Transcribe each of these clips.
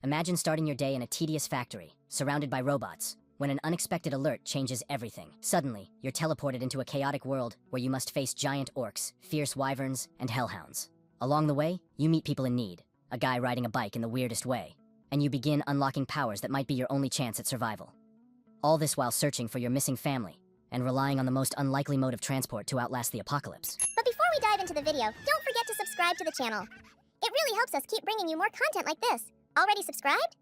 Imagine starting your day in a tedious factory, surrounded by robots, when an unexpected alert changes everything. Suddenly, you're teleported into a chaotic world where you must face giant orcs, fierce wyverns, and hellhounds. Along the way, you meet people in need, a guy riding a bike in the weirdest way, and you begin unlocking powers that might be your only chance at survival. All this while searching for your missing family, and relying on the most unlikely mode of transport to outlast the apocalypse. But before we dive into the video, don't forget to subscribe to the channel. It really helps us keep bringing you more content like this. Already subscribed?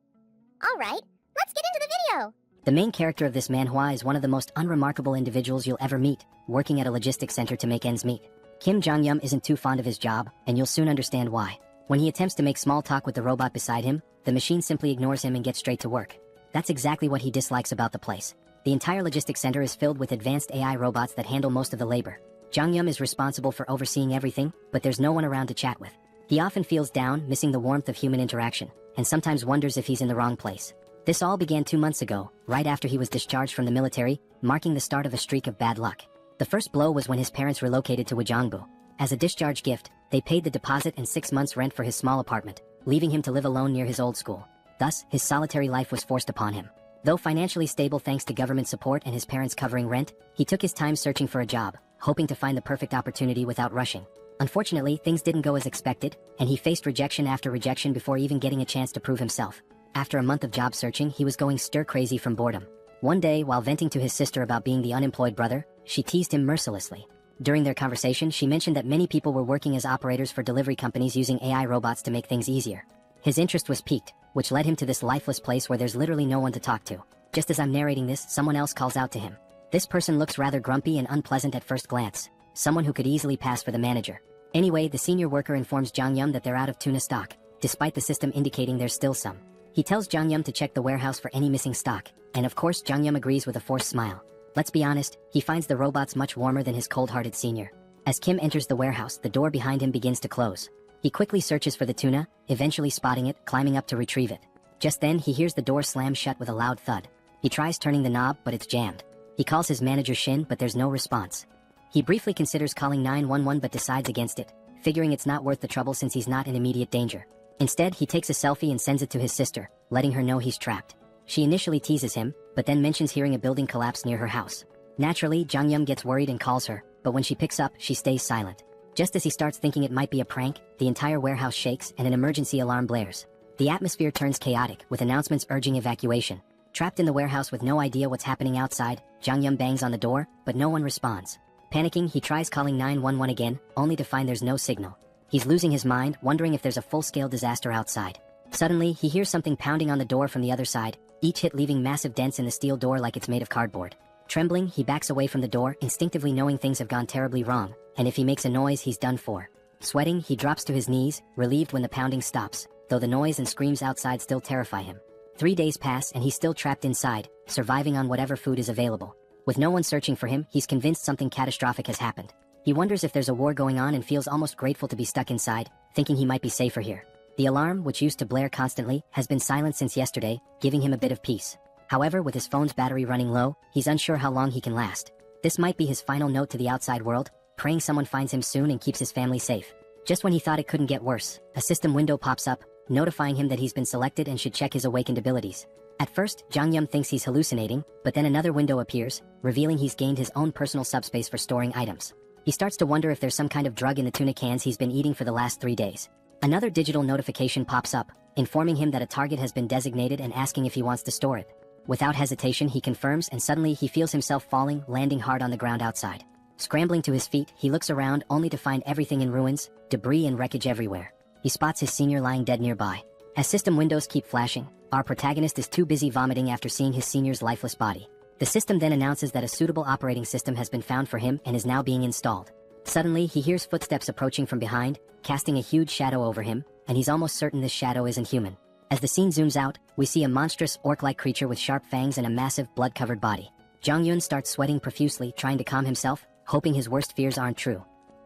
Alright, let's get into the video! The main character of this manhwa is one of the most unremarkable individuals you'll ever meet, working at a logistics center to make ends meet. Kim Jong-yum isn't too fond of his job, and you'll soon understand why. When he attempts to make small talk with the robot beside him, the machine simply ignores him and gets straight to work. That's exactly what he dislikes about the place. The entire logistics center is filled with advanced AI robots that handle most of the labor. Jong-yum is responsible for overseeing everything, but there's no one around to chat with. He often feels down, missing the warmth of human interaction, and sometimes wonders if he's in the wrong place. This all began 2 months ago, right after he was discharged from the military, marking the start of a streak of bad luck. The first blow was when his parents relocated to Wajongbu. As a discharge gift, they paid the deposit and 6 months' rent for his small apartment, leaving him to live alone near his old school. Thus, his solitary life was forced upon him. Though financially stable thanks to government support and his parents covering rent, he took his time searching for a job, hoping to find the perfect opportunity without rushing. Unfortunately, things didn't go as expected, and he faced rejection after rejection before even getting a chance to prove himself. After a month of job searching, he was going stir-crazy from boredom. One day, while venting to his sister about being the unemployed brother, she teased him mercilessly. During their conversation, she mentioned that many people were working as operators for delivery companies using AI robots to make things easier. His interest was piqued, which led him to this lifeless place where there's literally no one to talk to. Just as I'm narrating this, someone else calls out to him. This person looks rather grumpy and unpleasant at first glance. Someone who could easily pass for the manager. Anyway, the senior worker informs Jong-yum that they're out of tuna stock, despite the system indicating there's still some. He tells Jong-yum to check the warehouse for any missing stock, and of course Jong-yum agrees with a forced smile. Let's be honest, he finds the robots much warmer than his cold-hearted senior. As Kim enters the warehouse, the door behind him begins to close. He quickly searches for the tuna, eventually spotting it, climbing up to retrieve it. Just then, he hears the door slam shut with a loud thud. He tries turning the knob, but it's jammed. He calls his manager Shin, but there's no response. He briefly considers calling 911 but decides against it, figuring it's not worth the trouble since he's not in immediate danger. Instead, he takes a selfie and sends it to his sister, letting her know he's trapped. She initially teases him, but then mentions hearing a building collapse near her house. Naturally, Jong-yum gets worried and calls her, but when she picks up, she stays silent. Just as he starts thinking it might be a prank, the entire warehouse shakes and an emergency alarm blares. The atmosphere turns chaotic, with announcements urging evacuation. Trapped in the warehouse with no idea what's happening outside, Jong-yum bangs on the door, but no one responds. Panicking, he tries calling 911 again, only to find there's no signal. He's losing his mind, wondering if there's a full-scale disaster outside. Suddenly, he hears something pounding on the door from the other side, each hit leaving massive dents in the steel door like it's made of cardboard. Trembling, he backs away from the door, instinctively knowing things have gone terribly wrong, and if he makes a noise, he's done for. Sweating, he drops to his knees, relieved when the pounding stops, though the noise and screams outside still terrify him. 3 days pass and he's still trapped inside, surviving on whatever food is available. With no one searching for him, he's convinced something catastrophic has happened. He wonders if there's a war going on and feels almost grateful to be stuck inside, thinking he might be safer here. The alarm, which used to blare constantly, has been silent since yesterday, giving him a bit of peace. However, with his phone's battery running low, he's unsure how long he can last. This might be his final note to the outside world, praying someone finds him soon and keeps his family safe. Just when he thought it couldn't get worse, a system window pops up, notifying him that he's been selected and should check his awakened abilities. At first, Jong-yum thinks he's hallucinating, but then another window appears, revealing he's gained his own personal subspace for storing items. He starts to wonder if there's some kind of drug in the tuna cans he's been eating for the last 3 days. Another digital notification pops up, informing him that a target has been designated and asking if he wants to store it. Without hesitation, he confirms, and suddenly he feels himself falling, landing hard on the ground outside. Scrambling to his feet, he looks around only to find everything in ruins, debris and wreckage everywhere. He spots his senior lying dead nearby. As system windows keep flashing, our protagonist is too busy vomiting after seeing his senior's lifeless body. The system then announces that a suitable operating system has been found for him and is now being installed. Suddenly, he hears footsteps approaching from behind, casting a huge shadow over him, and he's almost certain this shadow isn't human. As the scene zooms out, we see a monstrous orc-like creature with sharp fangs and a massive blood-covered body. Jong-yun starts sweating profusely, trying to calm himself, hoping his worst fears aren't true.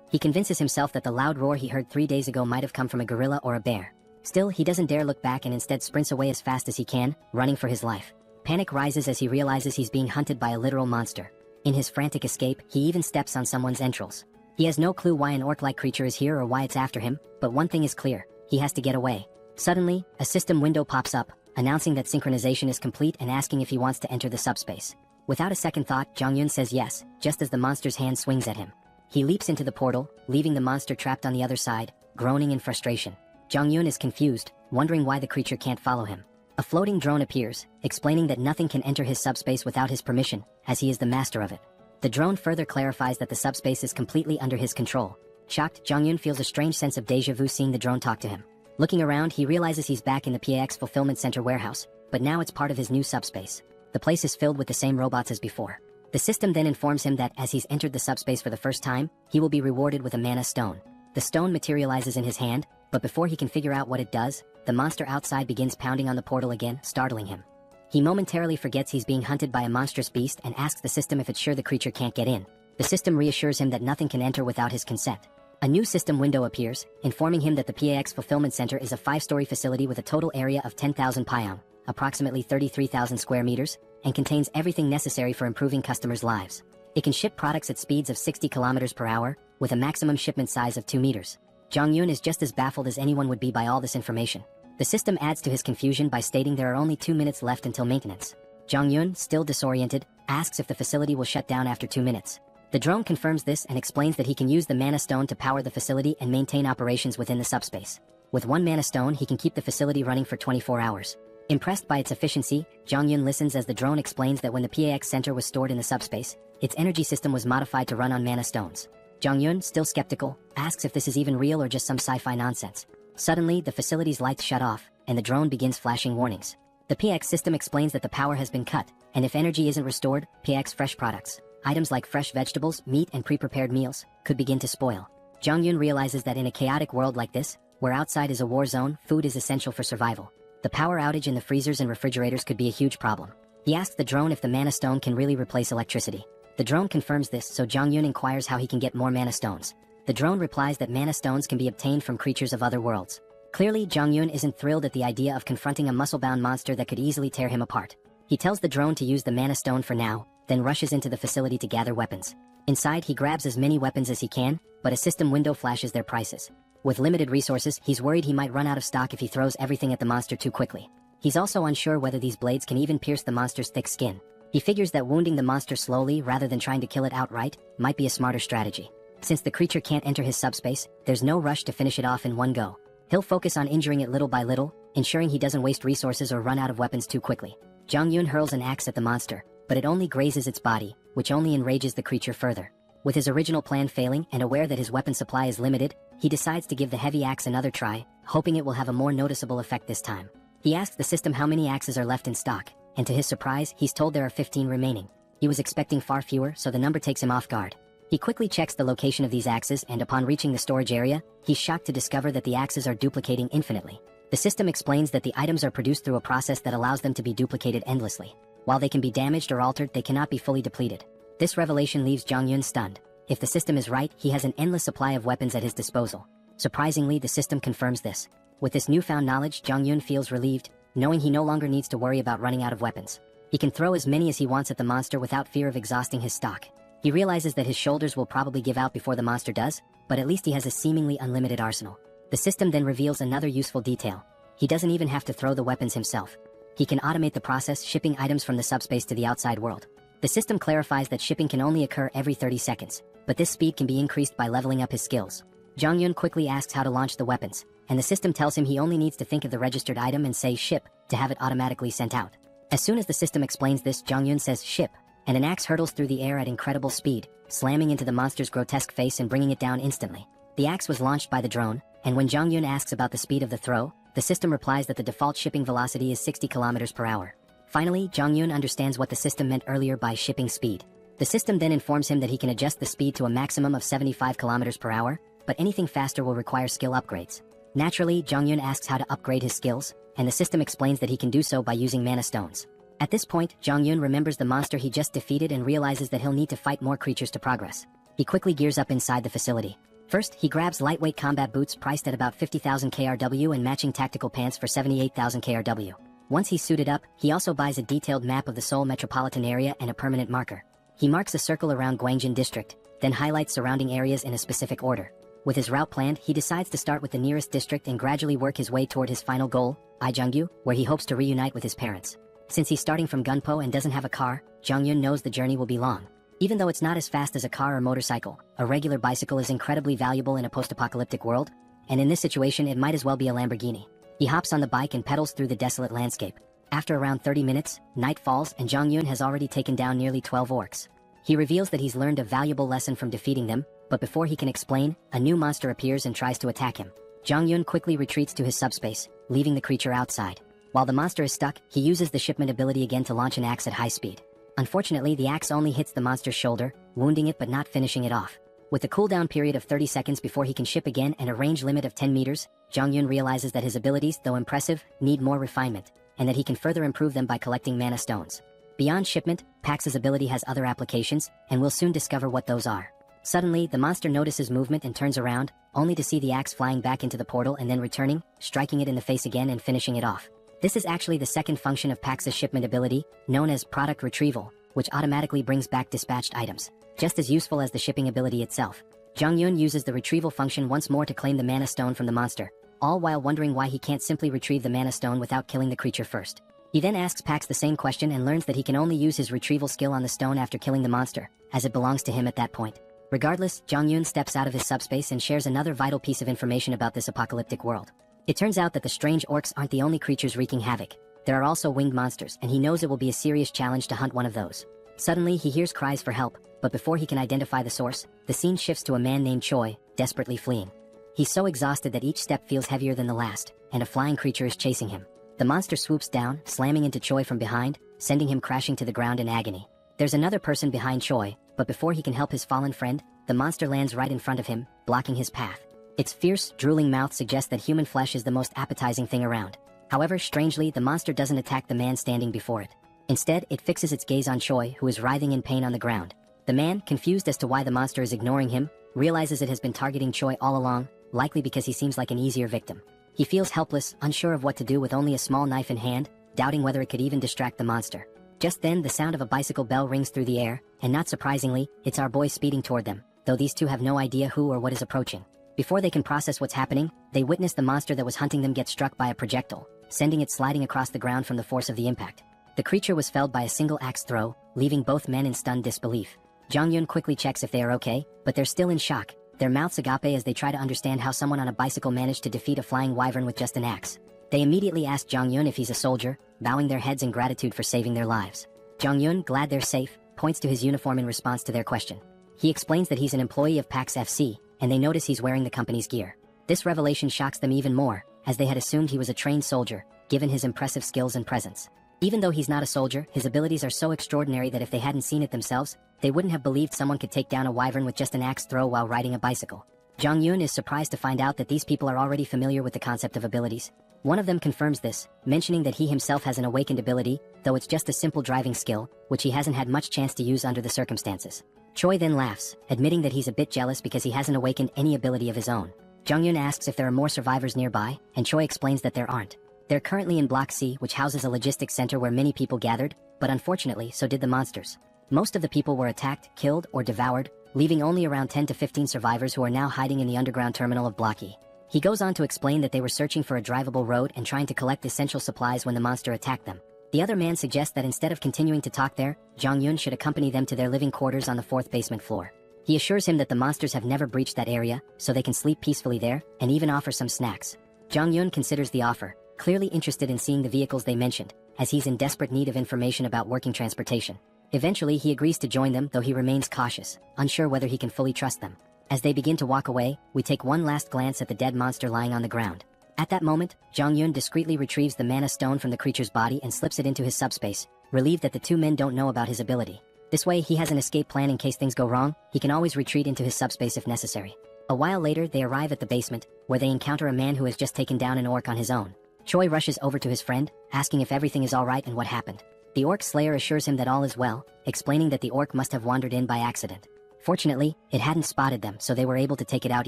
He convinces himself that the loud roar he heard 3 days ago might have come from a gorilla or a bear. Still, he doesn't dare look back and instead sprints away as fast as he can, running for his life. Panic rises as he realizes he's being hunted by a literal monster. In his frantic escape, he even steps on someone's entrails. He has no clue why an orc-like creature is here or why it's after him, but one thing is clear: he has to get away. Suddenly, a system window pops up, announcing that synchronization is complete and asking if he wants to enter the subspace. Without a second thought, Jong-yun says yes, just as the monster's hand swings at him. He leaps into the portal, leaving the monster trapped on the other side, groaning in frustration. Jong-yun is confused, wondering why the creature can't follow him. A floating drone appears, explaining that nothing can enter his subspace without his permission, as he is the master of it. The drone further clarifies that the subspace is completely under his control. Shocked, Jong-yun feels a strange sense of déjà vu seeing the drone talk to him. Looking around, he realizes he's back in the PAX Fulfillment Center warehouse, but now it's part of his new subspace. The place is filled with the same robots as before. The system then informs him that as he's entered the subspace for the first time, he will be rewarded with a mana stone. The stone materializes in his hand, but before he can figure out what it does, the monster outside begins pounding on the portal again, startling him. He momentarily forgets he's being hunted by a monstrous beast and asks the system if it's sure the creature can't get in. The system reassures him that nothing can enter without his consent. A new system window appears, informing him that the PAX Fulfillment Center is a 5-story facility with a total area of 10,000 pyong, approximately 33,000 square meters, and contains everything necessary for improving customers' lives. It can ship products at speeds of 60 kilometers per hour, with a maximum shipment size of 2 meters. Jong-yun is just as baffled as anyone would be by all this information. The system adds to his confusion by stating there are only 2 minutes left until maintenance. Jong-yun, still disoriented, asks if the facility will shut down after 2 minutes. The drone confirms this and explains that he can use the mana stone to power the facility and maintain operations within the subspace. With 1 mana stone, he can keep the facility running for 24 hours. Impressed by its efficiency, Jong-yun listens as the drone explains that when the PAX Center was stored in the subspace, its energy system was modified to run on mana stones. Jong-yun, still skeptical, asks if this is even real or just some sci-fi nonsense. Suddenly, the facility's lights shut off, and the drone begins flashing warnings. The PX system explains that the power has been cut, and if energy isn't restored, PX fresh products, items like fresh vegetables, meat, and pre-prepared meals, could begin to spoil. Jong-yun realizes that in a chaotic world like this, where outside is a war zone, food is essential for survival. The power outage in the freezers and refrigerators could be a huge problem. He asks the drone if the mana stone can really replace electricity. The drone confirms this, so Jong-yun inquires how he can get more mana stones. The drone replies that mana stones can be obtained from creatures of other worlds. Clearly, Jong-yun isn't thrilled at the idea of confronting a muscle-bound monster that could easily tear him apart. He tells the drone to use the mana stone for now, then rushes into the facility to gather weapons. Inside, he grabs as many weapons as he can, but a system window flashes their prices. With limited resources, he's worried he might run out of stock if he throws everything at the monster too quickly. He's also unsure whether these blades can even pierce the monster's thick skin. He figures that wounding the monster slowly rather than trying to kill it outright might be a smarter strategy. Since the creature can't enter his subspace, there's no rush to finish it off in one go. He'll focus on injuring it little by little, ensuring he doesn't waste resources or run out of weapons too quickly. Jong-yun hurls an axe at the monster, but it only grazes its body, which only enrages the creature further. With his original plan failing and aware that his weapon supply is limited, he decides to give the heavy axe another try, hoping it will have a more noticeable effect this time. He asks the system how many axes are left in stock, and to his surprise, he's told there are 15 remaining. He was expecting far fewer, so the number takes him off guard. He quickly checks the location of these axes, and upon reaching the storage area, he's shocked to discover that the axes are duplicating infinitely. The system explains that the items are produced through a process that allows them to be duplicated endlessly. While they can be damaged or altered, they cannot be fully depleted. This revelation leaves Jong-yun stunned. If the system is right, he has an endless supply of weapons at his disposal. Surprisingly, the system confirms this. With this newfound knowledge, Jong-yun feels relieved, knowing he no longer needs to worry about running out of weapons. He can throw as many as he wants at the monster without fear of exhausting his stock. He realizes that his shoulders will probably give out before the monster does, but at least he has a seemingly unlimited arsenal. The system then reveals another useful detail. He doesn't even have to throw the weapons himself. He can automate the process, shipping items from the subspace to the outside world. The system clarifies that shipping can only occur every 30 seconds, but this speed can be increased by leveling up his skills. Jong-yun quickly asks how to launch the weapons, and the system tells him he only needs to think of the registered item and say ship to have it automatically sent out. As soon as the system explains this, Jong-yun says ship, and an axe hurtles through the air at incredible speed, slamming into the monster's grotesque face and bringing it down instantly. The axe was launched by the drone, and when Jong-yun asks about the speed of the throw, the system replies that the default shipping velocity is 60 kilometers per hour. Finally, Jong-yun understands what the system meant earlier by shipping speed. The system then informs him that he can adjust the speed to a maximum of 75 kilometers per hour, but anything faster will require skill upgrades. Naturally, Jong-yun asks how to upgrade his skills, and the system explains that he can do so by using mana stones. At this point, Jong-yun remembers the monster he just defeated and realizes that he'll need to fight more creatures to progress. He quickly gears up inside the facility. First, he grabs lightweight combat boots priced at about 50,000 KRW and matching tactical pants for 78,000 KRW. Once he's suited up, he also buys a detailed map of the Seoul metropolitan area and a permanent marker. He marks a circle around Gwangjin district, then highlights surrounding areas in a specific order. With his route planned, he decides to start with the nearest district and gradually work his way toward his final goal, Ijeongju, where he hopes to reunite with his parents. Since he's starting from Gunpo and doesn't have a car, Jong-yun knows the journey will be long. Even though it's not as fast as a car or motorcycle, a regular bicycle is incredibly valuable in a post-apocalyptic world, and in this situation it might as well be a Lamborghini. He hops on the bike and pedals through the desolate landscape. After around 30 minutes, night falls and Jong-yun has already taken down nearly 12 orcs. He reveals that he's learned a valuable lesson from defeating them, but before he can explain, a new monster appears and tries to attack him. Jong-yun quickly retreats to his subspace, leaving the creature outside. While the monster is stuck, he uses the shipment ability again to launch an axe at high speed. Unfortunately, the axe only hits the monster's shoulder, wounding it but not finishing it off. With a cooldown period of 30 seconds before he can ship again and a range limit of 10 meters, Jong-yun realizes that his abilities, though impressive, need more refinement, and that he can further improve them by collecting mana stones. Beyond shipment, Pax's ability has other applications, and we'll soon discover what those are. Suddenly, the monster notices movement and turns around, only to see the axe flying back into the portal and then returning, striking it in the face again and finishing it off. This is actually the second function of Pax's shipment ability, known as product retrieval, which automatically brings back dispatched items, just as useful as the shipping ability itself. Jong-yun uses the retrieval function once more to claim the mana stone from the monster, all while wondering why he can't simply retrieve the mana stone without killing the creature first. He then asks Pax the same question and learns that he can only use his retrieval skill on the stone after killing the monster, as it belongs to him at that point. Regardless, Jong-yun steps out of his subspace and shares another vital piece of information about this apocalyptic world. It turns out that the strange orcs aren't the only creatures wreaking havoc. There are also winged monsters, and he knows it will be a serious challenge to hunt one of those. Suddenly, he hears cries for help, but before he can identify the source, the scene shifts to a man named Choi, desperately fleeing. He's so exhausted that each step feels heavier than the last, and a flying creature is chasing him. The monster swoops down, slamming into Choi from behind, sending him crashing to the ground in agony. There's another person behind Choi, but before he can help his fallen friend, the monster lands right in front of him, blocking his path. Its fierce, drooling mouth suggests that human flesh is the most appetizing thing around. However, strangely, the monster doesn't attack the man standing before it. Instead, it fixes its gaze on Choi, who is writhing in pain on the ground. The man, confused as to why the monster is ignoring him, realizes it has been targeting Choi all along, likely because he seems like an easier victim. He feels helpless, unsure of what to do with only a small knife in hand, doubting whether it could even distract the monster. Just then, the sound of a bicycle bell rings through the air, and not surprisingly, it's our boy speeding toward them, though these two have no idea who or what is approaching. Before they can process what's happening, they witness the monster that was hunting them get struck by a projectile, sending it sliding across the ground from the force of the impact. The creature was felled by a single axe throw, leaving both men in stunned disbelief. Jong-yun quickly checks if they are okay, but they're still in shock, their mouths agape as they try to understand how someone on a bicycle managed to defeat a flying wyvern with just an axe. They immediately ask Jong-yun if he's a soldier, bowing their heads in gratitude for saving their lives. Jong-yun, glad they're safe, points to his uniform in response to their question. He explains that he's an employee of Pax FC, and they notice he's wearing the company's gear. This revelation shocks them even more, as they had assumed he was a trained soldier, given his impressive skills and presence. Even though he's not a soldier, his abilities are so extraordinary that if they hadn't seen it themselves, they wouldn't have believed someone could take down a wyvern with just an axe throw while riding a bicycle. Jong-yun is surprised to find out that these people are already familiar with the concept of abilities. One of them confirms this, mentioning that he himself has an awakened ability, though it's just a simple driving skill, which he hasn't had much chance to use under the circumstances. Choi then laughs, admitting that he's a bit jealous because he hasn't awakened any ability of his own. Jong-yun asks if there are more survivors nearby, and Choi explains that there aren't. They're currently in Block C, which houses a logistics center where many people gathered, but unfortunately, so did the monsters. Most of the people were attacked, killed, or devoured, leaving only around 10 to 15 survivors who are now hiding in the underground terminal of Block E. He goes on to explain that they were searching for a drivable road and trying to collect essential supplies when the monster attacked them. The other man suggests that instead of continuing to talk there, Jong-yun should accompany them to their living quarters on the 4th basement floor. He assures him that the monsters have never breached that area, so they can sleep peacefully there, and even offer some snacks. Jong-yun considers the offer, clearly interested in seeing the vehicles they mentioned, as he's in desperate need of information about working transportation. Eventually, he agrees to join them, though he remains cautious, unsure whether he can fully trust them. As they begin to walk away, we take one last glance at the dead monster lying on the ground. At that moment, Jong-yun discreetly retrieves the mana stone from the creature's body and slips it into his subspace, relieved that the two men don't know about his ability. This way, he has an escape plan in case things go wrong. He can always retreat into his subspace if necessary. A while later, they arrive at the basement, where they encounter a man who has just taken down an orc on his own. Choi rushes over to his friend, asking if everything is alright and what happened. The orc slayer assures him that all is well, explaining that the orc must have wandered in by accident. Fortunately, it hadn't spotted them, so they were able to take it out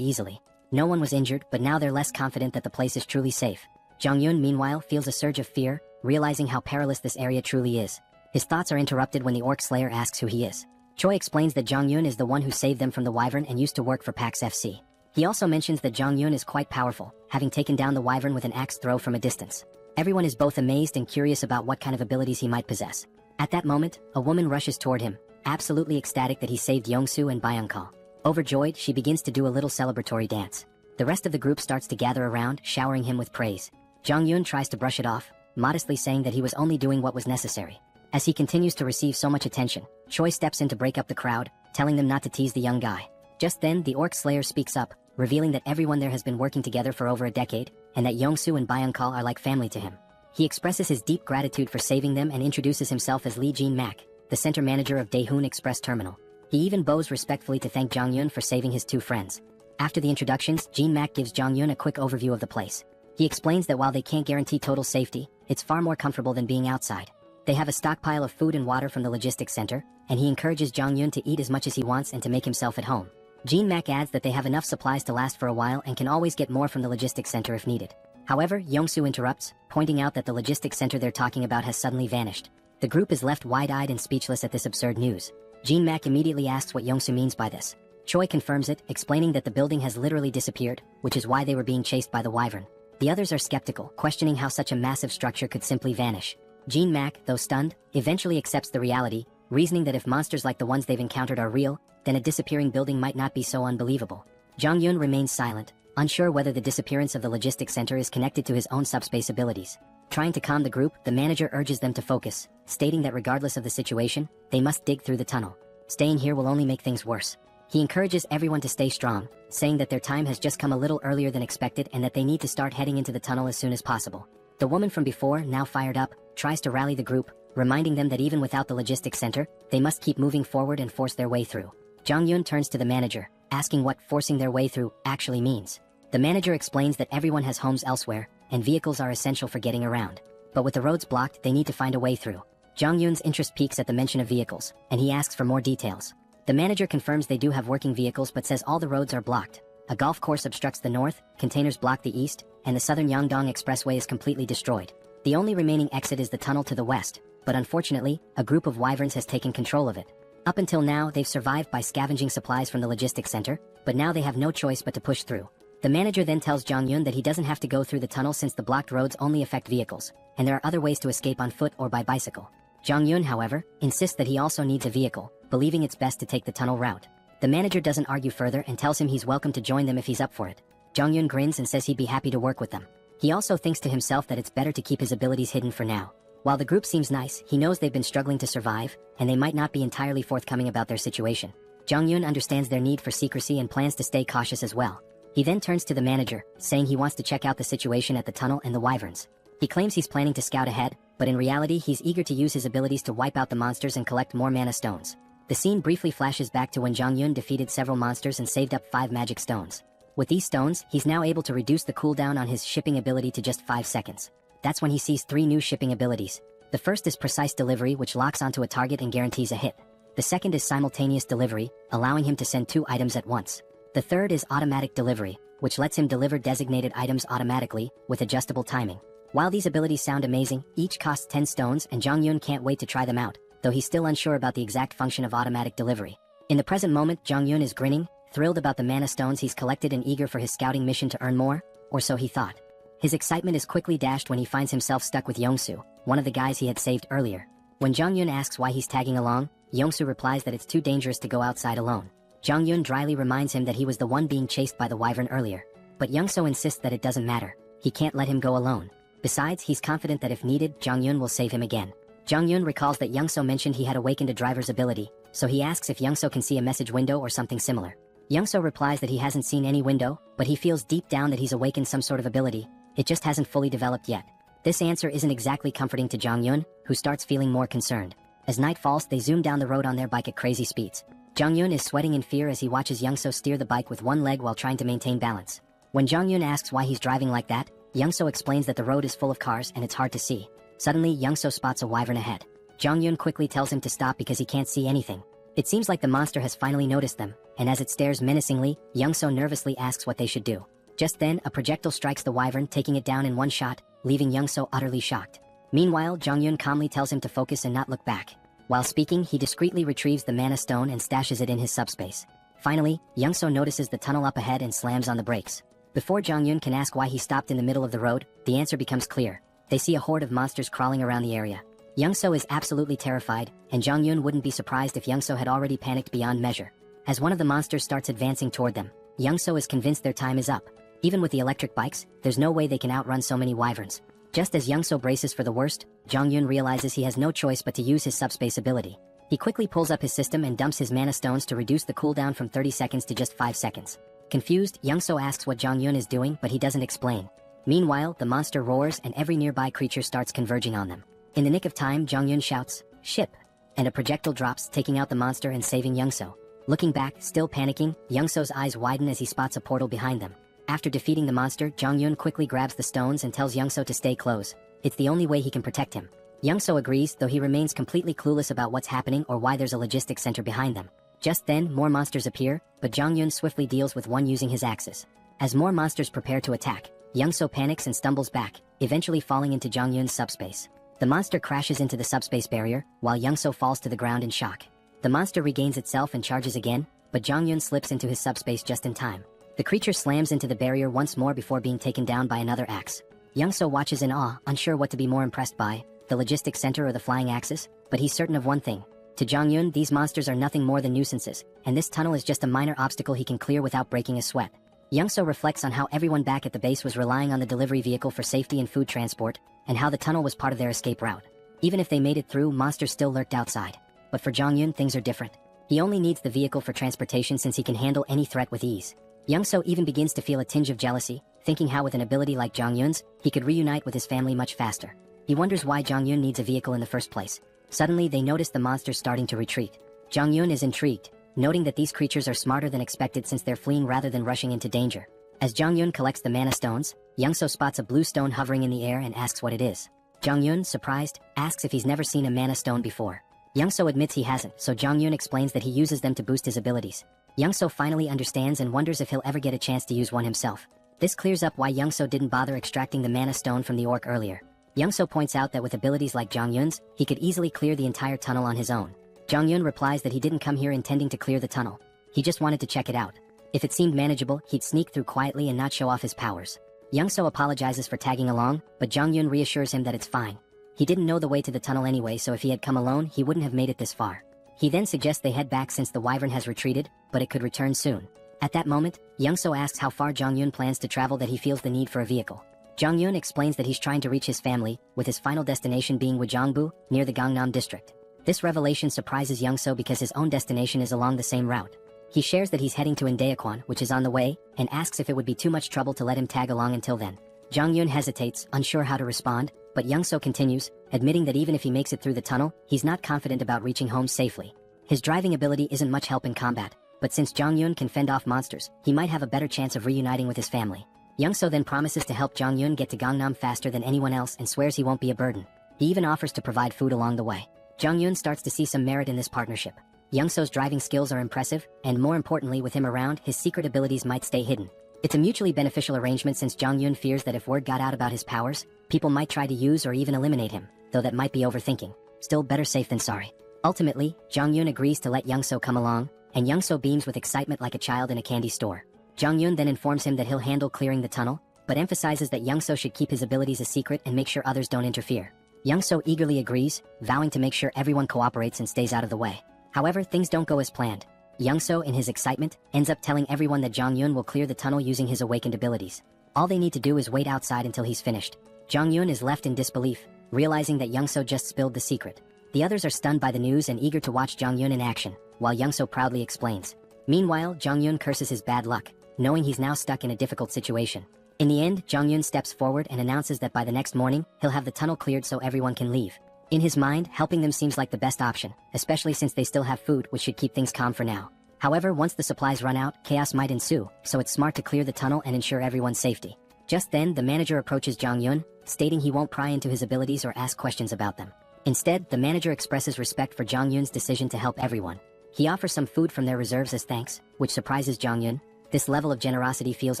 easily. No one was injured, but now they're less confident that the place is truly safe. Jong-yun, meanwhile, feels a surge of fear, realizing how perilous this area truly is. His thoughts are interrupted when the orc slayer asks who he is. Choi explains that Jong-yun is the one who saved them from the wyvern and used to work for Pax FC. He also mentions that Jong Yun is quite powerful, having taken down the wyvern with an axe throw from a distance. Everyone is both amazed and curious about what kind of abilities he might possess. At that moment, a woman rushes toward him, absolutely ecstatic that he saved Yongsu and Byungkal. Overjoyed, she begins to do a little celebratory dance. The rest of the group starts to gather around, showering him with praise. Jong Yun tries to brush it off, modestly saying that he was only doing what was necessary. As he continues to receive so much attention, Choi steps in to break up the crowd, telling them not to tease the young guy. Just then, the Orc Slayer speaks up, revealing that everyone there has been working together for over a decade, and that Yongsu and Byungkal are like family to him. He expresses his deep gratitude for saving them and introduces himself as Lee Jin Mak, the center manager of Daehoon Express Terminal. He even bows respectfully to thank Jong Yun for saving his two friends. After the introductions, Jin Mak gives Jong Yun a quick overview of the place. He explains that while they can't guarantee total safety, it's far more comfortable than being outside. They have a stockpile of food and water from the logistics center, and he encourages Jong Yun to eat as much as he wants and to make himself at home. Jin Mak adds that they have enough supplies to last for a while and can always get more from the logistics center if needed. However, Yongsu interrupts, pointing out that the logistics center they're talking about has suddenly vanished. The group is left wide-eyed and speechless at this absurd news. Jin Mak immediately asks what Yongsu means by this. Choi confirms it, explaining that the building has literally disappeared, which is why they were being chased by the wyvern. The others are skeptical, questioning how such a massive structure could simply vanish. Jin Mak, though stunned, eventually accepts the reality, reasoning that if monsters like the ones they've encountered are real, then a disappearing building might not be so unbelievable. Jong Yun remains silent, unsure whether the disappearance of the logistics center is connected to his own subspace abilities. Trying to calm the group, the manager urges them to focus, stating that regardless of the situation, they must dig through the tunnel. Staying here will only make things worse. He encourages everyone to stay strong, saying that their time has just come a little earlier than expected and that they need to start heading into the tunnel as soon as possible. The woman from before, now fired up, tries to rally the group, reminding them that even without the logistics center, they must keep moving forward and force their way through. Jong Yun turns to the manager, asking what forcing their way through actually means. The manager explains that everyone has homes elsewhere, and vehicles are essential for getting around. But with the roads blocked, they need to find a way through. Jong Yun's interest peaks at the mention of vehicles, and he asks for more details. The manager confirms they do have working vehicles but says all the roads are blocked. A golf course obstructs the north, containers block the east, and the southern Yangdong Expressway is completely destroyed. The only remaining exit is the tunnel to the west, but unfortunately, a group of wyverns has taken control of it. Up until now, they've survived by scavenging supplies from the logistics center, but now they have no choice but to push through. The manager then tells Jong Yun that he doesn't have to go through the tunnel since the blocked roads only affect vehicles, and there are other ways to escape on foot or by bicycle. Jong Yun, however, insists that he also needs a vehicle, believing it's best to take the tunnel route. The manager doesn't argue further and tells him he's welcome to join them if he's up for it. Jong Yun grins and says he'd be happy to work with them. He also thinks to himself that it's better to keep his abilities hidden for now. While the group seems nice, he knows they've been struggling to survive, and they might not be entirely forthcoming about their situation. Jong Yun understands their need for secrecy and plans to stay cautious as well. He then turns to the manager, saying he wants to check out the situation at the tunnel and the wyverns. He claims he's planning to scout ahead, but in reality he's eager to use his abilities to wipe out the monsters and collect more mana stones. The scene briefly flashes back to when Jong Yun defeated several monsters and saved up 5 magic stones. With these stones, he's now able to reduce the cooldown on his shipping ability to just 5 seconds. That's when he sees 3 new shipping abilities. The first is precise delivery, which locks onto a target and guarantees a hit. The second is simultaneous delivery, allowing him to send 2 items at once. The third is automatic delivery, which lets him deliver designated items automatically, with adjustable timing. While these abilities sound amazing, each costs 10 stones and Jong Yun can't wait to try them out, though he's still unsure about the exact function of automatic delivery. In the present moment, Jong Yun is grinning, thrilled about the mana stones he's collected and eager for his scouting mission to earn more, or so he thought. His excitement is quickly dashed when he finds himself stuck with Yongsu, one of the guys he had saved earlier. When Jong Yun asks why he's tagging along, Yongsu replies that it's too dangerous to go outside alone. Jong Yun dryly reminds him that he was the one being chased by the wyvern earlier. But Yongsu insists that it doesn't matter. He can't let him go alone. Besides, he's confident that if needed, Jong Yun will save him again. Jong Yun recalls that Yongsu mentioned he had awakened a driver's ability, so he asks if Yongsu can see a message window or something similar. Yongsu replies that he hasn't seen any window, but he feels deep down that he's awakened some sort of ability. It just hasn't fully developed yet. This answer isn't exactly comforting to Jong Yun, who starts feeling more concerned. As night falls, they zoom down the road on their bike at crazy speeds. Jong Yun is sweating in fear as he watches Yongsu steer the bike with one leg while trying to maintain balance. When Jong Yun asks why he's driving like that, Yongsu explains that the road is full of cars and it's hard to see. Suddenly, Yongsu spots a wyvern ahead. Jong Yun quickly tells him to stop because he can't see anything. It seems like the monster has finally noticed them, and as it stares menacingly, Yongsu nervously asks what they should do. Just then, a projectile strikes the wyvern, taking it down in one shot, leaving Yongsu utterly shocked. Meanwhile, Jong Yun calmly tells him to focus and not look back. While speaking, he discreetly retrieves the mana stone and stashes it in his subspace. Finally, Young-so notices the tunnel up ahead and slams on the brakes. Before Jong-yun can ask why he stopped in the middle of the road, the answer becomes clear. They see a horde of monsters crawling around the area. Young-so is absolutely terrified, and Jong-yun wouldn't be surprised if Young-so had already panicked beyond measure. As one of the monsters starts advancing toward them, Young-so is convinced their time is up. Even with the electric bikes, there's no way they can outrun so many wyverns. Just as Young-so braces for the worst, Jong-yun realizes he has no choice but to use his subspace ability. He quickly pulls up his system and dumps his mana stones to reduce the cooldown from 30 seconds to just 5 seconds. Confused, Young-so asks what Jong-yun is doing, but he doesn't explain. Meanwhile, the monster roars and every nearby creature starts converging on them. In the nick of time, Jong-yun shouts, "Ship!" and a projectile drops, taking out the monster and saving Young-so. Looking back, still panicking, Young-so's eyes widen as he spots a portal behind them. After defeating the monster, Jong-yun quickly grabs the stones and tells Young-so to stay close. It's the only way he can protect him. Young-so agrees, though he remains completely clueless about what's happening or why there's a logistics center behind them. Just then, more monsters appear, but Jong-yun swiftly deals with one using his axes. As more monsters prepare to attack, Young-so panics and stumbles back, eventually falling into Jong-yun's subspace. The monster crashes into the subspace barrier, while Young-so falls to the ground in shock. The monster regains itself and charges again, but Jong-yun slips into his subspace just in time. The creature slams into the barrier once more before being taken down by another axe. Young-so watches in awe, unsure what to be more impressed by, the logistics center or the flying axis, but he's certain of one thing. To Jong-yun, these monsters are nothing more than nuisances, and this tunnel is just a minor obstacle he can clear without breaking a sweat. Young-so reflects on how everyone back at the base was relying on the delivery vehicle for safety and food transport, and how the tunnel was part of their escape route. Even if they made it through, monsters still lurked outside. But for Jong-yun, things are different. He only needs the vehicle for transportation since he can handle any threat with ease. Young-so even begins to feel a tinge of jealousy, thinking how with an ability like Jong-yun's, he could reunite with his family much faster. He wonders why Jong-yun needs a vehicle in the first place. Suddenly, they notice the monsters starting to retreat. Jong-yun is intrigued, noting that these creatures are smarter than expected since they're fleeing rather than rushing into danger. As Jong-yun collects the mana stones, Young-so spots a blue stone hovering in the air and asks what it is. Jong-yun, surprised, asks if he's never seen a mana stone before. Young-so admits he hasn't, so Jong-yun explains that he uses them to boost his abilities. Young-so finally understands and wonders if he'll ever get a chance to use one himself. This clears up why Young-so didn't bother extracting the mana stone from the orc earlier. Young-so points out that with abilities like Jong-yun's, he could easily clear the entire tunnel on his own. Jong-yun replies that he didn't come here intending to clear the tunnel. He just wanted to check it out. If it seemed manageable, he'd sneak through quietly and not show off his powers. Young-so apologizes for tagging along, but Jong-yun reassures him that it's fine. He didn't know the way to the tunnel anyway, so if he had come alone, he wouldn't have made it this far. He then suggests they head back since the wyvern has retreated, but it could return soon. At that moment, Young-so asks how far Jong-yun plans to travel that he feels the need for a vehicle. Jong-yun explains that he's trying to reach his family, with his final destination being Wajongbu, near the Gangnam district. This revelation surprises Young-so because his own destination is along the same route. He shares that he's heading to Indaequan, which is on the way, and asks if it would be too much trouble to let him tag along until then. Jong-yun hesitates, unsure how to respond, but Young-so continues, admitting that even if he makes it through the tunnel, he's not confident about reaching home safely. His driving ability isn't much help in combat, but since Jong-yun can fend off monsters, he might have a better chance of reuniting with his family. Young-so then promises to help Jong-yun get to Gangnam faster than anyone else and swears he won't be a burden. He even offers to provide food along the way. Jong-yun starts to see some merit in this partnership. Young-so's driving skills are impressive, and more importantly, with him around, his secret abilities might stay hidden. It's a mutually beneficial arrangement since Jong-yun fears that if word got out about his powers, people might try to use or even eliminate him, though that might be overthinking. Still, better safe than sorry. Ultimately, Jong-yun agrees to let Young-so come along, and Young-so beams with excitement like a child in a candy store. Jong-yun then informs him that he'll handle clearing the tunnel, but emphasizes that Young-so should keep his abilities a secret and make sure others don't interfere. Young-so eagerly agrees, vowing to make sure everyone cooperates and stays out of the way. However, things don't go as planned. Young-so, in his excitement, ends up telling everyone that Jong-yun will clear the tunnel using his awakened abilities. All they need to do is wait outside until he's finished. Jong-yun is left in disbelief, realizing that Young-so just spilled the secret. The others are stunned by the news and eager to watch Jong-yun in action, while Young-so proudly explains. Meanwhile, Jong-yun curses his bad luck, knowing he's now stuck in a difficult situation. In the end, Jong-yun steps forward and announces that by the next morning, he'll have the tunnel cleared so everyone can leave. In his mind, helping them seems like the best option, especially since they still have food, which should keep things calm for now. However, once the supplies run out, chaos might ensue, so it's smart to clear the tunnel and ensure everyone's safety. Just then, the manager approaches Jong-yun, stating he won't pry into his abilities or ask questions about them. Instead, the manager expresses respect for Jong-yun's decision to help everyone. He offers some food from their reserves as thanks, which surprises Jong-yun. This level of generosity feels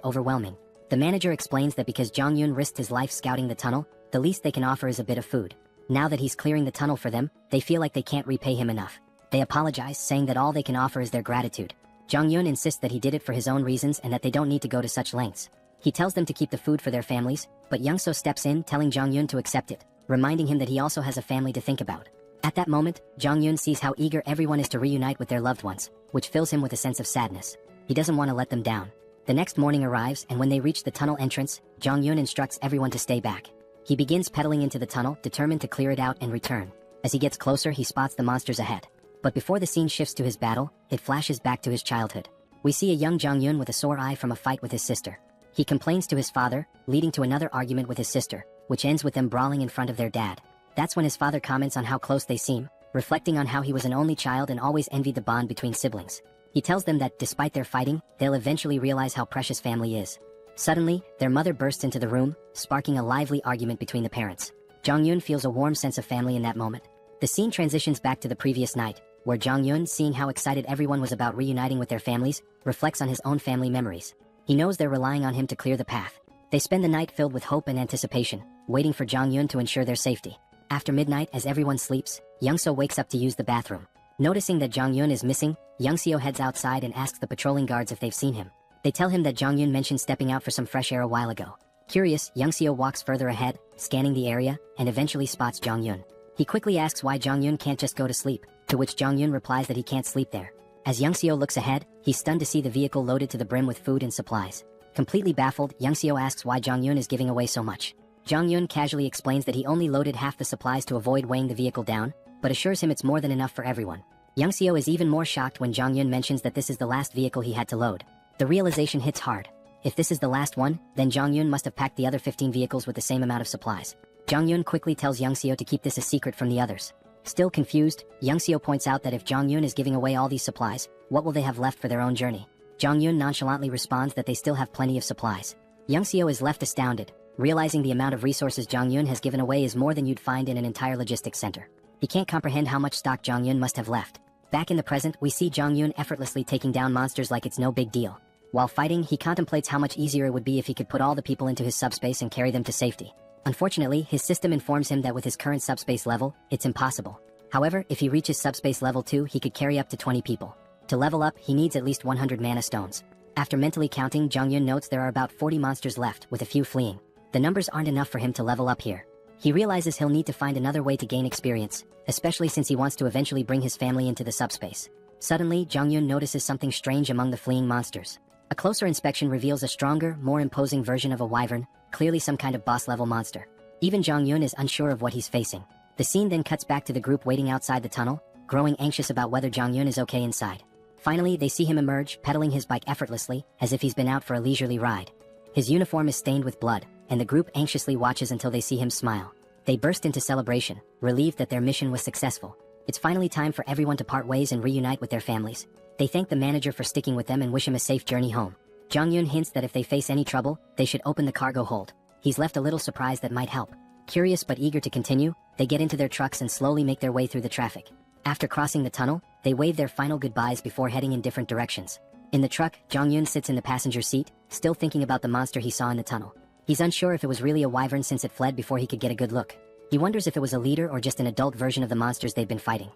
overwhelming. The manager explains that because Jong-yun risked his life scouting the tunnel, the least they can offer is a bit of food. Now that he's clearing the tunnel for them, they feel like they can't repay him enough. They apologize, saying that all they can offer is their gratitude. Jong-yun insists that he did it for his own reasons and that they don't need to go to such lengths. He tells them to keep the food for their families, but Young-so steps in, telling Jong-yun to accept it, reminding him that he also has a family to think about. At that moment, Jong-yun sees how eager everyone is to reunite with their loved ones, which fills him with a sense of sadness. He doesn't want to let them down. The next morning arrives, and when they reach the tunnel entrance, Jong-yun instructs everyone to stay back. He begins pedaling into the tunnel, determined to clear it out and return. As he gets closer, he spots the monsters ahead. But before the scene shifts to his battle, it flashes back to his childhood. We see a young Jong-yun with a sore eye from a fight with his sister. He complains to his father, leading to another argument with his sister, which ends with them brawling in front of their dad. That's when his father comments on how close they seem, reflecting on how he was an only child and always envied the bond between siblings. He tells them that, despite their fighting, they'll eventually realize how precious family is. Suddenly, their mother bursts into the room, sparking a lively argument between the parents. Jong-yun feels a warm sense of family in that moment. The scene transitions back to the previous night, where Jong-yun, seeing how excited everyone was about reuniting with their families, reflects on his own family memories. He knows they're relying on him to clear the path. They spend the night filled with hope and anticipation, waiting for Jong-yun to ensure their safety. After midnight, as everyone sleeps, Young-so wakes up to use the bathroom. Noticing that Jong-yun is missing, Young-seo heads outside and asks the patrolling guards if they've seen him. They tell him that Jong-yun mentioned stepping out for some fresh air a while ago. Curious, Young-seo walks further ahead, scanning the area, and eventually spots Jong-yun. He quickly asks why Jong-yun can't just go to sleep, to which Jong-yun replies that he can't sleep there. As Young-seo looks ahead, he's stunned to see the vehicle loaded to the brim with food and supplies. Completely baffled, Young-seo asks why Jong-yun is giving away so much. Jong-yun casually explains that he only loaded half the supplies to avoid weighing the vehicle down, but assures him it's more than enough for everyone. Young-seo is even more shocked when Jong-yun mentions that this is the last vehicle he had to load. The realization hits hard. If this is the last one, then Jong-yun must have packed the other 15 vehicles with the same amount of supplies. Jong-yun quickly tells Young-seo to keep this a secret from the others. Still confused, Young-seo points out that if Jong-yun is giving away all these supplies, what will they have left for their own journey? Jong-yun nonchalantly responds that they still have plenty of supplies. Young-seo is left astounded, realizing the amount of resources Jong-yun has given away is more than you'd find in an entire logistics center. He can't comprehend how much stock Jong-yun must have left. Back in the present, we see Jong-yun effortlessly taking down monsters like it's no big deal. While fighting, he contemplates how much easier it would be if he could put all the people into his subspace and carry them to safety. Unfortunately, his system informs him that with his current subspace level, it's impossible. However, if he reaches subspace level 2, he could carry up to 20 people. To level up, he needs at least 100 mana stones. After mentally counting, Jong-yun notes there are about 40 monsters left, with a few fleeing. The numbers aren't enough for him to level up here. He realizes he'll need to find another way to gain experience, especially since he wants to eventually bring his family into the subspace. Suddenly, Jong-yun notices something strange among the fleeing monsters. A closer inspection reveals a stronger, more imposing version of a wyvern, clearly some kind of boss-level monster. Even Jong-yun is unsure of what he's facing. The scene then cuts back to the group waiting outside the tunnel, growing anxious about whether Jong-yun is okay inside. Finally, they see him emerge, pedaling his bike effortlessly, as if he's been out for a leisurely ride. His uniform is stained with blood, and the group anxiously watches until they see him smile. They burst into celebration, relieved that their mission was successful. It's finally time for everyone to part ways and reunite with their families. They thank the manager for sticking with them and wish him a safe journey home. Jong-yun hints that if they face any trouble, they should open the cargo hold. He's left a little surprise that might help. Curious but eager to continue, they get into their trucks and slowly make their way through the traffic. After crossing the tunnel, they wave their final goodbyes before heading in different directions. In the truck, Jong-yun sits in the passenger seat, still thinking about the monster he saw in the tunnel. He's unsure if it was really a wyvern since it fled before he could get a good look. He wonders if it was a leader or just an adult version of the monsters they've been fighting.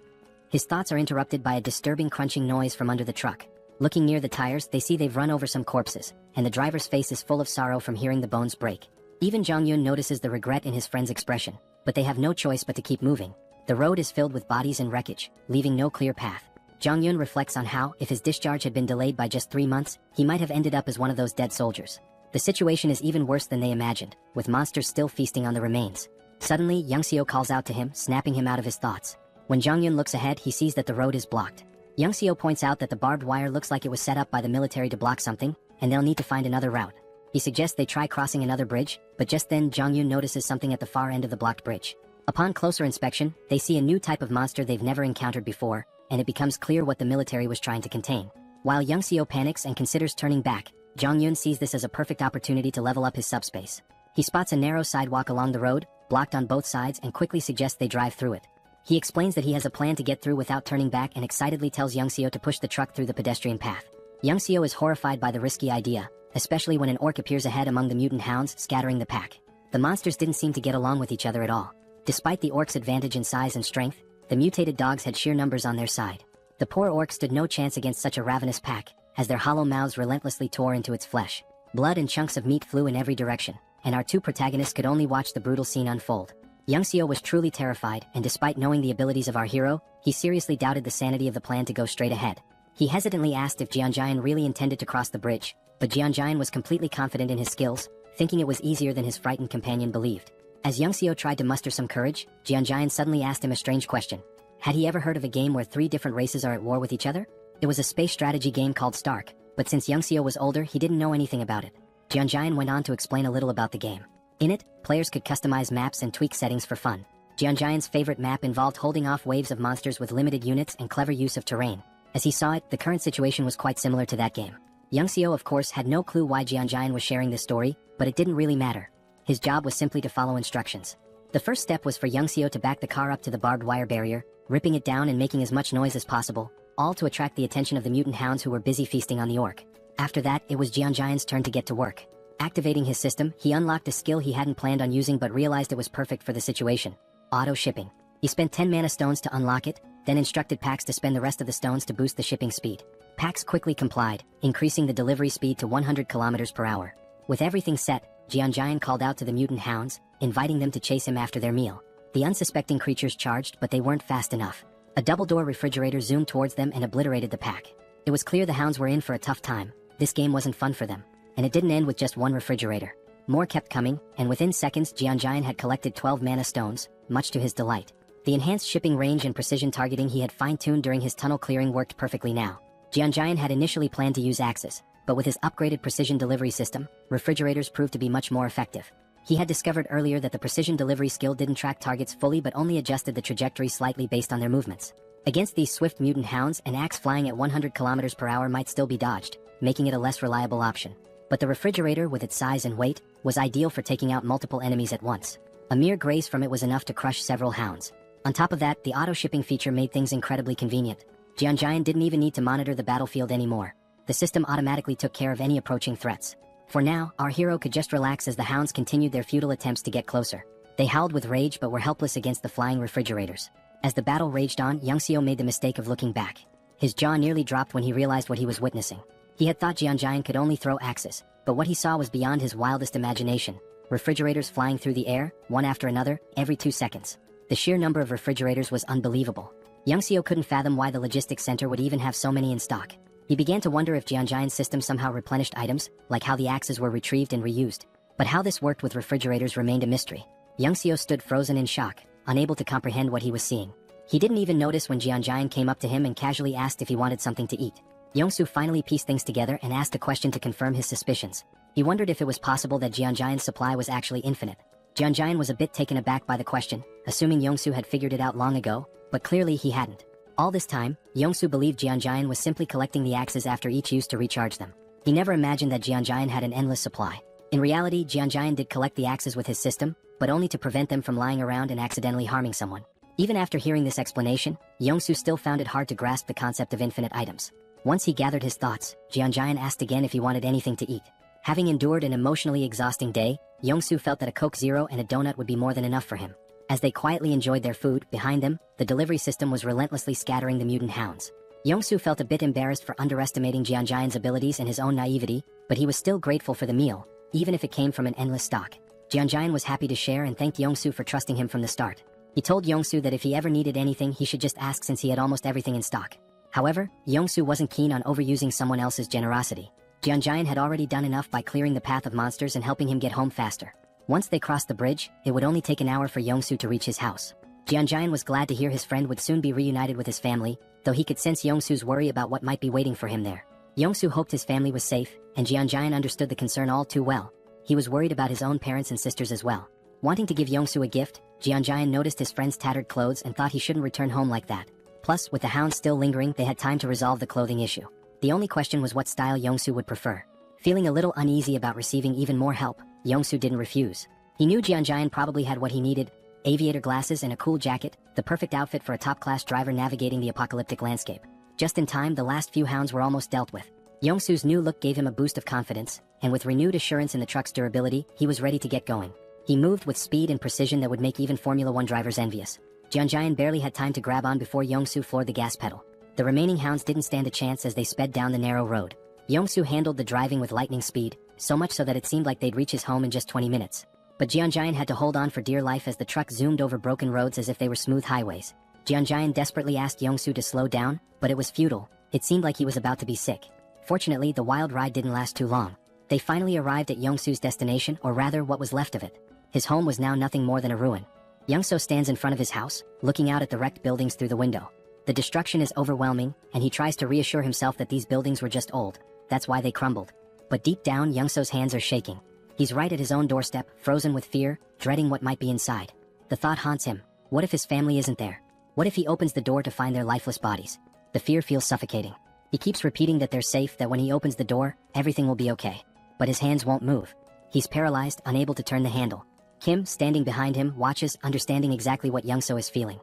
His thoughts are interrupted by a disturbing crunching noise from under the truck. Looking near the tires, they see they've run over some corpses, and the driver's face is full of sorrow from hearing the bones break. Even Jong-yun notices the regret in his friend's expression, but they have no choice but to keep moving. The road is filled with bodies and wreckage, leaving no clear path. Jong-yun reflects on how, if his discharge had been delayed by just 3 months, he might have ended up as one of those dead soldiers. The situation is even worse than they imagined, with monsters still feasting on the remains. Suddenly, Young-seo calls out to him, snapping him out of his thoughts. When Jong-yun looks ahead, he sees that the road is blocked. Young-seo points out that the barbed wire looks like it was set up by the military to block something, and they'll need to find another route. He suggests they try crossing another bridge, but just then Jong-yun notices something at the far end of the blocked bridge. Upon closer inspection, they see a new type of monster they've never encountered before, and it becomes clear what the military was trying to contain. While Young-seo panics and considers turning back, Jong-yun sees this as a perfect opportunity to level up his subspace. He spots a narrow sidewalk along the road, blocked on both sides, and quickly suggests they drive through it. He explains that he has a plan to get through without turning back and excitedly tells Young-seo to push the truck through the pedestrian path. Young-seo is horrified by the risky idea, especially when an orc appears ahead among the mutant hounds, scattering the pack. The monsters didn't seem to get along with each other at all. Despite the orcs' advantage in size and strength, the mutated dogs had sheer numbers on their side. The poor orc stood no chance against such a ravenous pack, as their hollow mouths relentlessly tore into its flesh. Blood and chunks of meat flew in every direction, and our two protagonists could only watch the brutal scene unfold. Youngseo was truly terrified, and despite knowing the abilities of our hero, he seriously doubted the sanity of the plan to go straight ahead. He hesitantly asked if Jianjian really intended to cross the bridge, but Jianjian was completely confident in his skills, thinking it was easier than his frightened companion believed. As Youngseo tried to muster some courage, Jianjian suddenly asked him a strange question. Had he ever heard of a game where 3 different races are at war with each other? It was a space strategy game called Stark, but since Youngseo was older, he didn't know anything about it. Jianjian went on to explain a little about the game. In it, players could customize maps and tweak settings for fun. Jianjian's favorite map involved holding off waves of monsters with limited units and clever use of terrain. As he saw it, the current situation was quite similar to that game. Youngseo, of course, had no clue why Jianjian was sharing this story, but it didn't really matter. His job was simply to follow instructions. The first step was for Youngseo to back the car up to the barbed wire barrier, ripping it down and making as much noise as possible, all to attract the attention of the mutant hounds who were busy feasting on the orc. After that, it was Jianjian's turn to get to work. Activating his system, he unlocked a skill he hadn't planned on using but realized it was perfect for the situation. Auto shipping. He spent 10 mana stones to unlock it, then instructed Pax to spend the rest of the stones to boost the shipping speed. Pax quickly complied, increasing the delivery speed to 100 km per hour. With everything set, Jianjian called out to the mutant hounds, inviting them to chase him after their meal. The unsuspecting creatures charged, but they weren't fast enough. A double-door refrigerator zoomed towards them and obliterated the pack. It was clear the hounds were in for a tough time. This game wasn't fun for them. And it didn't end with just one refrigerator. More kept coming, and within seconds Jianjian had collected 12 mana stones, much to his delight. The enhanced shipping range and precision targeting he had fine-tuned during his tunnel clearing worked perfectly now. Jianjian had initially planned to use axes, but with his upgraded precision delivery system, refrigerators proved to be much more effective. He had discovered earlier that the precision delivery skill didn't track targets fully but only adjusted the trajectory slightly based on their movements. Against these swift mutant hounds, an axe flying at 100 km per hour might still be dodged, making it a less reliable option. But the refrigerator, with its size and weight, was ideal for taking out multiple enemies at once. A mere graze from it was enough to crush several hounds. On top of that, the auto-shipping feature made things incredibly convenient. Jianjian didn't even need to monitor the battlefield anymore. The system automatically took care of any approaching threats. For now, our hero could just relax as the hounds continued their futile attempts to get closer. They howled with rage but were helpless against the flying refrigerators. As the battle raged on, Youngseo made the mistake of looking back. His jaw nearly dropped when he realized what he was witnessing. He had thought Jianjian could only throw axes, but what he saw was beyond his wildest imagination. Refrigerators flying through the air, one after another, every 2 seconds. The sheer number of refrigerators was unbelievable. Youngseo couldn't fathom why the logistics center would even have so many in stock. He began to wonder if Jianjian's system somehow replenished items, like how the axes were retrieved and reused. But how this worked with refrigerators remained a mystery. Youngseo stood frozen in shock, unable to comprehend what he was seeing. He didn't even notice when Jianjian came up to him and casually asked if he wanted something to eat. Yongsoo finally pieced things together and asked a question to confirm his suspicions. He wondered if it was possible that Jianjian's supply was actually infinite. Jianjian was a bit taken aback by the question, assuming Yongsoo had figured it out long ago, but clearly he hadn't. All this time, Yongsoo believed Jianjian was simply collecting the axes after each use to recharge them. He never imagined that Jianjian had an endless supply. In reality, Jianjian did collect the axes with his system, but only to prevent them from lying around and accidentally harming someone. Even after hearing this explanation, Yongsoo still found it hard to grasp the concept of infinite items. Once he gathered his thoughts, Jianjian asked again if he wanted anything to eat. Having endured an emotionally exhausting day, Yongsoo felt that a Coke Zero and a donut would be more than enough for him. As they quietly enjoyed their food, behind them, the delivery system was relentlessly scattering the mutant hounds. Yongsoo felt a bit embarrassed for underestimating Jianjian's abilities and his own naivety, but he was still grateful for the meal, even if it came from an endless stock. Jianjian was happy to share and thanked Yongsoo for trusting him from the start. He told Yongsoo that if he ever needed anything he should just ask since he had almost everything in stock. However, Yongsoo wasn't keen on overusing someone else's generosity. Jianjian had already done enough by clearing the path of monsters and helping him get home faster. Once they crossed the bridge, it would only take an hour for Yongsoo to reach his house. Jianjian was glad to hear his friend would soon be reunited with his family, though he could sense Yongsoo's worry about what might be waiting for him there. Yongsoo hoped his family was safe, and Jianjian understood the concern all too well. He was worried about his own parents and sisters as well. Wanting to give Yongsoo a gift, Jianjian noticed his friend's tattered clothes and thought he shouldn't return home like that. Plus, with the hounds still lingering, they had time to resolve the clothing issue. The only question was what style Yongsoo would prefer. Feeling a little uneasy about receiving even more help, Yongsoo didn't refuse. He knew Jianjian probably had what he needed: aviator glasses and a cool jacket, the perfect outfit for a top-class driver navigating the apocalyptic landscape. Just in time, the last few hounds were almost dealt with. Yongsoo's new look gave him a boost of confidence, and with renewed assurance in the truck's durability, he was ready to get going. He moved with speed and precision that would make even Formula One drivers envious. Jianjian barely had time to grab on before Yongsoo floored the gas pedal. The remaining hounds didn't stand a chance as they sped down the narrow road. Yongsoo handled the driving with lightning speed, so much so that it seemed like they'd reach his home in just 20 minutes. But Jeonjaen had to hold on for dear life as the truck zoomed over broken roads as if they were smooth highways. Jeonjaen desperately asked Yongsoo to slow down, but it was futile. It seemed like he was about to be sick. Fortunately, the wild ride didn't last too long. They finally arrived at Yongsoo's destination, or rather what was left of it. His home was now nothing more than a ruin. Yongsoo stands in front of his house, looking out at the wrecked buildings through the window. The destruction is overwhelming, and he tries to reassure himself that these buildings were just old. That's why they crumbled. But deep down, Yongsoo's hands are shaking. He's right at his own doorstep, frozen with fear, dreading what might be inside. The thought haunts him. What if his family isn't there? What if he opens the door to find their lifeless bodies? The fear feels suffocating. He keeps repeating that they're safe, that when he opens the door, everything will be okay. But his hands won't move. He's paralyzed, unable to turn the handle. Kim, standing behind him, watches, understanding exactly what Yongsoo is feeling.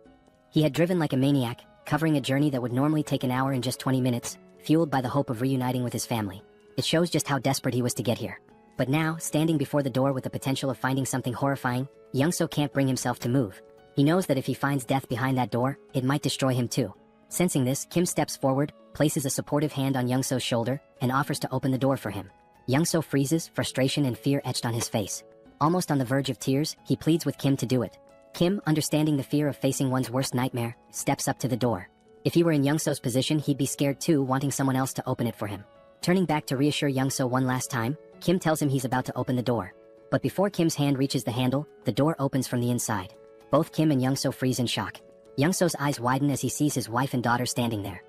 He had driven like a maniac, covering a journey that would normally take an hour in just 20 minutes, fueled by the hope of reuniting with his family. It shows just how desperate he was to get here. But now, standing before the door with the potential of finding something horrifying, Yongsoo can't bring himself to move. He knows that if he finds death behind that door, it might destroy him too. Sensing this, Kim steps forward, places a supportive hand on Yongsoo's shoulder, and offers to open the door for him. Yongsoo freezes, frustration and fear etched on his face. Almost on the verge of tears, he pleads with Kim to do it. Kim, understanding the fear of facing one's worst nightmare, steps up to the door. If he were in Yongsoo's position, he'd be scared too, wanting someone else to open it for him. Turning back to reassure Yongsoo one last time, Kim tells him he's about to open the door. But before Kim's hand reaches the handle, the door opens from the inside. Both Kim and Yongsoo freeze in shock. Yongsoo's eyes widen as he sees his wife and daughter standing there.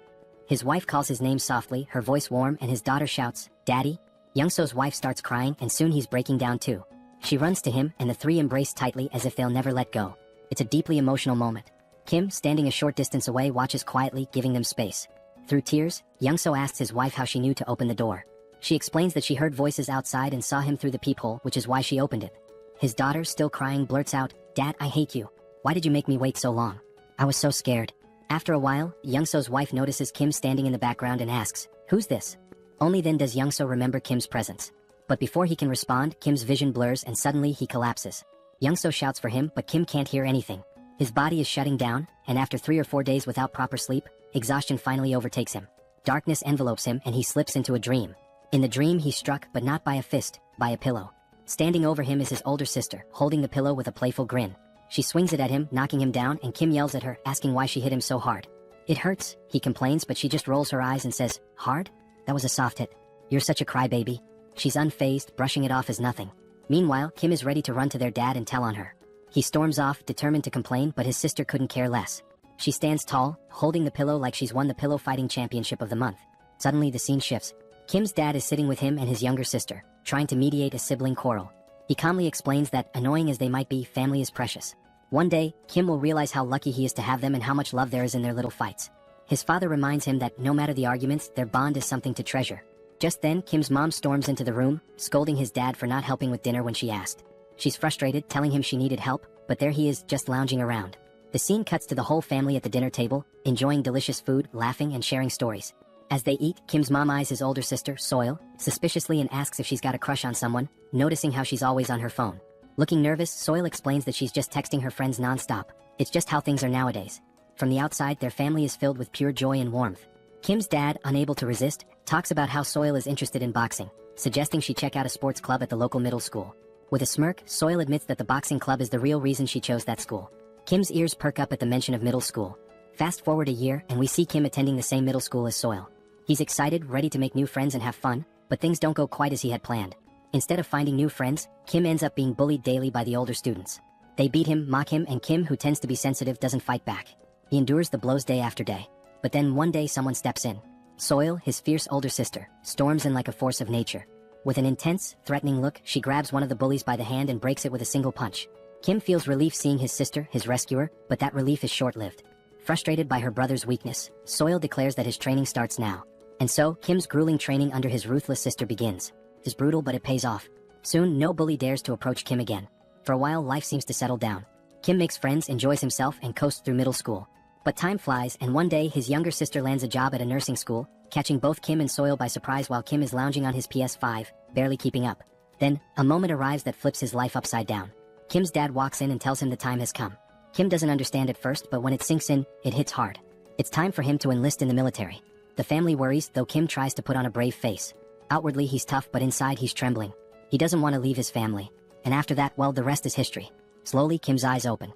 His wife calls his name softly, her voice warm, and his daughter shouts, "Daddy?" Yongsoo's wife starts crying, and soon he's breaking down too. She runs to him, and the three embrace tightly as if they'll never let go. It's a deeply emotional moment. Kim, standing a short distance away, watches quietly, giving them space. Through tears, Yongsoo asks his wife how she knew to open the door. She explains that she heard voices outside and saw him through the peephole, which is why she opened it. His daughter, still crying, blurts out, "Dad, I hate you. Why did you make me wait so long? I was so scared." After a while, Yongsoo's wife notices Kim standing in the background and asks, "Who's this?" Only then does Yongsoo remember Kim's presence. But before he can respond, Kim's vision blurs and suddenly he collapses. Yongsoo shouts for him, but Kim can't hear anything. His body is shutting down, and after 3 or 4 days without proper sleep, exhaustion finally overtakes him. Darkness envelopes him and he slips into a dream. In the dream, he's struck, but not by a fist, by a pillow. Standing over him is his older sister, holding the pillow with a playful grin. She swings it at him, knocking him down, and Kim yells at her, asking why she hit him so hard. "It hurts," he complains, but she just rolls her eyes and says, "Hard? That was a soft hit. You're such a crybaby." She's unfazed, brushing it off as nothing. Meanwhile, Kim is ready to run to their dad and tell on her. He storms off, determined to complain, but his sister couldn't care less. She stands tall, holding the pillow like she's won the pillow fighting championship of the month. Suddenly, the scene shifts. Kim's dad is sitting with him and his younger sister, trying to mediate a sibling quarrel. He calmly explains that, annoying as they might be, family is precious. One day, Kim will realize how lucky he is to have them and how much love there is in their little fights. His father reminds him that no matter the arguments, their bond is something to treasure. Just then, Kim's mom storms into the room, scolding his dad for not helping with dinner when she asked. She's frustrated, telling him she needed help, but there he is, just lounging around. The scene cuts to the whole family at the dinner table, enjoying delicious food, laughing, and sharing stories. As they eat, Kim's mom eyes his older sister, Soil, suspiciously and asks if she's got a crush on someone, noticing how she's always on her phone. Looking nervous, Soil explains that she's just texting her friends nonstop. It's just how things are nowadays. From the outside, their family is filled with pure joy and warmth. Kim's dad, unable to resist, talks about how Soil is interested in boxing, suggesting she check out a sports club at the local middle school. With a smirk, Soil admits that the boxing club is the real reason she chose that school. Kim's ears perk up at the mention of middle school. Fast forward a year, and we see Kim attending the same middle school as Soil. He's excited, ready to make new friends and have fun, but things don't go quite as he had planned. Instead of finding new friends, Kim ends up being bullied daily by the older students. They beat him, mock him, and Kim, who tends to be sensitive, doesn't fight back. He endures the blows day after day. But then one day someone steps in. Soil, his fierce older sister, storms in like a force of nature. With an intense, threatening look, she grabs one of the bullies by the hand and breaks it with a single punch. Kim feels relief seeing his sister, his rescuer, but that relief is short-lived. Frustrated by her brother's weakness, Soil declares that his training starts now. And so, Kim's grueling training under his ruthless sister begins. It's brutal, but it pays off. Soon, no bully dares to approach Kim again. For a while, life seems to settle down. Kim makes friends, enjoys himself, and coasts through middle school. But time flies, and one day, his younger sister lands a job at a nursing school, catching both Kim and Soil by surprise while Kim is lounging on his PS5, barely keeping up. Then, a moment arrives that flips his life upside down. Kim's dad walks in and tells him the time has come. Kim doesn't understand at first, but when it sinks in, it hits hard. It's time for him to enlist in the military. The family worries, though Kim tries to put on a brave face. Outwardly he's tough, but inside he's trembling. He doesn't want to leave his family. And after that, well, the rest is history. Slowly, Kim's eyes open.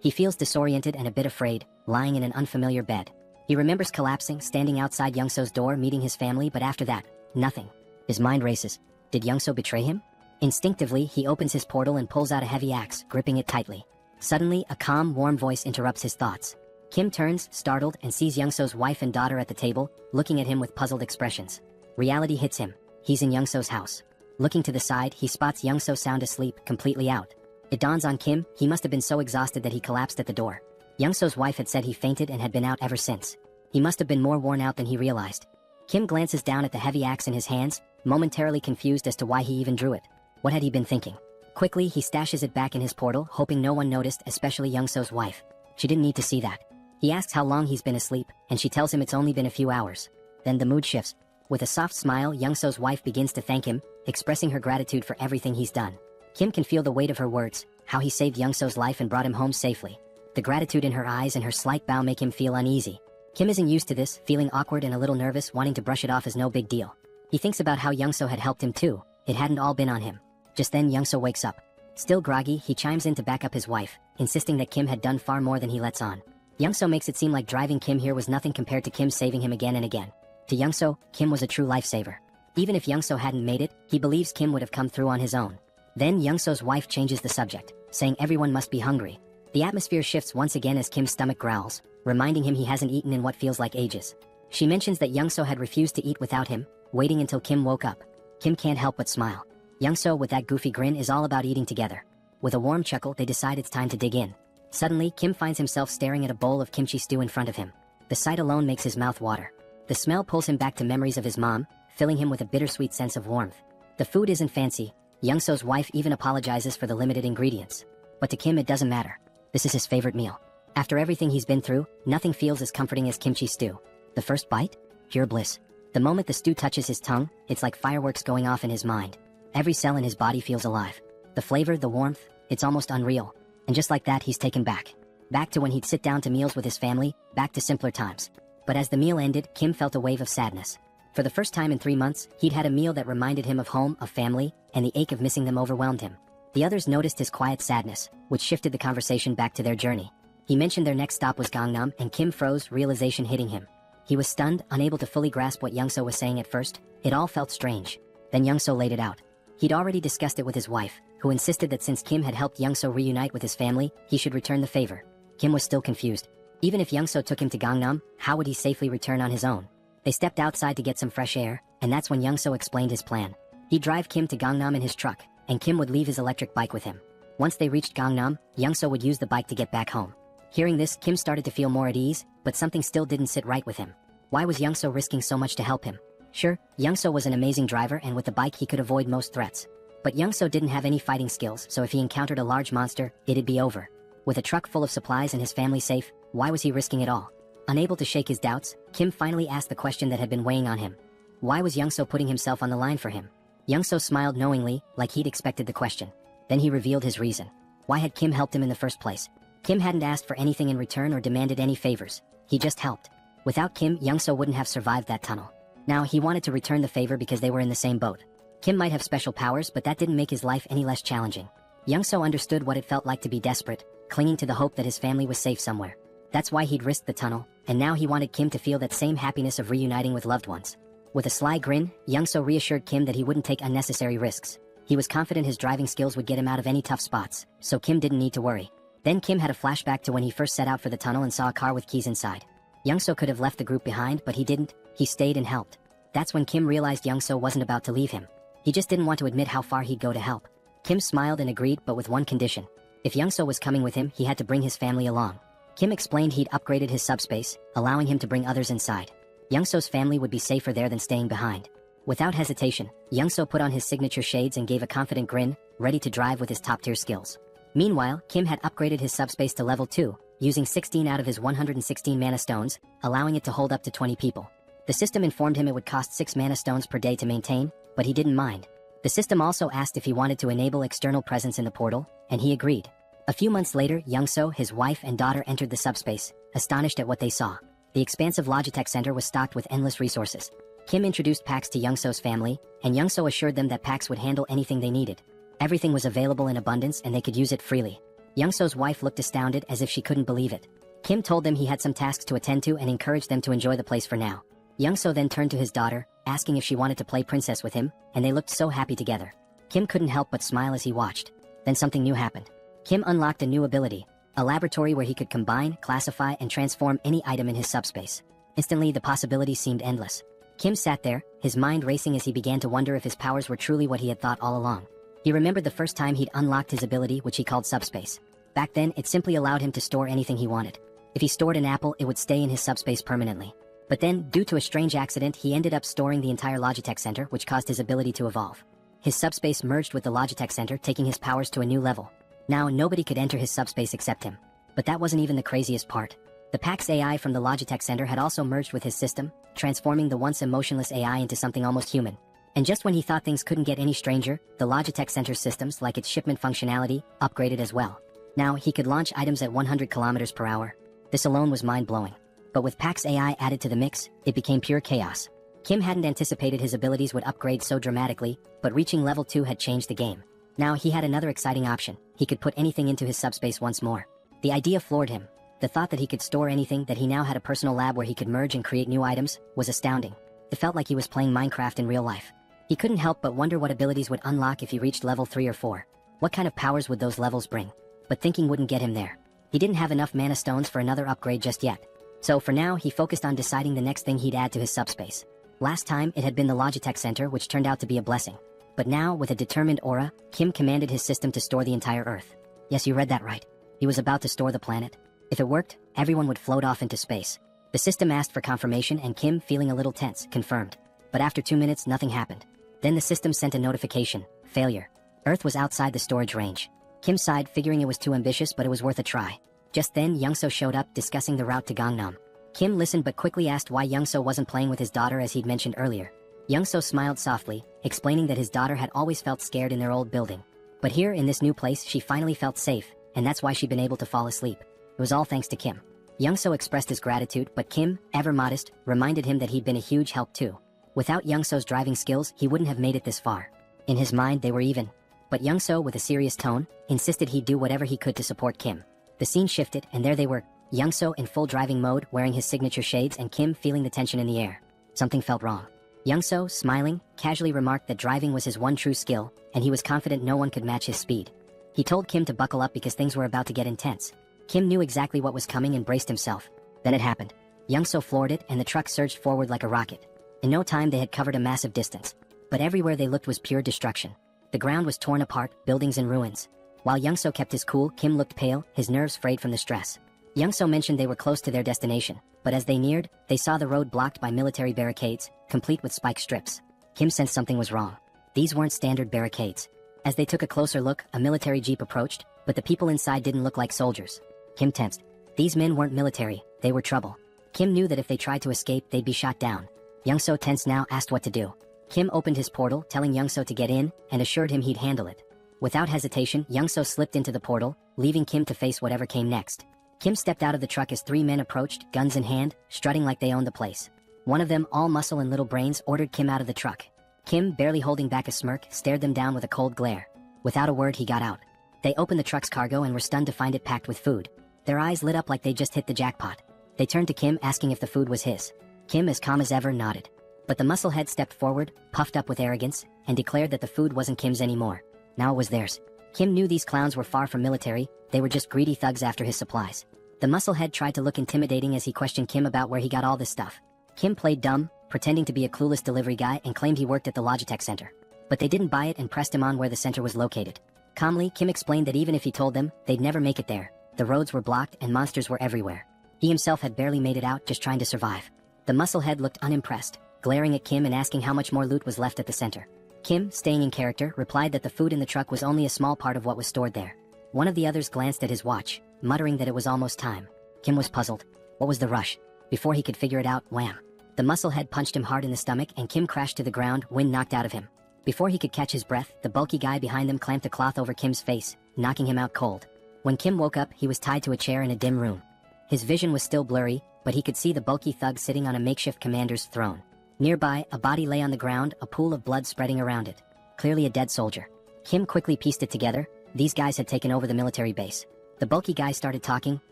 He feels disoriented and a bit afraid, lying in an unfamiliar bed. He remembers collapsing, standing outside Youngso's door, meeting his family, but after that, nothing. His mind races. Did Youngso betray him? Instinctively, he opens his portal and pulls out a heavy axe, gripping it tightly. Suddenly, a calm, warm voice interrupts his thoughts. Kim turns, startled, and sees Youngso's wife and daughter at the table, looking at him with puzzled expressions. Reality hits him. He's in Youngso's house. Looking to the side, he spots Youngso sound asleep, completely out. It dawns on Kim, he must have been so exhausted that he collapsed at the door. Youngso's wife had said he fainted and had been out ever since. He must have been more worn out than he realized. Kim glances down at the heavy axe in his hands, momentarily confused as to why he even drew it. What had he been thinking? Quickly, he stashes it back in his portal, hoping no one noticed, especially Youngso's wife. She didn't need to see that. He asks how long he's been asleep, and she tells him it's only been a few hours. Then the mood shifts. With a soft smile, Youngso's wife begins to thank him, expressing her gratitude for everything he's done. Kim can feel the weight of her words, how he saved Youngso's life and brought him home safely. The gratitude in her eyes and her slight bow make him feel uneasy. Kim isn't used to this, feeling awkward and a little nervous, wanting to brush it off as no big deal. He thinks about how Youngso had helped him too. It hadn't all been on him. Just then, Youngso wakes up. Still groggy, he chimes in to back up his wife, insisting that Kim had done far more than he lets on. Youngso makes it seem like driving Kim here was nothing compared to Kim saving him again and again. To Youngso, Kim was a true lifesaver. Even if Youngso hadn't made it, he believes Kim would have come through on his own. Then Youngso's wife changes the subject, saying everyone must be hungry. The atmosphere shifts once again as Kim's stomach growls, reminding him he hasn't eaten in what feels like ages. She mentions that Youngso had refused to eat without him, waiting until Kim woke up. Kim can't help but smile. Youngso, with that goofy grin, is all about eating together. With a warm chuckle, they decide it's time to dig in. Suddenly, Kim finds himself staring at a bowl of kimchi stew in front of him. The sight alone makes his mouth water. The smell pulls him back to memories of his mom, filling him with a bittersweet sense of warmth. The food isn't fancy. Youngso's wife even apologizes for the limited ingredients. But to Kim, it doesn't matter. This is his favorite meal. After everything he's been through, nothing feels as comforting as kimchi stew. The first bite? Pure bliss. The moment the stew touches his tongue, it's like fireworks going off in his mind. Every cell in his body feels alive. The flavor, the warmth, it's almost unreal. And just like that, he's taken back. Back to when he'd sit down to meals with his family, back to simpler times. But as the meal ended, Kim felt a wave of sadness. For the first time in 3 months, he'd had a meal that reminded him of home, of family, and the ache of missing them overwhelmed him. The others noticed his quiet sadness, which shifted the conversation back to their journey. He mentioned their next stop was Gangnam, and Kim froze, realization hitting him. He was stunned, unable to fully grasp what Youngso was saying at first. It all felt strange. Then Youngso laid it out. He'd already discussed it with his wife, who insisted that since Kim had helped Youngso reunite with his family, he should return the favor. Kim was still confused. Even if Youngso took him to Gangnam, how would he safely return on his own? They stepped outside to get some fresh air, and that's when Youngso explained his plan. He'd drive Kim to Gangnam in his truck, and Kim would leave his electric bike with him. Once they reached Gangnam, Youngso would use the bike to get back home. Hearing this, Kim started to feel more at ease, but something still didn't sit right with him. Why was Youngso risking so much to help him? Sure, Youngso was an amazing driver, and with the bike he could avoid most threats. But Youngso didn't have any fighting skills, so if he encountered a large monster, it'd be over. With a truck full of supplies and his family safe, why was he risking it all? Unable to shake his doubts, Kim finally asked the question that had been weighing on him. Why was Youngso putting himself on the line for him? Youngso smiled knowingly, like he'd expected the question. Then he revealed his reason. Why had Kim helped him in the first place? Kim hadn't asked for anything in return or demanded any favors. He just helped. Without Kim, Youngso wouldn't have survived that tunnel. Now, he wanted to return the favor because they were in the same boat. Kim might have special powers, but that didn't make his life any less challenging. Youngso understood what it felt like to be desperate, clinging to the hope that his family was safe somewhere. That's why he'd risked the tunnel, and now he wanted Kim to feel that same happiness of reuniting with loved ones. With a sly grin, Youngso reassured Kim that he wouldn't take unnecessary risks. He was confident his driving skills would get him out of any tough spots, so Kim didn't need to worry. Then Kim had a flashback to when he first set out for the tunnel and saw a car with keys inside. Youngso could have left the group behind, but he didn't. He stayed and helped. That's when Kim realized Youngso wasn't about to leave him. He just didn't want to admit how far he'd go to help. Kim smiled and agreed, but with one condition. If Youngso was coming with him, he had to bring his family along. Kim explained he'd upgraded his subspace, allowing him to bring others inside. Youngso's family would be safer there than staying behind. Without hesitation, Youngso put on his signature shades and gave a confident grin, ready to drive with his top-tier skills. Meanwhile, Kim had upgraded his subspace to level 2, using 16 out of his 116 mana stones, allowing it to hold up to 20 people. The system informed him it would cost 6 mana stones per day to maintain, but he didn't mind. The system also asked if he wanted to enable external presence in the portal, and he agreed. A few months later, Youngso, his wife, and daughter entered the subspace, astonished at what they saw. The expansive Logitech Center was stocked with endless resources. Kim introduced Pax to Youngso's family, and Youngso assured them that Pax would handle anything they needed. Everything was available in abundance and they could use it freely. Youngso's wife looked astounded as if she couldn't believe it. Kim told them he had some tasks to attend to and encouraged them to enjoy the place for now. Youngso then turned to his daughter, asking if she wanted to play princess with him, and they looked so happy together. Kim couldn't help but smile as he watched. Then something new happened. Kim unlocked a new ability, a laboratory where he could combine, classify, and transform any item in his subspace. Instantly, the possibilities seemed endless. Kim sat there, his mind racing as he began to wonder if his powers were truly what he had thought all along. He remembered the first time he'd unlocked his ability, which he called subspace. Back then, it simply allowed him to store anything he wanted. If he stored an apple, it would stay in his subspace permanently. But then, due to a strange accident, he ended up storing the entire Logitech Center, which caused his ability to evolve. His subspace merged with the Logitech Center, taking his powers to a new level. Now, nobody could enter his subspace except him. But that wasn't even the craziest part. The Pax AI from the Logitech Center had also merged with his system, transforming the once emotionless AI into something almost human. And just when he thought things couldn't get any stranger, the Logitech Center's systems, like its shipment functionality, upgraded as well. Now, he could launch items at 100 kilometers per hour. This alone was mind-blowing. But with Pax AI added to the mix, it became pure chaos. Kim hadn't anticipated his abilities would upgrade so dramatically, but reaching level 2 had changed the game. Now, he had another exciting option. He could put anything into his subspace once more. The idea floored him. The thought that he could store anything, that he now had a personal lab where he could merge and create new items, was astounding. It felt like he was playing Minecraft in real life. He couldn't help but wonder what abilities would unlock if he reached level 3 or 4. What kind of powers would those levels bring? But thinking wouldn't get him there. He didn't have enough mana stones for another upgrade just yet. So for now, he focused on deciding the next thing he'd add to his subspace. Last time, it had been the Logitech Center, which turned out to be a blessing. But now, with a determined aura, Kim commanded his system to store the entire Earth. Yes, you read that right. He was about to store the planet. If it worked, everyone would float off into space. The system asked for confirmation and Kim, feeling a little tense, confirmed. But after 2 minutes, nothing happened. Then the system sent a notification: failure. Earth was outside the storage range. Kim sighed, figuring it was too ambitious, but it was worth a try. Just then, Youngso showed up, discussing the route to Gangnam. Kim listened but quickly asked why Youngso wasn't playing with his daughter as he'd mentioned earlier. Youngso smiled softly, explaining that his daughter had always felt scared in their old building. But here, in this new place, she finally felt safe, and that's why she'd been able to fall asleep. It was all thanks to Kim. Youngso expressed his gratitude, but Kim, ever modest, reminded him that he'd been a huge help too. Without Youngso's driving skills, he wouldn't have made it this far. In his mind, they were even. But Youngso, with a serious tone, insisted he'd do whatever he could to support Kim. The scene shifted, and there they were, Youngso in full driving mode, wearing his signature shades, and Kim feeling the tension in the air. Something felt wrong. Youngso, smiling, casually remarked that driving was his one true skill, and he was confident no one could match his speed. He told Kim to buckle up because things were about to get intense. Kim knew exactly what was coming and braced himself. Then it happened. Youngso floored it, and the truck surged forward like a rocket. In no time, they had covered a massive distance. But everywhere they looked was pure destruction. The ground was torn apart, buildings in ruins. While Youngso kept his cool, Kim looked pale, his nerves frayed from the stress. Youngso mentioned they were close to their destination, but as they neared, they saw the road blocked by military barricades, complete with spike strips. Kim sensed something was wrong. These weren't standard barricades. As they took a closer look, a military jeep approached, but the people inside didn't look like soldiers. Kim tensed. These men weren't military, they were trouble. Kim knew that if they tried to escape, they'd be shot down. Youngso, tense now, asked what to do. Kim opened his portal, telling Youngso to get in, and assured him he'd handle it. Without hesitation, Youngso slipped into the portal, leaving Kim to face whatever came next. Kim stepped out of the truck as 3 men approached, guns in hand, strutting like they owned the place. One of them, all muscle and little brains, ordered Kim out of the truck. Kim, barely holding back a smirk, stared them down with a cold glare. Without a word, he got out. They opened the truck's cargo and were stunned to find it packed with food. Their eyes lit up like they just hit the jackpot. They turned to Kim, asking if the food was his. Kim, as calm as ever, nodded. But the musclehead stepped forward, puffed up with arrogance, and declared that the food wasn't Kim's anymore. Now it was theirs. Kim knew these clowns were far from military, they were just greedy thugs after his supplies. The musclehead tried to look intimidating as he questioned Kim about where he got all this stuff. Kim played dumb, pretending to be a clueless delivery guy, and claimed he worked at the Logitech Center. But they didn't buy it and pressed him on where the center was located. Calmly, Kim explained that even if he told them, they'd never make it there. The roads were blocked and monsters were everywhere. He himself had barely made it out, just trying to survive. The musclehead looked unimpressed, glaring at Kim and asking how much more loot was left at the center. Kim, staying in character, replied that the food in the truck was only a small part of what was stored there. One of the others glanced at his watch, muttering that it was almost time. Kim was puzzled. What was the rush? Before he could figure it out, wham! The musclehead punched him hard in the stomach and Kim crashed to the ground, wind knocked out of him. Before he could catch his breath, the bulky guy behind them clamped a cloth over Kim's face, knocking him out cold. When Kim woke up, he was tied to a chair in a dim room. His vision was still blurry, but he could see the bulky thug sitting on a makeshift commander's throne. Nearby, a body lay on the ground, a pool of blood spreading around it. Clearly a dead soldier. Kim quickly pieced it together. These guys had taken over the military base. The bulky guy started talking,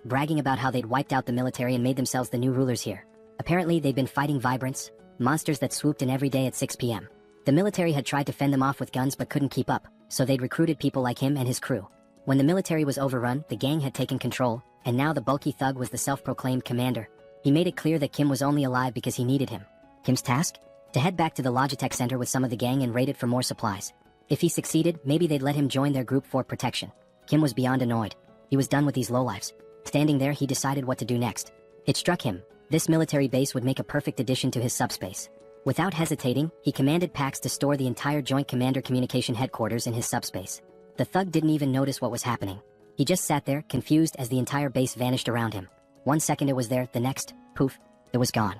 bragging about how they'd wiped out the military and made themselves the new rulers here. Apparently, they'd been fighting Vibrants, monsters that swooped in every day at 6 p.m. The military had tried to fend them off with guns but couldn't keep up, so they'd recruited people like him and his crew. When the military was overrun, the gang had taken control, and now the bulky thug was the self-proclaimed commander. He made it clear that Kim was only alive because he needed him. Kim's task? To head back to the Logitech Center with some of the gang and raid it for more supplies. If he succeeded, maybe they'd let him join their group for protection. Kim was beyond annoyed. He was done with these lowlifes. Standing there, he decided what to do next. It struck him. This military base would make a perfect addition to his subspace. Without hesitating, he commanded Pax to store the entire Joint Commander Communication Headquarters in his subspace. The thug didn't even notice what was happening. He just sat there, confused as the entire base vanished around him. 1 second it was there, the next, poof, it was gone.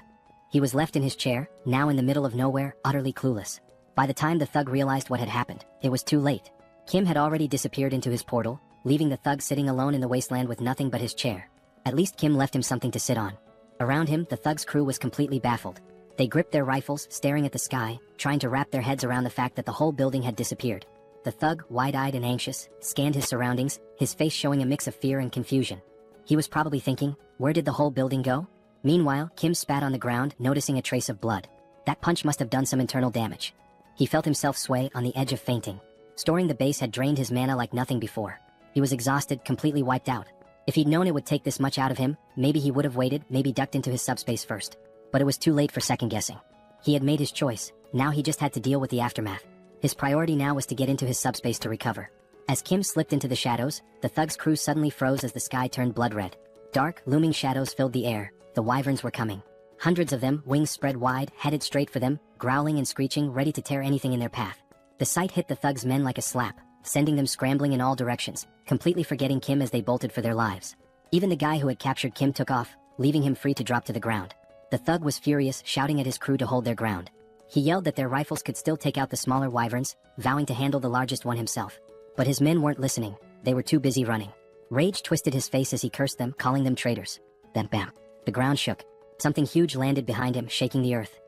He was left in his chair, now in the middle of nowhere, utterly clueless. By the time the thug realized what had happened, it was too late. Kim had already disappeared into his portal, leaving the thug sitting alone in the wasteland with nothing but his chair. At least Kim left him something to sit on. Around him, the thug's crew was completely baffled. They gripped their rifles, staring at the sky, trying to wrap their heads around the fact that the whole building had disappeared. The thug, wide-eyed and anxious, scanned his surroundings, his face showing a mix of fear and confusion. He was probably thinking, where did the whole building go? Meanwhile, Kim spat on the ground, noticing a trace of blood. That punch must have done some internal damage. He felt himself sway on the edge of fainting. Storing the base had drained his mana like nothing before. He was exhausted, completely wiped out. If he'd known it would take this much out of him, maybe he would have waited, maybe ducked into his subspace first. But it was too late for second-guessing. He had made his choice. Now he just had to deal with the aftermath. His priority now was to get into his subspace to recover. As Kim slipped into the shadows, the thug's crew suddenly froze as the sky turned blood red. Dark, looming shadows filled the air. The wyverns were coming. Hundreds of them, wings spread wide, headed straight for them, growling and screeching, ready to tear anything in their path. The sight hit the thug's men like a slap, sending them scrambling in all directions, completely forgetting Kim as they bolted for their lives. Even the guy who had captured Kim took off, leaving him free to drop to the ground. The thug was furious, shouting at his crew to hold their ground. He yelled that their rifles could still take out the smaller wyverns, vowing to handle the largest one himself. But his men weren't listening. They were too busy running. Rage twisted his face as he cursed them, calling them traitors. Then bam. The ground shook. Something huge landed behind him, shaking the earth.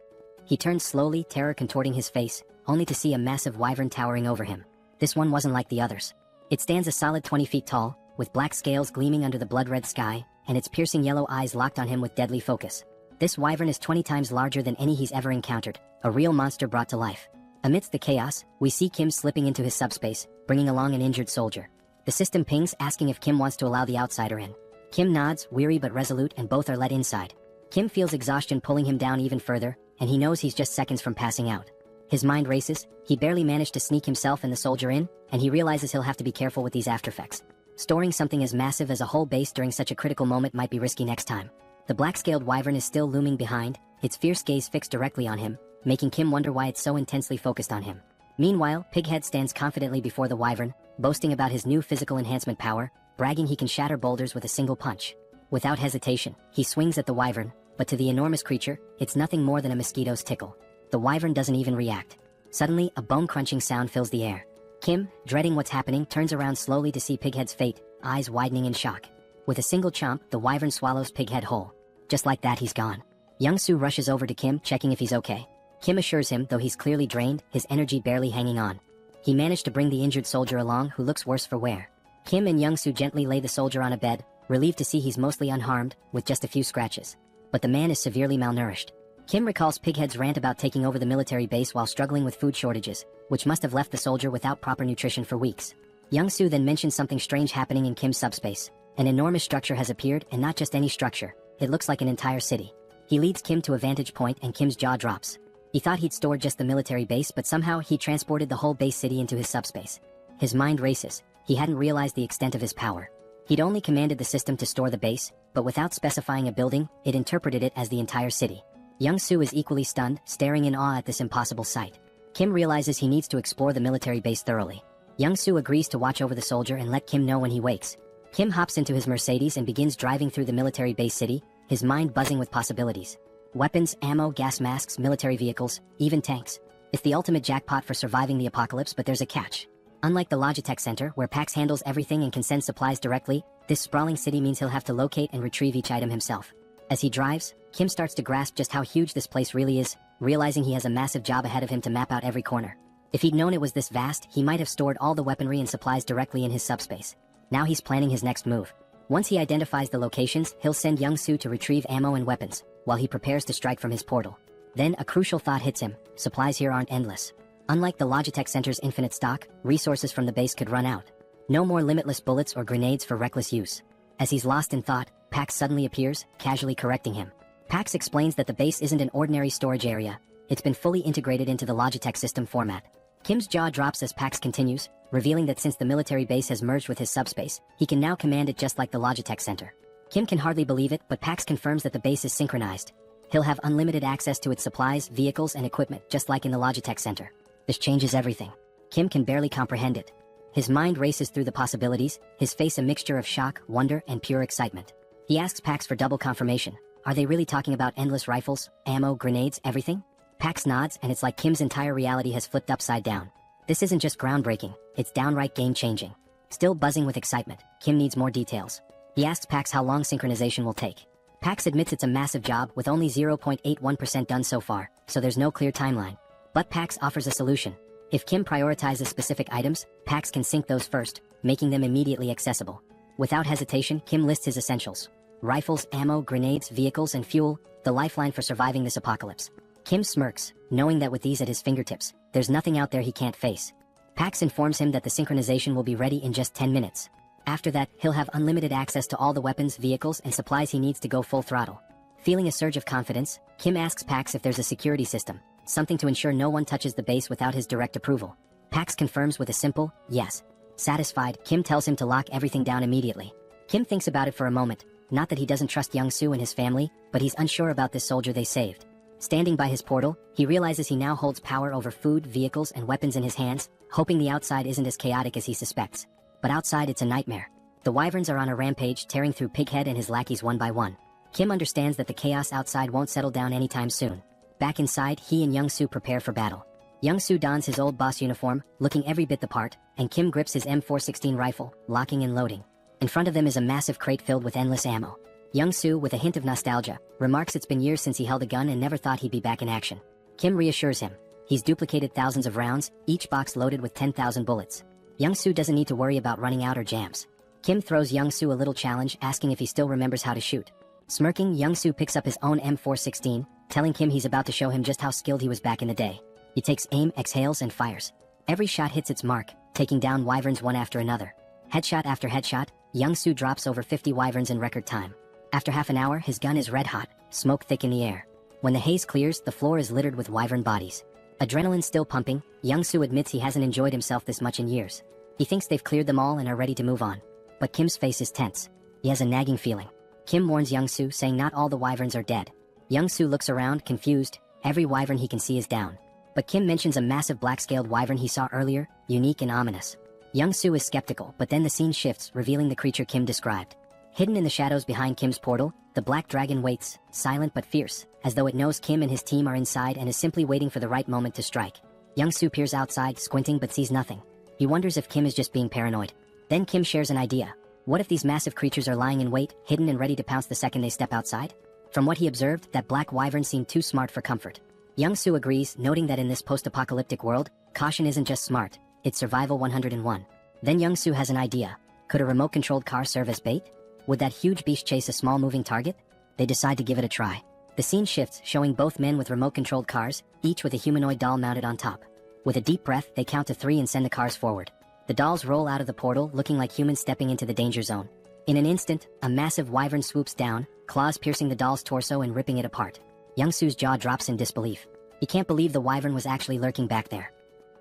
He turned slowly, terror contorting his face, only to see a massive wyvern towering over him. This one wasn't like the others. It stands a solid 20 feet tall, with black scales gleaming under the blood-red sky, and its piercing yellow eyes locked on him with deadly focus. This wyvern is 20 times larger than any he's ever encountered, a real monster brought to life. Amidst the chaos, we see Kim slipping into his subspace, bringing along an injured soldier. The system pings, asking if Kim wants to allow the outsider in. Kim nods, weary but resolute, and both are let inside. Kim feels exhaustion pulling him down even further, and he knows he's just seconds from passing out. His mind races. He barely managed to sneak himself and the soldier in, and he realizes he'll have to be careful with these aftereffects. Storing something as massive as a whole base during such a critical moment might be risky next time. The black-scaled wyvern is still looming behind, its fierce gaze fixed directly on him, making Kim wonder why it's so intensely focused on him. Meanwhile, Pighead stands confidently before the wyvern, boasting about his new physical enhancement power, bragging he can shatter boulders with a single punch. Without hesitation, he swings at the wyvern, but to the enormous creature, it's nothing more than a mosquito's tickle. The wyvern doesn't even react. Suddenly, a bone-crunching sound fills the air. Kim, dreading what's happening, turns around slowly to see Pighead's fate, eyes widening in shock. With a single chomp, the wyvern swallows Pighead whole. Just like that, he's gone. Young-Soo rushes over to Kim, checking if he's okay. Kim assures him, though he's clearly drained, his energy barely hanging on. He managed to bring the injured soldier along, who looks worse for wear. Kim and Young-Soo gently lay the soldier on a bed, relieved to see he's mostly unharmed, with just a few scratches. But the man is severely malnourished. Kim recalls Pighead's rant about taking over the military base while struggling with food shortages, which must have left the soldier without proper nutrition for weeks. Young-Soo then mentions something strange happening in Kim's subspace. An enormous structure has appeared, and not just any structure. It looks like an entire city. He leads Kim to a vantage point, and Kim's jaw drops. He thought he'd stored just the military base, but somehow he transported the whole base city into his subspace. His mind races. He hadn't realized the extent of his power. He'd only commanded the system to store the base, but without specifying a building, it interpreted it as the entire city. Young-Soo is equally stunned, staring in awe at this impossible sight. Kim realizes he needs to explore the military base thoroughly. Young-Soo agrees to watch over the soldier and let Kim know when he wakes. Kim hops into his Mercedes and begins driving through the military base city, his mind buzzing with possibilities. Weapons, ammo, gas masks, military vehicles, even tanks. It's the ultimate jackpot for surviving the apocalypse, but there's a catch. Unlike the Logitech Center, where Pax handles everything and can send supplies directly, this sprawling city means he'll have to locate and retrieve each item himself. As he drives, Kim starts to grasp just how huge this place really is, realizing he has a massive job ahead of him to map out every corner. If he'd known it was this vast, he might have stored all the weaponry and supplies directly in his subspace. Now he's planning his next move. Once he identifies the locations, he'll send Young-soo to retrieve ammo and weapons, while he prepares to strike from his portal. Then a crucial thought hits him: supplies here aren't endless. Unlike the Logitech Center's infinite stock, resources from the base could run out. No more limitless bullets or grenades for reckless use. As he's lost in thought, Pax suddenly appears, casually correcting him. Pax explains that the base isn't an ordinary storage area. It's been fully integrated into the Logitech system format. Kim's jaw drops as Pax continues, revealing that since the military base has merged with his subspace, he can now command it just like the Logitech Center. Kim can hardly believe it, but Pax confirms that the base is synchronized. He'll have unlimited access to its supplies, vehicles, and equipment, just like in the Logitech Center. This changes everything. Kim can barely comprehend it. His mind races through the possibilities, his face a mixture of shock, wonder, and pure excitement. He asks Pax for double confirmation. Are they really talking about endless rifles, ammo, grenades, everything? Pax nods, and it's like Kim's entire reality has flipped upside down. This isn't just groundbreaking, it's downright game-changing. Still buzzing with excitement, Kim needs more details. He asks Pax how long synchronization will take. Pax admits it's a massive job with only 0.81% done so far, so there's no clear timeline. But Pax offers a solution. If Kim prioritizes specific items, Pax can sync those first, making them immediately accessible. Without hesitation, Kim lists his essentials: rifles, ammo, grenades, vehicles, and fuel, the lifeline for surviving this apocalypse. Kim smirks, knowing that with these at his fingertips, there's nothing out there he can't face. Pax informs him that the synchronization will be ready in just 10 minutes. After that, he'll have unlimited access to all the weapons, vehicles, and supplies he needs to go full throttle. Feeling a surge of confidence, Kim asks Pax if there's a security system, something to ensure no one touches the base without his direct approval. Pax confirms with a simple yes. Satisfied, Kim tells him to lock everything down immediately. Kim thinks about it for a moment, not that he doesn't trust Young-soo and his family, but he's unsure about this soldier they saved. Standing by his portal, he realizes he now holds power over food, vehicles, and weapons in his hands, hoping the outside isn't as chaotic as he suspects. But outside it's a nightmare. The wyverns are on a rampage, tearing through Pighead and his lackeys one by one. Kim understands that the chaos outside won't settle down anytime soon. Back inside, he and Young-soo prepare for battle. Young-soo dons his old boss uniform, looking every bit the part, and Kim grips his M416 rifle, locking and loading. In front of them is a massive crate filled with endless ammo. Young-soo, with a hint of nostalgia, remarks it's been years since he held a gun and never thought he'd be back in action. Kim reassures him. He's duplicated thousands of rounds, each box loaded with 10,000 bullets. Young-soo doesn't need to worry about running out or jams. Kim throws Young-soo a little challenge, asking if he still remembers how to shoot. Smirking, Young-soo picks up his own M416, telling Kim he's about to show him just how skilled he was back in the day. He takes aim, exhales, and fires. Every shot hits its mark, taking down wyverns one after another. Headshot after headshot, Young-soo drops over 50 wyverns in record time. After half an hour, his gun is red hot, smoke thick in the air. When the haze clears, the floor is littered with wyvern bodies. Adrenaline still pumping, Young-soo admits he hasn't enjoyed himself this much in years. He thinks they've cleared them all and are ready to move on. But Kim's face is tense. He has a nagging feeling. Kim warns Young-soo, saying not all the wyverns are dead. Young-soo looks around, confused. Every wyvern he can see is down. But Kim mentions a massive black-scaled wyvern he saw earlier, unique and ominous. Young-soo is skeptical, but then the scene shifts, revealing the creature Kim described. Hidden in the shadows behind Kim's portal, the black dragon waits, silent but fierce, as though it knows Kim and his team are inside and is simply waiting for the right moment to strike. Young-soo peers outside, squinting but sees nothing. He wonders if Kim is just being paranoid. Then Kim shares an idea. What if these massive creatures are lying in wait, hidden and ready to pounce the second they step outside? From what he observed, that black wyvern seemed too smart for comfort. Young-soo agrees, noting that in this post-apocalyptic world, caution isn't just smart, it's survival 101. Then Young-soo has an idea. Could a remote-controlled car serve as bait? Would that huge beast chase a small moving target? They decide to give it a try. The scene shifts, showing both men with remote-controlled cars, each with a humanoid doll mounted on top. With a deep breath, they count to 3 and send the cars forward. The dolls roll out of the portal, looking like humans stepping into the danger zone. In an instant, a massive wyvern swoops down, claws piercing the doll's torso and ripping it apart. Young-soo's jaw drops in disbelief. He can't believe the wyvern was actually lurking back there.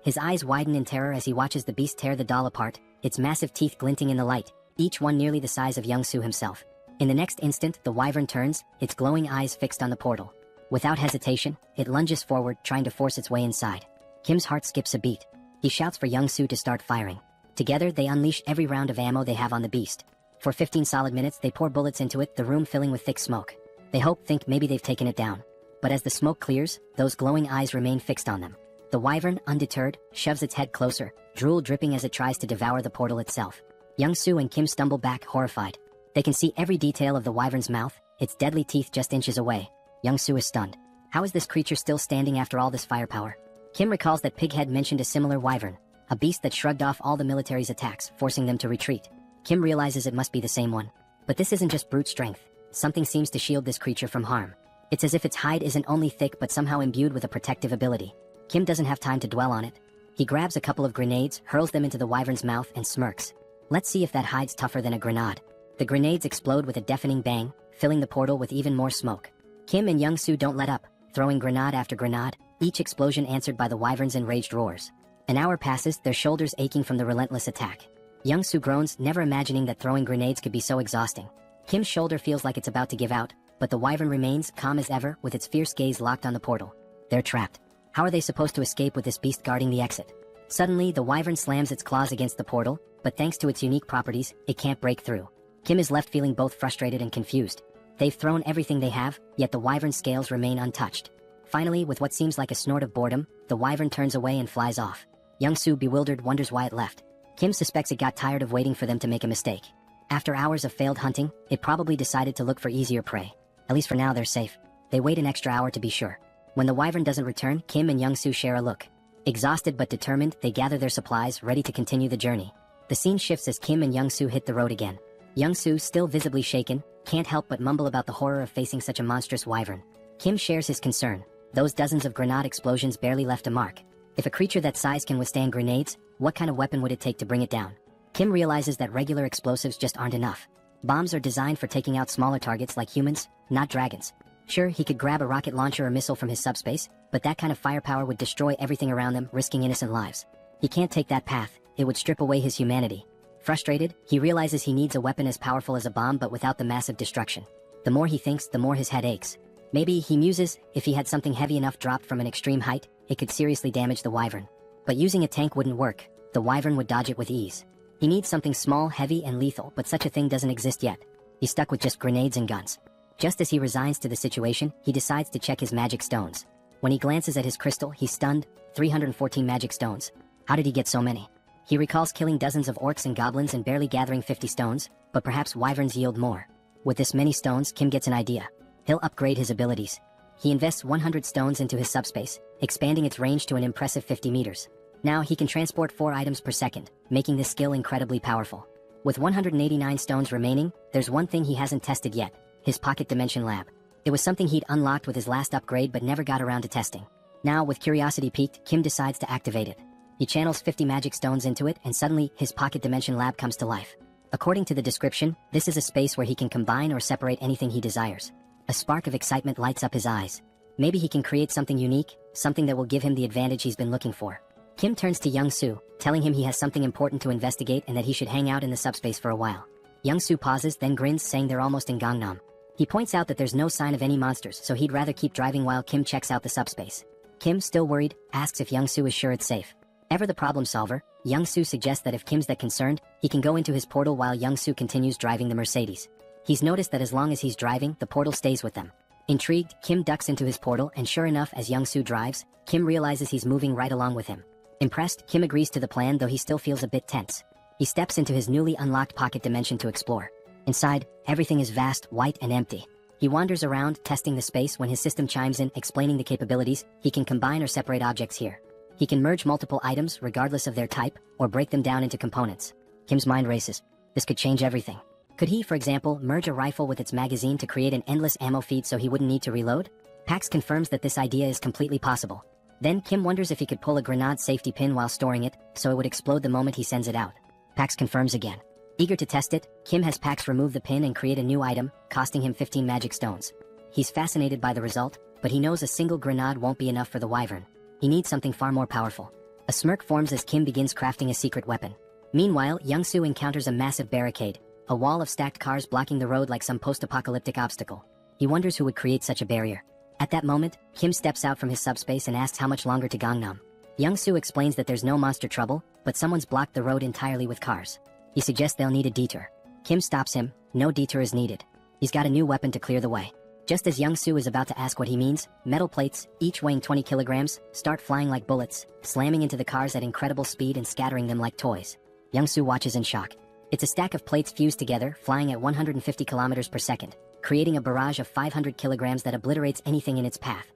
His eyes widen in terror as he watches the beast tear the doll apart, its massive teeth glinting in the light, each one nearly the size of Young-soo himself. In the next instant, the wyvern turns, its glowing eyes fixed on the portal. Without hesitation, it lunges forward, trying to force its way inside. Kim's heart skips a beat. He shouts for Young-soo to start firing. Together, they unleash every round of ammo they have on the beast. For 15 solid minutes, they pour bullets into it, the room filling with thick smoke. They think maybe they've taken it down. But as the smoke clears, those glowing eyes remain fixed on them. The wyvern, undeterred, shoves its head closer, drool dripping as it tries to devour the portal itself. Young-soo and Kim stumble back, horrified. They can see every detail of the wyvern's mouth, its deadly teeth just inches away. Young-soo is stunned. How is this creature still standing after all this firepower? Kim recalls that Pighead mentioned a similar wyvern, a beast that shrugged off all the military's attacks, forcing them to retreat. Kim realizes it must be the same one. But this isn't just brute strength. Something seems to shield this creature from harm. It's as if its hide isn't only thick but somehow imbued with a protective ability. Kim doesn't have time to dwell on it. He grabs a couple of grenades, hurls them into the wyvern's mouth, and smirks. Let's see if that hide's tougher than a grenade. The grenades explode with a deafening bang, filling the portal with even more smoke. Kim and Young-soo don't let up, throwing grenade after grenade, each explosion answered by the wyvern's enraged roars. An hour passes, their shoulders aching from the relentless attack. Young-soo groans, never imagining that throwing grenades could be so exhausting. Kim's shoulder feels like it's about to give out, but the wyvern remains calm as ever, with its fierce gaze locked on the portal. They're trapped. How are they supposed to escape with this beast guarding the exit? Suddenly, the wyvern slams its claws against the portal, but thanks to its unique properties, it can't break through. Kim is left feeling both frustrated and confused. They've thrown everything they have, yet the wyvern's scales remain untouched. Finally, with what seems like a snort of boredom, the wyvern turns away and flies off. Young-soo, bewildered, wonders why it left. Kim suspects it got tired of waiting for them to make a mistake. After hours of failed hunting, it probably decided to look for easier prey. At least for now, they're safe. They wait an extra hour to be sure. When the wyvern doesn't return, Kim and Young-soo share a look. Exhausted but determined, they gather their supplies, ready to continue the journey. The scene shifts as Kim and Young-soo hit the road again. Young-soo, still visibly shaken, can't help but mumble about the horror of facing such a monstrous wyvern. Kim shares his concern. Those dozens of grenade explosions barely left a mark. If a creature that size can withstand grenades, what kind of weapon would it take to bring it down? Kim realizes that regular explosives just aren't enough. Bombs are designed for taking out smaller targets like humans, not dragons. Sure, he could grab a rocket launcher or missile from his subspace, but that kind of firepower would destroy everything around them, risking innocent lives. He can't take that path. It would strip away his humanity. Frustrated, he realizes he needs a weapon as powerful as a bomb but without the massive destruction. The more he thinks, the more his head aches. Maybe, he muses, if he had something heavy enough dropped from an extreme height, it could seriously damage the wyvern. But using a tank wouldn't work. The wyvern would dodge it with ease. He needs something small, heavy, and lethal, but such a thing doesn't exist yet. He's stuck with just grenades and guns. Just as he resigns to the situation, he decides to check his magic stones. When he glances at his crystal, he's stunned. 314 magic stones. How did he get so many? He recalls killing dozens of orcs and goblins and barely gathering 50 stones, but perhaps wyverns yield more. With this many stones, Kim gets an idea. He'll upgrade his abilities. He invests 100 stones into his subspace, expanding its range to an impressive 50 meters. Now he can transport 4 items per second, making this skill incredibly powerful. With 189 stones remaining, there's one thing he hasn't tested yet, his pocket dimension lab. It was something he'd unlocked with his last upgrade but never got around to testing. Now, with curiosity piqued, Kim decides to activate it. He channels 50 magic stones into it, and suddenly, his pocket dimension lab comes to life. According to the description, this is a space where he can combine or separate anything he desires. A spark of excitement lights up his eyes. Maybe he can create something unique, something that will give him the advantage he's been looking for. Kim turns to Young-soo, telling him he has something important to investigate and that he should hang out in the subspace for a while. Young-soo pauses, then grins, saying they're almost in Gangnam. He points out that there's no sign of any monsters, so he'd rather keep driving while Kim checks out the subspace. Kim, still worried, asks if Young-soo is sure it's safe. Ever the problem solver, Young-soo suggests that if Kim's that concerned, he can go into his portal while Young-soo continues driving the Mercedes. He's noticed that as long as he's driving, the portal stays with them. Intrigued, Kim ducks into his portal, and sure enough, as Young-soo drives, Kim realizes he's moving right along with him. Impressed, Kim agrees to the plan, though he still feels a bit tense. He steps into his newly unlocked pocket dimension to explore. Inside, everything is vast, white, and empty. He wanders around, testing the space, when his system chimes in, explaining the capabilities. He can combine or separate objects here. He can merge multiple items, regardless of their type, or break them down into components. Kim's mind races. This could change everything. Could he, for example, merge a rifle with its magazine to create an endless ammo feed so he wouldn't need to reload? Pax confirms that this idea is completely possible. Then Kim wonders if he could pull a grenade safety pin while storing it, so it would explode the moment he sends it out. Pax confirms again. Eager to test it, Kim has Pax remove the pin and create a new item, costing him 15 magic stones. He's fascinated by the result, but he knows a single grenade won't be enough for the wyvern. He needs something far more powerful. A smirk forms as Kim begins crafting a secret weapon. Meanwhile, Young-soo encounters a massive barricade, a wall of stacked cars blocking the road like some post-apocalyptic obstacle. He wonders who would create such a barrier. At that moment, Kim steps out from his subspace and asks how much longer to Gangnam. Young-soo explains that there's no monster trouble, but someone's blocked the road entirely with cars. He suggests they'll need a detour. Kim stops him. No detour is needed. He's got a new weapon to clear the way. Just as Young-soo is about to ask what he means, metal plates, each weighing 20 kilograms, start flying like bullets, slamming into the cars at incredible speed and scattering them like toys. Young-soo watches in shock. It's a stack of plates fused together, flying at 150 kilometers per second. creating a barrage of 500 kilograms that obliterates anything in its path.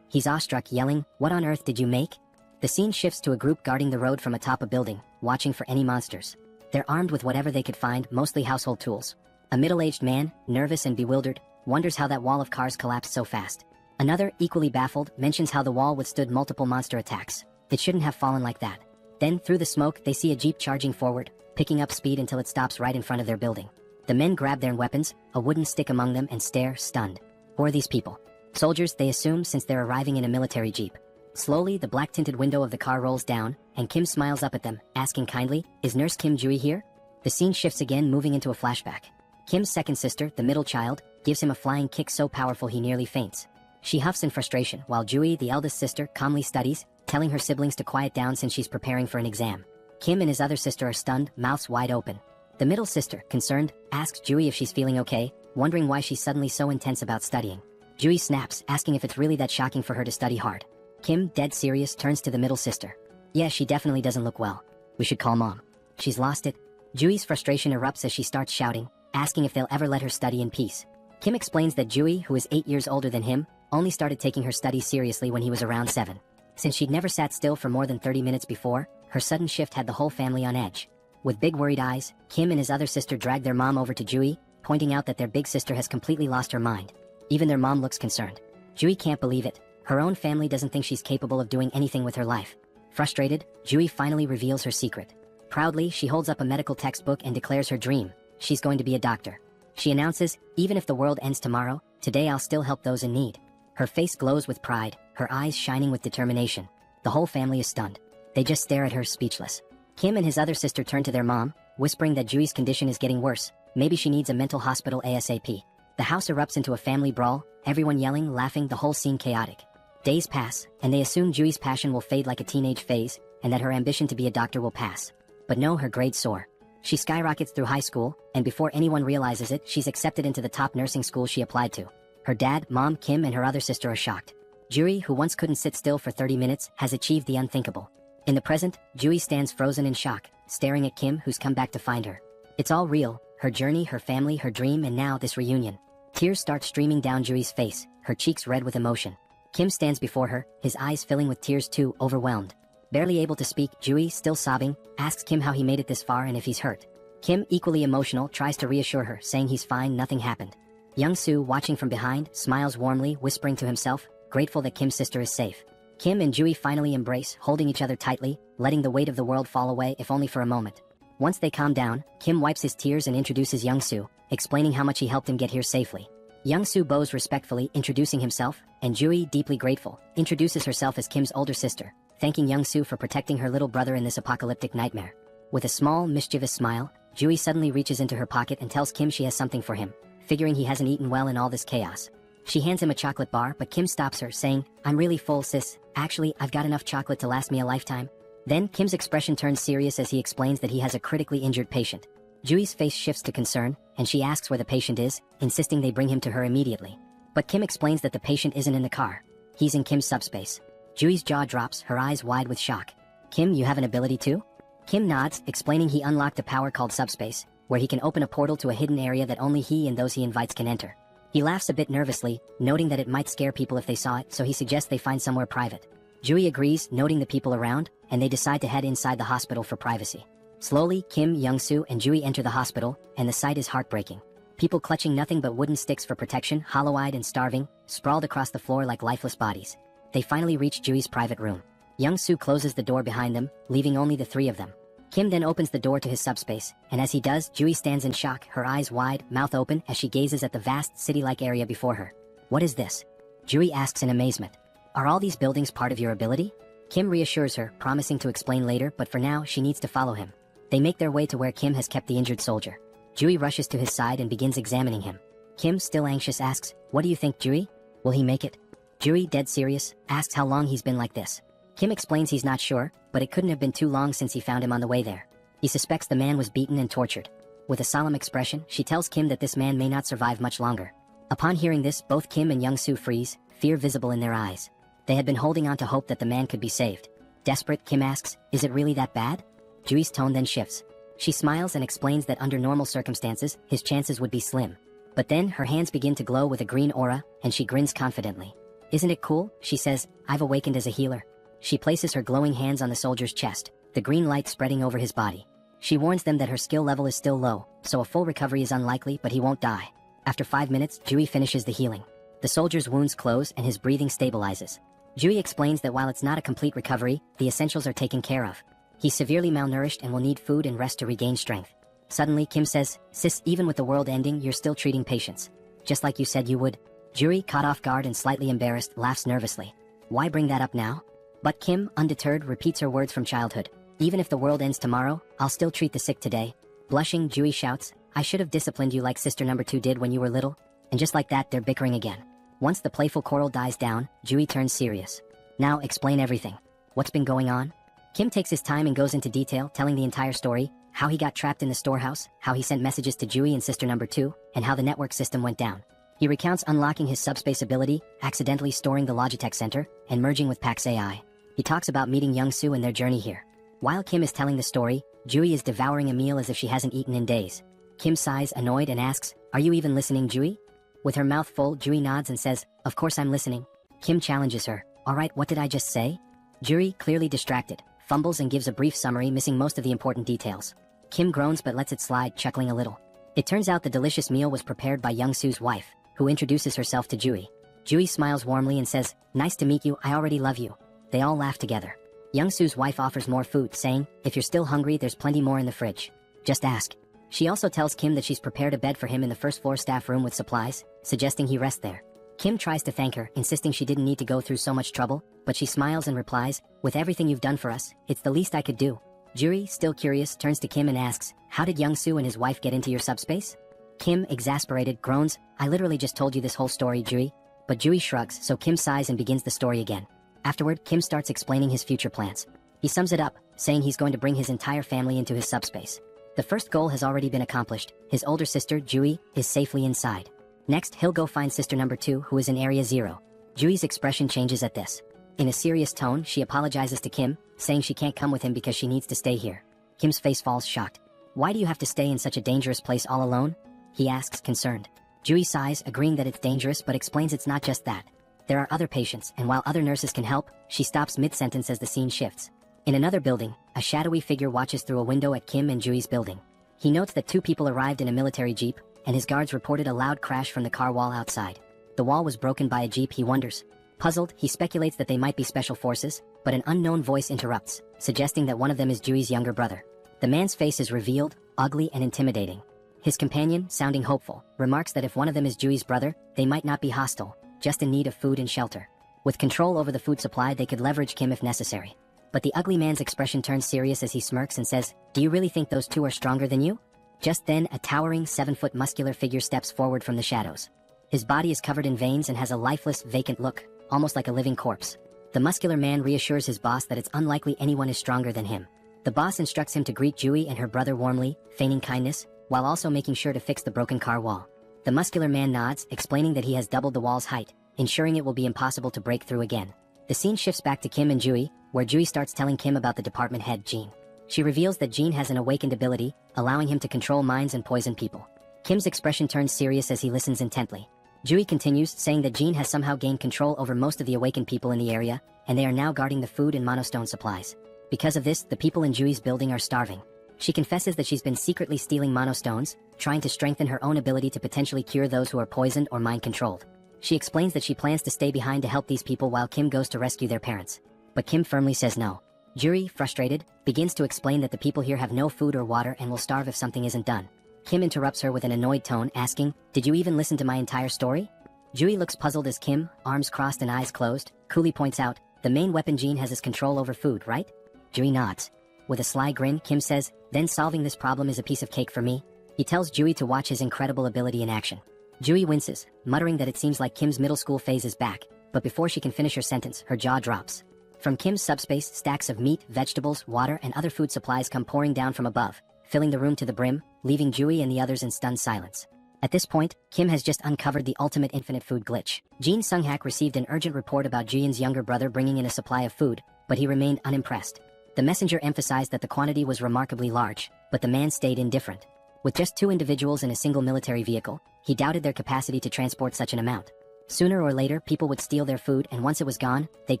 He's awestruck, yelling, "What on earth did you make?" The scene shifts to a group guarding the road from atop a building, watching for any monsters. They're armed with whatever they could find, mostly household tools. A middle-aged man, nervous and bewildered, wonders how that wall of cars collapsed so fast. Another, equally baffled, mentions how the wall withstood multiple monster attacks. It shouldn't have fallen like that. Then, through the smoke, they see a jeep charging forward, picking up speed until it stops right in front of their building. The men grab their weapons, a wooden stick among them, and stare, stunned. Who are these people? Soldiers, they assume, since they're arriving in a military jeep. Slowly, the black-tinted window of the car rolls down, and Kim smiles up at them, asking kindly, "Is Nurse Kim Jui here?" The scene shifts again, moving into a flashback. Kim's second sister, the middle child, gives him a flying kick so powerful he nearly faints. She huffs in frustration, while Jui, the eldest sister, calmly studies, telling her siblings to quiet down since she's preparing for an exam. Kim and his other sister are stunned, mouths wide open. The middle sister, concerned, asks Jui if she's feeling okay, wondering why she's suddenly so intense about studying. Jui snaps, asking if it's really that shocking for her to study hard. Kim, dead serious, turns to the middle sister. "Yeah, she definitely doesn't look well. We should call Mom. She's lost it." Jui's frustration erupts as she starts shouting, asking if they'll ever let her study in peace. Kim explains that Jui, who is 8 years older than him, only started taking her studies seriously when he was around 7. Since she'd never sat still for more than 30 minutes before, her sudden shift had the whole family on edge. With big worried eyes, Kim and his other sister drag their mom over to Jui, pointing out that their big sister has completely lost her mind. Even their mom looks concerned. Jui can't believe it. Her own family doesn't think she's capable of doing anything with her life. Frustrated, Jui finally reveals her secret. Proudly, she holds up a medical textbook and declares her dream. She's going to be a doctor. She announces, "Even if the world ends tomorrow, today I'll still help those in need." Her face glows with pride, her eyes shining with determination. The whole family is stunned. They just stare at her, speechless. Kim and his other sister turn to their mom, whispering that Jui's condition is getting worse. Maybe she needs a mental hospital ASAP. The house erupts into a family brawl, everyone yelling, laughing, the whole scene chaotic. Days pass, and they assume Jui's passion will fade like a teenage phase, and that her ambition to be a doctor will pass. But no, her grades soar. She skyrockets through high school, and before anyone realizes it, she's accepted into the top nursing school she applied to. Her dad, mom, Kim, and her other sister are shocked. Jui, who once couldn't sit still for 30 minutes, has achieved the unthinkable. In the present, Jui stands frozen in shock, staring at Kim, who's come back to find her. It's all real, her journey, her family, her dream, and now this reunion. Tears start streaming down Jui's face, her cheeks red with emotion. Kim stands before her, his eyes filling with tears too, overwhelmed. Barely able to speak, Jui, still sobbing, asks Kim how he made it this far and if he's hurt. Kim, equally emotional, tries to reassure her, saying he's fine, nothing happened. Young-soo, watching from behind, smiles warmly, whispering to himself, grateful that Kim's sister is safe. Kim and Jui finally embrace, holding each other tightly, letting the weight of the world fall away, if only for a moment. Once they calm down, Kim wipes his tears and introduces Young-soo, explaining how much he helped him get here safely. Young-soo bows respectfully, introducing himself, and Jui, deeply grateful, introduces herself as Kim's older sister, thanking Young-soo for protecting her little brother in this apocalyptic nightmare. With a small, mischievous smile, Jui suddenly reaches into her pocket and tells Kim she has something for him, figuring he hasn't eaten well in all this chaos. She hands him a chocolate bar, but Kim stops her, saying, "I'm really full, sis. Actually, I've got enough chocolate to last me a lifetime." Then, Kim's expression turns serious as he explains that he has a critically injured patient. Jui's face shifts to concern, and she asks where the patient is, insisting they bring him to her immediately. But Kim explains that the patient isn't in the car. He's in Kim's subspace. Jui's jaw drops, her eyes wide with shock. "Kim, you have an ability too?" Kim nods, explaining he unlocked a power called subspace, where he can open a portal to a hidden area that only he and those he invites can enter. He laughs a bit nervously, noting that it might scare people if they saw it, so he suggests they find somewhere private. Jui agrees, noting the people around, and they decide to head inside the hospital for privacy. Slowly, Kim, Young-soo, and Jui enter the hospital, and the sight is heartbreaking. People clutching nothing but wooden sticks for protection, hollow-eyed and starving, sprawled across the floor like lifeless bodies. They finally reach Jui's private room. Young-soo closes the door behind them, leaving only the three of them. Kim then opens the door to his subspace, and as he does, Jui stands in shock, her eyes wide, mouth open, as she gazes at the vast, city-like area before her. "What is this?" Jui asks in amazement. "Are all these buildings part of your ability?" Kim reassures her, promising to explain later, but for now, she needs to follow him. They make their way to where Kim has kept the injured soldier. Jui rushes to his side and begins examining him. Kim, still anxious, asks, "What do you think, Jui? Will he make it?" Jui, dead serious, asks how long he's been like this. Kim explains he's not sure, but it couldn't have been too long since he found him on the way there. He suspects the man was beaten and tortured. With a solemn expression, she tells Kim that this man may not survive much longer. Upon hearing this, both Kim and Young-soo freeze, fear visible in their eyes. They had been holding on to hope that the man could be saved. Desperate, Kim asks, "Is it really that bad?" Jui's tone then shifts. She smiles and explains that under normal circumstances, his chances would be slim. But then, her hands begin to glow with a green aura, and she grins confidently. "Isn't it cool?" she says. "I've awakened as a healer." She places her glowing hands on the soldier's chest, the green light spreading over his body. She warns them that her skill level is still low, so a full recovery is unlikely, but he won't die. After 5 minutes, Jui finishes the healing. The soldier's wounds close and his breathing stabilizes. Jui explains that while it's not a complete recovery, the essentials are taken care of. He's severely malnourished and will need food and rest to regain strength. Suddenly, Kim says, "Sis, even with the world ending, you're still treating patients. Just like you said you would." Juri, caught off guard and slightly embarrassed, laughs nervously. Why bring that up now? But Kim, undeterred, repeats her words from childhood. "Even if the world ends tomorrow, I'll still treat the sick today." Blushing, Jui shouts, "I should have disciplined you like sister number 2 did when you were little." And just like that, they're bickering again. Once the playful quarrel dies down, Jui turns serious. "Now, explain everything. What's been going on?" Kim takes his time and goes into detail, telling the entire story, how he got trapped in the storehouse, how he sent messages to Jui and sister number 2, and how the network system went down. He recounts unlocking his subspace ability, accidentally storing the Logitech Center, and merging with Pax AI. He talks about meeting Young Soo and their journey here. While Kim is telling the story, Jui is devouring a meal as if she hasn't eaten in days. Kim sighs, annoyed, and asks, "Are you even listening, Jui?" With her mouth full, Jui nods and says, "Of course I'm listening." Kim challenges her, "Alright, what did I just say?" Juri, clearly distracted, fumbles and gives a brief summary, missing most of the important details. Kim groans but lets it slide, chuckling a little. It turns out the delicious meal was prepared by Young Soo's wife, who introduces herself to Jui. Jui smiles warmly and says, "Nice to meet you, I already love you." They all laugh together. Young Soo's wife offers more food, saying, "If you're still hungry, there's plenty more in the fridge. Just ask." She also tells Kim that she's prepared a bed for him in the first floor staff room with supplies, suggesting he rest there. Kim tries to thank her, insisting she didn't need to go through so much trouble, but she smiles and replies, "With everything you've done for us, it's the least I could do." Juri, still curious, turns to Kim and asks, "How did Young Soo and his wife get into your subspace?" Kim, exasperated, groans, "I literally just told you this whole story, Juri." But Juri shrugs, so Kim sighs and begins the story again. Afterward, Kim starts explaining his future plans. He sums it up, saying he's going to bring his entire family into his subspace. The first goal has already been accomplished. His older sister, Jui, is safely inside. Next, he'll go find sister number 2, who is in Area 0. Jui's expression changes at this. In a serious tone, she apologizes to Kim, saying she can't come with him because she needs to stay here. Kim's face falls, shocked. "Why do you have to stay in such a dangerous place all alone?" he asks, concerned. Jui sighs, agreeing that it's dangerous, but explains it's not just that. There are other patients, and while other nurses can help, she stops mid-sentence as the scene shifts. In another building, a shadowy figure watches through a window at Kim and Jui's building. He notes that 2 people arrived in a military jeep, and his guards reported a loud crash from the car wall outside. The wall was broken by a jeep, he wonders. Puzzled, he speculates that they might be special forces, but an unknown voice interrupts, suggesting that one of them is Jui's younger brother. The man's face is revealed, ugly and intimidating. His companion, sounding hopeful, remarks that if one of them is Jui's brother, they might not be hostile, just in need of food and shelter. With control over the food supply, they could leverage Kim if necessary. But the ugly man's expression turns serious as he smirks and says, "Do you really think those 2 are stronger than you?" Just then, a towering 7-foot muscular figure steps forward from the shadows. His body is covered in veins and has a lifeless, vacant look, almost like a living corpse. The muscular man reassures his boss that it's unlikely anyone is stronger than him. The boss instructs him to greet Jui and her brother warmly, feigning kindness, while also making sure to fix the broken car wall. The muscular man nods, explaining that he has doubled the wall's height, ensuring it will be impossible to break through again. The scene shifts back to Kim and Jui, where Jui starts telling Kim about the department head, Jean. She reveals that Jean has an awakened ability, allowing him to control minds and poison people. Kim's expression turns serious as he listens intently. Jui continues, saying that Jean has somehow gained control over most of the awakened people in the area, and they are now guarding the food and monostone supplies. Because of this, the people in Jui's building are starving. She confesses that she's been secretly stealing monostones, trying to strengthen her own ability to potentially cure those who are poisoned or mind-controlled. She explains that she plans to stay behind to help these people while Kim goes to rescue their parents. But Kim firmly says no. Juri, frustrated, begins to explain that the people here have no food or water and will starve if something isn't done. Kim interrupts her with an annoyed tone, asking, "Did you even listen to my entire story?" Jui looks puzzled as Kim, arms crossed and eyes closed, coolly points out, "The main weapon Jean has is control over food, right?" Jui nods. With a sly grin, Kim says, "Then solving this problem is a piece of cake for me." He tells Jui to watch his incredible ability in action. Jui winces, muttering that it seems like Kim's middle school phase is back, but before she can finish her sentence, her jaw drops. From Kim's subspace, stacks of meat, vegetables, water, and other food supplies come pouring down from above, filling the room to the brim, leaving Jui and the others in stunned silence. At this point, Kim has just uncovered the ultimate infinite food glitch. Jin Sunghak received an urgent report about Jian's younger brother bringing in a supply of food, but he remained unimpressed. The messenger emphasized that the quantity was remarkably large, but the man stayed indifferent. With just 2 individuals in a single military vehicle, he doubted their capacity to transport such an amount. Sooner or later, people would steal their food, and once it was gone, they'd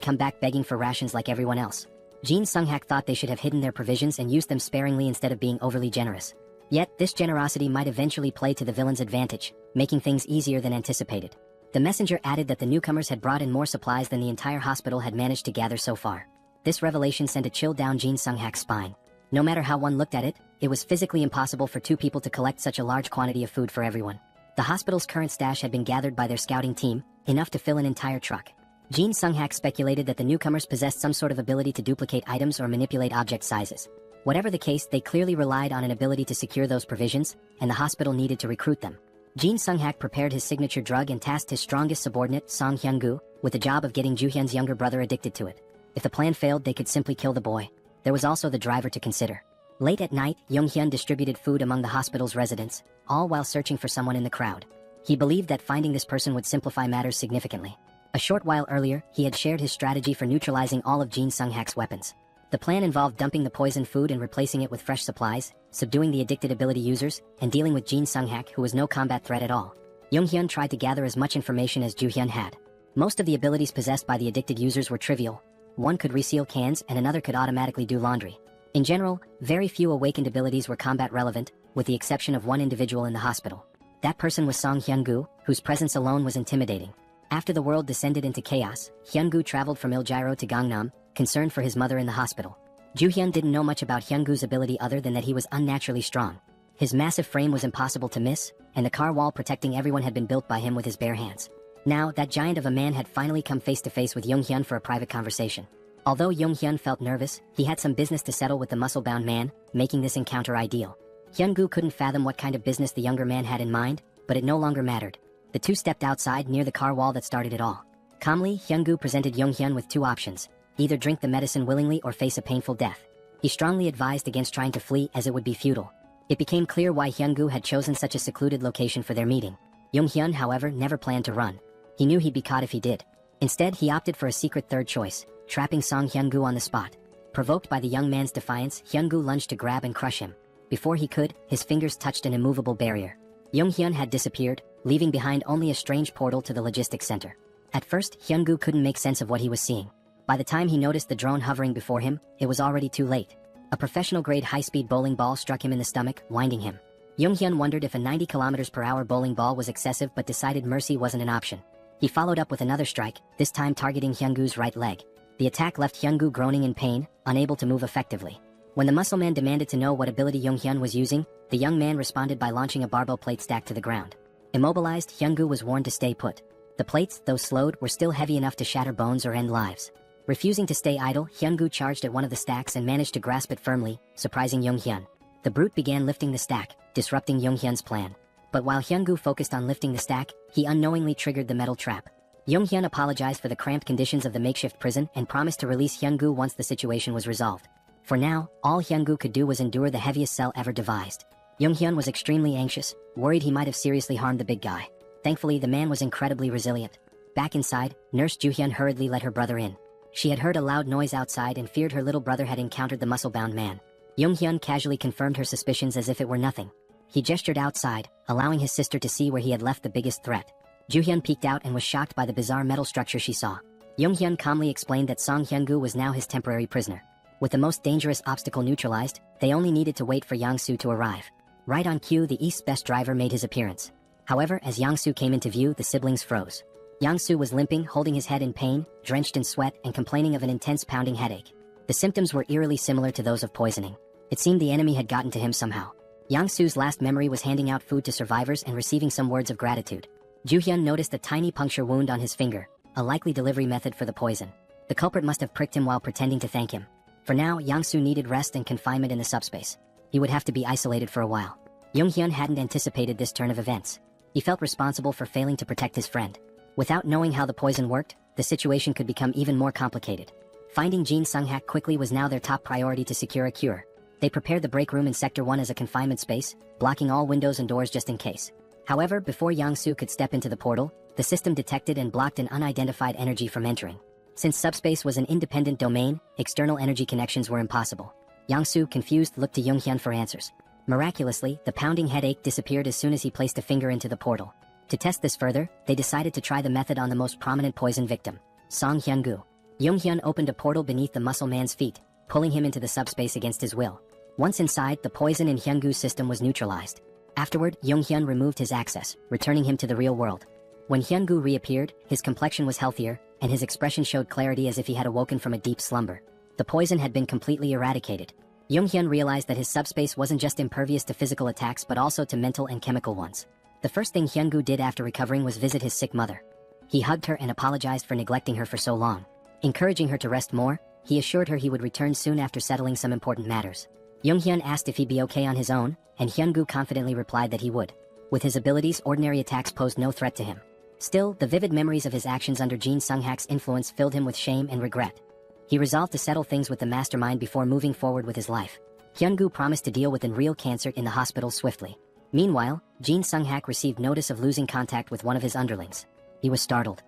come back begging for rations like everyone else. Jin Sunghak thought they should have hidden their provisions and used them sparingly instead of being overly generous. Yet, this generosity might eventually play to the villain's advantage, making things easier than anticipated. The messenger added that the newcomers had brought in more supplies than the entire hospital had managed to gather so far. This revelation sent a chill down Jin Sunghak's spine. No matter how one looked at it, it was physically impossible for two people to collect such a large quantity of food for everyone. The hospital's current stash had been gathered by their scouting team, enough to fill an entire truck. Jin Sunghak speculated that the newcomers possessed some sort of ability to duplicate items or manipulate object sizes. Whatever the case, they clearly relied on an ability to secure those provisions, and the hospital needed to recruit them. Jin Sunghak prepared his signature drug and tasked his strongest subordinate, Song Hyun-gu, with the job of getting Ju-hyun's younger brother addicted to it. If the plan failed, they could simply kill the boy. There was also the driver to consider. Late at night, Young-hyun distributed food among the hospital's residents, all while searching for someone in the crowd. He believed that finding this person would simplify matters significantly. A short while earlier, he had shared his strategy for neutralizing all of Jin Sunghak's weapons. The plan involved dumping the poisoned food and replacing it with fresh supplies, subduing the addicted ability users, and dealing with Jin Sunghak, who was no combat threat at all. Young-hyun tried to gather as much information as Ju-hyun had. Most of the abilities possessed by the addicted users were trivial. One could reseal cans and another could automatically do laundry. In general, very few awakened abilities were combat relevant, with the exception of one individual in the hospital. That person was Song Hyun-gu, whose presence alone was intimidating. After the world descended into chaos, Hyun-gu traveled from Iljiro to Gangnam, concerned for his mother in the hospital. Ju-hyun didn't know much about Hyun-gu's ability other than that he was unnaturally strong. His massive frame was impossible to miss, and the car wall protecting everyone had been built by him with his bare hands. Now, that giant of a man had finally come face to face with Young-hyun for a private conversation. Although Young-hyun felt nervous, he had some business to settle with the muscle-bound man, making this encounter ideal. Hyun-gu couldn't fathom what kind of business the younger man had in mind, but it no longer mattered. The two stepped outside near the car wall that started it all. Calmly, Hyun-gu presented Young-hyun with two options: either drink the medicine willingly or face a painful death. He strongly advised against trying to flee, as it would be futile. It became clear why Hyun-gu had chosen such a secluded location for their meeting. Young-hyun, however, never planned to run. He knew he'd be caught if he did. Instead, he opted for a secret third choice, trapping Song Hyun-gu on the spot. Provoked by the young man's defiance, Hyun-gu lunged to grab and crush him. Before he could, his fingers touched an immovable barrier. Young-hyun had disappeared, leaving behind only a strange portal to the logistics center. At first, Hyun-gu couldn't make sense of what he was seeing. By the time he noticed the drone hovering before him, it was already too late. A professional-grade high-speed bowling ball struck him in the stomach, winding him. Young-hyun wondered if a 90 km/h bowling ball was excessive but decided mercy wasn't an option. He followed up with another strike, this time targeting Hyun-gu's right leg. The attack left Hyun-gu groaning in pain, unable to move effectively. When the muscle man demanded to know what ability Young-hyun was using, the young man responded by launching a barbell plate stack to the ground. Immobilized, Hyun-gu was warned to stay put. The plates, though slowed, were still heavy enough to shatter bones or end lives. Refusing to stay idle, Hyun-gu charged at one of the stacks and managed to grasp it firmly, surprising Young-hyun. The brute began lifting the stack, disrupting Young-hyun's plan. But while Hyun-gu focused on lifting the stack, he unknowingly triggered the metal trap. Young-hyun apologized for the cramped conditions of the makeshift prison and promised to release Hyun-gu once the situation was resolved. For now, all Hyun-gu could do was endure the heaviest cell ever devised. Young-hyun was extremely anxious, worried he might have seriously harmed the big guy. Thankfully, the man was incredibly resilient. Back inside, Nurse Ju-hyun hurriedly let her brother in. She had heard a loud noise outside and feared her little brother had encountered the muscle-bound man. Young-hyun casually confirmed her suspicions as if it were nothing. He gestured outside, allowing his sister to see where he had left the biggest threat. Ju-hyun peeked out and was shocked by the bizarre metal structure she saw. Young-hyun calmly explained that Song Hyun-gu was now his temporary prisoner. With the most dangerous obstacle neutralized, they only needed to wait for Yang-soo to arrive. Right on cue, the East's best driver made his appearance. However, as Yang-soo came into view, the siblings froze. Yang-soo was limping, holding his head in pain, drenched in sweat, and complaining of an intense pounding headache. The symptoms were eerily similar to those of poisoning. It seemed the enemy had gotten to him somehow. Yang-soo's last memory was handing out food to survivors and receiving some words of gratitude. Ju-hyun noticed a tiny puncture wound on his finger, a likely delivery method for the poison. The culprit must have pricked him while pretending to thank him. For now, Yang-soo needed rest and confinement in the subspace. He would have to be isolated for a while. Young-hyun hadn't anticipated this turn of events. He felt responsible for failing to protect his friend. Without knowing how the poison worked, the situation could become even more complicated. Finding Jin Sunghak quickly was now their top priority to secure a cure. They prepared the break room in Sector 1 as a confinement space, blocking all windows and doors just in case. However, before Yang-soo could step into the portal, the system detected and blocked an unidentified energy from entering. Since subspace was an independent domain, external energy connections were impossible. Yang-soo, confused, looked to Young-hyun for answers. Miraculously, the pounding headache disappeared as soon as he placed a finger into the portal. To test this further, they decided to try the method on the most prominent poison victim, Song Hyun-gu. Hyun opened a portal beneath the muscle man's feet, pulling him into the subspace against his will. Once inside, the poison in Hyun-gu's system was neutralized. Afterward, Hyun removed his access, returning him to the real world. When Hyun-gu reappeared, his complexion was healthier, and his expression showed clarity as if he had awoken from a deep slumber. The poison had been completely eradicated. Hyun realized that his subspace wasn't just impervious to physical attacks but also to mental and chemical ones. The first thing Hyun-gu did after recovering was visit his sick mother. He hugged her and apologized for neglecting her for so long. Encouraging her to rest more, he assured her he would return soon after settling some important matters. Hyun asked if he'd be okay on his own, and Hyun-gu confidently replied that he would. With his abilities, ordinary attacks posed no threat to him. Still, the vivid memories of his actions under Jin Sung-hak's influence filled him with shame and regret. He resolved to settle things with the mastermind before moving forward with his life. Hyun-gu promised to deal with real cancer in the hospital swiftly. Meanwhile, Jin Sung-hak received notice of losing contact with one of his underlings. He was startled.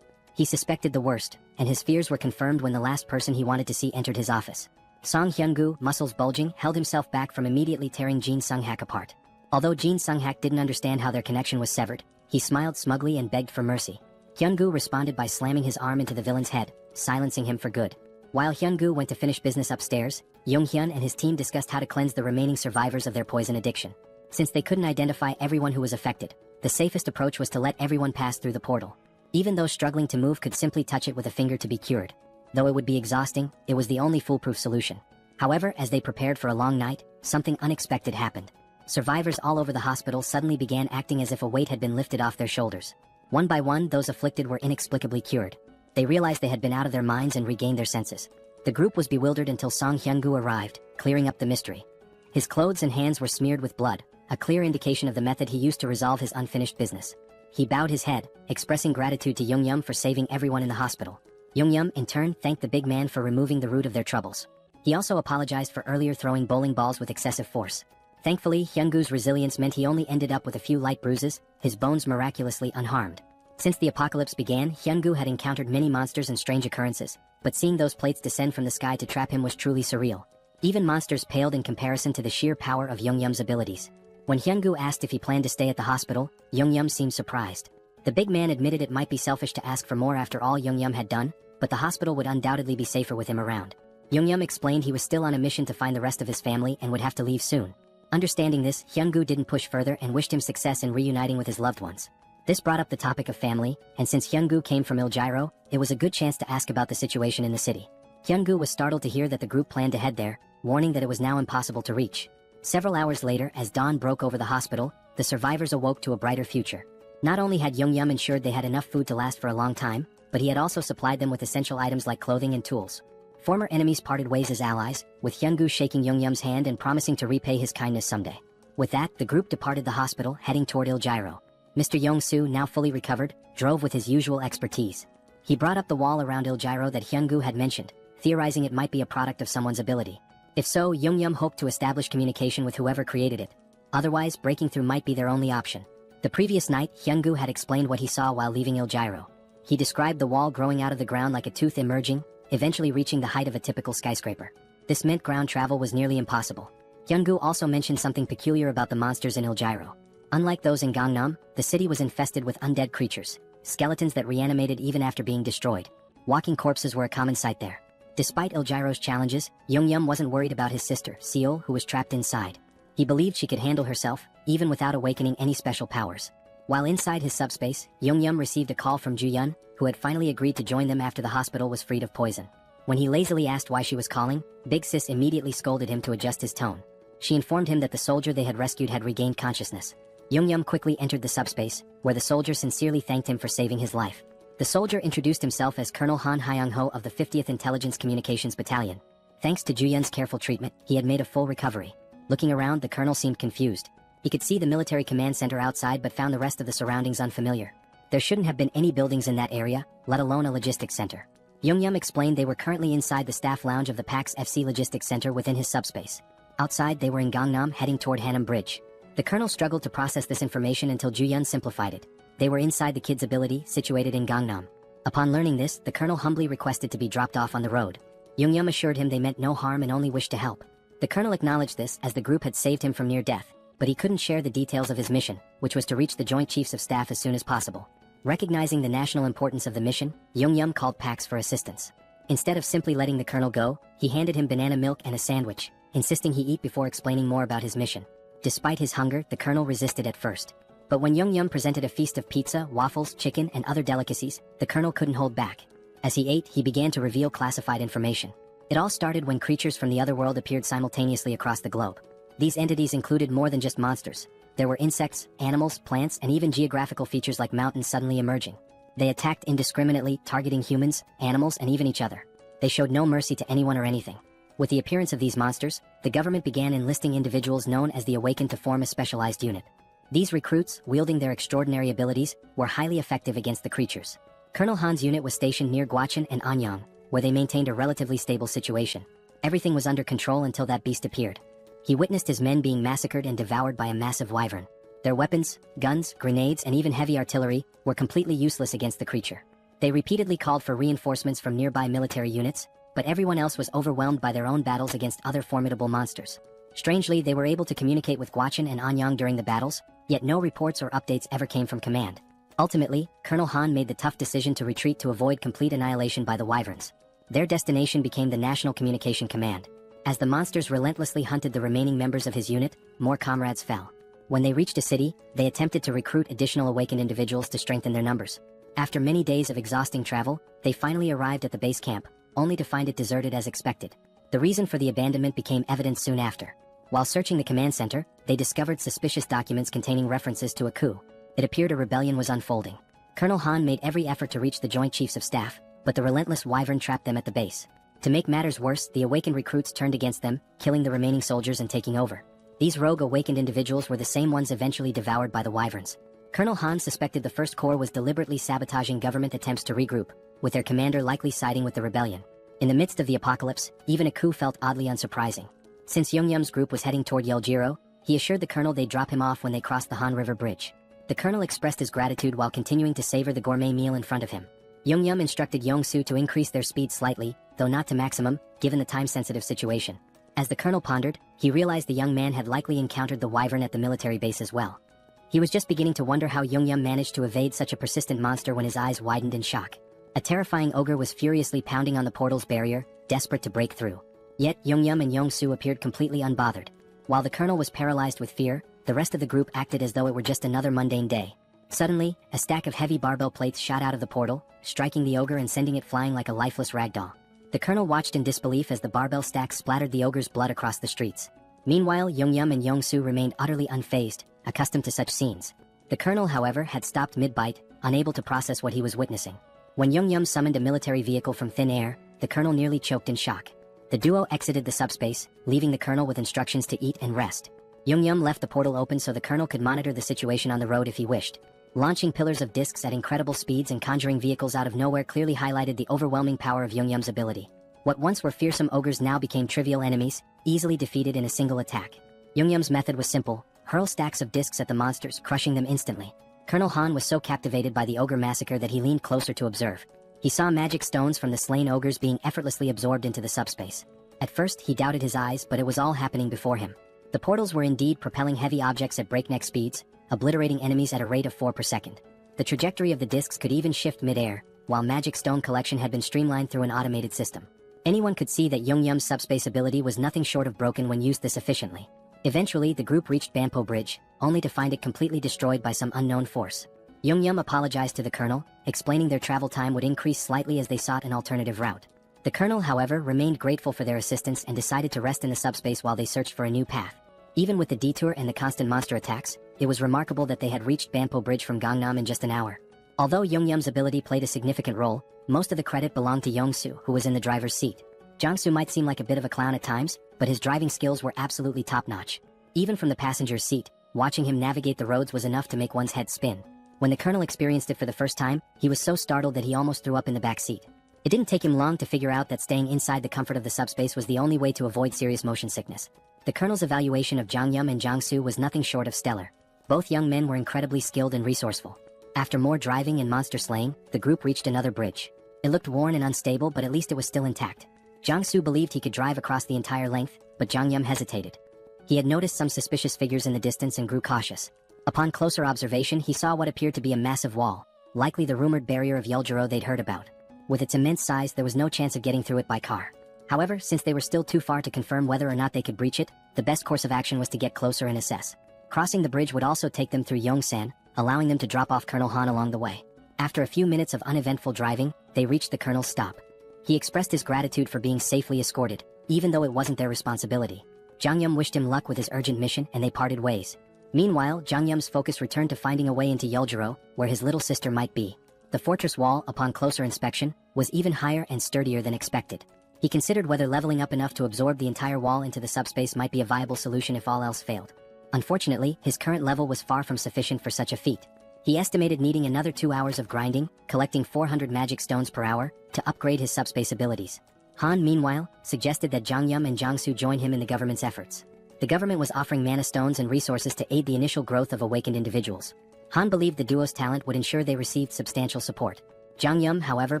He suspected the worst, and his fears were confirmed when the last person he wanted to see entered his office. Song Hyun-gu, muscles bulging, held himself back from immediately tearing Jin Sung-hak apart. Although Jin Sung-hak didn't understand how their connection was severed, he smiled smugly and begged for mercy. Hyun-gu responded by slamming his arm into the villain's head, silencing him for good. While Hyun-gu went to finish business upstairs, Hyun and his team discussed how to cleanse the remaining survivors of their poison addiction. Since they couldn't identify everyone who was affected, the safest approach was to let everyone pass through the portal. Even those struggling to move could simply touch it with a finger to be cured. Though it would be exhausting, it was the only foolproof solution. However, as they prepared for a long night, something unexpected happened. Survivors all over the hospital suddenly began acting as if a weight had been lifted off their shoulders. One by one, those afflicted were inexplicably cured. They realized they had been out of their minds and regained their senses. The group was bewildered until Song Hyun-gu arrived, clearing up the mystery. His clothes and hands were smeared with blood, a clear indication of the method he used to resolve his unfinished business. He bowed his head, expressing gratitude to Hyun for saving everyone in the hospital. Hyun, in turn, thanked the big man for removing the root of their troubles. He also apologized for earlier throwing bowling balls with excessive force. Thankfully, Hyun-gu's resilience meant he only ended up with a few light bruises, his bones miraculously unharmed. Since the apocalypse began, Hyun-gu had encountered many monsters and strange occurrences, but seeing those plates descend from the sky to trap him was truly surreal. Even monsters paled in comparison to the sheer power of Hyun-yum's abilities. When Hyun-gu asked if he planned to stay at the hospital, Hyun-yum seemed surprised. The big man admitted it might be selfish to ask for more after all Hyun-yum had done, but the hospital would undoubtedly be safer with him around. Hyun-yum explained he was still on a mission to find the rest of his family and would have to leave soon. Understanding this, Hyun-gu didn't push further and wished him success in reuniting with his loved ones. This brought up the topic of family, and since Hyun-gu came from Iljiro, it was a good chance to ask about the situation in the city. Hyun-gu was startled to hear that the group planned to head there, warning that it was now impossible to reach. Several hours later, as dawn broke over the hospital, the survivors awoke to a brighter future. Not only had Hyun-yum ensured they had enough food to last for a long time, but he had also supplied them with essential items like clothing and tools. Former enemies parted ways as allies, with Hyun-gu shaking Hyun-yum's hand and promising to repay his kindness someday. With that, the group departed the hospital, heading toward Iljiro. Mr. Yong-soo, now fully recovered, drove with his usual expertise. He brought up the wall around Iljiro that Hyun-gu had mentioned, theorizing it might be a product of someone's ability. If so, Hyun-yum hoped to establish communication with whoever created it. Otherwise, breaking through might be their only option. The previous night, Hyun-gu had explained what he saw while leaving Iljiro. He described the wall growing out of the ground like a tooth emerging, eventually reaching the height of a typical skyscraper. This meant ground travel was nearly impossible. Hyun-gu also mentioned something peculiar about the monsters in Iljiro. Unlike those in Gangnam, the city was infested with undead creatures, skeletons that reanimated even after being destroyed. Walking corpses were a common sight there. Despite Iljiro's challenges, Hyun-yum wasn't worried about his sister, Seol, who was trapped inside. He believed she could handle herself, even without awakening any special powers. While inside his subspace, Hyun-yum received a call from Ju-yun, who had finally agreed to join them after the hospital was freed of poison. When he lazily asked why she was calling, Big Sis immediately scolded him to adjust his tone. She informed him that the soldier they had rescued had regained consciousness. Hyun-yum quickly entered the subspace, where the soldier sincerely thanked him for saving his life. The soldier introduced himself as Colonel Han Hyung-ho of the 50th Intelligence Communications Battalion. Thanks to Ju-yun's careful treatment, he had made a full recovery. Looking around, the colonel seemed confused. He could see the military command center outside but found the rest of the surroundings unfamiliar. There shouldn't have been any buildings in that area, let alone a logistics center. Hyun-yum explained they were currently inside the staff lounge of the PAX FC Logistics Center within his subspace. Outside, they were in Gangnam heading toward Hanam Bridge. The colonel struggled to process this information until Ju-yun simplified it. They were inside the kid's ability, situated in Gangnam. Upon learning this, the colonel humbly requested to be dropped off on the road. Hyun-yum assured him they meant no harm and only wished to help. The colonel acknowledged this as the group had saved him from near death, but he couldn't share the details of his mission, which was to reach the Joint Chiefs of Staff as soon as possible. Recognizing the national importance of the mission, Yum called Pax for assistance. Instead of simply letting the colonel go, he handed him banana milk and a sandwich, insisting he eat before explaining more about his mission. Despite his hunger, the colonel resisted at first. But when Yum presented a feast of pizza, waffles, chicken, and other delicacies, the colonel couldn't hold back. As he ate, he began to reveal classified information. It all started when creatures from the other world appeared simultaneously across the globe. These entities included more than just monsters. There were insects, animals, plants, and even geographical features like mountains suddenly emerging. They attacked indiscriminately, targeting humans, animals, and even each other. They showed no mercy to anyone or anything. With the appearance of these monsters, the government began enlisting individuals known as the Awakened to form a specialized unit. These recruits, wielding their extraordinary abilities, were highly effective against the creatures. Colonel Han's unit was stationed near Guachen and Anyang, where they maintained a relatively stable situation. Everything was under control until that beast appeared. He witnessed his men being massacred and devoured by a massive wyvern. Their weapons, guns, grenades, and even heavy artillery were completely useless against the creature. They repeatedly called for reinforcements from nearby military units, but everyone else was overwhelmed by their own battles against other formidable monsters. Strangely, they were able to communicate with Guachen and Anyang during the battles, yet no reports or updates ever came from command. Ultimately, Colonel Han made the tough decision to retreat to avoid complete annihilation by the wyverns. Their destination became the National Communication Command. As the monsters relentlessly hunted the remaining members of his unit, more comrades fell. When they reached a city, they attempted to recruit additional awakened individuals to strengthen their numbers. After many days of exhausting travel, they finally arrived at the base camp, only to find it deserted as expected. The reason for the abandonment became evident soon after. While searching the command center, they discovered suspicious documents containing references to a coup. It appeared a rebellion was unfolding. Colonel Han made every effort to reach the Joint Chiefs of Staff, but the relentless wyvern trapped them at the base. To make matters worse, the awakened recruits turned against them, killing the remaining soldiers and taking over. These rogue awakened individuals were the same ones eventually devoured by the wyverns. Colonel Han suspected the First Corps was deliberately sabotaging government attempts to regroup, with their commander likely siding with the rebellion. In the midst of the apocalypse, even a coup felt oddly unsurprising. Since Yum's group was heading toward Yeljiro, he assured the colonel they'd drop him off when they crossed the Han River Bridge. The colonel expressed his gratitude while continuing to savor the gourmet meal in front of him. Yum instructed Yongsu to increase their speed slightly, though not to maximum, given the time-sensitive situation. As the colonel pondered, he realized the young man had likely encountered the wyvern at the military base as well. He was just beginning to wonder how Yum managed to evade such a persistent monster when his eyes widened in shock. A terrifying ogre was furiously pounding on the portal's barrier, desperate to break through. Yet Yum and Yongsu appeared completely unbothered. While the colonel was paralyzed with fear, the rest of the group acted as though it were just another mundane day. Suddenly, a stack of heavy barbell plates shot out of the portal, striking the ogre and sending it flying like a lifeless ragdoll. The colonel watched in disbelief as the barbell stack splattered the ogre's blood across the streets. Meanwhile, Yum and Yongsu remained utterly unfazed, accustomed to such scenes. The colonel, however, had stopped mid-bite, unable to process what he was witnessing. When Yum summoned a military vehicle from thin air, the colonel nearly choked in shock. The duo exited the subspace, leaving the colonel with instructions to eat and rest. Yum left the portal open so the colonel could monitor the situation on the road if he wished. Launching pillars of discs at incredible speeds and conjuring vehicles out of nowhere clearly highlighted the overwhelming power of Yum's ability. What once were fearsome ogres now became trivial enemies, easily defeated in a single attack. Yum's method was simple: hurl stacks of discs at the monsters, crushing them instantly. Colonel Han was so captivated by the ogre massacre that he leaned closer to observe. He saw magic stones from the slain ogres being effortlessly absorbed into the subspace. At first, he doubted his eyes, but it was all happening before him. The portals were indeed propelling heavy objects at breakneck speeds, obliterating enemies at a rate of 4 per second. The trajectory of the discs could even shift mid-air, while magic stone collection had been streamlined through an automated system. Anyone could see that Yum's subspace ability was nothing short of broken when used this efficiently. Eventually, the group reached Banpo Bridge, only to find it completely destroyed by some unknown force. Yum apologized to the colonel, explaining their travel time would increase slightly as they sought an alternative route. The colonel, however, remained grateful for their assistance and decided to rest in the subspace while they searched for a new path. Even with the detour and the constant monster attacks, it was remarkable that they had reached Banpo Bridge from Gangnam in just an hour. Although Yum's ability played a significant role, most of the credit belonged to Yongsu, who was in the driver's seat. Jiangsu might seem like a bit of a clown at times, but his driving skills were absolutely top-notch. Even from the passenger's seat, watching him navigate the roads was enough to make one's head spin. When the colonel experienced it for the first time, he was so startled that he almost threw up in the back seat. It didn't take him long to figure out that staying inside the comfort of the subspace was the only way to avoid serious motion sickness. The colonel's evaluation of Jiang Yum and Jiangsu was nothing short of stellar. Both young men were incredibly skilled and resourceful. After more driving and monster slaying, the group reached another bridge. It looked worn and unstable, but at least it was still intact. Jiangsu believed he could drive across the entire length, but Zhang Yum hesitated. He had noticed some suspicious figures in the distance and grew cautious. Upon closer observation, he saw what appeared to be a massive wall, likely the rumored barrier of Yeljiro they'd heard about. With its immense size, there was no chance of getting through it by car. However, since they were still too far to confirm whether or not they could breach it, the best course of action was to get closer and assess. Crossing the bridge would also take them through Yongsan, allowing them to drop off Colonel Han along the way. After a few minutes of uneventful driving, they reached the colonel's stop. He expressed his gratitude for being safely escorted, even though it wasn't their responsibility. Zhang Yum wished him luck with his urgent mission and they parted ways. Meanwhile, Zhang Yum's focus returned to finding a way into Yeljiro, where his little sister might be. The fortress wall, upon closer inspection, was even higher and sturdier than expected. He considered whether leveling up enough to absorb the entire wall into the subspace might be a viable solution if all else failed. Unfortunately, his current level was far from sufficient for such a feat. He estimated needing another 2 hours of grinding, collecting 400 magic stones per hour, to upgrade his subspace abilities. Han, meanwhile, suggested that Zhang Yum and Jiangsu join him in the government's efforts. The government was offering mana stones and resources to aid the initial growth of awakened individuals. Han believed the duo's talent would ensure they received substantial support. Zhang Yum, however,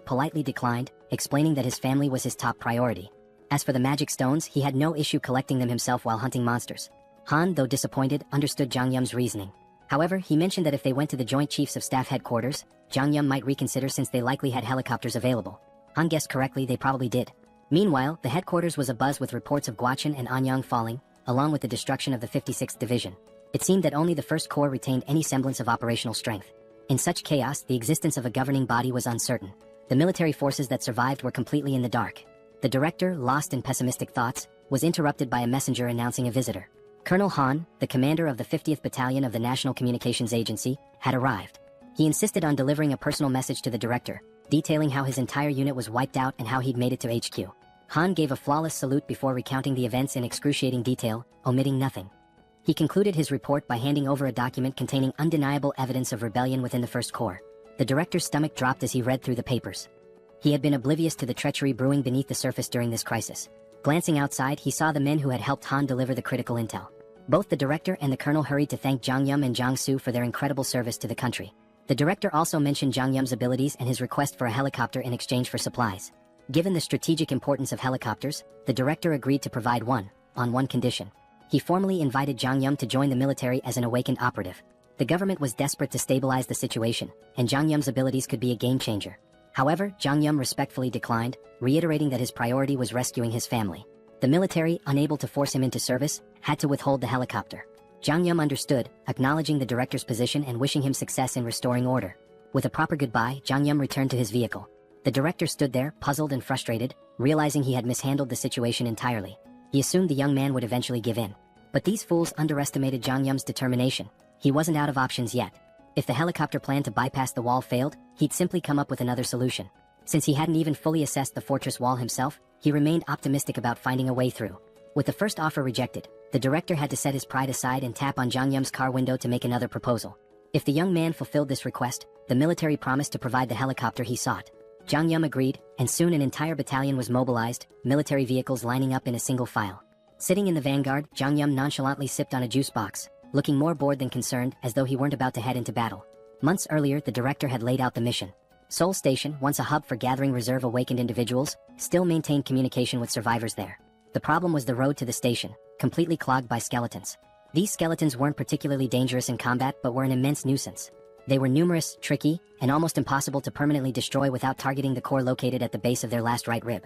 politely declined, explaining that his family was his top priority. As for the magic stones, he had no issue collecting them himself while hunting monsters. Han, though disappointed, understood Zhang Yum's reasoning. However, he mentioned that if they went to the Joint Chiefs of Staff headquarters, Zhang Yum might reconsider since they likely had helicopters available. Han guessed correctly, they probably did. Meanwhile, the headquarters was abuzz with reports of Guaqin and Anyang falling, along with the destruction of the 56th Division. It seemed that only the First Corps retained any semblance of operational strength. In such chaos, the existence of a governing body was uncertain. The military forces that survived were completely in the dark. The director, lost in pessimistic thoughts, was interrupted by a messenger announcing a visitor. Colonel Han, the commander of the 50th Battalion of the National Communications Agency, had arrived. He insisted on delivering a personal message to the director, detailing how his entire unit was wiped out and how he'd made it to HQ. Han gave a flawless salute before recounting the events in excruciating detail, omitting nothing. He concluded his report by handing over a document containing undeniable evidence of rebellion within the First Corps. The director's stomach dropped as he read through the papers. He had been oblivious to the treachery brewing beneath the surface during this crisis. Glancing outside, he saw the men who had helped Han deliver the critical intel. Both the director and the colonel hurried to thank Zhang Yum and Jiangsu for their incredible service to the country. The director also mentioned Zhang Yum's abilities and his request for a helicopter in exchange for supplies. Given the strategic importance of helicopters, the director agreed to provide one, on one condition. He formally invited Zhang Yum to join the military as an awakened operative. The government was desperate to stabilize the situation, and Zhang Yum's abilities could be a game changer. However, Zhang Yum respectfully declined, reiterating that his priority was rescuing his family. The military, unable to force him into service, had to withhold the helicopter. Zhang Yum understood, acknowledging the director's position and wishing him success in restoring order. With a proper goodbye, Zhang Yum returned to his vehicle. The director stood there, puzzled and frustrated, realizing he had mishandled the situation entirely. He assumed the young man would eventually give in. But these fools underestimated Zhang Yum's determination. He wasn't out of options yet. If the helicopter plan to bypass the wall failed, he'd simply come up with another solution. Since he hadn't even fully assessed the fortress wall himself, he remained optimistic about finding a way through. With the first offer rejected, the director had to set his pride aside and tap on Zhang Yum's car window to make another proposal. If the young man fulfilled this request, the military promised to provide the helicopter he sought. Zhang Yum agreed, and soon an entire battalion was mobilized, military vehicles lining up in a single file. Sitting in the vanguard, Zhang Yum nonchalantly sipped on a juice box, looking more bored than concerned, as though he weren't about to head into battle. Months earlier, the director had laid out the mission. Seoul Station, once a hub for gathering reserve awakened individuals, still maintained communication with survivors there. The problem was the road to the station, completely clogged by skeletons. These skeletons weren't particularly dangerous in combat but were an immense nuisance. They were numerous, tricky, and almost impossible to permanently destroy without targeting the core located at the base of their last right rib.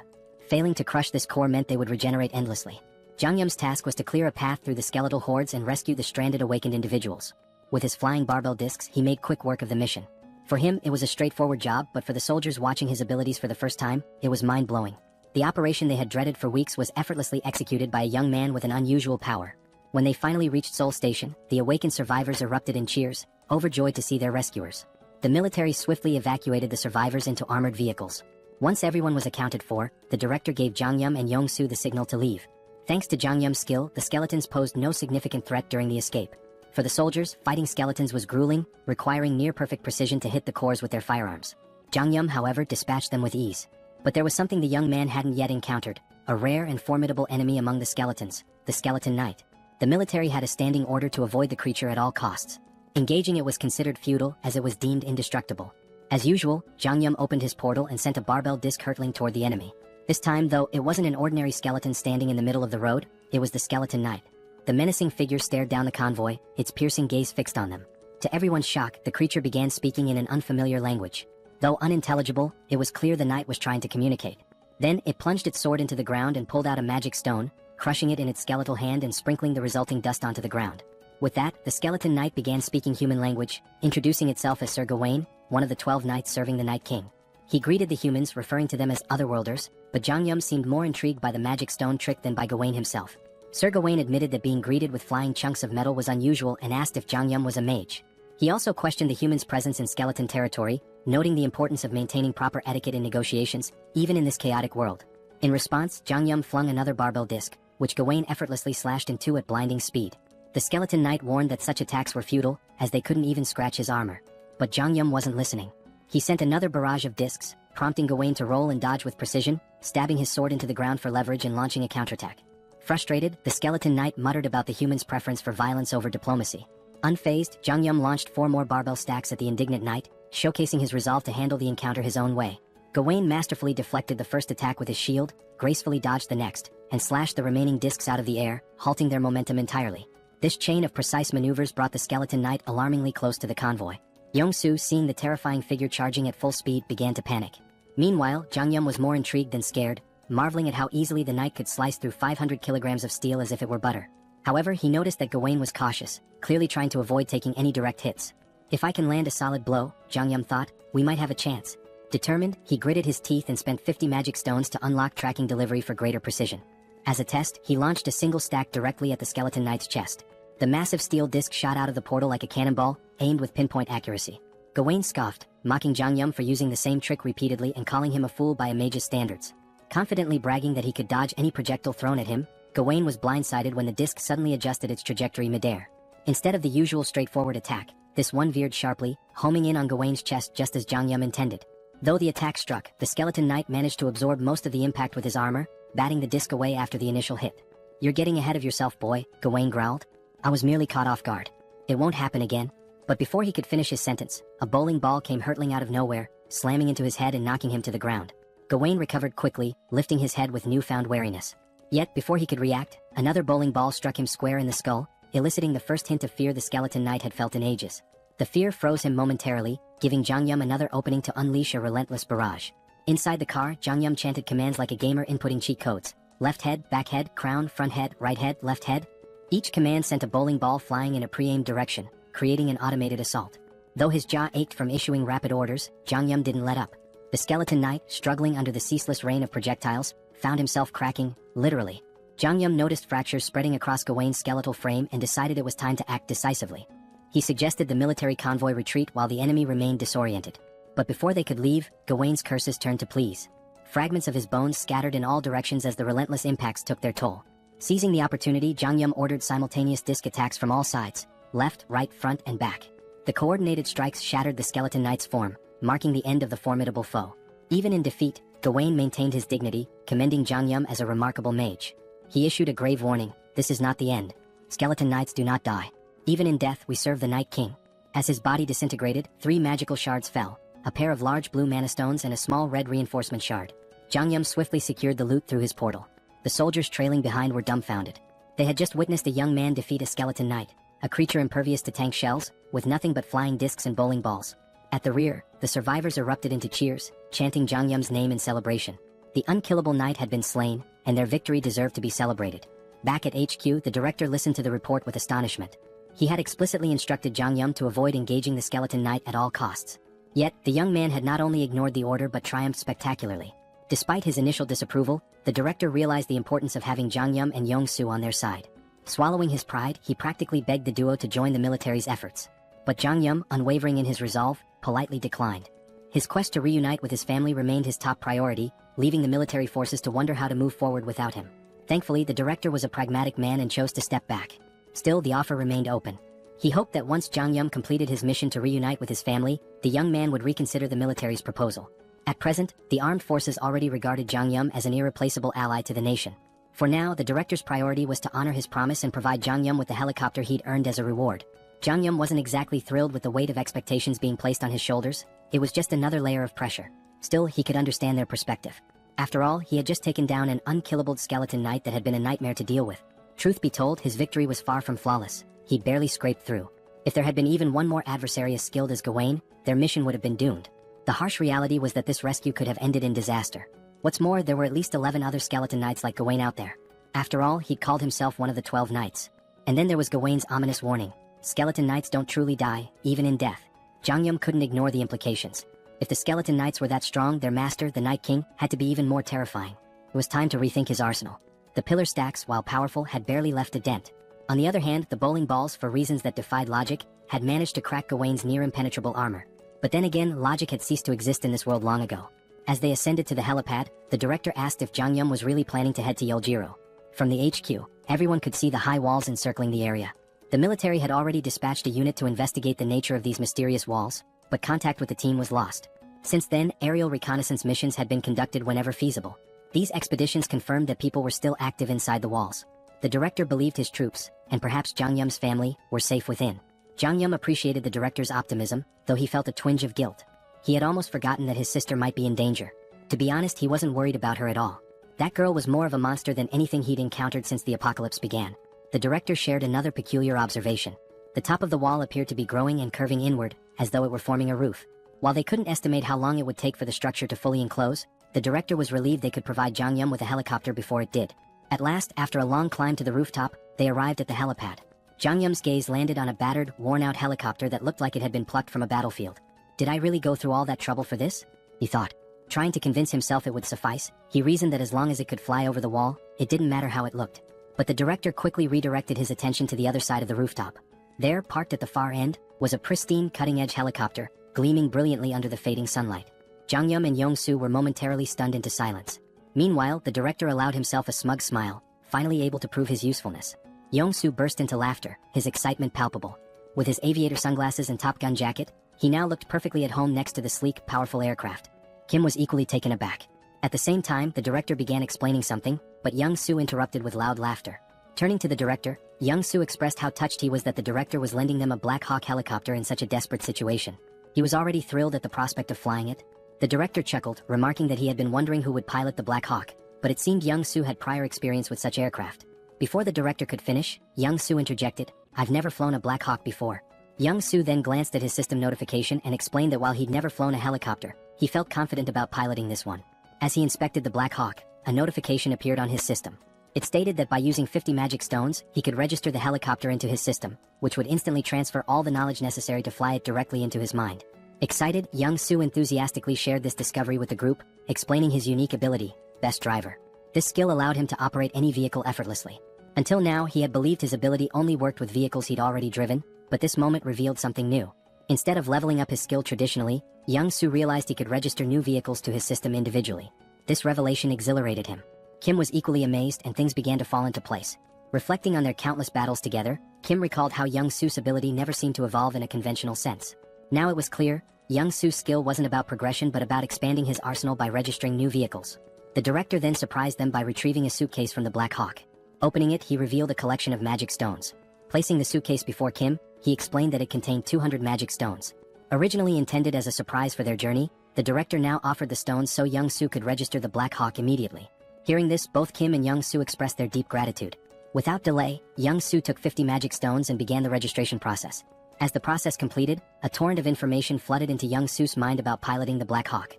Failing to crush this core meant they would regenerate endlessly. Zhang Yum's task was to clear a path through the skeletal hordes and rescue the stranded awakened individuals. With his flying barbell discs, he made quick work of the mission. For him, it was a straightforward job, but for the soldiers watching his abilities for the first time, it was mind-blowing. The operation they had dreaded for weeks was effortlessly executed by a young man with an unusual power. When they finally reached Seoul Station, the awakened survivors erupted in cheers, overjoyed to see their rescuers. The military swiftly evacuated the survivors into armored vehicles. Once everyone was accounted for, the director gave Zhang Yum and Yongsu the signal to leave. Thanks to Zhang Yum's skill, the skeletons posed no significant threat during the escape. For the soldiers, fighting skeletons was grueling, requiring near-perfect precision to hit the cores with their firearms. Zhang Yum, however, dispatched them with ease. But there was something the young man hadn't yet encountered, a rare and formidable enemy among the skeletons, the Skeleton Knight. The military had a standing order to avoid the creature at all costs. Engaging it was considered futile, as it was deemed indestructible. As usual, Zhang Yum opened his portal and sent a barbell disc hurtling toward the enemy. This time, though, it wasn't an ordinary skeleton standing in the middle of the road, it was the Skeleton Knight. The menacing figure stared down the convoy, its piercing gaze fixed on them. To everyone's shock, the creature began speaking in an unfamiliar language. Though unintelligible, it was clear the knight was trying to communicate. Then, it plunged its sword into the ground and pulled out a magic stone, crushing it in its skeletal hand and sprinkling the resulting dust onto the ground. With that, the Skeleton Knight began speaking human language, introducing itself as Sir Gawain, one of the 12 knights serving the Night King. He greeted the humans, referring to them as Otherworlders, but Zhang Yum seemed more intrigued by the magic stone trick than by Gawain himself. Sir Gawain admitted that being greeted with flying chunks of metal was unusual and asked if Zhang Yum was a mage. He also questioned the humans' presence in skeleton territory, noting the importance of maintaining proper etiquette in negotiations, even in this chaotic world. In response, Zhang Yum flung another barbell disc, which Gawain effortlessly slashed in two at blinding speed. The Skeleton Knight warned that such attacks were futile, as they couldn't even scratch his armor. But Zhang Yum wasn't listening. He sent another barrage of discs, prompting Gawain to roll and dodge with precision, stabbing his sword into the ground for leverage and launching a counterattack. Frustrated, the Skeleton Knight muttered about the human's preference for violence over diplomacy. Unfazed, Zhang Yum launched 4 more barbell stacks at the indignant knight, showcasing his resolve to handle the encounter his own way. Gawain masterfully deflected the first attack with his shield, gracefully dodged the next, and slashed the remaining discs out of the air, halting their momentum entirely. This chain of precise maneuvers brought the Skeleton Knight alarmingly close to the convoy. Yong-su, seeing the terrifying figure charging at full speed, began to panic. Meanwhile, Zhang Yum was more intrigued than scared, marveling at how easily the knight could slice through 500 kilograms of steel as if it were butter. However, he noticed that Gawain was cautious, clearly trying to avoid taking any direct hits. If I can land a solid blow, Zhang Yum thought, we might have a chance. Determined, he gritted his teeth and spent 50 magic stones to unlock tracking delivery for greater precision. As a test, he launched a single stack directly at the Skeleton Knight's chest. The massive steel disc shot out of the portal like a cannonball, aimed with pinpoint accuracy. Gawain scoffed, mocking Zhang Yum for using the same trick repeatedly and calling him a fool by a mage's standards. Confidently bragging that he could dodge any projectile thrown at him, Gawain was blindsided when the disc suddenly adjusted its trajectory midair. Instead of the usual straightforward attack, this one veered sharply, homing in on Gawain's chest just as Zhang Yum intended. Though the attack struck, the Skeleton Knight managed to absorb most of the impact with his armor, batting the disc away after the initial hit. You're getting ahead of yourself, boy, Gawain growled. I was merely caught off guard. It won't happen again. But before he could finish his sentence, a bowling ball came hurtling out of nowhere, slamming into his head and knocking him to the ground. Gawain recovered quickly, lifting his head with newfound wariness. Yet, before he could react, another bowling ball struck him square in the skull, eliciting the first hint of fear the Skeleton Knight had felt in ages. The fear froze him momentarily, giving Zhang Yum another opening to unleash a relentless barrage. Inside the car, Zhang Yum chanted commands like a gamer inputting cheat codes. Left head, back head, crown, front head, right head, left head. Each command sent a bowling ball flying in a pre-aimed direction, creating an automated assault. Though his jaw ached from issuing rapid orders, Zhang Yum didn't let up. The Skeleton Knight, struggling under the ceaseless rain of projectiles, found himself cracking, literally. Zhang Yum noticed fractures spreading across Gawain's skeletal frame and decided it was time to act decisively. He suggested the military convoy retreat while the enemy remained disoriented. But before they could leave, Gawain's curses turned to pleas. Fragments of his bones scattered in all directions as the relentless impacts took their toll. Seizing the opportunity, Zhang Yum ordered simultaneous disc attacks from all sides, left, right, front, and back. The coordinated strikes shattered the Skeleton Knight's form, marking the end of the formidable foe. Even in defeat, Gawain maintained his dignity, commending Zhang Yum as a remarkable mage. He issued a grave warning, this is not the end. Skeleton Knights do not die. Even in death we serve the Night King. As his body disintegrated, 3 magical shards fell, a pair of large blue mana stones and a small red reinforcement shard. Zhang Yum swiftly secured the loot through his portal. The soldiers trailing behind were dumbfounded. They had just witnessed a young man defeat a Skeleton Knight, a creature impervious to tank shells, with nothing but flying discs and bowling balls. At the rear, the survivors erupted into cheers, chanting Zhang Yum's name in celebration. The unkillable knight had been slain, and their victory deserved to be celebrated. Back at HQ, the director listened to the report with astonishment. He had explicitly instructed Zhang Yum to avoid engaging the Skeleton Knight at all costs. Yet, the young man had not only ignored the order but triumphed spectacularly. Despite his initial disapproval, the director realized the importance of having Zhang Yum and Yong-su on their side. Swallowing his pride, he practically begged the duo to join the military's efforts. But Zhang Yum, unwavering in his resolve, politely declined. His quest to reunite with his family remained his top priority, leaving the military forces to wonder how to move forward without him. Thankfully, the director was a pragmatic man and chose to step back. Still, the offer remained open. He hoped that once Zhang Yum completed his mission to reunite with his family, the young man would reconsider the military's proposal. At present, the armed forces already regarded Zhang Yum as an irreplaceable ally to the nation. For now, the director's priority was to honor his promise and provide Zhang Yum with the helicopter he'd earned as a reward. Zhang Yum wasn't exactly thrilled with the weight of expectations being placed on his shoulders. It was just another layer of pressure. Still, he could understand their perspective. After all, he had just taken down an unkillable skeleton knight that had been a nightmare to deal with. Truth be told, his victory was far from flawless. He'd barely scraped through. If there had been even one more adversary as skilled as Gawain, their mission would have been doomed. The harsh reality was that this rescue could have ended in disaster. What's more, there were at least 11 other skeleton knights like Gawain out there. After all, he'd called himself one of the 12 knights. And then there was Gawain's ominous warning. Skeleton knights don't truly die, even in death. Jang Yum couldn't ignore the implications. If the skeleton knights were that strong, their master, the Night King, had to be even more terrifying. It was time to rethink his arsenal. The pillar stacks, while powerful, had barely left a dent. On the other hand, the bowling balls, for reasons that defied logic, had managed to crack Gawain's near-impenetrable armor. But then again, logic had ceased to exist in this world long ago. As they ascended to the helipad, the director asked if Jang Yum was really planning to head to Yoljiro. From the HQ, everyone could see the high walls encircling the area. The military had already dispatched a unit to investigate the nature of these mysterious walls, but contact with the team was lost. Since then, aerial reconnaissance missions had been conducted whenever feasible. These expeditions confirmed that people were still active inside the walls. The director believed his troops, and perhaps Jang Yum's family, were safe within. Jang Yum appreciated the director's optimism, though he felt a twinge of guilt. He had almost forgotten that his sister might be in danger. To be honest, he wasn't worried about her at all. That girl was more of a monster than anything he'd encountered since the apocalypse began. The director shared another peculiar observation. The top of the wall appeared to be growing and curving inward, as though it were forming a roof. While they couldn't estimate how long it would take for the structure to fully enclose, the director was relieved they could provide Jang Yum with a helicopter before it did. At last, after a long climb to the rooftop, they arrived at the helipad. Jang Yum's gaze landed on a battered, worn-out helicopter that looked like it had been plucked from a battlefield. Did I really go through all that trouble for this? He thought. Trying to convince himself it would suffice, he reasoned that as long as it could fly over the wall, it didn't matter how it looked. But the director quickly redirected his attention to the other side of the rooftop. There, parked at the far end, was a pristine, cutting-edge helicopter, gleaming brilliantly under the fading sunlight. Jang Yum and Yong-Soo were momentarily stunned into silence. Meanwhile, the director allowed himself a smug smile, finally able to prove his usefulness. Yong-Soo burst into laughter, his excitement palpable. With his aviator sunglasses and Top Gun jacket, he now looked perfectly at home next to the sleek, powerful aircraft. Kim was equally taken aback. At the same time, the director began explaining something, but Young-Soo interrupted with loud laughter. Turning to the director, Young-Soo expressed how touched he was that the director was lending them a Black Hawk helicopter in such a desperate situation. He was already thrilled at the prospect of flying it. The director chuckled, remarking that he had been wondering who would pilot the Black Hawk, but it seemed Young-Soo had prior experience with such aircraft. Before the director could finish, Young-Soo interjected, "I've never flown a Black Hawk before." Young-Soo then glanced at his system notification and explained that while he'd never flown a helicopter, he felt confident about piloting this one. As he inspected the Black Hawk, a notification appeared on his system. It stated that by using 50 magic stones, he could register the helicopter into his system, which would instantly transfer all the knowledge necessary to fly it directly into his mind. Excited, Young-Soo enthusiastically shared this discovery with the group, explaining his unique ability, Best Driver. This skill allowed him to operate any vehicle effortlessly. Until now, he had believed his ability only worked with vehicles he'd already driven, but this moment revealed something new. Instead of leveling up his skill traditionally, Young-Soo realized he could register new vehicles to his system individually. This revelation exhilarated him. Kim was equally amazed, and things began to fall into place. Reflecting on their countless battles together, Kim recalled how Young-Soo's ability never seemed to evolve in a conventional sense. Now it was clear, Young-Soo's skill wasn't about progression but about expanding his arsenal by registering new vehicles. The director then surprised them by retrieving a suitcase from the Black Hawk. Opening it, he revealed a collection of magic stones. Placing the suitcase before Kim, he explained that it contained 200 magic stones. Originally intended as a surprise for their journey, the director now offered the stones so Young-Soo could register the Black Hawk immediately. Hearing this, both Kim and Young-Soo expressed their deep gratitude. Without delay, Young-Soo took 50 magic stones and began the registration process. As the process completed, a torrent of information flooded into Young-Soo's mind about piloting the Black Hawk.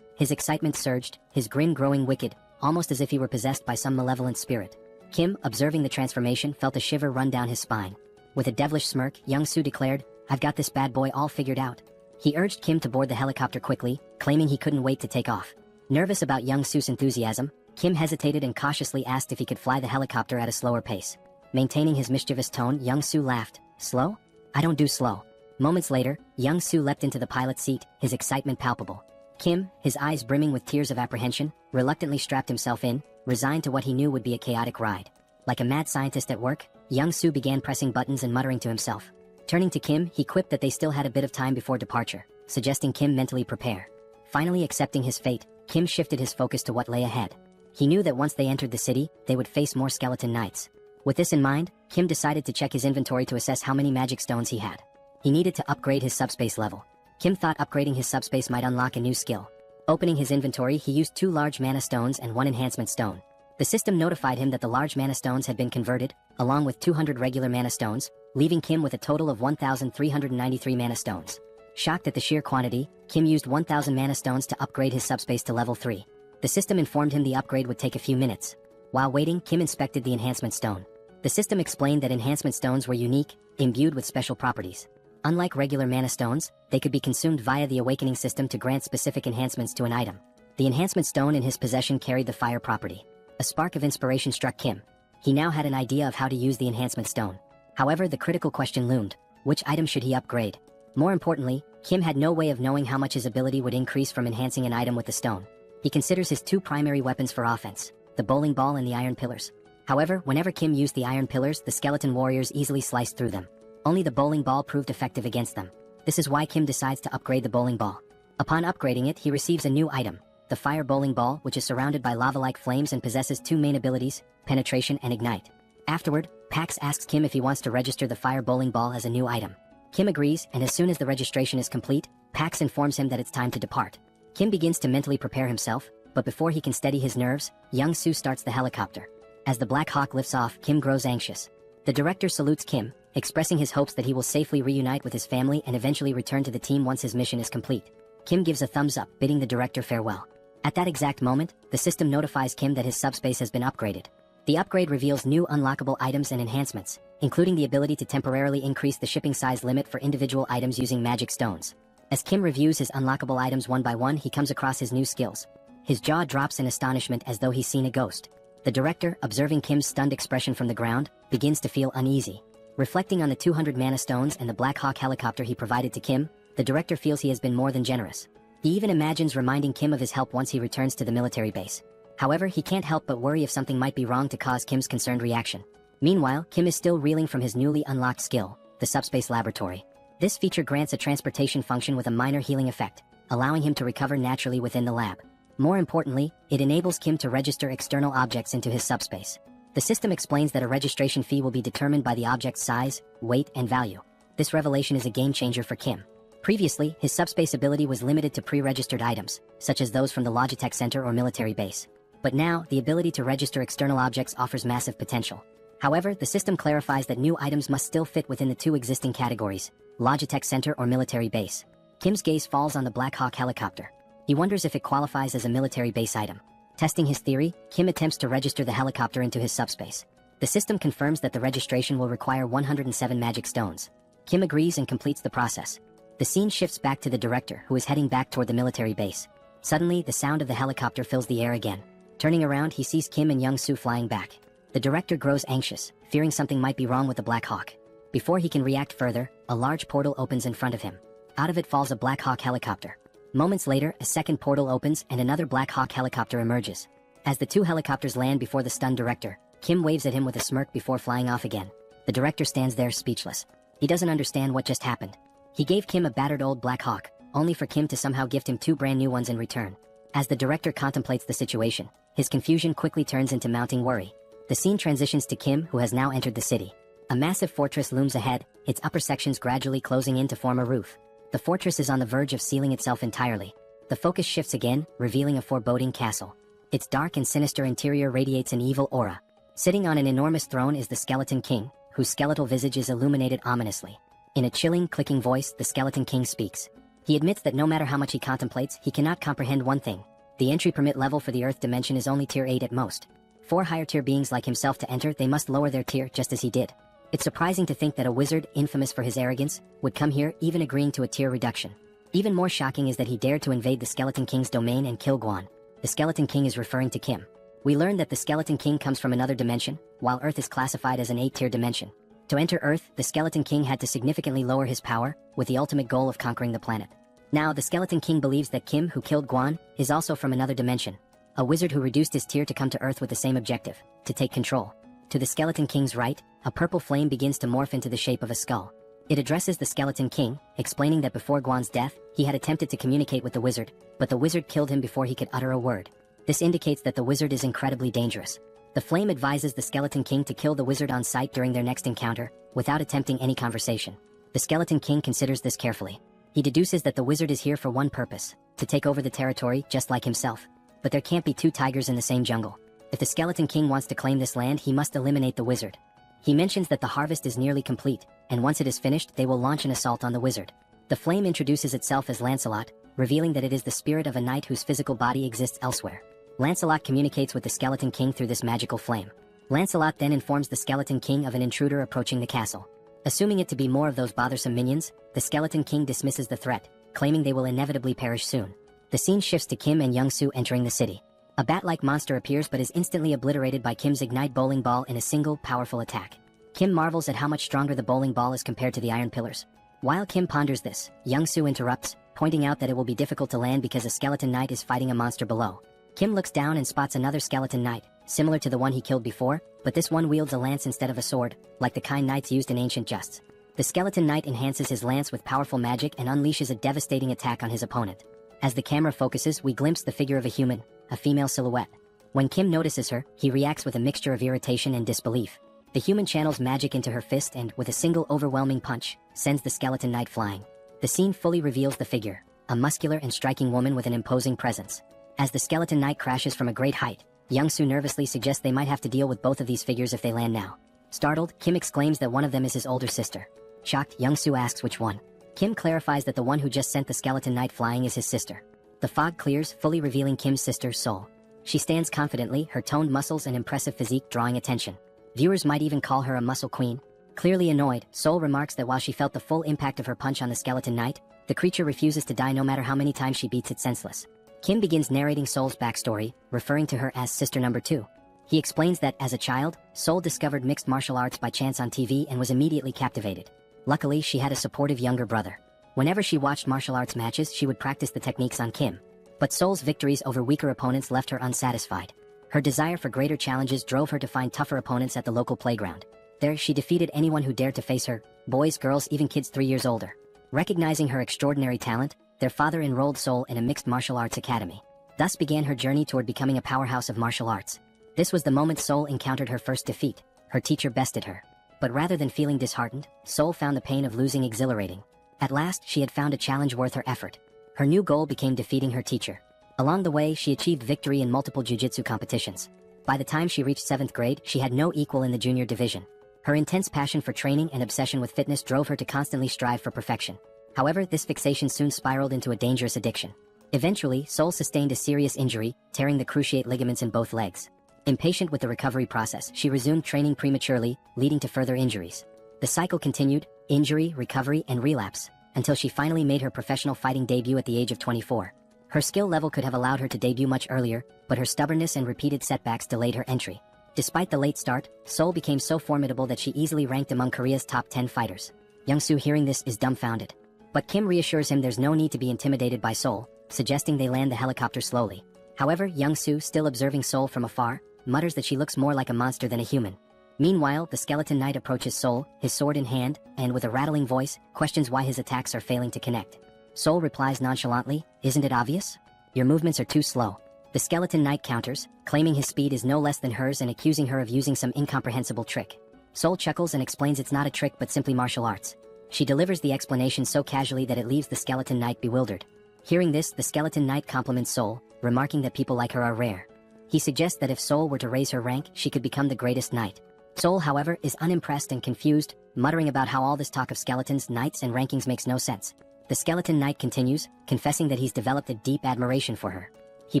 His excitement surged, his grin growing wicked, almost as if he were possessed by some malevolent spirit. Kim, observing the transformation, felt a shiver run down his spine. With a devilish smirk, Young-Soo declared, "I've got this bad boy all figured out." He urged Kim to board the helicopter quickly, claiming he couldn't wait to take off. Nervous about Young-Soo's enthusiasm, Kim hesitated and cautiously asked if he could fly the helicopter at a slower pace. Maintaining his mischievous tone, Young-Soo laughed. "Slow? I don't do slow." Moments later, Young-Soo leapt into the pilot's seat, his excitement palpable. Kim, his eyes brimming with tears of apprehension, reluctantly strapped himself in, resigned to what he knew would be a chaotic ride. Like a mad scientist at work, Young-Soo began pressing buttons and muttering to himself. Turning to Kim, he quipped that they still had a bit of time before departure, suggesting Kim mentally prepare. Finally accepting his fate, Kim shifted his focus to what lay ahead. He knew that once they entered the city, they would face more skeleton knights. With this in mind, Kim decided to check his inventory to assess how many magic stones he had. He needed to upgrade his subspace level. Kim thought upgrading his subspace might unlock a new skill. Opening his inventory, he used 2 large mana stones and 1 enhancement stone. The system notified him that the large mana stones had been converted, along with 200 regular mana stones, leaving Kim with a total of 1,393 mana stones. Shocked at the sheer quantity, Kim used 1,000 mana stones to upgrade his subspace to level 3. The system informed him the upgrade would take a few minutes. While waiting, Kim inspected the enhancement stone. The system explained that enhancement stones were unique, imbued with special properties. Unlike regular mana stones, they could be consumed via the awakening system to grant specific enhancements to an item. The enhancement stone in his possession carried the fire property. A spark of inspiration struck Kim. He now had an idea of how to use the enhancement stone. However, the critical question loomed: which item should he upgrade? More importantly, Kim had no way of knowing how much his ability would increase from enhancing an item with the stone. He considers his 2 primary weapons for offense: the bowling ball and the iron pillars. However, whenever Kim used the iron pillars, the skeleton warriors easily sliced through them. Only the bowling ball proved effective against them. This is why Kim decides to upgrade the bowling ball. Upon upgrading it, he receives a new item: the fire bowling ball, which is surrounded by lava-like flames and possesses 2 main abilities, penetration and ignite. Afterward, Pax asks Kim if he wants to register the fire bowling ball as a new item. Kim agrees, and as soon as the registration is complete, Pax informs him that it's time to depart. Kim begins to mentally prepare himself, but before he can steady his nerves, Young Soo starts the helicopter. As the Black Hawk lifts off, Kim grows anxious. The director salutes Kim, expressing his hopes that he will safely reunite with his family and eventually return to the team once his mission is complete. Kim gives a thumbs up, bidding the director farewell. At that exact moment, the system notifies Kim that his subspace has been upgraded. The upgrade reveals new unlockable items and enhancements, including the ability to temporarily increase the shipping size limit for individual items using magic stones. As Kim reviews his unlockable items one by one, he comes across his new skills. His jaw drops in astonishment as though he's seen a ghost. The director, observing Kim's stunned expression from the ground, begins to feel uneasy. Reflecting on the 200 mana stones and the Black Hawk helicopter he provided to Kim, the director feels he has been more than generous. He even imagines reminding Kim of his help once he returns to the military base. However, he can't help but worry if something might be wrong to cause Kim's concerned reaction. Meanwhile, Kim is still reeling from his newly unlocked skill, the subspace laboratory. This feature grants a transportation function with a minor healing effect, allowing him to recover naturally within the lab. More importantly, it enables Kim to register external objects into his subspace. The system explains that a registration fee will be determined by the object's size, weight, and value. This revelation is a game changer for Kim. Previously, his subspace ability was limited to pre-registered items, such as those from the Logitech Center or military base. But now, the ability to register external objects offers massive potential. However, the system clarifies that new items must still fit within the 2 existing categories: Logitech Center or military base. Kim's gaze falls on the Black Hawk helicopter. He wonders if it qualifies as a military base item. Testing his theory, Kim attempts to register the helicopter into his subspace. The system confirms that the registration will require 107 magic stones. Kim agrees and completes the process. The scene shifts back to the director, who is heading back toward the military base. Suddenly, the sound of the helicopter fills the air again. Turning around, he sees Kim and Young Soo flying back. The director grows anxious, fearing something might be wrong with the Black Hawk. Before he can react further, a large portal opens in front of him. Out of it falls a Black Hawk helicopter. Moments later, a second portal opens and another Black Hawk helicopter emerges. As the 2 helicopters land before the stunned director, Kim waves at him with a smirk before flying off again. The director stands there speechless. He doesn't understand what just happened. He gave Kim a battered old Black Hawk, only for Kim to somehow gift him 2 brand new ones in return. As the director contemplates the situation, his confusion quickly turns into mounting worry. The scene transitions to Kim, who has now entered the city. A massive fortress looms ahead, its upper sections gradually closing in to form a roof. The fortress is on the verge of sealing itself entirely. The focus shifts again, revealing a foreboding castle. Its dark and sinister interior radiates an evil aura. Sitting on an enormous throne is the Skeleton King, whose skeletal visage is illuminated ominously. In a chilling, clicking voice, the Skeleton King speaks. He admits that no matter how much he contemplates, he cannot comprehend one thing. The entry permit level for the Earth dimension is only tier 8 at most. For higher tier beings like himself to enter, they must lower their tier just as he did. It's surprising to think that a wizard, infamous for his arrogance, would come here, even agreeing to a tier reduction. Even more shocking is that he dared to invade the Skeleton King's domain and kill Guan. The Skeleton King is referring to Kim. We learn that the Skeleton King comes from another dimension, while Earth is classified as an 8-tier dimension. To enter Earth, the Skeleton King had to significantly lower his power, with the ultimate goal of conquering the planet. Now, the Skeleton King believes that Kim, who killed Guan, is also from another dimension. A wizard who reduced his tier to come to Earth with the same objective, to take control. To the Skeleton King's right, a purple flame begins to morph into the shape of a skull. It addresses the Skeleton King, explaining that before Guan's death, he had attempted to communicate with the wizard, but the wizard killed him before he could utter a word. This indicates that the wizard is incredibly dangerous. The flame advises the Skeleton King to kill the wizard on sight during their next encounter, without attempting any conversation. The Skeleton King considers this carefully. He deduces that the wizard is here for one purpose: to take over the territory just like himself. But there can't be two tigers in the same jungle. If the Skeleton King wants to claim this land, he must eliminate the wizard. He mentions that the harvest is nearly complete, and once it is finished, they will launch an assault on the wizard. The flame introduces itself as Lancelot, revealing that it is the spirit of a knight whose physical body exists elsewhere. Lancelot communicates with the Skeleton King through this magical flame. Lancelot then informs the Skeleton King of an intruder approaching the castle. Assuming it to be more of those bothersome minions, the Skeleton King dismisses the threat, claiming they will inevitably perish soon. The scene shifts to Kim and Young-soo entering the city. A bat-like monster appears but is instantly obliterated by Kim's Ignite bowling ball in a single, powerful attack. Kim marvels at how much stronger the bowling ball is compared to the iron pillars. While Kim ponders this, Young-soo interrupts, pointing out that it will be difficult to land because a skeleton knight is fighting a monster below. Kim looks down and spots another skeleton knight, similar to the one he killed before, but this one wields a lance instead of a sword, like the kind knights used in ancient justs. The skeleton knight enhances his lance with powerful magic and unleashes a devastating attack on his opponent. As the camera focuses, we glimpse the figure of a human, a female silhouette. When Kim notices her, he reacts with a mixture of irritation and disbelief. The human channels magic into her fist and, with a single overwhelming punch, sends the skeleton knight flying. The scene fully reveals the figure, a muscular and striking woman with an imposing presence. As the skeleton knight crashes from a great height, Young-soo nervously suggests they might have to deal with both of these figures if they land now. Startled, Kim exclaims that one of them is his older sister. Shocked, Young-soo asks which one. Kim clarifies that the one who just sent the skeleton knight flying is his sister. The fog clears, fully revealing Kim's sister, Sol. She stands confidently, her toned muscles and impressive physique drawing attention. Viewers might even call her a muscle queen. Clearly annoyed, Sol remarks that while she felt the full impact of her punch on the skeleton knight, the creature refuses to die no matter how many times she beats it senseless. Kim begins narrating Sol's backstory, referring to her as Sister Number 2. He explains that, as a child, Sol discovered mixed martial arts by chance on TV and was immediately captivated. Luckily, she had a supportive younger brother. Whenever she watched martial arts matches, she would practice the techniques on Kim. But Sol's victories over weaker opponents left her unsatisfied. Her desire for greater challenges drove her to find tougher opponents at the local playground. There, she defeated anyone who dared to face her, boys, girls, even kids 3 years older. Recognizing her extraordinary talent, their father enrolled Sol in a mixed martial arts academy. Thus began her journey toward becoming a powerhouse of martial arts. This was the moment Sol encountered her first defeat. Her teacher bested her. But rather than feeling disheartened, Sol found the pain of losing exhilarating. At last, she had found a challenge worth her effort. Her new goal became defeating her teacher. Along the way, she achieved victory in multiple jiu-jitsu competitions. By the time she reached 7th grade, she had no equal in the junior division. Her intense passion for training and obsession with fitness drove her to constantly strive for perfection. However, this fixation soon spiraled into a dangerous addiction. Eventually, Sol sustained a serious injury, tearing the cruciate ligaments in both legs. Impatient with the recovery process, she resumed training prematurely, leading to further injuries. The cycle continued, injury, recovery, and relapse, until she finally made her professional fighting debut at the age of 24. Her skill level could have allowed her to debut much earlier, but her stubbornness and repeated setbacks delayed her entry. Despite the late start, Sol became so formidable that she easily ranked among Korea's top 10 fighters. Young-soo, hearing this, is dumbfounded. But Kim reassures him there's no need to be intimidated by Sol, suggesting they land the helicopter slowly. However, Young-soo, still observing Sol from afar, mutters that she looks more like a monster than a human. Meanwhile, the skeleton knight approaches Sol, his sword in hand, and with a rattling voice, questions why his attacks are failing to connect. Sol replies nonchalantly, "Isn't it obvious? Your movements are too slow." The skeleton knight counters, claiming his speed is no less than hers and accusing her of using some incomprehensible trick. Sol chuckles and explains it's not a trick but simply martial arts. She delivers the explanation so casually that it leaves the skeleton knight bewildered. Hearing this, the skeleton knight compliments Sol, remarking that people like her are rare. He suggests that if Sol were to raise her rank, she could become the greatest knight. Sol, however, is unimpressed and confused, muttering about how all this talk of skeletons, knights, and rankings makes no sense. The skeleton knight continues, confessing that he's developed a deep admiration for her. He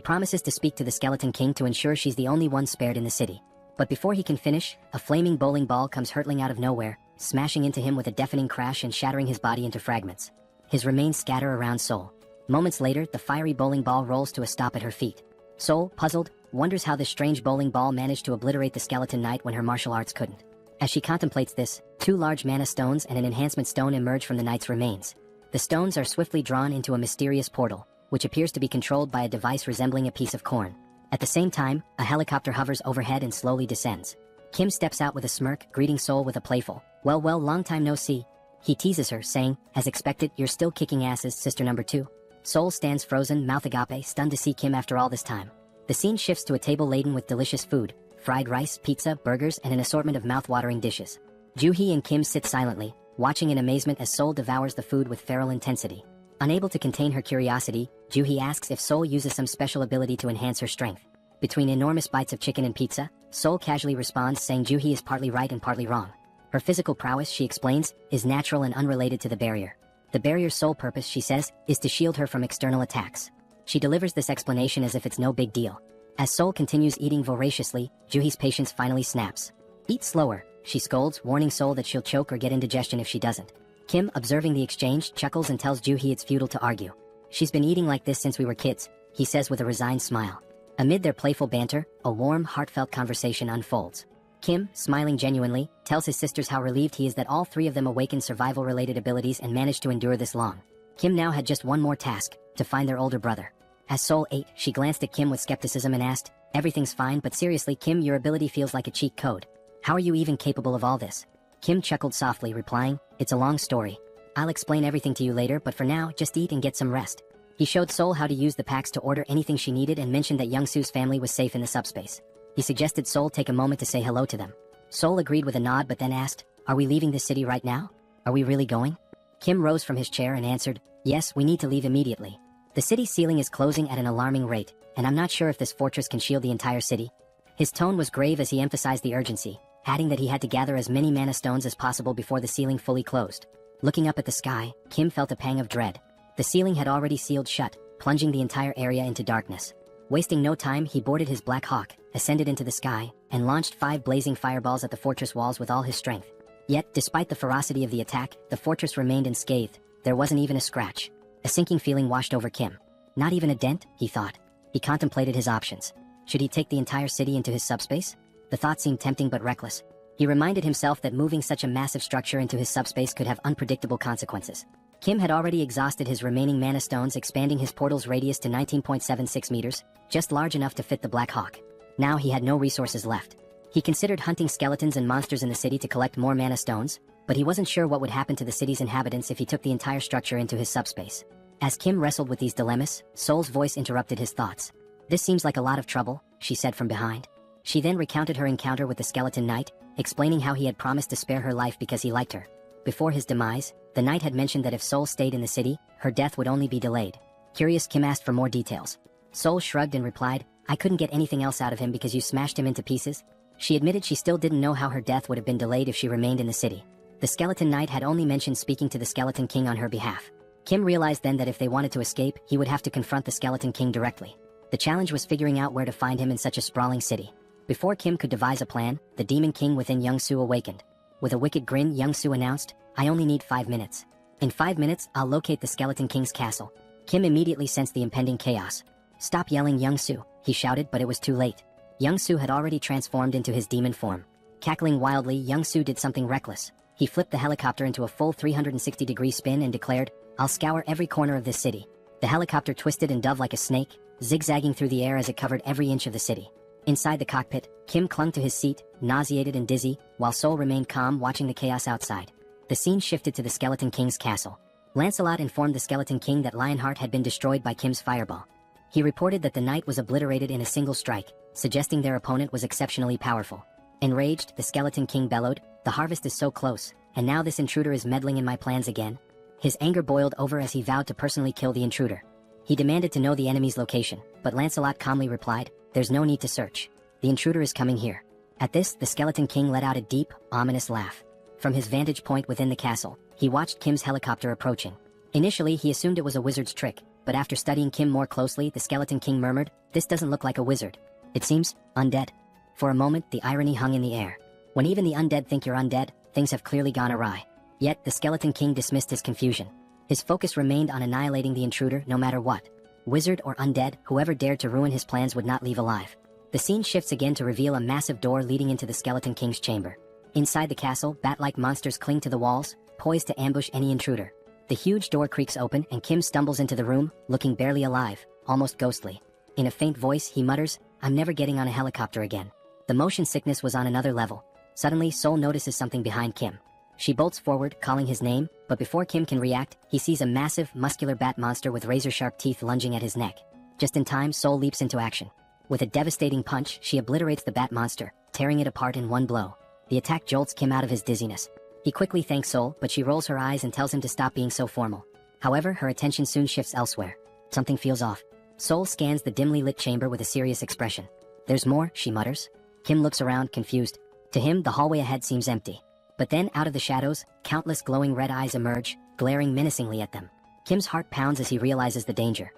promises to speak to the Skeleton King to ensure she's the only one spared in the city. But before he can finish, a flaming bowling ball comes hurtling out of nowhere, smashing into him with a deafening crash and shattering his body into fragments. His remains scatter around Sol. Moments later, the fiery bowling ball rolls to a stop at her feet. Sol, puzzled, wonders how this strange bowling ball managed to obliterate the skeleton knight when her martial arts couldn't. As she contemplates this, 2 large mana stones and an enhancement stone emerge from the knight's remains. The stones are swiftly drawn into a mysterious portal, which appears to be controlled by a device resembling a piece of corn. At the same time, a helicopter hovers overhead and slowly descends. Kim steps out with a smirk, greeting Sol with a playful, well, long time no see." He teases her, saying, "As expected, you're still kicking asses, Sister Number 2. Sol stands frozen, mouth agape, stunned to see Kim after all this time. The scene shifts to a table laden with delicious food, fried rice, pizza, burgers, and an assortment of mouth-watering dishes. Joo-hee and Kim sit silently, watching in amazement as Sol devours the food with feral intensity. Unable to contain her curiosity, Juhi asks if Sol uses some special ability to enhance her strength. Between enormous bites of chicken and pizza, Sol casually responds saying Juhi is partly right and partly wrong. Her physical prowess, she explains, is natural and unrelated to the barrier. The barrier's sole purpose, she says, is to shield her from external attacks. She delivers this explanation as if it's no big deal. As Sol continues eating voraciously, Juhi's patience finally snaps. Eat slower, she scolds, warning Sol that she'll choke or get indigestion if she doesn't. Kim, observing the exchange, chuckles and tells Juhi it's futile to argue. She's been eating like this since we were kids, he says with a resigned smile. Amid their playful banter, a warm, heartfelt conversation unfolds. Kim, smiling genuinely, tells his sisters how relieved he is that all three of them awakened survival-related abilities and managed to endure this long. Kim now had just one more task, to find their older brother. As Sol ate, she glanced at Kim with skepticism and asked, "Everything's fine, but seriously, Kim, your ability feels like a cheat code. How are you even capable of all this?" Kim chuckled softly, replying, "It's a long story. I'll explain everything to you later, but for now, just eat and get some rest." He showed Sol how to use the packs to order anything she needed and mentioned that Youngsu's family was safe in the subspace. He suggested Sol take a moment to say hello to them. Sol agreed with a nod but then asked, "Are we leaving this city right now? Are we really going?" Kim rose from his chair and answered, "Yes, we need to leave immediately. The city's ceiling is closing at an alarming rate, and I'm not sure if this fortress can shield the entire city." His tone was grave as he emphasized the urgency, adding that he had to gather as many mana stones as possible before the ceiling fully closed. Looking up at the sky, Kim felt a pang of dread. The ceiling had already sealed shut, plunging the entire area into darkness. Wasting no time, he boarded his Black Hawk, ascended into the sky, and launched 5 blazing fireballs at the fortress walls with all his strength. Yet, despite the ferocity of the attack, the fortress remained unscathed. There wasn't even a scratch. A sinking feeling washed over Kim. Not even a dent, he thought. He contemplated his options. Should he take the entire city into his subspace? The thought seemed tempting but reckless. He reminded himself that moving such a massive structure into his subspace could have unpredictable consequences. Kim had already exhausted his remaining mana stones, expanding his portal's radius to 19.76 meters, just large enough to fit the Black Hawk. Now he had no resources left. He considered hunting skeletons and monsters in the city to collect more mana stones, but he wasn't sure what would happen to the city's inhabitants if he took the entire structure into his subspace. As Kim wrestled with these dilemmas, Sol's voice interrupted his thoughts. "This seems like a lot of trouble," she said from behind. She then recounted her encounter with the Skeleton Knight, explaining how he had promised to spare her life because he liked her. Before his demise, the knight had mentioned that if Sol stayed in the city, her death would only be delayed. Curious, Kim asked for more details. Sol shrugged and replied, "I couldn't get anything else out of him because you smashed him into pieces." She admitted she still didn't know how her death would have been delayed if she remained in the city. The Skeleton Knight had only mentioned speaking to the Skeleton King on her behalf. Kim realized then that if they wanted to escape, he would have to confront the Skeleton King directly. The challenge was figuring out where to find him in such a sprawling city. Before Kim could devise a plan, the Demon King within Youngsu awakened. With a wicked grin, Youngsu announced, "I only need 5 minutes. In 5 minutes, I'll locate the Skeleton King's castle." Kim immediately sensed the impending chaos. "Stop yelling, Youngsu," he shouted, but it was too late. Youngsu had already transformed into his demon form. Cackling wildly, Youngsu did something reckless. He flipped the helicopter into a full 360-degree spin and declared, "I'll scour every corner of this city." The helicopter twisted and dove like a snake, zigzagging through the air as it covered every inch of the city. Inside the cockpit, Kim clung to his seat, nauseated and dizzy, while Sol remained calm watching the chaos outside. The scene shifted to the Skeleton King's castle. Lancelot informed the Skeleton King that Lionheart had been destroyed by Kim's fireball. He reported that the knight was obliterated in a single strike, suggesting their opponent was exceptionally powerful. Enraged, the Skeleton King bellowed, "The harvest is so close, and now this intruder is meddling in my plans again." His anger boiled over as he vowed to personally kill the intruder. He demanded to know the enemy's location, but Lancelot calmly replied, "There's no need to search. The intruder is coming here." At this, the Skeleton King let out a deep, ominous laugh. From his vantage point within the castle, he watched Kim's helicopter approaching. Initially, he assumed it was a wizard's trick, but after studying Kim more closely, the Skeleton King murmured, "This doesn't look like a wizard. It seems undead." For a moment, the irony hung in the air. When even the undead think you're undead, things have clearly gone awry. Yet, the Skeleton King dismissed his confusion. His focus remained on annihilating the intruder no matter what. Wizard or undead, whoever dared to ruin his plans would not leave alive. The scene shifts again to reveal a massive door leading into the Skeleton King's chamber. Inside the castle, bat-like monsters cling to the walls, poised to ambush any intruder. The huge door creaks open and Kim stumbles into the room, looking barely alive, almost ghostly. In a faint voice, he mutters, "I'm never getting on a helicopter again." The motion sickness was on another level. Suddenly, Sol notices something behind Kim. She bolts forward, calling his name, but before Kim can react, he sees a massive, muscular bat monster with razor-sharp teeth lunging at his neck. Just in time, Sol leaps into action. With a devastating punch, she obliterates the bat monster, tearing it apart in one blow. The attack jolts Kim out of his dizziness. He quickly thanks Sol, but she rolls her eyes and tells him to stop being so formal. However, her attention soon shifts elsewhere. Something feels off. Soul scans the dimly lit chamber with a serious expression. There's more, she mutters. Kim looks around, confused. To him, the hallway ahead seems empty. But then, out of the shadows, countless glowing red eyes emerge, glaring menacingly at them. Kim's heart pounds as he realizes the danger.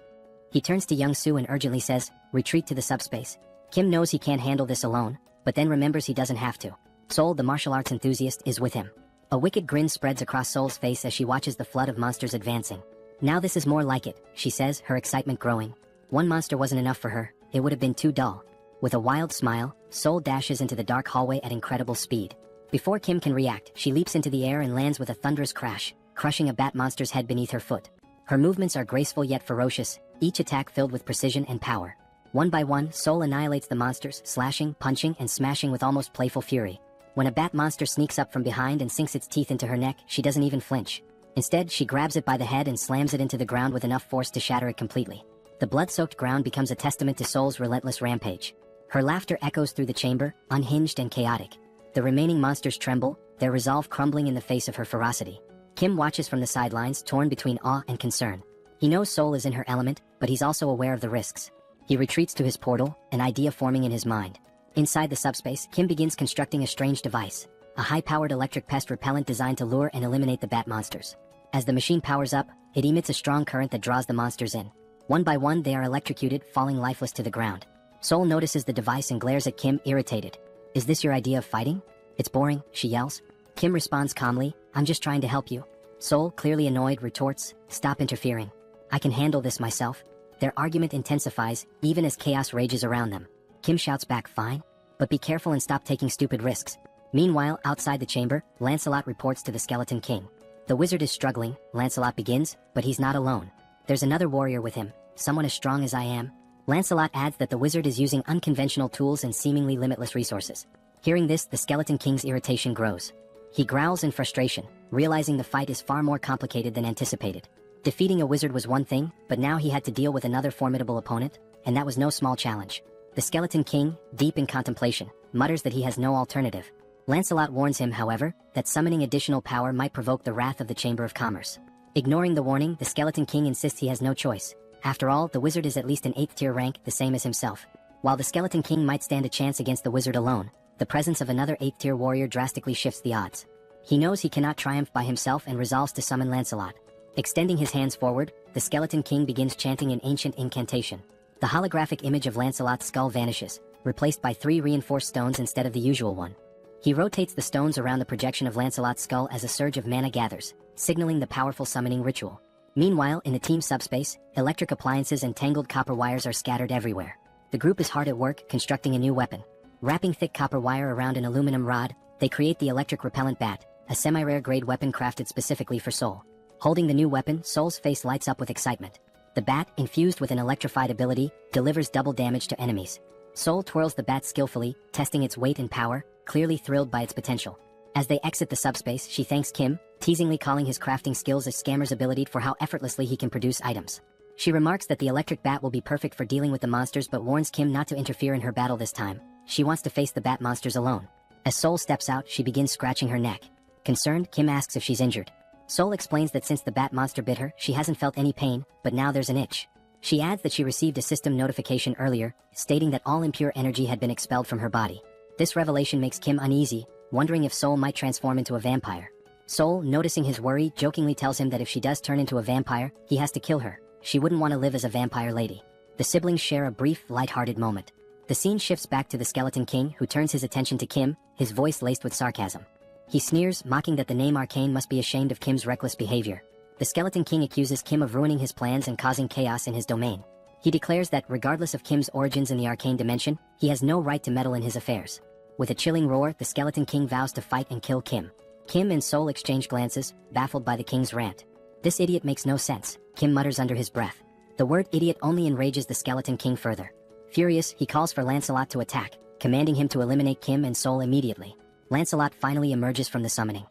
He turns to Young Soo and urgently says, "Retreat to the subspace." Kim knows he can't handle this alone, but then remembers he doesn't have to. Soul, the martial arts enthusiast, is with him. A wicked grin spreads across Soul's face as she watches the flood of monsters advancing. "Now this is more like it," she says, her excitement growing. One monster wasn't enough for her, it would have been too dull. With a wild smile, Soul dashes into the dark hallway at incredible speed. Before Kim can react, she leaps into the air and lands with a thunderous crash, crushing a bat monster's head beneath her foot. Her movements are graceful yet ferocious, each attack filled with precision and power. One by one, Soul annihilates the monsters, slashing, punching, and smashing with almost playful fury. When a bat monster sneaks up from behind and sinks its teeth into her neck, she doesn't even flinch. Instead, she grabs it by the head and slams it into the ground with enough force to shatter it completely. The blood-soaked ground becomes a testament to Soul's relentless rampage. Her laughter echoes through the chamber, unhinged and chaotic. The remaining monsters tremble, their resolve crumbling in the face of her ferocity. Kim watches from the sidelines, torn between awe and concern. He knows Soul is in her element, but he's also aware of the risks. He retreats to his portal, an idea forming in his mind. Inside the subspace, Kim begins constructing a strange device, a high-powered electric pest repellent designed to lure and eliminate the bat monsters. As the machine powers up, it emits a strong current that draws the monsters in. One by one, they are electrocuted, falling lifeless to the ground. Soul notices the device and glares at Kim, irritated. "Is this your idea of fighting?" "It's boring," she yells. Kim responds calmly, "I'm just trying to help you." Soul, clearly annoyed, retorts, "Stop interfering. I can handle this myself." Their argument intensifies, even as chaos rages around them. Kim shouts back, "Fine, but be careful and stop taking stupid risks." Meanwhile, outside the chamber, Lancelot reports to the Skeleton King. The wizard is struggling, Lancelot begins, but he's not alone. There's another warrior with him, someone as strong as I am. Lancelot adds that the wizard is using unconventional tools and seemingly limitless resources. Hearing this, the Skeleton King's irritation grows. He growls in frustration, realizing the fight is far more complicated than anticipated. Defeating a wizard was one thing, but now he had to deal with another formidable opponent, and that was no small challenge. The Skeleton King, deep in contemplation, mutters that he has no alternative. Lancelot warns him, however, that summoning additional power might provoke the wrath of the Chamber of Commerce. Ignoring the warning, the Skeleton King insists he has no choice. After all, the wizard is at least an 8th tier rank, the same as himself. While the Skeleton King might stand a chance against the wizard alone, the presence of another 8th tier warrior drastically shifts the odds. He knows he cannot triumph by himself and resolves to summon Lancelot. Extending his hands forward, the Skeleton King begins chanting an ancient incantation. The holographic image of Lancelot's skull vanishes, replaced by 3 reinforced stones instead of the usual one. He rotates the stones around the projection of Lancelot's skull as a surge of mana gathers, signaling the powerful summoning ritual. Meanwhile, in the team subspace, electric appliances and tangled copper wires are scattered everywhere. The group is hard at work, constructing a new weapon. Wrapping thick copper wire around an aluminum rod, they create the electric repellent bat, a semi-rare grade weapon crafted specifically for Soul. Holding the new weapon, Soul's face lights up with excitement. The bat, infused with an electrified ability, delivers double damage to enemies. Soul twirls the bat skillfully, testing its weight and power, clearly thrilled by its potential. As they exit the subspace, she thanks Kim, teasingly calling his crafting skills a scammer's ability for how effortlessly he can produce items. She remarks that the electric bat will be perfect for dealing with the monsters but warns Kim not to interfere in her battle this time. She wants to face the bat monsters alone. As Soul steps out, she begins scratching her neck. Concerned, Kim asks if she's injured. Soul explains that since the bat monster bit her, she hasn't felt any pain, but now there's an itch. She adds that she received a system notification earlier, stating that all impure energy had been expelled from her body. This revelation makes Kim uneasy, wondering if Soul might transform into a vampire. Soul, noticing his worry, jokingly tells him that if she does turn into a vampire, he has to kill her. She wouldn't want to live as a vampire lady. The siblings share a brief, light-hearted moment. The scene shifts back to the Skeleton King, who turns his attention to Kim, his voice laced with sarcasm. He sneers, mocking that the name Arcane must be ashamed of Kim's reckless behavior. The Skeleton King accuses Kim of ruining his plans and causing chaos in his domain. He declares that, regardless of Kim's origins in the Arcane dimension, he has no right to meddle in his affairs. With a chilling roar, the Skeleton King vows to fight and kill Kim. Kim and Soul exchange glances, baffled by the King's rant. "This idiot makes no sense," Kim mutters under his breath. The word idiot only enrages the Skeleton King further. Furious, he calls for Lancelot to attack, commanding him to eliminate Kim and Soul immediately. Lancelot finally emerges from the summoning.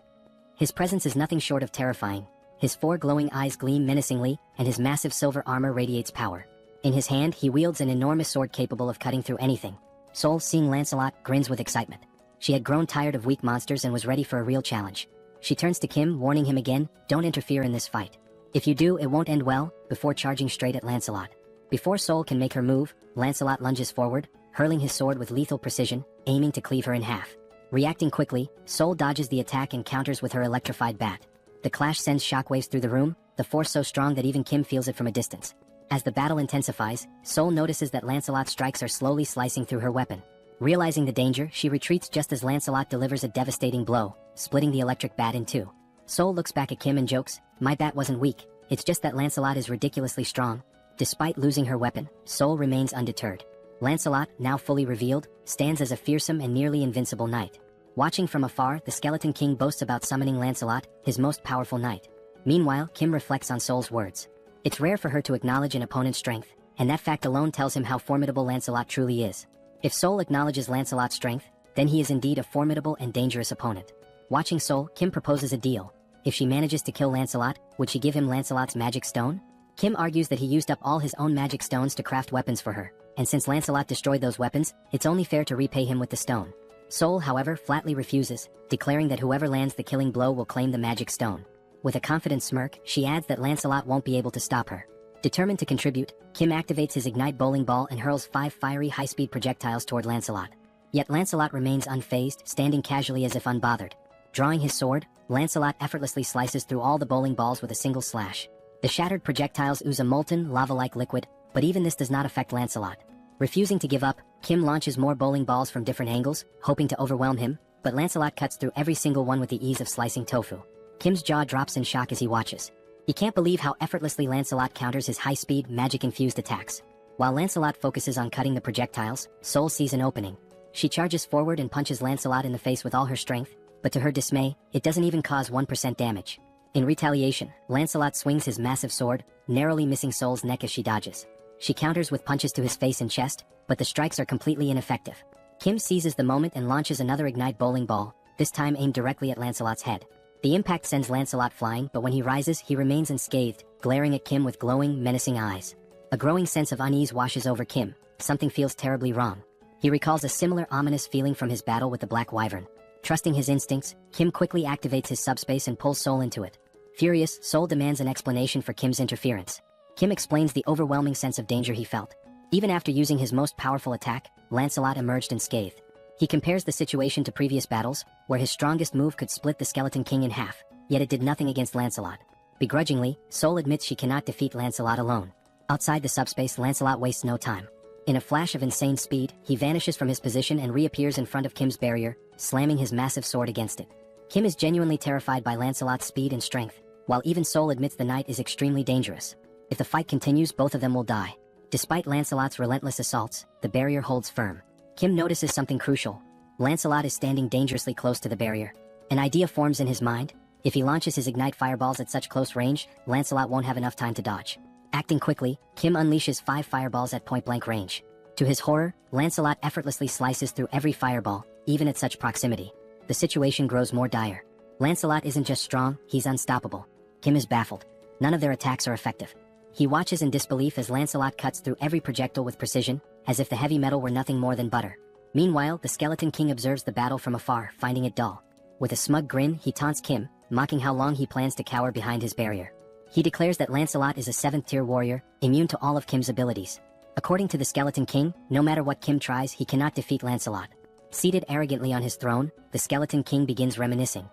His presence is nothing short of terrifying. His 4 glowing eyes gleam menacingly, and his massive silver armor radiates power. In his hand, he wields an enormous sword capable of cutting through anything. Soul, seeing Lancelot, grins with excitement. She had grown tired of weak monsters and was ready for a real challenge. She turns to Kim, warning him again, "Don't interfere in this fight." If you do, it won't end well, before charging straight at Lancelot. Before Sol can make her move, Lancelot lunges forward, hurling his sword with lethal precision, aiming to cleave her in half. Reacting quickly, Sol dodges the attack and counters with her electrified bat. The clash sends shockwaves through the room, the force so strong that even Kim feels it from a distance. As the battle intensifies, Sol notices that Lancelot's strikes are slowly slicing through her weapon. Realizing the danger, she retreats just as Lancelot delivers a devastating blow, splitting the electric bat in two. Sol looks back at Kim and jokes, "My bat wasn't weak, it's just that Lancelot is ridiculously strong." Despite losing her weapon, Sol remains undeterred. Lancelot, now fully revealed, stands as a fearsome and nearly invincible knight. Watching from afar, the Skeleton King boasts about summoning Lancelot, his most powerful knight. Meanwhile, Kim reflects on Sol's words. It's rare for her to acknowledge an opponent's strength, and that fact alone tells him how formidable Lancelot truly is. If Sol acknowledges Lancelot's strength, then he is indeed a formidable and dangerous opponent. Watching Sol, Kim proposes a deal. If she manages to kill Lancelot, would she give him Lancelot's magic stone? Kim argues that he used up all his own magic stones to craft weapons for her, and since Lancelot destroyed those weapons, it's only fair to repay him with the stone. Sol, however, flatly refuses, declaring that whoever lands the killing blow will claim the magic stone. With a confident smirk, she adds that Lancelot won't be able to stop her. Determined to contribute, Kim activates his Ignite bowling ball and hurls 5 fiery high-speed projectiles toward Lancelot. Yet Lancelot remains unfazed, standing casually as if unbothered. Drawing his sword, Lancelot effortlessly slices through all the bowling balls with a single slash. The shattered projectiles ooze a molten, lava-like liquid, but even this does not affect Lancelot. Refusing to give up, Kim launches more bowling balls from different angles, hoping to overwhelm him, but Lancelot cuts through every single one with the ease of slicing tofu. Kim's jaw drops in shock as he watches. He can't believe how effortlessly Lancelot counters his high-speed, magic-infused attacks. While Lancelot focuses on cutting the projectiles, Sol sees an opening. She charges forward and punches Lancelot in the face with all her strength, but to her dismay, it doesn't even cause 1% damage. In retaliation, Lancelot swings his massive sword, narrowly missing Sol's neck as she dodges. She counters with punches to his face and chest, but the strikes are completely ineffective. Kim seizes the moment and launches another Ignite bowling ball, this time aimed directly at Lancelot's head. The impact sends Lancelot flying, but when he rises, he remains unscathed, glaring at Kim with glowing, menacing eyes. A growing sense of unease washes over Kim. Something feels terribly wrong. He recalls a similar ominous feeling from his battle with the Black Wyvern. Trusting his instincts, Kim quickly activates his subspace and pulls Sol into it. Furious, Sol demands an explanation for Kim's interference. Kim explains the overwhelming sense of danger he felt. Even after using his most powerful attack, Lancelot emerged unscathed. He compares the situation to previous battles, where his strongest move could split the Skeleton King in half, yet it did nothing against Lancelot. Begrudgingly, Sol admits she cannot defeat Lancelot alone. Outside the subspace, Lancelot wastes no time. In a flash of insane speed, he vanishes from his position and reappears in front of Kim's barrier, slamming his massive sword against it. Kim is genuinely terrified by Lancelot's speed and strength, while even Sol admits the knight is extremely dangerous. If the fight continues, both of them will die. Despite Lancelot's relentless assaults, the barrier holds firm. Kim notices something crucial. Lancelot is standing dangerously close to the barrier. An idea forms in his mind. If he launches his Ignite fireballs at such close range, Lancelot won't have enough time to dodge. Acting quickly, Kim unleashes 5 fireballs at point-blank range. To his horror, Lancelot effortlessly slices through every fireball, even at such proximity. The situation grows more dire. Lancelot isn't just strong, he's unstoppable. Kim is baffled. None of their attacks are effective. He watches in disbelief as Lancelot cuts through every projectile with precision, as if the heavy metal were nothing more than butter. Meanwhile, the Skeleton King observes the battle from afar, finding it dull. With a smug grin, he taunts Kim, mocking how long he plans to cower behind his barrier. He declares that Lancelot is a 7th-tier warrior, immune to all of Kim's abilities. According to the Skeleton King, no matter what Kim tries, he cannot defeat Lancelot. Seated arrogantly on his throne, the Skeleton King begins reminiscing.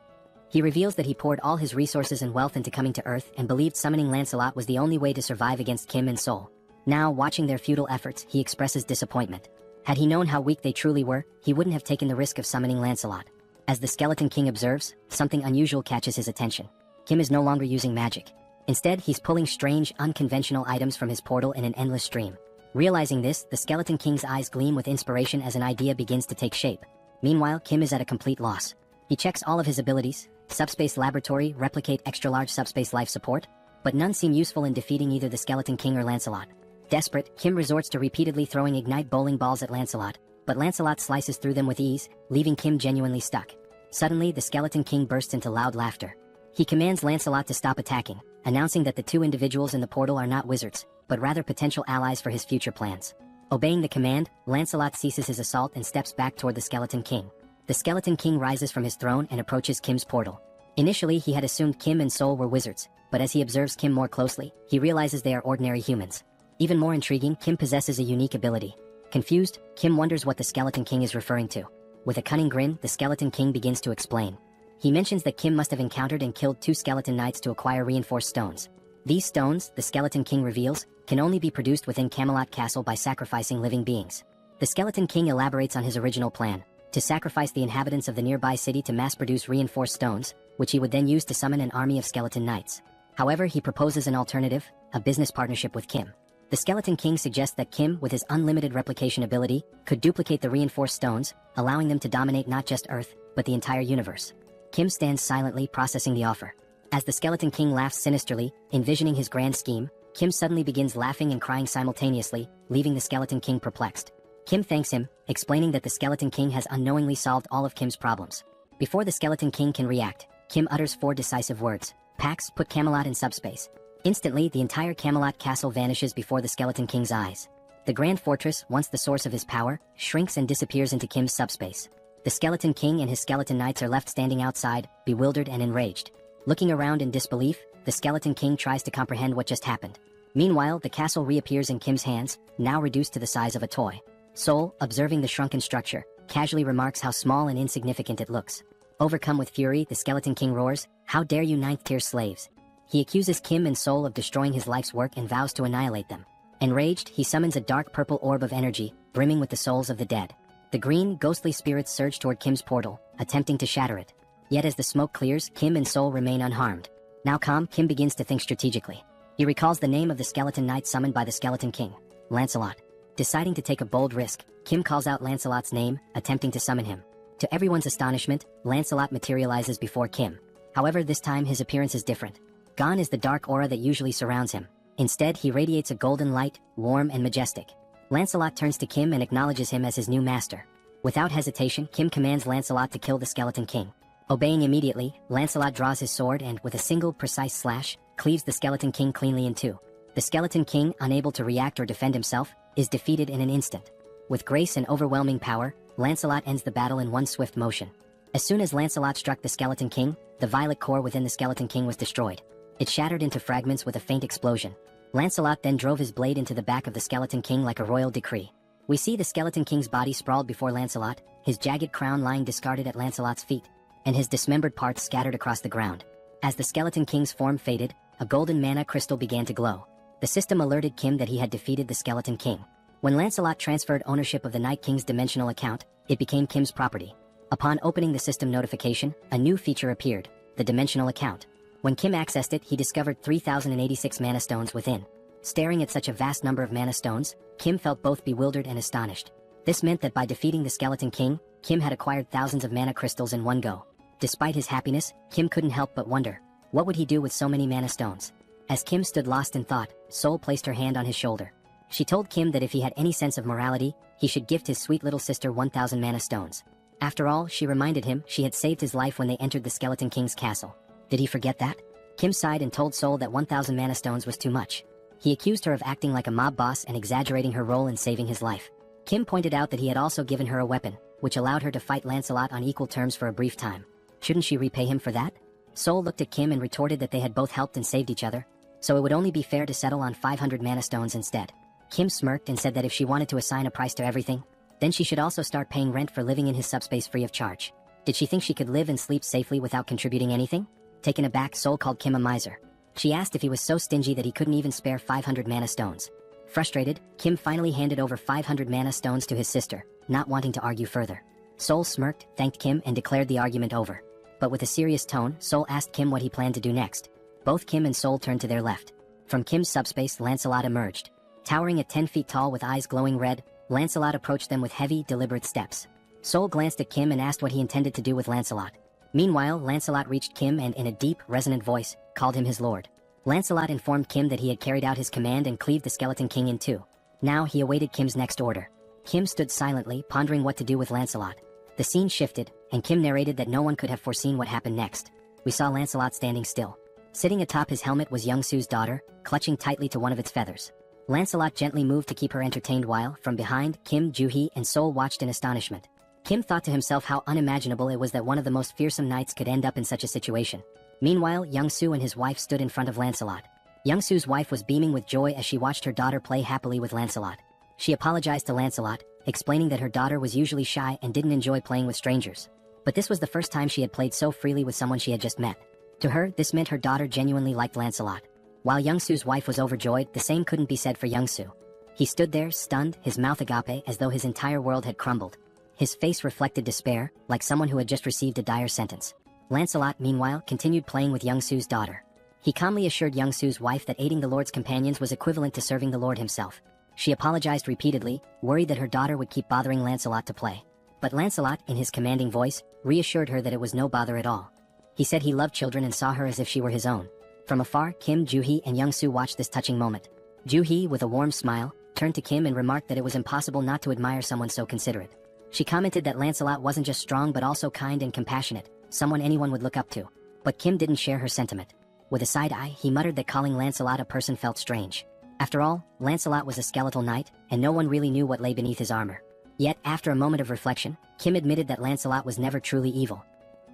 He reveals that he poured all his resources and wealth into coming to Earth and believed summoning Lancelot was the only way to survive against Kim and Sol. Now, watching their futile efforts, he expresses disappointment. Had he known how weak they truly were, he wouldn't have taken the risk of summoning Lancelot. As the Skeleton King observes, something unusual catches his attention. Kim is no longer using magic. Instead, he's pulling strange, unconventional items from his portal in an endless stream. Realizing this, the Skeleton King's eyes gleam with inspiration as an idea begins to take shape. Meanwhile, Kim is at a complete loss. He checks all of his abilities: Subspace Laboratory, Replicate, Extra-Large Subspace Life Support, but none seem useful in defeating either the Skeleton King or Lancelot. Desperate, Kim resorts to repeatedly throwing Ignite bowling balls at Lancelot, but Lancelot slices through them with ease, leaving Kim genuinely stuck. Suddenly, the Skeleton King bursts into loud laughter. He commands Lancelot to stop attacking, announcing that the 2 individuals in the portal are not wizards, but rather potential allies for his future plans. Obeying the command, Lancelot ceases his assault and steps back toward the Skeleton King. The Skeleton King rises from his throne and approaches Kim's portal. Initially, he had assumed Kim and Sol were wizards, but as he observes Kim more closely, he realizes they are ordinary humans. Even more intriguing, Kim possesses a unique ability. Confused, Kim wonders what the Skeleton King is referring to. With a cunning grin, the Skeleton King begins to explain. He mentions that Kim must have encountered and killed 2 skeleton knights to acquire reinforced stones. These stones, the Skeleton King reveals, can only be produced within Camelot Castle by sacrificing living beings. The Skeleton King elaborates on his original plan, to sacrifice the inhabitants of the nearby city to mass-produce reinforced stones, which he would then use to summon an army of skeleton knights. However, he proposes an alternative, a business partnership with Kim. The Skeleton King suggests that Kim, with his unlimited replication ability, could duplicate the reinforced stones, allowing them to dominate not just Earth, but the entire universe. Kim stands silently processing the offer. As the Skeleton King laughs sinisterly, envisioning his grand scheme, Kim suddenly begins laughing and crying simultaneously, leaving the Skeleton King perplexed. Kim thanks him, explaining that the Skeleton King has unknowingly solved all of Kim's problems. Before the Skeleton King can react, Kim utters 4 decisive words. Pax, put Camelot in subspace. Instantly, the entire Camelot Castle vanishes before the Skeleton King's eyes. The Grand Fortress, once the source of his power, shrinks and disappears into Kim's subspace. The Skeleton King and his skeleton knights are left standing outside, bewildered and enraged. Looking around in disbelief, the Skeleton King tries to comprehend what just happened. Meanwhile, the castle reappears in Kim's hands, now reduced to the size of a toy. Sol, observing the shrunken structure, casually remarks how small and insignificant it looks. Overcome with fury, the Skeleton King roars, "How dare you 9th-tier slaves!" He accuses Kim and Sol of destroying his life's work and vows to annihilate them. Enraged, he summons a dark purple orb of energy, brimming with the souls of the dead. The green, ghostly spirits surge toward Kim's portal, attempting to shatter it. Yet as the smoke clears, Kim and Sol remain unharmed. Now calm, Kim begins to think strategically. He recalls the name of the skeleton knight summoned by the Skeleton King, Lancelot. Deciding to take a bold risk, Kim calls out Lancelot's name, attempting to summon him. To everyone's astonishment, Lancelot materializes before Kim. However, this time his appearance is different. Gone is the dark aura that usually surrounds him. Instead, he radiates a golden light, warm and majestic. Lancelot turns to Kim and acknowledges him as his new master. Without hesitation, Kim commands Lancelot to kill the Skeleton King. Obeying immediately, Lancelot draws his sword and, with a single, precise slash, cleaves the Skeleton King cleanly in 2. The Skeleton King, unable to react or defend himself, is defeated in an instant. With grace and overwhelming power, Lancelot ends the battle in one swift motion. As soon as Lancelot struck the Skeleton King, the violet core within the Skeleton King was destroyed. It shattered into fragments with a faint explosion. Lancelot then drove his blade into the back of the Skeleton King like a royal decree. We see the Skeleton King's body sprawled before Lancelot, his jagged crown lying discarded at Lancelot's feet, and his dismembered parts scattered across the ground. As the Skeleton King's form faded, a golden mana crystal began to glow. The system alerted Kim that he had defeated the Skeleton King. When Lancelot transferred ownership of the Night King's dimensional account, it became Kim's property. Upon opening the system notification, a new feature appeared, the dimensional account. When Kim accessed it, he discovered 3,086 mana stones within. Staring at such a vast number of mana stones, Kim felt both bewildered and astonished. This meant that by defeating the Skeleton King, Kim had acquired thousands of mana crystals in one go. Despite his happiness, Kim couldn't help but wonder, what would he do with so many mana stones? As Kim stood lost in thought, Sol placed her hand on his shoulder. She told Kim that if he had any sense of morality, he should gift his sweet little sister 1,000 mana stones. After all, she reminded him, she had saved his life when they entered the Skeleton King's castle. Did he forget that? Kim sighed and told Sol that 1,000 mana stones was too much. He accused her of acting like a mob boss and exaggerating her role in saving his life. Kim pointed out that he had also given her a weapon, which allowed her to fight Lancelot on equal terms for a brief time. Shouldn't she repay him for that? Sol looked at Kim and retorted that they had both helped and saved each other, so it would only be fair to settle on 500 mana stones instead. Kim smirked and said that if she wanted to assign a price to everything, then she should also start paying rent for living in his subspace free of charge. Did she think she could live and sleep safely without contributing anything? Taken aback, Sol called Kim a miser. She asked if he was so stingy that he couldn't even spare 500 mana stones. Frustrated, Kim finally handed over 500 mana stones to his sister, not wanting to argue further. Sol smirked, thanked Kim, and declared the argument over. But with a serious tone, Sol asked Kim what he planned to do next. Both Kim and Sol turned to their left. From Kim's subspace, Lancelot emerged. Towering at 10 feet tall with eyes glowing red, Lancelot approached them with heavy, deliberate steps. Sol glanced at Kim and asked what he intended to do with Lancelot. Meanwhile, Lancelot reached Kim and, in a deep, resonant voice, called him his lord. Lancelot informed Kim that he had carried out his command and cleaved the Skeleton King in 2. Now he awaited Kim's next order. Kim stood silently, pondering what to do with Lancelot. The scene shifted, and Kim narrated that no one could have foreseen what happened next. We saw Lancelot standing still. Sitting atop his helmet was Young-Su's daughter, clutching tightly to one of its feathers. Lancelot gently moved to keep her entertained while, from behind, Kim, Juhi, and Sol watched in astonishment. Kim thought to himself how unimaginable it was that one of the most fearsome knights could end up in such a situation. Meanwhile, Young-soo and his wife stood in front of Lancelot. Young-soo's wife was beaming with joy as she watched her daughter play happily with Lancelot. She apologized to Lancelot, explaining that her daughter was usually shy and didn't enjoy playing with strangers. But this was the first time she had played so freely with someone she had just met. To her, this meant her daughter genuinely liked Lancelot. While Young-soo's wife was overjoyed, the same couldn't be said for Young-soo. He stood there, stunned, his mouth agape as though his entire world had crumbled. His face reflected despair, like someone who had just received a dire sentence. Lancelot, meanwhile, continued playing with Young-soo's daughter. He calmly assured Young-soo's wife that aiding the Lord's companions was equivalent to serving the Lord himself. She apologized repeatedly, worried that her daughter would keep bothering Lancelot to play. But Lancelot, in his commanding voice, reassured her that it was no bother at all. He said he loved children and saw her as if she were his own. From afar, Kim, Joo-hee, and Young-soo watched this touching moment. Joo-hee, with a warm smile, turned to Kim and remarked that it was impossible not to admire someone so considerate. She commented that Lancelot wasn't just strong but also kind and compassionate, someone anyone would look up to. But Kim didn't share her sentiment. With a side eye, he muttered that calling Lancelot a person felt strange. After all, Lancelot was a skeletal knight, and no one really knew what lay beneath his armor. Yet, after a moment of reflection, Kim admitted that Lancelot was never truly evil.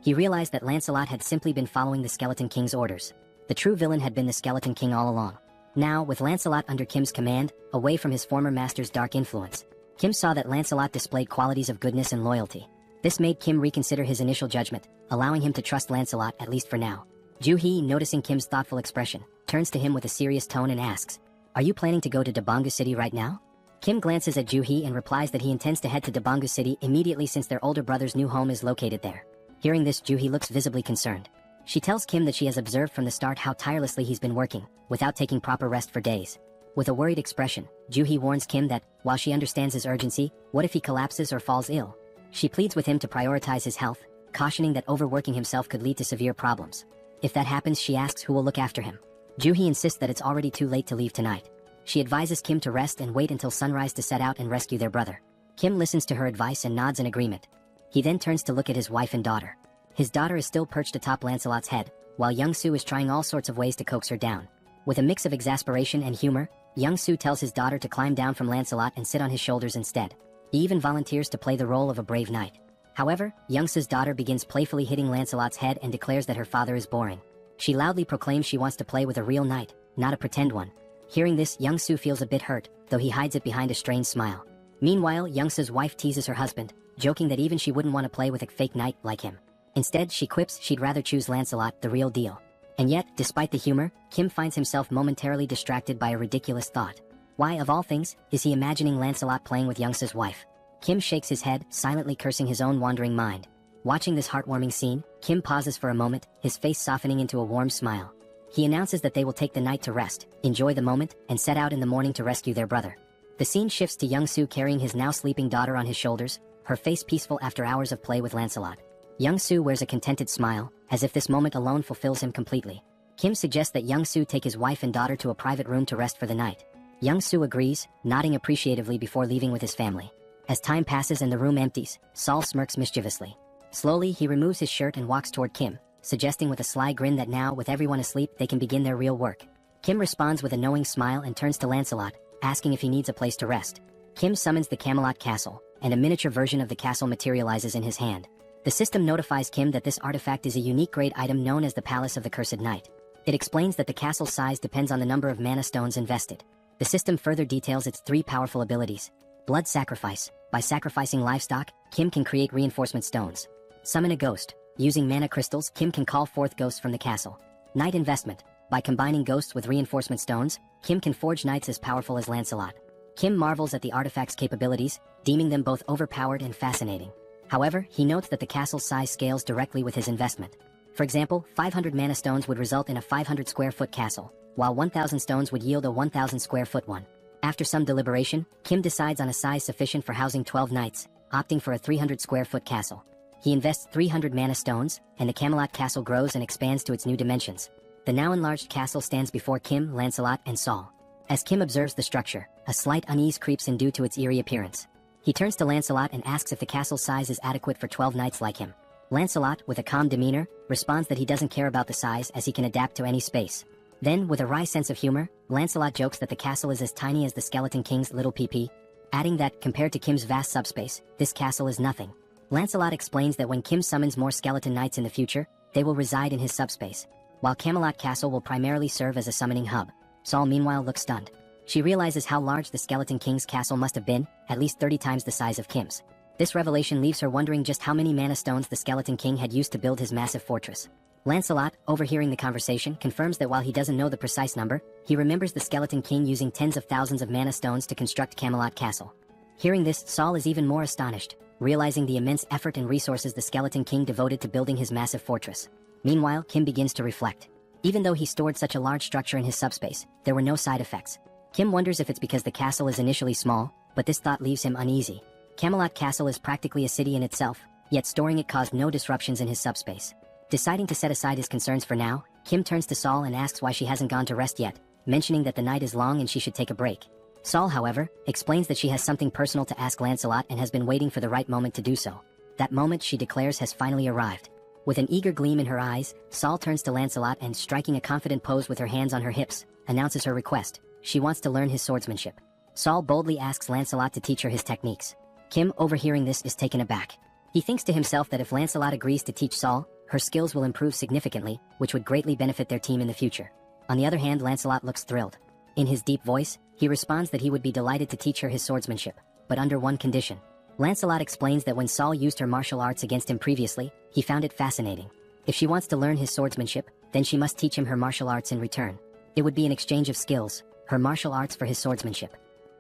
He realized that Lancelot had simply been following the Skeleton King's orders. The true villain had been the Skeleton King all along. Now, with Lancelot under Kim's command, away from his former master's dark influence, Kim saw that Lancelot displayed qualities of goodness and loyalty. This made Kim reconsider his initial judgment, allowing him to trust Lancelot at least for now. Joo-hee, noticing Kim's thoughtful expression, turns to him with a serious tone and asks, "Are you planning to go to Dabangu City right now?" Kim glances at Joo-hee and replies that he intends to head to Dabangu City immediately since their older brother's new home is located there. Hearing this, Joo-hee looks visibly concerned. She tells Kim that she has observed from the start how tirelessly he's been working, without taking proper rest for days. With a worried expression, Joo-hee warns Kim that, while she understands his urgency, what if he collapses or falls ill? She pleads with him to prioritize his health, cautioning that overworking himself could lead to severe problems. If that happens, she asks who will look after him. Joo-hee insists that it's already too late to leave tonight. She advises Kim to rest and wait until sunrise to set out and rescue their brother. Kim listens to her advice and nods in agreement. He then turns to look at his wife and daughter. His daughter is still perched atop Lancelot's head, while Young-soo is trying all sorts of ways to coax her down. With a mix of exasperation and humor, Young-soo tells his daughter to climb down from Lancelot and sit on his shoulders instead. He even volunteers to play the role of a brave knight. However, Young-soo's daughter begins playfully hitting Lancelot's head and declares that her father is boring. She loudly proclaims she wants to play with a real knight, not a pretend one. Hearing this, Young-soo feels a bit hurt, though he hides it behind a strained smile. Meanwhile, Young-soo's wife teases her husband, joking that even she wouldn't want to play with a fake knight like him. Instead, she quips she'd rather choose Lancelot, the real deal. And yet, despite the humor, Kim finds himself momentarily distracted by a ridiculous thought. Why, of all things, is he imagining Lancelot playing with Young-soo's wife? Kim shakes his head, silently cursing his own wandering mind. Watching this heartwarming scene, Kim pauses for a moment, his face softening into a warm smile. He announces that they will take the night to rest, enjoy the moment, and set out in the morning to rescue their brother. The scene shifts to Young-soo carrying his now sleeping daughter on his shoulders, her face peaceful after hours of play with Lancelot. Young-soo wears a contented smile, as if this moment alone fulfills him completely. Kim suggests that Young-soo take his wife and daughter to a private room to rest for the night. Young-soo agrees, nodding appreciatively before leaving with his family. As time passes and the room empties, Saul smirks mischievously. Slowly, he removes his shirt and walks toward Kim, suggesting with a sly grin that now, with everyone asleep, they can begin their real work. Kim responds with a knowing smile and turns to Lancelot, asking if he needs a place to rest. Kim summons the Camelot Castle, and a miniature version of the castle materializes in his hand. The system notifies Kim that this artifact is a unique grade item known as the Palace of the Cursed Knight. It explains that the castle's size depends on the number of mana stones invested. The system further details its three powerful abilities. Blood Sacrifice. By sacrificing livestock, Kim can create reinforcement stones. Summon a ghost. Using mana crystals, Kim can call forth ghosts from the castle. Knight Investment. By combining ghosts with reinforcement stones, Kim can forge knights as powerful as Lancelot. Kim marvels at the artifact's capabilities, deeming them both overpowered and fascinating. However, he notes that the castle's size scales directly with his investment. For example, 500 mana stones would result in a 500 square foot castle, while 1,000 stones would yield a 1,000 square foot one. After some deliberation, Kim decides on a size sufficient for housing 12 knights, opting for a 300 square foot castle. He invests 300 mana stones, and the Camelot Castle grows and expands to its new dimensions. The now enlarged castle stands before Kim, Lancelot, and Saul. As Kim observes the structure, a slight unease creeps in due to its eerie appearance. He turns to Lancelot and asks if the castle's size is adequate for 12 knights like him. Lancelot, with a calm demeanor, responds that he doesn't care about the size as he can adapt to any space. Then, with a wry sense of humor, Lancelot jokes that the castle is as tiny as the Skeleton King's little PP, adding that, compared to Kim's vast subspace, this castle is nothing. Lancelot explains that when Kim summons more skeleton knights in the future, they will reside in his subspace. while Camelot Castle will primarily serve as a summoning hub. Saul meanwhile looks stunned. She realizes how large the Skeleton King's castle must have been, at least 30 times the size of Kim's. This revelation leaves her wondering just how many mana stones the Skeleton King had used to build his massive fortress. Lancelot, overhearing the conversation, confirms that while he doesn't know the precise number, he remembers the Skeleton King using tens of thousands of mana stones to construct Camelot Castle. Hearing this, Saul is even more astonished, realizing the immense effort and resources the Skeleton King devoted to building his massive fortress. Meanwhile, Kim begins to reflect. Even though he stored such a large structure in his subspace, there were no side effects. Kim wonders if it's because the castle is initially small, but this thought leaves him uneasy. Camelot Castle is practically a city in itself, yet storing it caused no disruptions in his subspace. Deciding to set aside his concerns for now, Kim turns to Saul and asks why she hasn't gone to rest yet, mentioning that the night is long and she should take a break. Saul, however, explains that she has something personal to ask Lancelot and has been waiting for the right moment to do so. That moment, she declares, has finally arrived. With an eager gleam in her eyes, Saul turns to Lancelot and, striking a confident pose with her hands on her hips, announces her request. She wants to learn his swordsmanship. Saul boldly asks Lancelot to teach her his techniques. Kim, overhearing this, is taken aback. He thinks to himself that if Lancelot agrees to teach Saul, her skills will improve significantly, which would greatly benefit their team in the future. On the other hand, Lancelot looks thrilled. In his deep voice, he responds that he would be delighted to teach her his swordsmanship, but under one condition. Lancelot explains that when Saul used her martial arts against him previously, he found it fascinating. If she wants to learn his swordsmanship, then she must teach him her martial arts in return. It would be an exchange of skills, her martial arts for his swordsmanship.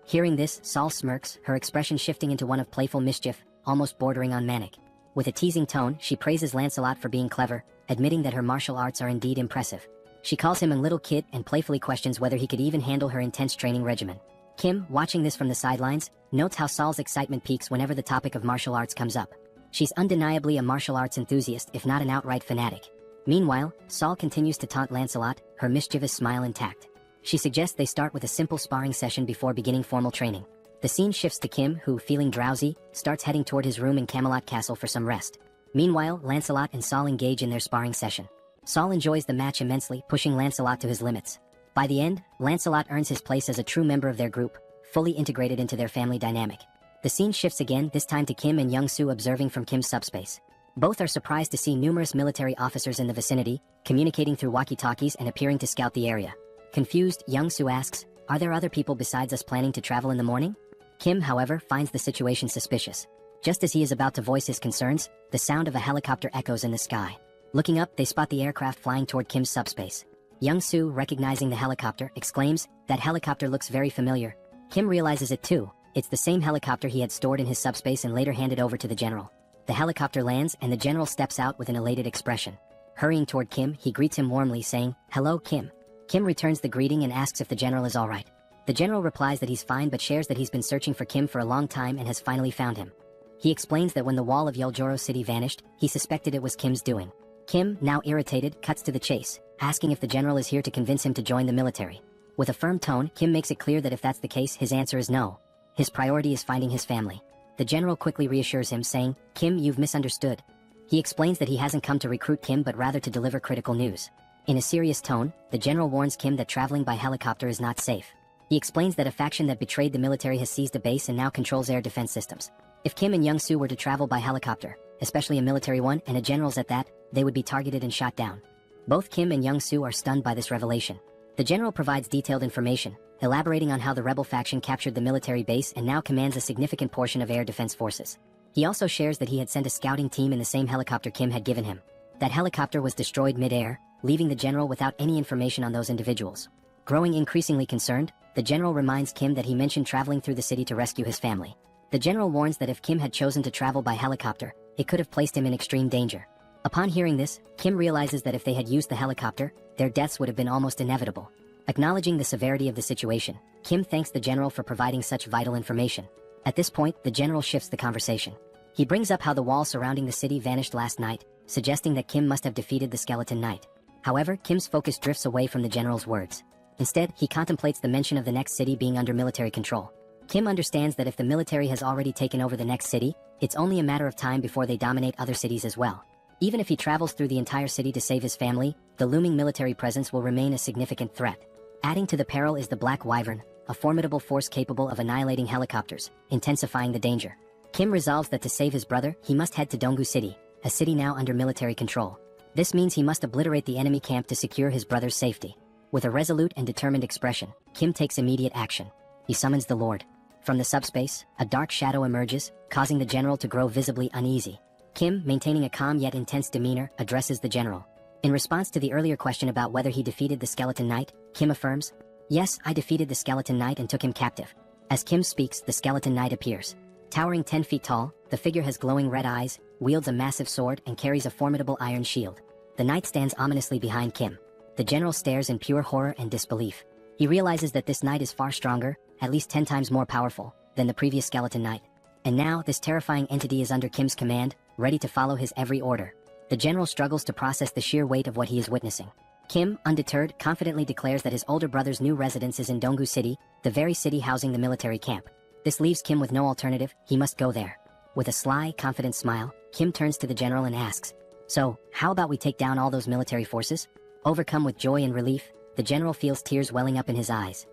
Hearing this, Saul smirks, her expression shifting into one of playful mischief, almost bordering on manic. With a teasing tone, she praises Lancelot for being clever, admitting that her martial arts are indeed impressive. She calls him a little kid and playfully questions whether he could even handle her intense training regimen. Kim, watching this from the sidelines, notes how Saul's excitement peaks whenever the topic of martial arts comes up. She's undeniably a martial arts enthusiast, if not an outright fanatic. Meanwhile, Saul continues to taunt Lancelot, her mischievous smile intact. She suggests they start with a simple sparring session before beginning formal training. The scene shifts to Kim, who, feeling drowsy, starts heading toward his room in Camelot Castle for some rest. Meanwhile, Lancelot and Saul engage in their sparring session. Saul enjoys the match immensely, pushing Lancelot to his limits. By the end, Lancelot earns his place as a true member of their group, fully integrated into their family dynamic. The scene shifts again, this time to Kim and Young-soo observing from Kim's subspace. Both are surprised to see numerous military officers in the vicinity, communicating through walkie-talkies and appearing to scout the area. Confused, Young-soo asks, "Are there other people besides us planning to travel in the morning?" Kim, however, finds the situation suspicious. Just as he is about to voice his concerns, the sound of a helicopter echoes in the sky. Looking up, they spot the aircraft flying toward Kim's subspace. Young-soo, recognizing the helicopter, exclaims, "That helicopter looks very familiar." Kim realizes it too. It's the same helicopter he had stored in his subspace and later handed over to the general. The helicopter lands and the general steps out with an elated expression. Hurrying toward Kim, he greets him warmly, saying, "Hello, Kim." Kim returns the greeting and asks if the general is all right. The general replies that he's fine but shares that he's been searching for Kim for a long time and has finally found him. He explains that when the wall of Yeoljoro City vanished, he suspected it was Kim's doing. Kim, now irritated, cuts to the chase, asking if the general is here to convince him to join the military. With a firm tone, Kim makes it clear that if that's the case, his answer is no. His priority is finding his family. The general quickly reassures him, saying, "Kim, you've misunderstood." He explains that he hasn't come to recruit Kim but rather to deliver critical news. In a serious tone, the general warns Kim that traveling by helicopter is not safe. He explains that a faction that betrayed the military has seized a base and now controls air defense systems. If Kim and Young-soo were to travel by helicopter, especially a military one and a general's at that, they would be targeted and shot down. Both Kim and Young-soo are stunned by this revelation. The general provides detailed information, elaborating on how the rebel faction captured the military base and now commands a significant portion of air defense forces. He also shares that he had sent a scouting team in the same helicopter Kim had given him. That helicopter was destroyed mid-air, leaving the general without any information on those individuals. Growing increasingly concerned, the general reminds Kim that he mentioned traveling through the city to rescue his family. The general warns that if Kim had chosen to travel by helicopter, it could have placed him in extreme danger. Upon hearing this, Kim realizes that if they had used the helicopter, their deaths would have been almost inevitable. Acknowledging the severity of the situation, Kim thanks the general for providing such vital information. At this point, the general shifts the conversation. He brings up how the wall surrounding the city vanished last night, suggesting that Kim must have defeated the Skeleton Knight. However, Kim's focus drifts away from the general's words. Instead, he contemplates the mention of the next city being under military control. Kim understands that if the military has already taken over the next city, it's only a matter of time before they dominate other cities as well. Even if he travels through the entire city to save his family, the looming military presence will remain a significant threat. Adding to the peril is the Black Wyvern, a formidable force capable of annihilating helicopters, intensifying the danger. Kim resolves that to save his brother, he must head to Donggu City, a city now under military control. This means he must obliterate the enemy camp to secure his brother's safety. With a resolute and determined expression, Kim takes immediate action. He summons the Lord. From the subspace, a dark shadow emerges, causing the general to grow visibly uneasy. Kim, maintaining a calm yet intense demeanor, addresses the general. In response to the earlier question about whether he defeated the Skeleton Knight, Kim affirms, "Yes, I defeated the Skeleton Knight and took him captive." As Kim speaks, the Skeleton Knight appears. Towering 10 feet tall, the figure has glowing red eyes, wields a massive sword, and carries a formidable iron shield. The knight stands ominously behind Kim. The general stares in pure horror and disbelief. He realizes that this knight is far stronger, at least 10 times more powerful, than the previous Skeleton Knight. And now, this terrifying entity is under Kim's command, ready to follow his every order. The general struggles to process the sheer weight of what he is witnessing. Kim, undeterred, confidently declares that his older brother's new residence is in Donggu City, the very city housing the military camp. This leaves Kim with no alternative, he must go there. With a sly, confident smile, Kim turns to the general and asks, "So, how about we take down all those military forces?" Overcome with joy and relief, the general feels tears welling up in his eyes.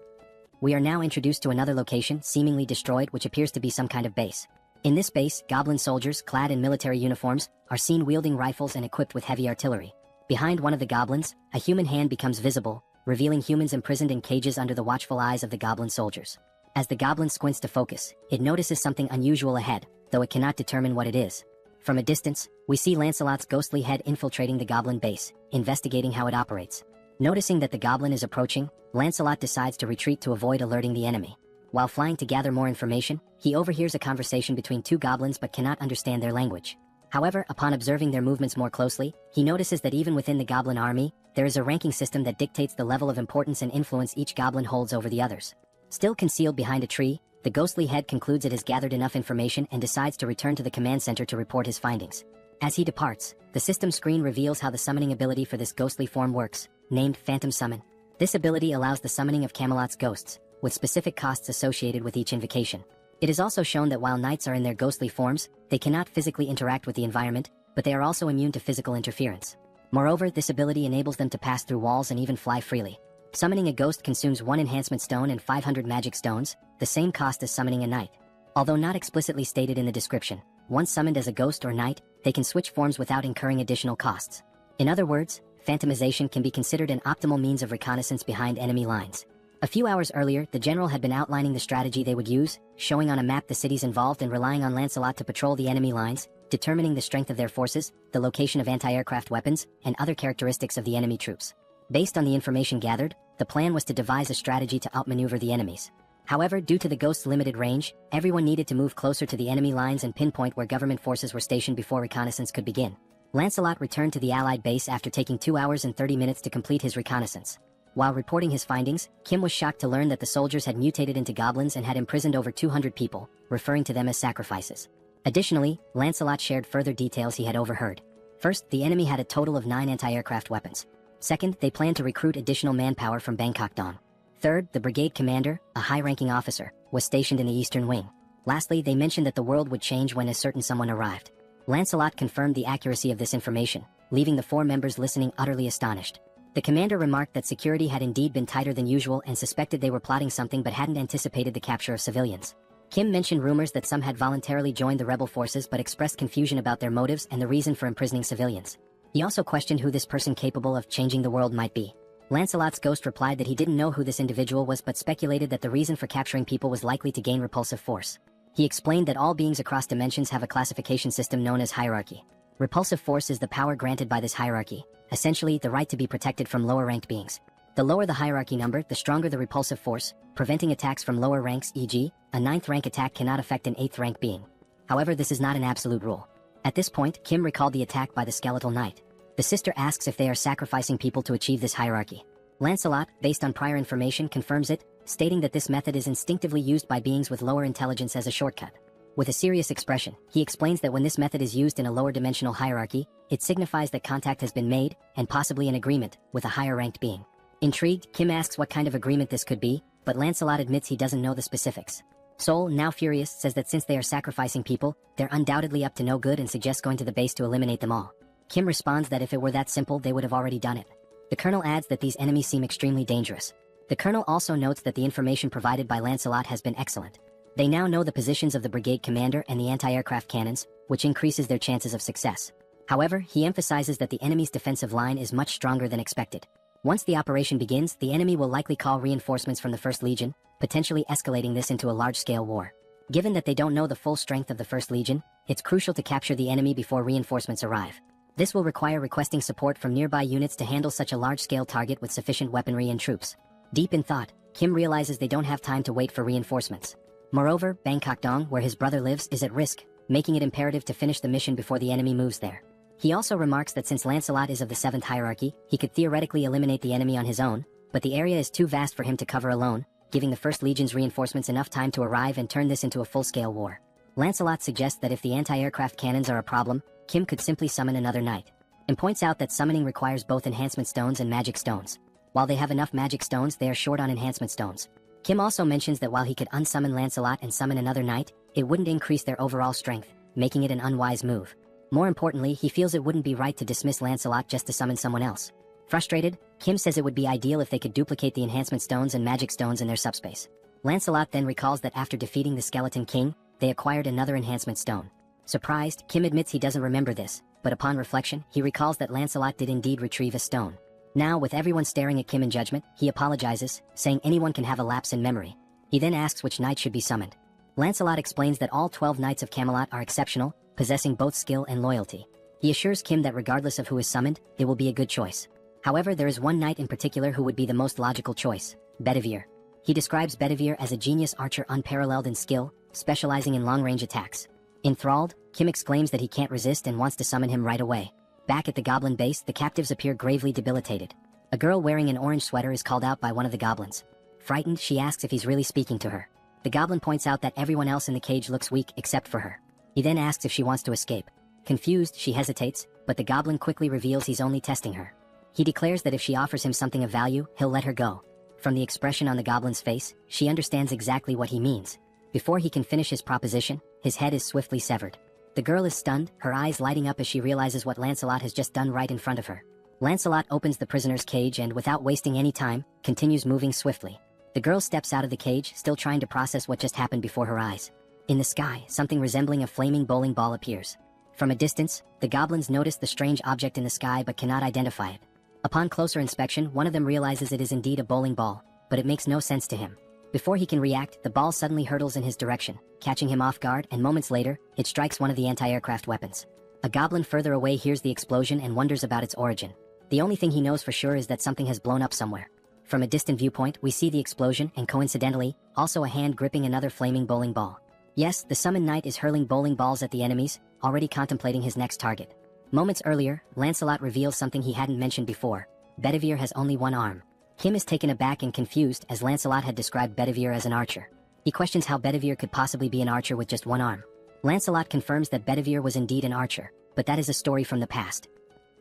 We are now introduced to another location, seemingly destroyed, which appears to be some kind of base. In this base, goblin soldiers, clad in military uniforms, are seen wielding rifles and equipped with heavy artillery. Behind one of the goblins, a human hand becomes visible, revealing humans imprisoned in cages under the watchful eyes of the goblin soldiers. As the goblin squints to focus, it notices something unusual ahead, though it cannot determine what it is. From a distance, we see Lancelot's ghostly head infiltrating the goblin base, investigating how it operates. Noticing that the goblin is approaching, Lancelot decides to retreat to avoid alerting the enemy. While flying to gather more information, he overhears a conversation between two goblins but cannot understand their language. However, upon observing their movements more closely, he notices that even within the goblin army, there is a ranking system that dictates the level of importance and influence each goblin holds over the others. Still concealed behind a tree, the ghostly head concludes it has gathered enough information and decides to return to the command center to report his findings. As he departs, the system screen reveals how the summoning ability for this ghostly form works, named Phantom Summon. This ability allows the summoning of Camelot's ghosts, with specific costs associated with each invocation. It is also shown that while knights are in their ghostly forms, they cannot physically interact with the environment, but they are also immune to physical interference. Moreover, this ability enables them to pass through walls and even fly freely. Summoning a ghost consumes 1 enhancement stone and 500 magic stones, the same cost as summoning a knight. Although not explicitly stated in the description, once summoned as a ghost or knight, they can switch forms without incurring additional costs. In other words, phantomization can be considered an optimal means of reconnaissance behind enemy lines. A few hours earlier, the general had been outlining the strategy they would use, showing on a map the cities involved and relying on Lancelot to patrol the enemy lines, determining the strength of their forces, the location of anti-aircraft weapons, and other characteristics of the enemy troops. Based on the information gathered, the plan was to devise a strategy to outmaneuver the enemies. However, due to the ghost's limited range, everyone needed to move closer to the enemy lines and pinpoint where government forces were stationed before reconnaissance could begin. Lancelot returned to the Allied base after taking 2 hours and 30 minutes to complete his reconnaissance. While reporting his findings, Kim was shocked to learn that the soldiers had mutated into goblins and had imprisoned over 200 people, referring to them as sacrifices. Additionally, Lancelot shared further details he had overheard. First, the enemy had a total of 9 anti-aircraft weapons. Second, they planned to recruit additional manpower from Bangkok Dong. Third, the brigade commander, a high-ranking officer, was stationed in the eastern wing. Lastly, they mentioned that the world would change when a certain someone arrived. Lancelot confirmed the accuracy of this information, leaving the 4 members listening utterly astonished. The commander remarked that security had indeed been tighter than usual and suspected they were plotting something but hadn't anticipated the capture of civilians. Kim mentioned rumors that some had voluntarily joined the rebel forces but expressed confusion about their motives and the reason for imprisoning civilians. He also questioned who this person capable of changing the world might be. Lancelot's ghost replied that he didn't know who this individual was but speculated that the reason for capturing people was likely to gain repulsive force. He explained that all beings across dimensions have a classification system known as hierarchy. Repulsive force is the power granted by this hierarchy, essentially the right to be protected from lower-ranked beings. The lower the hierarchy number, the stronger the repulsive force, preventing attacks from lower ranks, e.g., a 9th-rank attack cannot affect an 8th-rank being. However, this is not an absolute rule. At this point, Kim recalled the attack by the Skeletal Knight. The sister asks if they are sacrificing people to achieve this hierarchy. Lancelot, based on prior information, confirms it, stating that this method is instinctively used by beings with lower intelligence as a shortcut. With a serious expression, he explains that when this method is used in a lower dimensional hierarchy, it signifies that contact has been made, and possibly an agreement, with a higher-ranked being. Intrigued, Kim asks what kind of agreement this could be, but Lancelot admits he doesn't know the specifics. Soul, now furious, says that since they are sacrificing people, they're undoubtedly up to no good and suggests going to the base to eliminate them all. Kim responds that if it were that simple, they would have already done it. The Colonel adds that these enemies seem extremely dangerous. The Colonel also notes that the information provided by Lancelot has been excellent. They now know the positions of the brigade commander and the anti-aircraft cannons, which increases their chances of success. However, he emphasizes that the enemy's defensive line is much stronger than expected. Once the operation begins, the enemy will likely call reinforcements from the First Legion, potentially escalating this into a large-scale war. Given that they don't know the full strength of the First Legion, it's crucial to capture the enemy before reinforcements arrive. This will require requesting support from nearby units to handle such a large-scale target with sufficient weaponry and troops. Deep in thought, Kim realizes they don't have time to wait for reinforcements. Moreover, Bangkok-dong, where his brother lives, is at risk, making it imperative to finish the mission before the enemy moves there. He also remarks that since Lancelot is of the 7th hierarchy, he could theoretically eliminate the enemy on his own, but the area is too vast for him to cover alone, giving the First Legion's reinforcements enough time to arrive and turn this into a full-scale war. Lancelot suggests that if the anti-aircraft cannons are a problem, Kim could simply summon another knight, and points out that summoning requires both enhancement stones and magic stones. While they have enough magic stones, they are short on enhancement stones. Kim also mentions that while he could unsummon Lancelot and summon another knight, it wouldn't increase their overall strength, making it an unwise move. More importantly, he feels it wouldn't be right to dismiss Lancelot just to summon someone else. Frustrated, Kim says it would be ideal if they could duplicate the enhancement stones and magic stones in their subspace. Lancelot then recalls that after defeating the Skeleton King, they acquired another enhancement stone. Surprised, Kim admits he doesn't remember this, but upon reflection, he recalls that Lancelot did indeed retrieve a stone. Now, with everyone staring at Kim in judgment, he apologizes, saying anyone can have a lapse in memory. He then asks which knight should be summoned. Lancelot explains that all 12 knights of Camelot are exceptional, possessing both skill and loyalty. He assures Kim that regardless of who is summoned, it will be a good choice. However, there is one knight in particular who would be the most logical choice, Bedivere. He describes Bedivere as a genius archer unparalleled in skill, specializing in long-range attacks. Enthralled, Kim exclaims that he can't resist and wants to summon him right away. Back at the goblin base, the captives appear gravely debilitated. A girl wearing an orange sweater is called out by one of the goblins. Frightened, she asks if he's really speaking to her. The goblin points out that everyone else in the cage looks weak except for her. He then asks if she wants to escape. Confused, she hesitates, but the goblin quickly reveals he's only testing her. He declares that if she offers him something of value, he'll let her go. From the expression on the goblin's face, she understands exactly what he means. Before he can finish his proposition, his head is swiftly severed. The girl is stunned, her eyes lighting up as she realizes what Lancelot has just done right in front of her. Lancelot opens the prisoner's cage and, without wasting any time, continues moving swiftly. The girl steps out of the cage, still trying to process what just happened before her eyes. In the sky, something resembling a flaming bowling ball appears. From a distance, the goblins notice the strange object in the sky but cannot identify it. Upon closer inspection, one of them realizes it is indeed a bowling ball, but it makes no sense to him. Before he can react, the ball suddenly hurtles in his direction, catching him off guard, and moments later, it strikes one of the anti-aircraft weapons. A goblin further away hears the explosion and wonders about its origin. The only thing he knows for sure is that something has blown up somewhere. From a distant viewpoint, we see the explosion and, coincidentally, also a hand gripping another flaming bowling ball. Yes, the summoned knight is hurling bowling balls at the enemies, already contemplating his next target. Moments earlier, Lancelot reveals something he hadn't mentioned before. Bedivere has only one arm. Kim is taken aback and confused as Lancelot had described Bedivere as an archer. He questions how Bedivere could possibly be an archer with just one arm. Lancelot confirms that Bedivere was indeed an archer, but that is a story from the past.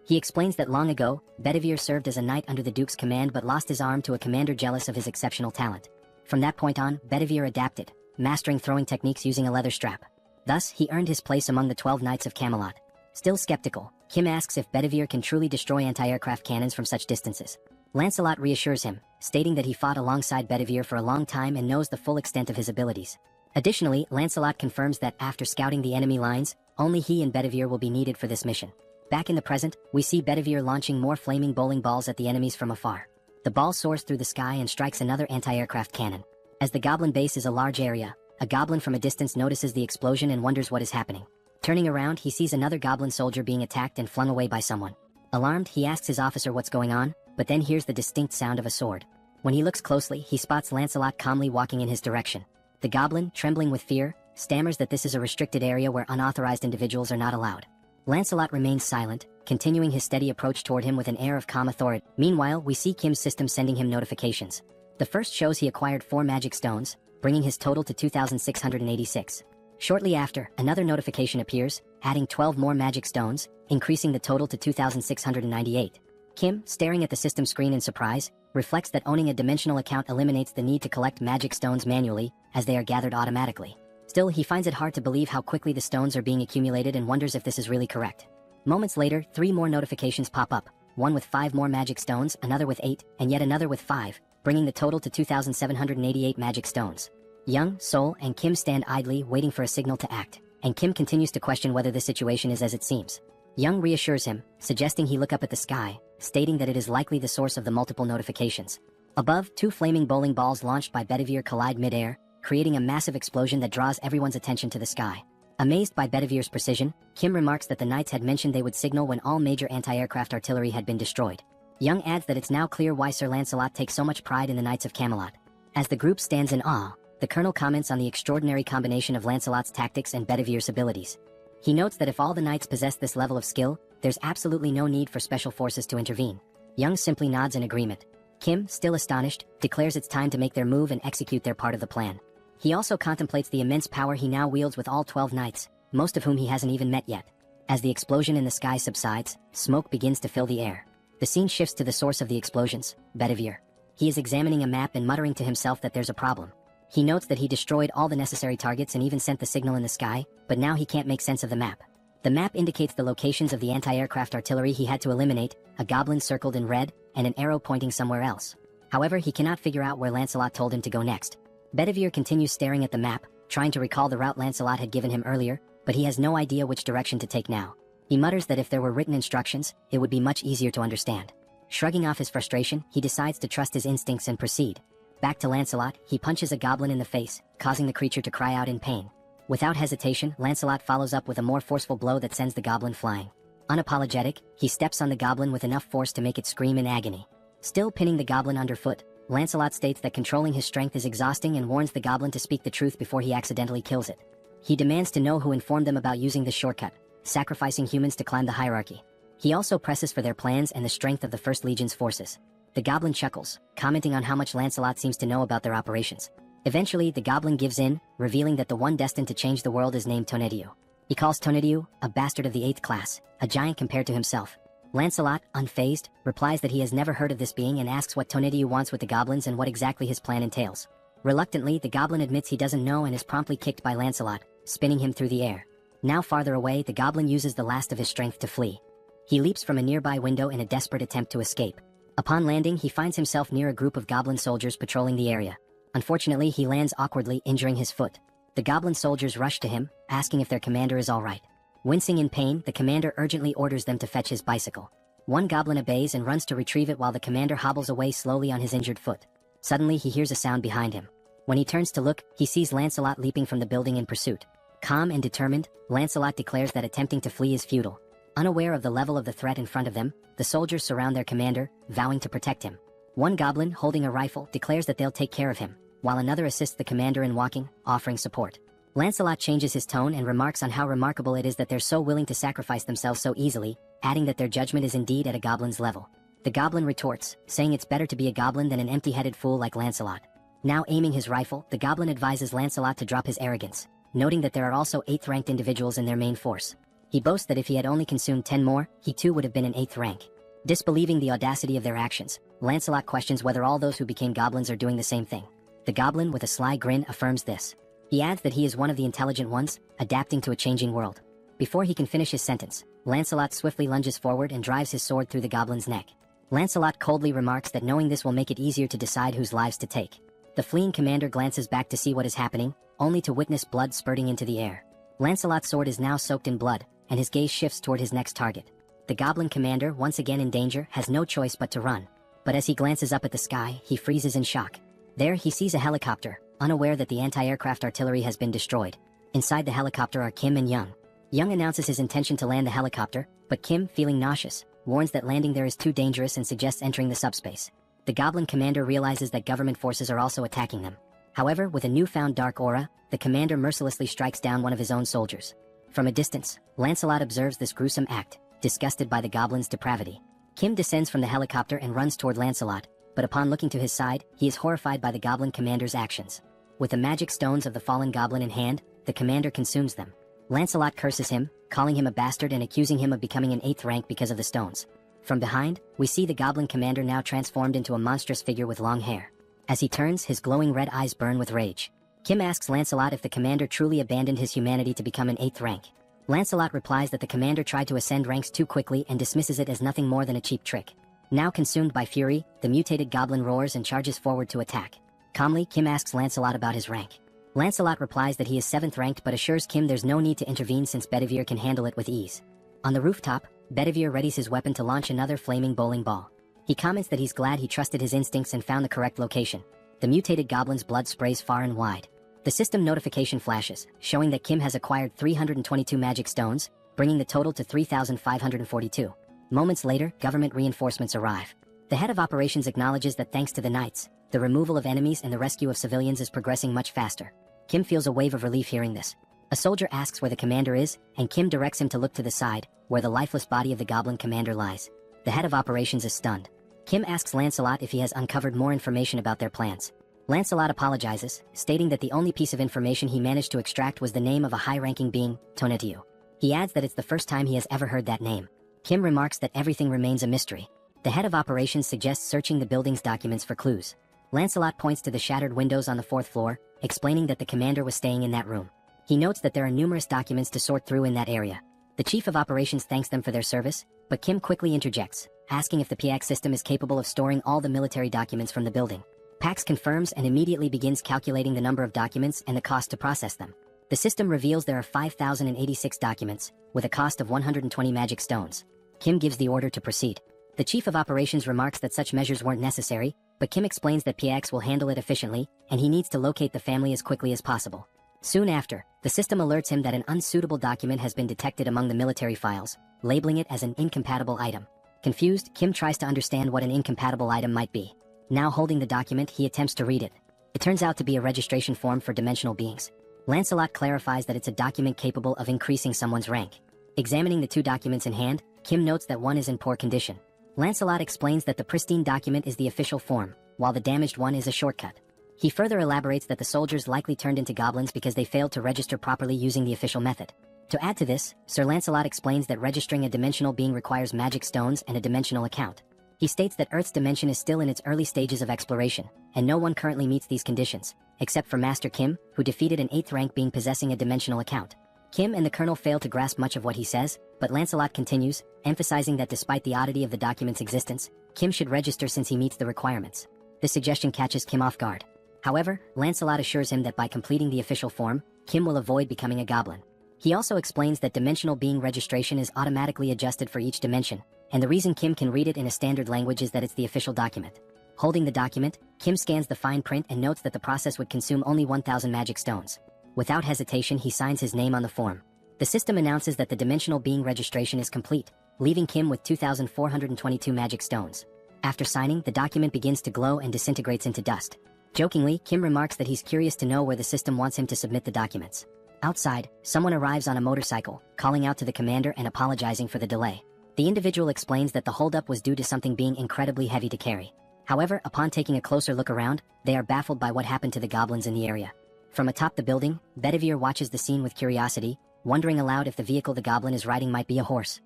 He explains that long ago, Bedivere served as a knight under the Duke's command but lost his arm to a commander jealous of his exceptional talent. From that point on, Bedivere adapted, mastering throwing techniques using a leather strap. Thus, he earned his place among the 12 knights of Camelot. Still skeptical, Kim asks if Bedivere can truly destroy anti-aircraft cannons from such distances. Lancelot reassures him, stating that he fought alongside Bedivere for a long time and knows the full extent of his abilities. Additionally, Lancelot confirms that after scouting the enemy lines, only he and Bedivere will be needed for this mission. Back in the present, we see Bedivere launching more flaming bowling balls at the enemies from afar. The ball soars through the sky and strikes another anti-aircraft cannon. As the goblin base is a large area, a goblin from a distance notices the explosion and wonders what is happening. Turning around, he sees another goblin soldier being attacked and flung away by someone. Alarmed, he asks his officer what's going on, but then hears the distinct sound of a sword. When he looks closely, he spots Lancelot calmly walking in his direction. The goblin, trembling with fear, stammers that this is a restricted area where unauthorized individuals are not allowed. Lancelot remains silent, continuing his steady approach toward him with an air of calm authority. Meanwhile, we see Kim's system sending him notifications. The first shows he acquired 4 magic stones, bringing his total to 2,686. Shortly after, another notification appears, adding 12 more magic stones, increasing the total to 2,698. Kim, staring at the system screen in surprise, reflects that owning a dimensional account eliminates the need to collect magic stones manually, as they are gathered automatically. Still, he finds it hard to believe how quickly the stones are being accumulated and wonders if this is really correct. Moments later, 3 more notifications pop up, one with 5 more magic stones, another with 8, and yet another with 5, bringing the total to 2,788 magic stones. Young, Sol, and Kim stand idly, waiting for a signal to act, and Kim continues to question whether the situation is as it seems. Young reassures him, suggesting he look up at the sky, stating that it is likely the source of the multiple notifications. Above, two flaming bowling balls launched by Bedivere collide mid-air, creating a massive explosion that draws everyone's attention to the sky. Amazed by Bedivere's precision, Kim remarks that the knights had mentioned they would signal when all major anti-aircraft artillery had been destroyed. Young adds that it's now clear why Sir Lancelot takes so much pride in the Knights of Camelot. As the group stands in awe, the colonel comments on the extraordinary combination of Lancelot's tactics and Bedivere's abilities. He notes that if all the knights possess this level of skill, there's absolutely no need for special forces to intervene. Young simply nods in agreement. Kim, still astonished, declares it's time to make their move and execute their part of the plan. He also contemplates the immense power he now wields with all 12 knights, most of whom he hasn't even met yet. As the explosion in the sky subsides, smoke begins to fill the air. The scene shifts to the source of the explosions, Bedivere. He is examining a map and muttering to himself that there's a problem. He notes that he destroyed all the necessary targets and even sent the signal in the sky, but now he can't make sense of the map. The map indicates the locations of the anti-aircraft artillery he had to eliminate, a goblin circled in red, and an arrow pointing somewhere else. However, he cannot figure out where Lancelot told him to go next. Bedivere continues staring at the map, trying to recall the route Lancelot had given him earlier, but he has no idea which direction to take now. He mutters that if there were written instructions, it would be much easier to understand. Shrugging off his frustration, he decides to trust his instincts and proceed. Back to Lancelot, he punches a goblin in the face, causing the creature to cry out in pain. Without hesitation, Lancelot follows up with a more forceful blow that sends the goblin flying. Unapologetic, he steps on the goblin with enough force to make it scream in agony. Still pinning the goblin underfoot, Lancelot states that controlling his strength is exhausting and warns the goblin to speak the truth before he accidentally kills it. He demands to know who informed them about using this shortcut, sacrificing humans to climb the hierarchy. He also presses for their plans and the strength of the First Legion's forces. The goblin chuckles, commenting on how much Lancelot seems to know about their operations. Eventually, the goblin gives in, revealing that the one destined to change the world is named Tonediu. He calls Tonediu a bastard of the 8th class, a giant compared to himself. Lancelot, unfazed, replies that he has never heard of this being and asks what Tonediu wants with the goblins and what exactly his plan entails. Reluctantly, the goblin admits he doesn't know and is promptly kicked by Lancelot, spinning him through the air. Now farther away, the goblin uses the last of his strength to flee. He leaps from a nearby window in a desperate attempt to escape. Upon landing, he finds himself near a group of goblin soldiers patrolling the area. Unfortunately, he lands awkwardly, injuring his foot. The goblin soldiers rush to him, asking if their commander is all right. Wincing in pain, the commander urgently orders them to fetch his bicycle. One goblin obeys and runs to retrieve it while the commander hobbles away slowly on his injured foot. Suddenly, he hears a sound behind him. When he turns to look, he sees Lancelot leaping from the building in pursuit. Calm and determined, Lancelot declares that attempting to flee is futile. Unaware of the level of the threat in front of them, the soldiers surround their commander, vowing to protect him. One goblin, holding a rifle, declares that they'll take care of him, while another assists the commander in walking, offering support. Lancelot changes his tone and remarks on how remarkable it is that they're so willing to sacrifice themselves so easily, adding that their judgment is indeed at a goblin's level. The goblin retorts, saying it's better to be a goblin than an empty-headed fool like Lancelot. Now aiming his rifle, the goblin advises Lancelot to drop his arrogance, noting that there are also 8th-ranked individuals in their main force. He boasts that if he had only consumed 10 more, he too would have been in 8th rank. Disbelieving the audacity of their actions, Lancelot questions whether all those who became goblins are doing the same thing. The goblin, with a sly grin, affirms this. He adds that he is one of the intelligent ones, adapting to a changing world. Before he can finish his sentence, Lancelot swiftly lunges forward and drives his sword through the goblin's neck. Lancelot coldly remarks that knowing this will make it easier to decide whose lives to take. The fleeing commander glances back to see what is happening, only to witness blood spurting into the air. Lancelot's sword is now soaked in blood, and his gaze shifts toward his next target. The goblin commander, once again in danger, has no choice but to run. But as he glances up at the sky, he freezes in shock. There he sees a helicopter, unaware that the anti-aircraft artillery has been destroyed. Inside the helicopter are Kim and Young. Young announces his intention to land the helicopter, but Kim, feeling nauseous, warns that landing there is too dangerous and suggests entering the subspace. The goblin commander realizes that government forces are also attacking them. However, with a newfound dark aura, the commander mercilessly strikes down one of his own soldiers. From a distance, Lancelot observes this gruesome act, disgusted by the goblin's depravity. Kim descends from the helicopter and runs toward Lancelot, but upon looking to his side, he is horrified by the goblin commander's actions. With the magic stones of the fallen goblin in hand, the commander consumes them. Lancelot curses him, calling him a bastard and accusing him of becoming an 8th rank because of the stones. From behind, we see the goblin commander now transformed into a monstrous figure with long hair. As he turns, his glowing red eyes burn with rage. Kim asks Lancelot if the commander truly abandoned his humanity to become an 8th rank. Lancelot replies that the commander tried to ascend ranks too quickly and dismisses it as nothing more than a cheap trick. Now consumed by fury, the mutated goblin roars and charges forward to attack. Calmly, Kim asks Lancelot about his rank. Lancelot replies that he is 7th ranked but assures Kim there's no need to intervene since Bedivere can handle it with ease. On the rooftop, Bedivere readies his weapon to launch another flaming bowling ball. He comments that he's glad he trusted his instincts and found the correct location. The mutated goblin's blood sprays far and wide. The system notification flashes, showing that Kim has acquired 322 magic stones, bringing the total to 3,542. Moments later, government reinforcements arrive. The head of operations acknowledges that thanks to the knights, the removal of enemies and the rescue of civilians is progressing much faster. Kim feels a wave of relief hearing this. A soldier asks where the commander is, and Kim directs him to look to the side, where the lifeless body of the goblin commander lies. The head of operations is stunned. Kim asks Lancelot if he has uncovered more information about their plans. Lancelot apologizes, stating that the only piece of information he managed to extract was the name of a high-ranking being, Tonatiuh. He adds that it's the first time he has ever heard that name. Kim remarks that everything remains a mystery. The head of operations suggests searching the building's documents for clues. Lancelot points to the shattered windows on the 4th floor, explaining that the commander was staying in that room. He notes that there are numerous documents to sort through in that area. The chief of operations thanks them for their service, but Kim quickly interjects, asking if the PX system is capable of storing all the military documents from the building. Pax confirms and immediately begins calculating the number of documents and the cost to process them. The system reveals there are 5,086 documents, with a cost of 120 magic stones. Kim gives the order to proceed. The chief of operations remarks that such measures weren't necessary, but Kim explains that PX will handle it efficiently, and he needs to locate the family as quickly as possible. Soon after, the system alerts him that an unsuitable document has been detected among the military files, labeling it as an incompatible item. Confused, Kim tries to understand what an incompatible item might be. Now holding the document, he attempts to read it. It turns out to be a registration form for dimensional beings. Lancelot clarifies that it's a document capable of increasing someone's rank. Examining the two documents in hand, Kim notes that one is in poor condition. Lancelot explains that the pristine document is the official form, while the damaged one is a shortcut. He further elaborates that the soldiers likely turned into goblins because they failed to register properly using the official method. To add to this, Sir Lancelot explains that registering a dimensional being requires magic stones and a dimensional account. He states that Earth's dimension is still in its early stages of exploration, and no one currently meets these conditions, except for Master Kim, who defeated an 8th rank being possessing a dimensional account. Kim and the Colonel fail to grasp much of what he says, but Lancelot continues, emphasizing that despite the oddity of the document's existence, Kim should register since he meets the requirements. This suggestion catches Kim off guard. However, Lancelot assures him that by completing the official form, Kim will avoid becoming a goblin. He also explains that dimensional being registration is automatically adjusted for each dimension, and the reason Kim can read it in a standard language is that it's the official document. Holding the document, Kim scans the fine print and notes that the process would consume only 1,000 magic stones. Without hesitation, he signs his name on the form. The system announces that the dimensional being registration is complete, leaving Kim with 2,422 magic stones. After signing, the document begins to glow and disintegrates into dust. Jokingly, Kim remarks that he's curious to know where the system wants him to submit the documents. Outside, someone arrives on a motorcycle, calling out to the commander and apologizing for the delay. The individual explains that the holdup was due to something being incredibly heavy to carry. However, upon taking a closer look around, they are baffled by what happened to the goblins in the area. From atop the building, Bedivere watches the scene with curiosity, wondering aloud if the vehicle the goblin is riding might be a horse.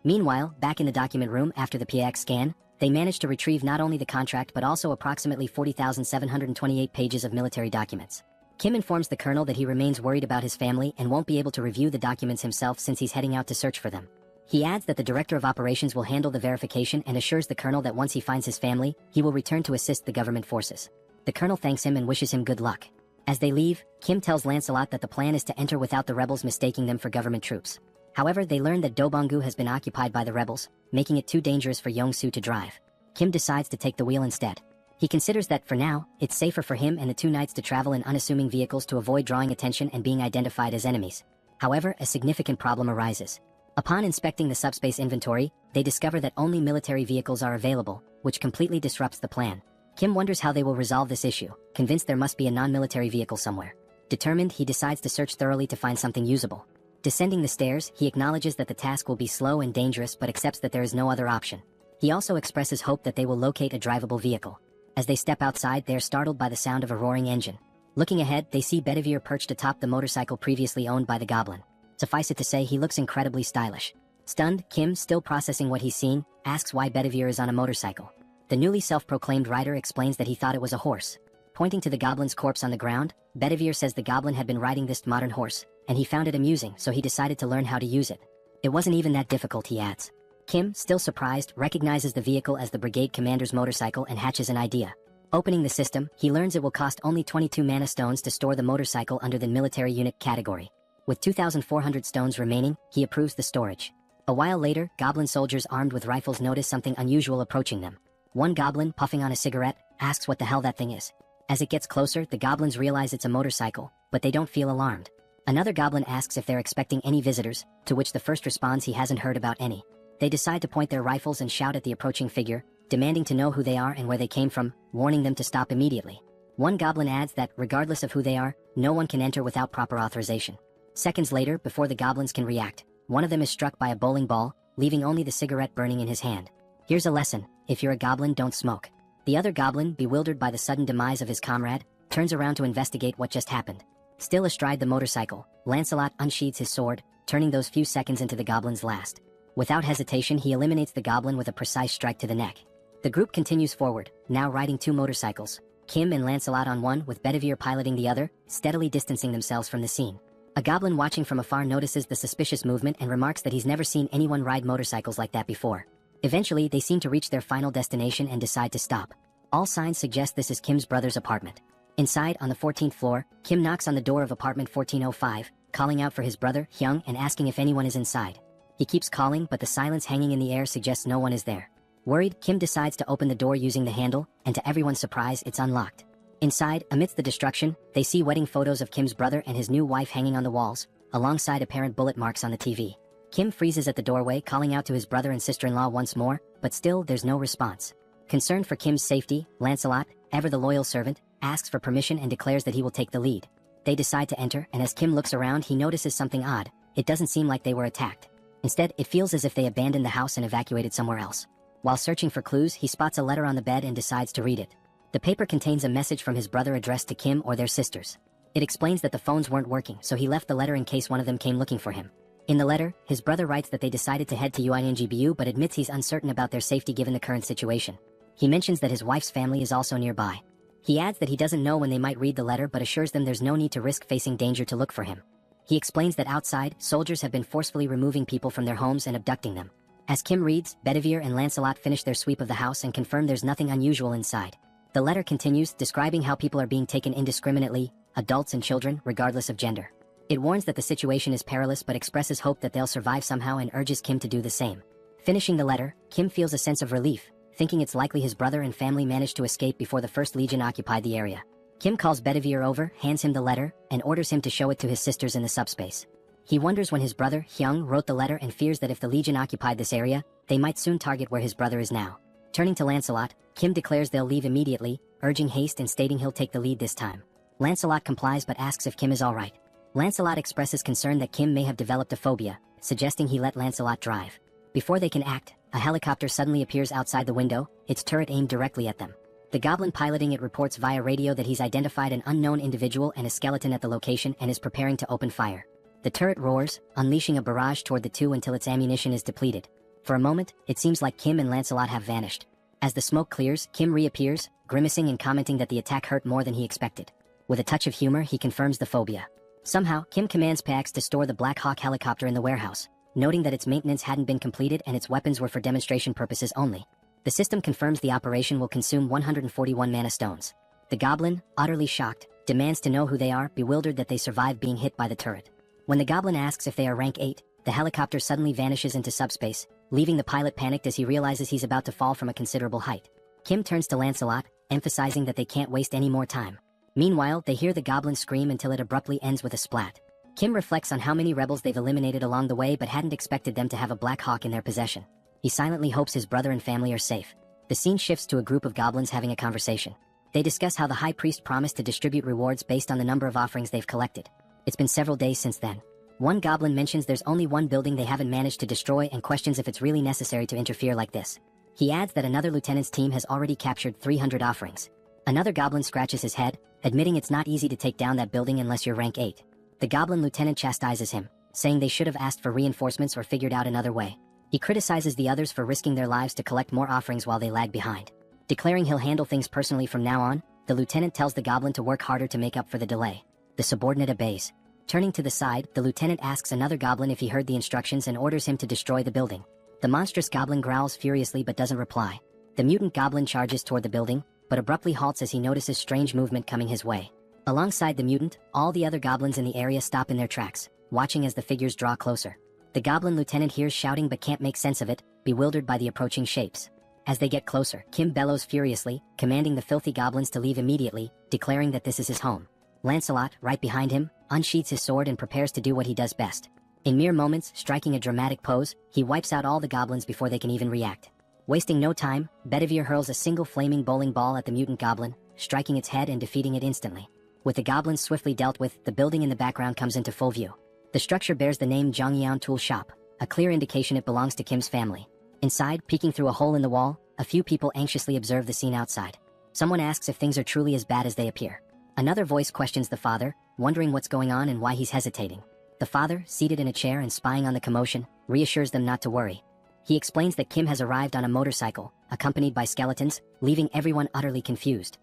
Meanwhile, back in the document room after the PX scan, they manage to retrieve not only the contract but also approximately 40,728 pages of military documents. Kim informs the colonel that he remains worried about his family and won't be able to review the documents himself since he's heading out to search for them. He adds that the director of operations will handle the verification and assures the colonel that once he finds his family, he will return to assist the government forces. The colonel thanks him and wishes him good luck. As they leave, Kim tells Lancelot that the plan is to enter without the rebels mistaking them for government troops. However, they learn that Dobongu has been occupied by the rebels, making it too dangerous for Yongsu to drive. Kim decides to take the wheel instead. He considers that, for now, it's safer for him and the two knights to travel in unassuming vehicles to avoid drawing attention and being identified as enemies. However, a significant problem arises. Upon inspecting the subspace inventory, they discover that only military vehicles are available, which completely disrupts the plan. Kim wonders how they will resolve this issue, convinced there must be a non-military vehicle somewhere. Determined, he decides to search thoroughly to find something usable. Descending the stairs, he acknowledges that the task will be slow and dangerous but accepts that there is no other option. He also expresses hope that they will locate a drivable vehicle. As they step outside, they are startled by the sound of a roaring engine. Looking ahead, they see Bedivere perched atop the motorcycle previously owned by the goblin. Suffice it to say, he looks incredibly stylish. Stunned, Kim, still processing what he's seen, asks why Bedivere is on a motorcycle. The newly self-proclaimed rider explains that he thought it was a horse. Pointing to the goblin's corpse on the ground, Bedivere says the goblin had been riding this modern horse, and he found it amusing, so he decided to learn how to use it. It wasn't even that difficult, he adds. Kim, still surprised, recognizes the vehicle as the brigade commander's motorcycle and hatches an idea. Opening the system, he learns it will cost only 22 mana stones to store the motorcycle under the military unit category. With 2,400 stones remaining, he approves the storage. A while later, goblin soldiers armed with rifles notice something unusual approaching them. One goblin, puffing on a cigarette, asks what the hell that thing is. As it gets closer, the goblins realize it's a motorcycle, but they don't feel alarmed. Another goblin asks if they're expecting any visitors, to which the first responds he hasn't heard about any. They decide to point their rifles and shout at the approaching figure, demanding to know who they are and where they came from, warning them to stop immediately. One goblin adds that, regardless of who they are, no one can enter without proper authorization. Seconds later, before the goblins can react, one of them is struck by a bowling ball, leaving only the cigarette burning in his hand. Here's a lesson: if you're a goblin, don't smoke. The other goblin, bewildered by the sudden demise of his comrade, turns around to investigate what just happened. Still astride the motorcycle, Lancelot unsheathes his sword, turning those few seconds into the goblin's last. Without hesitation, he eliminates the goblin with a precise strike to the neck. The group continues forward, now riding two motorcycles, Kim and Lancelot on one with Bedivere piloting the other, steadily distancing themselves from the scene. A goblin watching from afar notices the suspicious movement and remarks that he's never seen anyone ride motorcycles like that before. Eventually, they seem to reach their final destination and decide to stop. All signs suggest this is Kim's brother's apartment. Inside, on the 14th floor, Kim knocks on the door of apartment 1405, calling out for his brother, Hyung, and asking if anyone is inside. He keeps calling, but the silence hanging in the air suggests no one is there. Worried, Kim decides to open the door using the handle, and to everyone's surprise, it's unlocked. Inside, amidst the destruction, they see wedding photos of Kim's brother and his new wife hanging on the walls, alongside apparent bullet marks on the TV. Kim freezes at the doorway, calling out to his brother and sister-in-law once more, but still, there's no response. Concerned for Kim's safety, Lancelot, ever the loyal servant, asks for permission and declares that he will take the lead. They decide to enter, and as Kim looks around, he notices something odd. It doesn't seem like they were attacked. Instead, it feels as if they abandoned the house and evacuated somewhere else. While searching for clues, he spots a letter on the bed and decides to read it. The paper contains a message from his brother addressed to Kim or their sisters. It explains that the phones weren't working, so he left the letter in case one of them came looking for him. In the letter, his brother writes that they decided to head to UINGBU but admits he's uncertain about their safety given the current situation. He mentions that his wife's family is also nearby. He adds that he doesn't know when they might read the letter but assures them there's no need to risk facing danger to look for him. He explains that outside, soldiers have been forcefully removing people from their homes and abducting them. As Kim reads, Bedivere and Lancelot finish their sweep of the house and confirm there's nothing unusual inside. The letter continues, describing how people are being taken indiscriminately, adults and children, regardless of gender. It warns that the situation is perilous but expresses hope that they'll survive somehow and urges Kim to do the same. Finishing the letter, Kim feels a sense of relief, thinking it's likely his brother and family managed to escape before the First Legion occupied the area. Kim calls Bedivere over, hands him the letter, and orders him to show it to his sisters in the subspace. He wonders when his brother, Hyung, wrote the letter and fears that if the Legion occupied this area, they might soon target where his brother is now. Turning to Lancelot, Kim declares they'll leave immediately, urging haste and stating he'll take the lead this time. Lancelot complies but asks if Kim is alright. Lancelot expresses concern that Kim may have developed a phobia, suggesting he let Lancelot drive. Before they can act, a helicopter suddenly appears outside the window, its turret aimed directly at them. The goblin piloting it reports via radio that he's identified an unknown individual and a skeleton at the location and is preparing to open fire. The turret roars, unleashing a barrage toward the two until its ammunition is depleted. For a moment, it seems like Kim and Lancelot have vanished. As the smoke clears, Kim reappears, grimacing and commenting that the attack hurt more than he expected. With a touch of humor, he confirms the phobia. Somehow, Kim commands Pax to store the Black Hawk helicopter in the warehouse, noting that its maintenance hadn't been completed and its weapons were for demonstration purposes only. The system confirms the operation will consume 141 mana stones. The goblin, utterly shocked, demands to know who they are, bewildered that they survived being hit by the turret. When the goblin asks if they are rank 8, the helicopter suddenly vanishes into subspace, leaving the pilot panicked as he realizes he's about to fall from a considerable height. Kim turns to Lancelot, emphasizing that they can't waste any more time. Meanwhile, they hear the goblin scream until it abruptly ends with a splat. Kim reflects on how many rebels they've eliminated along the way but hadn't expected them to have a Black Hawk in their possession. He silently hopes his brother and family are safe. The scene shifts to a group of goblins having a conversation. They discuss how the High Priest promised to distribute rewards based on the number of offerings they've collected. It's been several days since then. One goblin mentions there's only one building they haven't managed to destroy and questions if it's really necessary to interfere like this. He adds that another lieutenant's team has already captured 300 offerings. Another goblin scratches his head, admitting it's not easy to take down that building unless you're rank 8. The goblin lieutenant chastises him, saying they should have asked for reinforcements or figured out another way. He criticizes the others for risking their lives to collect more offerings while they lag behind. Declaring he'll handle things personally from now on, the lieutenant tells the goblin to work harder to make up for the delay. The subordinate obeys. Turning to the side, the lieutenant asks another goblin if he heard the instructions and orders him to destroy the building. The monstrous goblin growls furiously but doesn't reply. The mutant goblin charges toward the building, but abruptly halts as he notices strange movement coming his way. Alongside the mutant, all the other goblins in the area stop in their tracks. watching as the figures draw closer. The goblin lieutenant hears shouting but can't make sense of it, bewildered by the approaching shapes. As they get closer, Kim bellows furiously, commanding the filthy goblins to leave immediately, declaring that this is his home. Lancelot, right behind him, unsheathes his sword and prepares to do what he does best. In mere moments, striking a dramatic pose, he wipes out all the goblins before they can even react. Wasting no time, Bedivere hurls a single flaming bowling ball at the mutant goblin, striking its head and defeating it instantly. With the goblins swiftly dealt with, the building in the background comes into full view. The structure bears the name Zhongyang Tool Shop, a clear indication it belongs to Kim's family. Inside, peeking through a hole in the wall, a few people anxiously observe the scene outside. Someone asks if things are truly as bad as they appear. Another voice questions the father, wondering what's going on and why he's hesitating. The father, seated in a chair and spying on the commotion, reassures them not to worry. He explains that Kim has arrived on a motorcycle, accompanied by skeletons, leaving everyone utterly confused.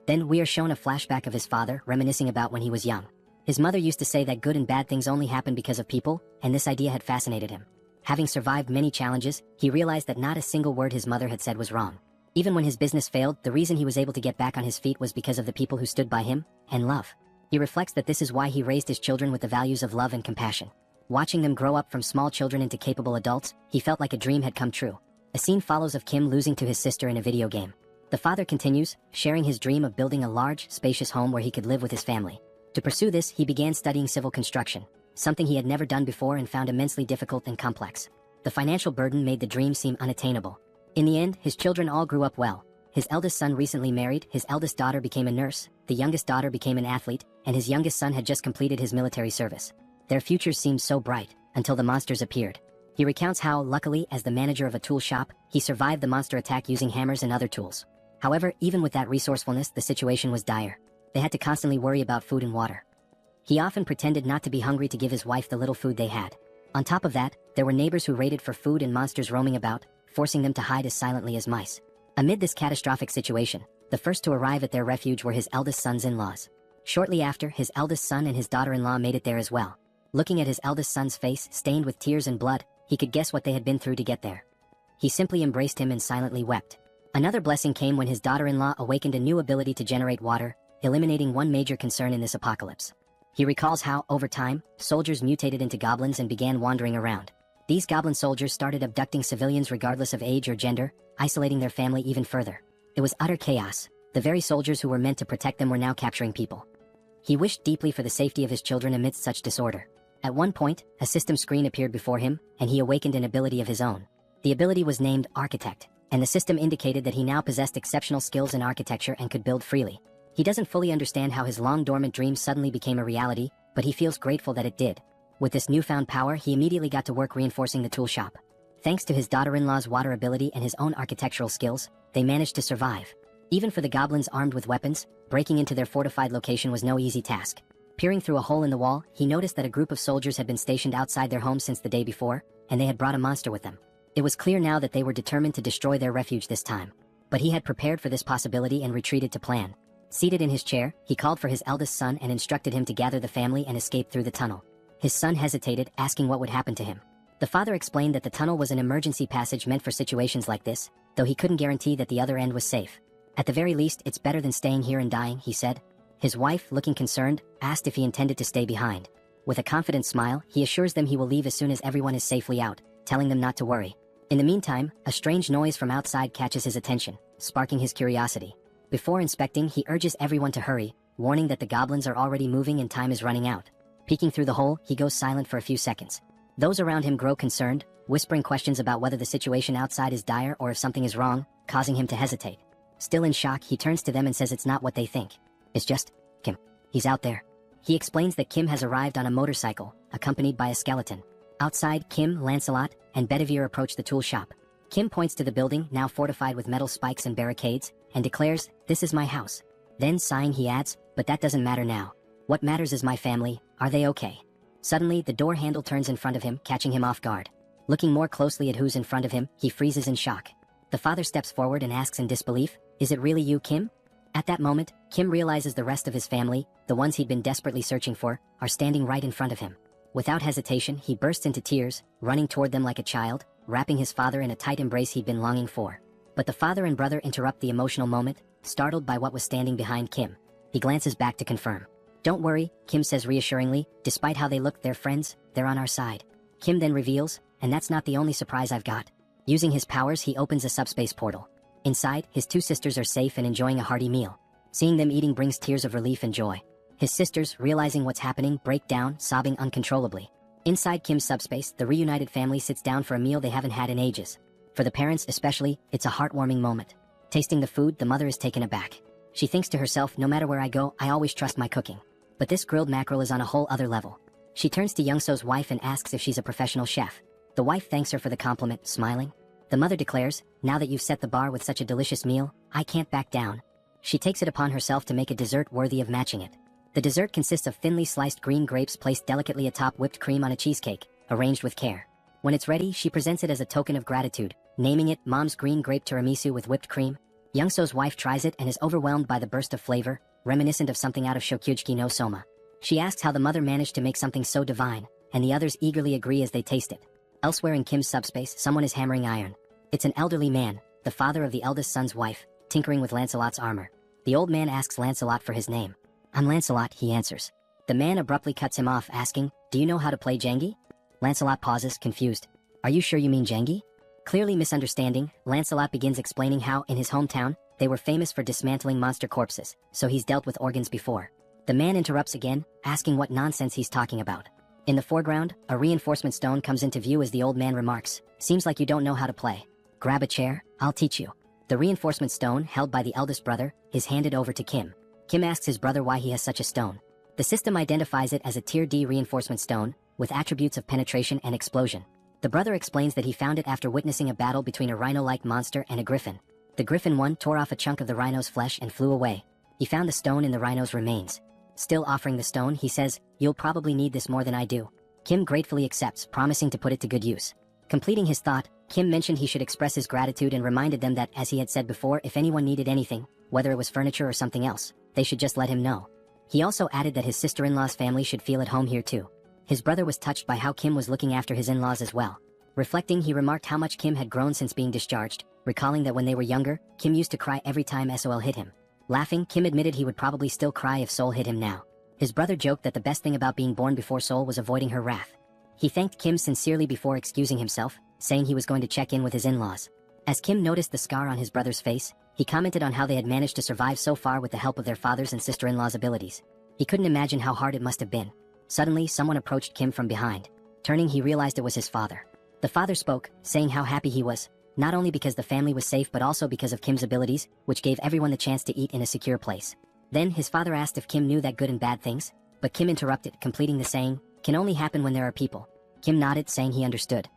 Then we are shown a flashback of his father, reminiscing about when he was young. His mother used to say that good and bad things only happen because of people, and this idea had fascinated him. Having survived many challenges, he realized that not a single word his mother had said was wrong. Even when his business failed, the reason he was able to get back on his feet was because of the people who stood by him, and love. He reflects that this is why he raised his children with the values of love and compassion. Watching them grow up from small children into capable adults, he felt like a dream had come true. A scene follows of Kim losing to his sister in a video game. The father continues, sharing his dream of building a large, spacious home where he could live with his family. To pursue this, he began studying civil construction, something he had never done before and found immensely difficult and complex. The financial burden made the dream seem unattainable. In the end, his children all grew up well. His eldest son recently married, his eldest daughter became a nurse, the youngest daughter became an athlete, and his youngest son had just completed his military service. Their futures seemed so bright, until the monsters appeared. He recounts how, luckily, as the manager of a tool shop, he survived the monster attack using hammers and other tools. However, even with that resourcefulness, the situation was dire. They had to constantly worry about food and water. He often pretended not to be hungry to give his wife the little food they had. On top of that, there were neighbors who raided for food and monsters roaming about, forcing them to hide as silently as mice. Amid this catastrophic situation, the first to arrive at their refuge were his eldest son's in-laws. Shortly after, his eldest son and his daughter-in-law made it there as well. Looking at his eldest son's face, stained with tears and blood, he could guess what they had been through to get there. He simply embraced him and silently wept. Another blessing came when his daughter-in-law awakened a new ability to generate water, eliminating one major concern in this apocalypse. He recalls how, over time, soldiers mutated into goblins and began wandering around. These goblin soldiers started abducting civilians regardless of age or gender, isolating their family even further. It was utter chaos. The very soldiers who were meant to protect them were now capturing people. He wished deeply for the safety of his children amidst such disorder. At one point, a system screen appeared before him, and he awakened an ability of his own. The ability was named Architect, and the system indicated that he now possessed exceptional skills in architecture and could build freely. He doesn't fully understand how his long-dormant dream suddenly became a reality, but he feels grateful that it did. With this newfound power, he immediately got to work reinforcing the tool shop. Thanks to his daughter-in-law's water ability and his own architectural skills, they managed to survive. Even for the goblins armed with weapons, breaking into their fortified location was no easy task. Peering through a hole in the wall, he noticed that a group of soldiers had been stationed outside their home since the day before, and they had brought a monster with them. It was clear now that they were determined to destroy their refuge this time. But he had prepared for this possibility and retreated to plan. Seated in his chair, he called for his eldest son and instructed him to gather the family and escape through the tunnel. His son hesitated, asking what would happen to him. The father explained that the tunnel was an emergency passage meant for situations like this, though he couldn't guarantee that the other end was safe. At the very least, it's better than staying here and dying, he said. His wife, looking concerned, asked if he intended to stay behind. With a confident smile, he assures them he will leave as soon as everyone is safely out, telling them not to worry. In the meantime, a strange noise from outside catches his attention, sparking his curiosity. Before inspecting, he urges everyone to hurry, warning that the goblins are already moving and time is running out. Peeking through the hole, he goes silent for a few seconds. Those around him grow concerned, whispering questions about whether the situation outside is dire or if something is wrong, causing him to hesitate. Still in shock, he turns to them and says it's not what they think. It's just Kim. He's out there. He explains that Kim has arrived on a motorcycle, accompanied by a skeleton. Outside, Kim, Lancelot, and Bedivere approach the tool shop. Kim points to the building, now fortified with metal spikes and barricades, and declares, "This is my house." Then, sighing, he adds, "But that doesn't matter now. What matters is my family. Are they okay?" Suddenly, the door handle turns in front of him, catching him off guard. Looking more closely at who's in front of him, he freezes in shock. The father steps forward and asks in disbelief, "Is it really you, Kim?" At that moment, Kim realizes the rest of his family, the ones he'd been desperately searching for, are standing right in front of him. Without hesitation, he bursts into tears, running toward them like a child, wrapping his father in a tight embrace he'd been longing for. But the father and brother interrupt the emotional moment, startled by what was standing behind Kim. He glances back to confirm. Don't worry, Kim says reassuringly, despite how they look, they're friends, they're on our side. Kim then reveals, and that's not the only surprise I've got. Using his powers, he opens a subspace portal. Inside, his two sisters are safe and enjoying a hearty meal. Seeing them eating brings tears of relief and joy. His sisters, realizing what's happening, break down, sobbing uncontrollably. Inside Kim's subspace, the reunited family sits down for a meal they haven't had in ages. For the parents especially, it's a heartwarming moment. Tasting the food, the mother is taken aback. She thinks to herself, no matter where I go, I always trust my cooking. But this grilled mackerel is on a whole other level. She turns to Youngso's wife and asks if she's a professional chef. The wife thanks her for the compliment, smiling. The mother declares, now that you've set the bar with such a delicious meal, I can't back down. She takes it upon herself to make a dessert worthy of matching it. The dessert consists of thinly sliced green grapes placed delicately atop whipped cream on a cheesecake, arranged with care. When it's ready, she presents it as a token of gratitude, naming it Mom's Green Grape Tiramisu with whipped cream. Youngso's wife tries it and is overwhelmed by the burst of flavor, reminiscent of something out of Shokyuji no Soma. She asks how the mother managed to make something so divine, and the others eagerly agree as they taste it. Elsewhere in Kim's subspace, someone is hammering iron. It's an elderly man, the father of the eldest son's wife, tinkering with Lancelot's armor. The old man asks Lancelot for his name. I'm Lancelot, he answers. The man abruptly cuts him off, asking, do you know how to play Jengi? Lancelot pauses, confused. Are you sure you mean Jengi? Clearly misunderstanding, Lancelot begins explaining how, in his hometown, they were famous for dismantling monster corpses, so he's dealt with organs before. The man interrupts again, asking what nonsense he's talking about. In the foreground, a reinforcement stone comes into view as the old man remarks, seems like you don't know how to play. Grab a chair, I'll teach you. The reinforcement stone, held by the eldest brother, is handed over to Kim. Kim asks his brother why he has such a stone. The system identifies it as a Tier D reinforcement stone, with attributes of penetration and explosion. The brother explains that he found it after witnessing a battle between a rhino-like monster and a griffin. The griffin one tore off a chunk of the rhino's flesh and flew away. He found the stone in the rhino's remains. Still offering the stone, he says, you'll probably need this more than I do. Kim gratefully accepts, promising to put it to good use. Completing his thought, Kim mentioned he should express his gratitude and reminded them that, as he had said before, if anyone needed anything, whether it was furniture or something else, they should just let him know. He also added that his sister-in-law's family should feel at home here too. His brother was touched by how Kim was looking after his in-laws as well. Reflecting, he remarked how much Kim had grown since being discharged, recalling that when they were younger, Kim used to cry every time SOL hit him. Laughing, Kim admitted he would probably still cry if Sol hit him now. His brother joked that the best thing about being born before Sol was avoiding her wrath. He thanked Kim sincerely before excusing himself, saying he was going to check in with his in-laws. As Kim noticed the scar on his brother's face, he commented on how they had managed to survive so far with the help of their father's and sister-in-law's abilities. He couldn't imagine how hard it must have been. Suddenly, someone approached Kim from behind. Turning, he realized it was his father. The father spoke, saying how happy he was, not only because the family was safe but also because of Kim's abilities, which gave everyone the chance to eat in a secure place. Then, his father asked if Kim knew that good and bad things, but Kim interrupted, completing the saying, can only happen when there are people. Kim nodded, saying he understood.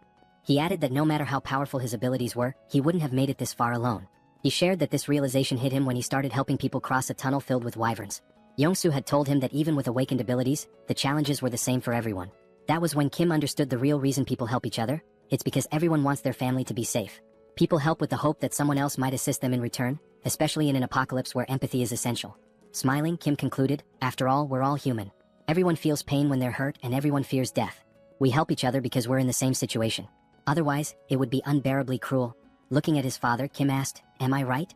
He added that no matter how powerful his abilities were, he wouldn't have made it this far alone. He shared that this realization hit him when he started helping people cross a tunnel filled with wyverns. Yongsoo had told him that even with awakened abilities, the challenges were the same for everyone. That was when Kim understood the real reason people help each other. It's because everyone wants their family to be safe. People help with the hope that someone else might assist them in return, especially in an apocalypse where empathy is essential. Smiling, Kim concluded, after all, we're all human. Everyone feels pain when they're hurt and everyone fears death. We help each other because we're in the same situation. Otherwise, it would be unbearably cruel. Looking at his father, Kim asked, am I right?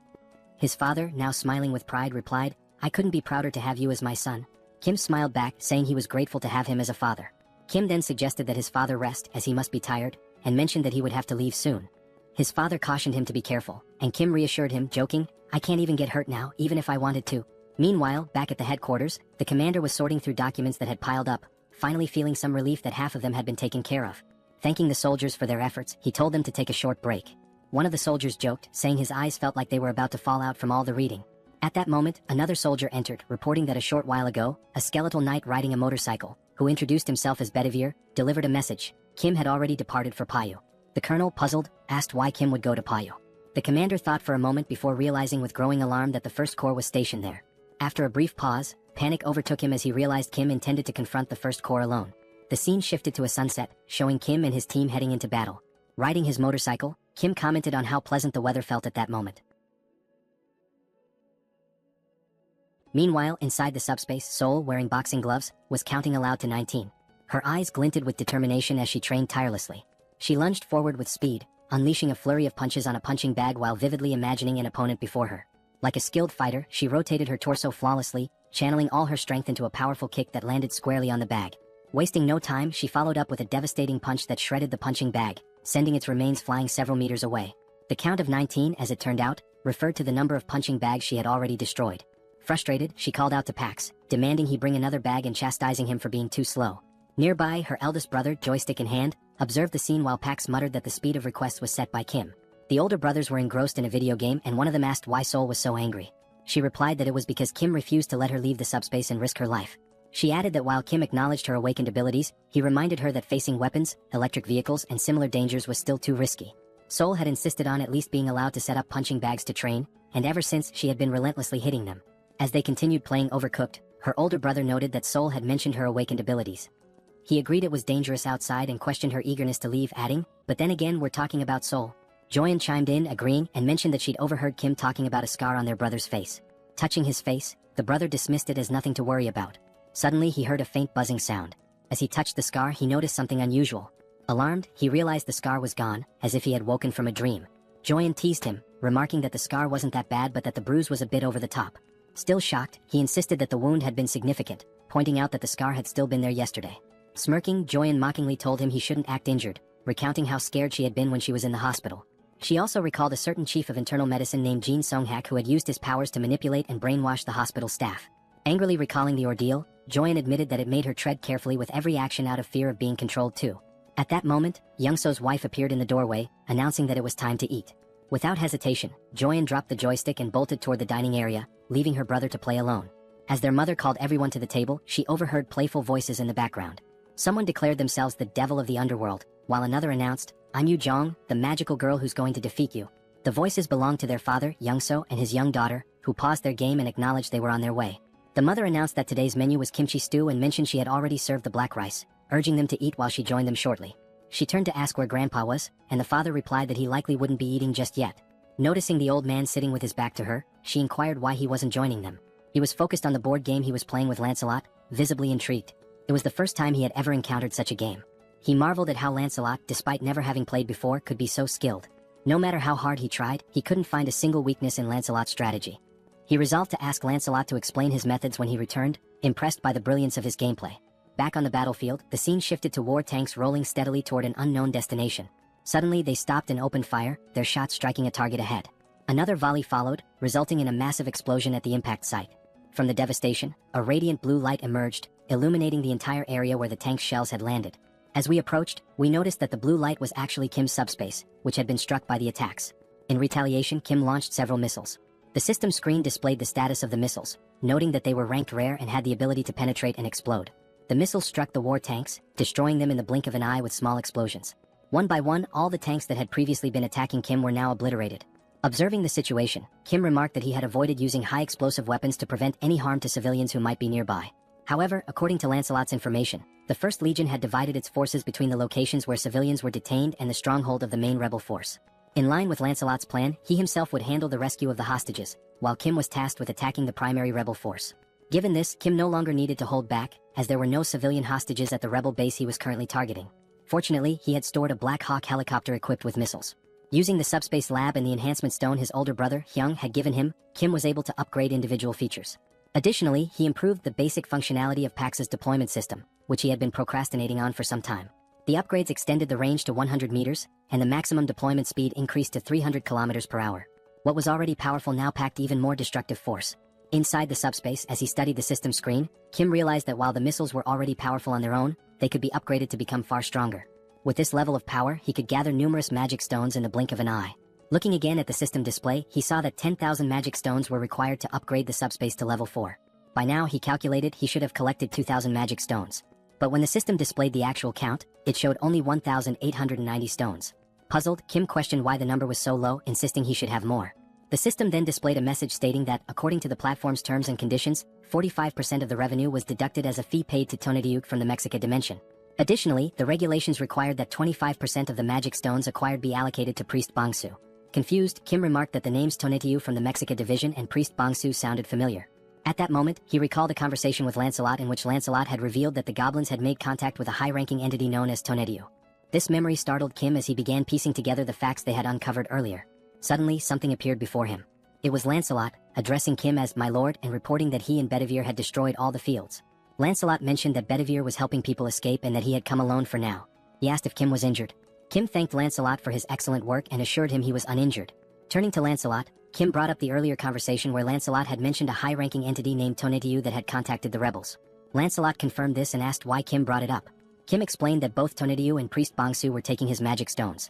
His father, now smiling with pride, replied, I couldn't be prouder to have you as my son. Kim smiled back, saying he was grateful to have him as a father. Kim then suggested that his father rest, as he must be tired, and mentioned that he would have to leave soon. His father cautioned him to be careful, and Kim reassured him, joking, I can't even get hurt now, even if I wanted to. Meanwhile, back at the headquarters, the commander was sorting through documents that had piled up, finally feeling some relief that half of them had been taken care of. Thanking the soldiers for their efforts, he told them to take a short break. One of the soldiers joked, saying his eyes felt like they were about to fall out from all the reading. At that moment, another soldier entered, reporting that a short while ago, a skeletal knight riding a motorcycle, who introduced himself as Bedivere, delivered a message. Kim had already departed for Payu. The colonel, puzzled, asked why Kim would go to Payu. The commander thought for a moment before realizing with growing alarm that the First Corps was stationed there. After a brief pause, panic overtook him as he realized Kim intended to confront the First Corps alone. The scene shifted to a sunset, showing Kim and his team heading into battle. Riding his motorcycle, Kim commented on how pleasant the weather felt at that moment. Meanwhile, inside the subspace, Sol, wearing boxing gloves, was counting aloud to 19. Her eyes glinted with determination as she trained tirelessly. She lunged forward with speed, unleashing a flurry of punches on a punching bag while vividly imagining an opponent before her. Like a skilled fighter, she rotated her torso flawlessly, channeling all her strength into a powerful kick that landed squarely on the bag. Wasting no time, she followed up with a devastating punch that shredded the punching bag, sending its remains flying several meters away. The count of 19, as it turned out, referred to the number of punching bags she had already destroyed. Frustrated, she called out to Pax, demanding he bring another bag and chastising him for being too slow. Nearby, her eldest brother, joystick in hand, observed the scene while Pax muttered that the speed of request was set by Kim. The older brothers were engrossed in a video game, and one of them asked why Sol was so angry. She replied that it was because Kim refused to let her leave the subspace and risk her life. She added that while Kim acknowledged her awakened abilities, he reminded her that facing weapons, electric vehicles, and similar dangers was still too risky. Sol had insisted on at least being allowed to set up punching bags to train, and ever since she had been relentlessly hitting them. As they continued playing Overcooked, her older brother noted that Sol had mentioned her awakened abilities. He agreed it was dangerous outside and questioned her eagerness to leave, adding, "But then again, we're talking about Sol." Joyeon chimed in, agreeing, and mentioned that she'd overheard Kim talking about a scar on their brother's face. Touching his face, the brother dismissed it as nothing to worry about. Suddenly, he heard a faint buzzing sound. As he touched the scar, he noticed something unusual. Alarmed, he realized the scar was gone, as if he had woken from a dream. Joyeon teased him, remarking that the scar wasn't that bad but that the bruise was a bit over the top. Still shocked, he insisted that the wound had been significant, pointing out that the scar had still been there yesterday. Smirking, Joyeon mockingly told him he shouldn't act injured, recounting how scared she had been when she was in the hospital. She also recalled a certain chief of internal medicine named Jin Songhak who had used his powers to manipulate and brainwash the hospital staff. Angrily recalling the ordeal, Joyeon admitted that it made her tread carefully with every action out of fear of being controlled too. At that moment, Youngso's wife appeared in the doorway, announcing that it was time to eat. Without hesitation, Joyeon dropped the joystick and bolted toward the dining area, leaving her brother to play alone. As their mother called everyone to the table, she overheard playful voices in the background. Someone declared themselves the devil of the underworld, while another announced, "I'm Yu Jong, the magical girl who's going to defeat you." The voices belonged to their father, Youngso, and his young daughter, who paused their game and acknowledged they were on their way. The mother announced that today's menu was kimchi stew and mentioned she had already served the black rice, urging them to eat while she joined them shortly. She turned to ask where Grandpa was, and the father replied that he likely wouldn't be eating just yet. Noticing the old man sitting with his back to her, she inquired why he wasn't joining them. He was focused on the board game he was playing with Lancelot, visibly intrigued. It was the first time he had ever encountered such a game. He marveled at how Lancelot, despite never having played before, could be so skilled. No matter how hard he tried, he couldn't find a single weakness in Lancelot's strategy. He resolved to ask Lancelot to explain his methods when he returned, impressed by the brilliance of his gameplay. Back on the battlefield, the scene shifted to war tanks rolling steadily toward an unknown destination. Suddenly, they stopped and opened fire, their shots striking a target ahead. Another volley followed, resulting in a massive explosion at the impact site. From the devastation, a radiant blue light emerged, illuminating the entire area where the tank's shells had landed. As we approached, we noticed that the blue light was actually Kim's subspace, which had been struck by the attacks. In retaliation, Kim launched several missiles. The system screen displayed the status of the missiles, noting that they were ranked rare and had the ability to penetrate and explode. The missiles struck the war tanks, destroying them in the blink of an eye with small explosions. One by one, all the tanks that had previously been attacking Kim were now obliterated. Observing the situation, Kim remarked that he had avoided using high explosive weapons to prevent any harm to civilians who might be nearby. However, according to Lancelot's information, the First Legion had divided its forces between the locations where civilians were detained and the stronghold of the main rebel force. In line with Lancelot's plan, he himself would handle the rescue of the hostages, while Kim was tasked with attacking the primary rebel force. Given this, Kim no longer needed to hold back, as there were no civilian hostages at the rebel base he was currently targeting. Fortunately, he had stored a Black Hawk helicopter equipped with missiles. Using the subspace lab and the enhancement stone his older brother, Hyung, had given him, Kim was able to upgrade individual features. Additionally, he improved the basic functionality of Pax's deployment system, which he had been procrastinating on for some time. The upgrades extended the range to 100 meters, and the maximum deployment speed increased to 300 kilometers per hour. What was already powerful now packed even more destructive force. Inside the subspace, as he studied the system screen, Kim realized that while the missiles were already powerful on their own, they could be upgraded to become far stronger. With this level of power, he could gather numerous magic stones in the blink of an eye. Looking again at the system display, he saw that 10,000 magic stones were required to upgrade the subspace to level 4. By now, he calculated he should have collected 2,000 magic stones. But when the system displayed the actual count, it showed only 1,890 stones. Puzzled, Kim questioned why the number was so low, insisting he should have more. The system then displayed a message stating that, according to the platform's terms and conditions, 45% of the revenue was deducted as a fee paid to Tonediuk from the Mexica dimension. Additionally, the regulations required that 25% of the magic stones acquired be allocated to Priest Bangsu. Confused, Kim remarked that the names Tonetiyu from the Mexica division and Priest Bangsu sounded familiar. At that moment, he recalled a conversation with Lancelot in which Lancelot had revealed that the goblins had made contact with a high-ranking entity known as Tonetiyu. This memory startled Kim as he began piecing together the facts they had uncovered earlier. Suddenly, something appeared before him. It was Lancelot, addressing Kim as "my lord" and reporting that he and Bedivere had destroyed all the fields. Lancelot mentioned that Bedivere was helping people escape and that he had come alone for now. He asked if Kim was injured. Kim thanked Lancelot for his excellent work and assured him he was uninjured. Turning to Lancelot, Kim brought up the earlier conversation where Lancelot had mentioned a high-ranking entity named Tonatiuh that had contacted the rebels. Lancelot confirmed this and asked why Kim brought it up. Kim explained that both Tonatiuh and Priest Bongsu were taking his magic stones.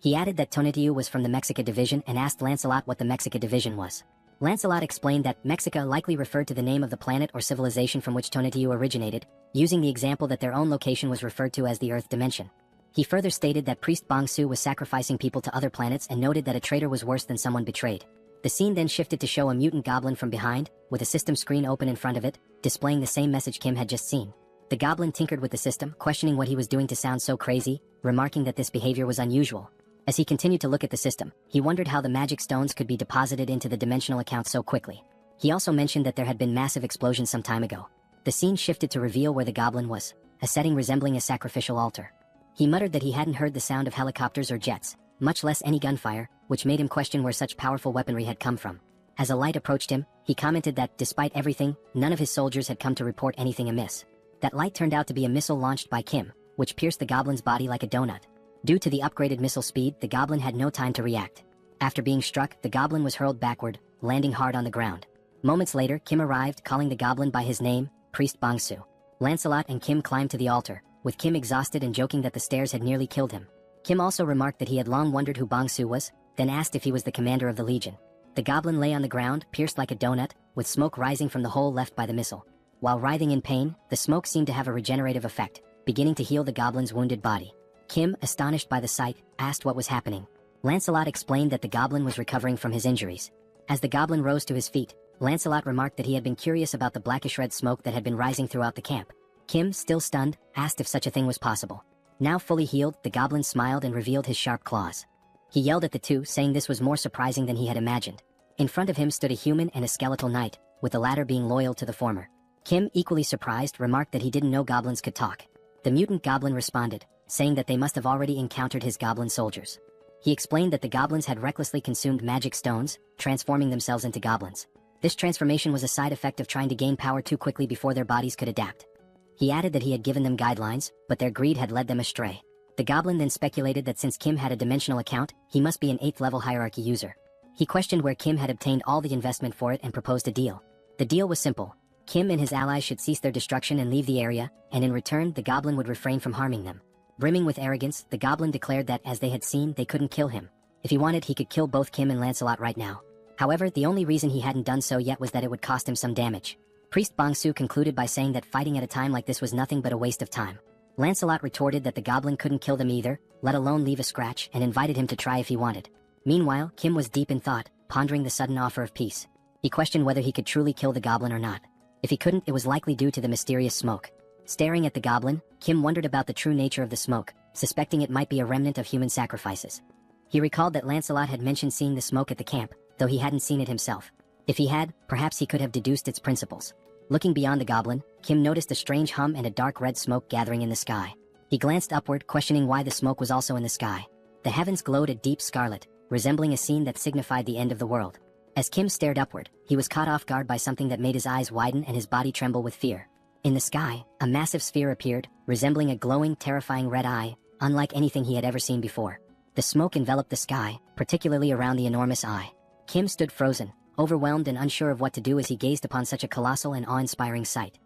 He added that Tonatiuh was from the Mexica division and asked Lancelot what the Mexica division was. Lancelot explained that Mexica likely referred to the name of the planet or civilization from which Tonatiuh originated, using the example that their own location was referred to as the Earth dimension. He further stated that Priest Bongsu was sacrificing people to other planets and noted that a traitor was worse than someone betrayed. The scene then shifted to show a mutant goblin from behind, with a system screen open in front of it, displaying the same message Kim had just seen. The goblin tinkered with the system, questioning what he was doing to sound so crazy, remarking that this behavior was unusual. As he continued to look at the system, he wondered how the magic stones could be deposited into the dimensional account so quickly. He also mentioned that there had been massive explosions some time ago. The scene shifted to reveal where the goblin was, a setting resembling a sacrificial altar. He muttered that he hadn't heard the sound of helicopters or jets, much less any gunfire, which made him question where such powerful weaponry had come from. As a light approached him, he commented that, despite everything, none of his soldiers had come to report anything amiss. That light turned out to be a missile launched by Kim, which pierced the goblin's body like a donut. Due to the upgraded missile speed, the goblin had no time to react. After being struck, the goblin was hurled backward, landing hard on the ground. Moments later, Kim arrived, calling the goblin by his name, Priest Bongsu. Lancelot and Kim climbed to the altar, with Kim exhausted and joking that the stairs had nearly killed him. Kim also remarked that he had long wondered who Bongsu was, then asked if he was the commander of the Legion. The goblin lay on the ground, pierced like a donut, with smoke rising from the hole left by the missile. While writhing in pain, the smoke seemed to have a regenerative effect, beginning to heal the goblin's wounded body. Kim, astonished by the sight, asked what was happening. Lancelot explained that the goblin was recovering from his injuries. As the goblin rose to his feet, Lancelot remarked that he had been curious about the blackish-red smoke that had been rising throughout the camp. Kim, still stunned, asked if such a thing was possible. Now fully healed, the goblin smiled and revealed his sharp claws. He yelled at the two, saying this was more surprising than he had imagined. In front of him stood a human and a skeletal knight, with the latter being loyal to the former. Kim, equally surprised, remarked that he didn't know goblins could talk. The mutant goblin responded, saying that they must have already encountered his goblin soldiers. He explained that the goblins had recklessly consumed magic stones, transforming themselves into goblins. This transformation was a side effect of trying to gain power too quickly before their bodies could adapt. He added that he had given them guidelines, but their greed had led them astray. The goblin then speculated that since Kim had a dimensional account, he must be an 8th level hierarchy user. He questioned where Kim had obtained all the investment for it and proposed a deal. The deal was simple. Kim and his allies should cease their destruction and leave the area, and in return the goblin would refrain from harming them. Brimming with arrogance, the goblin declared that, as they had seen, they couldn't kill him. If he wanted, he could kill both Kim and Lancelot right now. However, the only reason he hadn't done so yet was that it would cost him some damage. Priest Bongsu concluded by saying that fighting at a time like this was nothing but a waste of time. Lancelot retorted that the goblin couldn't kill them either, let alone leave a scratch, and invited him to try if he wanted. Meanwhile, Kim was deep in thought, pondering the sudden offer of peace. He questioned whether he could truly kill the goblin or not. If he couldn't, it was likely due to the mysterious smoke. Staring at the goblin, Kim wondered about the true nature of the smoke, suspecting it might be a remnant of human sacrifices. He recalled that Lancelot had mentioned seeing the smoke at the camp, though he hadn't seen it himself. If he had, perhaps he could have deduced its principles. Looking beyond the goblin, Kim noticed a strange hum and a dark red smoke gathering in the sky. He glanced upward, questioning why the smoke was also in the sky. The heavens glowed a deep scarlet, resembling a scene that signified the end of the world. As Kim stared upward, he was caught off guard by something that made his eyes widen and his body tremble with fear. In the sky, a massive sphere appeared, resembling a glowing, terrifying red eye, unlike anything he had ever seen before. The smoke enveloped the sky, particularly around the enormous eye. Kim stood frozen, overwhelmed and unsure of what to do as he gazed upon such a colossal and awe-inspiring sight.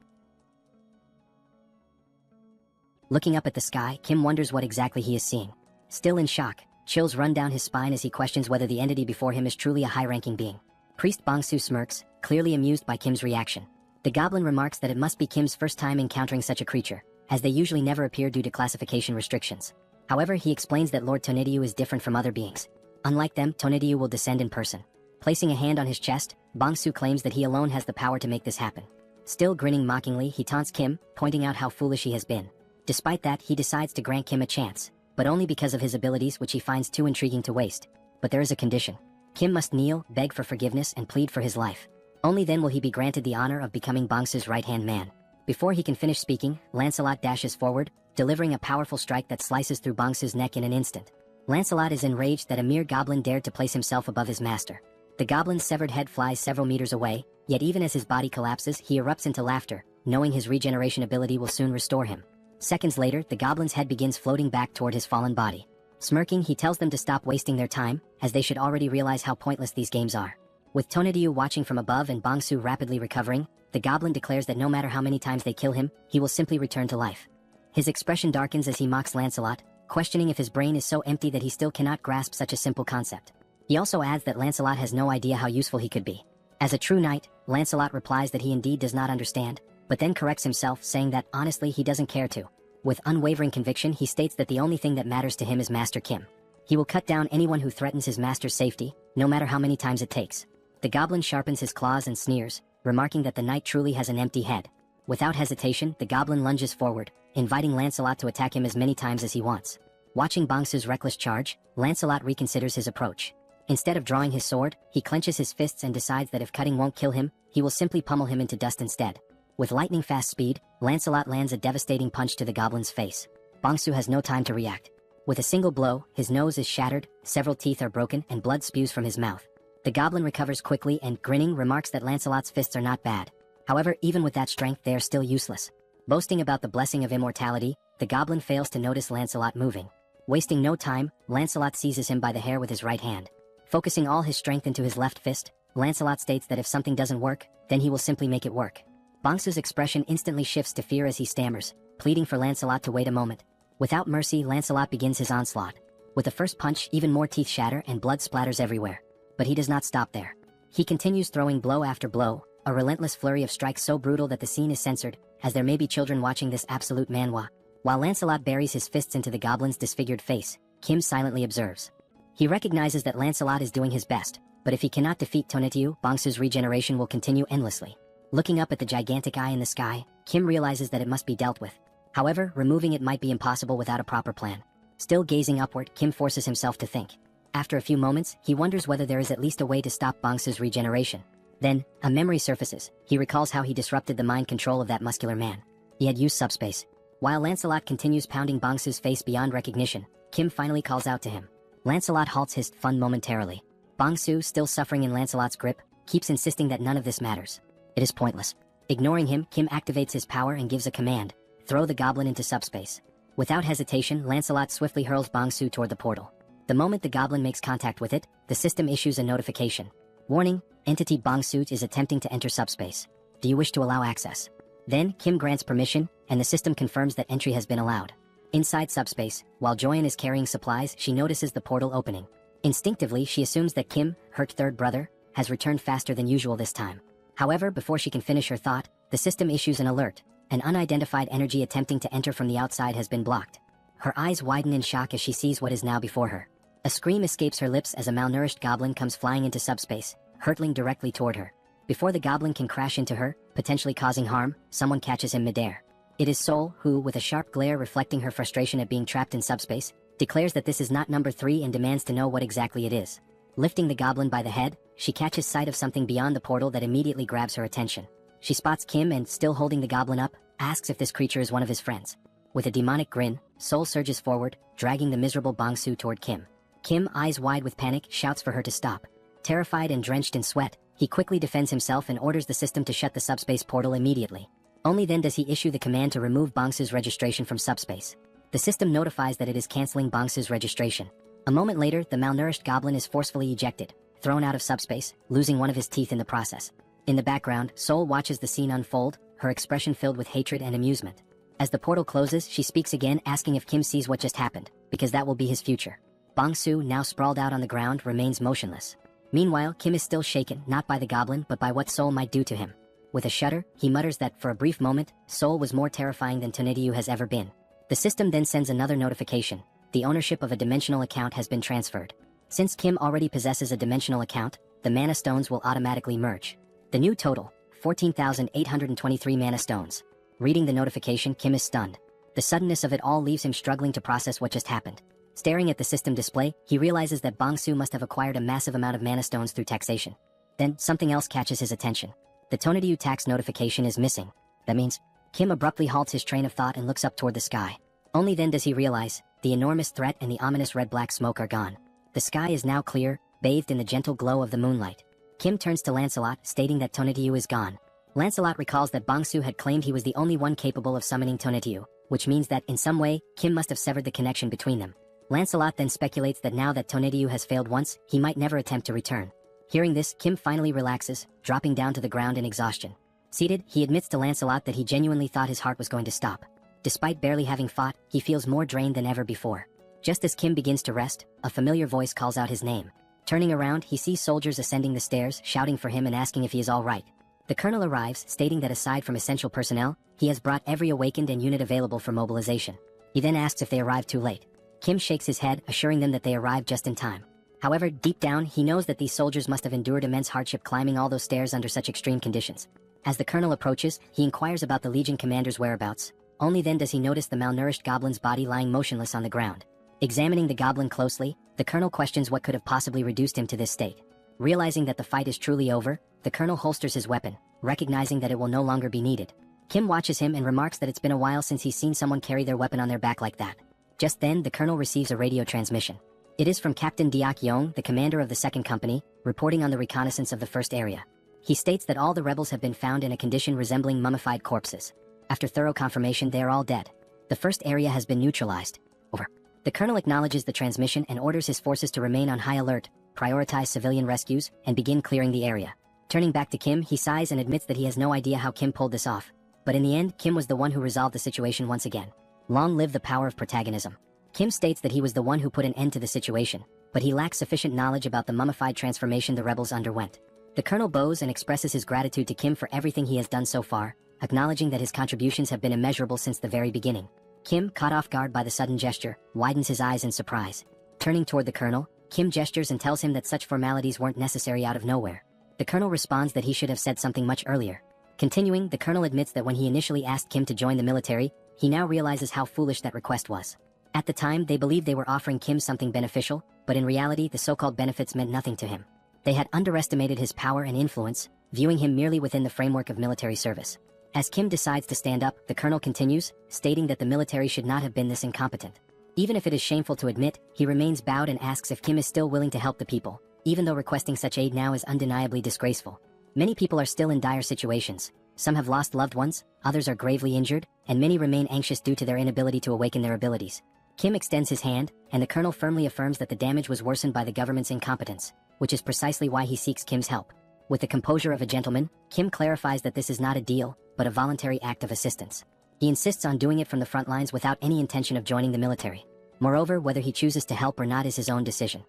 Looking up at the sky, Kim wonders what exactly he is seeing. Still in shock, chills run down his spine as he questions whether the entity before him is truly a high-ranking being. Priest Bongsu smirks, clearly amused by Kim's reaction. The goblin remarks that it must be Kim's first time encountering such a creature, as they usually never appear due to classification restrictions. However, he explains that Lord Tonatiuh is different from other beings. Unlike them, Tonatiuh will descend in person. Placing a hand on his chest, Bongsu claims that he alone has the power to make this happen. Still grinning mockingly, he taunts Kim, pointing out how foolish he has been. Despite that, he decides to grant Kim a chance, but only because of his abilities, which he finds too intriguing to waste. But there is a condition. Kim must kneel, beg for forgiveness, and plead for his life. Only then will he be granted the honor of becoming Bongsu's right-hand man. Before he can finish speaking, Lancelot dashes forward, delivering a powerful strike that slices through Bongsu's neck in an instant. Lancelot is enraged that a mere goblin dared to place himself above his master. The goblin's severed head flies several meters away, yet even as his body collapses, he erupts into laughter, knowing his regeneration ability will soon restore him. Seconds later, the goblin's head begins floating back toward his fallen body. Smirking, he tells them to stop wasting their time, as they should already realize how pointless these games are. With Tonedyu watching from above and Bangsu rapidly recovering, the goblin declares that no matter how many times they kill him, he will simply return to life. His expression darkens as he mocks Lancelot, questioning if his brain is so empty that he still cannot grasp such a simple concept. He also adds that Lancelot has no idea how useful he could be. As a true knight, Lancelot replies that he indeed does not understand, but then corrects himself, saying that honestly he doesn't care to. With unwavering conviction, he states that the only thing that matters to him is Master Kim. He will cut down anyone who threatens his master's safety, no matter how many times it takes. The goblin sharpens his claws and sneers, remarking that the knight truly has an empty head. Without hesitation, the goblin lunges forward, inviting Lancelot to attack him as many times as he wants. Watching Bangsu's reckless charge, Lancelot reconsiders his approach. Instead of drawing his sword, he clenches his fists and decides that if cutting won't kill him, he will simply pummel him into dust instead. With lightning-fast speed, Lancelot lands a devastating punch to the goblin's face. Bangsu has no time to react. With a single blow, his nose is shattered, several teeth are broken, and blood spews from his mouth. The goblin recovers quickly and, grinning, remarks that Lancelot's fists are not bad. However, even with that strength, they are still useless. Boasting about the blessing of immortality, the goblin fails to notice Lancelot moving. Wasting no time, Lancelot seizes him by the hair with his right hand. Focusing all his strength into his left fist, Lancelot states that if something doesn't work, then he will simply make it work. Bangsu's expression instantly shifts to fear as he stammers, pleading for Lancelot to wait a moment. Without mercy, Lancelot begins his onslaught. With the first punch, even more teeth shatter and blood splatters everywhere. But he does not stop there. He continues throwing blow after blow, a relentless flurry of strikes so brutal that the scene is censored, as there may be children watching this absolute manhwa. While Lancelot buries his fists into the goblin's disfigured face, Kim silently observes. He recognizes that Lancelot is doing his best, but if he cannot defeat Tonedyu, Bangsu's regeneration will continue endlessly. Looking up at the gigantic eye in the sky, Kim realizes that it must be dealt with. However, removing it might be impossible without a proper plan. Still gazing upward, Kim forces himself to think. After a few moments, he wonders whether there is at least a way to stop Bangsu's regeneration. Then, a memory surfaces. He recalls how he disrupted the mind control of that muscular man. He had used subspace. While Lancelot continues pounding Bangsu's face beyond recognition, Kim finally calls out to him. Lancelot halts his fun momentarily. Bangsu, still suffering in Lancelot's grip, keeps insisting that none of this matters. It is pointless. Ignoring him, Kim activates his power and gives a command. Throw the goblin into subspace. Without hesitation, Lancelot swiftly hurls Bangsu toward the portal. The moment the goblin makes contact with it, the system issues a notification. Warning, entity Bangsu is attempting to enter subspace. Do you wish to allow access? Then, Kim grants permission, and the system confirms that entry has been allowed. Inside subspace, while Joyeon is carrying supplies, she notices the portal opening. Instinctively, she assumes that Kim, her third brother, has returned faster than usual this time. However, before she can finish her thought, the system issues an alert. An unidentified energy attempting to enter from the outside has been blocked. Her eyes widen in shock as she sees what is now before her. A scream escapes her lips as a malnourished goblin comes flying into subspace, hurtling directly toward her. Before the goblin can crash into her, potentially causing harm, someone catches him midair. It is Sol, who, with a sharp glare reflecting her frustration at being trapped in subspace, declares that this is not number 3 and demands to know what exactly it is. Lifting the goblin by the head, she catches sight of something beyond the portal that immediately grabs her attention. She spots Kim and, still holding the goblin up, asks if this creature is one of his friends. With a demonic grin, Sol surges forward, dragging the miserable Bangsu toward Kim. Kim, eyes wide with panic, shouts for her to stop. Terrified and drenched in sweat, he quickly defends himself and orders the system to shut the subspace portal immediately. Only then does he issue the command to remove Bangsu's registration from subspace. The system notifies that it is canceling Bangsu's registration. A moment later, the malnourished goblin is forcefully ejected, thrown out of subspace, losing one of his teeth in the process. In the background, Sol watches the scene unfold, her expression filled with hatred and amusement. As the portal closes, she speaks again, asking if Kim sees what just happened, because that will be his future. Bangsu, now sprawled out on the ground, remains motionless. Meanwhile, Kim is still shaken, not by the goblin, but by what Sol might do to him. With a shudder, he mutters that, for a brief moment, Sol was more terrifying than Tonedyu has ever been. The system then sends another notification. The ownership of a dimensional account has been transferred. Since Kim already possesses a dimensional account, the mana stones will automatically merge. The new total, 14,823 mana stones. Reading the notification, Kim is stunned. The suddenness of it all leaves him struggling to process what just happened. Staring at the system display, he realizes that Bangsu must have acquired a massive amount of mana stones through taxation. Then, something else catches his attention. The Tonedyu tax notification is missing. That means, Kim abruptly halts his train of thought and looks up toward the sky. Only then does he realize, the enormous threat and the ominous red-black smoke are gone. The sky is now clear, bathed in the gentle glow of the moonlight. Kim turns to Lancelot, stating that Tonatiuh is gone. Lancelot recalls that Bangsu had claimed he was the only one capable of summoning Tonatiuh, which means that, in some way, Kim must have severed the connection between them. Lancelot then speculates that now that Tonatiuh has failed once, he might never attempt to return. Hearing this, Kim finally relaxes, dropping down to the ground in exhaustion. Seated, he admits to Lancelot that he genuinely thought his heart was going to stop. Despite barely having fought, he feels more drained than ever before. Just as Kim begins to rest, a familiar voice calls out his name. Turning around, he sees soldiers ascending the stairs, shouting for him and asking if he is all right. The colonel arrives, stating that aside from essential personnel, he has brought every awakened and unit available for mobilization. He then asks if they arrived too late. Kim shakes his head, assuring them that they arrived just in time. However, deep down, he knows that these soldiers must have endured immense hardship climbing all those stairs under such extreme conditions. As the colonel approaches, he inquires about the Legion commander's whereabouts. Only then does he notice the malnourished goblin's body lying motionless on the ground. Examining the goblin closely, the colonel questions what could have possibly reduced him to this state. Realizing that the fight is truly over, the colonel holsters his weapon, recognizing that it will no longer be needed. Kim watches him and remarks that it's been a while since he's seen someone carry their weapon on their back like that. Just then, the colonel receives a radio transmission. It is from Captain Diak Yong, the commander of the second company, reporting on the reconnaissance of the first area. He states that all the rebels have been found in a condition resembling mummified corpses. After thorough confirmation, they are all dead. The first area has been neutralized. Over. The colonel acknowledges the transmission and orders his forces to remain on high alert, prioritize civilian rescues, and begin clearing the area. Turning back to Kim, he sighs and admits that he has no idea how Kim pulled this off. But in the end, Kim was the one who resolved the situation once again. Long live the power of protagonism. Kim states that he was the one who put an end to the situation, but he lacks sufficient knowledge about the mummified transformation the rebels underwent. The colonel bows and expresses his gratitude to Kim for everything he has done so far, acknowledging that his contributions have been immeasurable since the very beginning. Kim, caught off guard by the sudden gesture, widens his eyes in surprise. Turning toward the colonel, Kim gestures and tells him that such formalities weren't necessary out of nowhere. The colonel responds that he should have said something much earlier. Continuing, the colonel admits that when he initially asked Kim to join the military, he now realizes how foolish that request was. At the time, they believed they were offering Kim something beneficial, but in reality, the so-called benefits meant nothing to him. They had underestimated his power and influence, viewing him merely within the framework of military service. As Kim decides to stand up, the colonel continues, stating that the military should not have been this incompetent. Even if it is shameful to admit, he remains bowed and asks if Kim is still willing to help the people, even though requesting such aid now is undeniably disgraceful. Many people are still in dire situations. Some have lost loved ones, others are gravely injured, and many remain anxious due to their inability to awaken their abilities. Kim extends his hand, and the colonel firmly affirms that the damage was worsened by the government's incompetence, which is precisely why he seeks Kim's help. With the composure of a gentleman, Kim clarifies that this is not a deal, but a voluntary act of assistance. He insists on doing it from the front lines without any intention of joining the military. Moreover, whether he chooses to help or not is his own decision.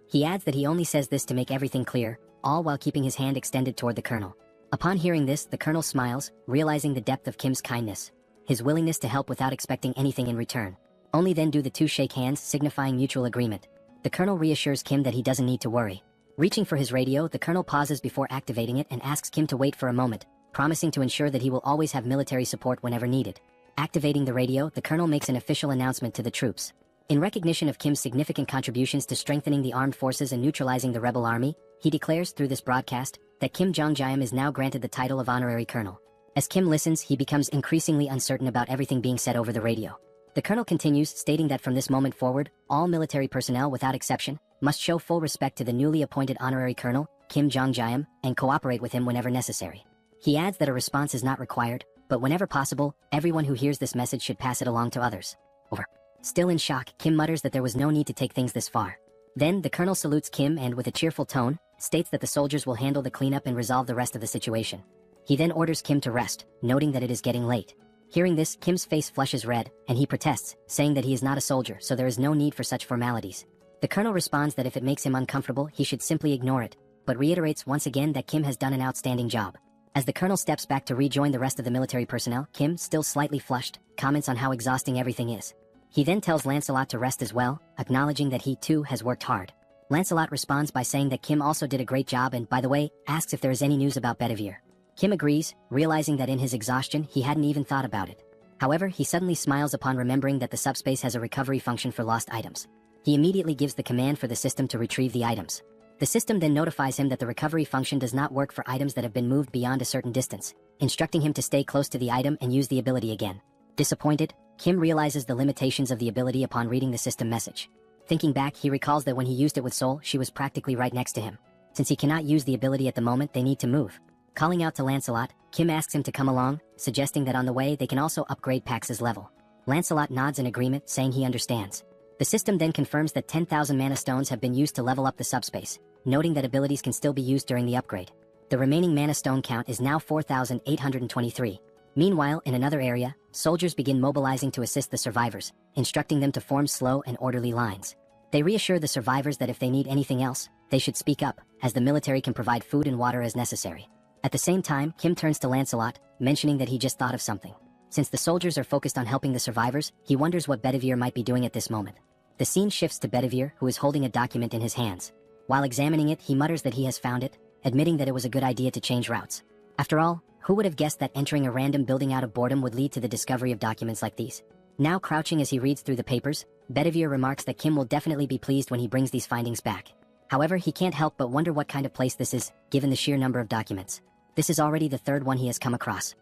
He adds that he only says this to make everything clear, all while keeping his hand extended toward the colonel. Upon hearing this, the colonel smiles, realizing the depth of Kim's kindness, his willingness to help without expecting anything in return. Only then do the two shake hands, signifying mutual agreement. The colonel reassures Kim that he doesn't need to worry. Reaching for his radio, the colonel pauses before activating it and asks Kim to wait for a moment, promising to ensure that he will always have military support whenever needed. Activating the radio, the colonel makes an official announcement to the troops. In recognition of Kim's significant contributions to strengthening the armed forces and neutralizing the rebel army, he declares through this broadcast that Kim Jong-jaem is now granted the title of honorary colonel. As Kim listens, he becomes increasingly uncertain about everything being said over the radio. The colonel continues, stating that from this moment forward, all military personnel without exception must show full respect to the newly appointed honorary colonel, Kim Jong-jaem, and cooperate with him whenever necessary. He adds that a response is not required, but whenever possible, everyone who hears this message should pass it along to others. Over. Still in shock, Kim mutters that there was no need to take things this far. Then, the colonel salutes Kim and, with a cheerful tone, states that the soldiers will handle the cleanup and resolve the rest of the situation. He then orders Kim to rest, noting that it is getting late. Hearing this, Kim's face flushes red, and he protests, saying that he is not a soldier, so there is no need for such formalities. The colonel responds that if it makes him uncomfortable, he should simply ignore it, but reiterates once again that Kim has done an outstanding job. As the colonel steps back to rejoin the rest of the military personnel, Kim, still slightly flushed, comments on how exhausting everything is. He then tells Lancelot to rest as well, acknowledging that he too has worked hard. Lancelot responds by saying that Kim also did a great job and, by the way, asks if there is any news about Bedivere. Kim agrees, realizing that in his exhaustion he hadn't even thought about it. However, he suddenly smiles upon remembering that the subspace has a recovery function for lost items. He immediately gives the command for the system to retrieve the items. The system then notifies him that the recovery function does not work for items that have been moved beyond a certain distance, instructing him to stay close to the item and use the ability again. Disappointed, Kim realizes the limitations of the ability upon reading the system message. Thinking back, he recalls that when he used it with Soul, she was practically right next to him. Since he cannot use the ability at the moment, they need to move. Calling out to Lancelot, Kim asks him to come along, suggesting that on the way they can also upgrade Pax's level. Lancelot nods in agreement, saying he understands. The system then confirms that 10,000 mana stones have been used to level up the subspace, noting that abilities can still be used during the upgrade. The remaining mana stone count is now 4,823. Meanwhile, in another area, soldiers begin mobilizing to assist the survivors, instructing them to form slow and orderly lines. They reassure the survivors that if they need anything else, they should speak up, as the military can provide food and water as necessary. At the same time, Kim turns to Lancelot, mentioning that he just thought of something. Since the soldiers are focused on helping the survivors, he wonders what Bedivere might be doing at this moment. The scene shifts to Bedivere, who is holding a document in his hands. While examining it, he mutters that he has found it, admitting that it was a good idea to change routes. After all, who would have guessed that entering a random building out of boredom would lead to the discovery of documents like these? Now crouching as he reads through the papers, Bedivere remarks that Kim will definitely be pleased when he brings these findings back. However, he can't help but wonder what kind of place this is, given the sheer number of documents. This is already the third one he has come across.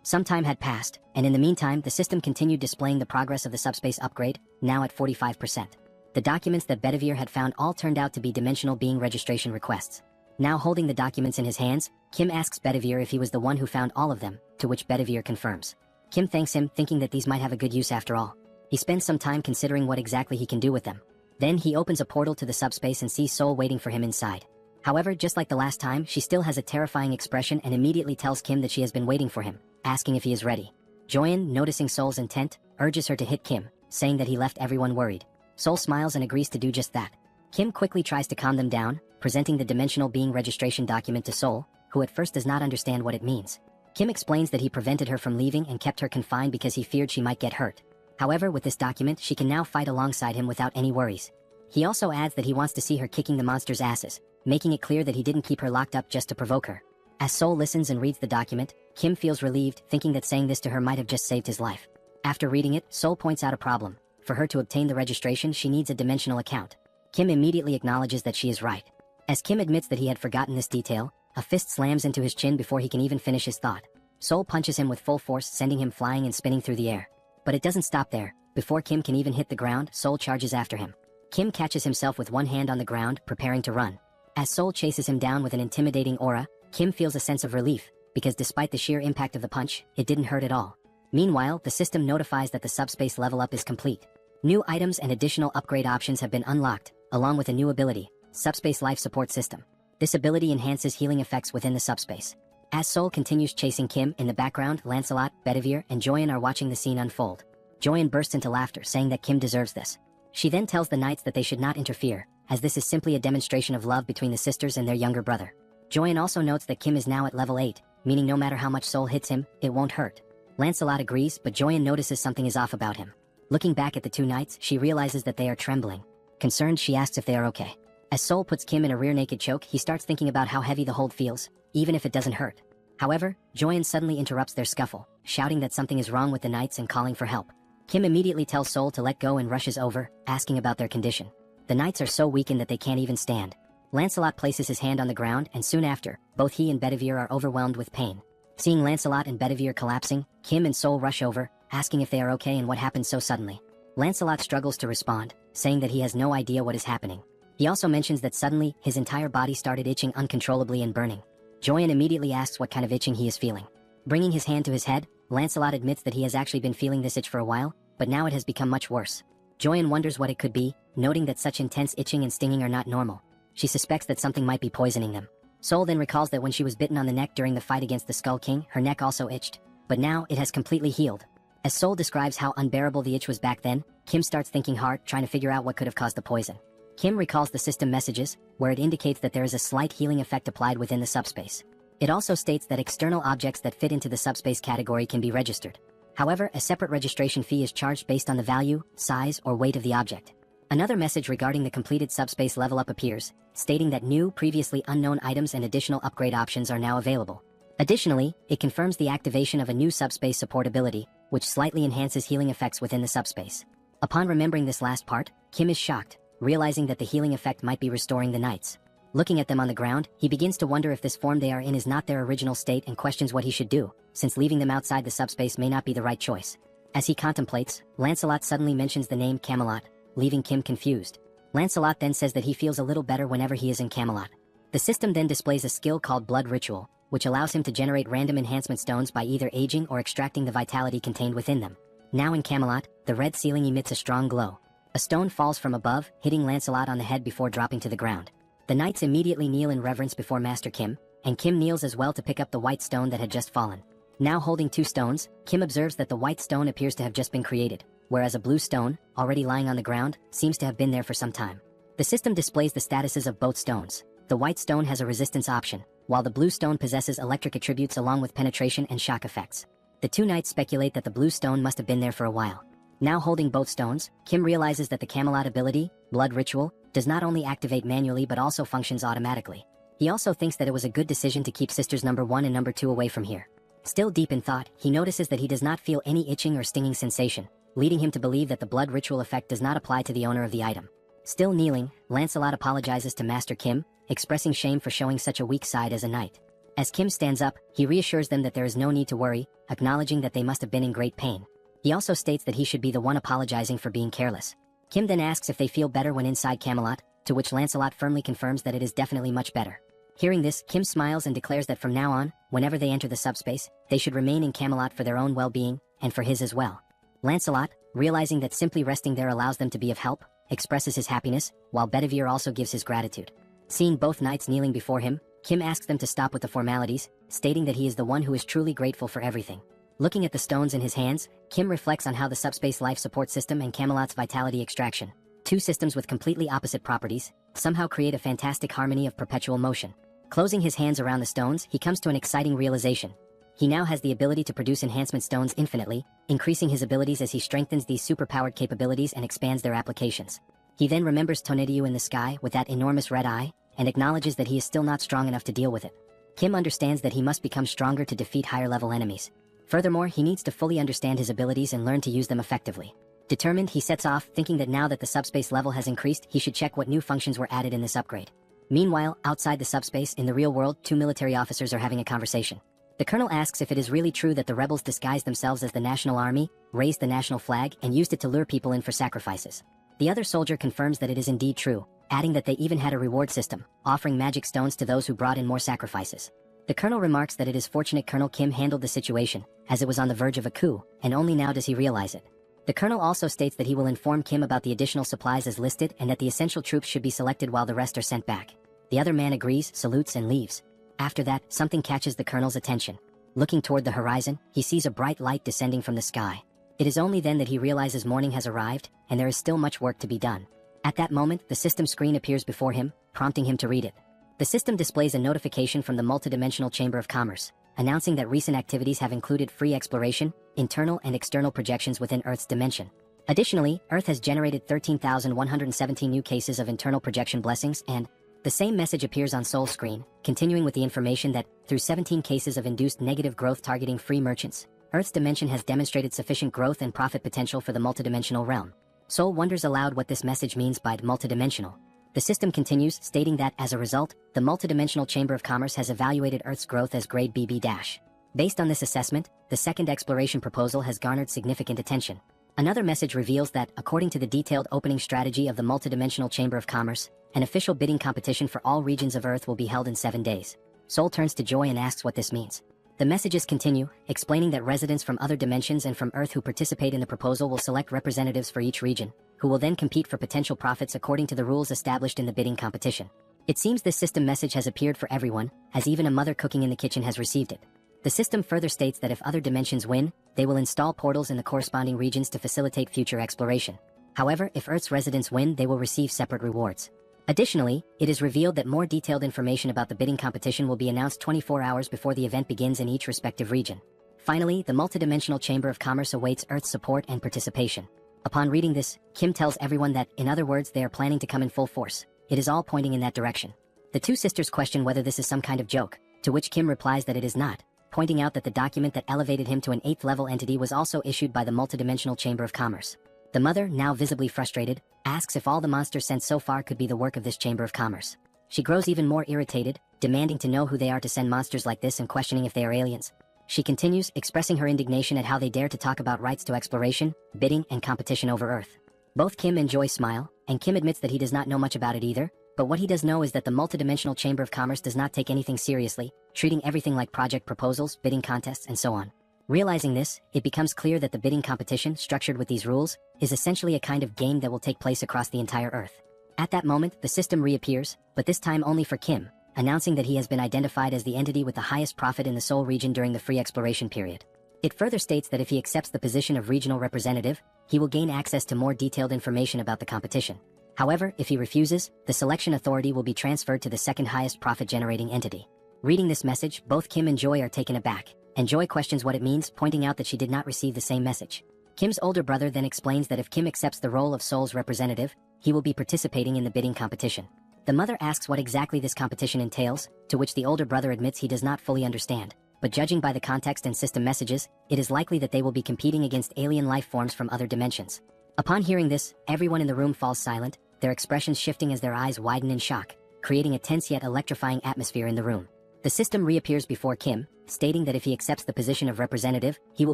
Some time had passed, and in the meantime, the system continued displaying the progress of the subspace upgrade, now at 45%. The documents that Bedivere had found all turned out to be dimensional being registration requests. Now holding the documents in his hands, Kim asks Bedivere if he was the one who found all of them, to which Bedivere confirms. Kim thanks him, thinking that these might have a good use after all. He spends some time considering what exactly he can do with them. Then he opens a portal to the subspace and sees Soul waiting for him inside. However, just like the last time, she still has a terrifying expression and immediately tells Kim that she has been waiting for him, asking if he is ready. Joyen, noticing Soul's intent, urges her to hit Kim, saying that he left everyone worried. Soul smiles and agrees to do just that. Kim quickly tries to calm them down, presenting the dimensional being registration document to Soul, who at first does not understand what it means. Kim explains that he prevented her from leaving and kept her confined because he feared she might get hurt. However, with this document, she can now fight alongside him without any worries. He also adds that he wants to see her kicking the monster's asses, making it clear that he didn't keep her locked up just to provoke her. As Soul listens and reads the document, Kim feels relieved, thinking that saying this to her might have just saved his life. After reading it, Soul points out a problem. For her to obtain the registration, she needs a dimensional account. Kim immediately acknowledges that she is right. As Kim admits that he had forgotten this detail, a fist slams into his chin before he can even finish his thought. Soul punches him with full force, sending him flying and spinning through the air. But it doesn't stop there. Before Kim can even hit the ground, Soul charges after him. Kim catches himself with one hand on the ground, preparing to run. As Soul chases him down with an intimidating aura, Kim feels a sense of relief, because despite the sheer impact of the punch, it didn't hurt at all. Meanwhile, the system notifies that the subspace level up is complete. New items and additional upgrade options have been unlocked, along with a new ability, Subspace Life Support System. This ability enhances healing effects within the subspace. As Soul continues chasing Kim, in the background, Lancelot, Bedivere, and Joyen are watching the scene unfold. Joyen bursts into laughter, saying that Kim deserves this. She then tells the knights that they should not interfere, as this is simply a demonstration of love between the sisters and their younger brother. Joyen also notes that Kim is now at level 8, meaning no matter how much Soul hits him, it won't hurt. Lancelot agrees, but Joyen notices something is off about him. Looking back at the two knights, she realizes that they are trembling. Concerned, she asks if they are okay. As Soul puts Kim in a rear naked choke, he starts thinking about how heavy the hold feels, even if it doesn't hurt. However, Joyen suddenly interrupts their scuffle, shouting that something is wrong with the knights and calling for help. Kim immediately tells Soul to let go and rushes over, asking about their condition. The knights are so weakened that they can't even stand. Lancelot places his hand on the ground, and soon after, both he and Bedivere are overwhelmed with pain. Seeing Lancelot and Bedivere collapsing, Kim and Soul rush over, asking if they are okay and what happened so suddenly. Lancelot struggles to respond, saying that he has no idea what is happening. He also mentions that suddenly, his entire body started itching uncontrollably and burning. Joyen immediately asks what kind of itching he is feeling. Bringing his hand to his head, Lancelot admits that he has actually been feeling this itch for a while, but now it has become much worse. Joyen wonders what it could be, noting that such intense itching and stinging are not normal. She suspects that something might be poisoning them. Soul then recalls that when she was bitten on the neck during the fight against the Skull King, her neck also itched. But now, it has completely healed. As Soul describes how unbearable the itch was back then, Kim starts thinking hard, trying to figure out what could have caused the poison. Kim recalls the system messages, where it indicates that there is a slight healing effect applied within the subspace. It also states that external objects that fit into the subspace category can be registered. However, a separate registration fee is charged based on the value, size, or weight of the object. Another message regarding the completed subspace level up appears, stating that new, previously unknown items and additional upgrade options are now available. Additionally, it confirms the activation of a new subspace support ability, which slightly enhances healing effects within the subspace. Upon remembering this last part, Kim is shocked, realizing that the healing effect might be restoring the knights. Looking at them on the ground, he begins to wonder if this form they are in is not their original state and questions what he should do, since leaving them outside the subspace may not be the right choice. As he contemplates, Lancelot suddenly mentions the name Camelot, leaving Kim confused. Lancelot then says that he feels a little better whenever he is in Camelot. The system then displays a skill called Blood Ritual, which allows him to generate random enhancement stones by either aging or extracting the vitality contained within them. Now in Camelot, the red ceiling emits a strong glow. A stone falls from above, hitting Lancelot on the head before dropping to the ground. The knights immediately kneel in reverence before Master Kim, and Kim kneels as well to pick up the white stone that had just fallen. Now holding two stones, Kim observes that the white stone appears to have just been created, whereas a blue stone, already lying on the ground, seems to have been there for some time. The system displays the statuses of both stones. The white stone has a resistance option, while the blue stone possesses electric attributes along with penetration and shock effects. The two knights speculate that the blue stone must have been there for a while. Now holding both stones, Kim realizes that the Camelot ability, Blood Ritual, does not only activate manually but also functions automatically. He also thinks that it was a good decision to keep sisters number 1 and number 2 away from here. Still deep in thought, he notices that he does not feel any itching or stinging sensation, leading him to believe that the Blood Ritual effect does not apply to the owner of the item. Still kneeling, Lancelot apologizes to Master Kim, expressing shame for showing such a weak side as a knight. As Kim stands up, he reassures them that there is no need to worry, acknowledging that they must have been in great pain. He also states that he should be the one apologizing for being careless. Kim then asks if they feel better when inside Camelot, to which Lancelot firmly confirms that it is definitely much better. Hearing this, Kim smiles and declares that from now on, whenever they enter the subspace, they should remain in Camelot for their own well-being, and for his as well. Lancelot, realizing that simply resting there allows them to be of help, expresses his happiness, while Bedivere also gives his gratitude. Seeing both knights kneeling before him, Kim asks them to stop with the formalities, stating that he is the one who is truly grateful for everything. Looking at the stones in his hands, Kim reflects on how the subspace life support system and Camelot's vitality extraction, two systems with completely opposite properties, somehow create a fantastic harmony of perpetual motion. Closing his hands around the stones, he comes to an exciting realization. He now has the ability to produce enhancement stones infinitely, increasing his abilities as he strengthens these superpowered capabilities and expands their applications. He then remembers Tonediu in the sky with that enormous red eye, and acknowledges that he is still not strong enough to deal with it. Kim understands that he must become stronger to defeat higher-level enemies. Furthermore, he needs to fully understand his abilities and learn to use them effectively. Determined, he sets off, thinking that now that the subspace level has increased, he should check what new functions were added in this upgrade. Meanwhile, outside the subspace, in the real world, two military officers are having a conversation. The colonel asks if it is really true that the rebels disguised themselves as the national army, raised the national flag, and used it to lure people in for sacrifices. The other soldier confirms that it is indeed true, adding that they even had a reward system, offering magic stones to those who brought in more sacrifices. The colonel remarks that it is fortunate Colonel Kim handled the situation, as it was on the verge of a coup, and only now does he realize it. The colonel also states that he will inform Kim about the additional supplies as listed and that the essential troops should be selected while the rest are sent back. The other man agrees, salutes, and leaves. After that, something catches the colonel's attention. Looking toward the horizon, he sees a bright light descending from the sky. It is only then that he realizes morning has arrived, and there is still much work to be done. At that moment, the system screen appears before him, prompting him to read it. The system displays a notification from the Multidimensional Chamber of Commerce, announcing that recent activities have included free exploration, internal and external projections within Earth's dimension. Additionally, Earth has generated 13,117 new cases of internal projection blessings, and the same message appears on Soul's screen, continuing with the information that, through 17 cases of induced negative growth targeting free merchants, Earth's dimension has demonstrated sufficient growth and profit potential for the multidimensional realm. Soul wonders aloud what this message means by multidimensional. The system continues, stating that, as a result, the Multidimensional Chamber of Commerce has evaluated Earth's growth as grade BB-. Based on this assessment, the second exploration proposal has garnered significant attention. Another message reveals that, according to the detailed opening strategy of the Multidimensional Chamber of Commerce, an official bidding competition for all regions of Earth will be held in 7 days. Soul turns to Joy and asks what this means. The messages continue, explaining that residents from other dimensions and from Earth who participate in the proposal will select representatives for each region, who will then compete for potential profits according to the rules established in the bidding competition. It seems this system message has appeared for everyone, as even a mother cooking in the kitchen has received it. The system further states that if other dimensions win, they will install portals in the corresponding regions to facilitate future exploration. However, if Earth's residents win, they will receive separate rewards. Additionally, it is revealed that more detailed information about the bidding competition will be announced 24 hours before the event begins in each respective region. Finally, the Multidimensional Chamber of Commerce awaits Earth's support and participation. Upon reading this, Kim tells everyone that, in other words, they are planning to come in full force. It is all pointing in that direction. The two sisters question whether this is some kind of joke, to which Kim replies that it is not, pointing out that the document that elevated him to an 8th-level entity was also issued by the Multidimensional Chamber of Commerce. The mother, now visibly frustrated, asks if all the monsters sent so far could be the work of this Chamber of Commerce. She grows even more irritated, demanding to know who they are to send monsters like this and questioning if they are aliens. she continues, expressing her indignation at how they dare to talk about rights to exploration, bidding, and competition over Earth. Both Kim and Joy smile, and Kim admits that he does not know much about it either, but what he does know is that the multidimensional Chamber of Commerce does not take anything seriously, treating everything like project proposals, bidding contests, and so on. Realizing this, it becomes clear that the bidding competition, structured with these rules, is essentially a kind of game that will take place across the entire Earth. At that moment, the system reappears, but this time only for Kim, announcing that he has been identified as the entity with the highest profit in the Seoul region during the free exploration period. It further states that if he accepts the position of regional representative, he will gain access to more detailed information about the competition. However, if he refuses, the selection authority will be transferred to the second highest profit-generating entity. Reading this message, both Kim and Joy are taken aback, and Joy questions what it means, pointing out that she did not receive the same message. Kim's older brother then explains that if Kim accepts the role of Seoul's representative, he will be participating in the bidding competition. The mother asks what exactly this competition entails, to which the older brother admits he does not fully understand, but judging by the context and system messages, it is likely that they will be competing against alien life forms from other dimensions. Upon hearing this, everyone in the room falls silent, their expressions shifting as their eyes widen in shock, creating a tense yet electrifying atmosphere in the room. The system reappears before Kim, stating that if he accepts the position of representative, he will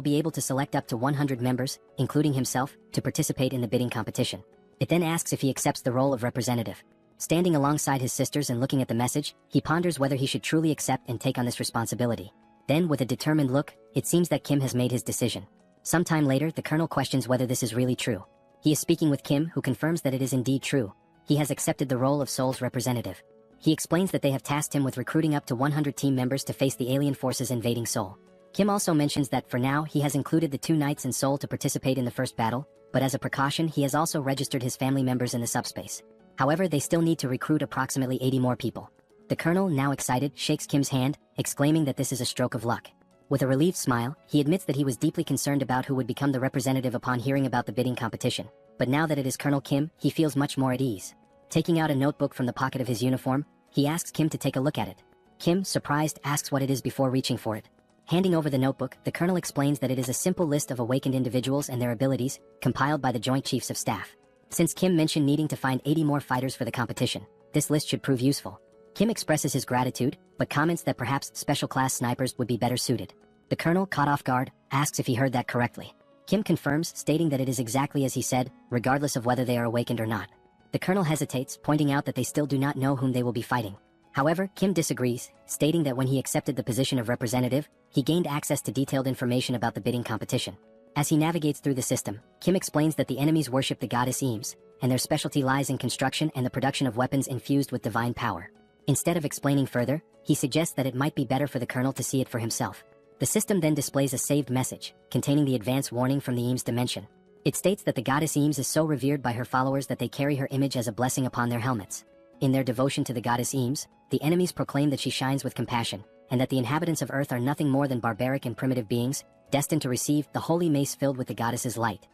be able to select up to 100 members, including himself, to participate in the bidding competition. It then asks if he accepts the role of representative. Standing alongside his sisters and looking at the message, he ponders whether he should truly accept and take on this responsibility. Then, with a determined look, it seems that Kim has made his decision. Sometime later, the colonel questions whether this is really true. He is speaking with Kim, who confirms that it is indeed true. He has accepted the role of Seoul's representative. He explains that they have tasked him with recruiting up to 100 team members to face the alien forces invading Seoul. Kim also mentions that for now he has included the 2 knights in Seoul to participate in the first battle, but as a precaution he has also registered his family members in the subspace. However, they still need to recruit approximately 80 more people. The colonel, now excited, shakes Kim's hand, exclaiming that this is a stroke of luck. With a relieved smile, he admits that he was deeply concerned about who would become the representative upon hearing about the bidding competition, but now that it is Colonel Kim, he feels much more at ease. Taking out a notebook from the pocket of his uniform, he asks Kim to take a look at it. Kim, surprised, asks what it is before reaching for it. Handing over the notebook, the colonel explains that it is a simple list of awakened individuals and their abilities, compiled by the Joint Chiefs of Staff. Since Kim mentioned needing to find 80 more fighters for the competition, this list should prove useful. Kim expresses his gratitude, but comments that perhaps special class snipers would be better suited. The colonel, caught off guard, asks if he heard that correctly. Kim confirms, stating that it is exactly as he said, regardless of whether they are awakened or not. The colonel hesitates, pointing out that they still do not know whom they will be fighting. However, Kim disagrees, stating that when he accepted the position of representative, he gained access to detailed information about the bidding competition. As he navigates through the system, Kim explains that the enemies worship the goddess Eames, and their specialty lies in construction and the production of weapons infused with divine power. Instead of explaining further, he suggests that it might be better for the colonel to see it for himself. The system then displays a saved message, containing the advance warning from the Eames dimension. It states that the goddess Eames is so revered by her followers that they carry her image as a blessing upon their helmets. In their devotion to the goddess Eames, the enemies proclaim that she shines with compassion, and that the inhabitants of Earth are nothing more than barbaric and primitive beings, destined to receive the holy mace filled with the goddess's light.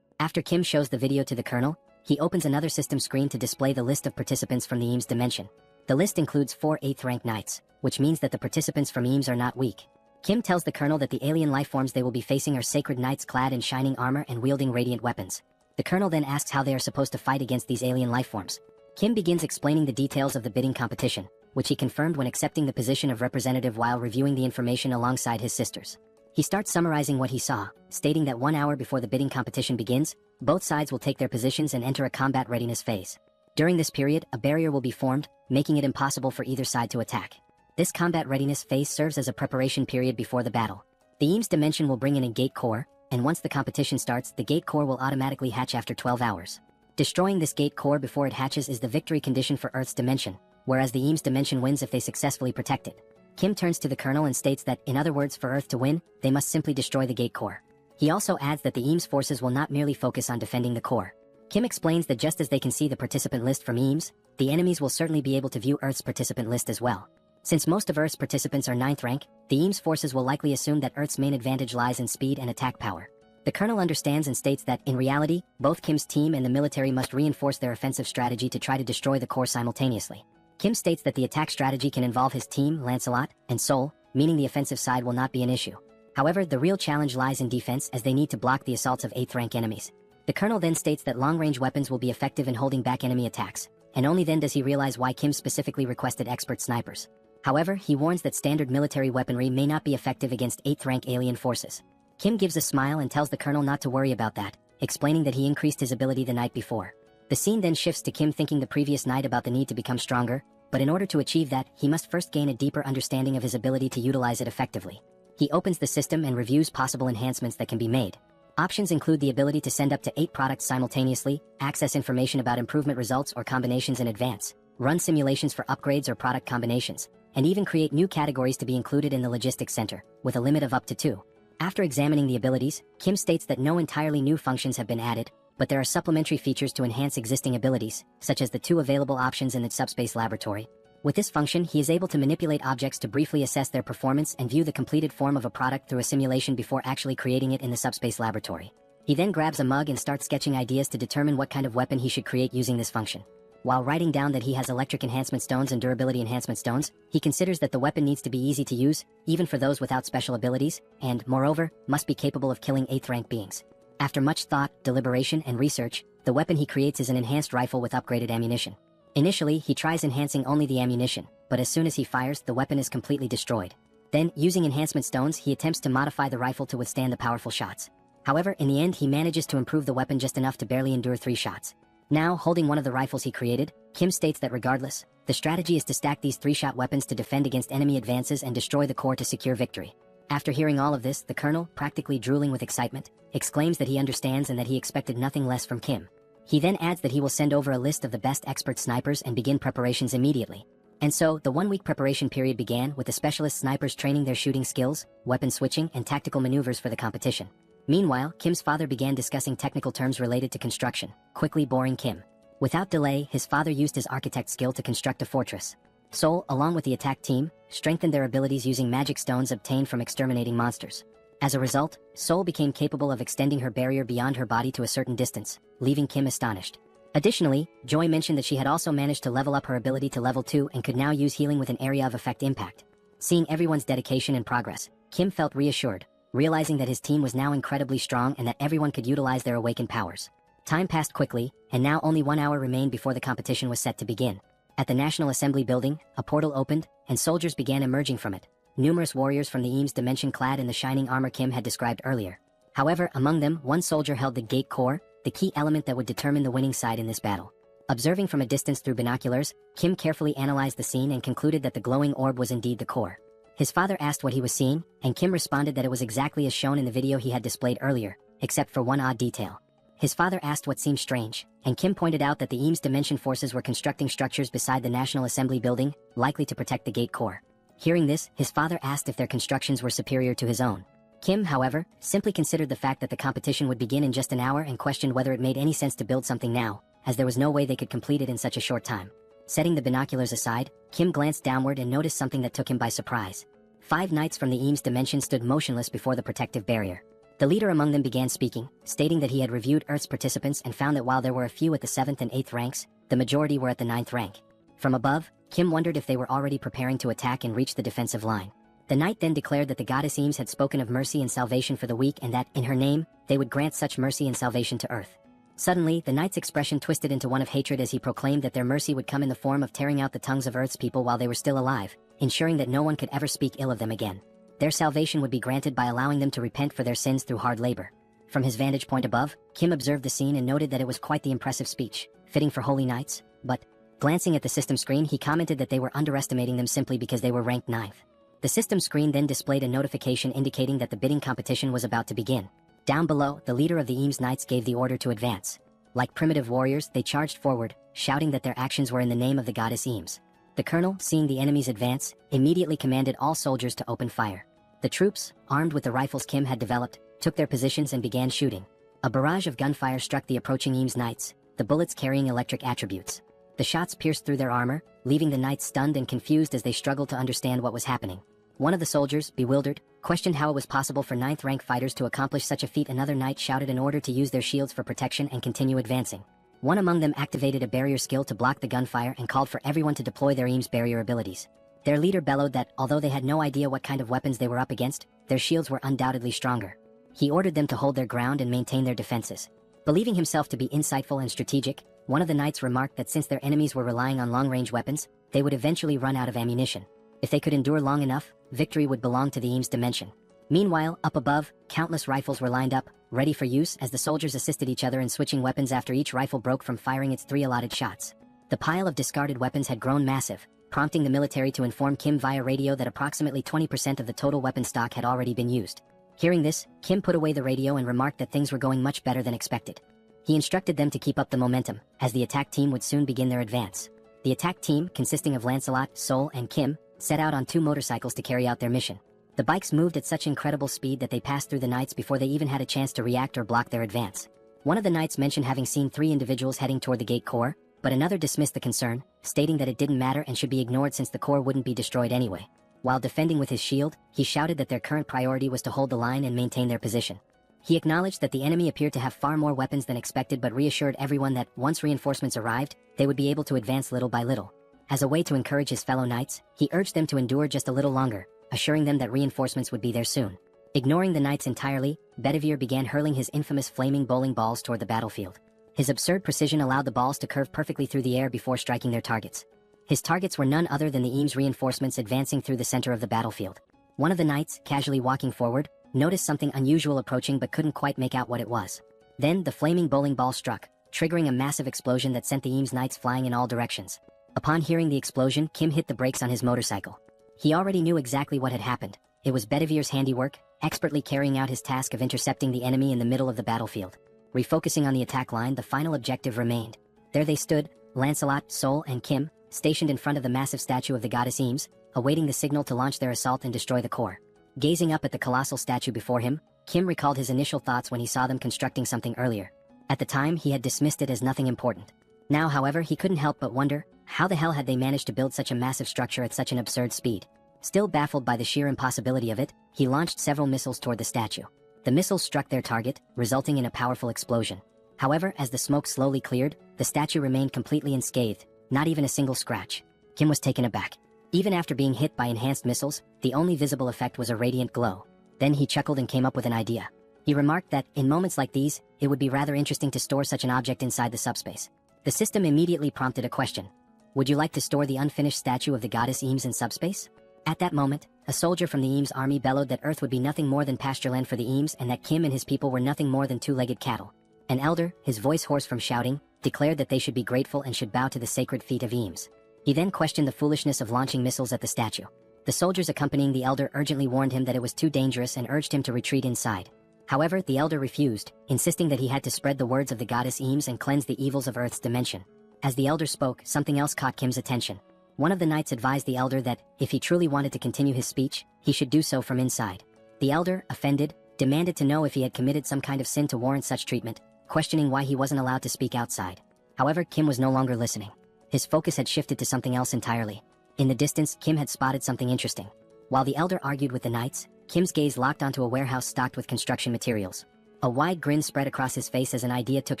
After Kim shows the video to the colonel, he opens another system screen to display the list of participants from the Eames dimension. The list includes 4 8th rank knights, which means that the participants from Eames are not weak. Kim tells the colonel that the alien life forms they will be facing are sacred knights clad in shining armor and wielding radiant weapons. The colonel then asks how they are supposed to fight against these alien life forms. Kim begins explaining the details of the bidding competition, which he confirmed when accepting the position of representative while reviewing the information alongside his sisters. He starts summarizing what he saw, stating that 1 hour before the bidding competition begins, both sides will take their positions and enter a combat readiness phase. During this period, a barrier will be formed, making it impossible for either side to attack. This combat readiness phase serves as a preparation period before the battle. The Eames dimension will bring in a gate core, and once the competition starts, the gate core will automatically hatch after 12 hours. Destroying this gate core before it hatches is the victory condition for Earth's dimension, whereas the Eames dimension wins if they successfully protect it. Kim turns to the colonel and states that, in other words, for Earth to win, they must simply destroy the gate core. He also adds that the Eames forces will not merely focus on defending the core. Kim explains that just as they can see the participant list from Eames, the enemies will certainly be able to view Earth's participant list as well. Since most of Earth's participants are 9th rank, the Eames forces will likely assume that Earth's main advantage lies in speed and attack power. The colonel understands and states that, in reality, both Kim's team and the military must reinforce their offensive strategy to try to destroy the core simultaneously. Kim states that the attack strategy can involve his team, Lancelot, and Soul, meaning the offensive side will not be an issue. However, the real challenge lies in defense as they need to block the assaults of 8th rank enemies. The colonel then states that long-range weapons will be effective in holding back enemy attacks. and only then does he realize why Kim specifically requested expert snipers. However, he warns that standard military weaponry may not be effective against 8th rank alien forces. Kim gives a smile and tells the colonel not to worry about that, explaining that he increased his ability the night before. The scene then shifts to Kim thinking the previous night about the need to become stronger, but in order to achieve that, he must first gain a deeper understanding of his ability to utilize it effectively. He opens the system and reviews possible enhancements that can be made. Options include the ability to send up to 8 products simultaneously, access information about improvement results or combinations in advance, run simulations for upgrades or product combinations, and even create new categories to be included in the logistics center, with a limit of up to 2. After examining the abilities, Kim states that no entirely new functions have been added, but there are supplementary features to enhance existing abilities, such as the 2 available options in the subspace laboratory. With this function, he is able to manipulate objects to briefly assess their performance and view the completed form of a product through a simulation before actually creating it in the subspace laboratory. He then grabs a mug and starts sketching ideas to determine what kind of weapon he should create using this function. While writing down that he has electric enhancement stones and durability enhancement stones, he considers that the weapon needs to be easy to use, even for those without special abilities, and, moreover, must be capable of killing 8th rank beings. After much thought, deliberation, and research, the weapon he creates is an enhanced rifle with upgraded ammunition. Initially, he tries enhancing only the ammunition, but as soon as he fires, the weapon is completely destroyed. Then, using enhancement stones, he attempts to modify the rifle to withstand the powerful shots. However, in the end, he manages to improve the weapon just enough to barely endure 3 shots. Now, holding one of the rifles he created, Kim states that regardless, the strategy is to stack these 3-shot weapons to defend against enemy advances and destroy the core to secure victory. After hearing all of this, the colonel, practically drooling with excitement, exclaims that he understands and that he expected nothing less from Kim. He then adds that he will send over a list of the best expert snipers and begin preparations immediately. And so, the 1-week preparation period began with the specialist snipers training their shooting skills, weapon switching, and tactical maneuvers for the competition. Meanwhile, Kim's father began discussing technical terms related to construction, quickly boring Kim. Without delay, his father used his architect skill to construct a fortress. Sol, along with the attack team, strengthened their abilities using magic stones obtained from exterminating monsters. As a result, Sol became capable of extending her barrier beyond her body to a certain distance, leaving Kim astonished. Additionally, Joy mentioned that she had also managed to level up her ability to level 2 and could now use healing with an area of effect impact. Seeing everyone's dedication and progress, Kim felt reassured, realizing that his team was now incredibly strong and that everyone could utilize their awakened powers. Time passed quickly, and now only 1 hour remained before the competition was set to begin. At the National Assembly building, a portal opened, and soldiers began emerging from it. Numerous warriors from the Eames dimension clad in the shining armor Kim had described earlier. However, among them, one soldier held the gate core, the key element that would determine the winning side in this battle. Observing from a distance through binoculars, Kim carefully analyzed the scene and concluded that the glowing orb was indeed the core. His father asked what he was seeing, and Kim responded that it was exactly as shown in the video he had displayed earlier, except for one odd detail. His father asked what seemed strange, and Kim pointed out that the Eames dimension forces were constructing structures beside the National Assembly building, likely to protect the gate core. Hearing this, his father asked if their constructions were superior to his own. Kim, however, simply considered the fact that the competition would begin in just an hour and questioned whether it made any sense to build something now, as there was no way they could complete it in such a short time. Setting the binoculars aside, Kim glanced downward and noticed something that took him by surprise. 5 knights from the Eames dimension stood motionless before the protective barrier. The leader among them began speaking, stating that he had reviewed Earth's participants and found that while there were a few at the 7th and 8th ranks, the majority were at the 9th rank. From above, Kim wondered if they were already preparing to attack and reach the defensive line. The knight then declared that the goddess Eames had spoken of mercy and salvation for the weak and that, in her name, they would grant such mercy and salvation to Earth. Suddenly, the knight's expression twisted into one of hatred as he proclaimed that their mercy would come in the form of tearing out the tongues of Earth's people while they were still alive, ensuring that no one could ever speak ill of them again. Their salvation would be granted by allowing them to repent for their sins through hard labor. From his vantage point above, Kim observed the scene and noted that it was quite the impressive speech, fitting for holy knights, but, glancing at the system screen, he commented that they were underestimating them simply because they were ranked 9th. The system screen then displayed a notification indicating that the bidding competition was about to begin. Down below, the leader of the Eames Knights gave the order to advance. Like primitive warriors, they charged forward, shouting that their actions were in the name of the goddess Eames. The colonel, seeing the enemies advance, immediately commanded all soldiers to open fire. The troops, armed with the rifles Kim had developed, took their positions and began shooting. A barrage of gunfire struck the approaching Eames Knights, the bullets carrying electric attributes. The shots pierced through their armor, leaving the knights stunned and confused as they struggled to understand what was happening. One of the soldiers, bewildered, questioned how it was possible for 9th rank fighters to accomplish such a feat. Another knight shouted an order to use their shields for protection and continue advancing. One among them activated a barrier skill to block the gunfire and called for everyone to deploy their Eames barrier abilities. Their leader bellowed that, although they had no idea what kind of weapons they were up against, their shields were undoubtedly stronger. He ordered them to hold their ground and maintain their defenses. Believing himself to be insightful and strategic, one of the knights remarked that since their enemies were relying on long-range weapons, they would eventually run out of ammunition. If they could endure long enough, victory would belong to the Eames dimension. Meanwhile, up above, countless rifles were lined up, ready for use as the soldiers assisted each other in switching weapons after each rifle broke from firing its 3 allotted shots. The pile of discarded weapons had grown massive, prompting the military to inform Kim via radio that approximately 20% of the total weapon stock had already been used. Hearing this, Kim put away the radio and remarked that things were going much better than expected. He instructed them to keep up the momentum, as the attack team would soon begin their advance. The attack team, consisting of Lancelot, Sol, and Kim, set out on 2 motorcycles to carry out their mission. The bikes moved at such incredible speed that they passed through the knights before they even had a chance to react or block their advance. One of the knights mentioned having seen 3 individuals heading toward the gate core, but another dismissed the concern, stating that it didn't matter and should be ignored since the core wouldn't be destroyed anyway. While defending with his shield, he shouted that their current priority was to hold the line and maintain their position. He acknowledged that the enemy appeared to have far more weapons than expected but reassured everyone that once reinforcements arrived, they would be able to advance little by little. As a way to encourage his fellow knights, he urged them to endure just a little longer, assuring them that reinforcements would be there soon. Ignoring the knights entirely, Bedivere began hurling his infamous flaming bowling balls toward the battlefield. His absurd precision allowed the balls to curve perfectly through the air before striking their targets. His targets were none other than the Eames reinforcements advancing through the center of the battlefield. One of the knights, casually walking forward, noticed something unusual approaching but couldn't quite make out what it was. Then, the flaming bowling ball struck, triggering a massive explosion that sent the Eames knights flying in all directions. Upon hearing the explosion, Kim hit the brakes on his motorcycle. He already knew exactly what had happened. It was Bedivere's handiwork, expertly carrying out his task of intercepting the enemy in the middle of the battlefield. Refocusing on the attack line, the final objective remained. There they stood, Lancelot, Sol, and Kim, stationed in front of the massive statue of the goddess Eames, awaiting the signal to launch their assault and destroy the core. Gazing up at the colossal statue before him, Kim recalled his initial thoughts when he saw them constructing something earlier. At the time, he had dismissed it as nothing important. Now, however, he couldn't help but wonder, how the hell had they managed to build such a massive structure at such an absurd speed? Still baffled by the sheer impossibility of it, he launched several missiles toward the statue. The missiles struck their target, resulting in a powerful explosion. However, as the smoke slowly cleared, the statue remained completely unscathed, not even a single scratch. Kim was taken aback. Even after being hit by enhanced missiles, the only visible effect was a radiant glow. Then he chuckled and came up with an idea. He remarked that, in moments like these, it would be rather interesting to store such an object inside the subspace. The system immediately prompted a question. Would you like to store the unfinished statue of the goddess Eames in subspace? At that moment, a soldier from the Eames army bellowed that Earth would be nothing more than pastureland for the Eames and that Kim and his people were nothing more than 2-legged cattle. An elder, his voice hoarse from shouting, declared that they should be grateful and should bow to the sacred feet of Eames. He then questioned the foolishness of launching missiles at the statue. The soldiers accompanying the elder urgently warned him that it was too dangerous and urged him to retreat inside. However, the elder refused, insisting that he had to spread the words of the goddess Eames and cleanse the evils of Earth's dimension. As the elder spoke, something else caught Kim's attention. One of the knights advised the elder that, if he truly wanted to continue his speech, he should do so from inside. The elder, offended, demanded to know if he had committed some kind of sin to warrant such treatment, questioning why he wasn't allowed to speak outside. However, Kim was no longer listening. His focus had shifted to something else entirely. In the distance, Kim had spotted something interesting. While the elder argued with the knights, Kim's gaze locked onto a warehouse stocked with construction materials. A wide grin spread across his face as an idea took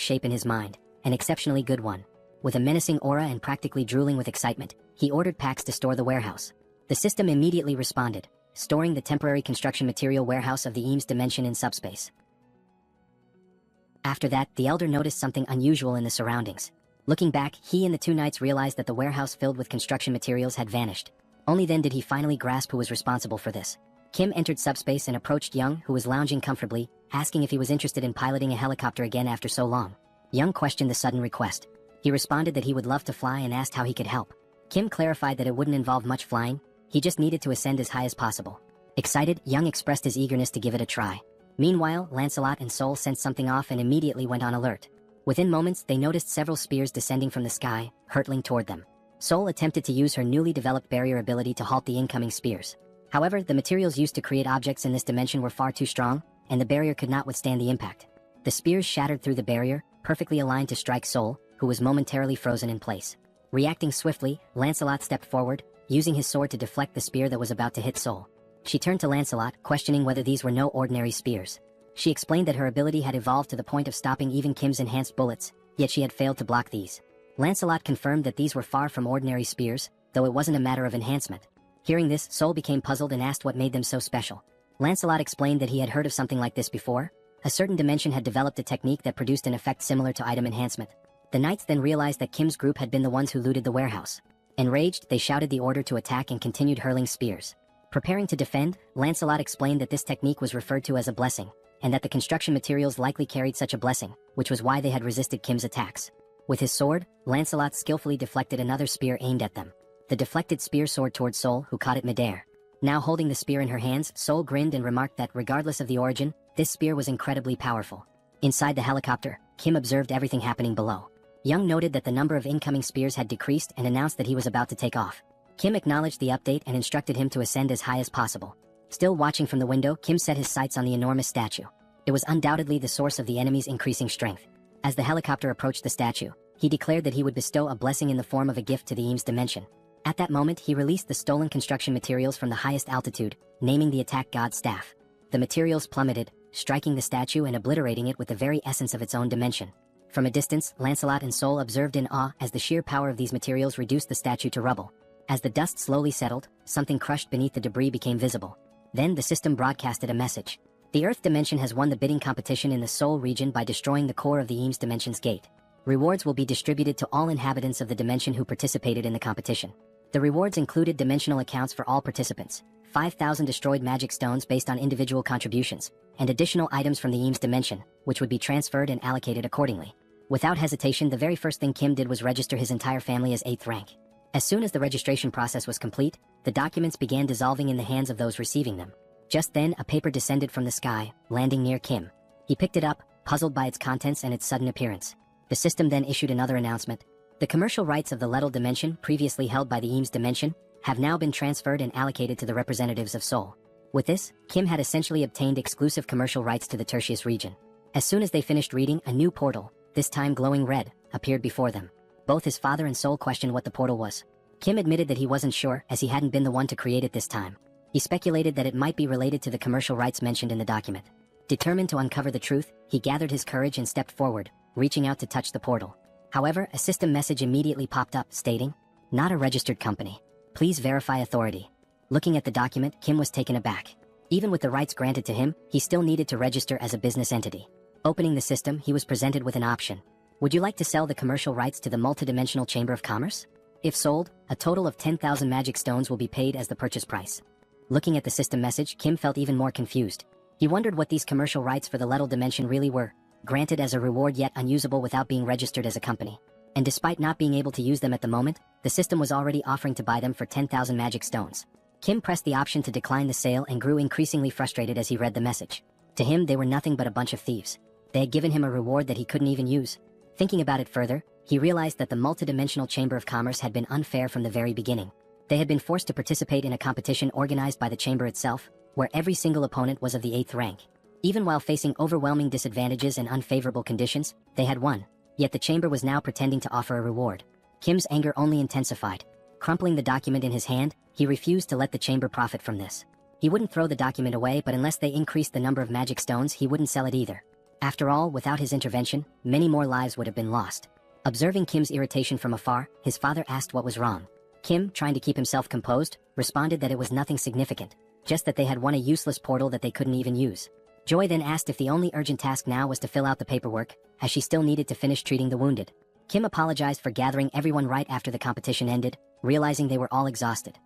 shape in his mind, an exceptionally good one. With a menacing aura and practically drooling with excitement, he ordered packs to store the warehouse. The system immediately responded, storing the temporary construction material warehouse of the Eames dimension in subspace. After that, the elder noticed something unusual in the surroundings. Looking back, he and the 2 knights realized that the warehouse filled with construction materials had vanished. Only then did he finally grasp who was responsible for this. Kim entered subspace and approached Young, who was lounging comfortably, asking if he was interested in piloting a helicopter again after so long. Young questioned the sudden request. He responded that he would love to fly and asked how he could help. Kim clarified that it wouldn't involve much flying, he just needed to ascend as high as possible. Excited, Young expressed his eagerness to give it a try. Meanwhile, Lancelot and Sol sensed something off and immediately went on alert. Within moments, they noticed several spears descending from the sky, hurtling toward them. Sol attempted to use her newly developed barrier ability to halt the incoming spears. However, the materials used to create objects in this dimension were far too strong, and the barrier could not withstand the impact. The spears shattered through the barrier, perfectly aligned to strike Sol, who was momentarily frozen in place. Reacting swiftly, Lancelot stepped forward, using his sword to deflect the spear that was about to hit Sol. She turned to Lancelot, questioning whether these were no ordinary spears. She explained that her ability had evolved to the point of stopping even Kim's enhanced bullets, yet she had failed to block these. Lancelot confirmed that these were far from ordinary spears, though it wasn't a matter of enhancement. Hearing this, Sol became puzzled and asked what made them so special. Lancelot explained that he had heard of something like this before. A certain dimension had developed a technique that produced an effect similar to item enhancement. The knights then realized that Kim's group had been the ones who looted the warehouse. Enraged, they shouted the order to attack and continued hurling spears. Preparing to defend, Lancelot explained that this technique was referred to as a blessing, and that the construction materials likely carried such a blessing, which was why they had resisted Kim's attacks. With his sword, Lancelot skillfully deflected another spear aimed at them. The deflected spear soared towards Sol, who caught it midair. Now holding the spear in her hands, Sol grinned and remarked that regardless of the origin, this spear was incredibly powerful. Inside the helicopter, Kim observed everything happening below. Young noted that the number of incoming spears had decreased and announced that he was about to take off. Kim acknowledged the update and instructed him to ascend as high as possible. Still watching from the window, Kim set his sights on the enormous statue. It was undoubtedly the source of the enemy's increasing strength. As the helicopter approached the statue, he declared that he would bestow a blessing in the form of a gift to the Eames dimension. At that moment, he released the stolen construction materials from the highest altitude, naming the attack god's staff. The materials plummeted, striking the statue and obliterating it with the very essence of its own dimension. From a distance, Lancelot and Sol observed in awe as the sheer power of these materials reduced the statue to rubble. As the dust slowly settled, something crushed beneath the debris became visible. Then the system broadcasted a message. The Earth dimension has won the bidding competition in the Sol region by destroying the core of the Eames dimension's gate. Rewards will be distributed to all inhabitants of the dimension who participated in the competition. The rewards included dimensional accounts for all participants, 5,000 destroyed magic stones based on individual contributions, and additional items from the Eames dimension, which would be transferred and allocated accordingly. Without hesitation, the very first thing Kim did was register his entire family as 8th rank. As soon as the registration process was complete, the documents began dissolving in the hands of those receiving them. Just then, a paper descended from the sky, landing near Kim. He picked it up, puzzled by its contents and its sudden appearance. The system then issued another announcement. The commercial rights of the Lettal dimension, previously held by the Eames dimension, have now been transferred and allocated to the representatives of Sol. With this, Kim had essentially obtained exclusive commercial rights to the Tertius region. As soon as they finished reading, a new portal, this time glowing red, appeared before them. Both his father and Sol questioned what the portal was. Kim admitted that he wasn't sure, as he hadn't been the one to create it this time. He speculated that it might be related to the commercial rights mentioned in the document. Determined to uncover the truth, he gathered his courage and stepped forward, reaching out to touch the portal. However, a system message immediately popped up, stating, "Not a registered company. Please verify authority." Looking at the document, Kim was taken aback. Even with the rights granted to him, he still needed to register as a business entity. Opening the system, he was presented with an option. Would you like to sell the commercial rights to the multidimensional Chamber of Commerce? If sold, a total of 10,000 magic stones will be paid as the purchase price. Looking at the system message, Kim felt even more confused. He wondered what these commercial rights for the Lettal dimension really were, granted as a reward yet unusable without being registered as a company. And despite not being able to use them at the moment, the system was already offering to buy them for 10,000 magic stones. Kim pressed the option to decline the sale and grew increasingly frustrated as he read the message. To him, they were nothing but a bunch of thieves. They had given him a reward that he couldn't even use. Thinking about it further, he realized that the multidimensional Chamber of Commerce had been unfair from the very beginning. They had been forced to participate in a competition organized by the Chamber itself, where every single opponent was of the 8th rank. Even while facing overwhelming disadvantages and unfavorable conditions, they had won. Yet the Chamber was now pretending to offer a reward. Kim's anger only intensified. Crumpling the document in his hand, he refused to let the Chamber profit from this. He wouldn't throw the document away, but unless they increased the number of magic stones, he wouldn't sell it either. After all, without his intervention, many more lives would have been lost. Observing Kim's irritation from afar, his father asked what was wrong. Kim, trying to keep himself composed, responded that it was nothing significant, just that they had won a useless portal that they couldn't even use. Joy then asked if the only urgent task now was to fill out the paperwork, as she still needed to finish treating the wounded. Kim apologized for gathering everyone right after the competition ended, realizing they were all exhausted.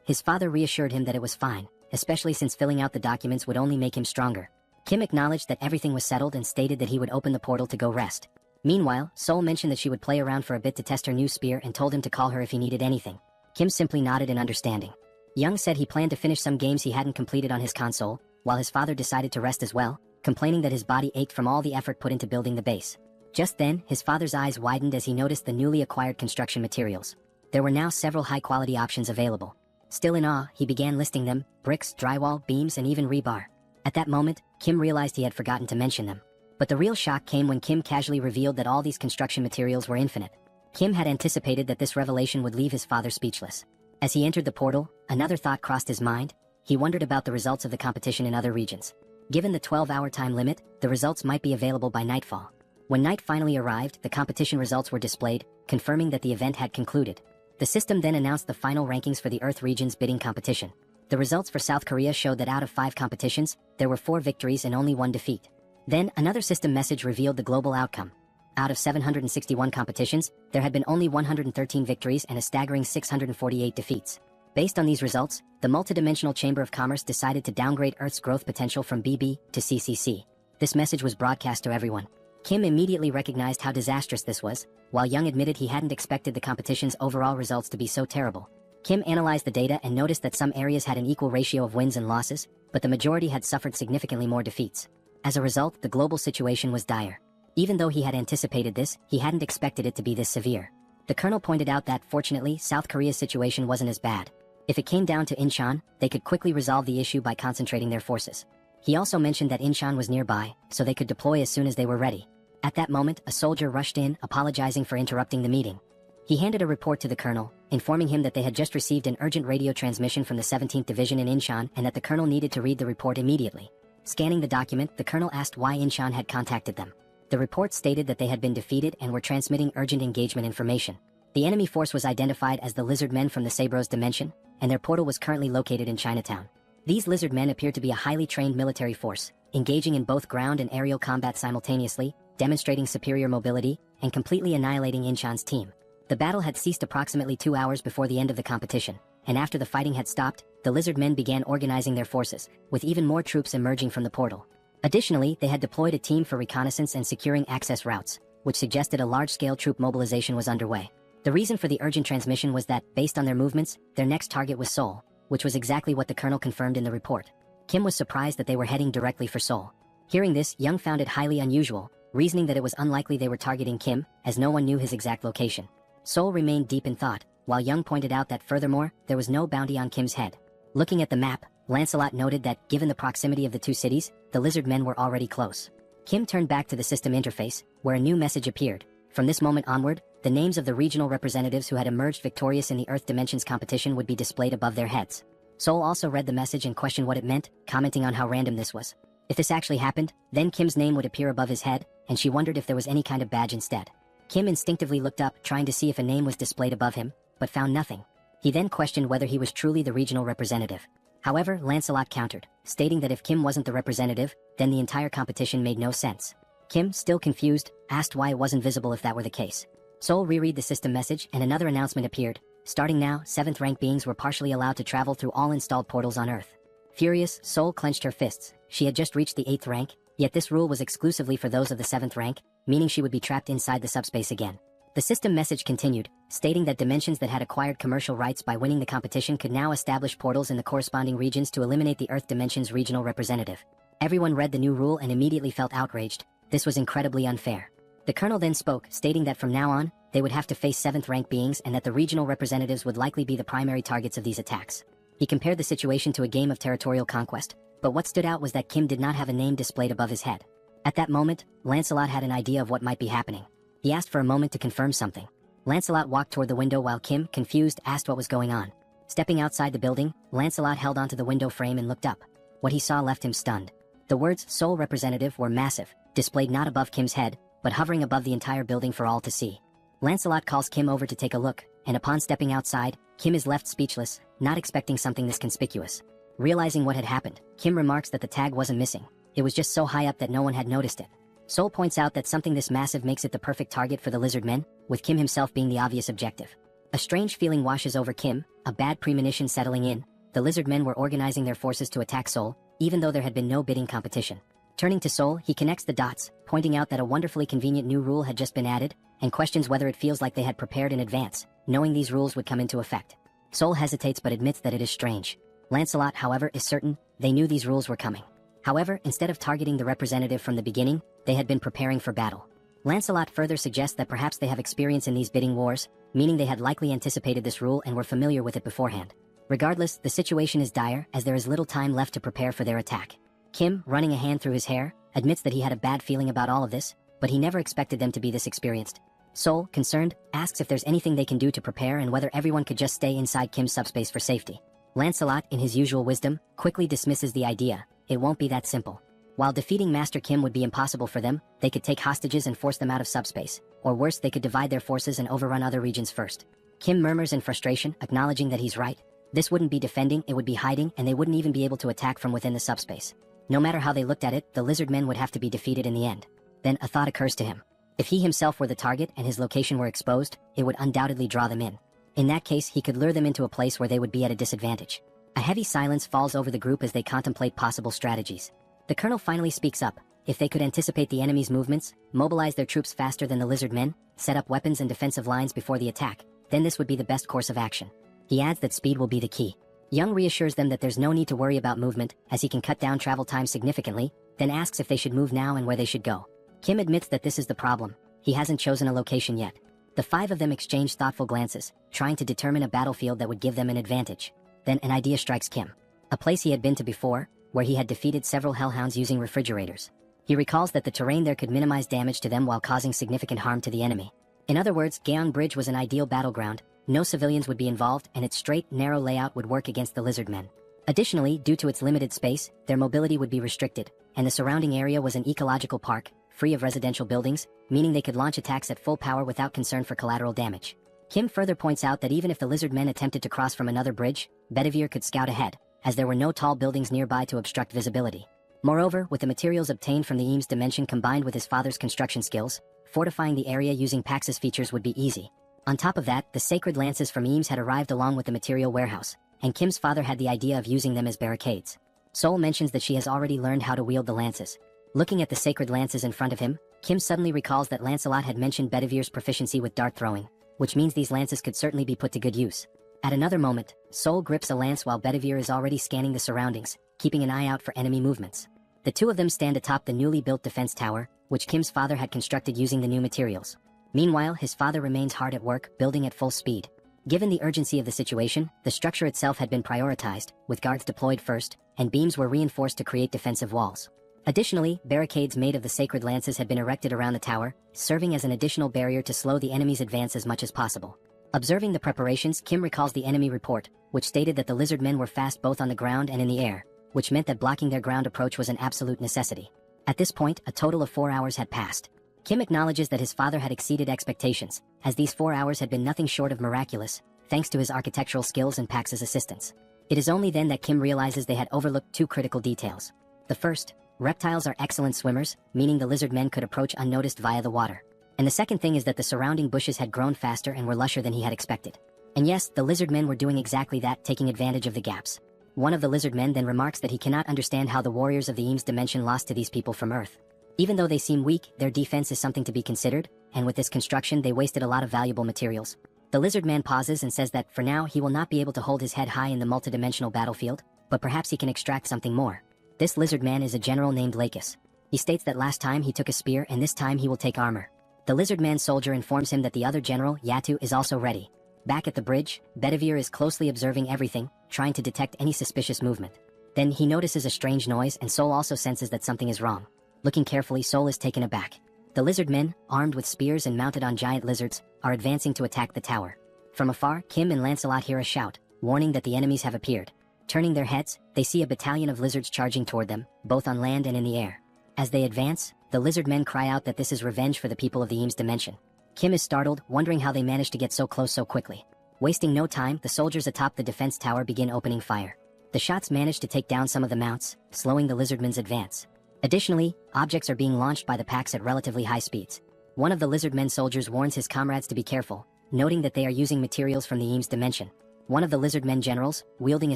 His father reassured him that it was fine, especially since filling out the documents would only make him stronger. Kim acknowledged that everything was settled and stated that he would open the portal to go rest. Meanwhile, Sol mentioned that she would play around for a bit to test her new spear and told him to call her if he needed anything. Kim simply nodded in understanding. Young said he planned to finish some games he hadn't completed on his console, while his father decided to rest as well, complaining that his body ached from all the effort put into building the base. Just then, his father's eyes widened as he noticed the newly acquired construction materials. There were now several high-quality options available. Still in awe, he began listing them: bricks, drywall, beams, and even rebar. At that moment, Kim realized he had forgotten to mention them. But the real shock came when Kim casually revealed that all these construction materials were infinite. Kim had anticipated that this revelation would leave his father speechless. As he entered the portal, another thought crossed his mind. He wondered about the results of the competition in other regions. Given the 12-hour time limit, the results might be available by nightfall. When night finally arrived, the competition results were displayed, confirming that the event had concluded. The system then announced the final rankings for the Earth region's bidding competition. The results for South Korea showed that out of 5 competitions, there were 4 victories and only 1 defeat. Then, another system message revealed the global outcome. Out of 761 competitions, there had been only 113 victories and a staggering 648 defeats. Based on these results, the multidimensional Chamber of Commerce decided to downgrade Earth's growth potential from BB to CCC. This message was broadcast to everyone. Kim immediately recognized how disastrous this was, while Young admitted he hadn't expected the competition's overall results to be so terrible. Kim analyzed the data and noticed that some areas had an equal ratio of wins and losses, but the majority had suffered significantly more defeats. As a result, the global situation was dire. Even though he had anticipated this, he hadn't expected it to be this severe. The colonel pointed out that, fortunately, South Korea's situation wasn't as bad. If it came down to Incheon, they could quickly resolve the issue by concentrating their forces. He also mentioned that Incheon was nearby, so they could deploy as soon as they were ready. At that moment, a soldier rushed in, apologizing for interrupting the meeting. He handed a report to the colonel, informing him that they had just received an urgent radio transmission from the 17th Division in Incheon and that the colonel needed to read the report immediately. Scanning the document, the colonel asked why Incheon had contacted them. The report stated that they had been defeated and were transmitting urgent engagement information. The enemy force was identified as the Lizard Men from the Sabros dimension, and their portal was currently located in Chinatown. These Lizard Men appeared to be a highly trained military force, engaging in both ground and aerial combat simultaneously, demonstrating superior mobility, and completely annihilating Incheon's team. The battle had ceased approximately 2 hours before the end of the competition, and after the fighting had stopped, the Lizard Men began organizing their forces, with even more troops emerging from the portal. Additionally, they had deployed a team for reconnaissance and securing access routes, which suggested a large-scale troop mobilization was underway. The reason for the urgent transmission was that, based on their movements, their next target was Seoul, which was exactly what the colonel confirmed in the report. Kim was surprised that they were heading directly for Seoul. Hearing this, Young found it highly unusual, reasoning that it was unlikely they were targeting Kim, as no one knew his exact location. Seoul remained deep in thought, while Young pointed out that furthermore, there was no bounty on Kim's head. Looking at the map, Lancelot noted that, given the proximity of the two cities, the Lizard Men were already close. Kim turned back to the system interface, where a new message appeared. From this moment onward, the names of the regional representatives who had emerged victorious in the Earth Dimensions competition would be displayed above their heads. Seoul also read the message and questioned what it meant, commenting on how random this was. If this actually happened, then Kim's name would appear above his head, and she wondered if there was any kind of badge instead. Kim instinctively looked up, trying to see if a name was displayed above him, but found nothing. He then questioned whether he was truly the regional representative. However, Lancelot countered, stating that if Kim wasn't the representative, then the entire competition made no sense. Kim, still confused, asked why it wasn't visible if that were the case. Seoul reread the system message and another announcement appeared. Starting now, 7th rank beings were partially allowed to travel through all installed portals on Earth. Furious, Seoul clenched her fists. She had just reached the 8th rank, yet this rule was exclusively for those of the 7th rank, meaning she would be trapped inside the subspace again. The system message continued, stating that dimensions that had acquired commercial rights by winning the competition could now establish portals in the corresponding regions to eliminate the Earth Dimension's regional representative. Everyone read the new rule and immediately felt outraged. This was incredibly unfair. The colonel then spoke, stating that from now on, they would have to face 7th rank beings and that the regional representatives would likely be the primary targets of these attacks. He compared the situation to a game of territorial conquest, but what stood out was that Kim did not have a name displayed above his head. At that moment, Lancelot had an idea of what might be happening. He asked for a moment to confirm something. Lancelot walked toward the window while Kim, confused, asked what was going on. Stepping outside the building, Lancelot held onto the window frame and looked up. What he saw left him stunned. The words "Sole Representative" were massive, displayed not above Kim's head, but hovering above the entire building for all to see. Lancelot calls Kim over to take a look, and upon stepping outside, Kim is left speechless, not expecting something this conspicuous. Realizing what had happened, Kim remarks that the tag wasn't missing. It was just so high up that no one had noticed it. Seoul points out that something this massive makes it the perfect target for the Lizard Men, with Kim himself being the obvious objective. A strange feeling washes over Kim, a bad premonition settling in. The Lizard Men were organizing their forces to attack Seoul, even though there had been no bidding competition. Turning to Seoul, he connects the dots, pointing out that a wonderfully convenient new rule had just been added, and questions whether it feels like they had prepared in advance, knowing these rules would come into effect. Seoul hesitates but admits that it is strange. Lancelot, however, is certain they knew these rules were coming. However, instead of targeting the representative from the beginning, they had been preparing for battle. Lancelot further suggests that perhaps they have experience in these bidding wars, meaning they had likely anticipated this rule and were familiar with it beforehand. Regardless, the situation is dire, as there is little time left to prepare for their attack. Kim, running a hand through his hair, admits that he had a bad feeling about all of this, but he never expected them to be this experienced. Seoul, concerned, asks if there's anything they can do to prepare and whether everyone could just stay inside Kim's subspace for safety. Lancelot, in his usual wisdom, quickly dismisses the idea. It won't be that simple. While defeating Master Kim would be impossible for them, they could take hostages and force them out of subspace. Or worse, they could divide their forces and overrun other regions first. Kim murmurs in frustration, acknowledging that he's right. This wouldn't be defending, it would be hiding, and they wouldn't even be able to attack from within the subspace. No matter how they looked at it, the Lizard Men would have to be defeated in the end. Then a thought occurs to him. If he himself were the target and his location were exposed, it would undoubtedly draw them in. In that case, he could lure them into a place where they would be at a disadvantage. A heavy silence falls over the group as they contemplate possible strategies. The colonel finally speaks up. If they could anticipate the enemy's movements, mobilize their troops faster than the lizard men, set up weapons and defensive lines before the attack, then this would be the best course of action. He adds that speed will be the key. Young reassures them that there's no need to worry about movement, as he can cut down travel time significantly, then asks if they should move now and where they should go. Kim admits that this is the problem. He hasn't chosen a location yet. The five of them exchange thoughtful glances, trying to determine a battlefield that would give them an advantage. Then an idea strikes Kim. A place he had been to before, where he had defeated several hellhounds using refrigerators. He recalls that the terrain there could minimize damage to them while causing significant harm to the enemy. In other words, Gyeong Bridge was an ideal battleground. No civilians would be involved, and its straight, narrow layout would work against the lizard men. Additionally, due to its limited space, their mobility would be restricted, and the surrounding area was an ecological park, free of residential buildings, meaning they could launch attacks at full power without concern for collateral damage. Kim further points out that even if the lizard men attempted to cross from another bridge, Bedivere could scout ahead, as there were no tall buildings nearby to obstruct visibility. Moreover, with the materials obtained from the Eames dimension combined with his father's construction skills, fortifying the area using Pax's features would be easy. On top of that, the sacred lances from Eames had arrived along with the material warehouse, and Kim's father had the idea of using them as barricades. Sol mentions that she has already learned how to wield the lances. Looking at the sacred lances in front of him, Kim suddenly recalls that Lancelot had mentioned Bedivere's proficiency with dart throwing, which means these lances could certainly be put to good use. At another moment, Sol grips a lance while Bedivere is already scanning the surroundings, keeping an eye out for enemy movements. The two of them stand atop the newly built defense tower, which Kim's father had constructed using the new materials. Meanwhile, his father remains hard at work, building at full speed. Given the urgency of the situation, the structure itself had been prioritized, with guards deployed first, and beams were reinforced to create defensive walls. Additionally, barricades made of the sacred lances had been erected around the tower, serving as an additional barrier to slow the enemy's advance as much as possible. Observing the preparations, Kim recalls the enemy report, which stated that the lizard men were fast both on the ground and in the air, which meant that blocking their ground approach was an absolute necessity. At this point, a total of 4 hours had passed. Kim acknowledges that his father had exceeded expectations, as these 4 hours had been nothing short of miraculous, thanks to his architectural skills and Pax's assistance. It is only then that Kim realizes they had overlooked two critical details. The first, reptiles are excellent swimmers, meaning the lizard men could approach unnoticed via the water. And the second thing is that the surrounding bushes had grown faster and were lusher than he had expected. And yes, the lizard men were doing exactly that, taking advantage of the gaps. One of the lizard men then remarks that he cannot understand how the warriors of the Eames dimension lost to these people from Earth. Even though they seem weak, their defense is something to be considered, and with this construction they wasted a lot of valuable materials. The lizard man pauses and says that for now he will not be able to hold his head high in the multidimensional battlefield, but perhaps he can extract something more. This lizard man is a general named Lakis. He states that last time he took a spear and this time he will take armor. The lizard man soldier informs him that the other general, Yatu, is also ready. Back at the bridge, Bedivere is closely observing everything, trying to detect any suspicious movement. Then he notices a strange noise and Sol also senses that something is wrong. Looking carefully, Sol is taken aback. The lizard men, armed with spears and mounted on giant lizards, are advancing to attack the tower. From afar, Kim and Lancelot hear a shout, warning that the enemies have appeared. Turning their heads, they see a battalion of lizards charging toward them, both on land and in the air. As they advance, the lizard men cry out that this is revenge for the people of the Eames dimension. Kim is startled, wondering how they managed to get so close so quickly. Wasting no time, the soldiers atop the defense tower begin opening fire. The shots manage to take down some of the mounts, slowing the lizardmen's advance. Additionally, objects are being launched by the packs at relatively high speeds. One of the lizardmen soldiers warns his comrades to be careful, noting that they are using materials from the Eames dimension. One of the lizardmen generals, wielding a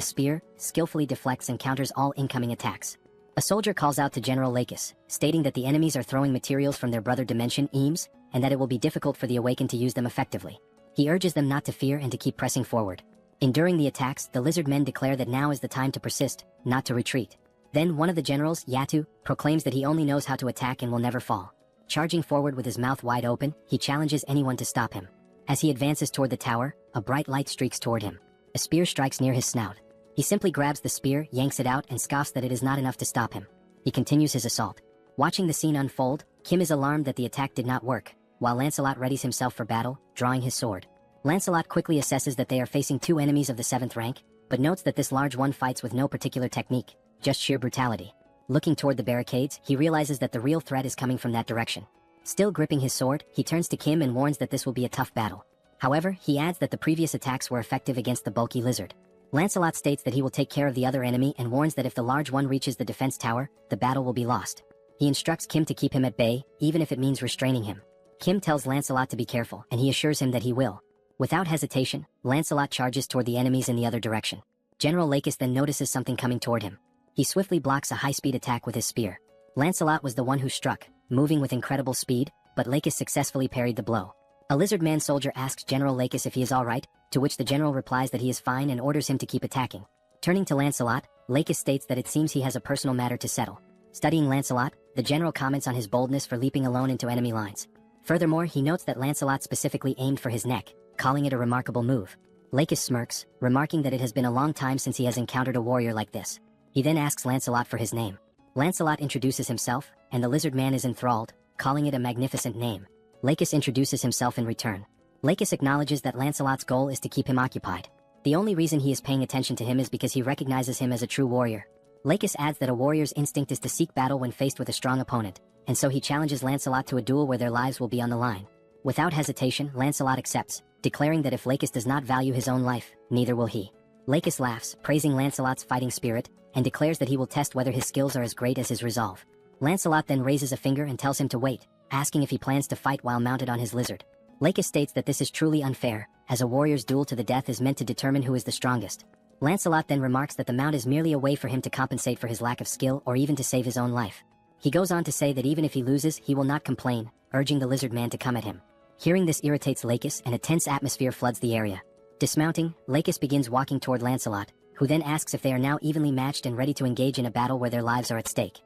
spear, skillfully deflects and counters all incoming attacks. A soldier calls out to General Lakis, stating that the enemies are throwing materials from their brother dimension, Eames, and that it will be difficult for the Awakened to use them effectively. He urges them not to fear and to keep pressing forward. Enduring the attacks, the lizard men declare that now is the time to persist, not to retreat. Then one of the generals, Yatu, proclaims that he only knows how to attack and will never fall. Charging forward with his mouth wide open, he challenges anyone to stop him. As he advances toward the tower, a bright light streaks toward him. A spear strikes near his snout. He simply grabs the spear, yanks it out, and scoffs that it is not enough to stop him. He continues his assault. Watching the scene unfold, Kim is alarmed that the attack did not work, while Lancelot readies himself for battle, drawing his sword. Lancelot quickly assesses that they are facing two enemies of the 7th rank, but notes that this large one fights with no particular technique, just sheer brutality. Looking toward the barricades, he realizes that the real threat is coming from that direction. Still gripping his sword, he turns to Kim and warns that this will be a tough battle. However, he adds that the previous attacks were effective against the bulky lizard. Lancelot states that he will take care of the other enemy and warns that if the large one reaches the defense tower, the battle will be lost. He instructs Kim to keep him at bay, even if it means restraining him. Kim tells Lancelot to be careful, and he assures him that he will. Without hesitation, Lancelot charges toward the enemies in the other direction. General Lakis then notices something coming toward him. He swiftly blocks a high-speed attack with his spear. Lancelot was the one who struck, moving with incredible speed, but Lakis successfully parried the blow. A lizard man soldier asks General Lakis if he is alright, to which the general replies that he is fine and orders him to keep attacking. Turning to Lancelot, Lakis states that it seems he has a personal matter to settle. Studying Lancelot, the general comments on his boldness for leaping alone into enemy lines. Furthermore, he notes that Lancelot specifically aimed for his neck, calling it a remarkable move. Lakis smirks, remarking that it has been a long time since he has encountered a warrior like this. He then asks Lancelot for his name. Lancelot introduces himself, and the lizard man is enthralled, calling it a magnificent name. Lakis introduces himself in return. Lakis acknowledges that Lancelot's goal is to keep him occupied. The only reason he is paying attention to him is because he recognizes him as a true warrior. Lakis adds that a warrior's instinct is to seek battle when faced with a strong opponent, and so he challenges Lancelot to a duel where their lives will be on the line. Without hesitation, Lancelot accepts, declaring that if Lakis does not value his own life, neither will he. Lakis laughs, praising Lancelot's fighting spirit, and declares that he will test whether his skills are as great as his resolve. Lancelot then raises a finger and tells him to wait, asking if he plans to fight while mounted on his lizard. Lakis states that this is truly unfair, as a warrior's duel to the death is meant to determine who is the strongest. Lancelot then remarks that the mount is merely a way for him to compensate for his lack of skill or even to save his own life. He goes on to say that even if he loses, he will not complain, urging the lizard man to come at him. Hearing this irritates Lakis, and a tense atmosphere floods the area. Dismounting, Lakis begins walking toward Lancelot, who then asks if they are now evenly matched and ready to engage in a battle where their lives are at stake.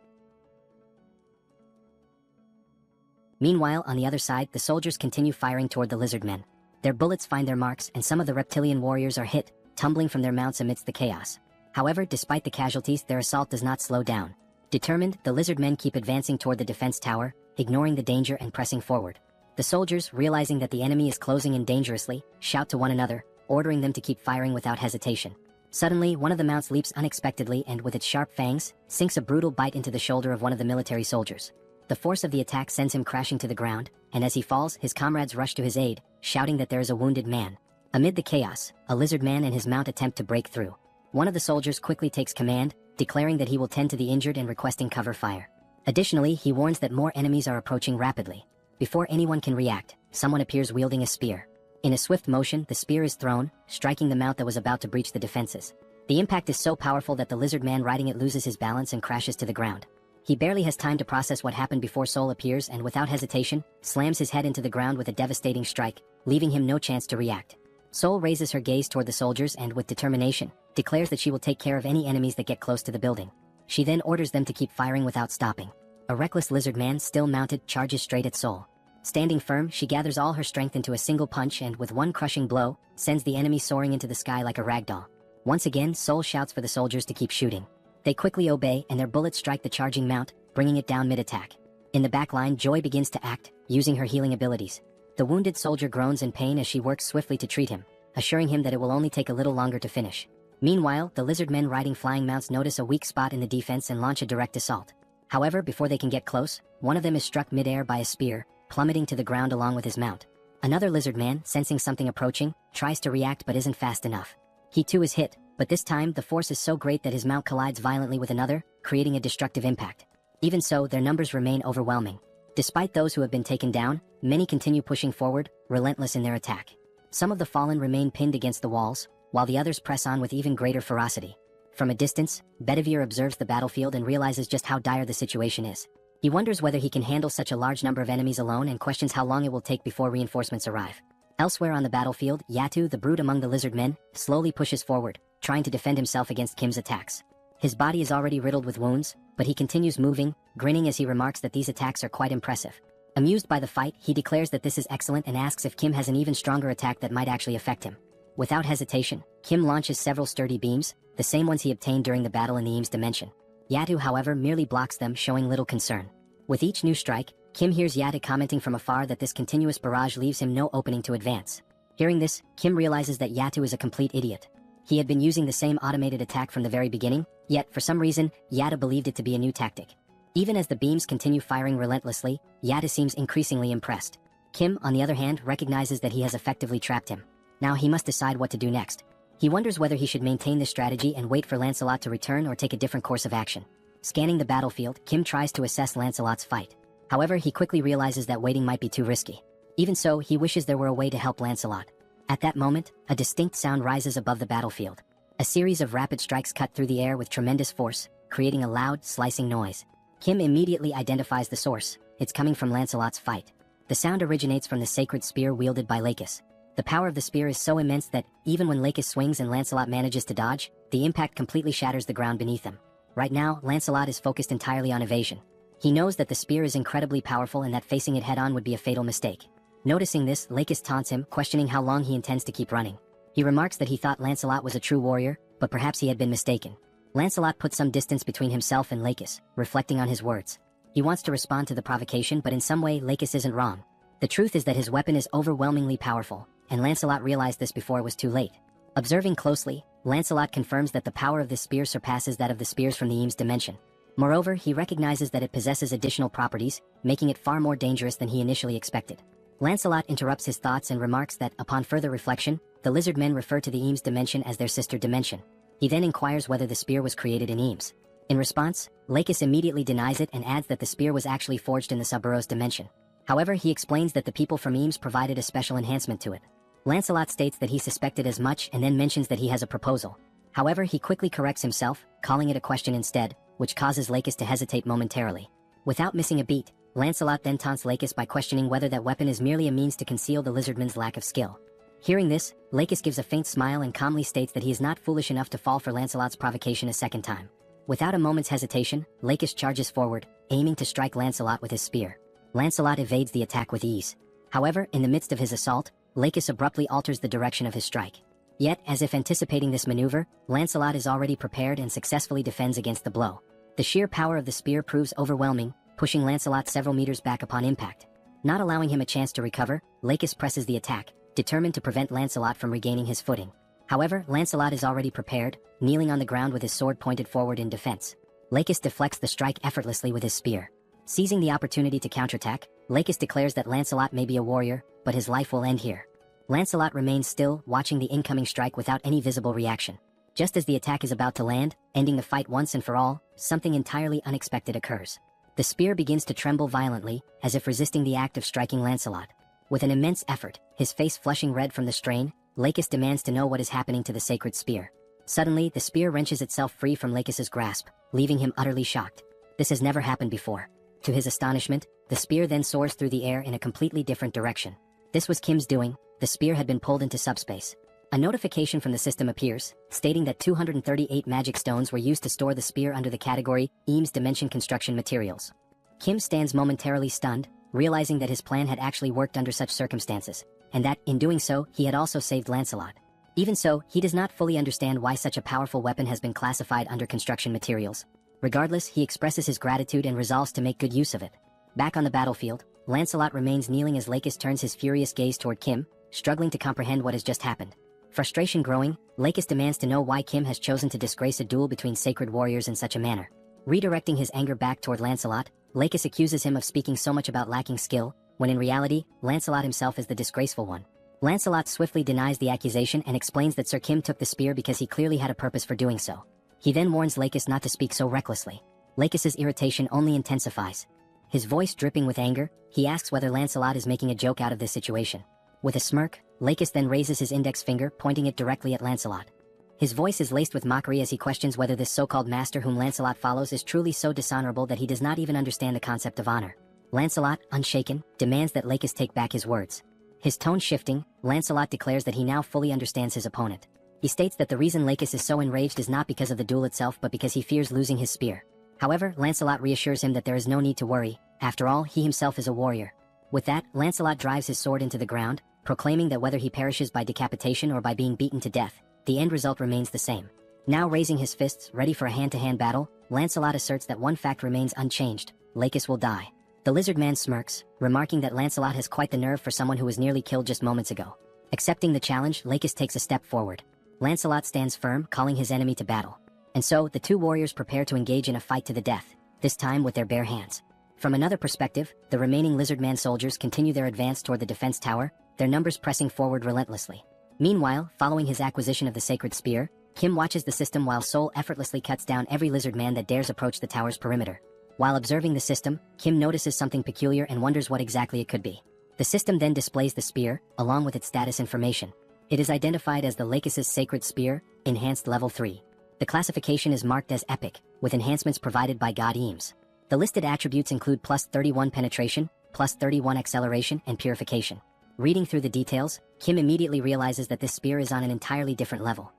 Meanwhile, on the other side, the soldiers continue firing toward the lizard men. Their bullets find their marks, and some of the reptilian warriors are hit, tumbling from their mounts amidst the chaos. However, despite the casualties, their assault does not slow down. Determined, the lizard men keep advancing toward the defense tower, ignoring the danger and pressing forward. The soldiers, realizing that the enemy is closing in dangerously, shout to one another, ordering them to keep firing without hesitation. Suddenly, one of the mounts leaps unexpectedly and, with its sharp fangs, sinks a brutal bite into the shoulder of one of the military soldiers. The force of the attack sends him crashing to the ground, and as he falls, his comrades rush to his aid, shouting that there is a wounded man. Amid the chaos, a lizard man and his mount attempt to break through. One of the soldiers quickly takes command, declaring that he will tend to the injured and requesting cover fire. Additionally, he warns that more enemies are approaching rapidly. Before anyone can react, someone appears wielding a spear. In a swift motion, the spear is thrown, striking the mount that was about to breach the defenses. The impact is so powerful that the lizard man riding it loses his balance and crashes to the ground. He barely has time to process what happened before Sol appears and, without hesitation, slams his head into the ground with a devastating strike, leaving him no chance to react. Sol raises her gaze toward the soldiers and, with determination, declares that she will take care of any enemies that get close to the building. She then orders them to keep firing without stopping. A reckless lizard man, still mounted, charges straight at Sol. Standing firm, she gathers all her strength into a single punch and, with one crushing blow, sends the enemy soaring into the sky like a ragdoll. Once again, Sol shouts for the soldiers to keep shooting. They quickly obey, and their bullets strike the charging mount, bringing it down mid-attack. In the back line, Joy begins to act, using her healing abilities. The wounded soldier groans in pain as she works swiftly to treat him, assuring him that it will only take a little longer to finish. Meanwhile, the lizard men riding flying mounts notice a weak spot in the defense and launch a direct assault. However, before they can get close, one of them is struck mid-air by a spear, plummeting to the ground along with his mount. Another lizard man, sensing something approaching, tries to react but isn't fast enough. He too is hit, but this time the force is so great that his mount collides violently with another, creating a destructive impact. Even so, their numbers remain overwhelming. Despite those who have been taken down, many continue pushing forward, relentless in their attack. Some of the fallen remain pinned against the walls, while the others press on with even greater ferocity. From a distance, Bedivere observes the battlefield and realizes just how dire the situation is. He wonders whether he can handle such a large number of enemies alone and questions how long it will take before reinforcements arrive. Elsewhere on the battlefield, Yatu, the brute among the lizard men, slowly pushes forward, trying to defend himself against Kim's attacks. His body is already riddled with wounds, but he continues moving, grinning as he remarks that these attacks are quite impressive. Amused by the fight, he declares that this is excellent and asks if Kim has an even stronger attack that might actually affect him. Without hesitation, Kim launches several sturdy beams, the same ones he obtained during the battle in the Eames dimension. Yatu, however, merely blocks them, showing little concern. With each new strike, Kim hears Yatu commenting from afar that this continuous barrage leaves him no opening to advance. Hearing this, Kim realizes that Yatu is a complete idiot. He had been using the same automated attack from the very beginning, yet for some reason, Yatu believed it to be a new tactic. Even as the beams continue firing relentlessly, Yatu seems increasingly impressed. Kim, on the other hand, recognizes that he has effectively trapped him. Now he must decide what to do next. He wonders whether he should maintain this strategy and wait for Lancelot to return or take a different course of action. Scanning the battlefield, Kim tries to assess Lancelot's fight. However, he quickly realizes that waiting might be too risky. Even so, he wishes there were a way to help Lancelot. At that moment, a distinct sound rises above the battlefield. A series of rapid strikes cut through the air with tremendous force, creating a loud, slicing noise. Kim immediately identifies the source. It's coming from Lancelot's fight. The sound originates from the sacred spear wielded by Lakis. The power of the spear is so immense that, even when Lakis swings and Lancelot manages to dodge, the impact completely shatters the ground beneath him. Right now, Lancelot is focused entirely on evasion. He knows that the spear is incredibly powerful and that facing it head-on would be a fatal mistake. Noticing this, Lakis taunts him, questioning how long he intends to keep running. He remarks that he thought Lancelot was a true warrior, but perhaps he had been mistaken. Lancelot puts some distance between himself and Lakis, reflecting on his words. He wants to respond to the provocation, but in some way, Lakis isn't wrong. The truth is that his weapon is overwhelmingly powerful, and Lancelot realized this before it was too late. Observing closely, Lancelot confirms that the power of this spear surpasses that of the spears from the Eames dimension. Moreover, he recognizes that it possesses additional properties, making it far more dangerous than he initially expected. Lancelot interrupts his thoughts and remarks that, upon further reflection, the lizard men refer to the Eames dimension as their sister dimension. He then inquires whether the spear was created in Eames. In response, Lakis immediately denies it and adds that the spear was actually forged in the Suburos dimension. However, he explains that the people from Eames provided a special enhancement to it. Lancelot states that he suspected as much and then mentions that he has a proposal. However, he quickly corrects himself, calling it a question instead, which causes Lakis to hesitate momentarily. Without missing a beat, Lancelot then taunts Lakis by questioning whether that weapon is merely a means to conceal the lizardman's lack of skill. Hearing this, Lakis gives a faint smile and calmly states that he is not foolish enough to fall for Lancelot's provocation a second time. Without a moment's hesitation, Lakis charges forward, aiming to strike Lancelot with his spear. Lancelot evades the attack with ease. However, in the midst of his assault, Lakis abruptly alters the direction of his strike. Yet, as if anticipating this maneuver, Lancelot is already prepared and successfully defends against the blow. The sheer power of the spear proves overwhelming, pushing Lancelot several meters back upon impact. Not allowing him a chance to recover, Lakis presses the attack, determined to prevent Lancelot from regaining his footing. However, Lancelot is already prepared, kneeling on the ground with his sword pointed forward in defense. Lakis deflects the strike effortlessly with his spear. Seizing the opportunity to counterattack, Lakis declares that Lancelot may be a warrior, but his life will end here. Lancelot remains still, watching the incoming strike without any visible reaction. Just as the attack is about to land, ending the fight once and for all, something entirely unexpected occurs. The spear begins to tremble violently, as if resisting the act of striking Lancelot. With an immense effort, his face flushing red from the strain, Lakis demands to know what is happening to the sacred spear. Suddenly, the spear wrenches itself free from Lakis's grasp, leaving him utterly shocked. This has never happened before. To his astonishment, the spear then soars through the air in a completely different direction. This was Kim's doing. The spear had been pulled into subspace. A notification from the system appears, stating that 238 magic stones were used to store the spear under the category Eames Dimension Construction Materials. Kim stands momentarily stunned, realizing that his plan had actually worked under such circumstances, and that, in doing so, he had also saved Lancelot. Even so, he does not fully understand why such a powerful weapon has been classified under construction materials. Regardless, he expresses his gratitude and resolves to make good use of it. Back on the battlefield, Lancelot remains kneeling as Lakis turns his furious gaze toward Kim, struggling to comprehend what has just happened. Frustration growing, Lakis demands to know why Kim has chosen to disgrace a duel between sacred warriors in such a manner. Redirecting his anger back toward Lancelot, Lakis accuses him of speaking so much about lacking skill, when in reality, Lancelot himself is the disgraceful one. Lancelot swiftly denies the accusation and explains that Sir Kim took the spear because he clearly had a purpose for doing so. He then warns Lakis not to speak so recklessly. Lakis's irritation only intensifies. His voice dripping with anger, he asks whether Lancelot is making a joke out of this situation. With a smirk, Lakis then raises his index finger, pointing it directly at Lancelot. His voice is laced with mockery as he questions whether this so-called master whom Lancelot follows is truly so dishonorable that he does not even understand the concept of honor. Lancelot, unshaken, demands that Lakis take back his words. His tone shifting, Lancelot declares that he now fully understands his opponent. He states that the reason Lakis is so enraged is not because of the duel itself but because he fears losing his spear. However, Lancelot reassures him that there is no need to worry. After all, he himself is a warrior. With that, Lancelot drives his sword into the ground, proclaiming that whether he perishes by decapitation or by being beaten to death, the end result remains the same. Now raising his fists, ready for a hand-to-hand battle, Lancelot asserts that one fact remains unchanged: Lakis will die. The lizard man smirks, remarking that Lancelot has quite the nerve for someone who was nearly killed just moments ago. Accepting the challenge, Lakis takes a step forward. Lancelot stands firm, calling his enemy to battle. And so, the two warriors prepare to engage in a fight to the death, this time with their bare hands. From another perspective, the remaining lizard man soldiers continue their advance toward the defense tower, their numbers pressing forward relentlessly. Meanwhile, following his acquisition of the sacred spear, Kim watches the system while Soul effortlessly cuts down every lizard man that dares approach the tower's perimeter. While observing the system, Kim notices something peculiar and wonders what exactly it could be. The system then displays the spear, along with its status information. It is identified as the Lakis' Sacred Spear, Enhanced Level 3. The classification is marked as Epic, with enhancements provided by God Eames. The listed attributes include plus 31 penetration, plus 31 acceleration, and purification. Reading through the details, Kim immediately realizes that this spear is on an entirely different level.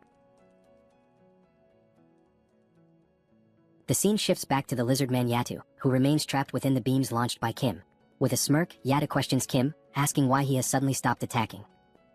The scene shifts back to the lizard man Yatu, who remains trapped within the beams launched by Kim. With a smirk, Yatu questions Kim, asking why he has suddenly stopped attacking.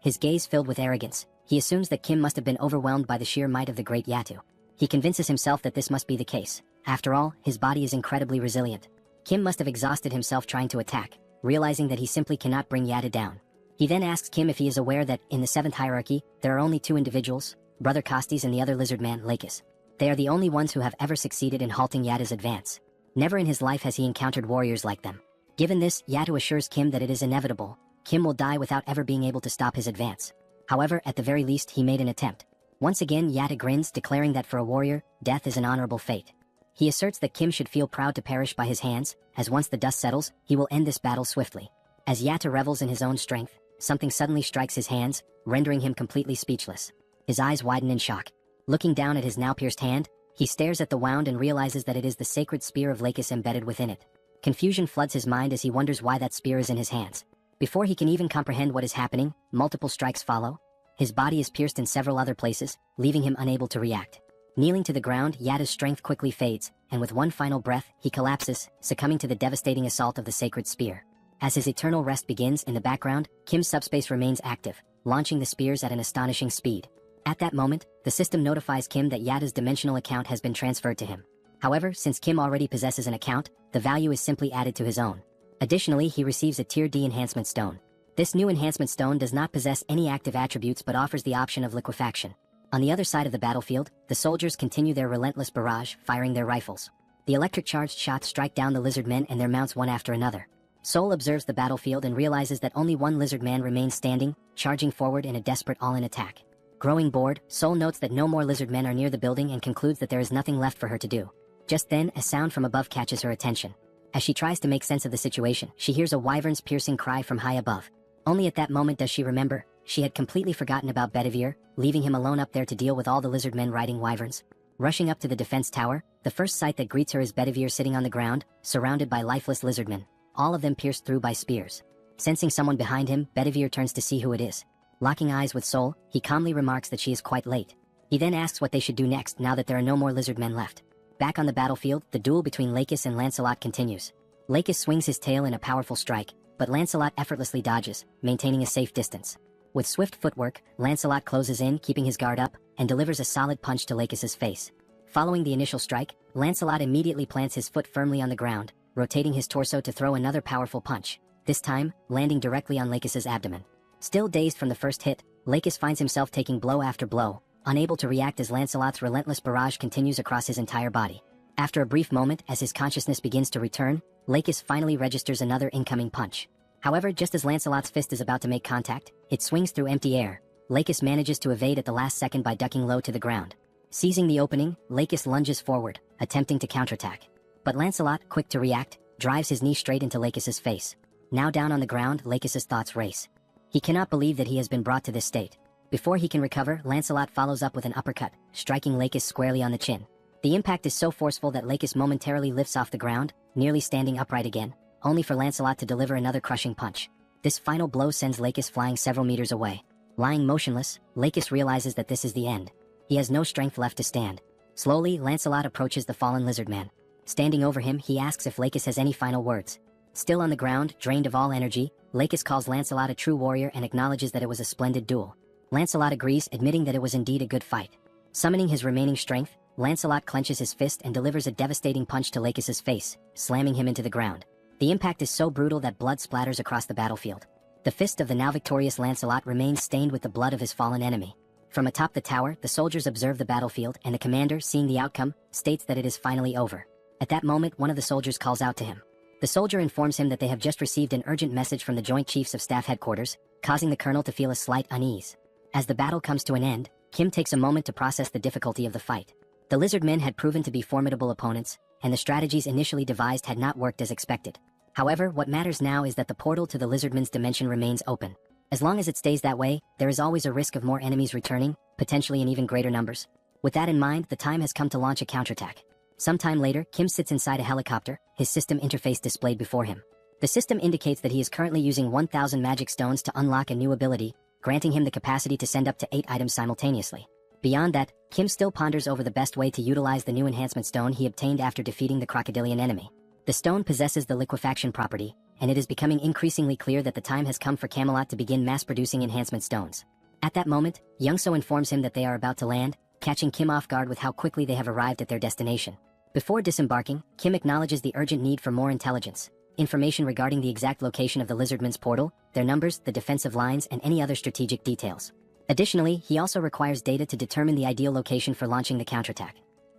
His gaze filled with arrogance, he assumes that Kim must have been overwhelmed by the sheer might of the great Yatu. He convinces himself that this must be the case. After all, his body is incredibly resilient. Kim must have exhausted himself trying to attack, realizing that he simply cannot bring Yatu down. He then asks Kim if he is aware that, in the 7th hierarchy, there are only 2 individuals, Brother Costes and the other lizard man, Lakis. They are the only ones who have ever succeeded in halting Yatu's advance. Never in his life has he encountered warriors like them. Given this, Yatu assures Kim that it is inevitable. Kim will die without ever being able to stop his advance. However, at the very least, he made an attempt. Once again, Yatu grins, declaring that for a warrior, death is an honorable fate. He asserts that Kim should feel proud to perish by his hands, as once the dust settles, he will end this battle swiftly. As Yatu revels in his own strength, something suddenly strikes his hands, rendering him completely speechless. His eyes widen in shock. Looking down at his now pierced hand, he stares at the wound and realizes that it is the sacred spear of Lakis embedded within it. Confusion floods his mind as he wonders why that spear is in his hands. Before he can even comprehend what is happening, multiple strikes follow. His body is pierced in several other places, leaving him unable to react. Kneeling to the ground, Yatu's strength quickly fades, and with one final breath, he collapses, succumbing to the devastating assault of the sacred spear. As his eternal rest begins in the background, Kim's subspace remains active, launching the spears at an astonishing speed. At that moment, the system notifies Kim that Yatu's dimensional account has been transferred to him. However, since Kim already possesses an account, the value is simply added to his own. Additionally, he receives a Tier D enhancement stone. This new enhancement stone does not possess any active attributes but offers the option of liquefaction. On the other side of the battlefield, the soldiers continue their relentless barrage, firing their rifles. The electric-charged shots strike down the lizard men and their mounts one after another. Soul observes the battlefield and realizes that only one lizard man remains standing, charging forward in a desperate all-in attack. Growing bored, Soul notes that no more lizard men are near the building and concludes that there is nothing left for her to do. Just then, a sound from above catches her attention. As she tries to make sense of the situation, she hears a wyvern's piercing cry from high above. Only at that moment does she remember, she had completely forgotten about Bedivere, leaving him alone up there to deal with all the lizard men riding wyverns. Rushing up to the defense tower, the first sight that greets her is Bedivere sitting on the ground, surrounded by lifeless lizardmen, all of them pierced through by spears. Sensing someone behind him, Bedivere turns to see who it is. Locking eyes with Soul, he calmly remarks that she is quite late. He then asks what they should do next now that there are no more lizard men left. Back on the battlefield, the duel between Lakis and Lancelot continues. Lakis swings his tail in a powerful strike, but Lancelot effortlessly dodges, maintaining a safe distance. With swift footwork, Lancelot closes in, keeping his guard up, and delivers a solid punch to Lakis' face. Following the initial strike, Lancelot immediately plants his foot firmly on the ground, rotating his torso to throw another powerful punch, this time, landing directly on Lakis' abdomen. Still dazed from the first hit, Lakis finds himself taking blow after blow, unable to react as Lancelot's relentless barrage continues across his entire body. After a brief moment, as his consciousness begins to return, Lakis finally registers another incoming punch. However, just as Lancelot's fist is about to make contact, it swings through empty air. Lakis manages to evade at the last second by ducking low to the ground. Seizing the opening, Lakis lunges forward, attempting to counterattack. But Lancelot, quick to react, drives his knee straight into Lakis' face. Now down on the ground, Lakis' thoughts race. He cannot believe that he has been brought to this state. Before he can recover, Lancelot follows up with an uppercut, striking Lakis squarely on the chin. The impact is so forceful that Lakis momentarily lifts off the ground, nearly standing upright again, only for Lancelot to deliver another crushing punch. This final blow sends Lakis flying several meters away. Lying motionless, Lakis realizes that this is the end. He has no strength left to stand. Slowly, Lancelot approaches the fallen lizard man. Standing over him, he asks if Lakis has any final words. Still on the ground, drained of all energy, Lakis calls Lancelot a true warrior and acknowledges that it was a splendid duel. Lancelot agrees, admitting that it was indeed a good fight. Summoning his remaining strength, Lancelot clenches his fist and delivers a devastating punch to Lakis' face, slamming him into the ground. The impact is so brutal that blood splatters across the battlefield. The fist of the now victorious Lancelot remains stained with the blood of his fallen enemy. From atop the tower, the soldiers observe the battlefield, and the commander, seeing the outcome, states that it is finally over. At that moment, one of the soldiers calls out to him. The soldier informs him that they have just received an urgent message from the Joint Chiefs of Staff Headquarters, causing the colonel to feel a slight unease. As the battle comes to an end, Kim takes a moment to process the difficulty of the fight. The lizard men had proven to be formidable opponents, and the strategies initially devised had not worked as expected. However, what matters now is that the portal to the Lizardman's dimension remains open. As long as it stays that way, there is always a risk of more enemies returning, potentially in even greater numbers. With that in mind, the time has come to launch a counterattack. Sometime later, Kim sits inside a helicopter, his system interface displayed before him. The system indicates that he is currently using 1,000 magic stones to unlock a new ability, granting him the capacity to send up to 8 items simultaneously. Beyond that, Kim still ponders over the best way to utilize the new enhancement stone he obtained after defeating the crocodilian enemy. The stone possesses the liquefaction property, and it is becoming increasingly clear that the time has come for Camelot to begin mass-producing enhancement stones. At that moment, Youngso informs him that they are about to land, catching Kim off guard with how quickly they have arrived at their destination. Before disembarking, Kim acknowledges the urgent need for more intelligence, information regarding the exact location of the Lizardman's portal, their numbers, the defensive lines, and any other strategic details. Additionally, he also requires data to determine the ideal location for launching the counterattack.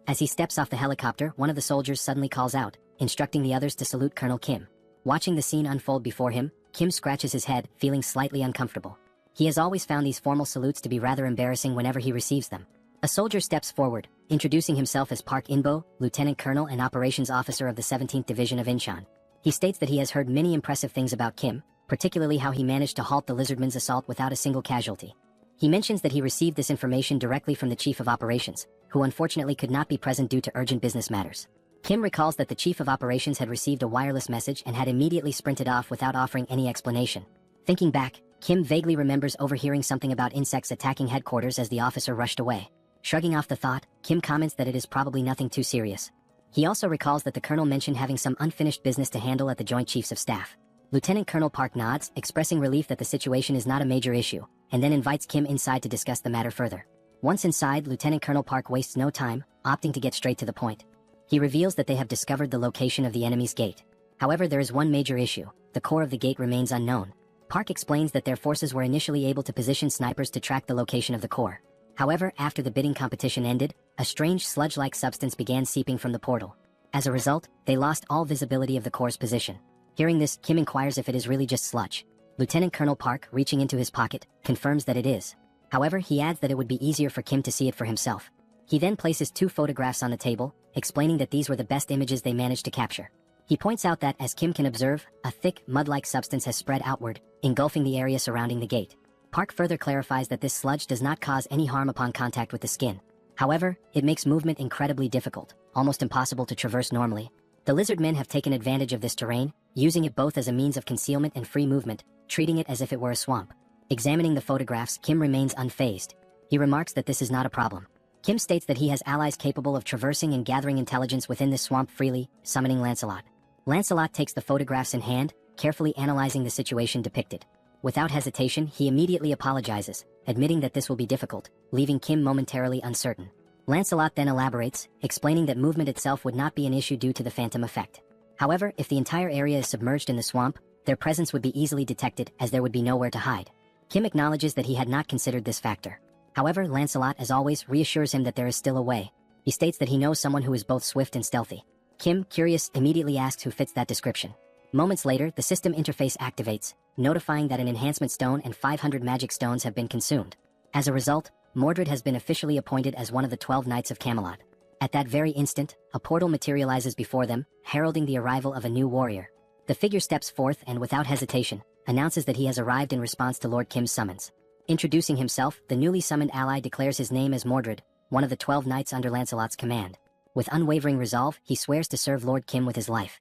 As he steps off the helicopter, one of the soldiers suddenly calls out, instructing the others to salute Colonel Kim. Watching the scene unfold before him, Kim scratches his head, feeling slightly uncomfortable. He has always found these formal salutes to be rather embarrassing whenever he receives them. A soldier steps forward, introducing himself as Park Inbo, Lieutenant Colonel and Operations Officer of the 17th Division of Incheon. He states that he has heard many impressive things about Kim, particularly how he managed to halt the Lizardman's assault without a single casualty. He mentions that he received this information directly from the Chief of Operations, who unfortunately could not be present due to urgent business matters. Kim recalls that the Chief of Operations had received a wireless message and had immediately sprinted off without offering any explanation. Thinking back, Kim vaguely remembers overhearing something about insects attacking headquarters as the officer rushed away. Shrugging off the thought, Kim comments that it is probably nothing too serious. He also recalls that the colonel mentioned having some unfinished business to handle at the Joint Chiefs of Staff. Lieutenant Colonel Park nods, expressing relief that the situation is not a major issue, and then invites Kim inside to discuss the matter further. Once inside, Lieutenant Colonel Park wastes no time, opting to get straight to the point. He reveals that they have discovered the location of the enemy's gate. However, there is one major issue: the core of the gate remains unknown. Park explains that their forces were initially able to position snipers to track the location of the core. However, after the bidding competition ended, a strange sludge-like substance began seeping from the portal. As a result, they lost all visibility of the core's position. Hearing this, Kim inquires if it is really just sludge. Lieutenant Colonel Park, reaching into his pocket, confirms that it is. However, he adds that it would be easier for Kim to see it for himself. He then places 2 photographs on the table, explaining that these were the best images they managed to capture. He points out that, as Kim can observe, a thick, mud-like substance has spread outward, engulfing the area surrounding the gate. Park further clarifies that this sludge does not cause any harm upon contact with the skin. However, it makes movement incredibly difficult, almost impossible to traverse normally. The lizardmen have taken advantage of this terrain, using it both as a means of concealment and free movement, treating it as if it were a swamp. Examining the photographs, Kim remains unfazed. He remarks that this is not a problem. Kim states that he has allies capable of traversing and gathering intelligence within this swamp freely, summoning Lancelot. Lancelot takes the photographs in hand, carefully analyzing the situation depicted. Without hesitation, he immediately apologizes, admitting that this will be difficult, leaving Kim momentarily uncertain. Lancelot then elaborates, explaining that movement itself would not be an issue due to the phantom effect. However, if the entire area is submerged in the swamp, their presence would be easily detected as there would be nowhere to hide. Kim acknowledges that he had not considered this factor. However, Lancelot, as always, reassures him that there is still a way. He states that he knows someone who is both swift and stealthy. Kim, curious, immediately asks who fits that description. Moments later, the system interface activates, notifying that an enhancement stone and 500 magic stones have been consumed. As a result, Mordred has been officially appointed as one of the 12 Knights of Camelot. At that very instant, a portal materializes before them, heralding the arrival of a new warrior. The figure steps forth and, without hesitation, announces that he has arrived in response to Lord Kim's summons. Introducing himself, the newly summoned ally declares his name as Mordred, one of the 12 knights under Lancelot's command. With unwavering resolve, he swears to serve Lord Kim with his life.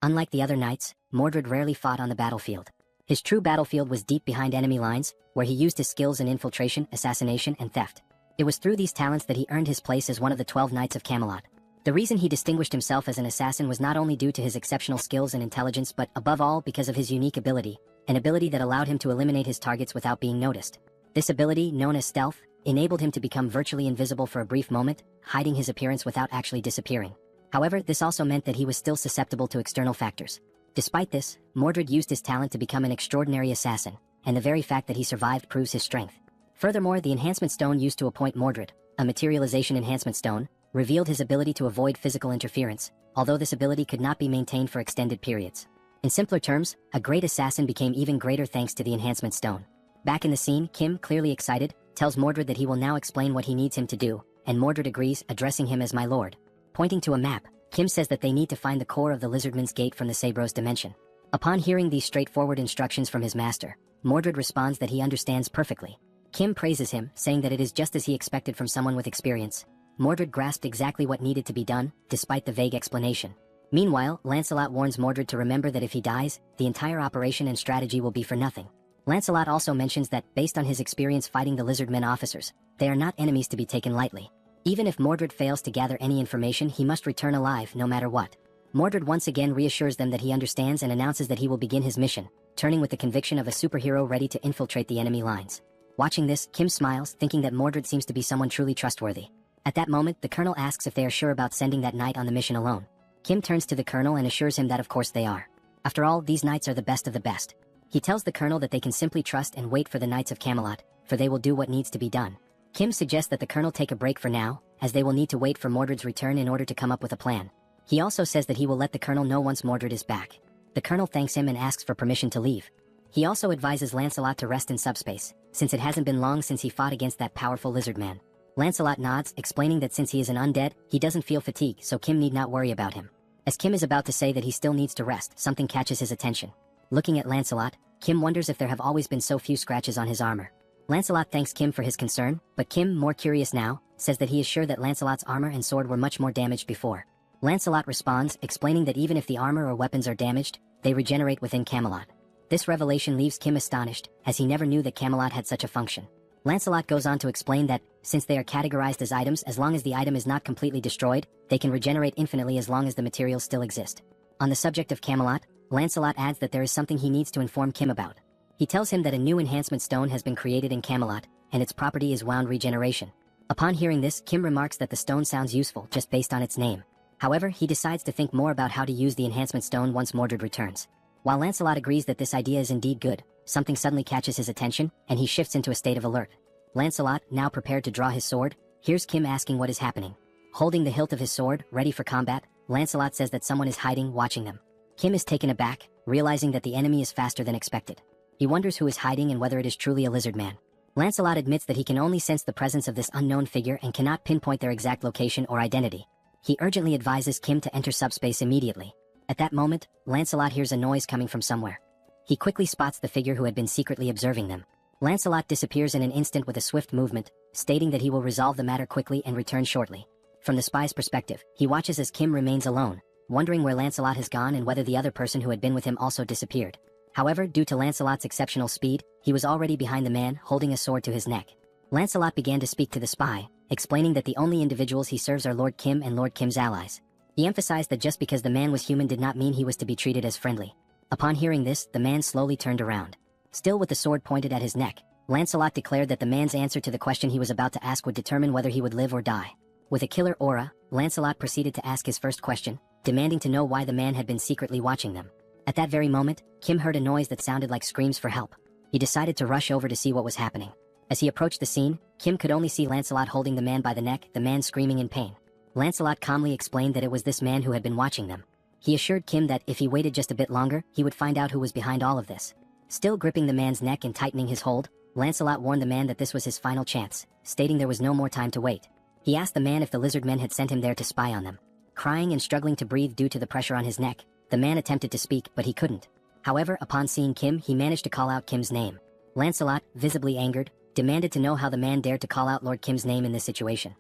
Unlike the other knights, Mordred rarely fought on the battlefield. His true battlefield was deep behind enemy lines, where he used his skills in infiltration, assassination, and theft. It was through these talents that he earned his place as one of the 12 Knights of Camelot. The reason he distinguished himself as an assassin was not only due to his exceptional skills and intelligence but, above all, because of his unique ability, an ability that allowed him to eliminate his targets without being noticed. This ability, known as stealth, enabled him to become virtually invisible for a brief moment, hiding his appearance without actually disappearing. However, this also meant that he was still susceptible to external factors. Despite this, Mordred used his talent to become an extraordinary assassin, and the very fact that he survived proves his strength. Furthermore, the enhancement stone used to appoint Mordred, a materialization enhancement stone, revealed his ability to avoid physical interference, although this ability could not be maintained for extended periods. In simpler terms, a great assassin became even greater thanks to the enhancement stone. Back in the scene, Kim, clearly excited, tells Mordred that he will now explain what he needs him to do, and Mordred agrees, addressing him as my lord. Pointing to a map, Kim says that they need to find the core of the Lizardman's Gate from the Sabros dimension. Upon hearing these straightforward instructions from his master, Mordred responds that he understands perfectly. Kim praises him, saying that it is just as he expected from someone with experience. Mordred grasped exactly what needed to be done, despite the vague explanation. Meanwhile, Lancelot warns Mordred to remember that if he dies, the entire operation and strategy will be for nothing. Lancelot also mentions that, based on his experience fighting the Lizardmen officers, they are not enemies to be taken lightly. Even if Mordred fails to gather any information, he must return alive no matter what. Mordred once again reassures them that he understands and announces that he will begin his mission, turning with the conviction of a superhero ready to infiltrate the enemy lines. Watching this, Kim smiles, thinking that Mordred seems to be someone truly trustworthy. At that moment, the colonel asks if they are sure about sending that knight on the mission alone. Kim turns to the colonel and assures him that of course they are. After all, these knights are the best of the best. He tells the colonel that they can simply trust and wait for the Knights of Camelot, for they will do what needs to be done. Kim suggests that the colonel take a break for now, as they will need to wait for Mordred's return in order to come up with a plan. He also says that he will let the colonel know once Mordred is back. The colonel thanks him and asks for permission to leave. He also advises Lancelot to rest in subspace, since it hasn't been long since he fought against that powerful lizard man. Lancelot nods, explaining that since he is an undead, he doesn't feel fatigue, so Kim need not worry about him. As Kim is about to say that he still needs to rest, something catches his attention. Looking at Lancelot, Kim wonders if there have always been so few scratches on his armor. Lancelot thanks Kim for his concern, but Kim, more curious now, says that he is sure that Lancelot's armor and sword were much more damaged before. Lancelot responds, explaining that even if the armor or weapons are damaged, they regenerate within Camelot. This revelation leaves Kim astonished, as he never knew that Camelot had such a function. Lancelot goes on to explain that, since they are categorized as items, as long as the item is not completely destroyed, they can regenerate infinitely as long as the materials still exist. On the subject of Camelot, Lancelot adds that there is something he needs to inform Kim about. He tells him that a new enhancement stone has been created in Camelot, and its property is wound regeneration. Upon hearing this, Kim remarks that the stone sounds useful just based on its name. However, he decides to think more about how to use the enhancement stone once Mordred returns. While Lancelot agrees that this idea is indeed good, something suddenly catches his attention, and he shifts into a state of alert. Lancelot, now prepared to draw his sword, hears Kim asking what is happening. Holding the hilt of his sword, ready for combat, Lancelot says that someone is hiding, watching them. Kim is taken aback, realizing that the enemy is faster than expected. He wonders who is hiding and whether it is truly a lizard man. Lancelot admits that he can only sense the presence of this unknown figure and cannot pinpoint their exact location or identity. He urgently advises Kim to enter subspace immediately. At that moment, Lancelot hears a noise coming from somewhere. He quickly spots the figure who had been secretly observing them. Lancelot disappears in an instant with a swift movement, stating that he will resolve the matter quickly and return shortly. From the spy's perspective, he watches as Kim remains alone, wondering where Lancelot has gone and whether the other person who had been with him also disappeared. However, due to Lancelot's exceptional speed, he was already behind the man, holding a sword to his neck. Lancelot began to speak to the spy, explaining that the only individuals he serves are Lord Kim and Lord Kim's allies. He emphasized that just because the man was human did not mean he was to be treated as friendly. Upon hearing this, the man slowly turned around. Still with the sword pointed at his neck, Lancelot declared that the man's answer to the question he was about to ask would determine whether he would live or die. With a killer aura, Lancelot proceeded to ask his first question, demanding to know why the man had been secretly watching them. At that very moment, Kim heard a noise that sounded like screams for help. He decided to rush over to see what was happening. As he approached the scene, Kim could only see Lancelot holding the man by the neck, the man screaming in pain. Lancelot calmly explained that it was this man who had been watching them. He assured Kim that if he waited just a bit longer, he would find out who was behind all of this. Still gripping the man's neck and tightening his hold, Lancelot warned the man that this was his final chance, stating there was no more time to wait. He asked the man if the lizard men had sent him there to spy on them. Crying and struggling to breathe due to the pressure on his neck, the man attempted to speak, but he couldn't. However, upon seeing Kim, he managed to call out Kim's name. Lancelot, visibly angered, demanded to know how the man dared to call out Lord Kim's name in this situation.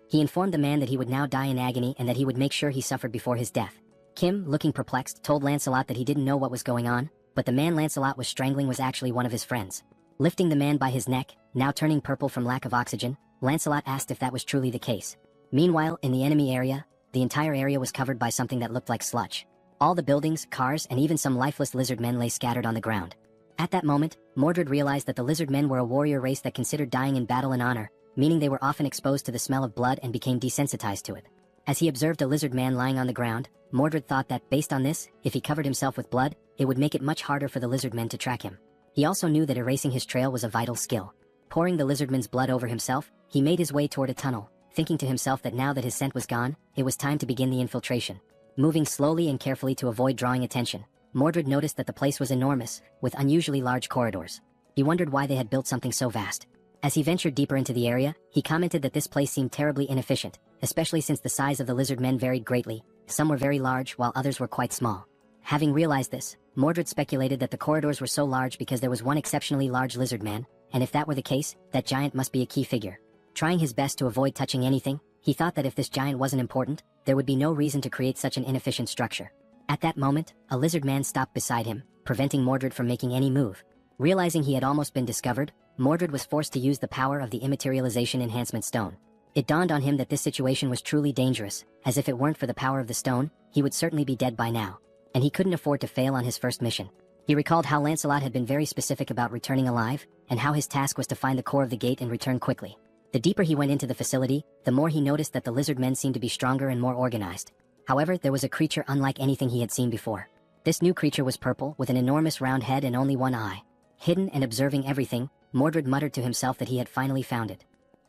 He informed the man that he would now die in agony and that he would make sure he suffered before his death. Kim, looking perplexed, told Lancelot that he didn't know what was going on, but the man Lancelot was strangling was actually one of his friends. Lifting the man by his neck, now turning purple from lack of oxygen, Lancelot asked if that was truly the case. Meanwhile, in the enemy area, the entire area was covered by something that looked like sludge. All the buildings, cars, and even some lifeless lizard men lay scattered on the ground. At that moment, Mordred realized that the lizard men were a warrior race that considered dying in battle an honor, meaning they were often exposed to the smell of blood and became desensitized to it. As he observed a lizard man lying on the ground, Mordred thought that, based on this, if he covered himself with blood, it would make it much harder for the lizard men to track him. He also knew that erasing his trail was a vital skill. Pouring the lizardman's blood over himself, he made his way toward a tunnel, thinking to himself that now that his scent was gone, it was time to begin the infiltration. Moving slowly and carefully to avoid drawing attention, Mordred noticed that the place was enormous, with unusually large corridors. He wondered why they had built something so vast. As he ventured deeper into the area, he commented that this place seemed terribly inefficient, especially since the size of the lizard men varied greatly. Some were very large, while others were quite small. Having realized this, Mordred speculated that the corridors were so large because there was one exceptionally large lizard man, and if that were the case, that giant must be a key figure. Trying his best to avoid touching anything, he thought that if this giant wasn't important, there would be no reason to create such an inefficient structure. At that moment, a lizard man stopped beside him, preventing Mordred from making any move. Realizing he had almost been discovered, Mordred was forced to use the power of the Immaterialization Enhancement Stone. It dawned on him that this situation was truly dangerous, as if it weren't for the power of the stone, he would certainly be dead by now. And he couldn't afford to fail on his first mission. He recalled how Lancelot had been very specific about returning alive, and how his task was to find the core of the gate and return quickly. The deeper he went into the facility, the more he noticed that the lizard men seemed to be stronger and more organized. However, there was a creature unlike anything he had seen before. This new creature was purple, with an enormous round head and only one eye. Hidden and observing everything, Mordred muttered to himself that he had finally found it.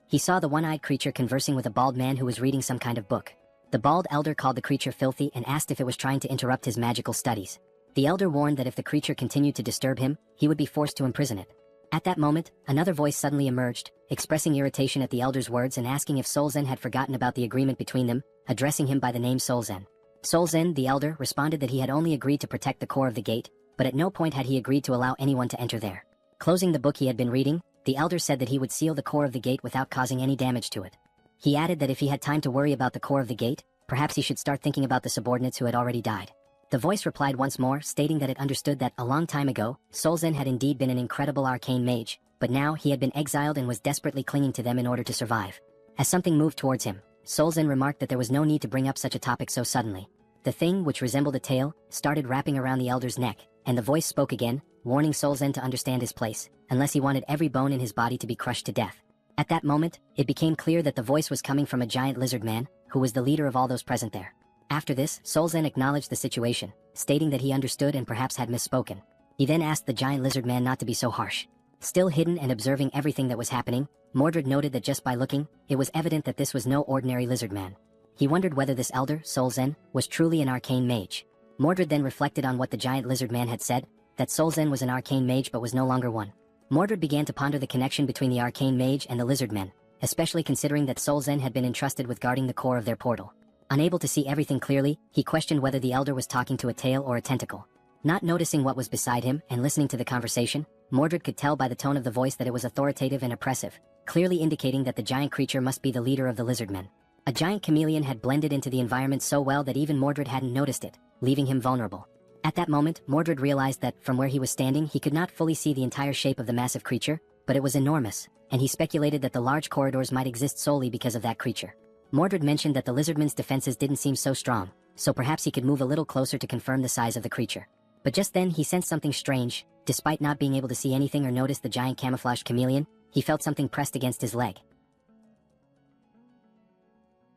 He saw the one-eyed creature conversing with a bald man who was reading some kind of book. The bald elder called the creature filthy and asked if it was trying to interrupt his magical studies. The elder warned that if the creature continued to disturb him, he would be forced to imprison it. At that moment, another voice suddenly emerged, expressing irritation at the elder's words and asking if Solzen had forgotten about the agreement between them, addressing him by the name Solzen. Solzen, the elder, responded that he had only agreed to protect the core of the gate, but at no point had he agreed to allow anyone to enter there. Closing the book he had been reading, the elder said that he would seal the core of the gate without causing any damage to it. He added that if he had time to worry about the core of the gate, perhaps he should start thinking about the subordinates who had already died. The voice replied once more, stating that it understood that a long time ago, Solzen had indeed been an incredible arcane mage, but now he had been exiled and was desperately clinging to them in order to survive. As something moved towards him, Solzen remarked that there was no need to bring up such a topic so suddenly. The thing, which resembled a tail, started wrapping around the elder's neck, and the voice spoke again, warning Solzen to understand his place, unless he wanted every bone in his body to be crushed to death. At that moment, it became clear that the voice was coming from a giant lizard man, who was the leader of all those present there. After this, Solzen acknowledged the situation, stating that he understood and perhaps had misspoken. He then asked the giant lizard man not to be so harsh. Still hidden and observing everything that was happening, Mordred noted that just by looking, it was evident that this was no ordinary lizard man. He wondered whether this elder, Solzen, was truly an arcane mage. Mordred then reflected on what the giant lizard man had said, that Solzen was an arcane mage but was no longer one. Mordred began to ponder the connection between the arcane mage and the lizard men, especially considering that Solzen had been entrusted with guarding the core of their portal. Unable to see everything clearly, he questioned whether the elder was talking to a tail or a tentacle. Not noticing what was beside him and listening to the conversation, Mordred could tell by the tone of the voice that it was authoritative and oppressive, clearly indicating that the giant creature must be the leader of the lizard men. A giant chameleon had blended into the environment so well that even Mordred hadn't noticed it, leaving him vulnerable. At that moment, Mordred realized that, from where he was standing, he could not fully see the entire shape of the massive creature, but it was enormous, and he speculated that the large corridors might exist solely because of that creature. Mordred mentioned that the lizardman's defenses didn't seem so strong, so perhaps he could move a little closer to confirm the size of the creature. But just then he sensed something strange. Despite not being able to see anything or notice the giant camouflaged chameleon, he felt something pressed against his leg.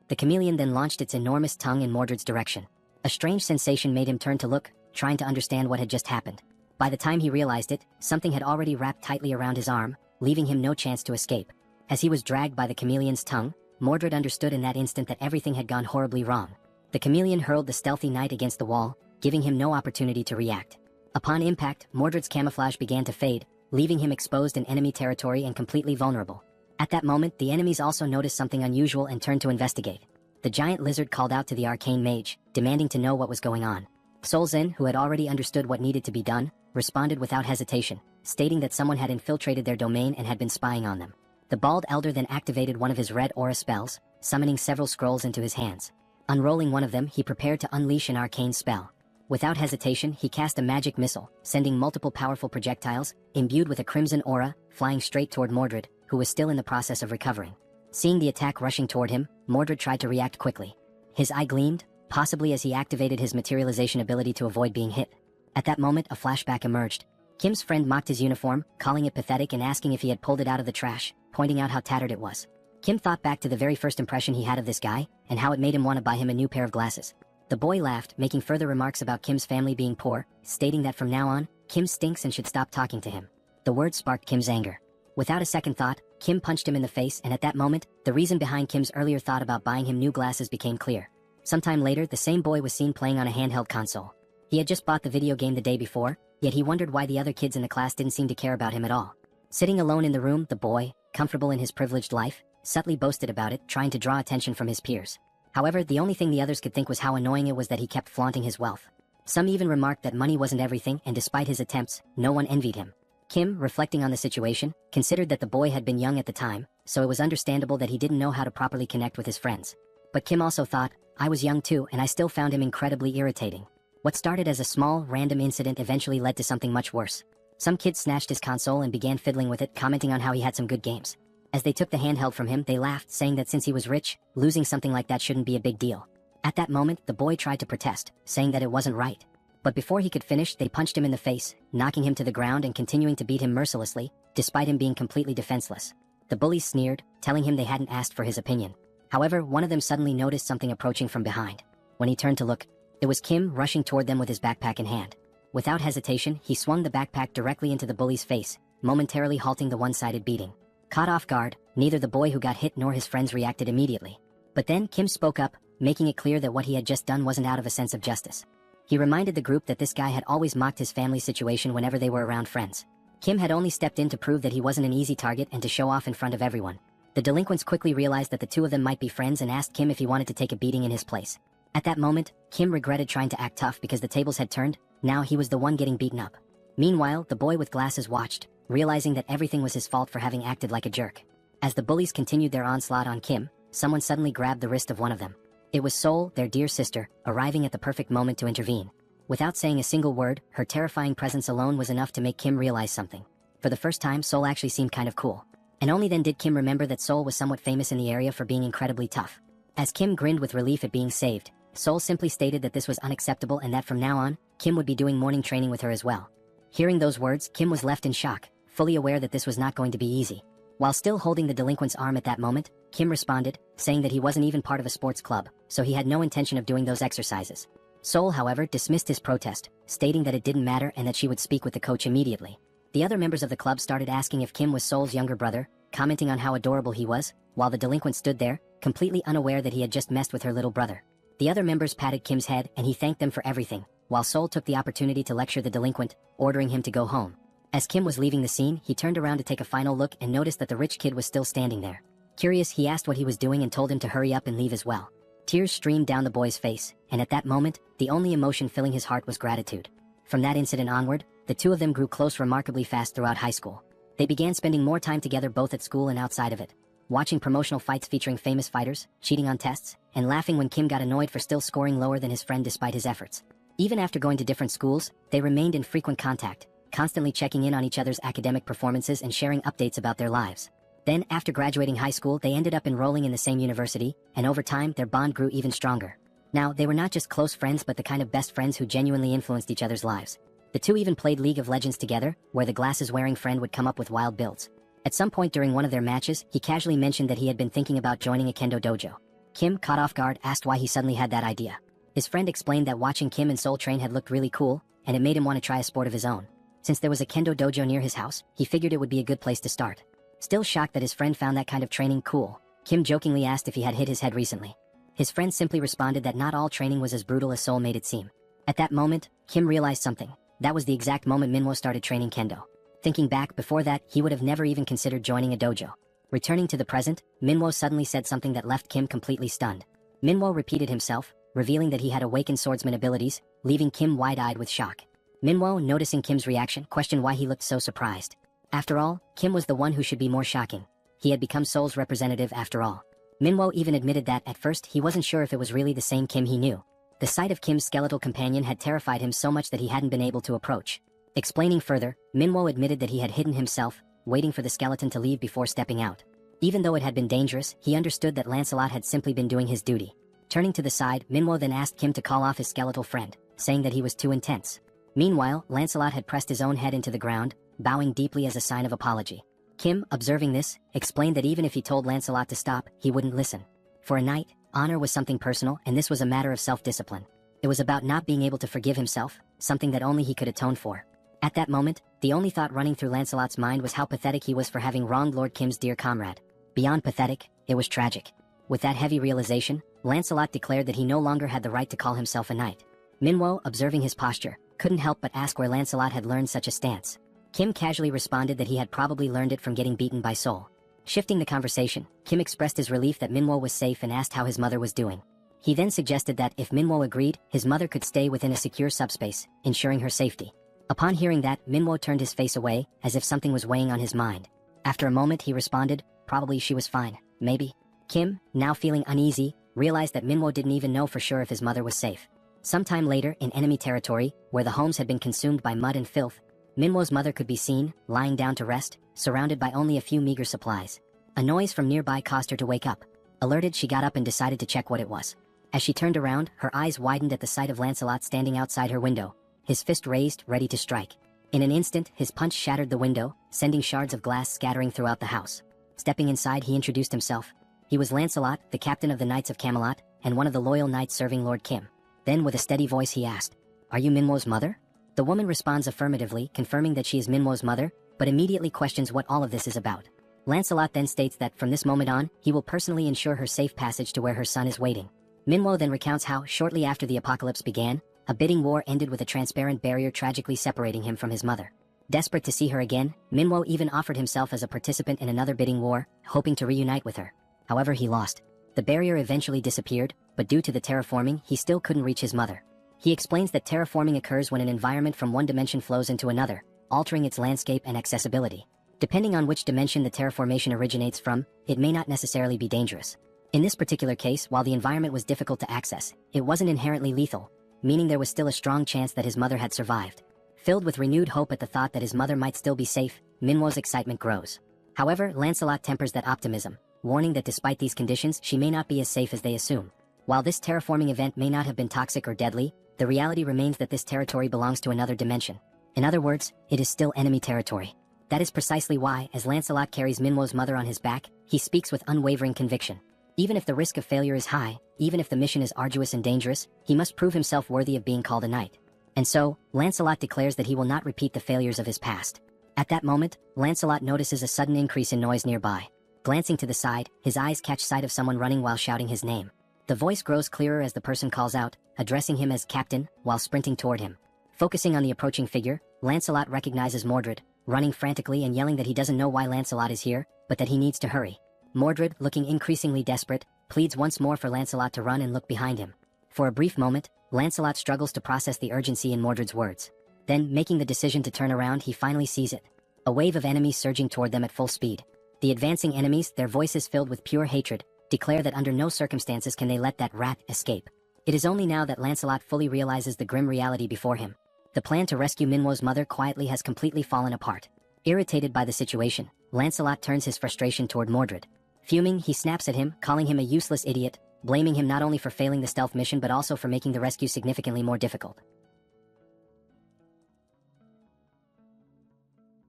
The chameleon then launched its enormous tongue in Mordred's direction. A strange sensation made him turn to look, trying to understand what had just happened. By the time he realized it, something had already wrapped tightly around his arm, leaving him no chance to escape. As he was dragged by the chameleon's tongue, Mordred understood in that instant that everything had gone horribly wrong. The chameleon hurled the stealthy knight against the wall, giving him no opportunity to react. Upon impact, Mordred's camouflage began to fade, leaving him exposed in enemy territory and completely vulnerable. At that moment, the enemies also noticed something unusual and turned to investigate. The giant lizard called out to the arcane mage, demanding to know what was going on. Solzen, who had already understood what needed to be done, responded without hesitation, stating that someone had infiltrated their domain and had been spying on them. The bald elder then activated one of his red aura spells, summoning several scrolls into his hands. Unrolling one of them, he prepared to unleash an arcane spell. Without hesitation, he cast a magic missile, sending multiple powerful projectiles, imbued with a crimson aura, flying straight toward Mordred, who was still in the process of recovering. Seeing the attack rushing toward him, Mordred tried to react quickly. His eye gleamed, possibly as he activated his materialization ability to avoid being hit. At that moment, a flashback emerged. Kim's friend mocked his uniform, calling it pathetic and asking if he had pulled it out of the trash, pointing out how tattered it was. Kim thought back to the very first impression he had of this guy, and how it made him want to buy him a new pair of glasses. The boy laughed, making further remarks about Kim's family being poor, stating that from now on, Kim stinks and should stop talking to him. The word sparked Kim's anger. Without a second thought, Kim punched him in the face, and at that moment, the reason behind Kim's earlier thought about buying him new glasses became clear. Sometime later, the same boy was seen playing on a handheld console. He had just bought the video game the day before, yet he wondered why the other kids in the class didn't seem to care about him at all. Sitting alone in the room, the boy, comfortable in his privileged life, subtly boasted about it, trying to draw attention from his peers. However, the only thing the others could think was how annoying it was that he kept flaunting his wealth. Some even remarked that money wasn't everything, and despite his attempts, no one envied him. Kim, reflecting on the situation, considered that the boy had been young at the time, so it was understandable that he didn't know how to properly connect with his friends. But Kim also thought, I was young too, and I still found him incredibly irritating. What started as a small, random incident eventually led to something much worse. Some kids snatched his console and began fiddling with it, commenting on how he had some good games. As they took the handheld from him, they laughed, saying that since he was rich, losing something like that shouldn't be a big deal. At that moment, the boy tried to protest, saying that it wasn't right. But before he could finish, they punched him in the face, knocking him to the ground and continuing to beat him mercilessly, despite him being completely defenseless. The bullies sneered, telling him they hadn't asked for his opinion. However, one of them suddenly noticed something approaching from behind. When he turned to look, it was Kim rushing toward them with his backpack in hand. Without hesitation, he swung the backpack directly into the bully's face, momentarily halting the one-sided beating. Caught off guard, neither the boy who got hit nor his friends reacted immediately. But then Kim spoke up, making it clear that what he had just done wasn't out of a sense of justice. He reminded the group that this guy had always mocked his family's situation whenever they were around friends. Kim had only stepped in to prove that he wasn't an easy target and to show off in front of everyone. The delinquents quickly realized that the two of them might be friends and asked Kim if he wanted to take a beating in his place. At that moment, Kim regretted trying to act tough because the tables had turned. Now he was the one getting beaten up. Meanwhile, the boy with glasses watched, realizing that everything was his fault for having acted like a jerk. As the bullies continued their onslaught on Kim, someone suddenly grabbed the wrist of one of them. It was Sol, their dear sister, arriving at the perfect moment to intervene. Without saying a single word, her terrifying presence alone was enough to make Kim realize something. For the first time, Sol actually seemed kind of cool. And only then did Kim remember that Sol was somewhat famous in the area for being incredibly tough. As Kim grinned with relief at being saved, Sol simply stated that this was unacceptable and that from now on, Kim would be doing morning training with her as well. Hearing those words, Kim was left in shock, fully aware that this was not going to be easy. While still holding the delinquent's arm at that moment, Kim responded, saying that he wasn't even part of a sports club, so he had no intention of doing those exercises. Sol, however, dismissed his protest, stating that it didn't matter and that she would speak with the coach immediately. The other members of the club started asking if Kim was Sol's younger brother, commenting on how adorable he was, while the delinquent stood there, completely unaware that he had just messed with her little brother. The other members patted Kim's head and he thanked them for everything, while Sol took the opportunity to lecture the delinquent, ordering him to go home. As Kim was leaving the scene, he turned around to take a final look and noticed that the rich kid was still standing there. Curious, he asked what he was doing and told him to hurry up and leave as well. Tears streamed down the boy's face, and at that moment, the only emotion filling his heart was gratitude. From that incident onward, the two of them grew close remarkably fast throughout high school. They began spending more time together both at school and outside of it, watching promotional fights featuring famous fighters, cheating on tests, and laughing when Kim got annoyed for still scoring lower than his friend despite his efforts. Even after going to different schools, they remained in frequent contact, constantly checking in on each other's academic performances and sharing updates about their lives. Then, after graduating high school, they ended up enrolling in the same university, and over time, their bond grew even stronger. Now, they were not just close friends but the kind of best friends who genuinely influenced each other's lives. The two even played League of Legends together, where the glasses-wearing friend would come up with wild builds. At some point during one of their matches, he casually mentioned that he had been thinking about joining a kendo dojo. Kim, caught off guard, asked why he suddenly had that idea. His friend explained that watching Kim and Sol train had looked really cool, and it made him want to try a sport of his own. Since there was a kendo dojo near his house, he figured it would be a good place to start. Still shocked that his friend found that kind of training cool, Kim jokingly asked if he had hit his head recently. His friend simply responded that not all training was as brutal as Sol made it seem. At that moment, Kim realized something. That was the exact moment Manhwa started training kendo. Thinking back, before that, he would have never even considered joining a dojo. Returning to the present, Manhwa suddenly said something that left Kim completely stunned. Manhwa repeated himself, revealing that he had awakened swordsman abilities, leaving Kim wide-eyed with shock. Manhwa, noticing Kim's reaction, questioned why he looked so surprised. After all, Kim was the one who should be more shocking. He had become Sol's representative after all. Manhwa even admitted that, at first, he wasn't sure if it was really the same Kim he knew. The sight of Kim's skeletal companion had terrified him so much that he hadn't been able to approach. Explaining further, Manhwa admitted that he had hidden himself, waiting for the skeleton to leave before stepping out. Even though it had been dangerous, he understood that Lancelot had simply been doing his duty. Turning to the side, Manhwa then asked Kim to call off his skeletal friend, saying that he was too intense. Meanwhile, Lancelot had pressed his own head into the ground, bowing deeply as a sign of apology. Kim, observing this, explained that even if he told Lancelot to stop, he wouldn't listen. For a knight, honor was something personal, and this was a matter of self-discipline. It was about not being able to forgive himself, something that only he could atone for. At that moment, the only thought running through Lancelot's mind was how pathetic he was for having wronged Lord Kim's dear comrade. Beyond pathetic, it was tragic. With that heavy realization, Lancelot declared that he no longer had the right to call himself a knight. Manhwa, observing his posture, couldn't help but ask where Lancelot had learned such a stance. Kim casually responded that he had probably learned it from getting beaten by Sol. Shifting the conversation, Kim expressed his relief that Minwo was safe and asked how his mother was doing. He then suggested that, if Minwo agreed, his mother could stay within a secure subspace, ensuring her safety. Upon hearing that, Minwo turned his face away, as if something was weighing on his mind. After a moment he responded, "Probably she was fine, maybe." Kim, now feeling uneasy, realized that Minwo didn't even know for sure if his mother was safe. Sometime later, in enemy territory, where the homes had been consumed by mud and filth, Minwo's mother could be seen, lying down to rest, surrounded by only a few meager supplies. A noise from nearby caused her to wake up. Alerted, she got up and decided to check what it was. As she turned around, her eyes widened at the sight of Lancelot standing outside her window, his fist raised, ready to strike. In an instant, his punch shattered the window, sending shards of glass scattering throughout the house. Stepping inside, he introduced himself. He was Lancelot, the captain of the Knights of Camelot, and one of the loyal knights serving Lord Kim. Then, with a steady voice, he asked, "Are you Minwo's mother?" The woman responds affirmatively, confirming that she is Minwo's mother, but immediately questions what all of this is about. Lancelot then states that, from this moment on, he will personally ensure her safe passage to where her son is waiting. Minwo then recounts how, shortly after the apocalypse began, a bidding war ended with a transparent barrier tragically separating him from his mother. Desperate to see her again, Minwo even offered himself as a participant in another bidding war, hoping to reunite with her. However, he lost. The barrier eventually disappeared, but due to the terraforming, he still couldn't reach his mother. He explains that terraforming occurs when an environment from one dimension flows into another, altering its landscape and accessibility. Depending on which dimension the terraformation originates from, it may not necessarily be dangerous. In this particular case, while the environment was difficult to access, it wasn't inherently lethal, meaning there was still a strong chance that his mother had survived. Filled with renewed hope at the thought that his mother might still be safe, Minwo's excitement grows. However, Lancelot tempers that optimism, warning that despite these conditions, she may not be as safe as they assume. While this terraforming event may not have been toxic or deadly, the reality remains that this territory belongs to another dimension. In other words, it is still enemy territory. That is precisely why, as Lancelot carries Minwo's mother on his back, he speaks with unwavering conviction. Even if the risk of failure is high, even if the mission is arduous and dangerous, he must prove himself worthy of being called a knight. And so, Lancelot declares that he will not repeat the failures of his past. At that moment, Lancelot notices a sudden increase in noise nearby. Glancing to the side, his eyes catch sight of someone running while shouting his name. The voice grows clearer as the person calls out, addressing him as Captain, while sprinting toward him. Focusing on the approaching figure, Lancelot recognizes Mordred, running frantically and yelling that he doesn't know why Lancelot is here, but that he needs to hurry. Mordred, looking increasingly desperate, pleads once more for Lancelot to run and look behind him. For a brief moment, Lancelot struggles to process the urgency in Mordred's words. Then, making the decision to turn around, he finally sees it. A wave of enemies surging toward them at full speed. The advancing enemies, their voices filled with pure hatred, declare that under no circumstances can they let that rat escape. It is only now that Lancelot fully realizes the grim reality before him. The plan to rescue Minwo's mother quietly has completely fallen apart. Irritated by the situation, Lancelot turns his frustration toward Mordred. Fuming, he snaps at him, calling him a useless idiot, blaming him not only for failing the stealth mission but also for making the rescue significantly more difficult.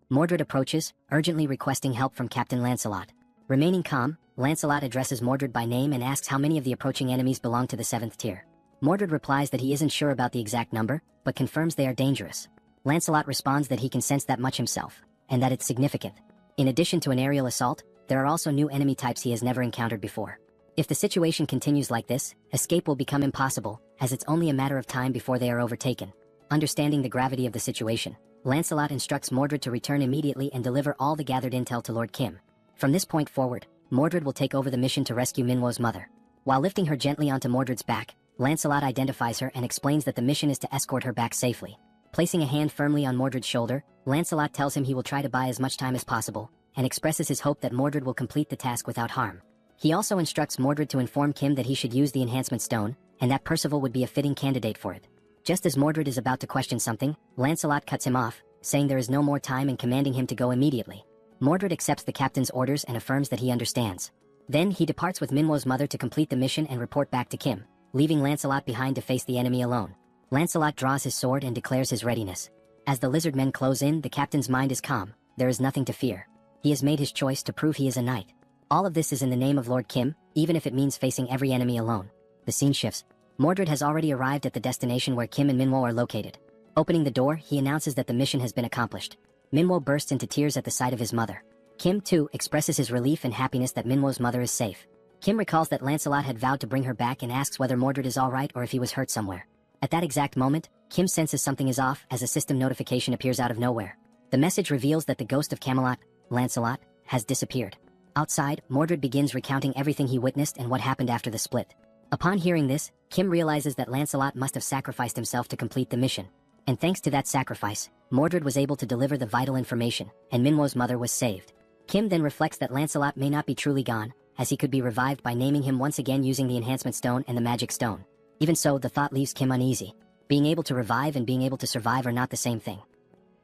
Mordred approaches, urgently requesting help from Captain Lancelot. Remaining calm, Lancelot addresses Mordred by name and asks how many of the approaching enemies belong to the 7th tier. Mordred replies that he isn't sure about the exact number, but confirms they are dangerous. Lancelot responds that he can sense that much himself, and that it's significant. In addition to an aerial assault, there are also new enemy types he has never encountered before. If the situation continues like this, escape will become impossible, as it's only a matter of time before they are overtaken. Understanding the gravity of the situation, Lancelot instructs Mordred to return immediately and deliver all the gathered intel to Lord Kim. From this point forward, Mordred will take over the mission to rescue Minwo's mother. While lifting her gently onto Mordred's back, Lancelot identifies her and explains that the mission is to escort her back safely. Placing a hand firmly on Mordred's shoulder, Lancelot tells him he will try to buy as much time as possible, and expresses his hope that Mordred will complete the task without harm. He also instructs Mordred to inform Kim that he should use the enhancement stone, and that Percival would be a fitting candidate for it. Just as Mordred is about to question something, Lancelot cuts him off, saying there is no more time and commanding him to go immediately. Mordred accepts the captain's orders and affirms that he understands. Then he departs with Minwo's mother to complete the mission and report back to Kim, leaving Lancelot behind to face the enemy alone. Lancelot draws his sword and declares his readiness. As the lizard men close in, the captain's mind is calm. There is nothing to fear. He has made his choice to prove he is a knight. All of this is in the name of Lord Kim, even if it means facing every enemy alone. The scene shifts. Mordred has already arrived at the destination where Kim and Minwo are located. Opening the door, he announces that the mission has been accomplished. Minwo bursts into tears at the sight of his mother. Kim, too, expresses his relief and happiness that Minwo's mother is safe. Kim recalls that Lancelot had vowed to bring her back and asks whether Mordred is alright or if he was hurt somewhere. At that exact moment, Kim senses something is off as a system notification appears out of nowhere. The message reveals that the ghost of Camelot, Lancelot, has disappeared. Outside, Mordred begins recounting everything he witnessed and what happened after the split. Upon hearing this, Kim realizes that Lancelot must have sacrificed himself to complete the mission. And thanks to that sacrifice, Mordred was able to deliver the vital information, and Minwo's mother was saved. Kim then reflects that Lancelot may not be truly gone, as he could be revived by naming him once again using the Enhancement Stone and the Magic Stone. Even so, the thought leaves Kim uneasy. Being able to revive and being able to survive are not the same thing.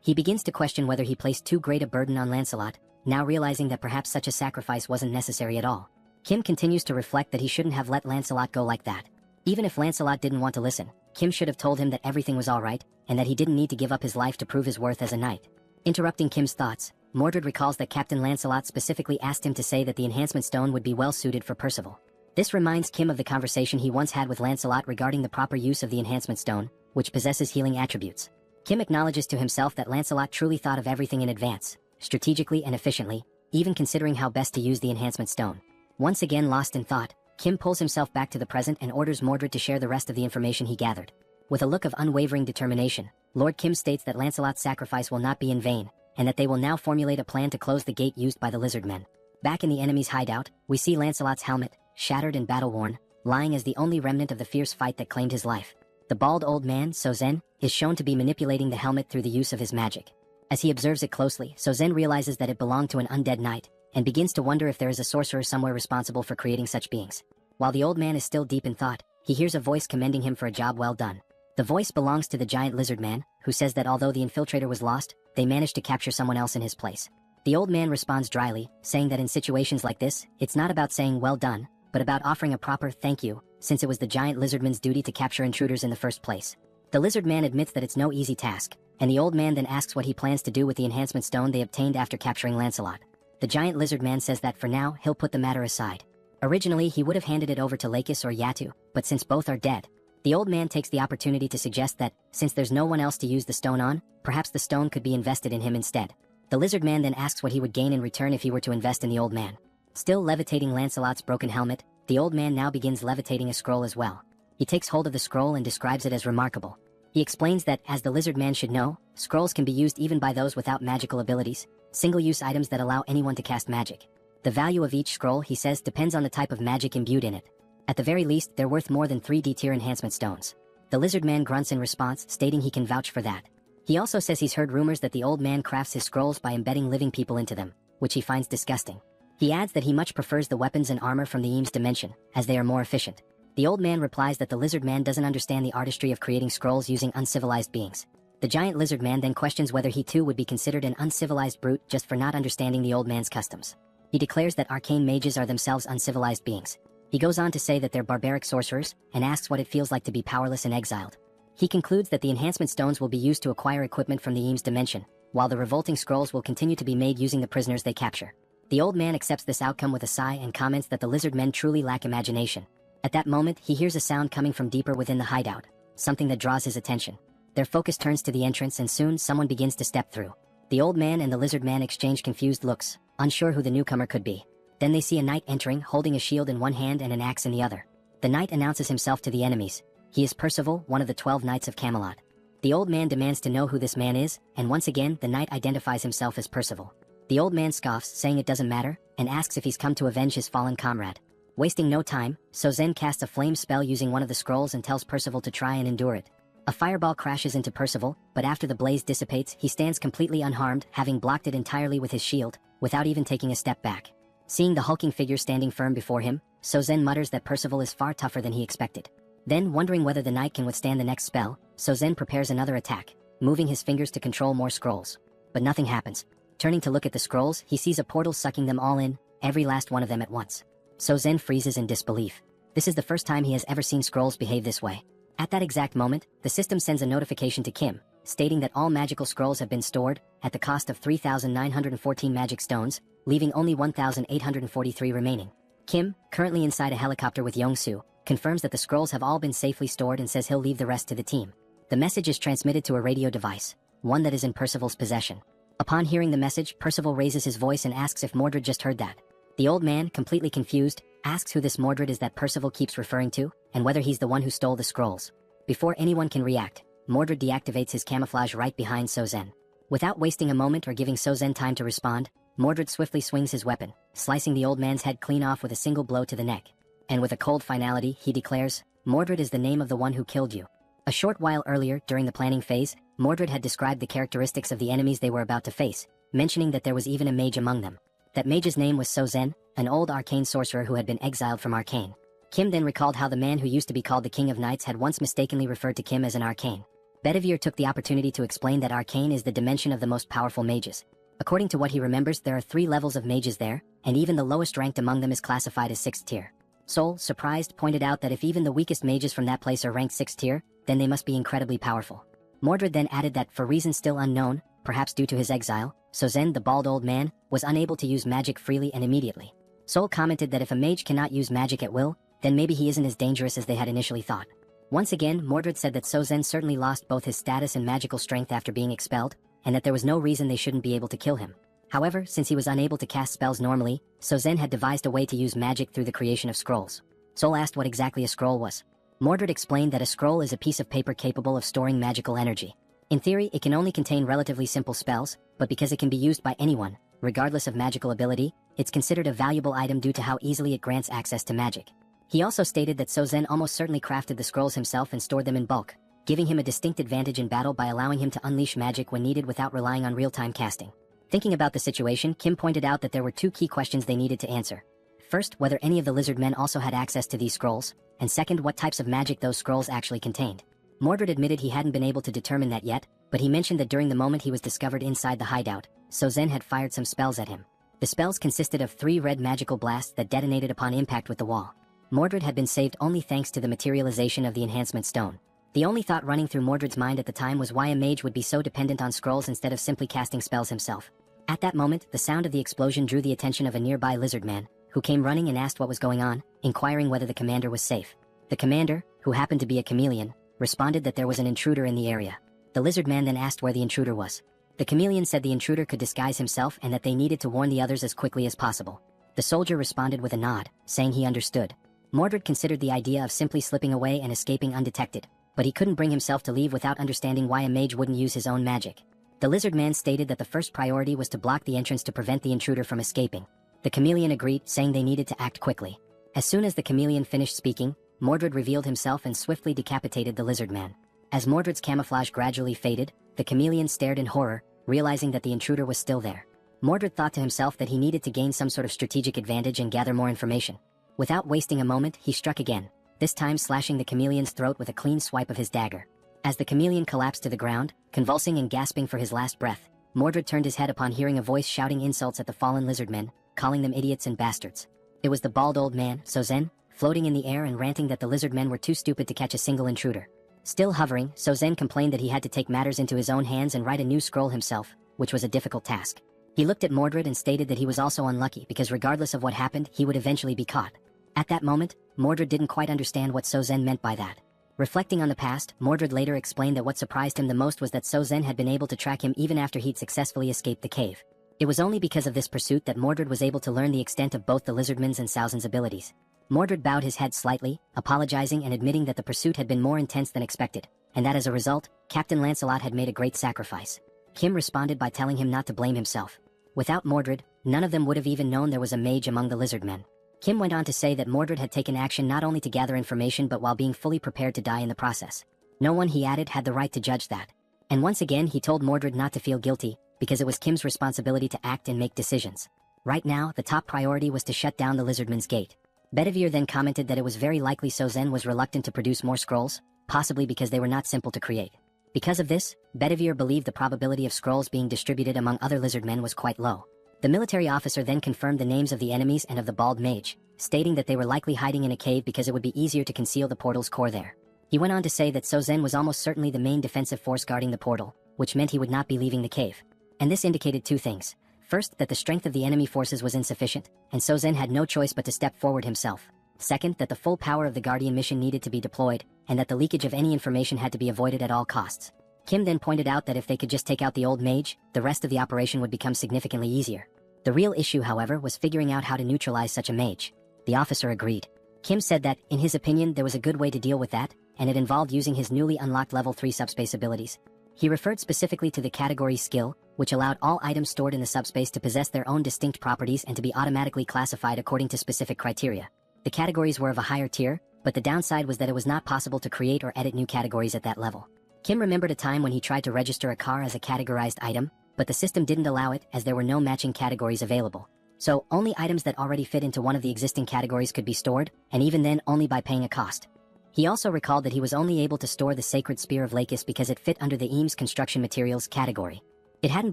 He begins to question whether he placed too great a burden on Lancelot, now realizing that perhaps such a sacrifice wasn't necessary at all. Kim continues to reflect that he shouldn't have let Lancelot go like that. Even if Lancelot didn't want to listen, Kim should have told him that everything was alright, and that he didn't need to give up his life to prove his worth as a knight. Interrupting Kim's thoughts, Mordred recalls that Captain Lancelot specifically asked him to say that the Enhancement Stone would be well suited for Percival. This reminds Kim of the conversation he once had with Lancelot regarding the proper use of the Enhancement Stone, which possesses healing attributes. Kim acknowledges to himself that Lancelot truly thought of everything in advance, strategically and efficiently, even considering how best to use the Enhancement Stone. Once again lost in thought, Kim pulls himself back to the present and orders Mordred to share the rest of the information he gathered. With a look of unwavering determination, Lord Kim states that Lancelot's sacrifice will not be in vain, and that they will now formulate a plan to close the gate used by the lizard men. Back in the enemy's hideout, we see Lancelot's helmet, shattered and battle-worn, lying as the only remnant of the fierce fight that claimed his life. The bald old man, Sozen, is shown to be manipulating the helmet through the use of his magic. As he observes it closely, Sozen realizes that it belonged to an undead knight, and begins to wonder if there is a sorcerer somewhere responsible for creating such beings. While the old man is still deep in thought, he hears a voice commending him for a job well done. The voice belongs to the giant lizard man, who says that although the infiltrator was lost, they managed to capture someone else in his place. The old man responds dryly, saying that in situations like this, it's not about saying well done, but about offering a proper thank you, since it was the giant lizardman's duty to capture intruders in the first place. The lizard man admits that it's no easy task, and the old man then asks what he plans to do with the Enhancement Stone they obtained after capturing Lancelot. The giant lizard man says that for now, he'll put the matter aside. Originally, he would have handed it over to Lakis or Yatu, but since both are dead, the old man takes the opportunity to suggest that, since there's no one else to use the stone on, perhaps the stone could be invested in him instead. The lizard man then asks what he would gain in return if he were to invest in the old man. Still levitating Lancelot's broken helmet, the old man now begins levitating a scroll as well. He takes hold of the scroll and describes it as remarkable. He explains that, as the lizard man should know, scrolls can be used even by those without magical abilities, single-use items that allow anyone to cast magic. The value of each scroll, he says, depends on the type of magic imbued in it. At the very least, they're worth more than 3 D-tier enhancement stones. The lizard man grunts in response, stating he can vouch for that. He also says he's heard rumors that the old man crafts his scrolls by embedding living people into them, which he finds disgusting. He adds that he much prefers the weapons and armor from the Eames dimension, as they are more efficient. The old man replies that the lizard man doesn't understand the artistry of creating scrolls using uncivilized beings. The giant lizard man then questions whether he too would be considered an uncivilized brute just for not understanding the old man's customs. He declares that arcane mages are themselves uncivilized beings. He goes on to say that they're barbaric sorcerers, and asks what it feels like to be powerless and exiled. He concludes that the enhancement stones will be used to acquire equipment from the Eames dimension, while the revolting scrolls will continue to be made using the prisoners they capture. The old man accepts this outcome with a sigh and comments that the lizard men truly lack imagination. At that moment, he hears a sound coming from deeper within the hideout, something that draws his attention. Their focus turns to the entrance and soon someone begins to step through. The old man and the lizard man exchange confused looks, unsure who the newcomer could be. Then they see a knight entering, holding a shield in one hand and an axe in the other. The knight announces himself to the enemies. He is Percival, one of the 12 knights of Camelot. The old man demands to know who this man is, and once again, the knight identifies himself as Percival. The old man scoffs, saying it doesn't matter, and asks if he's come to avenge his fallen comrade. Wasting no time, Sozen casts a flame spell using one of the scrolls and tells Percival to try and endure it. A fireball crashes into Percival, but after the blaze dissipates, he stands completely unharmed, having blocked it entirely with his shield, without even taking a step back. Seeing the hulking figure standing firm before him, Sozen mutters that Percival is far tougher than he expected. Then, wondering whether the knight can withstand the next spell, Sozen prepares another attack, moving his fingers to control more scrolls. But nothing happens. Turning to look at the scrolls, he sees a portal sucking them all in, every last one of them at once. Sozen freezes in disbelief. This is the first time he has ever seen scrolls behave this way. At that exact moment, the system sends a notification to Kim, stating that all magical scrolls have been stored, at the cost of 3,914 magic stones, leaving only 1,843 remaining. Kim, currently inside a helicopter with Yongsu, confirms that the scrolls have all been safely stored and says he'll leave the rest to the team. The message is transmitted to a radio device, one that is in Percival's possession. Upon hearing the message, Percival raises his voice and asks if Mordred just heard that. The old man, completely confused, asks who this Mordred is that Percival keeps referring to, and whether he's the one who stole the scrolls. Before anyone can react, Mordred deactivates his camouflage right behind Sozen. Without wasting a moment or giving Sozen time to respond, Mordred swiftly swings his weapon, slicing the old man's head clean off with a single blow to the neck. And with a cold finality, he declares, "Mordred is the name of the one who killed you." A short while earlier, during the planning phase, Mordred had described the characteristics of the enemies they were about to face, mentioning that there was even a mage among them. That mage's name was Sozen, an old arcane sorcerer who had been exiled from Arcane. Kim then recalled how the man who used to be called the King of Knights had once mistakenly referred to Kim as an arcane. Bedivere took the opportunity to explain that arcane is the dimension of the most powerful mages. According to what he remembers, there are 3 levels of mages there, and even the lowest ranked among them is classified as 6th tier. Sol, surprised, pointed out that if even the weakest mages from that place are ranked 6th tier, then they must be incredibly powerful. Mordred then added that, for reasons still unknown, perhaps due to his exile, Sozen, the bald old man, was unable to use magic freely and immediately. Sol commented that if a mage cannot use magic at will, then maybe he isn't as dangerous as they had initially thought. Once again, Mordred said that Sozen certainly lost both his status and magical strength after being expelled, and that there was no reason they shouldn't be able to kill him. However, since he was unable to cast spells normally, Sozen had devised a way to use magic through the creation of scrolls. Sol asked what exactly a scroll was. Mordred explained that a scroll is a piece of paper capable of storing magical energy. In theory, it can only contain relatively simple spells, but because it can be used by anyone, regardless of magical ability, it's considered a valuable item due to how easily it grants access to magic. He also stated that Sozen almost certainly crafted the scrolls himself and stored them in bulk, giving him a distinct advantage in battle by allowing him to unleash magic when needed without relying on real-time casting. Thinking about the situation, Kim pointed out that there were 2 key questions they needed to answer. First, whether any of the lizard men also had access to these scrolls, and second, what types of magic those scrolls actually contained. Mordred admitted he hadn't been able to determine that yet, but he mentioned that during the moment he was discovered inside the hideout, Sozen had fired some spells at him. The spells consisted of 3 red magical blasts that detonated upon impact with the wall. Mordred had been saved only thanks to the materialization of the enhancement stone. The only thought running through Mordred's mind at the time was why a mage would be so dependent on scrolls instead of simply casting spells himself. At that moment, the sound of the explosion drew the attention of a nearby lizard man, who came running and asked what was going on, inquiring whether the commander was safe. The commander, who happened to be a chameleon, responded that there was an intruder in the area. The lizard man then asked where the intruder was. The chameleon said the intruder could disguise himself and that they needed to warn the others as quickly as possible. The soldier responded with a nod, saying he understood. Mordred considered the idea of simply slipping away and escaping undetected, but he couldn't bring himself to leave without understanding why a mage wouldn't use his own magic. The lizard man stated that the first priority was to block the entrance to prevent the intruder from escaping. The chameleon agreed, saying they needed to act quickly. As soon as the chameleon finished speaking, Mordred revealed himself and swiftly decapitated the lizard man. As Mordred's camouflage gradually faded, the chameleon stared in horror, realizing that the intruder was still there. Mordred thought to himself that he needed to gain some sort of strategic advantage and gather more information. Without wasting a moment, he struck again, this time slashing the chameleon's throat with a clean swipe of his dagger. As the chameleon collapsed to the ground, convulsing and gasping for his last breath, Mordred turned his head upon hearing a voice shouting insults at the fallen lizardmen, calling them idiots and bastards. It was the bald old man, Sozen, floating in the air and ranting that the lizardmen were too stupid to catch a single intruder. Still hovering, Sozen complained that he had to take matters into his own hands and write a new scroll himself, which was a difficult task. He looked at Mordred and stated that he was also unlucky because regardless of what happened, he would eventually be caught. At that moment, Mordred didn't quite understand what Sozen meant by that. Reflecting on the past, Mordred later explained that what surprised him the most was that Sozen had been able to track him even after he'd successfully escaped the cave. It was only because of this pursuit that Mordred was able to learn the extent of both the lizardman's and Sauzen's abilities. Mordred bowed his head slightly, apologizing and admitting that the pursuit had been more intense than expected, and that as a result, Captain Lancelot had made a great sacrifice. Kim responded by telling him not to blame himself. Without Mordred, none of them would have even known there was a mage among the lizardmen. Kim went on to say that Mordred had taken action not only to gather information but while being fully prepared to die in the process. No one, he added, had the right to judge that. And once again he told Mordred not to feel guilty, because it was Kim's responsibility to act and make decisions. Right now, the top priority was to shut down the lizardman's gate. Bedivere then commented that it was very likely Sozen was reluctant to produce more scrolls, possibly because they were not simple to create. Because of this, Bedivere believed the probability of scrolls being distributed among other lizardmen was quite low. The military officer then confirmed the names of the enemies and of the bald mage, stating that they were likely hiding in a cave because it would be easier to conceal the portal's core there. He went on to say that Sozen was almost certainly the main defensive force guarding the portal, which meant he would not be leaving the cave. And this indicated 2 things. First, that the strength of the enemy forces was insufficient, and Sozen had no choice but to step forward himself. Second, that the full power of the Guardian mission needed to be deployed, and that the leakage of any information had to be avoided at all costs. Kim then pointed out that if they could just take out the old mage, the rest of the operation would become significantly easier. The real issue, however, was figuring out how to neutralize such a mage. The officer agreed. Kim said that, in his opinion, there was a good way to deal with that, and it involved using his newly unlocked level 3 subspace abilities. He referred specifically to the category skill, which allowed all items stored in the subspace to possess their own distinct properties and to be automatically classified according to specific criteria. The categories were of a higher tier, but the downside was that it was not possible to create or edit new categories at that level. Kim remembered a time when he tried to register a car as a categorized item, but the system didn't allow it as there were no matching categories available. So, only items that already fit into one of the existing categories could be stored, and even then only by paying a cost. He also recalled that he was only able to store the Sacred Spear of Lakis because it fit under the Eames Construction Materials category. It hadn't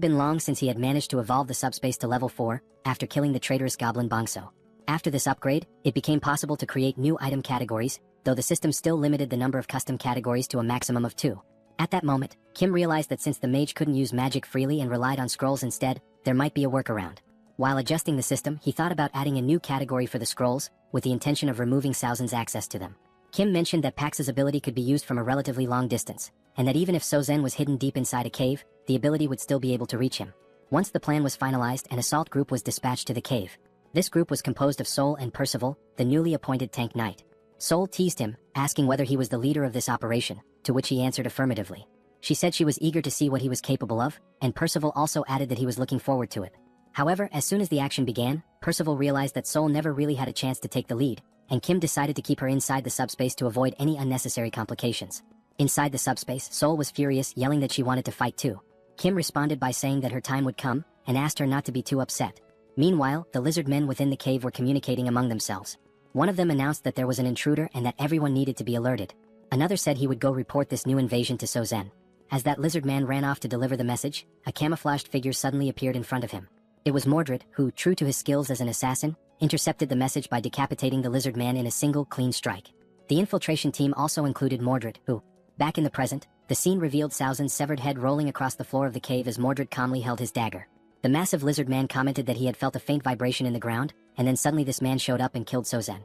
been long since he had managed to evolve the subspace to level 4, after killing the traitorous goblin Bongso. After this upgrade, it became possible to create new item categories, though the system still limited the number of custom categories to a maximum of 2. At that moment, Kim realized that since the mage couldn't use magic freely and relied on scrolls instead, there might be a workaround. While adjusting the system, he thought about adding a new category for the scrolls, with the intention of removing Sozen's access to them. Kim mentioned that Pax's ability could be used from a relatively long distance, and that even if Sozen was hidden deep inside a cave, the ability would still be able to reach him. Once the plan was finalized, an assault group was dispatched to the cave. This group was composed of Sol and Percival, the newly appointed tank knight. Sol teased him, asking whether he was the leader of this operation, to which he answered affirmatively. She said she was eager to see what he was capable of, and Percival also added that he was looking forward to it. However, as soon as the action began, Percival realized that Sol never really had a chance to take the lead, and Kim decided to keep her inside the subspace to avoid any unnecessary complications. Inside the subspace, Sol was furious, yelling that she wanted to fight too. Kim responded by saying that her time would come, and asked her not to be too upset. Meanwhile, the lizard men within the cave were communicating among themselves. One of them announced that there was an intruder and that everyone needed to be alerted. Another said he would go report this new invasion to Sozen. As that lizard man ran off to deliver the message, a camouflaged figure suddenly appeared in front of him. It was Mordred, who, true to his skills as an assassin, intercepted the message by decapitating the lizard man in a single, clean strike. The infiltration team also included Mordred, who, back in the present, the scene revealed Sozen's severed head rolling across the floor of the cave as Mordred calmly held his dagger. The massive lizard man commented that he had felt a faint vibration in the ground, and then suddenly this man showed up and killed Sozen.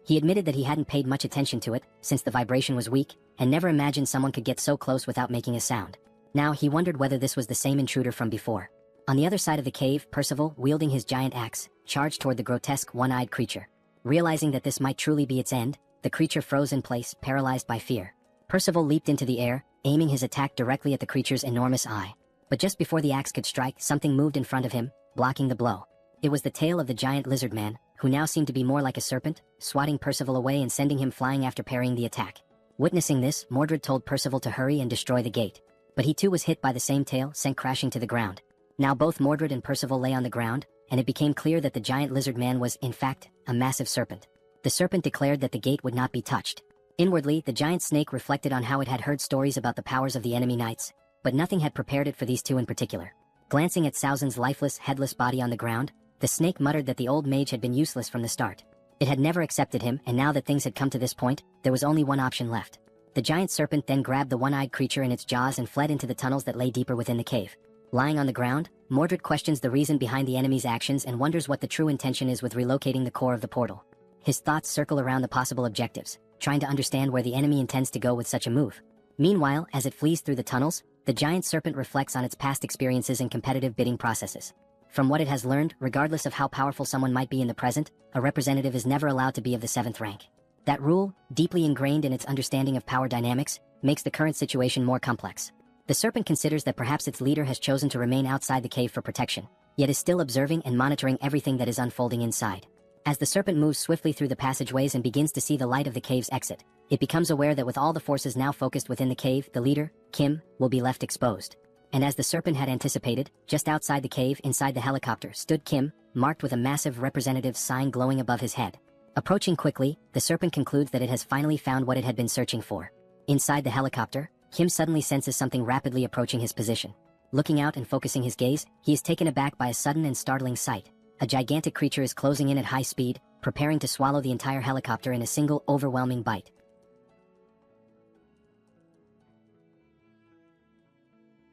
He admitted that he hadn't paid much attention to it, since the vibration was weak, and never imagined someone could get so close without making a sound. Now, he wondered whether this was the same intruder from before. On the other side of the cave, Percival, wielding his giant axe, charged toward the grotesque one-eyed creature. Realizing that this might truly be its end, the creature froze in place, paralyzed by fear. Percival leaped into the air, aiming his attack directly at the creature's enormous eye. But just before the axe could strike, something moved in front of him, blocking the blow. It was the tail of the giant lizard man, who now seemed to be more like a serpent, swatting Percival away and sending him flying after parrying the attack. Witnessing this, Mordred told Percival to hurry and destroy the gate. But he too was hit by the same tail, sent crashing to the ground. Now both Mordred and Percival lay on the ground, and it became clear that the giant lizard man was, in fact, a massive serpent. The serpent declared that the gate would not be touched. Inwardly, the giant snake reflected on how it had heard stories about the powers of the enemy knights, but nothing had prepared it for these two in particular. Glancing at Sozen's lifeless, headless body on the ground, the snake muttered that the old mage had been useless from the start. It had never accepted him, and now that things had come to this point, there was only one option left. The giant serpent then grabbed the one-eyed creature in its jaws and fled into the tunnels that lay deeper within the cave. Lying on the ground, Mordred questions the reason behind the enemy's actions and wonders what the true intention is with relocating the core of the portal. His thoughts circle around the possible objectives, trying to understand where the enemy intends to go with such a move. Meanwhile, as it flees through the tunnels, the giant serpent reflects on its past experiences in competitive bidding processes. From what it has learned, regardless of how powerful someone might be in the present, a representative is never allowed to be of the 7th rank. That rule, deeply ingrained in its understanding of power dynamics, makes the current situation more complex. The serpent considers that perhaps its leader has chosen to remain outside the cave for protection, yet is still observing and monitoring everything that is unfolding inside. As the serpent moves swiftly through the passageways and begins to see the light of the cave's exit, it becomes aware that with all the forces now focused within the cave, the leader, Kim, will be left exposed. And as the serpent had anticipated, just outside the cave, inside the helicopter, stood Kim, marked with a massive representative sign glowing above his head. Approaching quickly, the serpent concludes that it has finally found what it had been searching for. Inside the helicopter, Kim suddenly senses something rapidly approaching his position. Looking out and focusing his gaze, he is taken aback by a sudden and startling sight. A gigantic creature is closing in at high speed, preparing to swallow the entire helicopter in a single, overwhelming bite.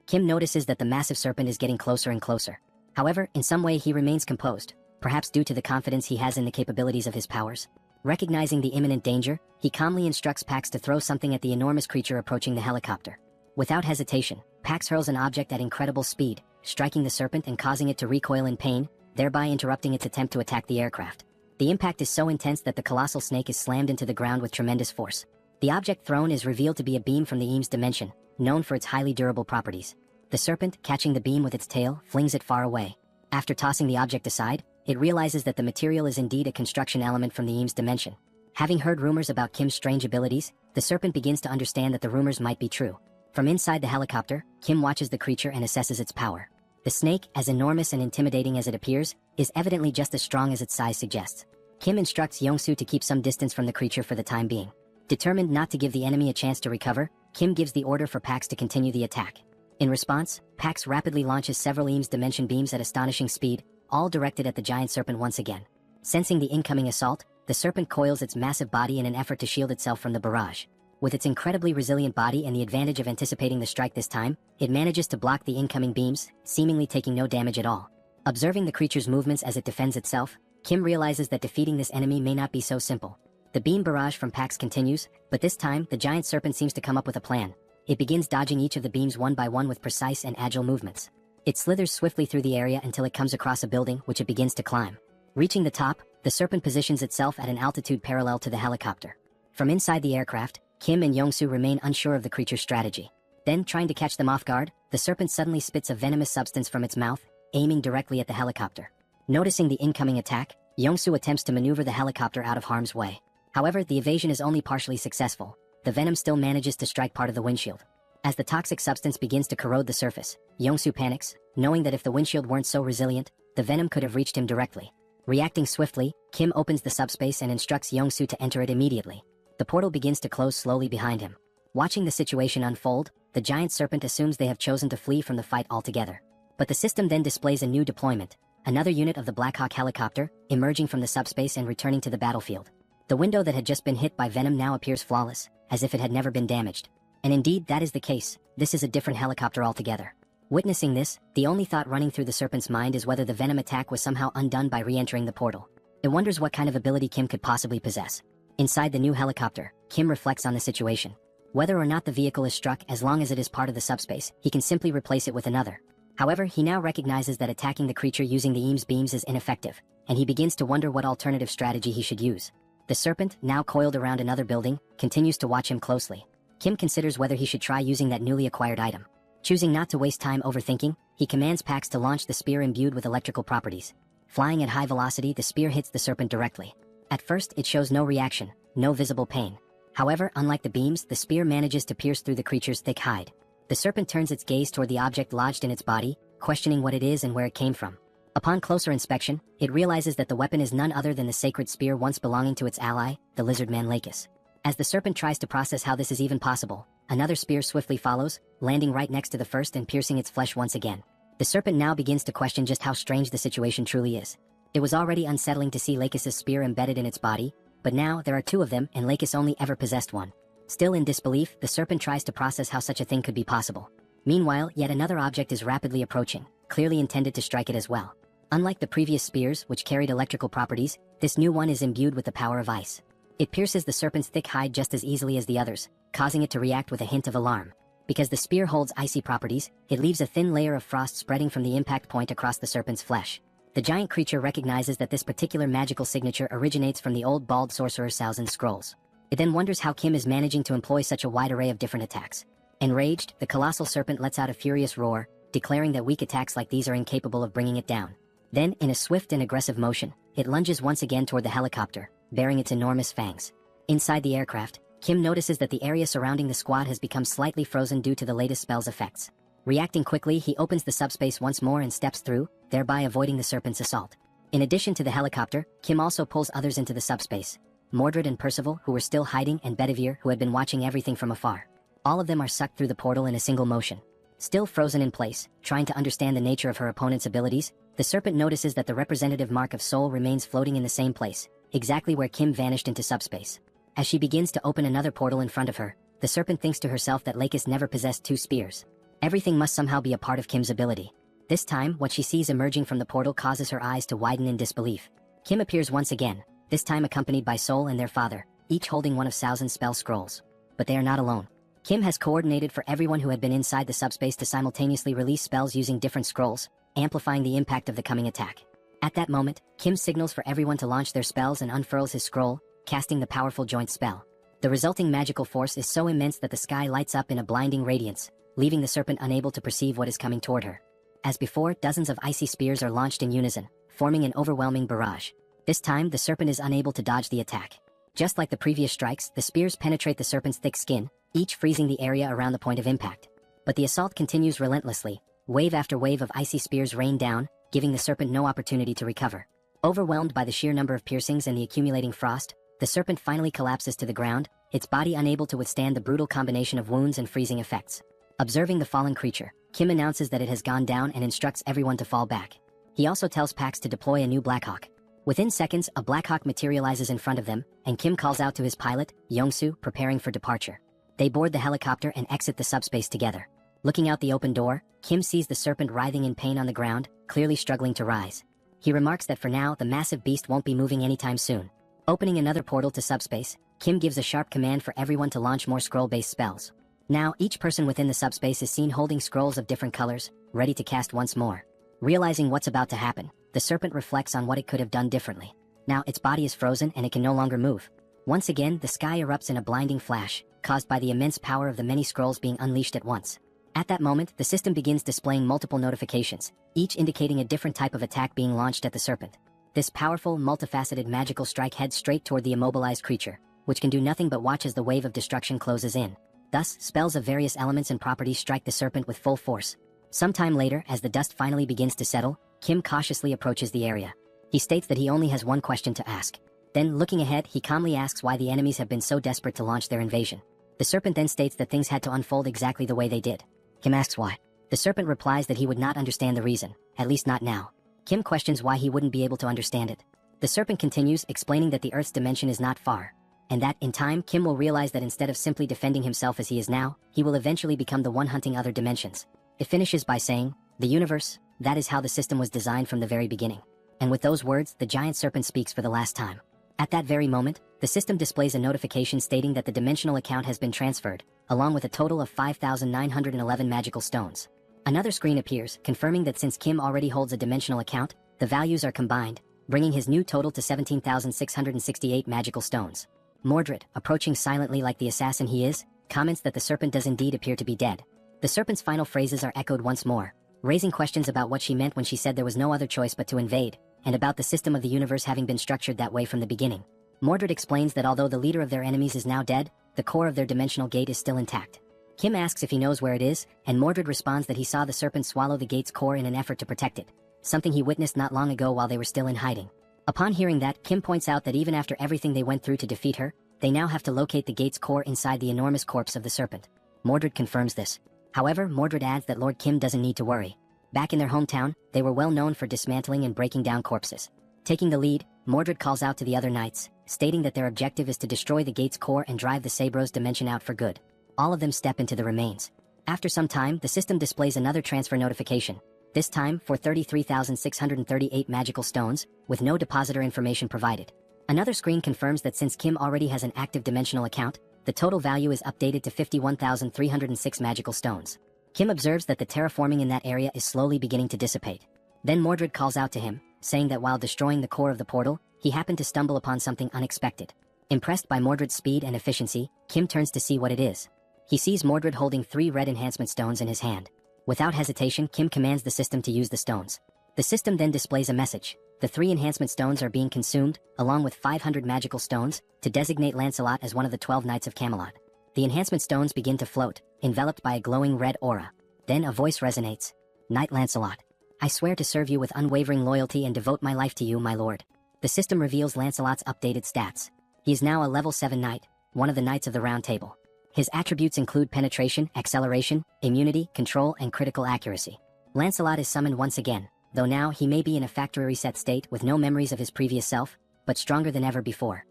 Kim notices that the massive serpent is getting closer and closer. However, in some way he remains composed, perhaps due to the confidence he has in the capabilities of his powers. Recognizing the imminent danger, he calmly instructs Pax to throw something at the enormous creature approaching the helicopter. Without hesitation, Pax hurls an object at incredible speed, striking the serpent and causing it to recoil in pain, thereby interrupting its attempt to attack the aircraft. The impact is so intense that the colossal snake is slammed into the ground with tremendous force. The object thrown is revealed to be a beam from the Eames dimension, known for its highly durable properties. The serpent, catching the beam with its tail, flings it far away. After tossing the object aside, it realizes that the material is indeed a construction element from the Eames dimension. Having heard rumors about Kim's strange abilities, the serpent begins to understand that the rumors might be true. From inside the helicopter, Kim watches the creature and assesses its power. The snake, as enormous and intimidating as it appears, is evidently just as strong as its size suggests. Kim instructs Yongsoo to keep some distance from the creature for the time being. Determined not to give the enemy a chance to recover, Kim gives the order for Pax to continue the attack. In response, Pax rapidly launches several Eames dimension beams at astonishing speed, all directed at the giant serpent once again. Sensing the incoming assault, the serpent coils its massive body in an effort to shield itself from the barrage. With its incredibly resilient body and the advantage of anticipating the strike this time, it manages to block the incoming beams, seemingly taking no damage at all. Observing the creature's movements as it defends itself, Kim realizes that defeating this enemy may not be so simple. The beam barrage from Pax continues, but this time, the giant serpent seems to come up with a plan. It begins dodging each of the beams one by one with precise and agile movements. It slithers swiftly through the area until it comes across a building, which it begins to climb. Reaching the top, the serpent positions itself at an altitude parallel to the helicopter. From inside the aircraft, Kim and Yongsoo remain unsure of the creature's strategy. Then, trying to catch them off guard, the serpent suddenly spits a venomous substance from its mouth, aiming directly at the helicopter. Noticing the incoming attack, Yongsoo attempts to maneuver the helicopter out of harm's way. However, the evasion is only partially successful. The venom still manages to strike part of the windshield. As the toxic substance begins to corrode the surface, Yongsoo panics, knowing that if the windshield weren't so resilient, the venom could have reached him directly. Reacting swiftly, Kim opens the subspace and instructs Yongsoo to enter it immediately. The portal begins to close slowly behind him. Watching the situation unfold, the giant serpent assumes they have chosen to flee from the fight altogether. But the system then displays a new deployment, another unit of the Blackhawk helicopter, emerging from the subspace and returning to the battlefield. The window that had just been hit by venom now appears flawless, as if it had never been damaged. And indeed, that is the case. This is a different helicopter altogether. Witnessing this, the only thought running through the serpent's mind is whether the venom attack was somehow undone by re-entering the portal. It wonders what kind of ability Kim could possibly possess. Inside the new helicopter, Kim reflects on the situation. Whether or not the vehicle is struck, as long as it is part of the subspace, he can simply replace it with another. However, he now recognizes that attacking the creature using the Eames beams is ineffective, and he begins to wonder what alternative strategy he should use. The serpent, now coiled around another building, continues to watch him closely. Kim considers whether he should try using that newly acquired item. Choosing not to waste time overthinking, he commands Pax to launch the spear imbued with electrical properties. Flying at high velocity, the spear hits the serpent directly. At first, it shows no reaction, no visible pain. However, unlike the beams, the spear manages to pierce through the creature's thick hide. The serpent turns its gaze toward the object lodged in its body, questioning what it is and where it came from. Upon closer inspection, it realizes that the weapon is none other than the sacred spear once belonging to its ally, the lizard man Lakis. As the serpent tries to process how this is even possible, another spear swiftly follows, landing right next to the first and piercing its flesh once again. The serpent now begins to question just how strange the situation truly is. It was already unsettling to see Lakis' spear embedded in its body, but now there are two of them and Lakis only ever possessed one. Still in disbelief, the serpent tries to process how such a thing could be possible. Meanwhile, yet another object is rapidly approaching, clearly intended to strike it as well. Unlike the previous spears, which carried electrical properties, this new one is imbued with the power of ice. It pierces the serpent's thick hide just as easily as the others, causing it to react with a hint of alarm. Because the spear holds icy properties, it leaves a thin layer of frost spreading from the impact point across the serpent's flesh. The giant creature recognizes that this particular magical signature originates from the old bald sorcerer Salzin's scrolls. It then wonders how Kim is managing to employ such a wide array of different attacks. Enraged, the colossal serpent lets out a furious roar, declaring that weak attacks like these are incapable of bringing it down. Then, in a swift and aggressive motion, it lunges once again toward the helicopter, bearing its enormous fangs. Inside the aircraft, Kim notices that the area surrounding the squad has become slightly frozen due to the latest spell's effects. Reacting quickly, he opens the subspace once more and steps through, thereby avoiding the serpent's assault. In addition to the helicopter, Kim also pulls others into the subspace. Mordred and Percival, who were still hiding, and Bedivere, who had been watching everything from afar. All of them are sucked through the portal in a single motion. Still frozen in place, trying to understand the nature of her opponent's abilities, the serpent notices that the representative mark of soul remains floating in the same place, exactly where Kim vanished into subspace. As she begins to open another portal in front of her, the serpent thinks to herself that Lakis never possessed two spears. Everything must somehow be a part of Kim's ability. This time, what she sees emerging from the portal causes her eyes to widen in disbelief. Kim appears once again, this time accompanied by Soul and their father, each holding one of Salzin's spell scrolls. But they are not alone. Kim has coordinated for everyone who had been inside the subspace to simultaneously release spells using different scrolls, amplifying the impact of the coming attack. At that moment, Kim signals for everyone to launch their spells and unfurls his scroll, casting the powerful joint spell. The resulting magical force is so immense that the sky lights up in a blinding radiance, leaving the serpent unable to perceive what is coming toward her. As before, dozens of icy spears are launched in unison, forming an overwhelming barrage. This time, the serpent is unable to dodge the attack. Just like the previous strikes, the spears penetrate the serpent's thick skin, each freezing the area around the point of impact. But the assault continues relentlessly. Wave after wave of icy spears rain down, giving the serpent no opportunity to recover. Overwhelmed by the sheer number of piercings and the accumulating frost, the serpent finally collapses to the ground, its body unable to withstand the brutal combination of wounds and freezing effects. Observing the fallen creature, Kim announces that it has gone down and instructs everyone to fall back. He also tells Pax to deploy a new Blackhawk. Within seconds, a Blackhawk materializes in front of them, and Kim calls out to his pilot, Yongsoo, preparing for departure. They board the helicopter and exit the subspace together. Looking out the open door, Kim sees the serpent writhing in pain on the ground, clearly struggling to rise. He remarks that for now, the massive beast won't be moving anytime soon. Opening another portal to subspace, Kim gives a sharp command for everyone to launch more scroll-based spells. Now, each person within the subspace is seen holding scrolls of different colors, ready to cast once more. Realizing what's about to happen, the serpent reflects on what it could have done differently. Now, its body is frozen and it can no longer move. Once again, the sky erupts in a blinding flash, caused by the immense power of the many scrolls being unleashed at once. At that moment, the system begins displaying multiple notifications, each indicating a different type of attack being launched at the serpent. This powerful, multifaceted magical strike heads straight toward the immobilized creature, which can do nothing but watch as the wave of destruction closes in. Thus, spells of various elements and properties strike the serpent with full force. Sometime later, as the dust finally begins to settle, Kim cautiously approaches the area. He states that he only has one question to ask. Then, looking ahead, he calmly asks why the enemies have been so desperate to launch their invasion. The serpent then states that things had to unfold exactly the way they did. Kim asks why. The serpent replies that he would not understand the reason, at least not now. Kim questions why he wouldn't be able to understand it. The serpent continues, explaining that the Earth's dimension is not far, and that, in time, Kim will realize that instead of simply defending himself as he is now, he will eventually become the one hunting other dimensions. It finishes by saying, "The universe, that is how the system was designed from the very beginning." And with those words, the giant serpent speaks for the last time. At that very moment, the system displays a notification stating that the dimensional account has been transferred, along with a total of 5,911 magical stones. Another screen appears, confirming that since Kim already holds a dimensional account, the values are combined, bringing his new total to 17,668 magical stones. Mordred, approaching silently like the assassin he is, comments that the serpent does indeed appear to be dead. The serpent's final phrases are echoed once more, raising questions about what she meant when she said there was no other choice but to invade, and about the system of the universe having been structured that way from the beginning. Mordred explains that although the leader of their enemies is now dead, the core of their dimensional gate is still intact. Kim asks if he knows where it is, and Mordred responds that he saw the serpent swallow the gate's core in an effort to protect it, something he witnessed not long ago while they were still in hiding. Upon hearing that, Kim points out that even after everything they went through to defeat her, they now have to locate the gate's core inside the enormous corpse of the serpent. Mordred confirms this. However, Mordred adds that Lord Kim doesn't need to worry. Back in their hometown, they were well known for dismantling and breaking down corpses. Taking the lead, Mordred calls out to the other knights, stating that their objective is to destroy the gate's core and drive the Sabros dimension out for good. All of them step into the remains. After some time, the system displays another transfer notification, this time for 33,638 magical stones, with no depositor information provided. Another screen confirms that since Kim already has an active dimensional account, the total value is updated to 51,306 magical stones. Kim observes that the terraforming in that area is slowly beginning to dissipate. Then Mordred calls out to him, saying that while destroying the core of the portal, he happened to stumble upon something unexpected. Impressed by Mordred's speed and efficiency, Kim turns to see what it is. He sees Mordred holding 3 red enhancement stones in his hand. Without hesitation, Kim commands the system to use the stones. The system then displays a message. The 3 enhancement stones are being consumed, along with 500 magical stones, to designate Lancelot as one of the 12 Knights of Camelot. The enhancement stones begin to float, enveloped by a glowing red aura. Then a voice resonates. "Knight Lancelot, I swear to serve you with unwavering loyalty and devote my life to you, my lord." The system reveals Lancelot's updated stats. He is now a level 7 knight, one of the Knights of the Round Table. His attributes include penetration, acceleration, immunity, control, and critical accuracy. Lancelot is summoned once again, though now he may be in a factory reset state with no memories of his previous self, but stronger than ever before.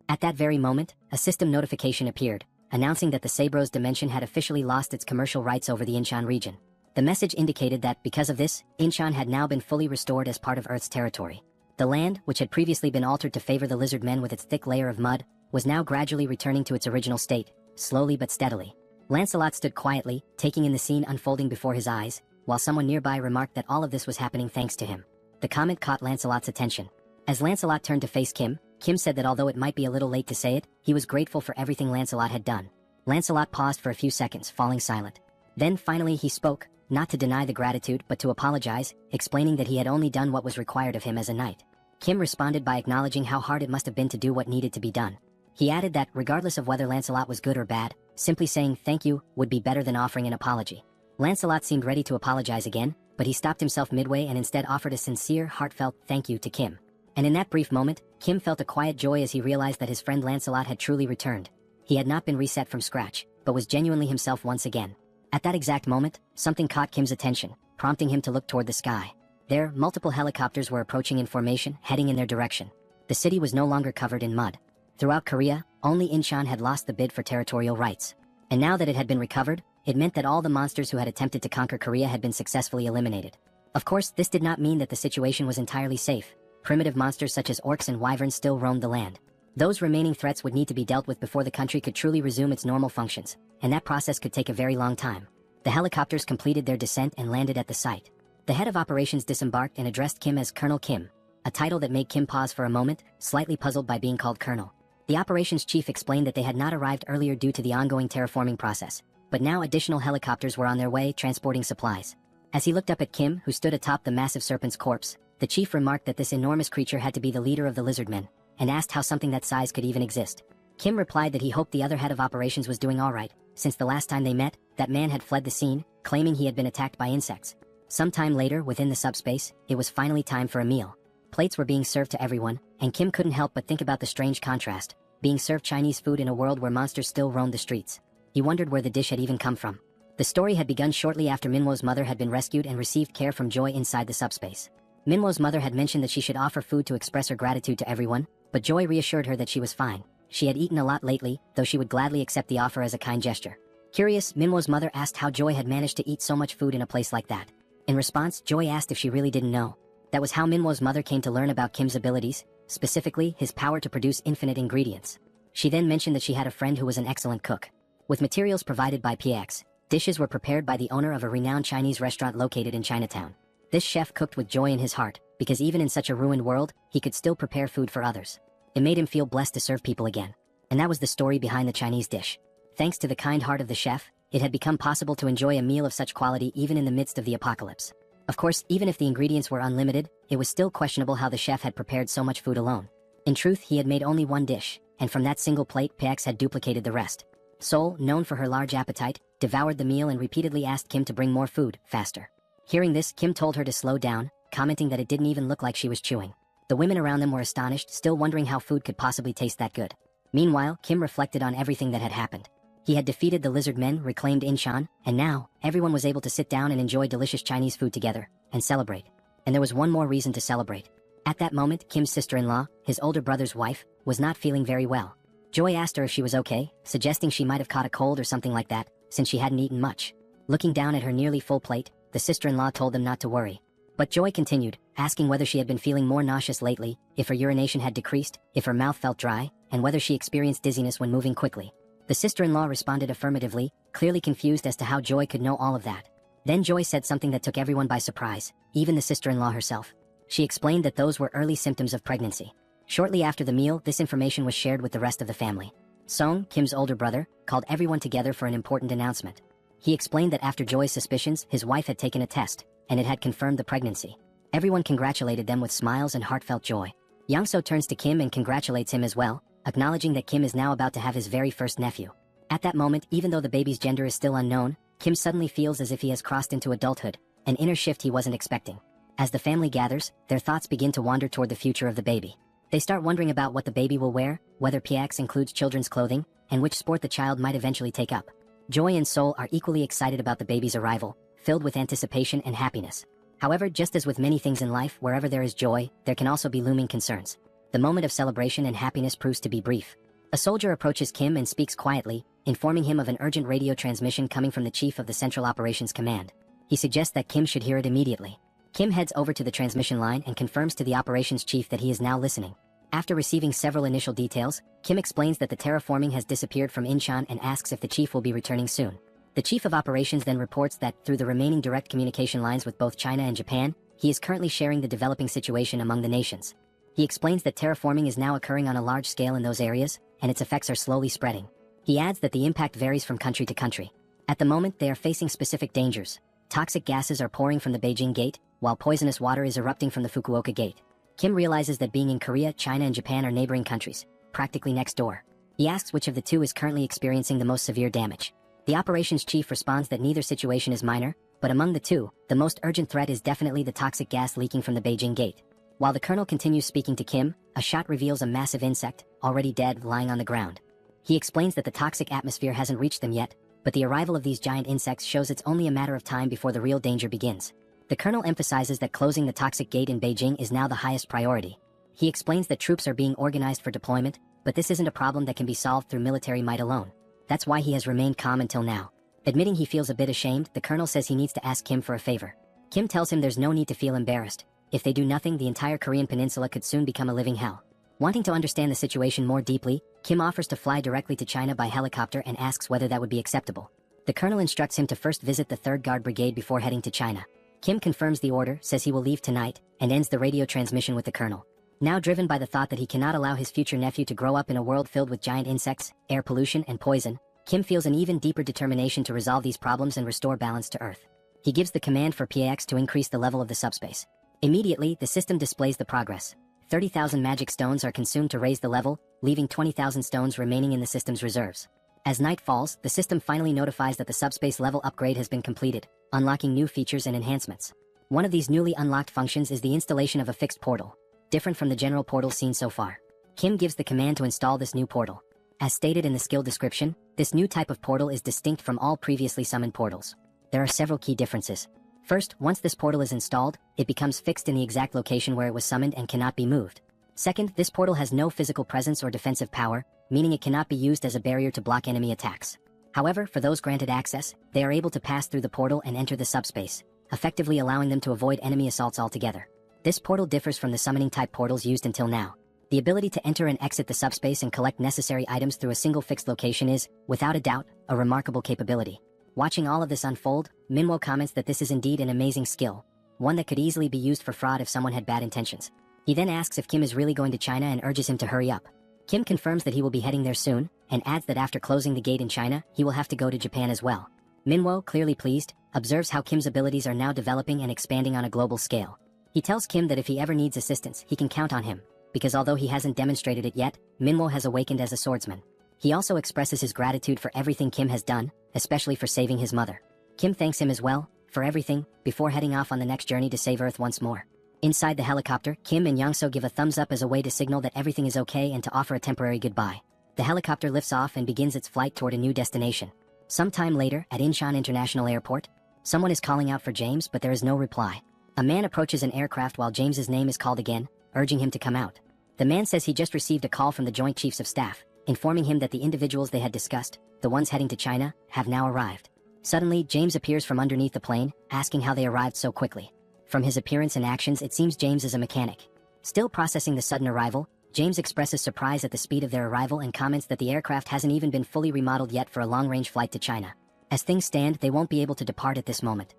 At that very moment, a system notification appeared, announcing that the Sabros dimension had officially lost its commercial rights over the Incheon region. The message indicated that, because of this, Incheon had now been fully restored as part of Earth's territory. The land, which had previously been altered to favor the lizard men with its thick layer of mud, was now gradually returning to its original state, slowly but steadily. Lancelot stood quietly, taking in the scene unfolding before his eyes, while someone nearby remarked that all of this was happening thanks to him. The comment caught Lancelot's attention. As Lancelot turned to face Kim Kim said that although it might be a little late to say it, he was grateful for everything Lancelot had done. Lancelot paused for a few seconds, falling silent. Then finally he spoke, not to deny the gratitude but to apologize, explaining that he had only done what was required of him as a knight. Kim responded by acknowledging how hard it must have been to do what needed to be done. He added that, regardless of whether Lancelot was good or bad, simply saying thank you would be better than offering an apology. Lancelot seemed ready to apologize again, but he stopped himself midway and instead offered a sincere, heartfelt thank you to Kim. And in that brief moment, Kim felt a quiet joy as he realized that his friend Lancelot had truly returned. He had not been reset from scratch, but was genuinely himself once again. At that exact moment, something caught Kim's attention, prompting him to look toward the sky. There, multiple helicopters were approaching in formation, heading in their direction. The city was no longer covered in mud. Throughout Korea, only Incheon had lost the bid for territorial rights. And now that it had been recovered, it meant that all the monsters who had attempted to conquer Korea had been successfully eliminated. Of course, this did not mean that the situation was entirely safe. Primitive monsters such as orcs and wyverns still roamed the land. Those remaining threats would need to be dealt with before the country could truly resume its normal functions, and that process could take a very long time. The helicopters completed their descent and landed at the site. The head of operations disembarked and addressed Kim as Colonel Kim, a title that made Kim pause for a moment, slightly puzzled by being called Colonel. The operations chief explained that they had not arrived earlier due to the ongoing terraforming process, but now additional helicopters were on their way transporting supplies. As he looked up at Kim, who stood atop the massive serpent's corpse, the chief remarked that this enormous creature had to be the leader of the lizardmen, and asked how something that size could even exist. Kim replied that he hoped the other head of operations was doing alright, since the last time they met, that man had fled the scene, claiming he had been attacked by insects. Sometime later, within the subspace, it was finally time for a meal. Plates were being served to everyone, and Kim couldn't help but think about the strange contrast, being served Chinese food in a world where monsters still roamed the streets. He wondered where the dish had even come from. The story had begun shortly after Minwo's mother had been rescued and received care from Joy inside the subspace. Minwo's mother had mentioned that she should offer food to express her gratitude to everyone, but Joy reassured her that she was fine. She had eaten a lot lately, though she would gladly accept the offer as a kind gesture. Curious, Minwo's mother asked how Joy had managed to eat so much food in a place like that. In response, Joy asked if she really didn't know. That was how Minwo's mother came to learn about Kim's abilities, specifically his power to produce infinite ingredients. She then mentioned that she had a friend who was an excellent cook. With materials provided by PX, dishes were prepared by the owner of a renowned Chinese restaurant located in Chinatown. This chef cooked with joy in his heart, because even in such a ruined world, he could still prepare food for others. It made him feel blessed to serve people again. And that was the story behind the Chinese dish. Thanks to the kind heart of the chef, it had become possible to enjoy a meal of such quality even in the midst of the apocalypse. Of course, even if the ingredients were unlimited, it was still questionable how the chef had prepared so much food alone. In truth, he had made only one dish, and from that single plate, PX had duplicated the rest. Sol, known for her large appetite, devoured the meal and repeatedly asked Kim to bring more food, faster. Hearing this, Kim told her to slow down, commenting that it didn't even look like she was chewing. The women around them were astonished, still wondering how food could possibly taste that good. Meanwhile, Kim reflected on everything that had happened. He had defeated the lizard men, reclaimed Incheon, and now, everyone was able to sit down and enjoy delicious Chinese food together, and celebrate. And there was one more reason to celebrate. At that moment, Kim's sister-in-law, his older brother's wife, was not feeling very well. Joy asked her if she was okay, suggesting she might have caught a cold or something like that, since she hadn't eaten much. Looking down at her nearly full plate, the sister-in-law told them not to worry. But Joy continued, asking whether she had been feeling more nauseous lately, if her urination had decreased, if her mouth felt dry, and whether she experienced dizziness when moving quickly. The sister-in-law responded affirmatively, clearly confused as to how Joy could know all of that. Then Joy said something that took everyone by surprise, even the sister-in-law herself. She explained that those were early symptoms of pregnancy. Shortly after the meal, this information was shared with the rest of the family. Song, Kim's older brother, called everyone together for an important announcement. He explained that after Joy's suspicions, his wife had taken a test, and it had confirmed the pregnancy. Everyone congratulated them with smiles and heartfelt joy. Yangso turns to Kim and congratulates him as well, acknowledging that Kim is now about to have his very first nephew. At that moment, even though the baby's gender is still unknown, Kim suddenly feels as if he has crossed into adulthood, an inner shift he wasn't expecting. As the family gathers, their thoughts begin to wander toward the future of the baby. They start wondering about what the baby will wear, whether PX includes children's clothing, and which sport the child might eventually take up. Joy and Sol are equally excited about the baby's arrival, filled with anticipation and happiness. However, just as with many things in life, wherever there is joy, there can also be looming concerns. The moment of celebration and happiness proves to be brief. A soldier approaches Kim and speaks quietly, informing him of an urgent radio transmission coming from the chief of the Central Operations Command. He suggests that Kim should hear it immediately. Kim heads over to the transmission line and confirms to the operations chief that he is now listening. After receiving several initial details, Kim explains that the terraforming has disappeared from Incheon and asks if the chief will be returning soon. The chief of operations then reports that, through the remaining direct communication lines with both China and Japan, he is currently sharing the developing situation among the nations. He explains that terraforming is now occurring on a large scale in those areas, and its effects are slowly spreading. He adds that the impact varies from country to country. At the moment, they are facing specific dangers. Toxic gases are pouring from the Beijing Gate, while poisonous water is erupting from the Fukuoka Gate. Kim realizes that being in Korea, China, and Japan are neighboring countries, practically next door. He asks which of the two is currently experiencing the most severe damage. The operations chief responds that neither situation is minor, but among the two, the most urgent threat is definitely the toxic gas leaking from the Beijing Gate. While the colonel continues speaking to Kim, a shot reveals a massive insect, already dead, lying on the ground. He explains that the toxic atmosphere hasn't reached them yet, but the arrival of these giant insects shows it's only a matter of time before the real danger begins. The colonel emphasizes that closing the toxic gate in Beijing is now the highest priority. He explains that troops are being organized for deployment, but this isn't a problem that can be solved through military might alone. That's why he has remained calm until now. Admitting he feels a bit ashamed, the colonel says he needs to ask Kim for a favor. Kim tells him there's no need to feel embarrassed. If they do nothing, the entire Korean peninsula could soon become a living hell. Wanting to understand the situation more deeply, Kim offers to fly directly to China by helicopter and asks whether that would be acceptable. The colonel instructs him to first visit the 3rd Guard Brigade before heading to China. Kim confirms the order, says he will leave tonight, and ends the radio transmission with the colonel. Now driven by the thought that he cannot allow his future nephew to grow up in a world filled with giant insects, air pollution, and poison, Kim feels an even deeper determination to resolve these problems and restore balance to Earth. He gives the command for PAX to increase the level of the subspace. Immediately, the system displays the progress. 30,000 magic stones are consumed to raise the level, leaving 20,000 stones remaining in the system's reserves. As night falls, the system finally notifies that the subspace level upgrade has been completed, unlocking new features and enhancements. One of these newly unlocked functions is the installation of a fixed portal, different from the general portals seen so far. Kim gives the command to install this new portal. As stated in the skill description, this new type of portal is distinct from all previously summoned portals. There are several key differences. First, once this portal is installed, it becomes fixed in the exact location where it was summoned and cannot be moved. Second, this portal has no physical presence or defensive power, meaning it cannot be used as a barrier to block enemy attacks. However, for those granted access, they are able to pass through the portal and enter the subspace, effectively allowing them to avoid enemy assaults altogether. This portal differs from the summoning type portals used until now. The ability to enter and exit the subspace and collect necessary items through a single fixed location is, without a doubt, a remarkable capability. Watching all of this unfold, Manhwa comments that this is indeed an amazing skill, one that could easily be used for fraud if someone had bad intentions. He then asks if Kim is really going to China and urges him to hurry up. Kim confirms that he will be heading there soon, and adds that after closing the gate in China, he will have to go to Japan as well. Manhwa, clearly pleased, observes how Kim's abilities are now developing and expanding on a global scale. He tells Kim that if he ever needs assistance, he can count on him, because although he hasn't demonstrated it yet, Manhwa has awakened as a swordsman. He also expresses his gratitude for everything Kim has done, especially for saving his mother. Kim thanks him as well, for everything, before heading off on the next journey to save Earth once more. Inside the helicopter, Kim and Yongso give a thumbs up as a way to signal that everything is okay and to offer a temporary goodbye. The helicopter lifts off and begins its flight toward a new destination. Sometime later, at Incheon International Airport, someone is calling out for James, but there is no reply. A man approaches an aircraft while James's name is called again, urging him to come out. The man says he just received a call from the Joint Chiefs of Staff, informing him that the individuals they had discussed, the ones heading to China, have now arrived. Suddenly, James appears from underneath the plane, asking how they arrived so quickly. From his appearance and actions, it seems James is a mechanic. Still processing the sudden arrival, James expresses surprise at the speed of their arrival and comments that the aircraft hasn't even been fully remodeled yet for a long-range flight to China. As things stand, they won't be able to depart at this moment.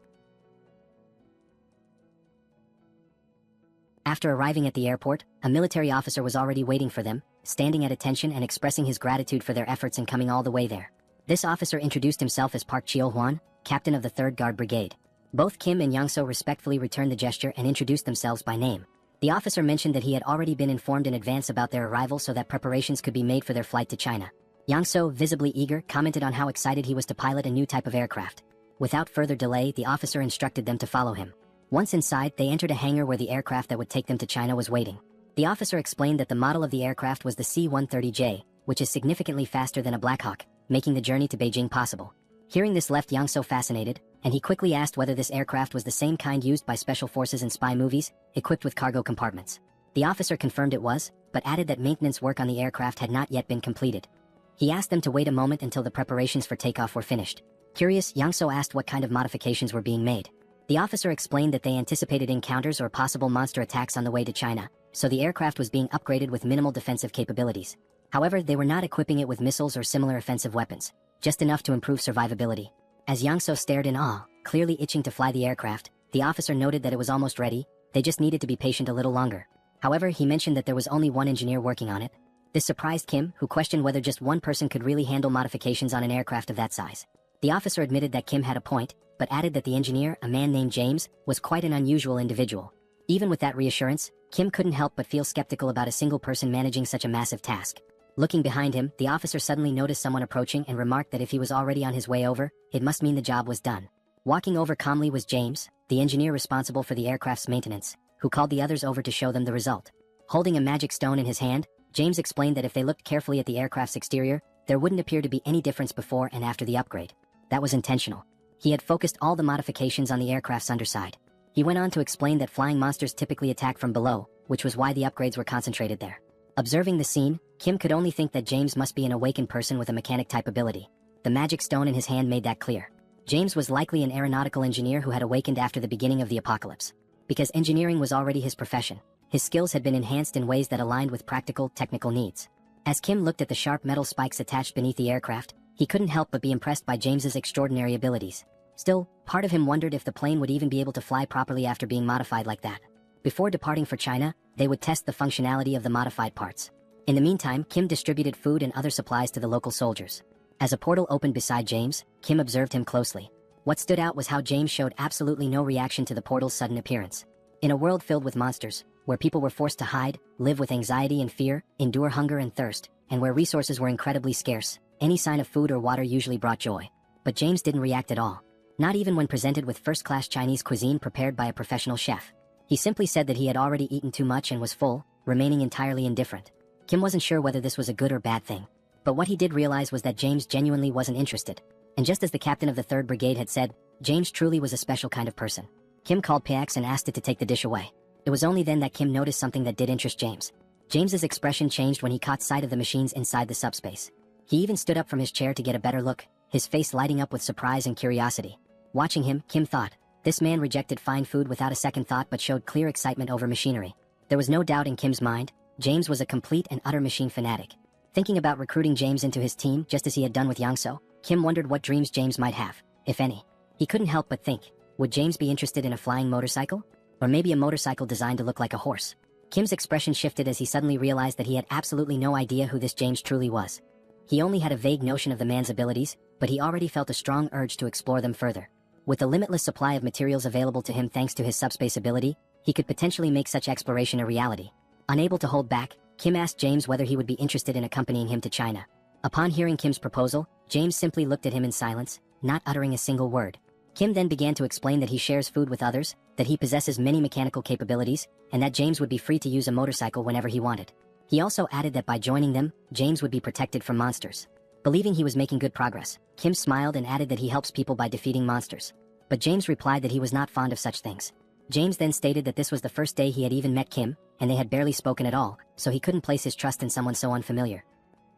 After arriving at the airport, a military officer was already waiting for them, standing at attention and expressing his gratitude for their efforts in coming all the way there. This officer introduced himself as Park Cheo-hwan, captain of the 3rd Guard Brigade. Both Kim and Yongso respectfully returned the gesture and introduced themselves by name. The officer mentioned that he had already been informed in advance about their arrival so that preparations could be made for their flight to China. Yongso, visibly eager, commented on how excited he was to pilot a new type of aircraft. Without further delay, the officer instructed them to follow him. Once inside, they entered a hangar where the aircraft that would take them to China was waiting. The officer explained that the model of the aircraft was the C-130J, which is significantly faster than a Blackhawk, making the journey to Beijing possible. Hearing this left Yongso fascinated, and he quickly asked whether this aircraft was the same kind used by special forces in spy movies, equipped with cargo compartments. The officer confirmed it was, but added that maintenance work on the aircraft had not yet been completed. He asked them to wait a moment until the preparations for takeoff were finished. Curious, Yongso asked what kind of modifications were being made. The officer explained that they anticipated encounters or possible monster attacks on the way to China, so the aircraft was being upgraded with minimal defensive capabilities. However, they were not equipping it with missiles or similar offensive weapons, just enough to improve survivability. As Yongso stared in awe, clearly itching to fly the aircraft, the officer noted that it was almost ready, they just needed to be patient a little longer. However, he mentioned that there was only one engineer working on it. This surprised Kim, who questioned whether just one person could really handle modifications on an aircraft of that size. The officer admitted that Kim had a point, but added that the engineer, a man named James, was quite an unusual individual. Even with that reassurance, Kim couldn't help but feel skeptical about a single person managing such a massive task. Looking behind him, the officer suddenly noticed someone approaching and remarked that if he was already on his way over, it must mean the job was done. Walking over calmly was James, the engineer responsible for the aircraft's maintenance, who called the others over to show them the result. Holding a magic stone in his hand, James explained that if they looked carefully at the aircraft's exterior, there wouldn't appear to be any difference before and after the upgrade. That was intentional. He had focused all the modifications on the aircraft's underside. He went on to explain that flying monsters typically attack from below, which was why the upgrades were concentrated there. Observing the scene, Kim could only think that James must be an awakened person with a mechanic-type ability. The magic stone in his hand made that clear. James was likely an aeronautical engineer who had awakened after the beginning of the apocalypse. Because engineering was already his profession, his skills had been enhanced in ways that aligned with practical, technical needs. As Kim looked at the sharp metal spikes attached beneath the aircraft, he couldn't help but be impressed by James's extraordinary abilities. Still, part of him wondered if the plane would even be able to fly properly after being modified like that. Before departing for China, they would test the functionality of the modified parts. In the meantime, Kim distributed food and other supplies to the local soldiers. As a portal opened beside James, Kim observed him closely. What stood out was how James showed absolutely no reaction to the portal's sudden appearance. In a world filled with monsters, where people were forced to hide, live with anxiety and fear, endure hunger and thirst, and where resources were incredibly scarce, any sign of food or water usually brought joy. But James didn't react at all. Not even when presented with first-class Chinese cuisine prepared by a professional chef. He simply said that he had already eaten too much and was full, remaining entirely indifferent. Kim wasn't sure whether this was a good or bad thing. But what he did realize was that James genuinely wasn't interested. And just as the captain of the 3rd Brigade had said, James truly was a special kind of person. Kim called Pax and asked it to take the dish away. It was only then that Kim noticed something that did interest James. James's expression changed when he caught sight of the machines inside the subspace. He even stood up from his chair to get a better look, his face lighting up with surprise and curiosity. Watching him, Kim thought, this man rejected fine food without a second thought but showed clear excitement over machinery. There was no doubt in Kim's mind, James was a complete and utter machine fanatic. Thinking about recruiting James into his team just as he had done with Yangso, Kim wondered what dreams James might have, if any. He couldn't help but think, would James be interested in a flying motorcycle? Or maybe a motorcycle designed to look like a horse? Kim's expression shifted as he suddenly realized that he had absolutely no idea who this James truly was. He only had a vague notion of the man's abilities, but he already felt a strong urge to explore them further. With the limitless supply of materials available to him thanks to his subspace ability, he could potentially make such exploration a reality. Unable to hold back, Kim asked James whether he would be interested in accompanying him to China. Upon hearing Kim's proposal, James simply looked at him in silence, not uttering a single word. Kim then began to explain that he shares food with others, that he possesses many mechanical capabilities, and that James would be free to use a motorcycle whenever he wanted. He also added that by joining them, James would be protected from monsters. Believing he was making good progress, Kim smiled and added that he helps people by defeating monsters. But James replied that he was not fond of such things. James then stated that this was the first day he had even met Kim, and they had barely spoken at all, so he couldn't place his trust in someone so unfamiliar.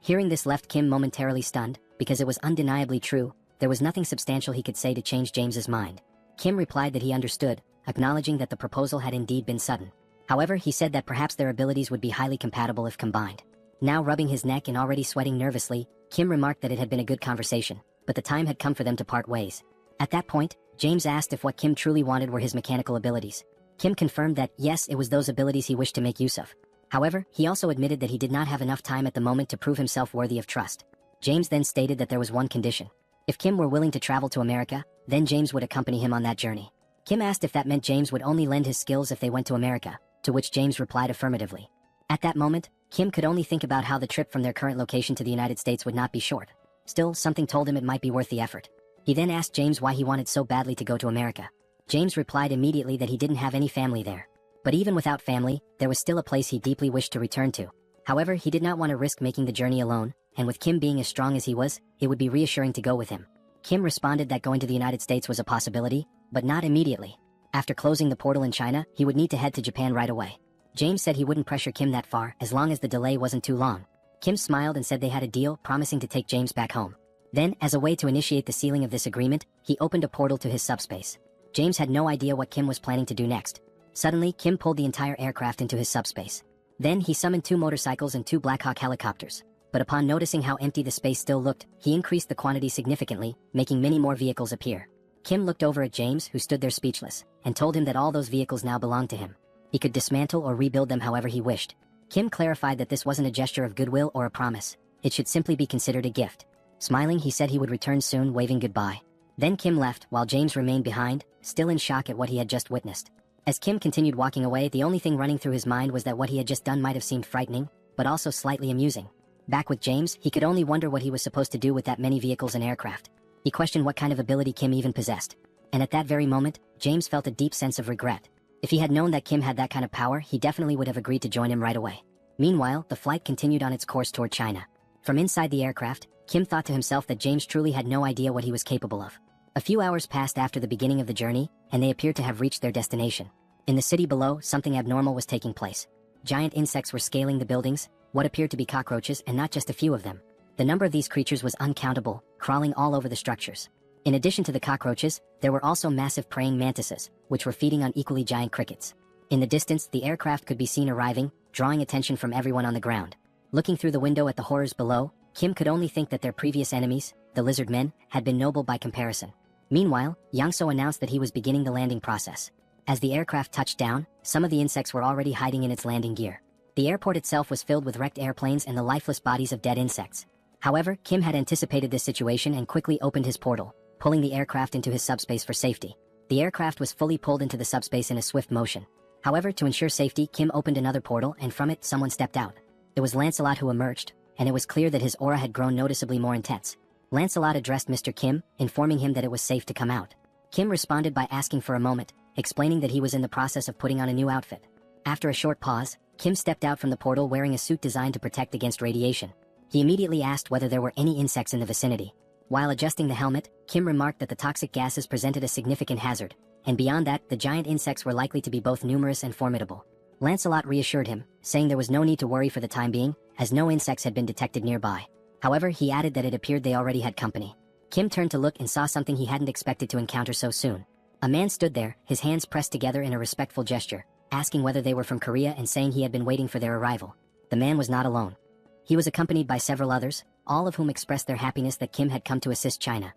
Hearing this left Kim momentarily stunned, because it was undeniably true, there was nothing substantial he could say to change James's mind. Kim replied that he understood, acknowledging that the proposal had indeed been sudden. However, he said that perhaps their abilities would be highly compatible if combined. Now rubbing his neck and already sweating nervously, Kim remarked that it had been a good conversation, but the time had come for them to part ways. At that point, James asked if what Kim truly wanted were his mechanical abilities. Kim confirmed that, yes, it was those abilities he wished to make use of. However, he also admitted that he did not have enough time at the moment to prove himself worthy of trust. James then stated that there was one condition. If Kim were willing to travel to America, then James would accompany him on that journey. Kim asked if that meant James would only lend his skills if they went to America, to which James replied affirmatively. At that moment, Kim could only think about how the trip from their current location to the United States would not be short. Still, something told him it might be worth the effort. He then asked James why he wanted so badly to go to America. James replied immediately that he didn't have any family there. But even without family, there was still a place he deeply wished to return to. However, he did not want to risk making the journey alone, and with Kim being as strong as he was, it would be reassuring to go with him. Kim responded that going to the United States was a possibility, but not immediately. After closing the portal in China, he would need to head to Japan right away. James said he wouldn't pressure Kim that far as long as the delay wasn't too long. Kim smiled and said they had a deal, promising to take James back home. Then, as a way to initiate the sealing of this agreement, he opened a portal to his subspace. James had no idea what Kim was planning to do next. Suddenly, Kim pulled the entire aircraft into his subspace. Then he summoned 2 motorcycles and 2 Blackhawk helicopters. But upon noticing how empty the space still looked, he increased the quantity significantly, making many more vehicles appear. Kim looked over at James, who stood there speechless, and told him that all those vehicles now belonged to him. He could dismantle or rebuild them however he wished. Kim clarified that this wasn't a gesture of goodwill or a promise. It should simply be considered a gift. Smiling, he said he would return soon, waving goodbye. Then Kim left, while James remained behind, still in shock at what he had just witnessed. As Kim continued walking away, the only thing running through his mind was that what he had just done might have seemed frightening, but also slightly amusing. Back with James, he could only wonder what he was supposed to do with that many vehicles and aircraft. He questioned what kind of ability Kim even possessed. And at that very moment, James felt a deep sense of regret. If he had known that Kim had that kind of power, he definitely would have agreed to join him right away. Meanwhile, the flight continued on its course toward China. From inside the aircraft, Kim thought to himself that James truly had no idea what he was capable of. A few hours passed after the beginning of the journey, and they appeared to have reached their destination. In the city below, something abnormal was taking place. Giant insects were scaling the buildings, what appeared to be cockroaches, and not just a few of them. The number of these creatures was uncountable, crawling all over the structures. In addition to the cockroaches, there were also massive praying mantises, which were feeding on equally giant crickets. In the distance, the aircraft could be seen arriving, drawing attention from everyone on the ground. Looking through the window at the horrors below, Kim could only think that their previous enemies, the lizard men, had been noble by comparison. Meanwhile, Yangso announced that he was beginning the landing process. As the aircraft touched down, some of the insects were already hiding in its landing gear. The airport itself was filled with wrecked airplanes and the lifeless bodies of dead insects. However, Kim had anticipated this situation and quickly opened his portal, pulling the aircraft into his subspace for safety. The aircraft was fully pulled into the subspace in a swift motion. However, to ensure safety, Kim opened another portal, and from it, someone stepped out. It was Lancelot who emerged, and it was clear that his aura had grown noticeably more intense. Lancelot addressed Mr. Kim, informing him that it was safe to come out. Kim responded by asking for a moment, explaining that he was in the process of putting on a new outfit. After a short pause, Kim stepped out from the portal wearing a suit designed to protect against radiation. He immediately asked whether there were any insects in the vicinity. While adjusting the helmet, Kim remarked that the toxic gases presented a significant hazard, and beyond that, the giant insects were likely to be both numerous and formidable. Lancelot reassured him, saying there was no need to worry for the time being, as no insects had been detected nearby. However, he added that it appeared they already had company. Kim turned to look and saw something he hadn't expected to encounter so soon. A man stood there, his hands pressed together in a respectful gesture, asking whether they were from Korea and saying he had been waiting for their arrival. The man was not alone. He was accompanied by several others, all of whom expressed their happiness that Kim had come to assist China.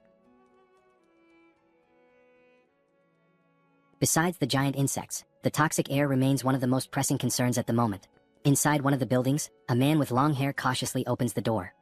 Besides the giant insects, the toxic air remains one of the most pressing concerns at the moment. Inside one of the buildings, a man with long hair cautiously opens the door.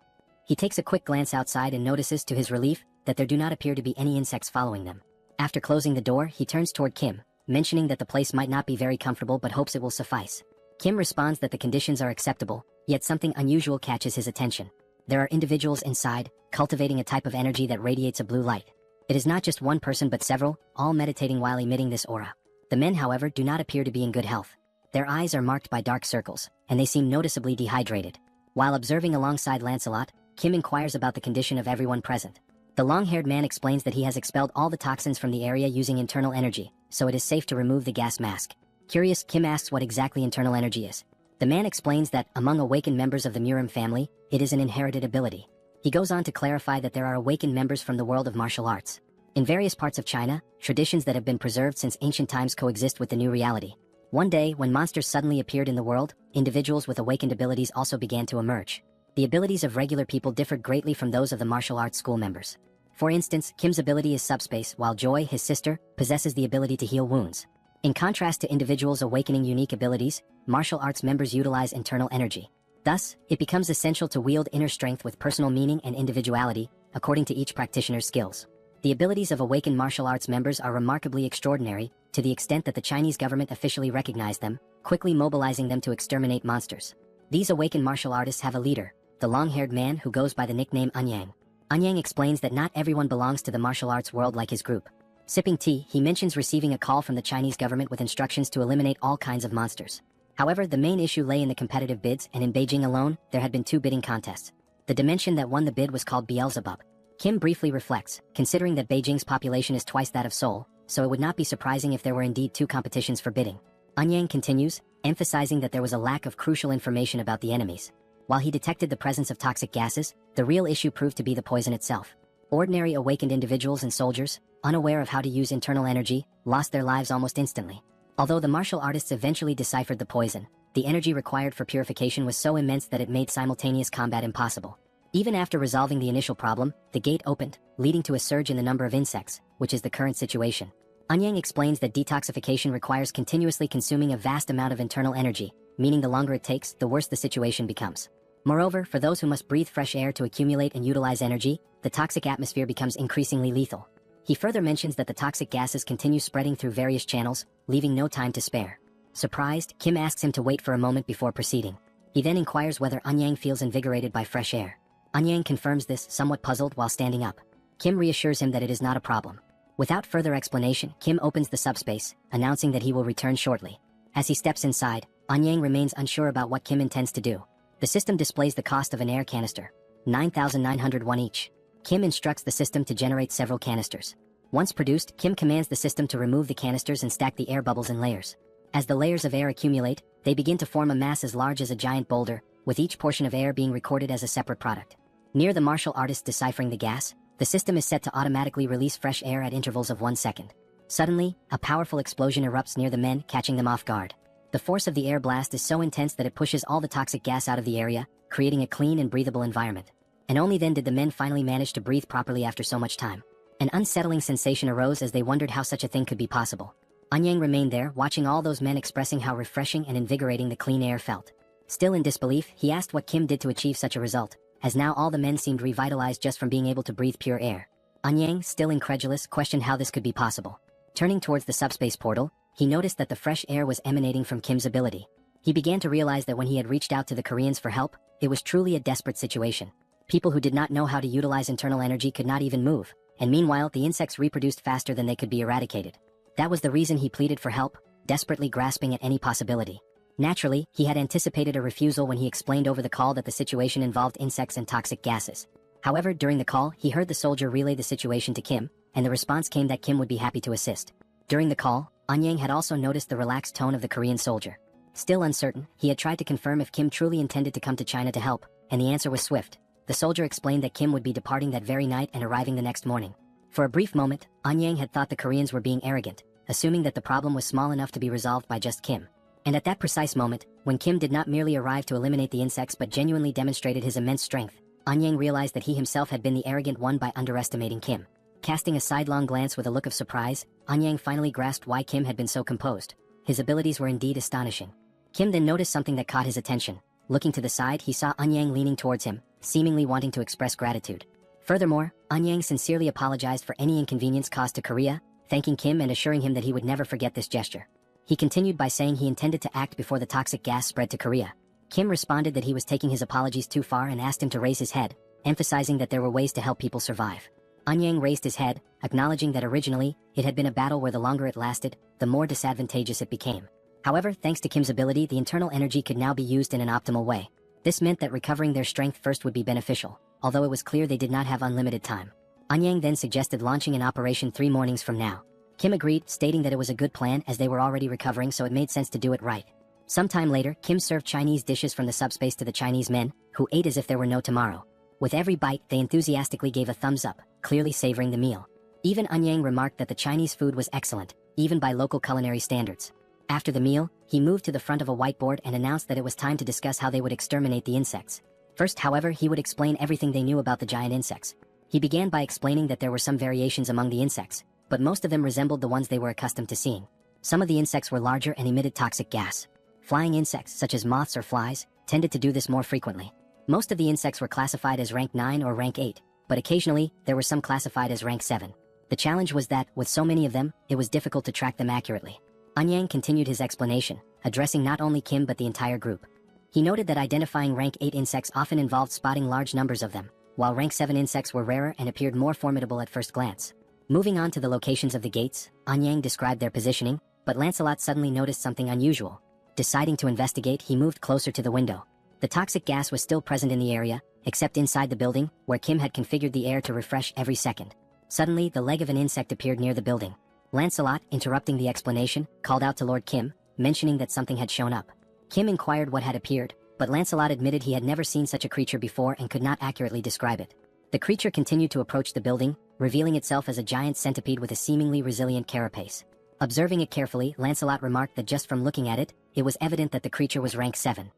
He takes a quick glance outside and notices, to his relief, that there do not appear to be any insects following them. After closing the door, he turns toward Kim, mentioning that the place might not be very comfortable but hopes it will suffice. Kim responds that the conditions are acceptable, yet something unusual catches his attention. There are individuals inside, cultivating a type of energy that radiates a blue light. It is not just one person but several, all meditating while emitting this aura. The men, however, do not appear to be in good health. Their eyes are marked by dark circles, and they seem noticeably dehydrated. While observing alongside Lancelot, Kim inquires about the condition of everyone present. The long-haired man explains that he has expelled all the toxins from the area using internal energy, so it is safe to remove the gas mask. Curious, Kim asks what exactly internal energy is. The man explains that, among awakened members of the Murim family, it is an inherited ability. He goes on to clarify that there are awakened members from the world of martial arts. In various parts of China, traditions that have been preserved since ancient times coexist with the new reality. One day, when monsters suddenly appeared in the world, individuals with awakened abilities also began to emerge. The abilities of regular people differed greatly from those of the martial arts school members. For instance, Kim's ability is subspace, while Joy, his sister, possesses the ability to heal wounds. In contrast to individuals awakening unique abilities, martial arts members utilize internal energy. Thus, it becomes essential to wield inner strength with personal meaning and individuality, according to each practitioner's skills. The abilities of awakened martial arts members are remarkably extraordinary, to the extent that the Chinese government officially recognized them, quickly mobilizing them to exterminate monsters. These awakened martial artists have a leader, the long-haired man who goes by the nickname Anyang. Anyang explains that not everyone belongs to the martial arts world like his group. Sipping tea, he mentions receiving a call from the Chinese government with instructions to eliminate all kinds of monsters. However, the main issue lay in the competitive bids, and in Beijing alone, there had been 2 bidding contests. The dimension that won the bid was called Beelzebub. Kim briefly reflects, considering that Beijing's population is twice that of Seoul, so it would not be surprising if there were indeed 2 competitions for bidding. Anyang continues, emphasizing that there was a lack of crucial information about the enemies. While he detected the presence of toxic gases, the real issue proved to be the poison itself. Ordinary awakened individuals and soldiers, unaware of how to use internal energy, lost their lives almost instantly. Although the martial artists eventually deciphered the poison, the energy required for purification was so immense that it made simultaneous combat impossible. Even after resolving the initial problem, the gate opened, leading to a surge in the number of insects, which is the current situation. Anyang explains that detoxification requires continuously consuming a vast amount of internal energy, meaning the longer it takes, the worse the situation becomes. Moreover, for those who must breathe fresh air to accumulate and utilize energy, the toxic atmosphere becomes increasingly lethal. He further mentions that the toxic gases continue spreading through various channels, leaving no time to spare. Surprised, Kim asks him to wait for a moment before proceeding. He then inquires whether Anyang feels invigorated by fresh air. Anyang confirms this, somewhat puzzled, while standing up. Kim reassures him that it is not a problem. Without further explanation, Kim opens the subspace, announcing that he will return shortly. As he steps inside, Anyang remains unsure about what Kim intends to do. The system displays the cost of an air canister, 9,901 each. Kim instructs the system to generate several canisters. Once produced, Kim commands the system to remove the canisters and stack the air bubbles in layers. As the layers of air accumulate, they begin to form a mass as large as a giant boulder, with each portion of air being recorded as a separate product. Near the martial artist deciphering the gas, the system is set to automatically release fresh air at intervals of 1 second. Suddenly, a powerful explosion erupts near the men, catching them off guard. The force of the air blast is so intense that it pushes all the toxic gas out of the area, creating a clean and breathable environment. And only then did the men finally manage to breathe properly after so much time. An unsettling sensation arose as they wondered how such a thing could be possible. Anyang remained there, watching all those men expressing how refreshing and invigorating the clean air felt. Still in disbelief, he asked what Kim did to achieve such a result, as now all the men seemed revitalized just from being able to breathe pure air. Anyang, still incredulous, questioned how this could be possible. Turning towards the subspace portal, he noticed that the fresh air was emanating from Kim's ability. He began to realize that when he had reached out to the Koreans for help, it was truly a desperate situation. People who did not know how to utilize internal energy could not even move, and meanwhile the insects reproduced faster than they could be eradicated. That was the reason he pleaded for help, desperately grasping at any possibility. Naturally, he had anticipated a refusal when he explained over the call that the situation involved insects and toxic gases. However, during the call, he heard the soldier relay the situation to Kim, and the response came that Kim would be happy to assist. During the call, Anyang had also noticed the relaxed tone of the Korean soldier. Still uncertain, he had tried to confirm if Kim truly intended to come to China to help, and the answer was swift. The soldier explained that Kim would be departing that very night and arriving the next morning. For a brief moment, Anyang had thought the Koreans were being arrogant, assuming that the problem was small enough to be resolved by just Kim. And at that precise moment, when Kim did not merely arrive to eliminate the insects but genuinely demonstrated his immense strength, Anyang realized that he himself had been the arrogant one by underestimating Kim. Casting a sidelong glance with a look of surprise, Anyang finally grasped why Kim had been so composed. His abilities were indeed astonishing. Kim then noticed something that caught his attention. Looking to the side, he saw Anyang leaning towards him, seemingly wanting to express gratitude. Furthermore, Anyang sincerely apologized for any inconvenience caused to Korea, thanking Kim and assuring him that he would never forget this gesture. He continued by saying he intended to act before the toxic gas spread to Korea. Kim responded that he was taking his apologies too far and asked him to raise his head, emphasizing that there were ways to help people survive. Anyang raised his head, acknowledging that originally, it had been a battle where the longer it lasted, the more disadvantageous it became. However, thanks to Kim's ability, the internal energy could now be used in an optimal way. This meant that recovering their strength first would be beneficial, although it was clear they did not have unlimited time. Anyang then suggested launching an operation 3 mornings from now. Kim agreed, stating that it was a good plan as they were already recovering, so it made sense to do it right. Sometime later, Kim served Chinese dishes from the subspace to the Chinese men, who ate as if there were no tomorrow. With every bite, they enthusiastically gave a thumbs up, clearly savoring the meal. Even Anyang remarked that the Chinese food was excellent, even by local culinary standards. After the meal, he moved to the front of a whiteboard and announced that it was time to discuss how they would exterminate the insects. First, however, he would explain everything they knew about the giant insects. He began by explaining that there were some variations among the insects, but most of them resembled the ones they were accustomed to seeing. Some of the insects were larger and emitted toxic gas. Flying insects, such as moths or flies, tended to do this more frequently. Most of the insects were classified as rank 9 or rank 8, but occasionally, there were some classified as rank 7. The challenge was that, with so many of them, it was difficult to track them accurately. Anyang continued his explanation, addressing not only Kim but the entire group. He noted that identifying rank 8 insects often involved spotting large numbers of them, while rank 7 insects were rarer and appeared more formidable at first glance. Moving on to the locations of the gates, Anyang described their positioning, but Lancelot suddenly noticed something unusual. Deciding to investigate, he moved closer to the window. The toxic gas was still present in the area, except inside the building, where Kim had configured the air to refresh every second. Suddenly, the leg of an insect appeared near the building. Lancelot, interrupting the explanation, called out to Lord Kim, mentioning that something had shown up. Kim inquired what had appeared, but Lancelot admitted he had never seen such a creature before and could not accurately describe it. The creature continued to approach the building, revealing itself as a giant centipede with a seemingly resilient carapace. Observing it carefully, Lancelot remarked that just from looking at it, it was evident that the creature was rank 7.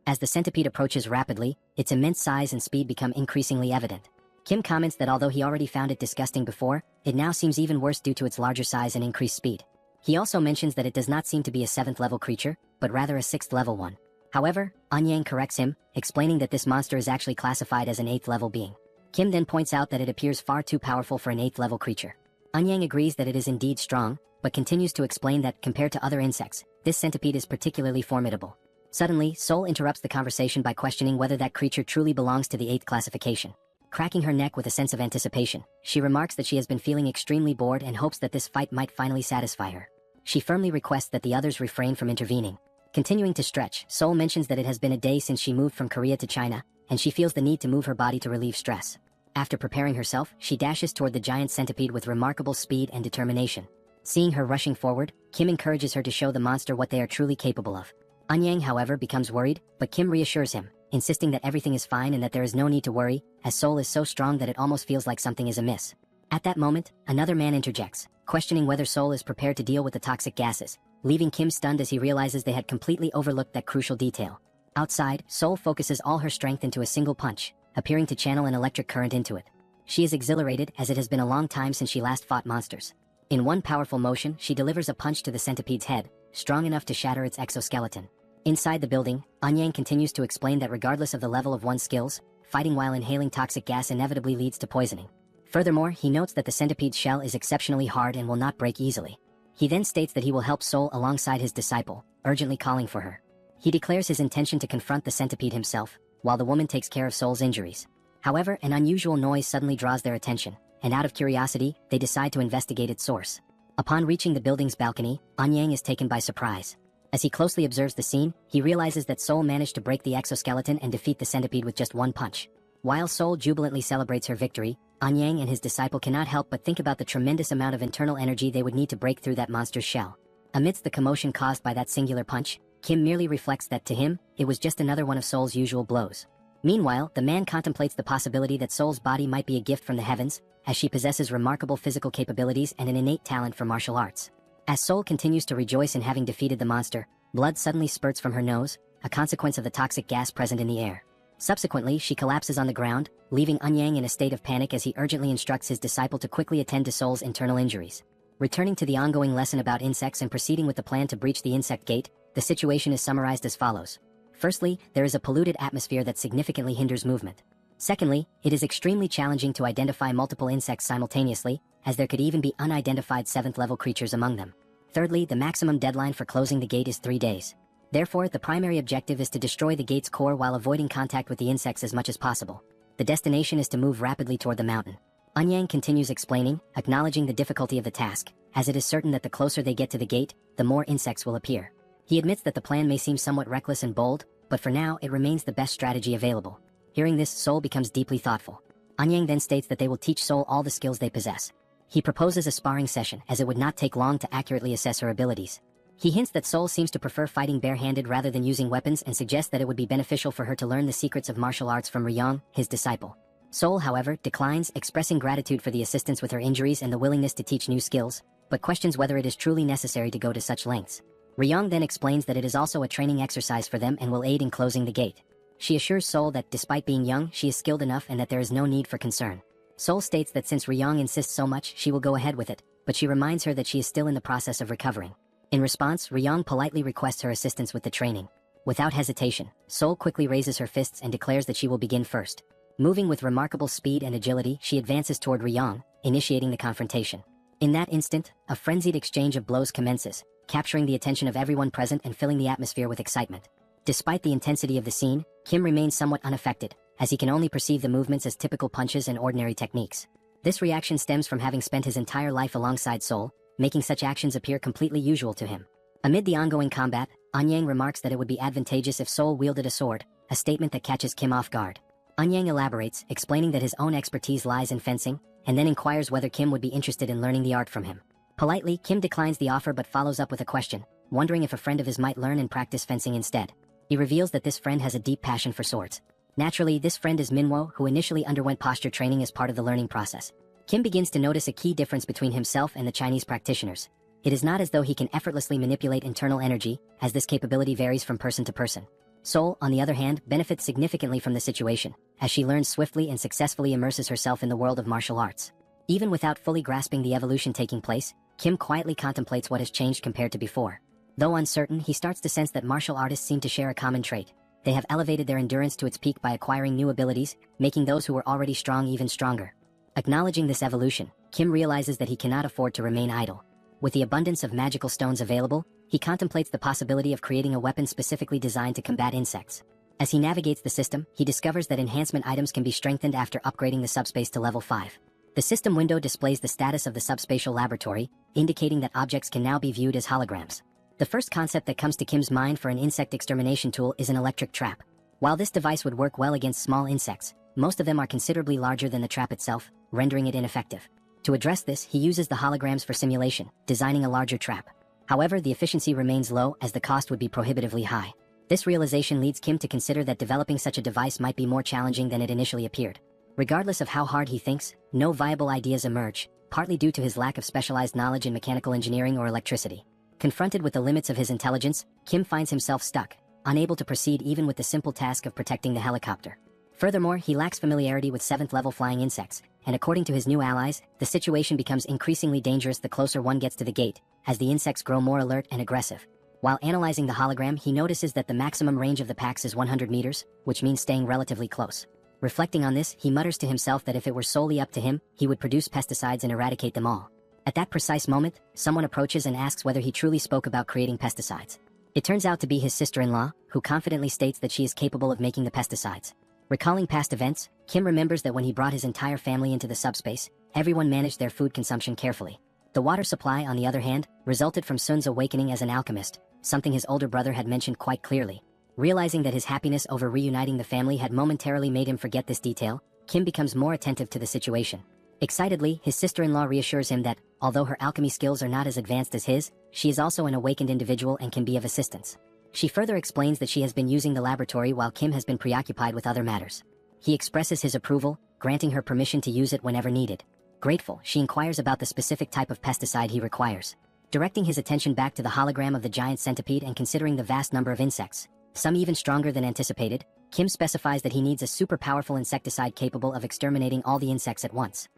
As the centipede approaches rapidly, its immense size and speed become increasingly evident. Kim comments that although he already found it disgusting before, it now seems even worse due to its larger size and increased speed. He also mentions that it does not seem to be a 7th level creature, but rather a 6th level one. However, Anyang corrects him, explaining that this monster is actually classified as an 8th level being. Kim then points out that it appears far too powerful for an 8th level creature. Anyang agrees that it is indeed strong, but continues to explain that, compared to other insects, this centipede is particularly formidable. Suddenly, Sol interrupts the conversation by questioning whether that creature truly belongs to the 8th classification. Cracking her neck with a sense of anticipation, she remarks that she has been feeling extremely bored and hopes that this fight might finally satisfy her. She firmly requests that the others refrain from intervening. Continuing to stretch, Sol mentions that it has been a day since she moved from Korea to China, and she feels the need to move her body to relieve stress. After preparing herself, she dashes toward the giant centipede with remarkable speed and determination. Seeing her rushing forward, Kim encourages her to show the monster what they are truly capable of. Anyang, however, becomes worried, but Kim reassures him, insisting that everything is fine and that there is no need to worry, as Sol is so strong that it almost feels like something is amiss. At that moment, another man interjects, questioning whether Sol is prepared to deal with the toxic gases, leaving Kim stunned as he realizes they had completely overlooked that crucial detail. Outside, Sol focuses all her strength into a single punch, appearing to channel an electric current into it. She is exhilarated, as it has been a long time since she last fought monsters. In one powerful motion, she delivers a punch to the centipede's head, strong enough to shatter its exoskeleton. Inside the building, Anyang continues to explain that regardless of the level of one's skills, fighting while inhaling toxic gas inevitably leads to poisoning. Furthermore, he notes that the centipede's shell is exceptionally hard and will not break easily. He then states that he will help Sol alongside his disciple, urgently calling for her. He declares his intention to confront the centipede himself, while the woman takes care of Sol's injuries. However, an unusual noise suddenly draws their attention, and out of curiosity, they decide to investigate its source. Upon reaching the building's balcony, Anyang is taken by surprise. As he closely observes the scene, he realizes that Sol managed to break the exoskeleton and defeat the centipede with just one punch. While Sol jubilantly celebrates her victory, Anyang and his disciple cannot help but think about the tremendous amount of internal energy they would need to break through that monster's shell. Amidst the commotion caused by that singular punch, Kim merely reflects that to him, it was just another one of Sol's usual blows. Meanwhile, the man contemplates the possibility that Sol's body might be a gift from the heavens, as she possesses remarkable physical capabilities and an innate talent for martial arts. As Sol continues to rejoice in having defeated the monster, blood suddenly spurts from her nose, a consequence of the toxic gas present in the air. Subsequently, she collapses on the ground, leaving Anyang in a state of panic as he urgently instructs his disciple to quickly attend to Sol's internal injuries. Returning to the ongoing lesson about insects and proceeding with the plan to breach the insect gate, the situation is summarized as follows. Firstly, there is a polluted atmosphere that significantly hinders movement. Secondly, it is extremely challenging to identify multiple insects simultaneously, as there could even be unidentified 7th level creatures among them. Thirdly, the maximum deadline for closing the gate is 3 days. Therefore, the primary objective is to destroy the gate's core while avoiding contact with the insects as much as possible. The destination is to move rapidly toward the mountain. Anyang continues explaining, acknowledging the difficulty of the task, as it is certain that the closer they get to the gate, the more insects will appear. He admits that the plan may seem somewhat reckless and bold, but for now it remains the best strategy available. Hearing this, Sol becomes deeply thoughtful. Anyang then states that they will teach Sol all the skills they possess. He proposes a sparring session, as it would not take long to accurately assess her abilities. He hints that Sol seems to prefer fighting barehanded rather than using weapons and suggests that it would be beneficial for her to learn the secrets of martial arts from Ryong, his disciple. Sol, however, declines, expressing gratitude for the assistance with her injuries and the willingness to teach new skills, but questions whether it is truly necessary to go to such lengths. Ryong then explains that it is also a training exercise for them and will aid in closing the gate. She assures Sol that despite being young, she is skilled enough and that there is no need for concern. Sol states that since Ryong insists so much, she will go ahead with it, but she reminds her that she is still in the process of recovering. In response, Ryong politely requests her assistance with the training. Without hesitation, Sol quickly raises her fists and declares that she will begin first. Moving with remarkable speed and agility, she advances toward Ryong, initiating the confrontation. In that instant, a frenzied exchange of blows commences, capturing the attention of everyone present and filling the atmosphere with excitement. Despite the intensity of the scene, Kim remains somewhat unaffected, as he can only perceive the movements as typical punches and ordinary techniques. This reaction stems from having spent his entire life alongside Sol, making such actions appear completely usual to him. Amid the ongoing combat, Anyang remarks that it would be advantageous if Sol wielded a sword, a statement that catches Kim off guard. Anyang elaborates, explaining that his own expertise lies in fencing, and then inquires whether Kim would be interested in learning the art from him. Politely, Kim declines the offer but follows up with a question, wondering if a friend of his might learn and practice fencing instead. He reveals that this friend has a deep passion for swords. Naturally, this friend is Manhua, who initially underwent posture training as part of the learning process. Kim begins to notice a key difference between himself and the Chinese practitioners. It is not as though he can effortlessly manipulate internal energy, as this capability varies from person to person. Sol, on the other hand, benefits significantly from the situation, as she learns swiftly and successfully immerses herself in the world of martial arts. Even without fully grasping the evolution taking place, Kim quietly contemplates what has changed compared to before. Though uncertain, he starts to sense that martial artists seem to share a common trait. They have elevated their endurance to its peak by acquiring new abilities, making those who were already strong even stronger. Acknowledging this evolution, Kim realizes that he cannot afford to remain idle. With the abundance of magical stones available, he contemplates the possibility of creating a weapon specifically designed to combat insects. As he navigates the system, he discovers that enhancement items can be strengthened after upgrading the subspace to level 5. The system window displays the status of the subspatial laboratory, indicating that objects can now be viewed as holograms. The first concept that comes to Kim's mind for an insect extermination tool is an electric trap. While this device would work well against small insects, most of them are considerably larger than the trap itself, rendering it ineffective. To address this, he uses the holograms for simulation, designing a larger trap. However, the efficiency remains low as the cost would be prohibitively high. This realization leads Kim to consider that developing such a device might be more challenging than it initially appeared. Regardless of how hard he thinks, no viable ideas emerge, partly due to his lack of specialized knowledge in mechanical engineering or electricity. Confronted with the limits of his intelligence, Kim finds himself stuck, unable to proceed even with the simple task of protecting the helicopter. Furthermore, he lacks familiarity with 7th-level flying insects, and according to his new allies, the situation becomes increasingly dangerous the closer one gets to the gate, as the insects grow more alert and aggressive. While analyzing the hologram, he notices that the maximum range of the packs is 100 meters, which means staying relatively close. Reflecting on this, he mutters to himself that if it were solely up to him, he would produce pesticides and eradicate them all. At that precise moment, someone approaches and asks whether he truly spoke about creating pesticides. It turns out to be his sister-in-law, who confidently states that she is capable of making the pesticides. Recalling past events, Kim remembers that when he brought his entire family into the subspace, everyone managed their food consumption carefully. The water supply, on the other hand, resulted from Sun's awakening as an alchemist, something his older brother had mentioned quite clearly. Realizing that his happiness over reuniting the family had momentarily made him forget this detail, Kim becomes more attentive to the situation. Excitedly, his sister-in-law reassures him that, although her alchemy skills are not as advanced as his, she is also an awakened individual and can be of assistance. She further explains that she has been using the laboratory while Kim has been preoccupied with other matters. He expresses his approval, granting her permission to use it whenever needed. Grateful, she inquires about the specific type of pesticide he requires. Directing his attention back to the hologram of the giant centipede and considering the vast number of insects, some even stronger than anticipated, Kim specifies that he needs a super powerful insecticide capable of exterminating all the insects at once.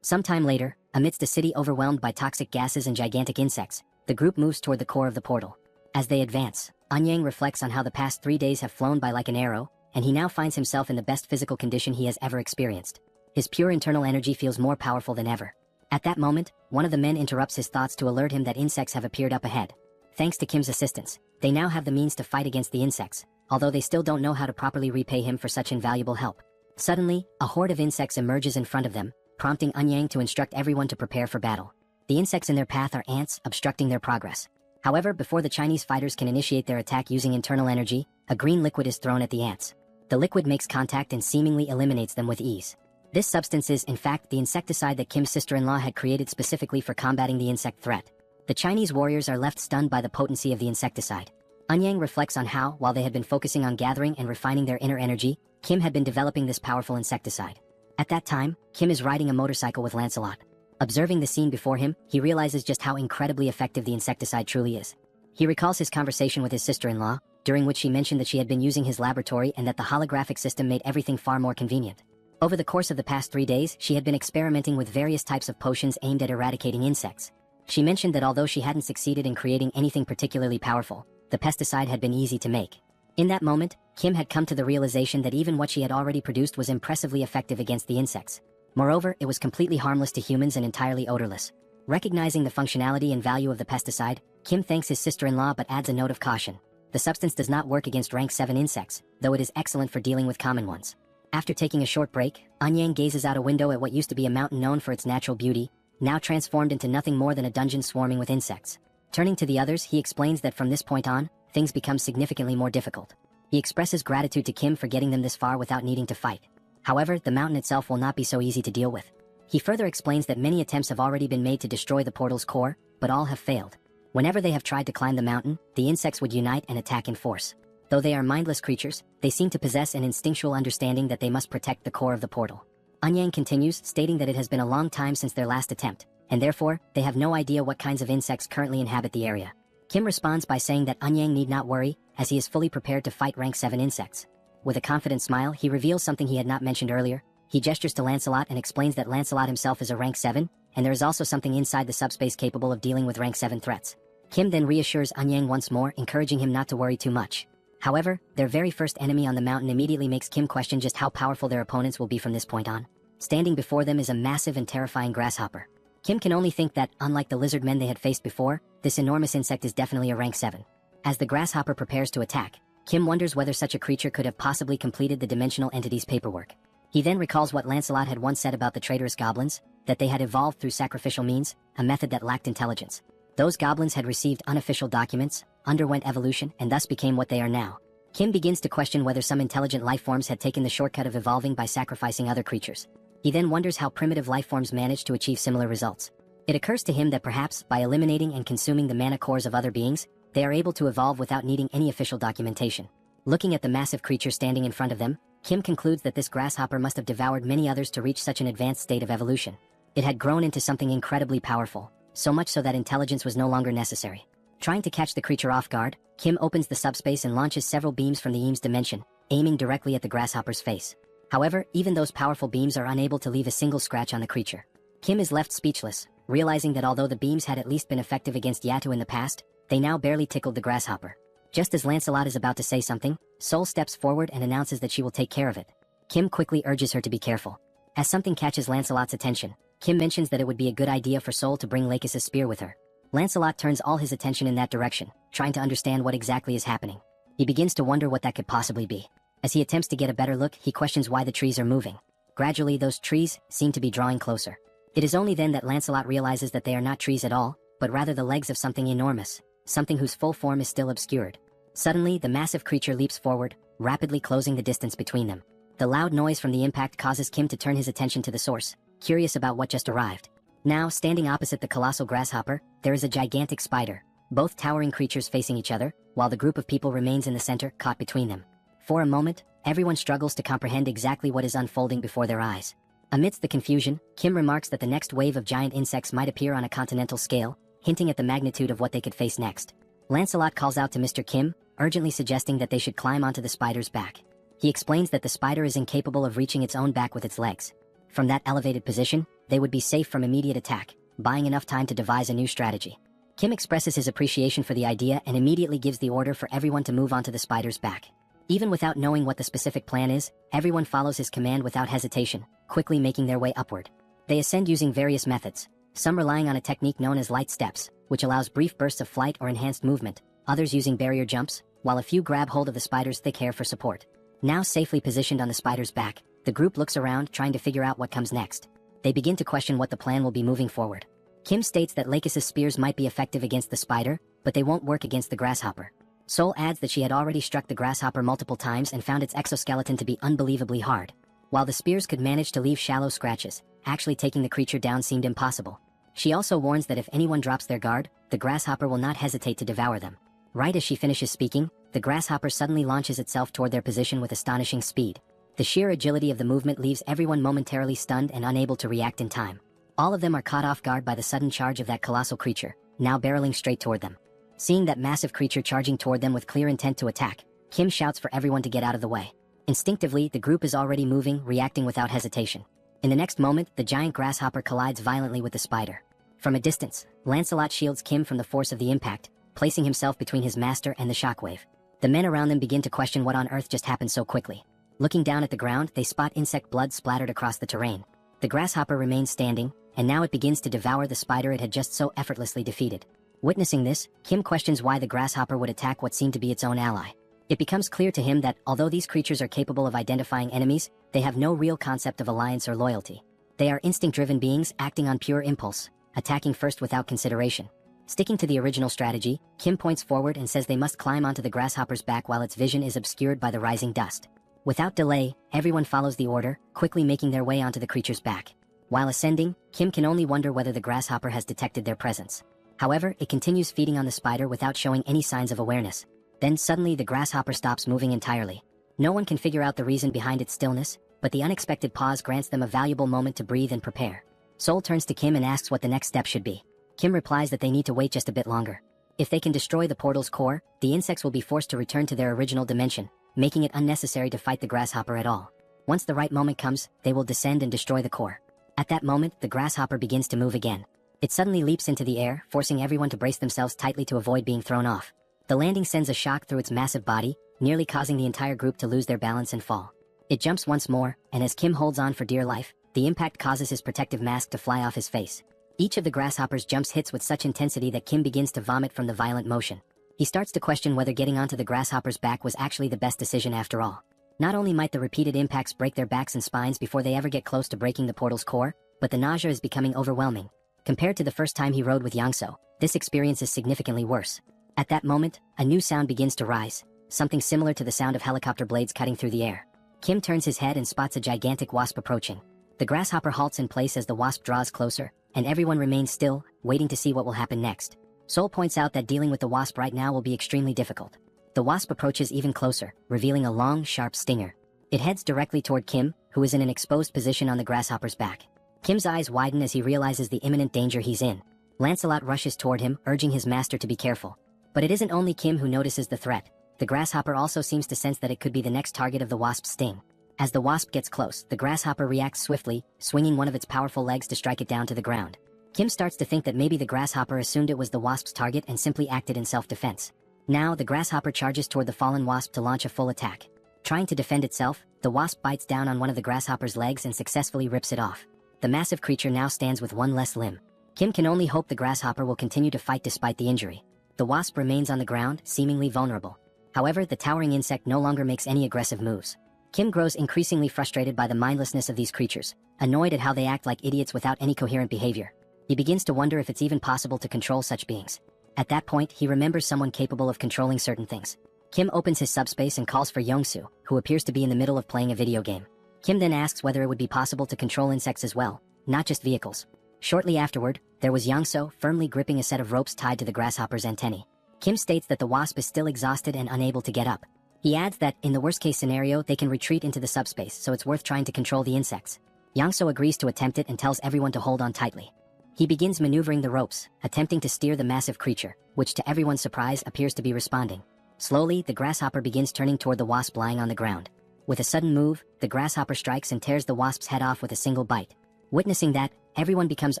Sometime later, amidst a city overwhelmed by toxic gases and gigantic insects, the group moves toward the core of the portal. As they advance, Anyang reflects on how the past 3 days have flown by like an arrow, and he now finds himself in the best physical condition he has ever experienced. His pure internal energy feels more powerful than ever. At that moment, one of the men interrupts his thoughts to alert him that insects have appeared up ahead. Thanks to Kim's assistance, they now have the means to fight against the insects, although they still don't know how to properly repay him for such invaluable help. Suddenly, a horde of insects emerges in front of them, prompting Anyang to instruct everyone to prepare for battle. The insects in their path are ants, obstructing their progress. However, before the Chinese fighters can initiate their attack using internal energy, a green liquid is thrown at the ants. The liquid makes contact and seemingly eliminates them with ease. This substance is, in fact, the insecticide that Kim's sister-in-law had created specifically for combating the insect threat. The Chinese warriors are left stunned by the potency of the insecticide. Anyang reflects on how, while they had been focusing on gathering and refining their inner energy, Kim had been developing this powerful insecticide. At that time, Kim is riding a motorcycle with Lancelot. Observing the scene before him, he realizes just how incredibly effective the insecticide truly is. He recalls his conversation with his sister-in-law, during which she mentioned that she had been using his laboratory and that the holographic system made everything far more convenient. Over the course of the past 3 days, she had been experimenting with various types of potions aimed at eradicating insects. She mentioned that although she hadn't succeeded in creating anything particularly powerful, the pesticide had been easy to make. In that moment, Kim had come to the realization that even what she had already produced was impressively effective against the insects. Moreover, it was completely harmless to humans and entirely odorless. Recognizing the functionality and value of the pesticide, Kim thanks his sister-in-law but adds a note of caution. The substance does not work against rank 7 insects, though it is excellent for dealing with common ones. After taking a short break, Anyang gazes out a window at what used to be a mountain known for its natural beauty, now transformed into nothing more than a dungeon swarming with insects. Turning to the others, he explains that from this point on, things become significantly more difficult. He expresses gratitude to Kim for getting them this far without needing to fight. However, the mountain itself will not be so easy to deal with. He further explains that many attempts have already been made to destroy the portal's core, but all have failed. Whenever they have tried to climb the mountain, the insects would unite and attack in force. Though they are mindless creatures, they seem to possess an instinctual understanding that they must protect the core of the portal. Anyang continues, stating that it has been a long time since their last attempt, and therefore, they have no idea what kinds of insects currently inhabit the area. Kim responds by saying that Anyang need not worry, as he is fully prepared to fight rank 7 insects. With a confident smile, he reveals something he had not mentioned earlier. He gestures to Lancelot and explains that Lancelot himself is a rank 7, and there is also something inside the subspace capable of dealing with rank 7 threats. Kim then reassures Anyang once more, encouraging him not to worry too much. However, their very first enemy on the mountain immediately makes Kim question just how powerful their opponents will be from this point on. Standing before them is a massive and terrifying grasshopper. Kim can only think that, unlike the lizard men they had faced before, this enormous insect is definitely a rank 7. As the grasshopper prepares to attack, Kim wonders whether such a creature could have possibly completed the dimensional entity's paperwork. He then recalls what Lancelot had once said about the traitorous goblins, that they had evolved through sacrificial means, a method that lacked intelligence. Those goblins had received unofficial documents, underwent evolution, and thus became what they are now. Kim begins to question whether some intelligent lifeforms had taken the shortcut of evolving by sacrificing other creatures. He then wonders how primitive lifeforms managed to achieve similar results. It occurs to him that perhaps, by eliminating and consuming the mana cores of other beings, they are able to evolve without needing any official documentation. Looking at the massive creature standing in front of them, Kim concludes that this grasshopper must have devoured many others to reach such an advanced state of evolution. It had grown into something incredibly powerful, so much so that intelligence was no longer necessary. Trying to catch the creature off guard, Kim opens the subspace and launches several beams from the Eames dimension, aiming directly at the grasshopper's face. However, even those powerful beams are unable to leave a single scratch on the creature. Kim is left speechless, realizing that although the beams had at least been effective against Yatu in the past, they now barely tickled the grasshopper. Just as Lancelot is about to say something, Sol steps forward and announces that she will take care of it. Kim quickly urges her to be careful. As something catches Lancelot's attention, Kim mentions that it would be a good idea for Sol to bring Lakis's spear with her. Lancelot turns all his attention in that direction, trying to understand what exactly is happening. He begins to wonder what that could possibly be. As he attempts to get a better look, he questions why the trees are moving. Gradually, those trees seem to be drawing closer. It is only then that Lancelot realizes that they are not trees at all, but rather the legs of something enormous, something whose full form is still obscured. Suddenly, the massive creature leaps forward, rapidly closing the distance between them. The loud noise from the impact causes Kim to turn his attention to the source, curious about what just arrived. Now, standing opposite the colossal grasshopper, there is a gigantic spider, both towering creatures facing each other, while the group of people remains in the center, caught between them. For a moment, everyone struggles to comprehend exactly what is unfolding before their eyes. Amidst the confusion, Kim remarks that the next wave of giant insects might appear on a continental scale, hinting at the magnitude of what they could face next. Lancelot calls out to Mr. Kim, urgently suggesting that they should climb onto the spider's back. He explains that the spider is incapable of reaching its own back with its legs. From that elevated position, they would be safe from immediate attack, buying enough time to devise a new strategy. Kim expresses his appreciation for the idea and immediately gives the order for everyone to move onto the spider's back. Even without knowing what the specific plan is, everyone follows his command without hesitation, quickly making their way upward. They ascend using various methods, some relying on a technique known as light steps, which allows brief bursts of flight or enhanced movement, others using barrier jumps, while a few grab hold of the spider's thick hair for support. Now safely positioned on the spider's back, the group looks around trying to figure out what comes next. They begin to question what the plan will be moving forward. Kim states that Lakis's spears might be effective against the spider, but they won't work against the grasshopper. Sol adds that she had already struck the grasshopper multiple times and found its exoskeleton to be unbelievably hard. While the spears could manage to leave shallow scratches, actually taking the creature down seemed impossible. She also warns that if anyone drops their guard, the grasshopper will not hesitate to devour them. Right as she finishes speaking, the grasshopper suddenly launches itself toward their position with astonishing speed. The sheer agility of the movement leaves everyone momentarily stunned and unable to react in time. All of them are caught off guard by the sudden charge of that colossal creature, now barreling straight toward them. Seeing that massive creature charging toward them with clear intent to attack, Kim shouts for everyone to get out of the way. Instinctively, the group is already moving, reacting without hesitation. In the next moment, the giant grasshopper collides violently with the spider. From a distance, Lancelot shields Kim from the force of the impact, placing himself between his master and the shockwave. The men around them begin to question what on earth just happened so quickly. Looking down at the ground, they spot insect blood splattered across the terrain. The grasshopper remains standing, and now it begins to devour the spider it had just so effortlessly defeated. Witnessing this, Kim questions why the grasshopper would attack what seemed to be its own ally. It becomes clear to him that, although these creatures are capable of identifying enemies, they have no real concept of alliance or loyalty. They are instinct-driven beings acting on pure impulse, attacking first without consideration. Sticking to the original strategy, Kim points forward and says they must climb onto the grasshopper's back while its vision is obscured by the rising dust. Without delay, everyone follows the order, quickly making their way onto the creature's back. While ascending, Kim can only wonder whether the grasshopper has detected their presence. However, it continues feeding on the spider without showing any signs of awareness. Then suddenly the grasshopper stops moving entirely. No one can figure out the reason behind its stillness, but the unexpected pause grants them a valuable moment to breathe and prepare. Sol turns to Kim and asks what the next step should be. Kim replies that they need to wait just a bit longer. If they can destroy the portal's core, the insects will be forced to return to their original dimension, making it unnecessary to fight the grasshopper at all. Once the right moment comes, they will descend and destroy the core. At that moment, the grasshopper begins to move again. It suddenly leaps into the air, forcing everyone to brace themselves tightly to avoid being thrown off. The landing sends a shock through its massive body, nearly causing the entire group to lose their balance and fall. It jumps once more, and as Kim holds on for dear life, the impact causes his protective mask to fly off his face. Each of the grasshoppers jumps hits with such intensity that Kim begins to vomit from the violent motion. He starts to question whether getting onto the grasshopper's back was actually the best decision after all. Not only might the repeated impacts break their backs and spines before they ever get close to breaking the portal's core, but the nausea is becoming overwhelming. Compared to the first time he rode with Yangso, this experience is significantly worse. At that moment, a new sound begins to rise, something similar to the sound of helicopter blades cutting through the air. Kim turns his head and spots a gigantic wasp approaching. The grasshopper halts in place as the wasp draws closer, and everyone remains still, waiting to see what will happen next. Sol points out that dealing with the wasp right now will be extremely difficult. The wasp approaches even closer, revealing a long, sharp stinger. It heads directly toward Kim, who is in an exposed position on the grasshopper's back. Kim's eyes widen as he realizes the imminent danger he's in. Lancelot rushes toward him, urging his master to be careful. But it isn't only Kim who notices the threat. The grasshopper also seems to sense that it could be the next target of the wasp's sting. As the wasp gets close, the grasshopper reacts swiftly, swinging one of its powerful legs to strike it down to the ground. Kim starts to think that maybe the grasshopper assumed it was the wasp's target and simply acted in self-defense. Now, the grasshopper charges toward the fallen wasp to launch a full attack. Trying to defend itself, the wasp bites down on one of the grasshopper's legs and successfully rips it off. The massive creature now stands with one less limb. Kim can only hope the grasshopper will continue to fight despite the injury. The wasp remains on the ground, seemingly vulnerable. However, the towering insect no longer makes any aggressive moves. Kim grows increasingly frustrated by the mindlessness of these creatures, annoyed at how they act like idiots without any coherent behavior. He begins to wonder if it's even possible to control such beings. At that point, he remembers someone capable of controlling certain things. Kim opens his subspace and calls for Yongsoo, who appears to be in the middle of playing a video game. Kim then asks whether it would be possible to control insects as well, not just vehicles. Shortly afterward, there was Yongsoo firmly gripping a set of ropes tied to the grasshopper's antennae. Kim states that the wasp is still exhausted and unable to get up. He adds that, in the worst-case scenario, they can retreat into the subspace, so it's worth trying to control the insects. Yongsoo agrees to attempt it and tells everyone to hold on tightly. He begins maneuvering the ropes, attempting to steer the massive creature, which to everyone's surprise appears to be responding. Slowly, the grasshopper begins turning toward the wasp lying on the ground. With a sudden move, the grasshopper strikes and tears the wasp's head off with a single bite. Witnessing that, everyone becomes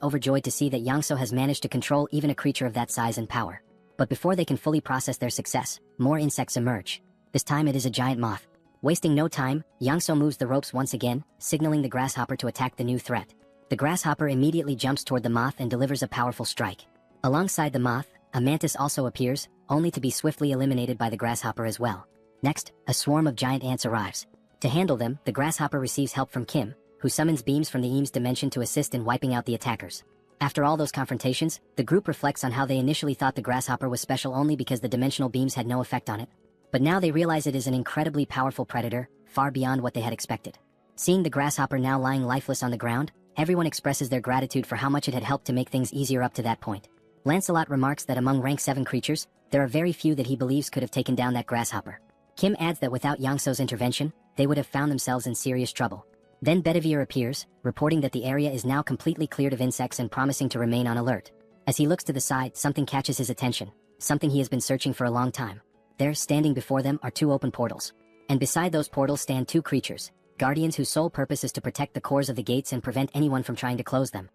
overjoyed to see that Yongsoo has managed to control even a creature of that size and power. But before they can fully process their success, more insects emerge. This time it is a giant moth. Wasting no time, Yongsoo moves the ropes once again, signaling the grasshopper to attack the new threat. The grasshopper immediately jumps toward the moth and delivers a powerful strike. Alongside the moth, a mantis also appears, only to be swiftly eliminated by the grasshopper as well. Next, a swarm of giant ants arrives. To handle them, the grasshopper receives help from Kim, who summons beams from the Eames dimension to assist in wiping out the attackers. After all those confrontations, the group reflects on how they initially thought the grasshopper was special only because the dimensional beams had no effect on it. But now they realize it is an incredibly powerful predator, far beyond what they had expected. Seeing the grasshopper now lying lifeless on the ground, everyone expresses their gratitude for how much it had helped to make things easier up to that point. Lancelot remarks that among rank 7 creatures, there are very few that he believes could have taken down that grasshopper. Kim adds that without Yongsoo's intervention, they would have found themselves in serious trouble. Then Bedivere appears, reporting that the area is now completely cleared of insects and promising to remain on alert. As he looks to the side, something catches his attention, something he has been searching for a long time. There, standing before them, are 2 open portals. And beside those portals stand 2 creatures, guardians whose sole purpose is to protect the cores of the gates and prevent anyone from trying to close them.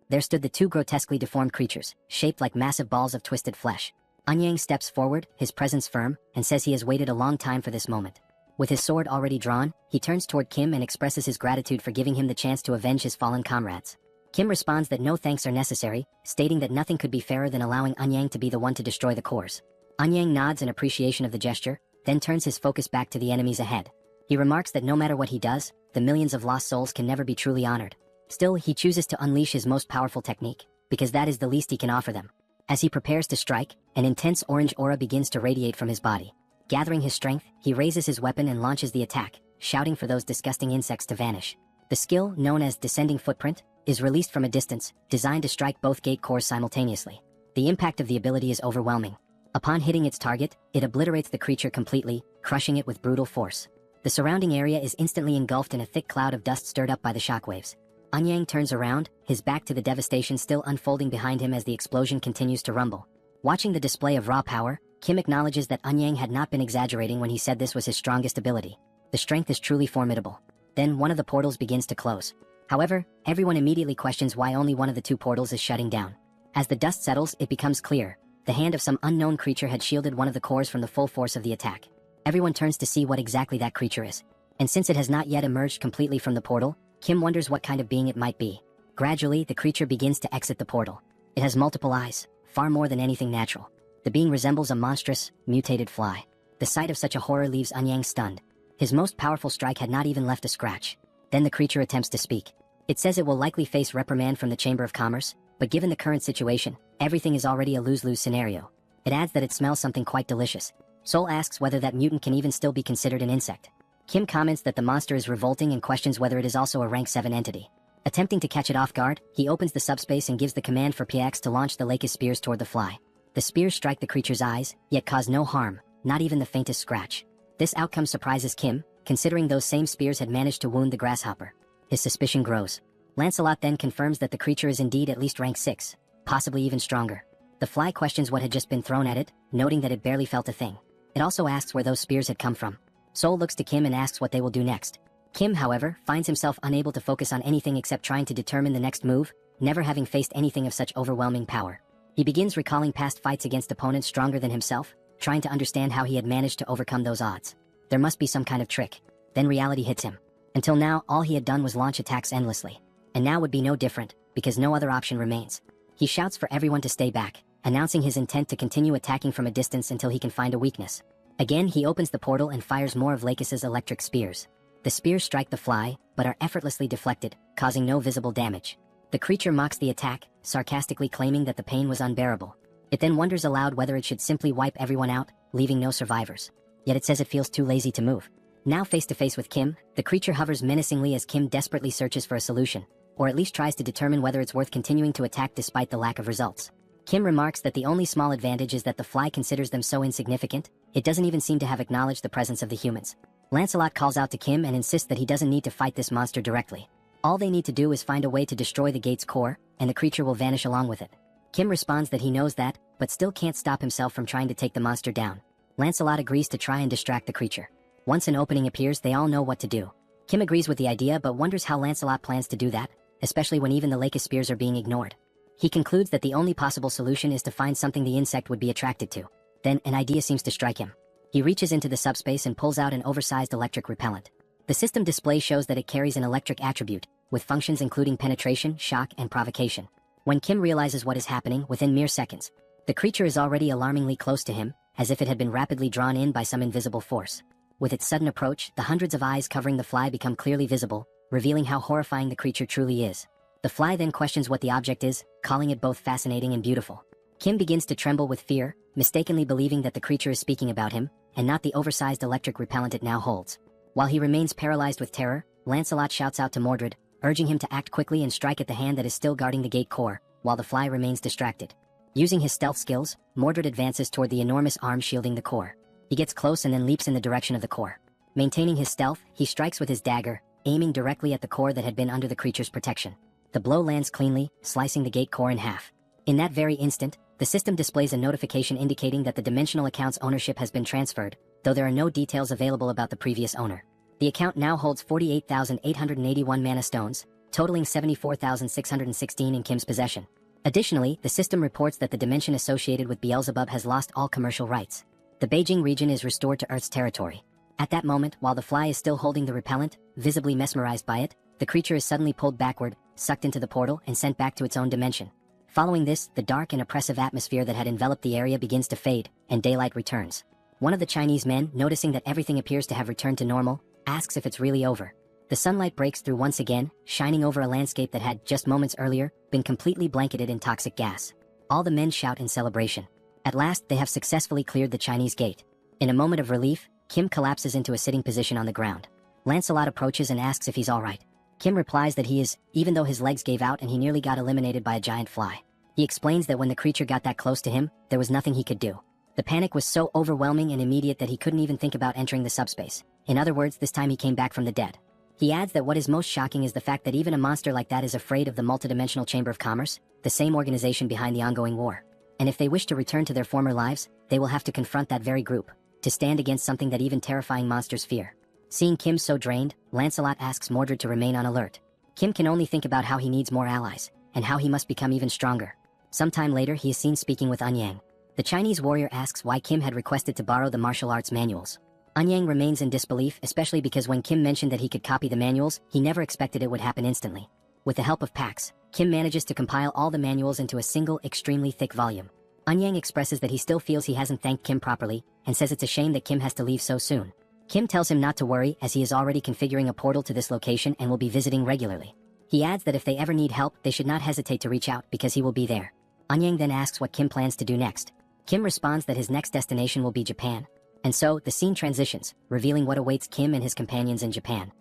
There stood the 2 grotesquely deformed creatures, shaped like massive balls of twisted flesh. Anyang steps forward, his presence firm, and says he has waited a long time for this moment. With his sword already drawn, he turns toward Kim and expresses his gratitude for giving him the chance to avenge his fallen comrades. Kim responds that no thanks are necessary, stating that nothing could be fairer than allowing Anyang to be the one to destroy the cores. Anyang nods in appreciation of the gesture, then turns his focus back to the enemies ahead. He remarks that no matter what he does, the millions of lost souls can never be truly honored. Still, he chooses to unleash his most powerful technique, because that is the least he can offer them. As he prepares to strike, an intense orange aura begins to radiate from his body. Gathering his strength, he raises his weapon and launches the attack, shouting for those disgusting insects to vanish. The skill, known as Descending Footprint, is released from a distance, designed to strike both gate cores simultaneously. The impact of the ability is overwhelming. Upon hitting its target, it obliterates the creature completely, crushing it with brutal force. The surrounding area is instantly engulfed in a thick cloud of dust stirred up by the shockwaves. Anyang turns around, his back to the devastation still unfolding behind him as the explosion continues to rumble. Watching the display of raw power, Kim acknowledges that Eun had not been exaggerating when he said this was his strongest ability. The strength is truly formidable. Then one of the portals begins to close. However, everyone immediately questions why only one of the two portals is shutting down. As the dust settles, it becomes clear. The hand of some unknown creature had shielded one of the cores from the full force of the attack. Everyone turns to see what exactly that creature is. And since it has not yet emerged completely from the portal, Kim wonders what kind of being it might be. Gradually, the creature begins to exit the portal. It has multiple eyes, far more than anything natural. The being resembles a monstrous, mutated fly. The sight of such a horror leaves Eun stunned. His most powerful strike had not even left a scratch. Then the creature attempts to speak. It says it will likely face reprimand from the Chamber of Commerce, but given the current situation, everything is already a lose-lose scenario. It adds that it smells something quite delicious. Soul asks whether that mutant can even still be considered an insect. Kim comments that the monster is revolting and questions whether it is also a rank 7 entity. Attempting to catch it off guard, he opens the subspace and gives the command for PX to launch the Lakis spears toward the fly. The spears strike the creature's eyes, yet cause no harm, not even the faintest scratch. This outcome surprises Kim, considering those same spears had managed to wound the grasshopper. His suspicion grows. Lancelot then confirms that the creature is indeed at least rank 6, possibly even stronger. The fly questions what had just been thrown at it, noting that it barely felt a thing. It also asks where those spears had come from. Soul looks to Kim and asks what they will do next. Kim, however, finds himself unable to focus on anything except trying to determine the next move, never having faced anything of such overwhelming power. He begins recalling past fights against opponents stronger than himself, trying to understand how he had managed to overcome those odds. There must be some kind of trick. Then reality hits him. Until now, all he had done was launch attacks endlessly. And now would be no different, because no other option remains. He shouts for everyone to stay back, announcing his intent to continue attacking from a distance until he can find a weakness. Again, he opens the portal and fires more of Lakis's electric spears. The spears strike the fly, but are effortlessly deflected, causing no visible damage. The creature mocks the attack, sarcastically claiming that the pain was unbearable. It then wonders aloud whether it should simply wipe everyone out, leaving no survivors. Yet it says it feels too lazy to move. Now face to face with Kim, the creature hovers menacingly as Kim desperately searches for a solution, or at least tries to determine whether it's worth continuing to attack despite the lack of results. Kim remarks that the only small advantage is that the fly considers them so insignificant, it doesn't even seem to have acknowledged the presence of the humans. Lancelot calls out to Kim and insists that he doesn't need to fight this monster directly. All they need to do is find a way to destroy the gate's core, and the creature will vanish along with it. Kim responds that he knows that, but still can't stop himself from trying to take the monster down. Lancelot agrees to try and distract the creature. Once an opening appears, they all know what to do. Kim agrees with the idea but wonders how Lancelot plans to do that, especially when even the Lakis spears are being ignored. He concludes that the only possible solution is to find something the insect would be attracted to. Then, an idea seems to strike him. He reaches into the subspace and pulls out an oversized electric repellent. The system display shows that it carries an electric attribute, with functions including penetration, shock, and provocation. When Kim realizes what is happening, within mere seconds, the creature is already alarmingly close to him, as if it had been rapidly drawn in by some invisible force. With its sudden approach, the hundreds of eyes covering the fly become clearly visible, revealing how horrifying the creature truly is. The fly then questions what the object is, calling it both fascinating and beautiful. Kim begins to tremble with fear, mistakenly believing that the creature is speaking about him, and not the oversized electric repellent it now holds. While he remains paralyzed with terror, Lancelot shouts out to Mordred, urging him to act quickly and strike at the hand that is still guarding the gate core, while the fly remains distracted. Using his stealth skills, Mordred advances toward the enormous arm shielding the core. He gets close and then leaps in the direction of the core. Maintaining his stealth, he strikes with his dagger, aiming directly at the core that had been under the creature's protection. The blow lands cleanly, slicing the gate core in half. In that very instant, the system displays a notification indicating that the dimensional account's ownership has been transferred, though there are no details available about the previous owner. The account now holds 48,881 mana stones, totaling 74,616 in Kim's possession. Additionally, the system reports that the dimension associated with Beelzebub has lost all commercial rights. The Beijing region is restored to Earth's territory. At that moment, while the fly is still holding the repellent, visibly mesmerized by it, the creature is suddenly pulled backward, sucked into the portal, and sent back to its own dimension. Following this, the dark and oppressive atmosphere that had enveloped the area begins to fade, and daylight returns. One of the Chinese men, noticing that everything appears to have returned to normal, asks if it's really over. The sunlight breaks through once again, shining over a landscape that had, just moments earlier, been completely blanketed in toxic gas. All the men shout in celebration. At last, they have successfully cleared the Chinese gate. In a moment of relief, Kim collapses into a sitting position on the ground. Lancelot approaches and asks if he's alright. Kim replies that he is, even though his legs gave out and he nearly got eliminated by a giant fly. He explains that when the creature got that close to him, there was nothing he could do. The panic was so overwhelming and immediate that he couldn't even think about entering the subspace. In other words, this time he came back from the dead. He adds that what is most shocking is the fact that even a monster like that is afraid of the multidimensional Chamber of Commerce, the same organization behind the ongoing war. and if they wish to return to their former lives, they will have to confront that very group, to stand against something that even terrifying monsters fear. Seeing Kim so drained, Lancelot asks Mordred to remain on alert. Kim can only think about how he needs more allies, and how he must become even stronger. Sometime later, he is seen speaking with Anyang. The Chinese warrior asks why Kim had requested to borrow the martial arts manuals. Anyang remains in disbelief, especially because when Kim mentioned that he could copy the manuals, he never expected it would happen instantly. With the help of Pax, Kim manages to compile all the manuals into a single, extremely thick volume. Anyang expresses that he still feels he hasn't thanked Kim properly, and says it's a shame that Kim has to leave so soon. Kim tells him not to worry, as he is already configuring a portal to this location and will be visiting regularly. He adds that if they ever need help, they should not hesitate to reach out, because he will be there. Anyang then asks what Kim plans to do next. Kim responds that his next destination will be Japan. And so, the scene transitions, revealing what awaits Kim and his companions in Japan.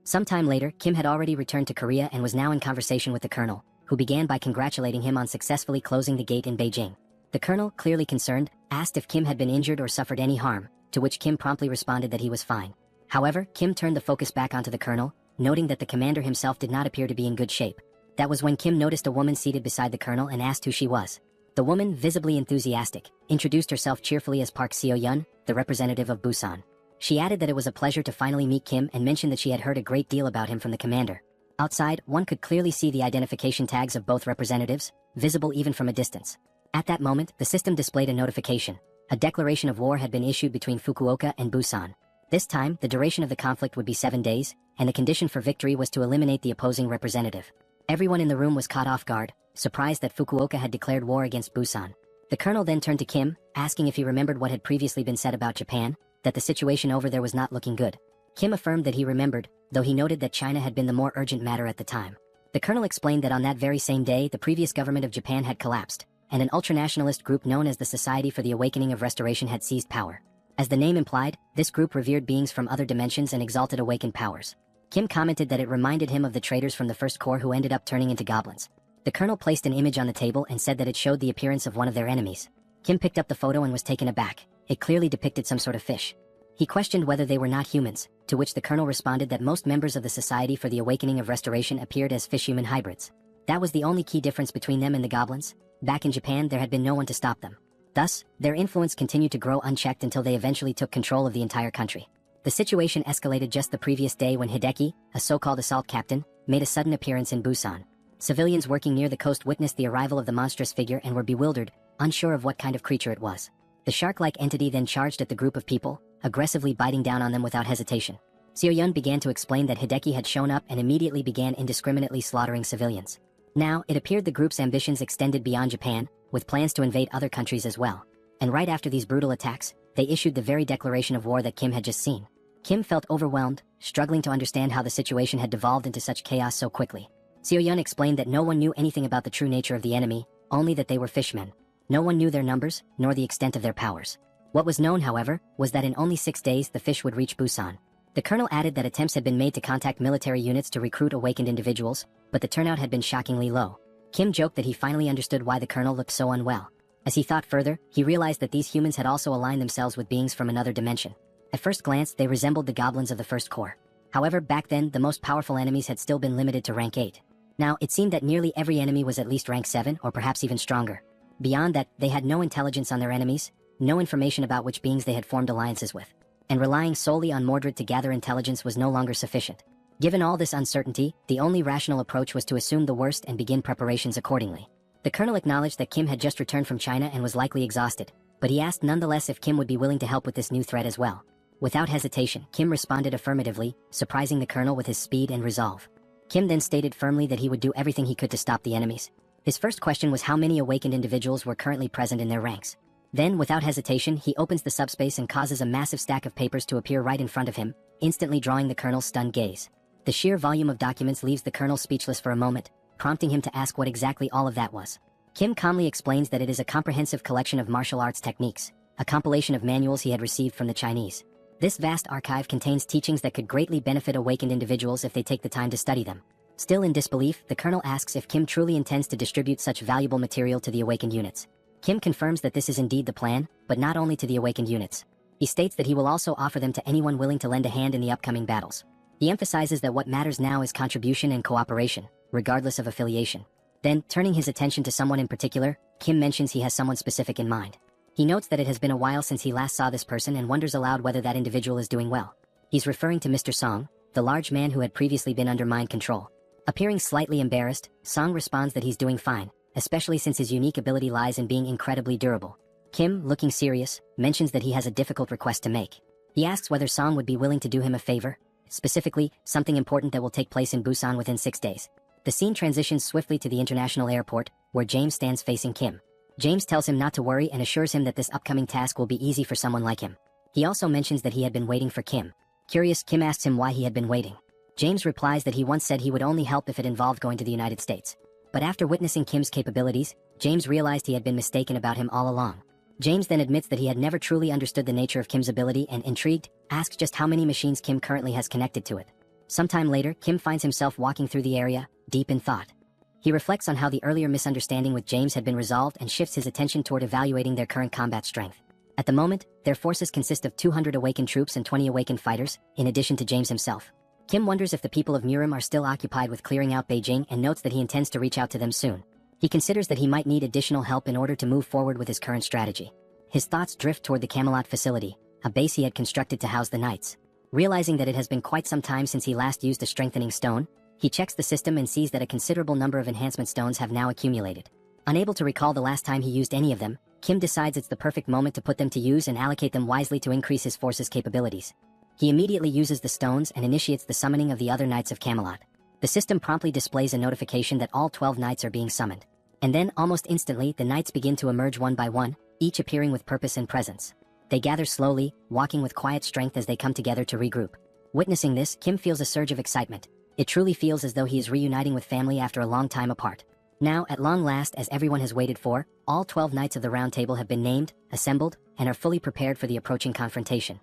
Sometime later, Kim had already returned to Korea and was now in conversation with the colonel, who began by congratulating him on successfully closing the gate in Beijing. The colonel, clearly concerned, asked if Kim had been injured or suffered any harm, to which Kim promptly responded that he was fine. However, Kim turned the focus back onto the colonel, noting that the commander himself did not appear to be in good shape. That was when Kim noticed a woman seated beside the colonel and asked who she was. The woman, visibly enthusiastic, introduced herself cheerfully as Park Seo-yeon, the representative of Busan. She added that it was a pleasure to finally meet Kim and mentioned that she had heard a great deal about him from the commander. Outside, one could clearly see the identification tags of both representatives, visible even from a distance. At that moment, the system displayed a notification. A declaration of war had been issued between Fukuoka and Busan. This time, the duration of the conflict would be 7 days, and the condition for victory was to eliminate the opposing representative. Everyone in the room was caught off guard, surprised that Fukuoka had declared war against Busan. The colonel then turned to Kim, asking if he remembered what had previously been said about Japan, that the situation over there was not looking good. Kim affirmed that he remembered, though he noted that China had been the more urgent matter at the time. The colonel explained that on that very same day, the previous government of Japan had collapsed, and an ultranationalist group known as the Society for the Awakening of Restoration had seized power. As the name implied, this group revered beings from other dimensions and exalted awakened powers. Kim commented that it reminded him of the traitors from the First Corps who ended up turning into goblins. The colonel placed an image on the table and said that it showed the appearance of one of their enemies. Kim picked up the photo and was taken aback. It clearly depicted some sort of fish. He questioned whether they were not humans, to which the colonel responded that most members of the Society for the Awakening of Restoration appeared as fish-human hybrids. That was the only key difference between them and the goblins. Back in Japan, there had been no one to stop them. Thus, their influence continued to grow unchecked until they eventually took control of the entire country. The situation escalated just the previous day when Hideki, a so-called assault captain, made a sudden appearance in Busan. Civilians working near the coast witnessed the arrival of the monstrous figure and were bewildered, unsure of what kind of creature it was. The shark-like entity then charged at the group of people, aggressively biting down on them without hesitation. Seo-yeon began to explain that Hideki had shown up and immediately began indiscriminately slaughtering civilians. Now, it appeared the group's ambitions extended beyond Japan, with plans to invade other countries as well. And right after these brutal attacks, they issued the very declaration of war that Kim had just seen. Kim felt overwhelmed, struggling to understand how the situation had devolved into such chaos so quickly. Seo-yeon explained that no one knew anything about the true nature of the enemy, only that they were fishmen. No one knew their numbers, nor the extent of their powers. What was known, however, was that in only 6 days the fish would reach Busan. The colonel added that attempts had been made to contact military units to recruit awakened individuals, but the turnout had been shockingly low. Kim joked that he finally understood why the colonel looked so unwell. As he thought further, he realized that these humans had also aligned themselves with beings from another dimension. At first glance, they resembled the goblins of the First Corps. However, back then, the most powerful enemies had still been limited to rank 8. Now, it seemed that nearly every enemy was at least rank 7 or perhaps even stronger. Beyond that, they had no intelligence on their enemies, no information about which beings they had formed alliances with. And relying solely on Mordred to gather intelligence was no longer sufficient. Given all this uncertainty, the only rational approach was to assume the worst and begin preparations accordingly. The colonel acknowledged that Kim had just returned from China and was likely exhausted, but he asked nonetheless if Kim would be willing to help with this new threat as well. Without hesitation, Kim responded affirmatively, surprising the colonel with his speed and resolve. Kim then stated firmly that he would do everything he could to stop the enemies. His first question was how many awakened individuals were currently present in their ranks. Then, without hesitation, he opens the subspace and causes a massive stack of papers to appear right in front of him, instantly drawing the colonel's stunned gaze. The sheer volume of documents leaves the colonel speechless for a moment, prompting him to ask what exactly all of that was. Kim calmly explains that it is a comprehensive collection of martial arts techniques, a compilation of manuals he had received from the Chinese. This vast archive contains teachings that could greatly benefit awakened individuals if they take the time to study them. Still in disbelief, the colonel asks if Kim truly intends to distribute such valuable material to the awakened units. Kim confirms that this is indeed the plan, but not only to the awakened units. He states that he will also offer them to anyone willing to lend a hand in the upcoming battles. He emphasizes that what matters now is contribution and cooperation, regardless of affiliation. Then, turning his attention to someone in particular, Kim mentions he has someone specific in mind. He notes that it has been a while since he last saw this person and wonders aloud whether that individual is doing well. He's referring to Mr. Song, the large man who had previously been under mind control. Appearing slightly embarrassed, Song responds that he's doing fine, especially since his unique ability lies in being incredibly durable. Kim, looking serious, mentions that he has a difficult request to make. He asks whether Song would be willing to do him a favor, specifically, something important that will take place in Busan within 6 days. The scene transitions swiftly to the international airport, where James stands facing Kim. James tells him not to worry and assures him that this upcoming task will be easy for someone like him. He also mentions that he had been waiting for Kim. Curious, Kim asks him why he had been waiting. James replies that he once said he would only help if it involved going to the United States. But after witnessing Kim's capabilities, James realized he had been mistaken about him all along. James then admits that he had never truly understood the nature of Kim's ability and, intrigued, asks just how many machines Kim currently has connected to it. Sometime later, Kim finds himself walking through the area, deep in thought. He reflects on how the earlier misunderstanding with James had been resolved and shifts his attention toward evaluating their current combat strength. At the moment, their forces consist of 200 awakened troops and 20 awakened fighters, in addition to James himself. Kim wonders if the people of Murim are still occupied with clearing out Beijing and notes that he intends to reach out to them soon. He considers that he might need additional help in order to move forward with his current strategy. His thoughts drift toward the Camelot facility, a base he had constructed to house the knights. Realizing that it has been quite some time since he last used a strengthening stone, he checks the system and sees that a considerable number of enhancement stones have now accumulated. Unable to recall the last time he used any of them, Kim decides it's the perfect moment to put them to use and allocate them wisely to increase his force's capabilities. He immediately uses the stones and initiates the summoning of the other Knights of Camelot. The system promptly displays a notification that all 12 knights are being summoned. And then, almost instantly, the knights begin to emerge one by one, each appearing with purpose and presence. They gather slowly, walking with quiet strength as they come together to regroup. Witnessing this, Kim feels a surge of excitement. It truly feels as though he is reuniting with family after a long time apart. Now, at long last, as everyone has waited for, all 12 knights of the Round Table have been named, assembled, and are fully prepared for the approaching confrontation.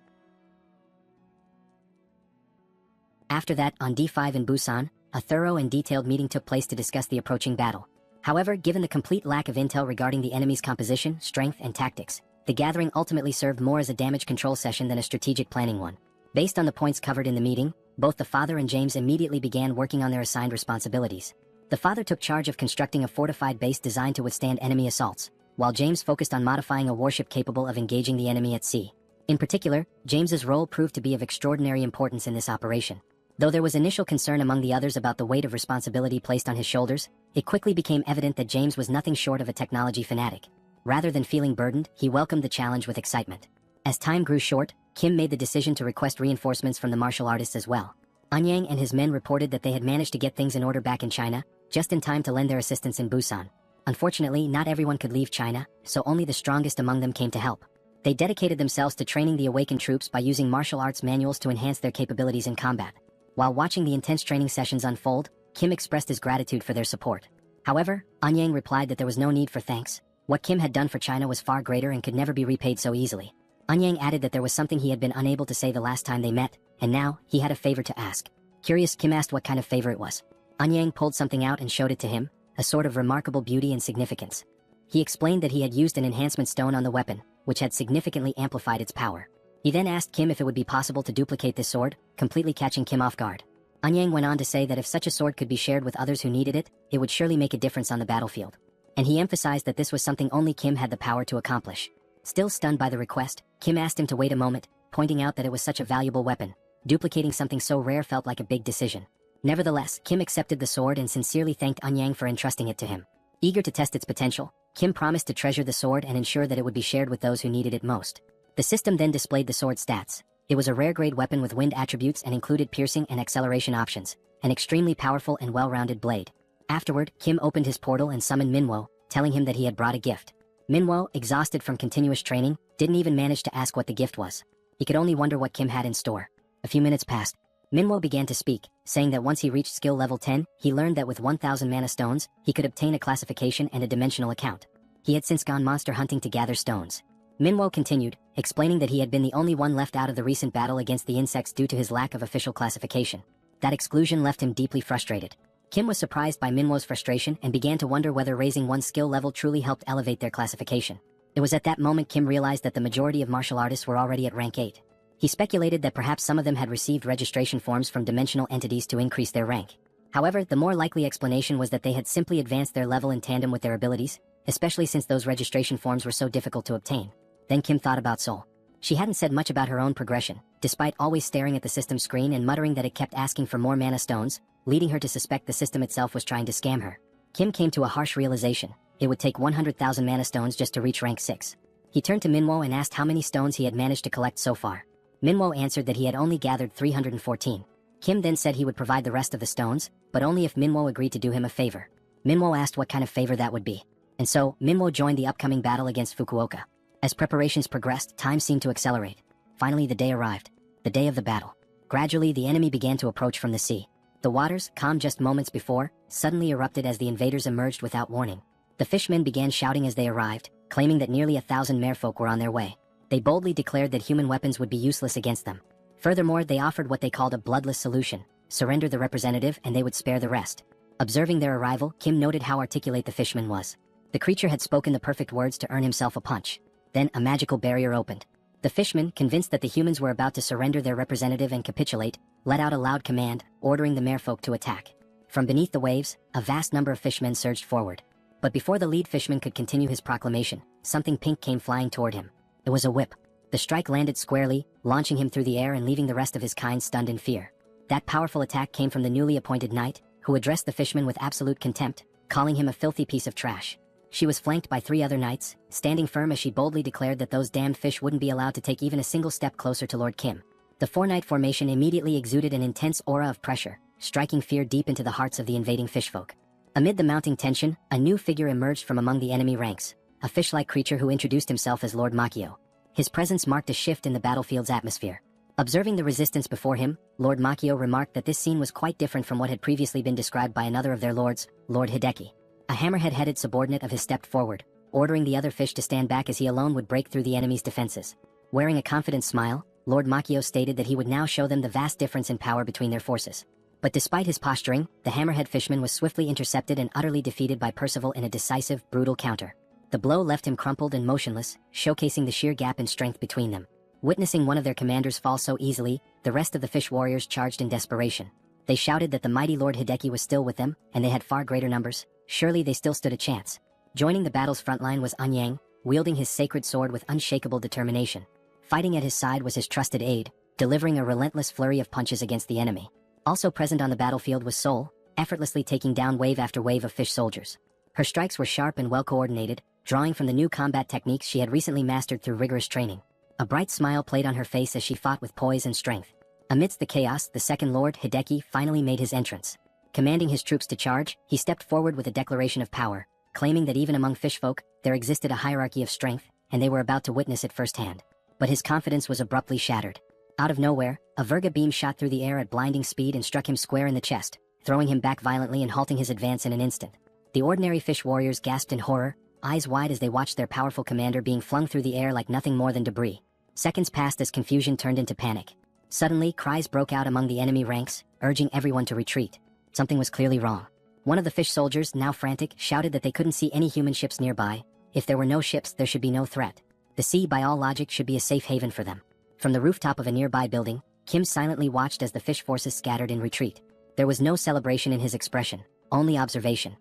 After that, on D5 in Busan, a thorough and detailed meeting took place to discuss the approaching battle. However, given the complete lack of intel regarding the enemy's composition, strength, and tactics, the gathering ultimately served more as a damage control session than a strategic planning one. Based on the points covered in the meeting, both the father and James immediately began working on their assigned responsibilities. The father took charge of constructing a fortified base designed to withstand enemy assaults, while James focused on modifying a warship capable of engaging the enemy at sea. In particular, James's role proved to be of extraordinary importance in this operation. Though there was initial concern among the others about the weight of responsibility placed on his shoulders, it quickly became evident that James was nothing short of a technology fanatic. Rather than feeling burdened, he welcomed the challenge with excitement. As time grew short, Kim made the decision to request reinforcements from the martial artists as well. Anyang and his men reported that they had managed to get things in order back in China, just in time to lend their assistance in Busan. Unfortunately, not everyone could leave China, so only the strongest among them came to help. They dedicated themselves to training the awakened troops by using martial arts manuals to enhance their capabilities in combat. While watching the intense training sessions unfold, Kim expressed his gratitude for their support. However, Anyang replied that there was no need for thanks. What Kim had done for China was far greater and could never be repaid so easily. Anyang added that there was something he had been unable to say the last time they met, and now, he had a favor to ask. Curious, Kim asked what kind of favor it was. Anyang pulled something out and showed it to him, a sort of remarkable beauty and significance. He explained that he had used an enhancement stone on the weapon, which had significantly amplified its power. He then asked Kim if it would be possible to duplicate this sword, completely catching Kim off guard. Anyang went on to say that if such a sword could be shared with others who needed it, it would surely make a difference on the battlefield. And he emphasized that this was something only Kim had the power to accomplish. Still stunned by the request, Kim asked him to wait a moment, pointing out that it was such a valuable weapon. Duplicating something so rare felt like a big decision. Nevertheless, Kim accepted the sword and sincerely thanked Anyang for entrusting it to him. Eager to test its potential, Kim promised to treasure the sword and ensure that it would be shared with those who needed it most. The system then displayed the sword's stats. It was a rare-grade weapon with wind attributes and included piercing and acceleration options, an extremely powerful and well-rounded blade. Afterward, Kim opened his portal and summoned Minwo, telling him that he had brought a gift. Minwo, exhausted from continuous training, didn't even manage to ask what the gift was. He could only wonder what Kim had in store. A few minutes passed. Minwo began to speak, saying that once he reached skill level 10, he learned that with 1,000 mana stones, he could obtain a classification and a dimensional account. He had since gone monster hunting to gather stones. Minwo continued, explaining that he had been the only one left out of the recent battle against the insects due to his lack of official classification. That exclusion left him deeply frustrated. Kim was surprised by Minwo's frustration and began to wonder whether raising one skill level truly helped elevate their classification. It was at that moment Kim realized that the majority of martial artists were already at rank 8. He speculated that perhaps some of them had received registration forms from dimensional entities to increase their rank. However, the more likely explanation was that they had simply advanced their level in tandem with their abilities, especially since those registration forms were so difficult to obtain. Then Kim thought about Soul. She hadn't said much about her own progression, despite always staring at the system screen and muttering that it kept asking for more mana stones, leading her to suspect the system itself was trying to scam her. Kim came to a harsh realization. It would take 100,000 mana stones just to reach rank 6. He turned to Minwo and asked how many stones he had managed to collect so far. Minwo answered that he had only gathered 314. Kim then said he would provide the rest of the stones, but only if Minwo agreed to do him a favor. Minwo asked what kind of favor that would be. And so, Minwo joined the upcoming battle against Fukuoka. As preparations progressed, time seemed to accelerate. Finally, the day arrived. The day of the battle. Gradually, the enemy began to approach from the sea. The waters, calm just moments before, suddenly erupted as the invaders emerged without warning. The fishmen began shouting as they arrived, claiming that nearly 1,000 merfolk were on their way. They boldly declared that human weapons would be useless against them. Furthermore, they offered what they called a bloodless solution: surrender the representative and they would spare the rest. Observing their arrival, Kim noted how articulate the fishman was. The creature had spoken the perfect words to earn himself a punch. Then, a magical barrier opened. The fishman, convinced that the humans were about to surrender their representative and capitulate, let out a loud command, ordering the merfolk to attack. From beneath the waves, a vast number of fishmen surged forward. But before the lead fishman could continue his proclamation, something pink came flying toward him. It was a whip. The strike landed squarely, launching him through the air and leaving the rest of his kind stunned in fear. That powerful attack came from the newly appointed knight, who addressed the fishman with absolute contempt, calling him a filthy piece of trash. She was flanked by 3 other knights, standing firm as she boldly declared that those damned fish wouldn't be allowed to take even a single step closer to Lord Kim. The 4-knight formation immediately exuded an intense aura of pressure, striking fear deep into the hearts of the invading fishfolk. Amid the mounting tension, a new figure emerged from among the enemy ranks, a fish-like creature who introduced himself as Lord Makio. His presence marked a shift in the battlefield's atmosphere. Observing the resistance before him, Lord Makio remarked that this scene was quite different from what had previously been described by another of their lords, Lord Hideki. A hammerhead-headed subordinate of his stepped forward, ordering the other fish to stand back as he alone would break through the enemy's defenses. Wearing a confident smile, Lord Makio stated that he would now show them the vast difference in power between their forces. But despite his posturing, the hammerhead fishman was swiftly intercepted and utterly defeated by Percival in a decisive, brutal counter. The blow left him crumpled and motionless, showcasing the sheer gap in strength between them. Witnessing one of their commanders fall so easily, the rest of the fish warriors charged in desperation. They shouted that the mighty Lord Hideki was still with them, and they had far greater numbers. Surely they still stood a chance. Joining the battle's front line was Anyang, wielding his sacred sword with unshakable determination. Fighting at his side was his trusted aide, delivering a relentless flurry of punches against the enemy. Also present on the battlefield was Sol, effortlessly taking down wave after wave of fish soldiers. Her strikes were sharp and well-coordinated, drawing from the new combat techniques she had recently mastered through rigorous training. A bright smile played on her face as she fought with poise and strength. Amidst the chaos, the second Lord, Hideki, finally made his entrance. Commanding his troops to charge, he stepped forward with a declaration of power, claiming that even among fishfolk, there existed a hierarchy of strength, and they were about to witness it firsthand. But his confidence was abruptly shattered. Out of nowhere, a Virga beam shot through the air at blinding speed and struck him square in the chest, throwing him back violently and halting his advance in an instant. The ordinary fish warriors gasped in horror, eyes wide as they watched their powerful commander being flung through the air like nothing more than debris. Seconds passed as confusion turned into panic. Suddenly, cries broke out among the enemy ranks, urging everyone to retreat. Something was clearly wrong. One of the fish soldiers, now frantic, shouted that they couldn't see any human ships nearby. If there were no ships, there should be no threat. The sea, by all logic, should be a safe haven for them. From the rooftop of a nearby building, Kim silently watched as the fish forces scattered in retreat. There was no celebration in his expression, only observation.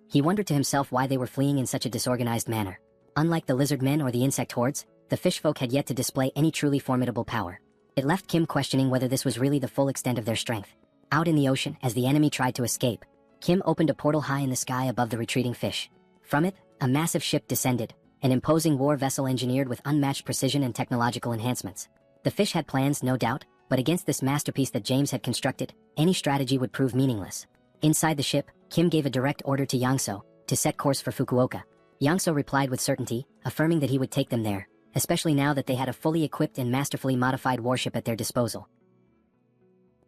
He wondered to himself why they were fleeing in such a disorganized manner. Unlike the lizard men or the insect hordes, the fishfolk had yet to display any truly formidable power. It left Kim questioning whether this was really the full extent of their strength. Out in the ocean, as the enemy tried to escape, Kim opened a portal high in the sky above the retreating fish. From it, a massive ship descended, an imposing war vessel engineered with unmatched precision and technological enhancements. The fish had plans, no doubt, but against this masterpiece that James had constructed, any strategy would prove meaningless. Inside the ship, Kim gave a direct order to Yangso to set course for Fukuoka. Yangso replied with certainty, affirming that he would take them there, especially now that they had a fully equipped and masterfully modified warship at their disposal.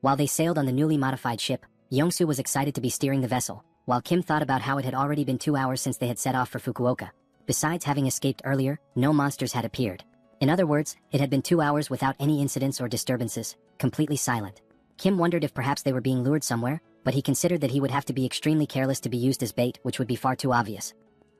While they sailed on the newly modified ship, Yongsu was excited to be steering the vessel, while Kim thought about how it had already been 2 hours since they had set off for Fukuoka. Besides having escaped earlier, no monsters had appeared. In other words, it had been 2 hours without any incidents or disturbances, completely silent. Kim wondered if perhaps they were being lured somewhere, but he considered that he would have to be extremely careless to be used as bait, which would be far too obvious.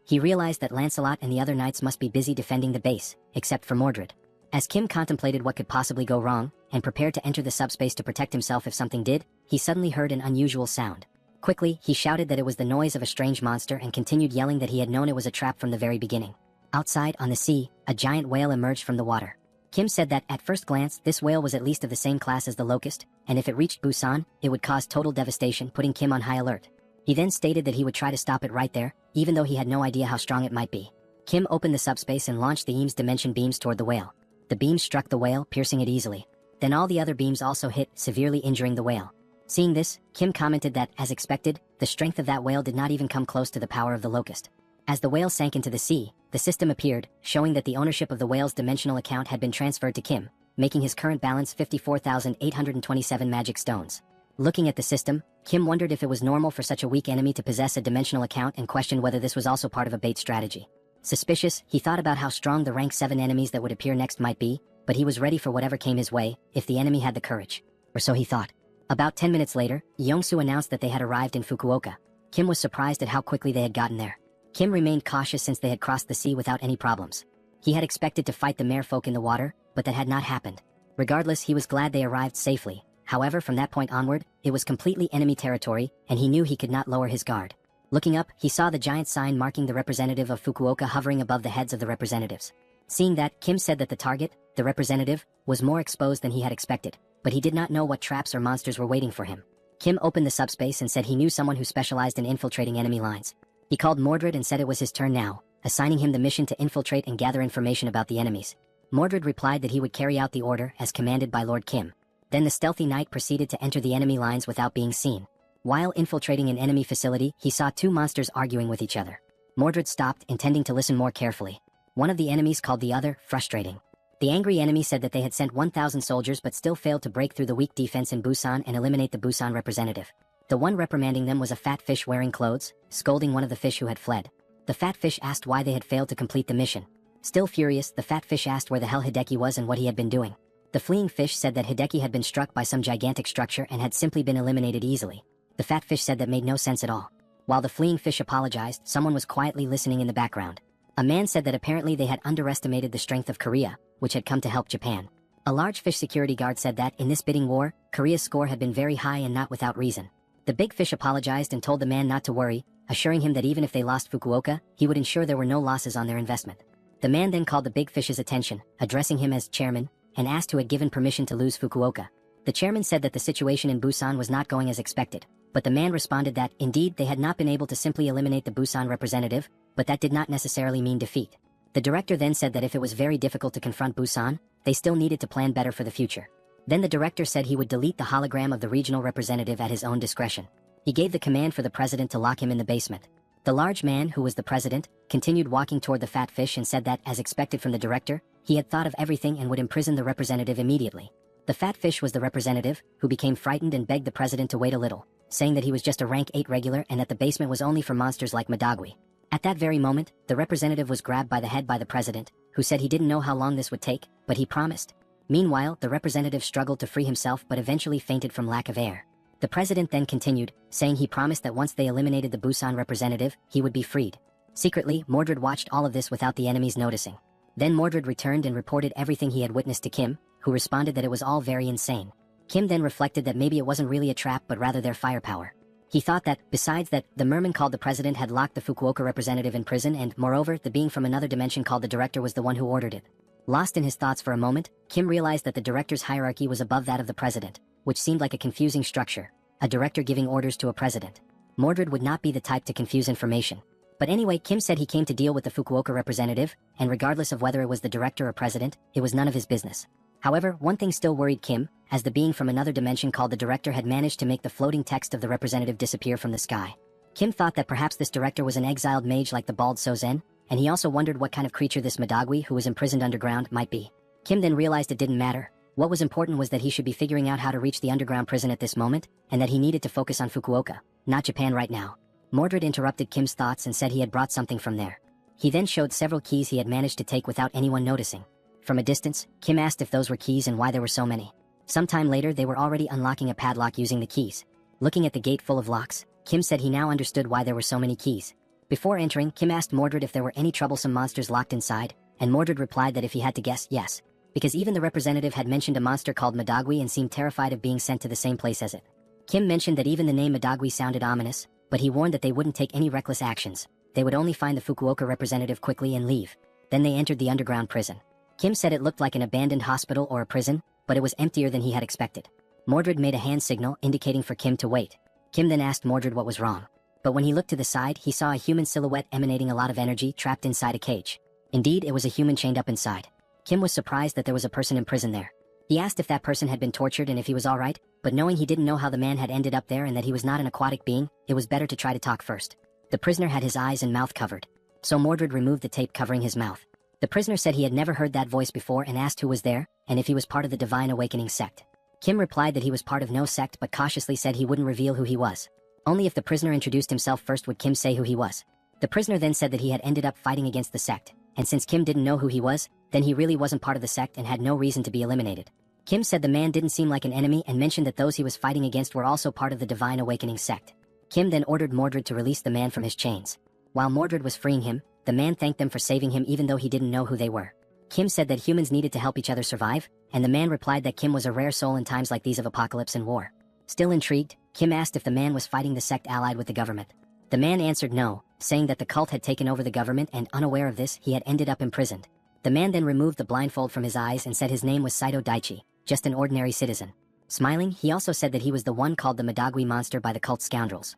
He realized that Lancelot and the other knights must be busy defending the base, except for Mordred. As Kim contemplated what could possibly go wrong, and prepared to enter the subspace to protect himself if something did, he suddenly heard an unusual sound. Quickly, he shouted that it was the noise of a strange monster and continued yelling that he had known it was a trap from the very beginning. Outside, on the sea, a giant whale emerged from the water. Kim said that, at first glance, this whale was at least of the same class as the locust, and if it reached Busan, it would cause total devastation, putting Kim on high alert. He then stated that he would try to stop it right there, even though he had no idea how strong it might be. Kim opened the subspace and launched the Eames dimension beams toward the whale. The beams struck the whale, piercing it easily. Then all the other beams also hit, severely injuring the whale. Seeing this, Kim commented that, as expected, the strength of that whale did not even come close to the power of the locust. As the whale sank into the sea, the system appeared, showing that the ownership of the whale's dimensional account had been transferred to Kim, making his current balance 54,827 magic stones. Looking at the system, Kim wondered if it was normal for such a weak enemy to possess a dimensional account and questioned whether this was also part of a bait strategy. Suspicious, he thought about how strong the rank 7 enemies that would appear next might be, but he was ready for whatever came his way, if the enemy had the courage. Or so he thought. About 10 minutes later, Yongsu announced that they had arrived in Fukuoka. Kim was surprised at how quickly they had gotten there. Kim remained cautious since they had crossed the sea without any problems. He had expected to fight the merfolk in the water, but that had not happened. Regardless, he was glad they arrived safely. However, from that point onward, it was completely enemy territory, and he knew he could not lower his guard. Looking up, he saw the giant sign marking the representative of Fukuoka hovering above the heads of the representatives. Seeing that, Kim said that the target, the representative, was more exposed than he had expected, but he did not know what traps or monsters were waiting for him. Kim opened the subspace and said he knew someone who specialized in infiltrating enemy lines. He called Mordred and said it was his turn now, assigning him the mission to infiltrate and gather information about the enemies. Mordred replied that he would carry out the order as commanded by Lord Kim. Then the stealthy knight proceeded to enter the enemy lines without being seen. While infiltrating an enemy facility, he saw 2 monsters arguing with each other. Mordred stopped, intending to listen more carefully. One of the enemies called the other frustrating. The angry enemy said that they had sent 1,000 soldiers but still failed to break through the weak defense in Busan and eliminate the Busan representative. The one reprimanding them was a fat fish wearing clothes, scolding one of the fish who had fled. The fat fish asked why they had failed to complete the mission. Still furious, the fat fish asked where the hell Hideki was and what he had been doing. The fleeing fish said that Hideki had been struck by some gigantic structure and had simply been eliminated easily. The fat fish said that made no sense at all. While the fleeing fish apologized, someone was quietly listening in the background. A man said that apparently they had underestimated the strength of Korea, which had come to help Japan. A large fish security guard said that, in this bidding war, Korea's score had been very high and not without reason. The big fish apologized and told the man not to worry, assuring him that even if they lost Fukuoka, he would ensure there were no losses on their investment. The man then called the big fish's attention, addressing him as chairman, and asked who had given permission to lose Fukuoka. The chairman said that the situation in Busan was not going as expected, but the man responded that, indeed, they had not been able to simply eliminate the Busan representative, but that did not necessarily mean defeat. The director then said that if it was very difficult to confront Busan, they still needed to plan better for the future. Then the director said he would delete the hologram of the regional representative at his own discretion. He gave the command for the president to lock him in the basement. The large man, who was the president, continued walking toward the fat fish and said that, as expected from the director, he had thought of everything and would imprison the representative immediately. The fat fish was the representative, who became frightened and begged the president to wait a little, saying that he was just a rank 8 regular and that the basement was only for monsters like Madagui. At that very moment, the representative was grabbed by the head by the president, who said he didn't know how long this would take, but he promised. Meanwhile, the representative struggled to free himself but eventually fainted from lack of air. The president then continued, saying he promised that once they eliminated the Busan representative, he would be freed. Secretly, Mordred watched all of this without the enemies noticing. Then Mordred returned and reported everything he had witnessed to Kim, who responded that it was all very insane. Kim then reflected that maybe it wasn't really a trap but rather their firepower. He thought that, besides that, the merman called the president had locked the Fukuoka representative in prison and, moreover, the being from another dimension called the director was the one who ordered it. Lost in his thoughts for a moment, Kim realized that the director's hierarchy was above that of the president, which seemed like a confusing structure, a director giving orders to a president. Mordred would not be the type to confuse information. But anyway, Kim said he came to deal with the Fukuoka representative, and regardless of whether it was the director or president, it was none of his business. However, one thing still worried Kim, as the being from another dimension called the director had managed to make the floating text of the representative disappear from the sky. Kim thought that perhaps this director was an exiled mage like the bald Sozen, and he also wondered what kind of creature this Madagui, who was imprisoned underground, might be. Kim then realized it didn't matter. What was important was that he should be figuring out how to reach the underground prison at this moment, and that he needed to focus on Fukuoka, not Japan right now. Mordred interrupted Kim's thoughts and said he had brought something from there. He then showed several keys he had managed to take without anyone noticing. From a distance, Kim asked if those were keys and why there were so many. Sometime later, they were already unlocking a padlock using the keys. Looking at the gate full of locks, Kim said he now understood why there were so many keys. Before entering, Kim asked Mordred if there were any troublesome monsters locked inside, and Mordred replied that if he had to guess, yes. Because even the representative had mentioned a monster called Madagui and seemed terrified of being sent to the same place as it. Kim mentioned that even the name Madagwi sounded ominous, but he warned that they wouldn't take any reckless actions. They would only find the Fukuoka representative quickly and leave. Then they entered the underground prison. Kim said it looked like an abandoned hospital or a prison, but it was emptier than he had expected. Mordred made a hand signal indicating for Kim to wait. Kim then asked Mordred what was wrong. But when he looked to the side, he saw a human silhouette emanating a lot of energy trapped inside a cage. Indeed, it was a human chained up inside. Kim was surprised that there was a person in prison there. He asked if that person had been tortured and if he was alright, but knowing he didn't know how the man had ended up there and that he was not an aquatic being, it was better to try to talk first. The prisoner had his eyes and mouth covered. So Mordred removed the tape covering his mouth. The prisoner said he had never heard that voice before and asked who was there, and if he was part of the Divine Awakening sect. Kim replied that he was part of no sect but cautiously said he wouldn't reveal who he was. Only if the prisoner introduced himself first would Kim say who he was. The prisoner then said that he had ended up fighting against the sect, and since Kim didn't know who he was, then he really wasn't part of the sect and had no reason to be eliminated. Kim said the man didn't seem like an enemy and mentioned that those he was fighting against were also part of the Divine Awakening sect. Kim then ordered Mordred to release the man from his chains. While Mordred was freeing him, the man thanked them for saving him even though he didn't know who they were. Kim said that humans needed to help each other survive, and the man replied that Kim was a rare soul in times like these of apocalypse and war. Still intrigued, Kim asked if the man was fighting the sect allied with the government. The man answered no, saying that the cult had taken over the government and unaware of this, he had ended up imprisoned. The man then removed the blindfold from his eyes and said his name was Saito Daichi, just an ordinary citizen. Smiling, he also said that he was the one called the Madagwi monster by the cult scoundrels.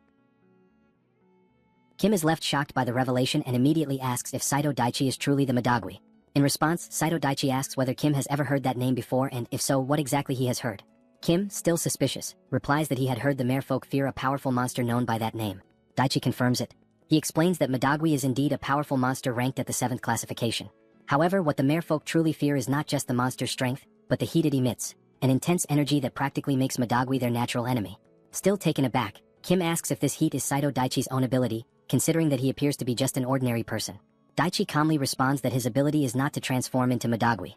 Kim is left shocked by the revelation and immediately asks if Saito Daichi is truly the Madagwi. In response, Saito Daichi asks whether Kim has ever heard that name before and if so, what exactly he has heard. Kim, still suspicious, replies that he had heard the merfolk fear a powerful monster known by that name. Daichi confirms it. He explains that Madagwi is indeed a powerful monster ranked at the 7th classification. However, what the merfolk truly fear is not just the monster's strength, but the heat it emits, an intense energy that practically makes Madagwi their natural enemy. Still taken aback, Kim asks if this heat is Saito Daichi's own ability, considering that he appears to be just an ordinary person. Daichi calmly responds that his ability is not to transform into Madagwi.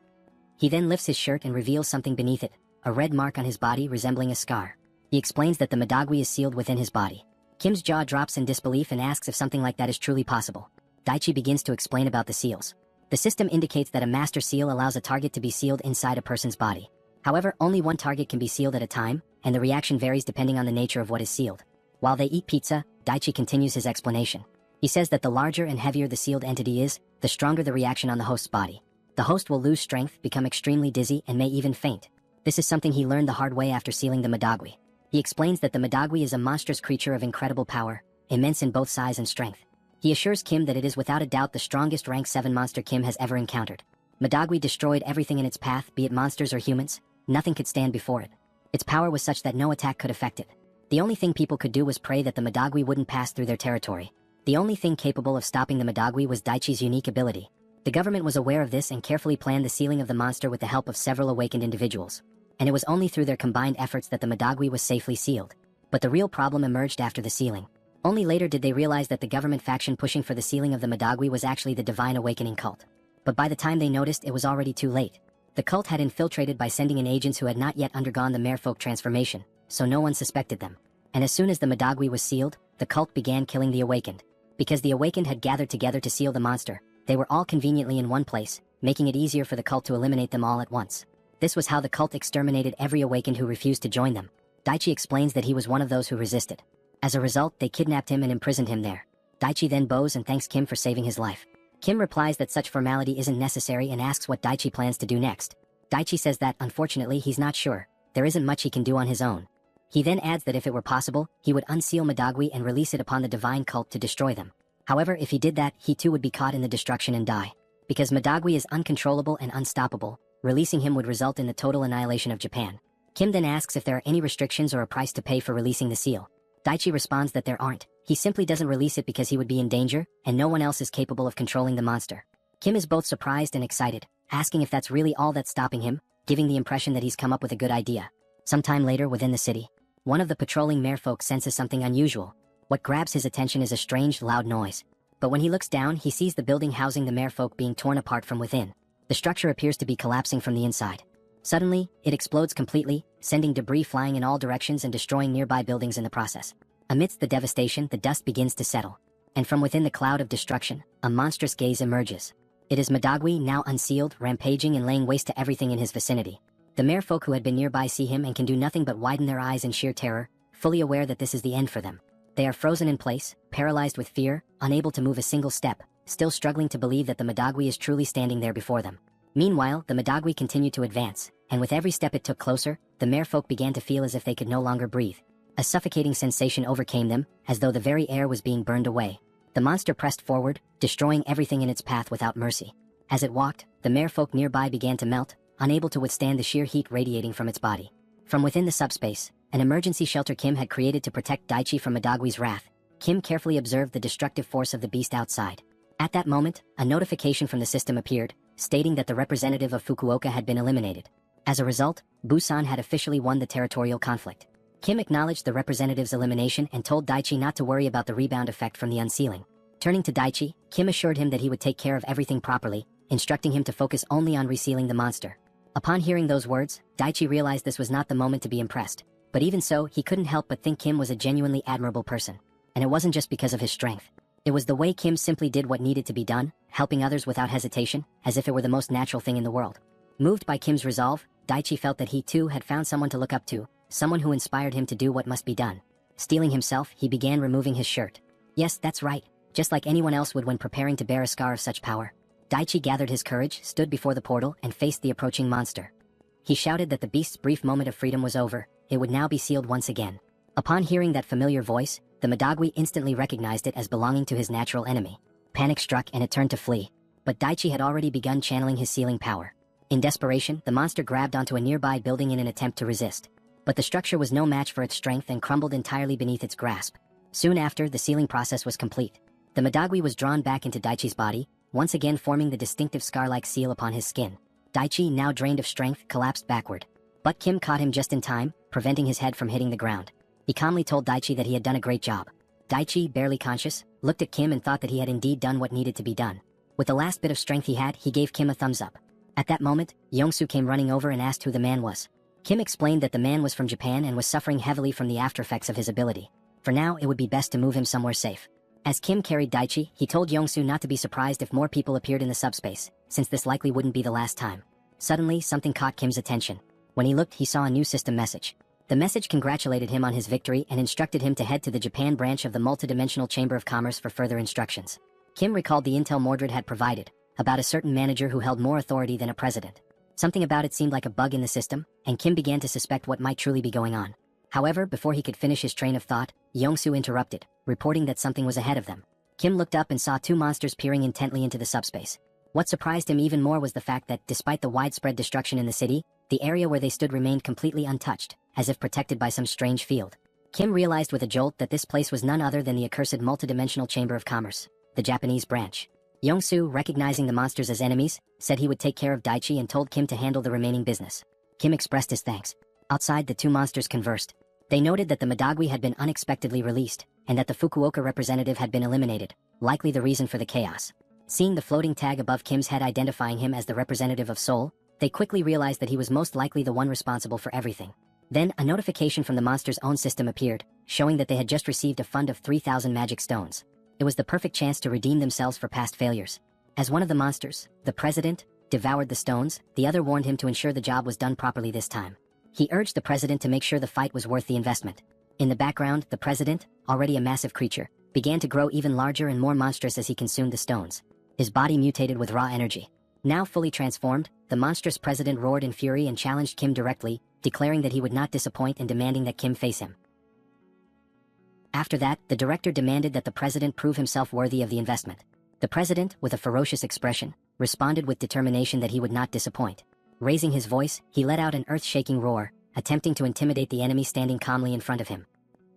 He then lifts his shirt and reveals something beneath it, a red mark on his body resembling a scar. He explains that the Madagwi is sealed within his body. Kim's jaw drops in disbelief and asks if something like that is truly possible. Daichi begins to explain about the seals. The system indicates that a master seal allows a target to be sealed inside a person's body. However, only one target can be sealed at a time, and the reaction varies depending on the nature of what is sealed. While they eat pizza, Daichi continues his explanation. He says that the larger and heavier the sealed entity is, the stronger the reaction on the host's body. The host will lose strength, become extremely dizzy, and may even faint. This is something he learned the hard way after sealing the Madagwi. He explains that the Madagwi is a monstrous creature of incredible power, immense in both size and strength. He assures Kim that it is without a doubt the strongest rank 7 monster Kim has ever encountered. Madagwi destroyed everything in its path, be it monsters or humans. Nothing could stand before it. Its power was such that no attack could affect it. The only thing people could do was pray that the Madagwi wouldn't pass through their territory. The only thing capable of stopping the Madagwi was Daichi's unique ability. The government was aware of this and carefully planned the sealing of the monster with the help of several awakened individuals. And it was only through their combined efforts that the Madagwi was safely sealed. But the real problem emerged after the sealing. Only later did they realize that the government faction pushing for the sealing of the Madagwi was actually the Divine Awakening cult. But by the time they noticed, it was already too late. The cult had infiltrated by sending in agents who had not yet undergone the merfolk transformation, so no one suspected them. And as soon as the Madagwi was sealed, the cult began killing the awakened. Because the awakened had gathered together to seal the monster, they were all conveniently in one place, making it easier for the cult to eliminate them all at once. This was how the cult exterminated every awakened who refused to join them. Daichi explains that he was one of those who resisted. As a result, they kidnapped him and imprisoned him there. Daichi then bows and thanks Kim for saving his life. Kim replies that such formality isn't necessary and asks what Daichi plans to do next. Daichi says that, unfortunately, he's not sure. There isn't much he can do on his own. He then adds that if it were possible, he would unseal Madagwi and release it upon the divine cult to destroy them. However, if he did that, he too would be caught in the destruction and die. Because Madagwi is uncontrollable and unstoppable, releasing him would result in the total annihilation of Japan. Kim then asks if there are any restrictions or a price to pay for releasing the seal. Daichi responds that there aren't. He simply doesn't release it because he would be in danger, and no one else is capable of controlling the monster. Kim is both surprised and excited, asking if that's really all that's stopping him, giving the impression that he's come up with a good idea. Sometime later within the city, one of the patrolling merfolk senses something unusual. What grabs his attention is a strange, loud noise. But when he looks down, he sees the building housing the merfolk being torn apart from within. The structure appears to be collapsing from the inside. Suddenly, it explodes completely, sending debris flying in all directions and destroying nearby buildings in the process. Amidst the devastation, the dust begins to settle. And from within the cloud of destruction, a monstrous gaze emerges. It is Madagwi, now unsealed, rampaging and laying waste to everything in his vicinity. The merfolk who had been nearby see him and can do nothing but widen their eyes in sheer terror, fully aware that this is the end for them. They are frozen in place, paralyzed with fear, unable to move a single step, still struggling to believe that the Madagui is truly standing there before them. Meanwhile, the Madagui continued to advance, and with every step it took closer, the merfolk began to feel as if they could no longer breathe. A suffocating sensation overcame them, as though the very air was being burned away. The monster pressed forward, destroying everything in its path without mercy. As it walked, the merfolk nearby began to melt, unable to withstand the sheer heat radiating from its body. From within the subspace, an emergency shelter Kim had created to protect Daichi from Madagui's wrath, Kim carefully observed the destructive force of the beast outside. At that moment, a notification from the system appeared, stating that the representative of Fukuoka had been eliminated. As a result, Busan had officially won the territorial conflict. Kim acknowledged the representative's elimination and told Daichi not to worry about the rebound effect from the unsealing. Turning to Daichi, Kim assured him that he would take care of everything properly, instructing him to focus only on resealing the monster. Upon hearing those words, Daichi realized this was not the moment to be impressed. But even so, he couldn't help but think Kim was a genuinely admirable person. And it wasn't just because of his strength. It was the way Kim simply did what needed to be done, helping others without hesitation, as if it were the most natural thing in the world. Moved by Kim's resolve, Daichi felt that he too had found someone to look up to, someone who inspired him to do what must be done. Steeling himself, he began removing his shirt. Yes, that's right, just like anyone else would when preparing to bear a scar of such power. Daichi gathered his courage, stood before the portal, and faced the approaching monster. He shouted that the beast's brief moment of freedom was over, it would now be sealed once again. Upon hearing that familiar voice, the Madagui instantly recognized it as belonging to his natural enemy. Panic struck and it turned to flee. But Daichi had already begun channeling his sealing power. In desperation, the monster grabbed onto a nearby building in an attempt to resist. But the structure was no match for its strength and crumbled entirely beneath its grasp. Soon after, the sealing process was complete. The Madagui was drawn back into Daichi's body, once again forming the distinctive scar-like seal upon his skin. Daichi, now drained of strength, collapsed backward. But Kim caught him just in time, preventing his head from hitting the ground. He calmly told Daichi that he had done a great job. Daichi, barely conscious, looked at Kim and thought that he had indeed done what needed to be done. With the last bit of strength he had, he gave Kim a thumbs up. At that moment, Yongsu came running over and asked who the man was. Kim explained that the man was from Japan and was suffering heavily from the aftereffects of his ability. For now, it would be best to move him somewhere safe. As Kim carried Daichi, he told Yongsu not to be surprised if more people appeared in the subspace, since this likely wouldn't be the last time. Suddenly, something caught Kim's attention. When he looked, he saw a new system message. The message congratulated him on his victory and instructed him to head to the Japan branch of the Multidimensional Chamber of Commerce for further instructions. Kim recalled the intel Mordred had provided, about a certain manager who held more authority than a president. Something about it seemed like a bug in the system, and Kim began to suspect what might truly be going on. However, before he could finish his train of thought, Yongsu interrupted, reporting that something was ahead of them. Kim looked up and saw two monsters peering intently into the subspace. What surprised him even more was the fact that, despite the widespread destruction in the city, the area where they stood remained completely untouched, as if protected by some strange field. Kim realized with a jolt that this place was none other than the accursed Multidimensional Chamber of Commerce, the Japanese branch. Yongsu, recognizing the monsters as enemies, said he would take care of Daichi and told Kim to handle the remaining business. Kim expressed his thanks. Outside, the two monsters conversed. They noted that the Madagui had been unexpectedly released, and that the Fukuoka representative had been eliminated, likely the reason for the chaos. Seeing the floating tag above Kim's head identifying him as the representative of Seoul, they quickly realized that he was most likely the one responsible for everything. Then, a notification from the monster's own system appeared, showing that they had just received a fund of 3,000 magic stones. It was the perfect chance to redeem themselves for past failures. As one of the monsters, the president, devoured the stones, the other warned him to ensure the job was done properly this time. He urged the president to make sure the fight was worth the investment. In the background, the president, already a massive creature, began to grow even larger and more monstrous as he consumed the stones. His body mutated with raw energy. Now fully transformed, the monstrous president roared in fury and challenged Kim directly, declaring that he would not disappoint and demanding that Kim face him. After that, the director demanded that the president prove himself worthy of the investment. The president, with a ferocious expression, responded with determination that he would not disappoint. Raising his voice, he let out an earth-shaking roar, attempting to intimidate the enemy standing calmly in front of him.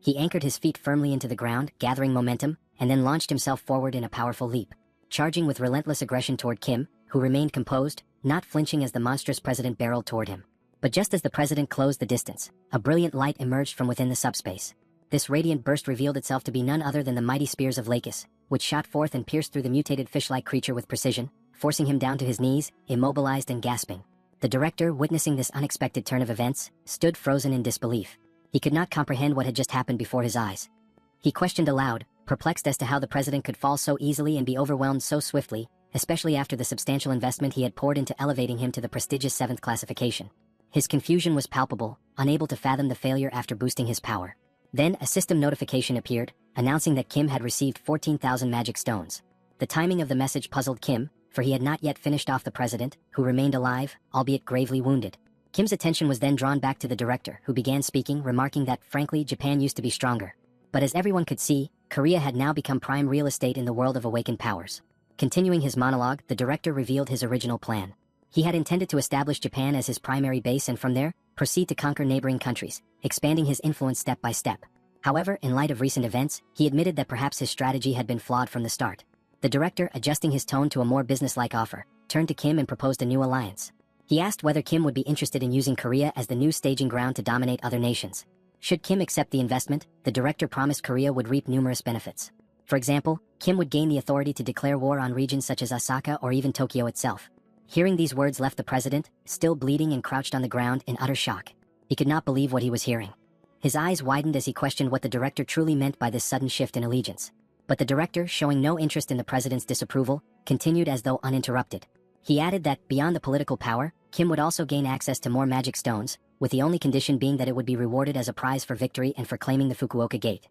He anchored his feet firmly into the ground, gathering momentum, and then launched himself forward in a powerful leap. Charging with relentless aggression toward Kim, who remained composed, not flinching as the monstrous president barreled toward him. But just as the president closed the distance, a brilliant light emerged from within the subspace. This radiant burst revealed itself to be none other than the mighty spears of Lakis, which shot forth and pierced through the mutated fish-like creature with precision, forcing him down to his knees, immobilized and gasping. The director, witnessing this unexpected turn of events, stood frozen in disbelief. He could not comprehend what had just happened before his eyes. He questioned aloud, perplexed as to how the president could fall so easily and be overwhelmed so swiftly, especially after the substantial investment he had poured into elevating him to the prestigious 7th classification. His confusion was palpable, unable to fathom the failure after boosting his power. Then, a system notification appeared, announcing that Kim had received 14,000 magic stones. The timing of the message puzzled Kim, for he had not yet finished off the president, who remained alive, albeit gravely wounded. Kim's attention was then drawn back to the director, who began speaking, remarking that, frankly, Japan used to be stronger. But as everyone could see, Korea had now become prime real estate in the world of awakened powers. Continuing his monologue, the director revealed his original plan. He had intended to establish Japan as his primary base and from there, proceed to conquer neighboring countries, expanding his influence step by step. However, in light of recent events, he admitted that perhaps his strategy had been flawed from the start. The director, adjusting his tone to a more businesslike offer, turned to Kim and proposed a new alliance. He asked whether Kim would be interested in using Korea as the new staging ground to dominate other nations. Should Kim accept the investment, the director promised Korea would reap numerous benefits. For example, Kim would gain the authority to declare war on regions such as Osaka or even Tokyo itself. Hearing these words left the president, still bleeding and crouched on the ground, in utter shock. He could not believe what he was hearing. His eyes widened as he questioned what the director truly meant by this sudden shift in allegiance. But the director, showing no interest in the president's disapproval, continued as though uninterrupted. He added that, beyond the political power, Kim would also gain access to more magic stones, with the only condition being that it would be rewarded as a prize for victory and for claiming the Fukuoka Gate.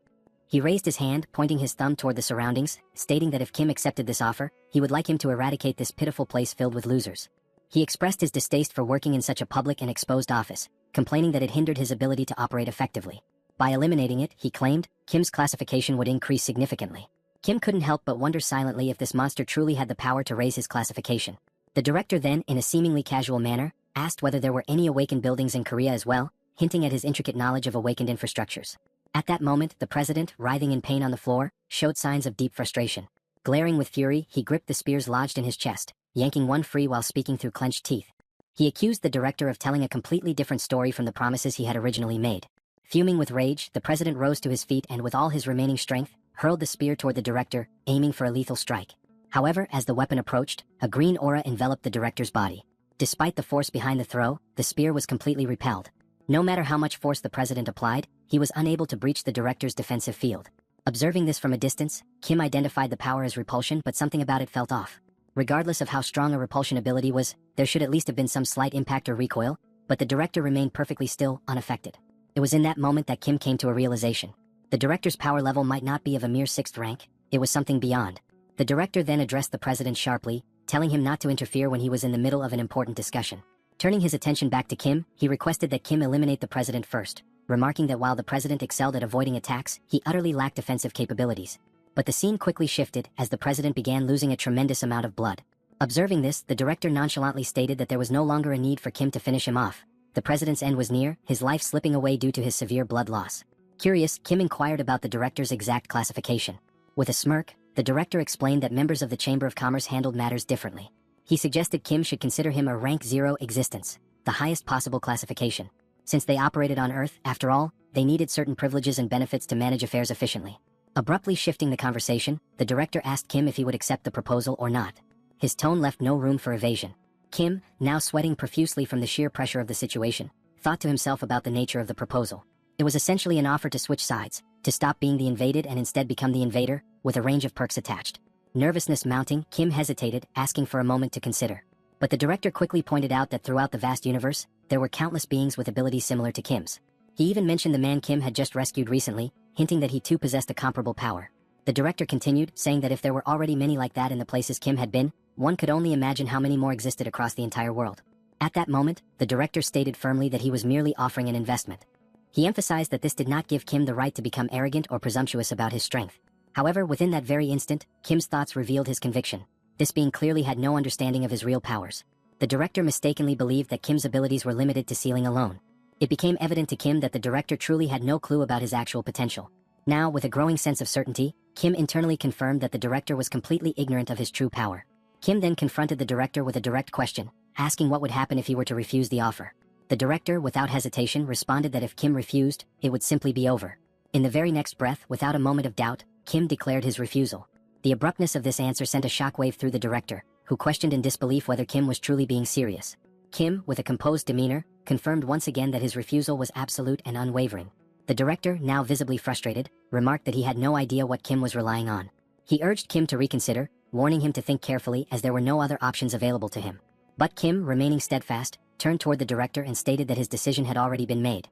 He raised his hand, pointing his thumb toward the surroundings, stating that if Kim accepted this offer, he would like him to eradicate this pitiful place filled with losers. He expressed his distaste for working in such a public and exposed office, complaining that it hindered his ability to operate effectively. By eliminating it, he claimed, Kim's classification would increase significantly. Kim couldn't help but wonder silently if this monster truly had the power to raise his classification. The director then, in a seemingly casual manner, asked whether there were any awakened buildings in Korea as well, hinting at his intricate knowledge of awakened infrastructures. At that moment, the president, writhing in pain on the floor, showed signs of deep frustration. Glaring with fury, he gripped the spears lodged in his chest, yanking one free while speaking through clenched teeth. He accused the director of telling a completely different story from the promises he had originally made. Fuming with rage, the president rose to his feet and with all his remaining strength, hurled the spear toward the director, aiming for a lethal strike. However, as the weapon approached, a green aura enveloped the director's body. Despite the force behind the throw, the spear was completely repelled. No matter how much force the president applied, he was unable to breach the director's defensive field. Observing this from a distance, Kim identified the power as repulsion, but something about it felt off. Regardless of how strong a repulsion ability was, there should at least have been some slight impact or recoil, but the director remained perfectly still, unaffected. It was in that moment that Kim came to a realization. The director's power level might not be of a mere 6th rank, it was something beyond. The director then addressed the president sharply, telling him not to interfere when he was in the middle of an important discussion. Turning his attention back to Kim, he requested that Kim eliminate the president first, remarking that while the president excelled at avoiding attacks, he utterly lacked offensive capabilities. But the scene quickly shifted as the president began losing a tremendous amount of blood. Observing this, the director nonchalantly stated that there was no longer a need for Kim to finish him off. The president's end was near, his life slipping away due to his severe blood loss. Curious, Kim inquired about the director's exact classification. With a smirk, the director explained that members of the Chamber of Commerce handled matters differently. He suggested Kim should consider him a rank 0 existence, the highest possible classification. Since they operated on Earth, after all, they needed certain privileges and benefits to manage affairs efficiently. Abruptly shifting the conversation, the director asked Kim if he would accept the proposal or not. His tone left no room for evasion. Kim, now sweating profusely from the sheer pressure of the situation, thought to himself about the nature of the proposal. It was essentially an offer to switch sides, to stop being the invaded and instead become the invader, with a range of perks attached. Nervousness mounting, Kim hesitated, asking for a moment to consider. But the director quickly pointed out that throughout the vast universe, there were countless beings with abilities similar to Kim's. He even mentioned the man Kim had just rescued recently, hinting that he too possessed a comparable power. The director continued, saying that if there were already many like that in the places Kim had been, one could only imagine how many more existed across the entire world. At that moment, the director stated firmly that he was merely offering an investment. He emphasized that this did not give Kim the right to become arrogant or presumptuous about his strength. However, within that very instant, Kim's thoughts revealed his conviction. This being clearly had no understanding of his real powers. The director mistakenly believed that Kim's abilities were limited to sealing alone. It became evident to Kim that the director truly had no clue about his actual potential. Now, with a growing sense of certainty, Kim internally confirmed that the director was completely ignorant of his true power. Kim then confronted the director with a direct question, asking what would happen if he were to refuse the offer. The director, without hesitation, responded that if Kim refused, it would simply be over. In the very next breath, without a moment of doubt, Kim declared his refusal. The abruptness of this answer sent a shockwave through the director, who questioned in disbelief whether Kim was truly being serious. Kim, with a composed demeanor, confirmed once again that his refusal was absolute and unwavering. The director, now visibly frustrated, remarked that he had no idea what Kim was relying on. He urged Kim to reconsider, warning him to think carefully as there were no other options available to him. But Kim, remaining steadfast, turned toward the director and stated that his decision had already been made.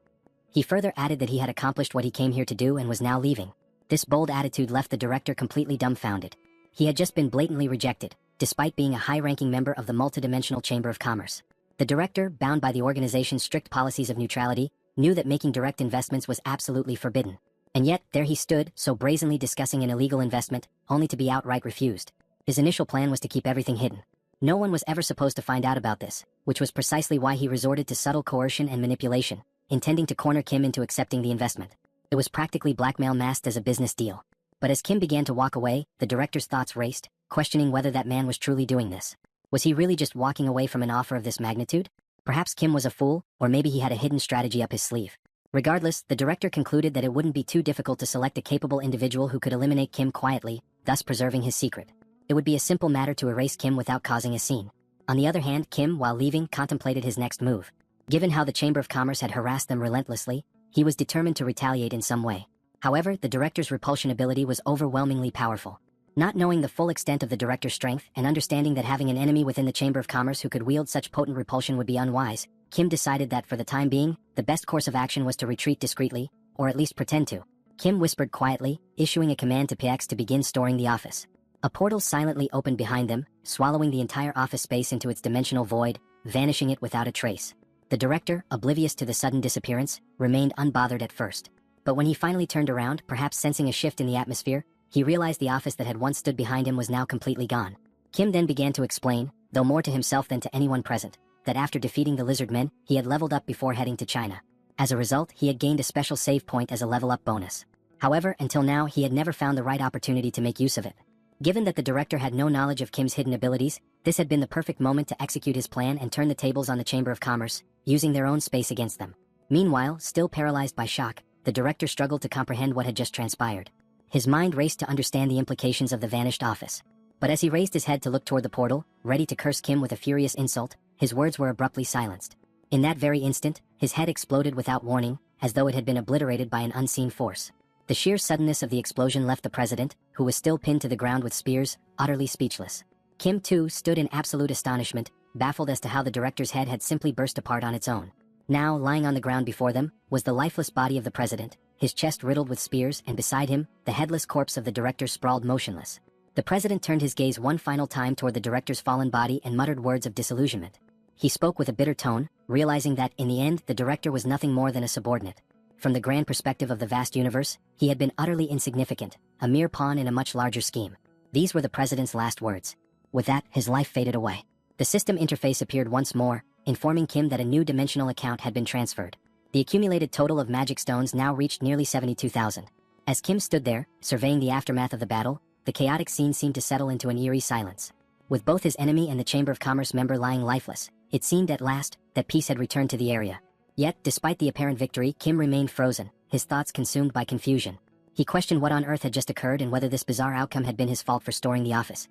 He further added that he had accomplished what he came here to do and was now leaving. This bold attitude left the director completely dumbfounded. He had just been blatantly rejected, despite being a high-ranking member of the multidimensional Chamber of Commerce. The director, bound by the organization's strict policies of neutrality, knew that making direct investments was absolutely forbidden. And yet, there he stood, so brazenly discussing an illegal investment, only to be outright refused. His initial plan was to keep everything hidden. No one was ever supposed to find out about this, which was precisely why he resorted to subtle coercion and manipulation, intending to corner Kim into accepting the investment. It was practically blackmail masked as a business deal. But as Kim began to walk away, the director's thoughts raced, questioning whether that man was truly doing this. Was he really just walking away from an offer of this magnitude? Perhaps Kim was a fool, or maybe he had a hidden strategy up his sleeve. Regardless, the director concluded that it wouldn't be too difficult to select a capable individual who could eliminate Kim quietly, thus preserving his secret. It would be a simple matter to erase Kim without causing a scene. On the other hand, Kim, while leaving, contemplated his next move. Given how the Chamber of Commerce had harassed them relentlessly, he was determined to retaliate in some way. However, the director's repulsion ability was overwhelmingly powerful. Not knowing the full extent of the director's strength and understanding that having an enemy within the Chamber of Commerce who could wield such potent repulsion would be unwise, Kim decided that for the time being, the best course of action was to retreat discreetly, or at least pretend to. Kim whispered quietly, issuing a command to PX to begin storing the office. A portal silently opened behind them, swallowing the entire office space into its dimensional void, vanishing it without a trace. The director, oblivious to the sudden disappearance, remained unbothered at first. But when he finally turned around, perhaps sensing a shift in the atmosphere, he realized the office that had once stood behind him was now completely gone. Kim then began to explain, though more to himself than to anyone present, that after defeating the lizard men, he had leveled up before heading to China. As a result, he had gained a special save point as a level-up bonus. However, until now, he had never found the right opportunity to make use of it. Given that the director had no knowledge of Kim's hidden abilities, this had been the perfect moment to execute his plan and turn the tables on the Chamber of Commerce, using their own space against them. Meanwhile, still paralyzed by shock, the director struggled to comprehend what had just transpired. His mind raced to understand the implications of the vanished office. But as he raised his head to look toward the portal, ready to curse Kim with a furious insult, his words were abruptly silenced. In that very instant, his head exploded without warning, as though it had been obliterated by an unseen force. The sheer suddenness of the explosion left the president, who was still pinned to the ground with spears, utterly speechless. Kim, too, stood in absolute astonishment, baffled as to how the director's head had simply burst apart on its own. Now, lying on the ground before them, was the lifeless body of the president, his chest riddled with spears, and beside him, the headless corpse of the director sprawled motionless. The president turned his gaze one final time toward the director's fallen body and muttered words of disillusionment. He spoke with a bitter tone, realizing that, in the end, the director was nothing more than a subordinate. From the grand perspective of the vast universe, he had been utterly insignificant, a mere pawn in a much larger scheme. These were the president's last words. With that, his life faded away. The system interface appeared once more, informing Kim that a new dimensional account had been transferred. The accumulated total of magic stones now reached nearly 72,000. As Kim stood there, surveying the aftermath of the battle, the chaotic scene seemed to settle into an eerie silence. With both his enemy and the Chamber of Commerce member lying lifeless, it seemed at last that peace had returned to the area. Yet, despite the apparent victory, Kim remained frozen, his thoughts consumed by confusion. He questioned what on earth had just occurred and whether this bizarre outcome had been his fault for storing the office.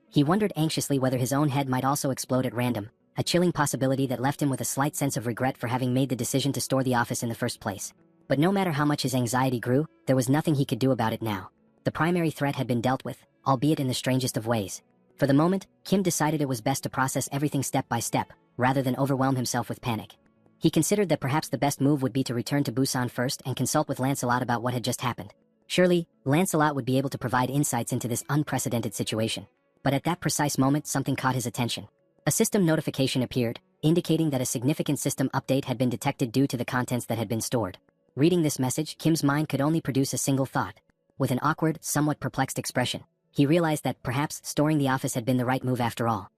He wondered anxiously whether his own head might also explode at random, a chilling possibility that left him with a slight sense of regret for having made the decision to store the office in the first place. But no matter how much his anxiety grew, there was nothing he could do about it now. The primary threat had been dealt with, albeit in the strangest of ways. For the moment, Kim decided it was best to process everything step by step, rather than overwhelm himself with panic. He considered that perhaps the best move would be to return to Busan first and consult with Lancelot about what had just happened. Surely, Lancelot would be able to provide insights into this unprecedented situation. But at that precise moment, something caught his attention. A system notification appeared, indicating that a significant system update had been detected due to the contents that had been stored. Reading this message, Kim's mind could only produce a single thought. With an awkward, somewhat perplexed expression, he realized that perhaps storing the office had been the right move after all.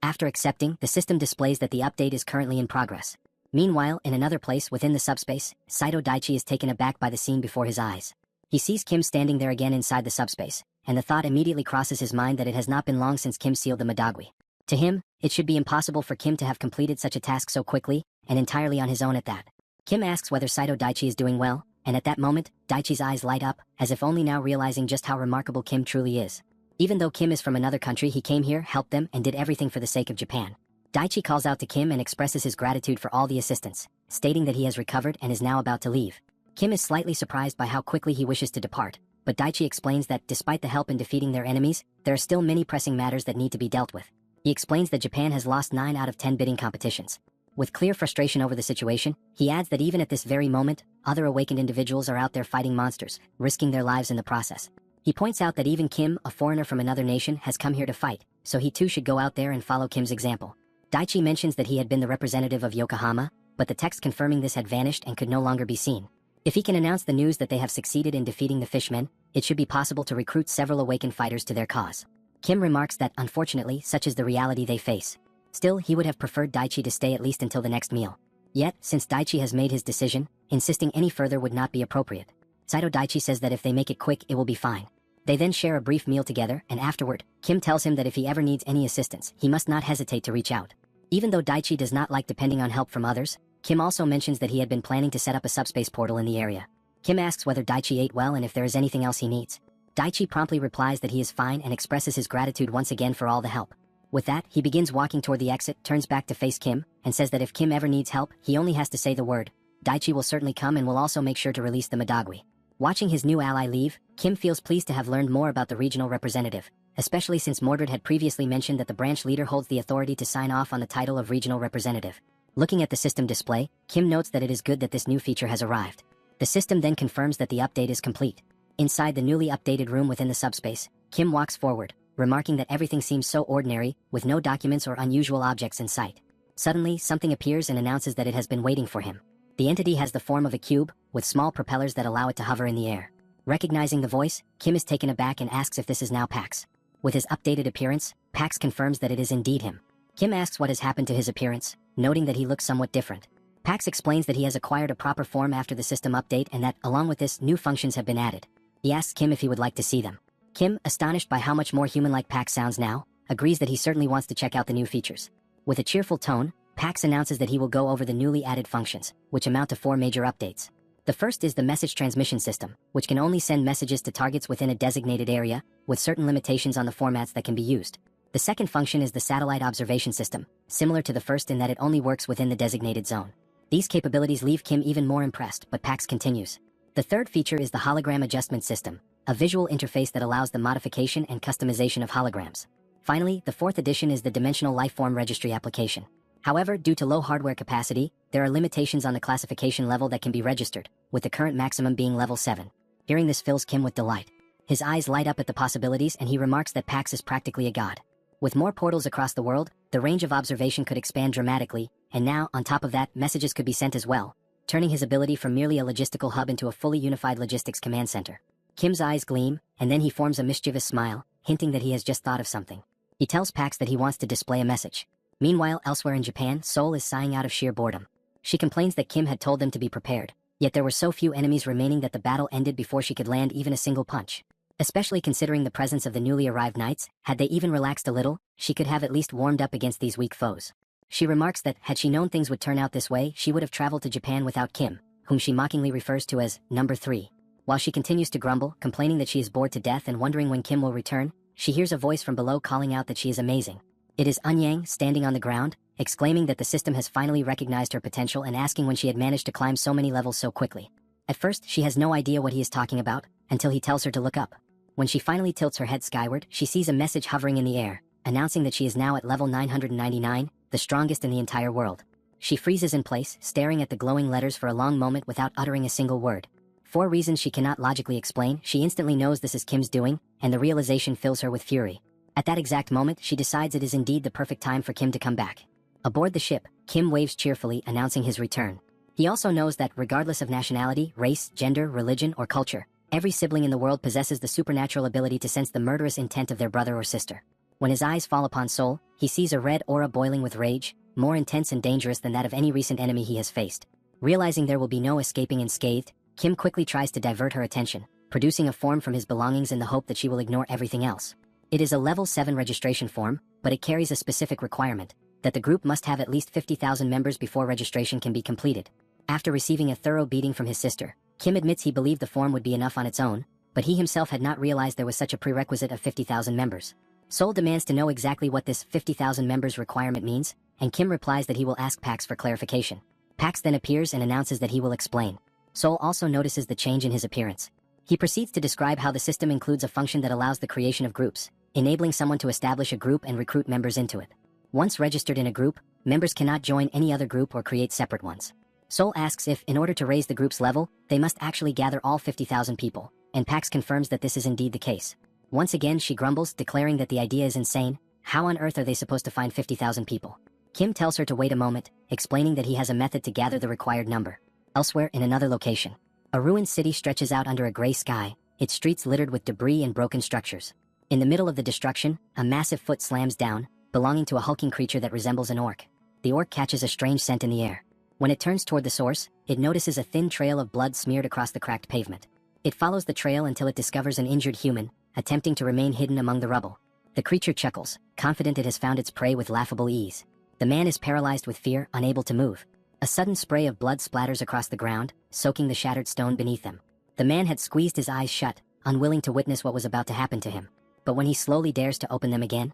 After accepting, the system displays that the update is currently in progress. Meanwhile, in another place within the subspace, Saito Daichi is taken aback by the scene before his eyes. He sees Kim standing there again inside the subspace, and the thought immediately crosses his mind that it has not been long since Kim sealed the Madagui. To him, it should be impossible for Kim to have completed such a task so quickly, and entirely on his own at that. Kim asks whether Saito Daichi is doing well, and at that moment, Daichi's eyes light up, as if only now realizing just how remarkable Kim truly is. Even though Kim is from another country, he came here, helped them, and did everything for the sake of Japan. Daichi calls out to Kim and expresses his gratitude for all the assistance, stating that he has recovered and is now about to leave. Kim is slightly surprised by how quickly he wishes to depart, but Daichi explains that despite the help in defeating their enemies, there are still many pressing matters that need to be dealt with. He explains that Japan has lost 9 out of 10 bidding competitions. With clear frustration over the situation, he adds that even at this very moment, other awakened individuals are out there fighting monsters, risking their lives in the process. He points out that even Kim, a foreigner from another nation, has come here to fight, so he too should go out there and follow Kim's example. Daichi mentions that he had been the representative of Yokohama, but the text confirming this had vanished and could no longer be seen. If he can announce the news that they have succeeded in defeating the Fishmen, it should be possible to recruit several awakened fighters to their cause. Kim remarks that, unfortunately, such is the reality they face. Still, he would have preferred Daichi to stay at least until the next meal. Yet, since Daichi has made his decision, insisting any further would not be appropriate. Saito Daichi says that if they make it quick, it will be fine. They then share a brief meal together, and afterward, Kim tells him that if he ever needs any assistance, he must not hesitate to reach out. Even though Daichi does not like depending on help from others, Kim also mentions that he had been planning to set up a subspace portal in the area. Kim asks whether Daichi ate well and if there is anything else he needs. Daichi promptly replies that he is fine and expresses his gratitude once again for all the help. With that, he begins walking toward the exit, turns back to face Kim, and says that if Kim ever needs help, he only has to say the word. Daichi will certainly come and will also make sure to release the Madagui. Watching his new ally leave, Kim feels pleased to have learned more about the regional representative, especially since Mordred had previously mentioned that the branch leader holds the authority to sign off on the title of regional representative. Looking at the system display, Kim notes that it is good that this new feature has arrived. The system then confirms that the update is complete. Inside the newly updated room within the subspace, Kim walks forward, remarking that everything seems so ordinary, with no documents or unusual objects in sight. Suddenly, something appears and announces that it has been waiting for him. The entity has the form of a cube, with small propellers that allow it to hover in the air. Recognizing the voice, Kim is taken aback and asks if this is now Pax. With his updated appearance, Pax confirms that it is indeed him. Kim asks what has happened to his appearance, noting that he looks somewhat different. Pax explains that he has acquired a proper form after the system update and that, along with this, new functions have been added. He asks Kim if he would like to see them. Kim, astonished by how much more human-like Pax sounds now, agrees that he certainly wants to check out the new features. With a cheerful tone, Pax announces that he will go over the newly added functions, which amount to 4 major updates. The first is the message transmission system, which can only send messages to targets within a designated area, with certain limitations on the formats that can be used. The second function is the satellite observation system, similar to the first in that it only works within the designated zone. These capabilities leave Kim even more impressed, but Pax continues. The third feature is the hologram adjustment system, a visual interface that allows the modification and customization of holograms. Finally, the fourth addition is the dimensional lifeform registry application. However, due to low hardware capacity, there are limitations on the classification level that can be registered, with the current maximum being level 7. Hearing this fills Kim with delight. His eyes light up at the possibilities and he remarks that Pax is practically a god. With more portals across the world, the range of observation could expand dramatically, and now, on top of that, messages could be sent as well, turning his ability from merely a logistical hub into a fully unified logistics command center. Kim's eyes gleam, and then he forms a mischievous smile, hinting that he has just thought of something. He tells Pax that he wants to display a message. Meanwhile, elsewhere in Japan, Seoul is sighing out of sheer boredom. She complains that Kim had told them to be prepared, yet there were so few enemies remaining that the battle ended before she could land even a single punch. Especially considering the presence of the newly arrived knights, had they even relaxed a little, she could have at least warmed up against these weak foes. She remarks that, had she known things would turn out this way, she would have traveled to Japan without Kim, whom she mockingly refers to as number 3. While she continues to grumble, complaining that she is bored to death and wondering when Kim will return, she hears a voice from below calling out that she is amazing. It is Anyang, standing on the ground, exclaiming that the system has finally recognized her potential and asking when she had managed to climb so many levels so quickly. At first, she has no idea what he is talking about, until he tells her to look up. When she finally tilts her head skyward, she sees a message hovering in the air, announcing that she is now at level 999, the strongest in the entire world. She freezes in place, staring at the glowing letters for a long moment without uttering a single word. For reasons she cannot logically explain, she instantly knows this is Kim's doing, and the realization fills her with fury. At that exact moment, she decides it is indeed the perfect time for Kim to come back. Aboard the ship, Kim waves cheerfully, announcing his return. He also knows that, regardless of nationality, race, gender, religion, or culture, every sibling in the world possesses the supernatural ability to sense the murderous intent of their brother or sister. When his eyes fall upon Seoul, he sees a red aura boiling with rage, more intense and dangerous than that of any recent enemy he has faced. Realizing there will be no escaping unscathed, Kim quickly tries to divert her attention, producing a form from his belongings in the hope that she will ignore everything else. It is a level 7 registration form, but it carries a specific requirement, that the group must have at least 50,000 members before registration can be completed. After receiving a thorough beating from his sister, Kim admits he believed the form would be enough on its own, but he himself had not realized there was such a prerequisite of 50,000 members. Seoul demands to know exactly what this 50,000 members requirement means, and Kim replies that he will ask Pax for clarification. Pax then appears and announces that he will explain. Seoul also notices the change in his appearance. He proceeds to describe how the system includes a function that allows the creation of groups, enabling someone to establish a group and recruit members into it. Once registered in a group, members cannot join any other group or create separate ones. Sol asks if, in order to raise the group's level, they must actually gather all 50,000 people, and Pax confirms that this is indeed the case. Once again, she grumbles, declaring that the idea is insane. How on earth are they supposed to find 50,000 people? Kim tells her to wait a moment, explaining that he has a method to gather the required number. Elsewhere, in another location, a ruined city stretches out under a gray sky, its streets littered with debris and broken structures. In the middle of the destruction, a massive foot slams down, belonging to a hulking creature that resembles an orc. The orc catches a strange scent in the air. When it turns toward the source, it notices a thin trail of blood smeared across the cracked pavement. It follows the trail until it discovers an injured human, attempting to remain hidden among the rubble. The creature chuckles, confident it has found its prey with laughable ease. The man is paralyzed with fear, unable to move. A sudden spray of blood splatters across the ground, soaking the shattered stone beneath them. The man had squeezed his eyes shut, unwilling to witness what was about to happen to him. But when he slowly dares to open them again,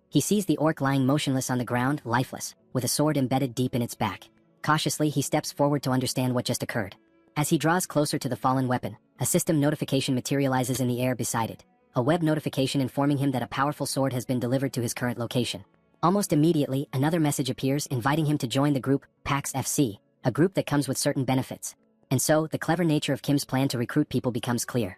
he sees the orc lying motionless on the ground, lifeless, with a sword embedded deep in its back. Cautiously, he steps forward to understand what just occurred. As he draws closer to the fallen weapon, a system notification materializes in the air beside it. A web notification informing him that a powerful sword has been delivered to his current location. Almost immediately, another message appears inviting him to join the group, Pax FC, a group that comes with certain benefits. And so, the clever nature of Kim's plan to recruit people becomes clear.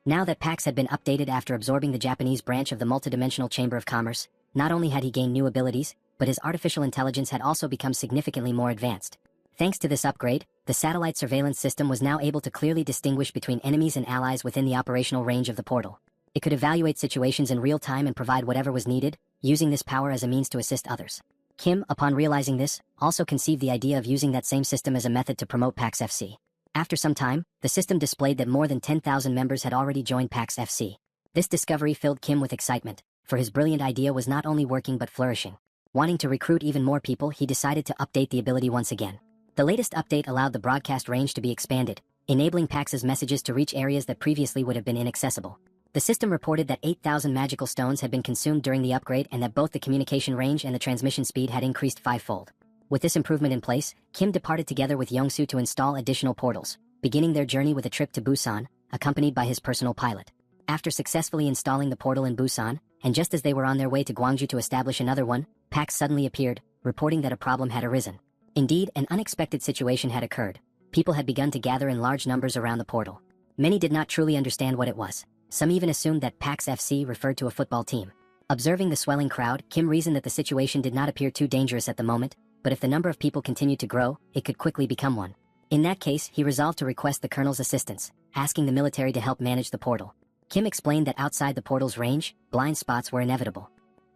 Now that Pax had been updated after absorbing the Japanese branch of the multidimensional Chamber of Commerce, not only had he gained new abilities, but his artificial intelligence had also become significantly more advanced. Thanks to this upgrade, the satellite surveillance system was now able to clearly distinguish between enemies and allies within the operational range of the portal. It could evaluate situations in real time and provide whatever was needed, using this power as a means to assist others. Kim, upon realizing this, also conceived the idea of using that same system as a method to promote Pax FC. After some time, the system displayed that more than 10,000 members had already joined Pax FC. This discovery filled Kim with excitement, for his brilliant idea was not only working but flourishing. Wanting to recruit even more people, he decided to update the ability once again. The latest update allowed the broadcast range to be expanded, enabling Pax's messages to reach areas that previously would have been inaccessible. The system reported that 8,000 magical stones had been consumed during the upgrade and that both the communication range and the transmission speed had increased fivefold. With this improvement in place, Kim departed together with Yongsoo to install additional portals, beginning their journey with a trip to Busan, accompanied by his personal pilot. After successfully installing the portal in Busan, and just as they were on their way to Gwangju to establish another one, Pax suddenly appeared, reporting that a problem had arisen. Indeed, an unexpected situation had occurred. People had begun to gather in large numbers around the portal. Many did not truly understand what it was. Some even assumed that Pax FC referred to a football team. Observing the swelling crowd, Kim reasoned that the situation did not appear too dangerous at the moment, but if the number of people continued to grow, it could quickly become one. In that case, he resolved to request the colonel's assistance, asking the military to help manage the portal. Kim explained that outside the portal's range, blind spots were inevitable.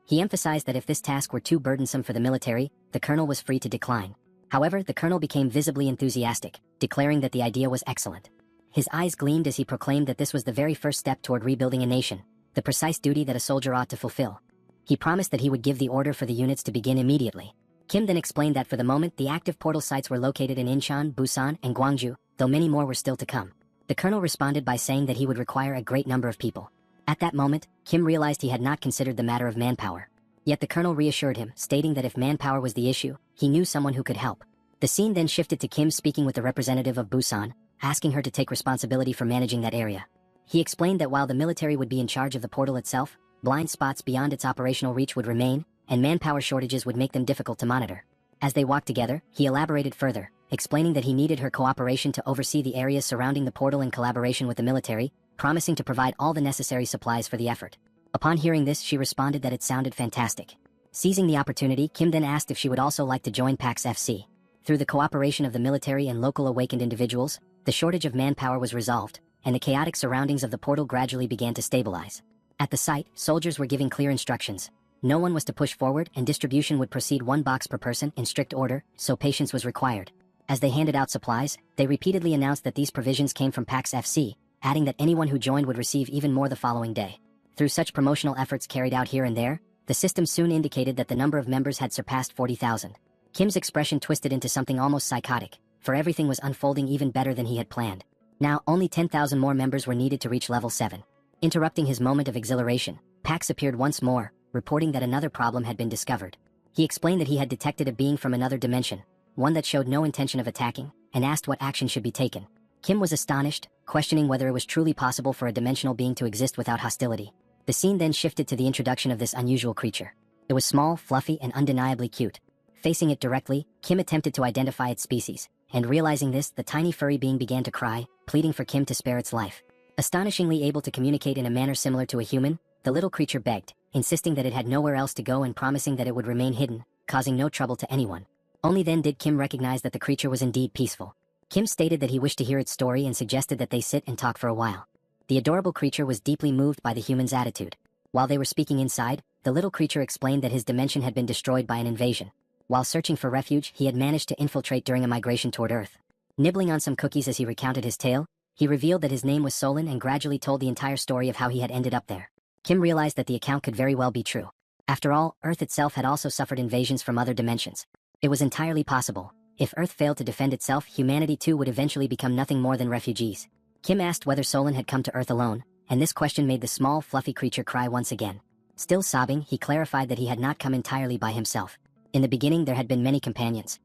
He emphasized that if this task were too burdensome for the military, the colonel was free to decline. However, the colonel became visibly enthusiastic, declaring that the idea was excellent. His eyes gleamed as he proclaimed that this was the very first step toward rebuilding a nation, the precise duty that a soldier ought to fulfill. He promised that he would give the order for the units to begin immediately. Kim then explained that for the moment the active portal sites were located in Incheon, Busan, and Gwangju, though many more were still to come. The colonel responded by saying that he would require a great number of people. At that moment, Kim realized he had not considered the matter of manpower. Yet the colonel reassured him, stating that if manpower was the issue, he knew someone who could help. The scene then shifted to Kim speaking with the representative of Busan, asking her to take responsibility for managing that area. He explained that while the military would be in charge of the portal itself, blind spots beyond its operational reach would remain, and manpower shortages would make them difficult to monitor. As they walked together, he elaborated further, explaining that he needed her cooperation to oversee the areas surrounding the portal in collaboration with the military, promising to provide all the necessary supplies for the effort. Upon hearing this, she responded that it sounded fantastic. Seizing the opportunity, Kim then asked if she would also like to join Pax FC. Through the cooperation of the military and local awakened individuals, the shortage of manpower was resolved, and the chaotic surroundings of the portal gradually began to stabilize. At the site, soldiers were giving clear instructions. No one was to push forward, and distribution would proceed one box per person in strict order, so patience was required. As they handed out supplies, they repeatedly announced that these provisions came from Pax FC, adding that anyone who joined would receive even more the following day. Through such promotional efforts carried out here and there, the system soon indicated that the number of members had surpassed 40,000. Kim's expression twisted into something almost psychotic, for everything was unfolding even better than he had planned. Now, only 10,000 more members were needed to reach level 7. Interrupting his moment of exhilaration, Pax appeared once more, reporting that another problem had been discovered. He explained that he had detected a being from another dimension, one that showed no intention of attacking, and asked what action should be taken. Kim was astonished, questioning whether it was truly possible for a dimensional being to exist without hostility. The scene then shifted to the introduction of this unusual creature. It was small, fluffy, and undeniably cute. Facing it directly, Kim attempted to identify its species, and realizing this, the tiny furry being began to cry, pleading for Kim to spare its life. Astonishingly able to communicate in a manner similar to a human, the little creature begged, insisting that it had nowhere else to go and promising that it would remain hidden, causing no trouble to anyone. Only then did Kim recognize that the creature was indeed peaceful. Kim stated that he wished to hear its story and suggested that they sit and talk for a while. The adorable creature was deeply moved by the human's attitude. While they were speaking inside, the little creature explained that his dimension had been destroyed by an invasion. While searching for refuge, he had managed to infiltrate during a migration toward Earth. Nibbling on some cookies as he recounted his tale, he revealed that his name was Solon and gradually told the entire story of how he had ended up there. Kim realized that the account could very well be true. After all, Earth itself had also suffered invasions from other dimensions. It was entirely possible. If Earth failed to defend itself, humanity too would eventually become nothing more than refugees. Kim asked whether Solon had come to Earth alone, and this question made the small, fluffy creature cry once again. Still sobbing, he clarified that he had not come entirely by himself. In the beginning, there had been many companions.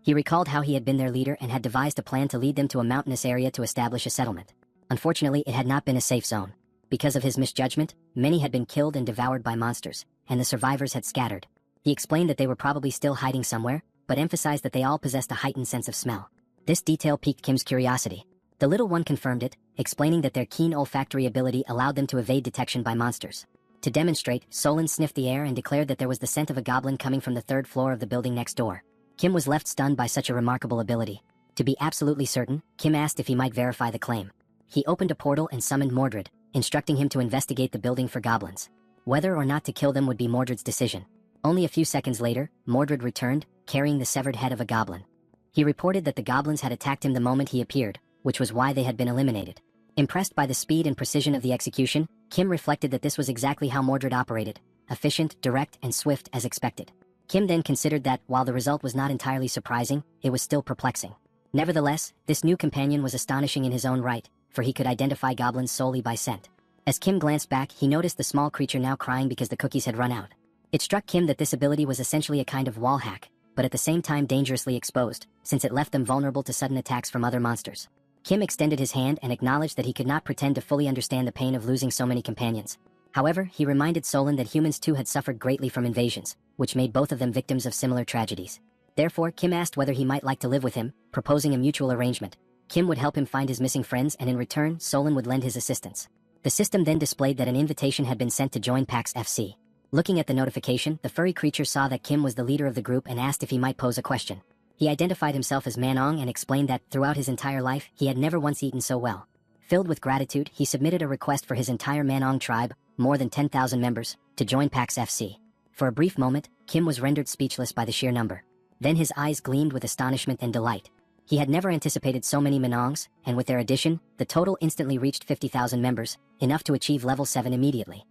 He recalled how he had been their leader and had devised a plan to lead them to a mountainous area to establish a settlement. Unfortunately, it had not been a safe zone. Because of his misjudgment, many had been killed and devoured by monsters, and the survivors had scattered. He explained that they were probably still hiding somewhere, but emphasized that they all possessed a heightened sense of smell. This detail piqued Kim's curiosity. The little one confirmed it, explaining that their keen olfactory ability allowed them to evade detection by monsters. To demonstrate, Solon sniffed the air and declared that there was the scent of a goblin coming from the third floor of the building next door. Kim was left stunned by such a remarkable ability. To be absolutely certain, Kim asked if he might verify the claim. He opened a portal and summoned Mordred, instructing him to investigate the building for goblins. Whether or not to kill them would be Mordred's decision. Only a few seconds later, Mordred returned, carrying the severed head of a goblin. He reported that the goblins had attacked him the moment he appeared, which was why they had been eliminated. Impressed by the speed and precision of the execution, Kim reflected that this was exactly how Mordred operated, efficient, direct, and swift as expected. Kim then considered that, while the result was not entirely surprising, it was still perplexing. Nevertheless, this new companion was astonishing in his own right, for he could identify goblins solely by scent. As Kim glanced back, he noticed the small creature now crying because the cookies had run out. It struck Kim that this ability was essentially a kind of wall hack, but at the same time dangerously exposed, since it left them vulnerable to sudden attacks from other monsters. Kim extended his hand and acknowledged that he could not pretend to fully understand the pain of losing so many companions. However, he reminded Solon that humans too had suffered greatly from invasions, which made both of them victims of similar tragedies. Therefore, Kim asked whether he might like to live with him, proposing a mutual arrangement. Kim would help him find his missing friends, and in return, Solon would lend his assistance. The system then displayed that an invitation had been sent to join PAX FC. Looking at the notification, the furry creature saw that Kim was the leader of the group and asked if he might pose a question. He identified himself as Manong and explained that, throughout his entire life, he had never once eaten so well. Filled with gratitude, he submitted a request for his entire Manong tribe, more than 10,000 members, to join PAX FC. For a brief moment, Kim was rendered speechless by the sheer number. Then his eyes gleamed with astonishment and delight. He had never anticipated so many Manongs, and with their addition, the total instantly reached 50,000 members, enough to achieve level 7 immediately.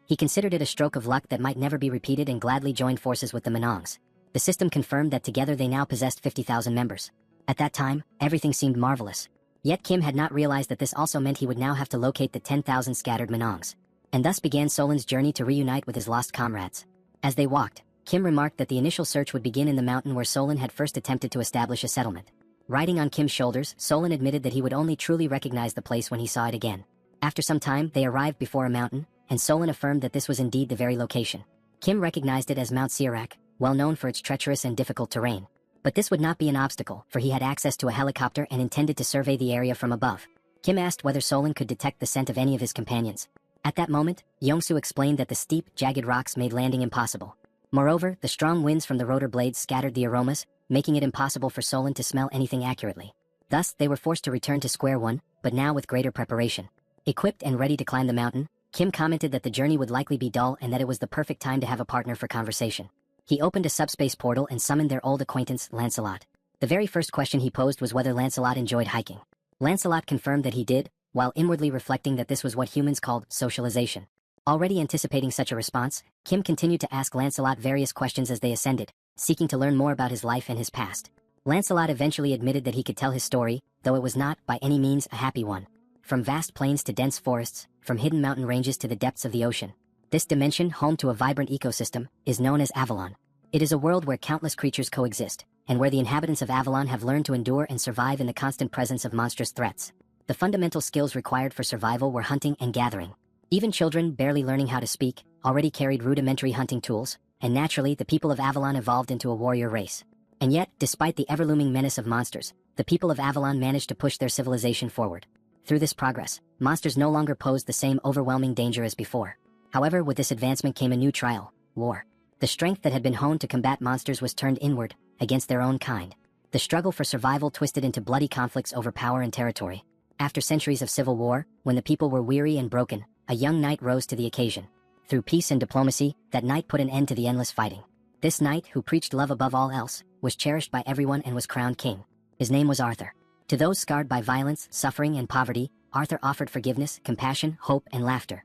He considered it a stroke of luck that might never be repeated and gladly joined forces with the Manongs. The system confirmed that together they now possessed 50,000 members. At that time, everything seemed marvelous. Yet Kim had not realized that this also meant he would now have to locate the 10,000 scattered Manongs. And thus began Solon's journey to reunite with his lost comrades. As they walked, Kim remarked that the initial search would begin in the mountain where Solon had first attempted to establish a settlement. Riding on Kim's shoulders, Solon admitted that he would only truly recognize the place when he saw it again. After some time, they arrived before a mountain, and Solon affirmed that this was indeed the very location. Kim recognized it as Mount Sirak, well known for its treacherous and difficult terrain. But this would not be an obstacle, for he had access to a helicopter and intended to survey the area from above. Kim asked whether Solon could detect the scent of any of his companions. At that moment, Yongsu explained that the steep, jagged rocks made landing impossible. Moreover, the strong winds from the rotor blades scattered the aromas, making it impossible for Solon to smell anything accurately. Thus, they were forced to return to square one, but now with greater preparation. Equipped and ready to climb the mountain, Kim commented that the journey would likely be dull and that it was the perfect time to have a partner for conversation. He opened a subspace portal and summoned their old acquaintance, Lancelot. The very first question he posed was whether Lancelot enjoyed hiking. Lancelot confirmed that he did, while inwardly reflecting that this was what humans called socialization. Already anticipating such a response, Kim continued to ask Lancelot various questions as they ascended, seeking to learn more about his life and his past. Lancelot eventually admitted that he could tell his story, though it was not, by any means, a happy one. From vast plains to dense forests, from hidden mountain ranges to the depths of the ocean. This dimension, home to a vibrant ecosystem, is known as Avalon. It is a world where countless creatures coexist, and where the inhabitants of Avalon have learned to endure and survive in the constant presence of monstrous threats. The fundamental skills required for survival were hunting and gathering. Even children, barely learning how to speak, already carried rudimentary hunting tools, and naturally the people of Avalon evolved into a warrior race. And yet, despite the ever-looming menace of monsters, the people of Avalon managed to push their civilization forward. Through this progress, monsters no longer posed the same overwhelming danger as before. However, with this advancement came a new trial: war. The strength that had been honed to combat monsters was turned inward, against their own kind. The struggle for survival twisted into bloody conflicts over power and territory. After centuries of civil war, when the people were weary and broken, a young knight rose to the occasion. Through peace and diplomacy, that knight put an end to the endless fighting. This knight, who preached love above all else, was cherished by everyone and was crowned king. His name was Arthur. To those scarred by violence, suffering, and poverty, Arthur offered forgiveness, compassion, hope, and laughter.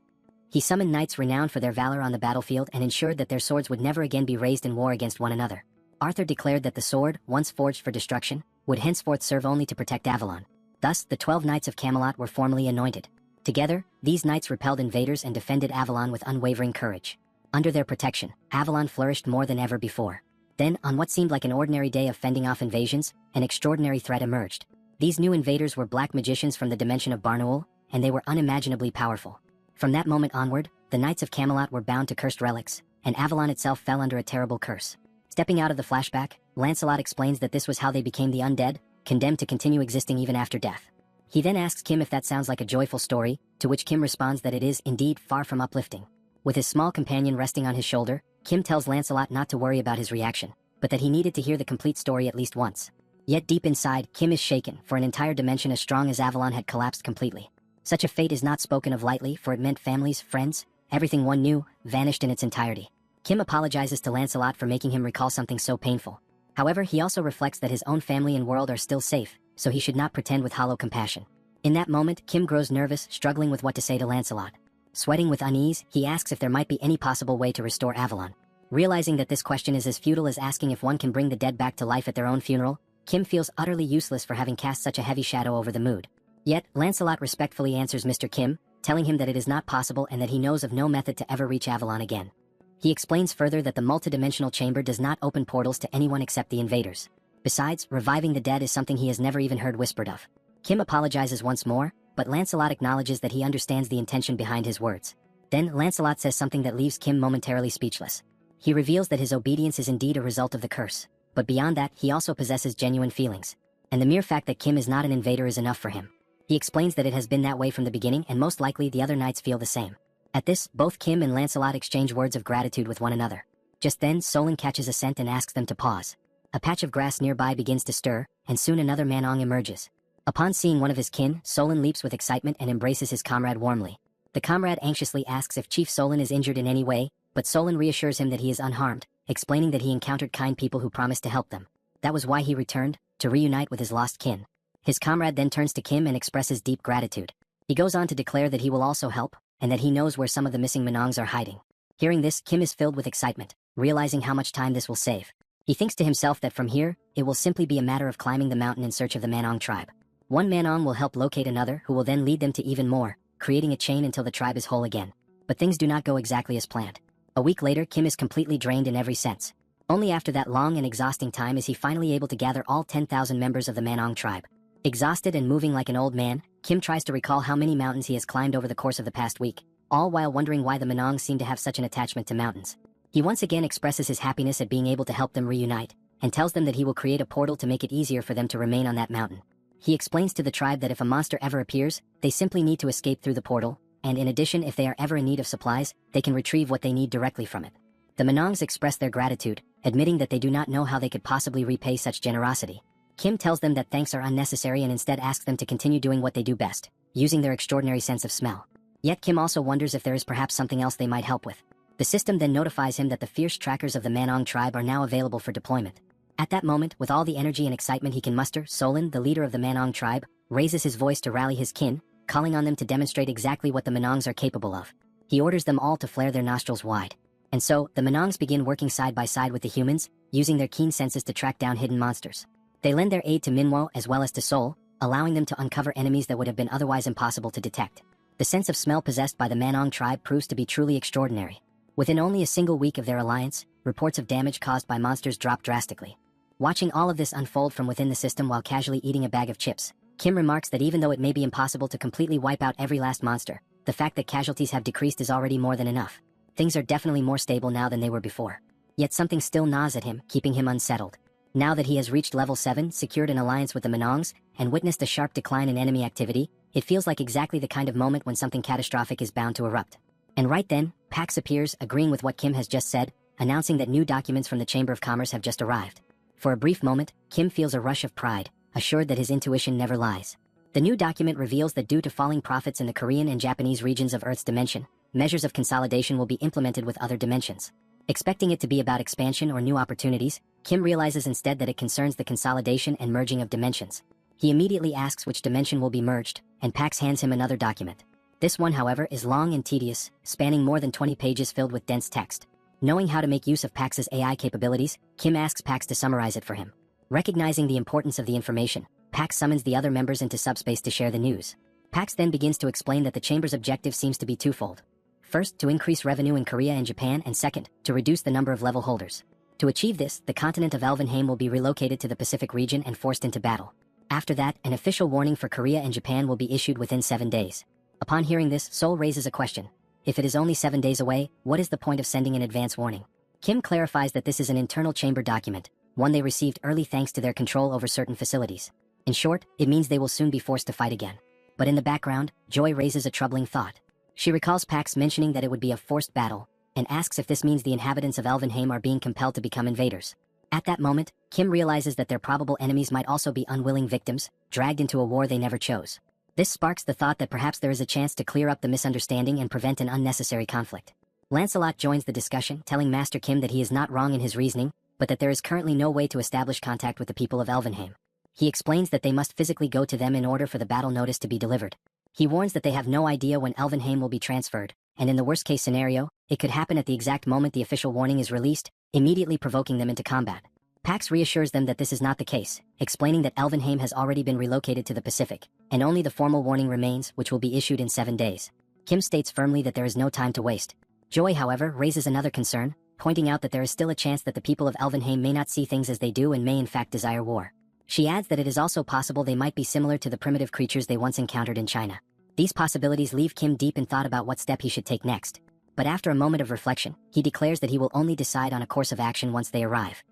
He summoned knights renowned for their valor on the battlefield and ensured that their swords would never again be raised in war against one another. Arthur declared that the sword, once forged for destruction, would henceforth serve only to protect Avalon. Thus, the 12 Knights of Camelot were formally anointed. Together, these knights repelled invaders and defended Avalon with unwavering courage. Under their protection, Avalon flourished more than ever before. Then, on what seemed like an ordinary day of fending off invasions, an extraordinary threat emerged. These new invaders were black magicians from the dimension of Barnaul, and they were unimaginably powerful. From that moment onward, the Knights of Camelot were bound to cursed relics, and Avalon itself fell under a terrible curse. Stepping out of the flashback, Lancelot explains that this was how they became the undead, condemned to continue existing even after death. He then asks Kim if that sounds like a joyful story, to which Kim responds that it is, indeed, far from uplifting. With his small companion resting on his shoulder, Kim tells Lancelot not to worry about his reaction, but that he needed to hear the complete story at least once. Yet deep inside, Kim is shaken, for an entire dimension as strong as Avalon had collapsed completely. Such a fate is not spoken of lightly, for it meant families, friends, everything one knew, vanished in its entirety. Kim apologizes to Lancelot for making him recall something so painful. However, he also reflects that his own family and world are still safe, so he should not pretend with hollow compassion. In that moment, Kim grows nervous, struggling with what to say to Lancelot. Sweating with unease, he asks if there might be any possible way to restore Avalon. Realizing that this question is as futile as asking if one can bring the dead back to life at their own funeral, Kim feels utterly useless for having cast such a heavy shadow over the mood. Yet, Lancelot respectfully answers Mr. Kim, telling him that it is not possible and that he knows of no method to ever reach Avalon again. He explains further that the multidimensional chamber does not open portals to anyone except the invaders. Besides, reviving the dead is something he has never even heard whispered of. Kim apologizes once more, but Lancelot acknowledges that he understands the intention behind his words. Then, Lancelot says something that leaves Kim momentarily speechless. He reveals that his obedience is indeed a result of the curse, but beyond that, he also possesses genuine feelings. And the mere fact that Kim is not an invader is enough for him. He explains that it has been that way from the beginning and most likely the other knights feel the same. At this, both Kim and Lancelot exchange words of gratitude with one another. Just then, Solon catches a scent and asks them to pause. A patch of grass nearby begins to stir, and soon another Manong emerges. Upon seeing one of his kin, Solon leaps with excitement and embraces his comrade warmly. The comrade anxiously asks if Chief Solon is injured in any way, but Solon reassures him that he is unharmed, explaining that he encountered kind people who promised to help them. That was why he returned, to reunite with his lost kin. His comrade then turns to Kim and expresses deep gratitude. He goes on to declare that he will also help, and that he knows where some of the missing Manongs are hiding. Hearing this, Kim is filled with excitement, realizing how much time this will save. He thinks to himself that from here, it will simply be a matter of climbing the mountain in search of the Manong tribe. One Manong will help locate another, who will then lead them to even more, creating a chain until the tribe is whole again. But things do not go exactly as planned. A week later, Kim is completely drained in every sense. Only after that long and exhausting time is he finally able to gather all 10,000 members of the Manong tribe. Exhausted and moving like an old man, Kim tries to recall how many mountains he has climbed over the course of the past week, all while wondering why the Manong seem to have such an attachment to mountains. He once again expresses his happiness at being able to help them reunite, and tells them that he will create a portal to make it easier for them to remain on that mountain. He explains to the tribe that if a monster ever appears, they simply need to escape through the portal, and in addition, if they are ever in need of supplies, they can retrieve what they need directly from it. The Manongs express their gratitude, admitting that they do not know how they could possibly repay such generosity. Kim tells them that thanks are unnecessary and instead asks them to continue doing what they do best, using their extraordinary sense of smell. Yet Kim also wonders if there is perhaps something else they might help with. The system then notifies him that the fierce trackers of the Manong tribe are now available for deployment. At that moment, with all the energy and excitement he can muster, Solon, the leader of the Manong tribe, raises his voice to rally his kin, calling on them to demonstrate exactly what the Manongs are capable of. He orders them all to flare their nostrils wide. And so, the Manongs begin working side by side with the humans, using their keen senses to track down hidden monsters. They lend their aid to Manhwa as well as to Sol, allowing them to uncover enemies that would have been otherwise impossible to detect. The sense of smell possessed by the Manong tribe proves to be truly extraordinary. Within only a single week of their alliance, reports of damage caused by monsters drop drastically. Watching all of this unfold from within the system while casually eating a bag of chips, Kim remarks that even though it may be impossible to completely wipe out every last monster, the fact that casualties have decreased is already more than enough. Things are definitely more stable now than they were before. Yet something still gnaws at him, keeping him unsettled. Now that he has reached level 7, secured an alliance with the Manongs, and witnessed a sharp decline in enemy activity, it feels like exactly the kind of moment when something catastrophic is bound to erupt. And right then, Pax appears, agreeing with what Kim has just said, announcing that new documents from the Chamber of Commerce have just arrived. For a brief moment, Kim feels a rush of pride, assured that his intuition never lies. The new document reveals that due to falling profits in the Korean and Japanese regions of Earth's dimension, measures of consolidation will be implemented with other dimensions. Expecting it to be about expansion or new opportunities, Kim realizes instead that it concerns the consolidation and merging of dimensions. He immediately asks which dimension will be merged, and Pax hands him another document. This one, however, is long and tedious, spanning more than 20 pages filled with dense text. Knowing how to make use of Pax's AI capabilities, Kim asks Pax to summarize it for him. Recognizing the importance of the information, Pax summons the other members into subspace to share the news. Pax then begins to explain that the Chamber's objective seems to be twofold. First, to increase revenue in Korea and Japan, and second, to reduce the number of level holders. To achieve this, the continent of Elvenheim will be relocated to the Pacific region and forced into battle. After that, an official warning for Korea and Japan will be issued within 7 days. Upon hearing this, Sol raises a question. If it is only 7 days away, what is the point of sending an advance warning? Kim clarifies that this is an internal chamber document, one they received early thanks to their control over certain facilities. In short, it means they will soon be forced to fight again. But in the background, Joy raises a troubling thought. She recalls Pax mentioning that it would be a forced battle, and asks if this means the inhabitants of Elvenheim are being compelled to become invaders. At that moment, Kim realizes that their probable enemies might also be unwilling victims, dragged into a war they never chose. This sparks the thought that perhaps there is a chance to clear up the misunderstanding and prevent an unnecessary conflict. Lancelot joins the discussion, telling Master Kim that he is not wrong in his reasoning, but that there is currently no way to establish contact with the people of Elvenheim. He explains that they must physically go to them in order for the battle notice to be delivered. He warns that they have no idea when Elvenheim will be transferred, and in the worst-case scenario, it could happen at the exact moment the official warning is released, immediately provoking them into combat. Pax reassures them that this is not the case, explaining that Elvenheim has already been relocated to the Pacific, and only the formal warning remains, which will be issued in 7 days. Kim states firmly that there is no time to waste. Joy, however, raises another concern, pointing out that there is still a chance that the people of Elvenheim may not see things as they do and may in fact desire war. She adds that it is also possible they might be similar to the primitive creatures they once encountered in China. These possibilities leave Kim deep in thought about what step he should take next. But after a moment of reflection, he declares that he will only decide on a course of action once they arrive.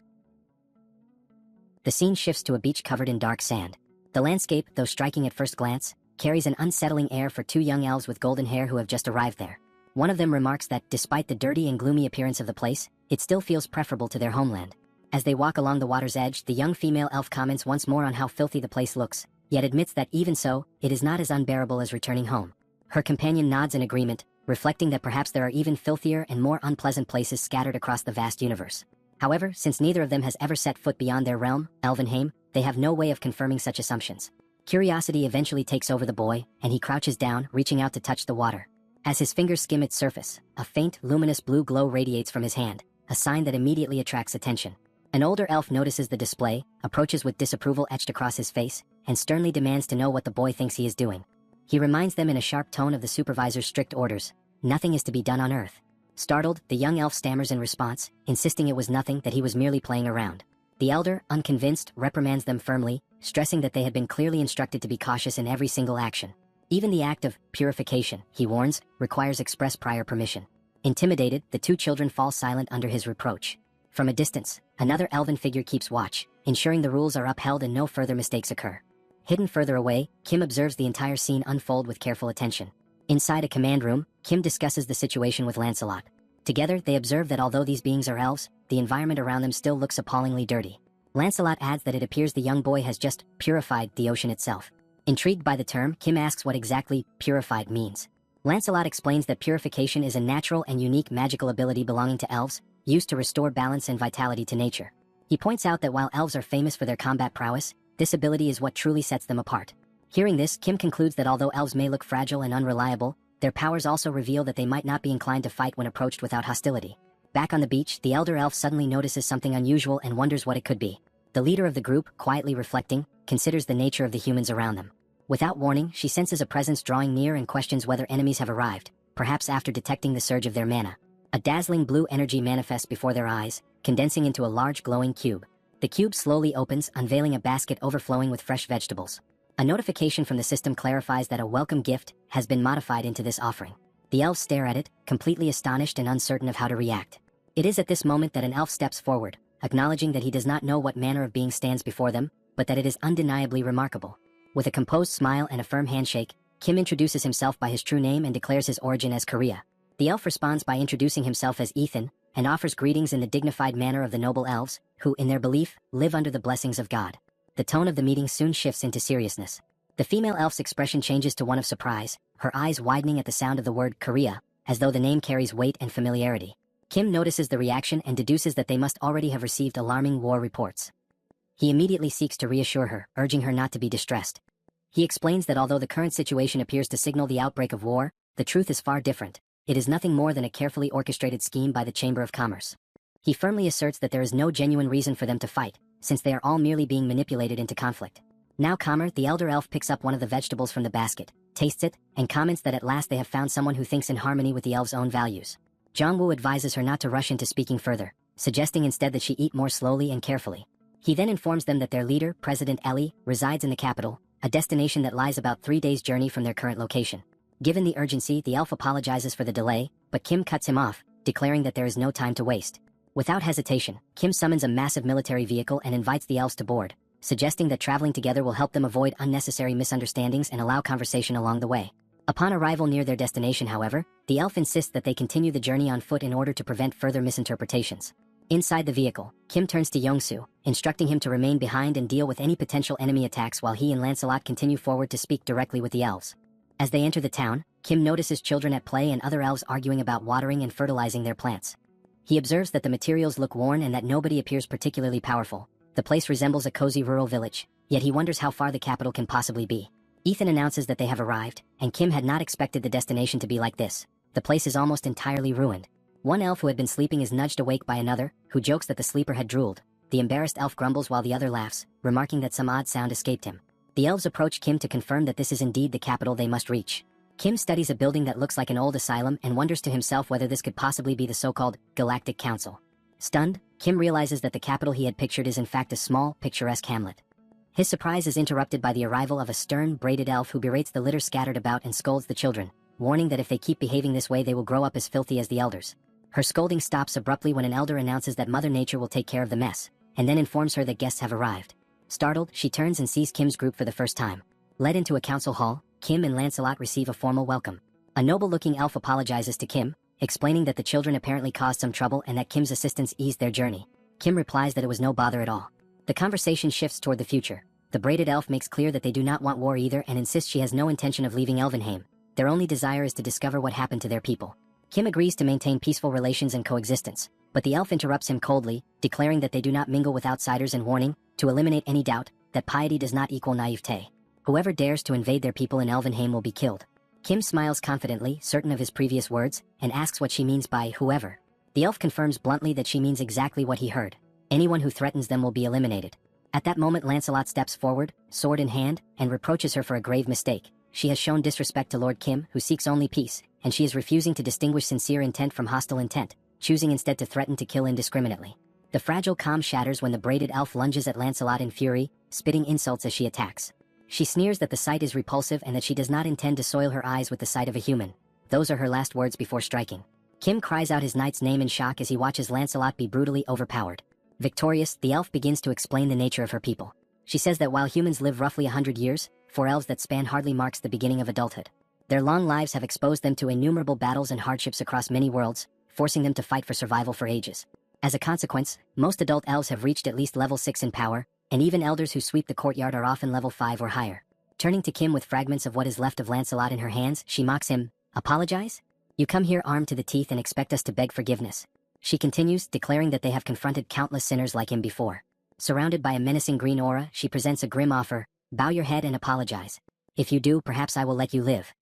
The scene shifts to a beach covered in dark sand. The landscape, though striking at first glance, carries an unsettling air for 2 young elves with golden hair who have just arrived there. One of them remarks that, despite the dirty and gloomy appearance of the place, it still feels preferable to their homeland. As they walk along the water's edge, the young female elf comments once more on how filthy the place looks, yet admits that even so, it is not as unbearable as returning home. Her companion nods in agreement, reflecting that perhaps there are even filthier and more unpleasant places scattered across the vast universe. However, since neither of them has ever set foot beyond their realm, Elvenheim, they have no way of confirming such assumptions. Curiosity eventually takes over the boy, and he crouches down, reaching out to touch the water. As his fingers skim its surface, a faint, luminous blue glow radiates from his hand, a sign that immediately attracts attention. An older elf notices the display, approaches with disapproval etched across his face, and sternly demands to know what the boy thinks he is doing. He reminds them in a sharp tone of the supervisor's strict orders. Nothing is to be done on Earth. Startled, the young elf stammers in response, insisting it was nothing, that he was merely playing around. The elder, unconvinced, reprimands them firmly, stressing that they had been clearly instructed to be cautious in every single action. Even the act of purification, he warns, requires express prior permission. Intimidated, the 2 children fall silent under his reproach. From a distance, another elven figure keeps watch, ensuring the rules are upheld and no further mistakes occur. Hidden further away, Kim observes the entire scene unfold with careful attention. Inside a command room, Kim discusses the situation with Lancelot. Together, they observe that although these beings are elves, the environment around them still looks appallingly dirty. Lancelot adds that it appears the young boy has just purified the ocean itself. Intrigued by the term, Kim asks what exactly purified means. Lancelot explains that purification is a natural and unique magical ability belonging to elves, used to restore balance and vitality to nature. He points out that while elves are famous for their combat prowess, this ability is what truly sets them apart. Hearing this, Kim concludes that although elves may look fragile and unreliable, their powers also reveal that they might not be inclined to fight when approached without hostility. Back on the beach, the elder elf suddenly notices something unusual and wonders what it could be. The leader of the group, quietly reflecting, considers the nature of the humans around them. Without warning, she senses a presence drawing near and questions whether enemies have arrived, perhaps after detecting the surge of their mana. A dazzling blue energy manifests before their eyes, condensing into a large glowing cube. The cube slowly opens, unveiling a basket overflowing with fresh vegetables. A notification from the system clarifies that a welcome gift has been modified into this offering. The elves stare at it, completely astonished and uncertain of how to react. It is at this moment that an elf steps forward, acknowledging that he does not know what manner of being stands before them, but that it is undeniably remarkable. With a composed smile and a firm handshake, Kim introduces himself by his true name and declares his origin as Korea. The elf responds by introducing himself as Ethan, and offers greetings in the dignified manner of the noble elves, who, in their belief, live under the blessings of God. The tone of the meeting soon shifts into seriousness. The female elf's expression changes to one of surprise, her eyes widening at the sound of the word Korea, as though the name carries weight and familiarity. Kim notices the reaction and deduces that they must already have received alarming war reports. He immediately seeks to reassure her, urging her not to be distressed. He explains that although the current situation appears to signal the outbreak of war, the truth is far different. It is nothing more than a carefully orchestrated scheme by the Chamber of Commerce. He firmly asserts that there is no genuine reason for them to fight, since they are all merely being manipulated into conflict. Now calmer, the elder elf picks up one of the vegetables from the basket, tastes it, and comments that at last they have found someone who thinks in harmony with the elf's own values. Jongwoo advises her not to rush into speaking further, suggesting instead that she eat more slowly and carefully. He then informs them that their leader, President Ellie, resides in the capital, a destination that lies about 3 days' journey from their current location. Given the urgency, the elf apologizes for the delay, but Kim cuts him off, declaring that there is no time to waste. Without hesitation, Kim summons a massive military vehicle and invites the elves to board, suggesting that traveling together will help them avoid unnecessary misunderstandings and allow conversation along the way. Upon arrival near their destination, however, the elf insists that they continue the journey on foot in order to prevent further misinterpretations. Inside the vehicle, Kim turns to Yongsu, instructing him to remain behind and deal with any potential enemy attacks while he and Lancelot continue forward to speak directly with the elves. As they enter the town, Kim notices children at play and other elves arguing about watering and fertilizing their plants. He observes that the materials look worn and that nobody appears particularly powerful. The place resembles a cozy rural village, yet he wonders how far the capital can possibly be. Ethan announces that they have arrived, and Kim had not expected the destination to be like this. The place is almost entirely ruined. One elf who had been sleeping is nudged awake by another, who jokes that the sleeper had drooled. The embarrassed elf grumbles while the other laughs, remarking that some odd sound escaped him. The elves approach Kim to confirm that this is indeed the capital they must reach. Kim studies a building that looks like an old asylum and wonders to himself whether this could possibly be the so-called Galactic Council. Stunned, Kim realizes that the capital he had pictured is in fact a small, picturesque hamlet. His surprise is interrupted by the arrival of a stern, braided elf who berates the litter scattered about and scolds the children, warning that if they keep behaving this way they will grow up as filthy as the elders. Her scolding stops abruptly when an elder announces that Mother Nature will take care of the mess, and then informs her that guests have arrived. Startled, she turns and sees Kim's group for the first time. Led into a council hall, Kim and Lancelot receive a formal welcome. A noble-looking elf apologizes to Kim, explaining that the children apparently caused some trouble and that Kim's assistance eased their journey. Kim replies that it was no bother at all. The conversation shifts toward the future. The braided elf makes clear that they do not want war either and insists she has no intention of leaving Elvenheim. Their only desire is to discover what happened to their people. Kim agrees to maintain peaceful relations and coexistence, but the elf interrupts him coldly, declaring that they do not mingle with outsiders and warning, to eliminate any doubt, that piety does not equal naivete. Whoever dares to invade their people in Elvenheim will be killed. Kim smiles confidently, certain of his previous words, and asks what she means by whoever. The elf confirms bluntly that she means exactly what he heard. Anyone who threatens them will be eliminated. At that moment Lancelot steps forward, sword in hand, and reproaches her for a grave mistake. She has shown disrespect to Lord Kim, who seeks only peace, and she is refusing to distinguish sincere intent from hostile intent, choosing instead to threaten to kill indiscriminately. The fragile calm shatters when the braided elf lunges at Lancelot in fury, spitting insults as she attacks. She sneers that the sight is repulsive and that she does not intend to soil her eyes with the sight of a human. Those are her last words before striking. Kim cries out his knight's name in shock as he watches Lancelot be brutally overpowered. Victorious, the elf begins to explain the nature of her people. She says that while humans live roughly 100 years, for elves that span hardly marks the beginning of adulthood. Their long lives have exposed them to innumerable battles and hardships across many worlds, forcing them to fight for survival for ages. As a consequence, most adult elves have reached at least level 6 in power, and even elders who sweep the courtyard are often level 5 or higher. Turning to Kim with fragments of what is left of Lancelot in her hands, she mocks him. Apologize? You come here armed to the teeth and expect us to beg forgiveness. She continues, declaring that they have confronted countless sinners like him before. Surrounded by a menacing green aura, she presents a grim offer. Bow your head and apologize. If you do, perhaps I will let you live.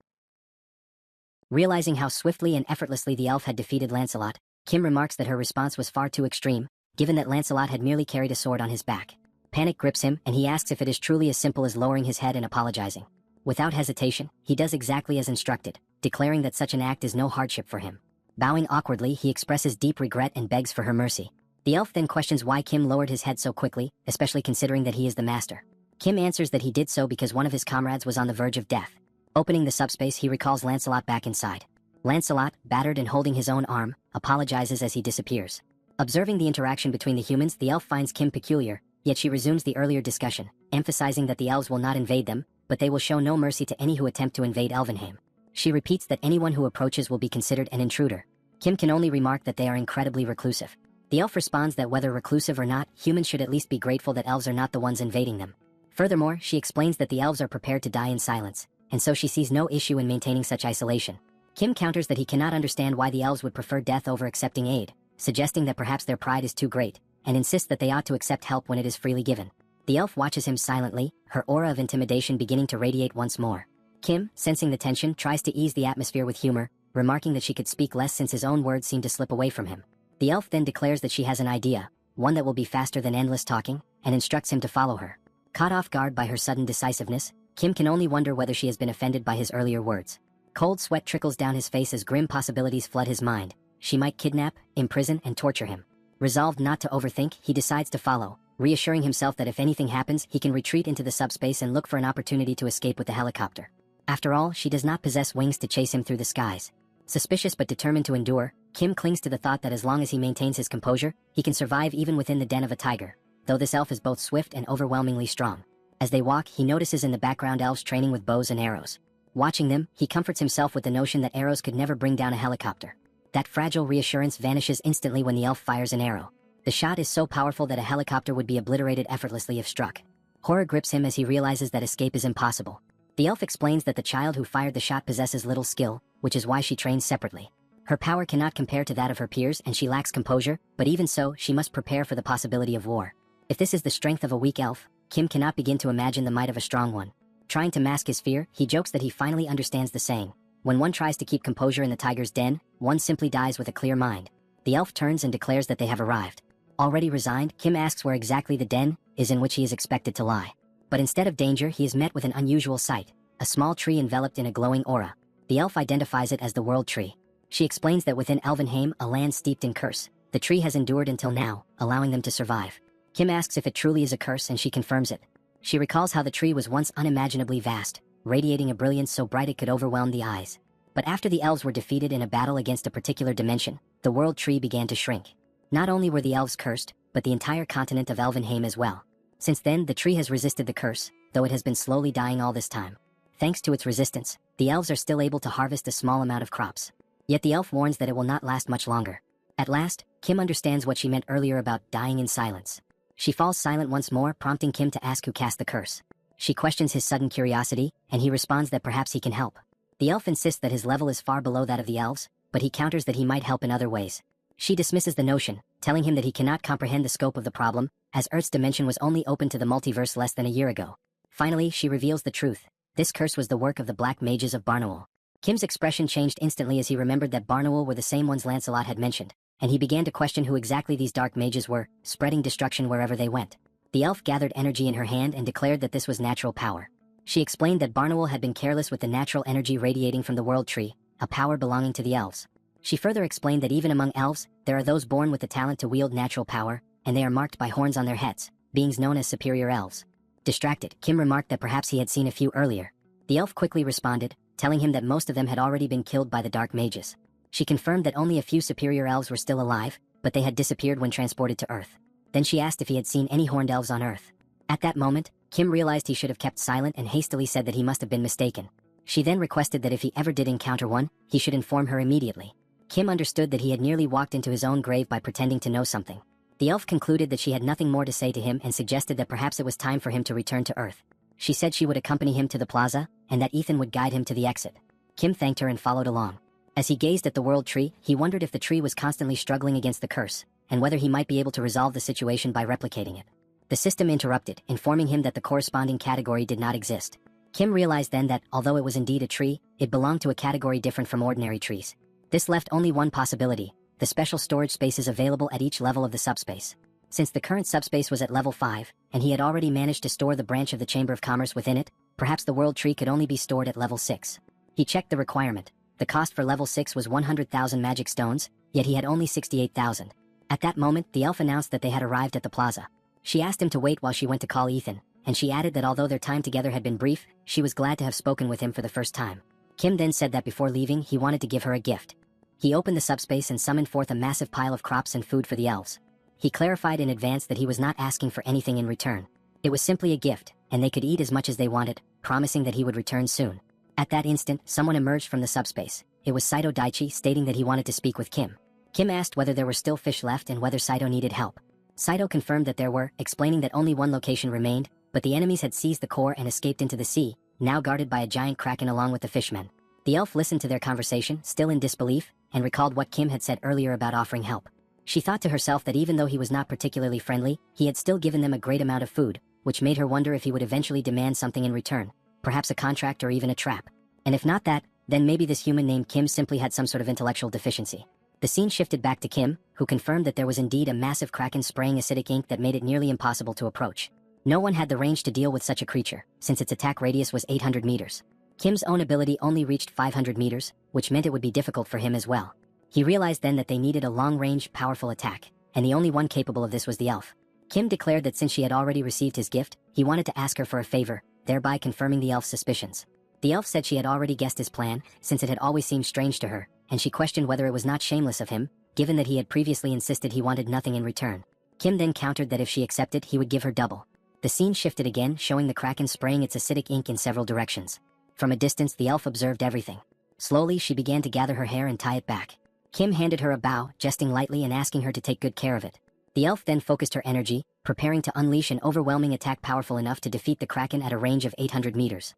Realizing how swiftly and effortlessly the elf had defeated Lancelot, Kim remarks that her response was far too extreme, given that Lancelot had merely carried a sword on his back. Panic grips him, and he asks if it is truly as simple as lowering his head and apologizing. Without hesitation, he does exactly as instructed, declaring that such an act is no hardship for him. Bowing awkwardly, he expresses deep regret and begs for her mercy. The elf then questions why Kim lowered his head so quickly, especially considering that he is the master. Kim answers that he did so because one of his comrades was on the verge of death. Opening the subspace, he recalls Lancelot back inside. Lancelot, battered and holding his own arm, apologizes as he disappears. Observing the interaction between the humans, the elf finds Kim peculiar, yet she resumes the earlier discussion, emphasizing that the elves will not invade them, but they will show no mercy to any who attempt to invade Elvenheim. She repeats that anyone who approaches will be considered an intruder. Kim can only remark that they are incredibly reclusive. The elf responds that whether reclusive or not, humans should at least be grateful that elves are not the ones invading them. Furthermore, she explains that the elves are prepared to die in silence, and so she sees no issue in maintaining such isolation. Kim counters that he cannot understand why the elves would prefer death over accepting aid, suggesting that perhaps their pride is too great, and insists that they ought to accept help when it is freely given. The elf watches him silently, her aura of intimidation beginning to radiate once more. Kim, sensing the tension, tries to ease the atmosphere with humor, remarking that she could speak less since his own words seem to slip away from him. The elf then declares that she has an idea, one that will be faster than endless talking, and instructs him to follow her. Caught off guard by her sudden decisiveness, Kim can only wonder whether she has been offended by his earlier words. Cold sweat trickles down his face as grim possibilities flood his mind. She might kidnap, imprison, and torture him. Resolved not to overthink, he decides to follow, reassuring himself that if anything happens, he can retreat into the subspace and look for an opportunity to escape with the helicopter. After all, she does not possess wings to chase him through the skies. Suspicious but determined to endure, Kim clings to the thought that as long as he maintains his composure, he can survive even within the den of a tiger, though this elf is both swift and overwhelmingly strong. As they walk, he notices in the background elves training with bows and arrows. Watching them, he comforts himself with the notion that arrows could never bring down a helicopter. That fragile reassurance vanishes instantly when the elf fires an arrow. The shot is so powerful that a helicopter would be obliterated effortlessly if struck. Horror grips him as he realizes that escape is impossible. The elf explains that the child who fired the shot possesses little skill, which is why she trains separately. Her power cannot compare to that of her peers and she lacks composure, but even so, she must prepare for the possibility of war. If this is the strength of a weak elf, Kim cannot begin to imagine the might of a strong one. Trying to mask his fear, he jokes that he finally understands the saying. When one tries to keep composure in the tiger's den, one simply dies with a clear mind. The elf turns and declares that they have arrived. Already resigned, Kim asks where exactly the den is in which he is expected to lie. But instead of danger, he is met with an unusual sight, a small tree enveloped in a glowing aura. The elf identifies it as the World Tree. She explains that within Elvenheim, a land steeped in curse, the tree has endured until now, allowing them to survive. Kim asks if it truly is a curse and she confirms it. She recalls how the tree was once unimaginably vast, radiating a brilliance so bright it could overwhelm the eyes. But after the elves were defeated in a battle against a particular dimension, the World Tree began to shrink. Not only were the elves cursed, but the entire continent of Elvenheim as well. Since then, the tree has resisted the curse, though it has been slowly dying all this time. Thanks to its resistance, the elves are still able to harvest a small amount of crops. Yet the elf warns that it will not last much longer. At last, Kim understands what she meant earlier about dying in silence. She falls silent once more, prompting Kim to ask who cast the curse. She questions his sudden curiosity, and he responds that perhaps he can help. The elf insists that his level is far below that of the elves, but he counters that he might help in other ways. She dismisses the notion, telling him that he cannot comprehend the scope of the problem, as Earth's dimension was only open to the multiverse less than a year ago. Finally, she reveals the truth. This curse was the work of the Black Mages of Barnaul. Kim's expression changed instantly as he remembered that Barnaul were the same ones Lancelot had mentioned, and he began to question who exactly these dark mages were, spreading destruction wherever they went. The elf gathered energy in her hand and declared that this was natural power. She explained that Barnaul had been careless with the natural energy radiating from the World Tree, a power belonging to the elves. She further explained that even among elves, there are those born with the talent to wield natural power, and they are marked by horns on their heads, beings known as superior elves. Distracted, Kim remarked that perhaps he had seen a few earlier. The elf quickly responded, telling him that most of them had already been killed by the dark mages. She confirmed that only a few superior elves were still alive, but they had disappeared when transported to Earth. Then she asked if he had seen any horned elves on Earth. At that moment, Kim realized he should have kept silent and hastily said that he must have been mistaken. She then requested that if he ever did encounter one, he should inform her immediately. Kim understood that he had nearly walked into his own grave by pretending to know something. The elf concluded that she had nothing more to say to him and suggested that perhaps it was time for him to return to Earth. She said she would accompany him to the plaza, and that Ethan would guide him to the exit. Kim thanked her and followed along. As he gazed at the World Tree, he wondered if the tree was constantly struggling against the curse, and whether he might be able to resolve the situation by replicating it. The system interrupted, informing him that the corresponding category did not exist. Kim realized then that, although it was indeed a tree, it belonged to a category different from ordinary trees. This left only one possibility: the special storage spaces available at each level of the subspace. Since the current subspace was at level 5, and he had already managed to store the branch of the Chamber of Commerce within it, perhaps the World Tree could only be stored at level 6. He checked the requirement. The cost for level 6 was 100,000 magic stones, yet he had only 68,000. At that moment, the elf announced that they had arrived at the plaza. She asked him to wait while she went to call Ethan, and she added that although their time together had been brief, she was glad to have spoken with him for the first time. Kim then said that before leaving, he wanted to give her a gift. he opened the subspace and summoned forth a massive pile of crops and food for the elves. He clarified in advance that he was not asking for anything in return. It was simply a gift, and they could eat as much as they wanted, promising that he would return soon. At that instant, someone emerged from the subspace. It was Saito Daichi, stating that he wanted to speak with Kim. Kim asked whether there were still fish left and whether Saito needed help. Saito confirmed that there were, explaining that only one location remained, but the enemies had seized the core and escaped into the sea, now guarded by a giant kraken along with the fishmen. The elf listened to their conversation, still in disbelief, and recalled what Kim had said earlier about offering help. She thought to herself that even though he was not particularly friendly, he had still given them a great amount of food, which made her wonder if he would eventually demand something in return, perhaps a contract or even a trap. And if not that, then maybe this human named Kim simply had some sort of intellectual deficiency. The scene shifted back to Kim, who confirmed that there was indeed a massive kraken spraying acidic ink that made it nearly impossible to approach. No one had the range to deal with such a creature, since its attack radius was 800 meters. Kim's own ability only reached 500 meters, which meant it would be difficult for him as well. He realized then that they needed a long-range, powerful attack, and the only one capable of this was the elf. Kim declared that since she had already received his gift, he wanted to ask her for a favor, thereby confirming the elf's suspicions. The elf said she had already guessed his plan, since it had always seemed strange to her, and she questioned whether it was not shameless of him, given that he had previously insisted he wanted nothing in return. Kim then countered that if she accepted, he would give her double. The scene shifted again, showing the kraken spraying its acidic ink in several directions. From a distance, the elf observed everything. Slowly, she began to gather her hair and tie it back. Kim handed her a bow, jesting lightly and asking her to take good care of it. The elf then focused her energy, preparing to unleash an overwhelming attack powerful enough to defeat the kraken at a range of 800 meters.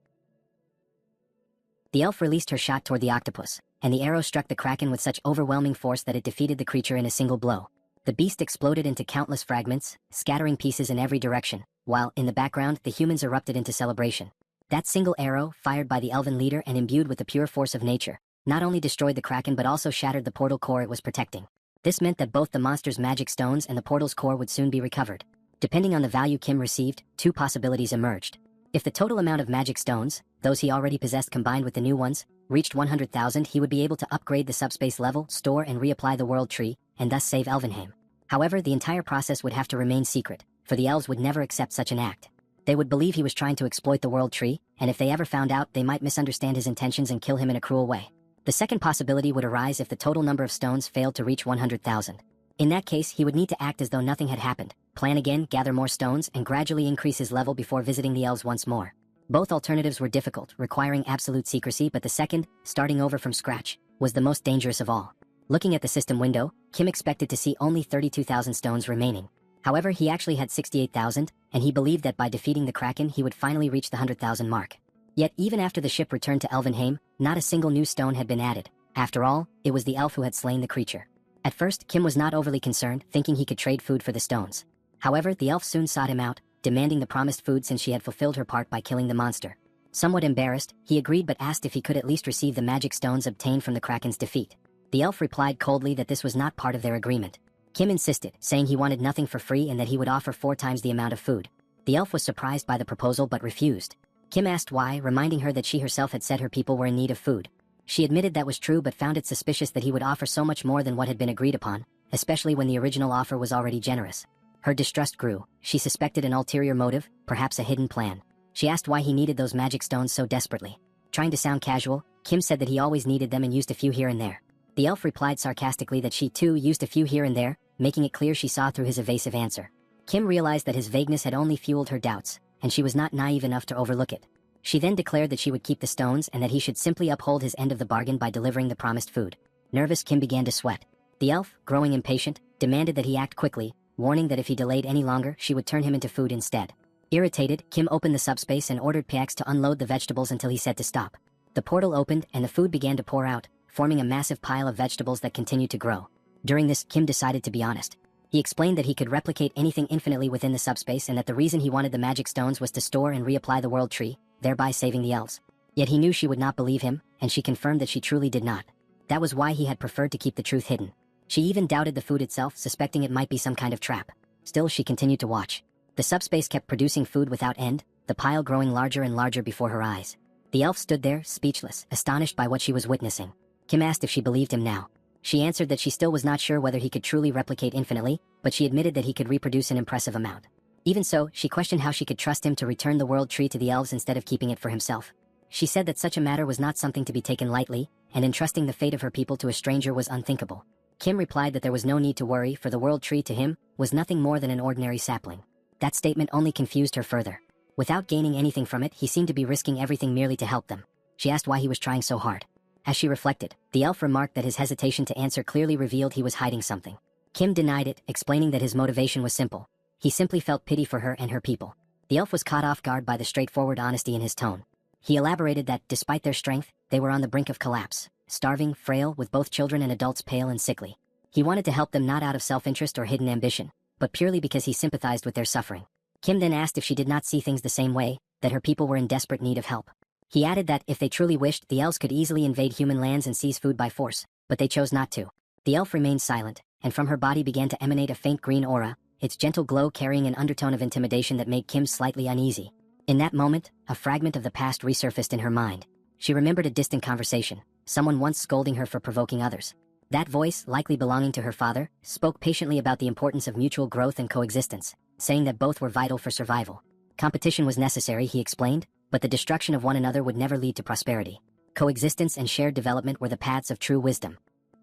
The elf released her shot toward the octopus, and the arrow struck the kraken with such overwhelming force that it defeated the creature in a single blow. The beast exploded into countless fragments, scattering pieces in every direction, while, in the background, the humans erupted into celebration. That single arrow, fired by the elven leader and imbued with the pure force of nature, not only destroyed the kraken but also shattered the portal core it was protecting. This meant that both the monster's magic stones and the portal's core would soon be recovered. Depending on the value Kim received, two possibilities emerged. If the total amount of magic stones, those he already possessed combined with the new ones, reached 100,000, he would be able to upgrade the subspace level, store and reapply the world tree, and thus save Elvenheim. However, the entire process would have to remain secret, for the elves would never accept such an act. They would believe he was trying to exploit the world tree, and if they ever found out, they might misunderstand his intentions and kill him in a cruel way. The second possibility would arise if the total number of stones failed to reach 100,000. In that case, he would need to act as though nothing had happened, plan again, gather more stones, and gradually increase his level before visiting the elves once more. Both alternatives were difficult, requiring absolute secrecy, but the second, starting over from scratch, was the most dangerous of all. Looking at the system window, Kim expected to see only 32,000 stones remaining. However, he actually had 68,000, and he believed that by defeating the kraken he would finally reach the 100,000 mark. Yet even after the ship returned to Elvenheim, not a single new stone had been added. After all, it was the elf who had slain the creature. At first, Kim was not overly concerned, thinking he could trade food for the stones. However, the elf soon sought him out, demanding the promised food since she had fulfilled her part by killing the monster. Somewhat embarrassed, he agreed but asked if he could at least receive the magic stones obtained from the kraken's defeat. The elf replied coldly that this was not part of their agreement. Kim insisted, saying he wanted nothing for free and that he would offer 4 times the amount of food. The elf was surprised by the proposal but refused. Kim asked why, reminding her that she herself had said her people were in need of food. She admitted that was true but found it suspicious that he would offer so much more than what had been agreed upon, especially when the original offer was already generous. Her distrust grew. She suspected an ulterior motive, perhaps a hidden plan. She asked why he needed those magic stones so desperately. Trying to sound casual, Kim said that he always needed them and used a few here and there. The elf replied sarcastically that she too used a few here and there, making it clear she saw through his evasive answer. Kim realized that his vagueness had only fueled her doubts, and she was not naive enough to overlook it. She then declared that she would keep the stones and that he should simply uphold his end of the bargain by delivering the promised food. Nervous, Kim began to sweat. The elf, growing impatient, demanded that he act quickly, warning that if he delayed any longer, she would turn him into food instead. Irritated, Kim opened the subspace and ordered Pax to unload the vegetables until he said to stop. The portal opened and the food began to pour out, forming a massive pile of vegetables that continued to grow. During this, Kim decided to be honest. He explained that he could replicate anything infinitely within the subspace and that the reason he wanted the magic stones was to store and reapply the world tree, thereby saving the elves. Yet he knew she would not believe him, and she confirmed that she truly did not. That was why he had preferred to keep the truth hidden. She even doubted the food itself, suspecting it might be some kind of trap. Still, she continued to watch. The subspace kept producing food without end, the pile growing larger and larger before her eyes. The elf stood there, speechless, astonished by what she was witnessing. Kim asked if she believed him now. She answered that she still was not sure whether he could truly replicate infinitely, but she admitted that he could reproduce an impressive amount. Even so, she questioned how she could trust him to return the world tree to the elves instead of keeping it for himself. She said that such a matter was not something to be taken lightly, and entrusting the fate of her people to a stranger was unthinkable. Kim replied that there was no need to worry, for the world tree to him was nothing more than an ordinary sapling. That statement only confused her further. Without gaining anything from it, he seemed to be risking everything merely to help them. She asked why he was trying so hard. As she reflected, the elf remarked that his hesitation to answer clearly revealed he was hiding something. Kim denied it, explaining that his motivation was simple. He simply felt pity for her and her people. The elf was caught off guard by the straightforward honesty in his tone. He elaborated that, despite their strength, they were on the brink of collapse, starving, frail, with both children and adults pale and sickly. He wanted to help them not out of self-interest or hidden ambition, but purely because he sympathized with their suffering. Kim then asked if she did not see things the same way, that her people were in desperate need of help. He added that, if they truly wished, the elves could easily invade human lands and seize food by force, but they chose not to. The elf remained silent, and from her body began to emanate a faint green aura, its gentle glow carrying an undertone of intimidation that made Kim slightly uneasy. In that moment, a fragment of the past resurfaced in her mind. She remembered a distant conversation, someone once scolding her for provoking others. That voice, likely belonging to her father, spoke patiently about the importance of mutual growth and coexistence, saying that both were vital for survival. Competition was necessary, he explained, but the destruction of one another would never lead to prosperity. Coexistence and shared development were the paths of true wisdom.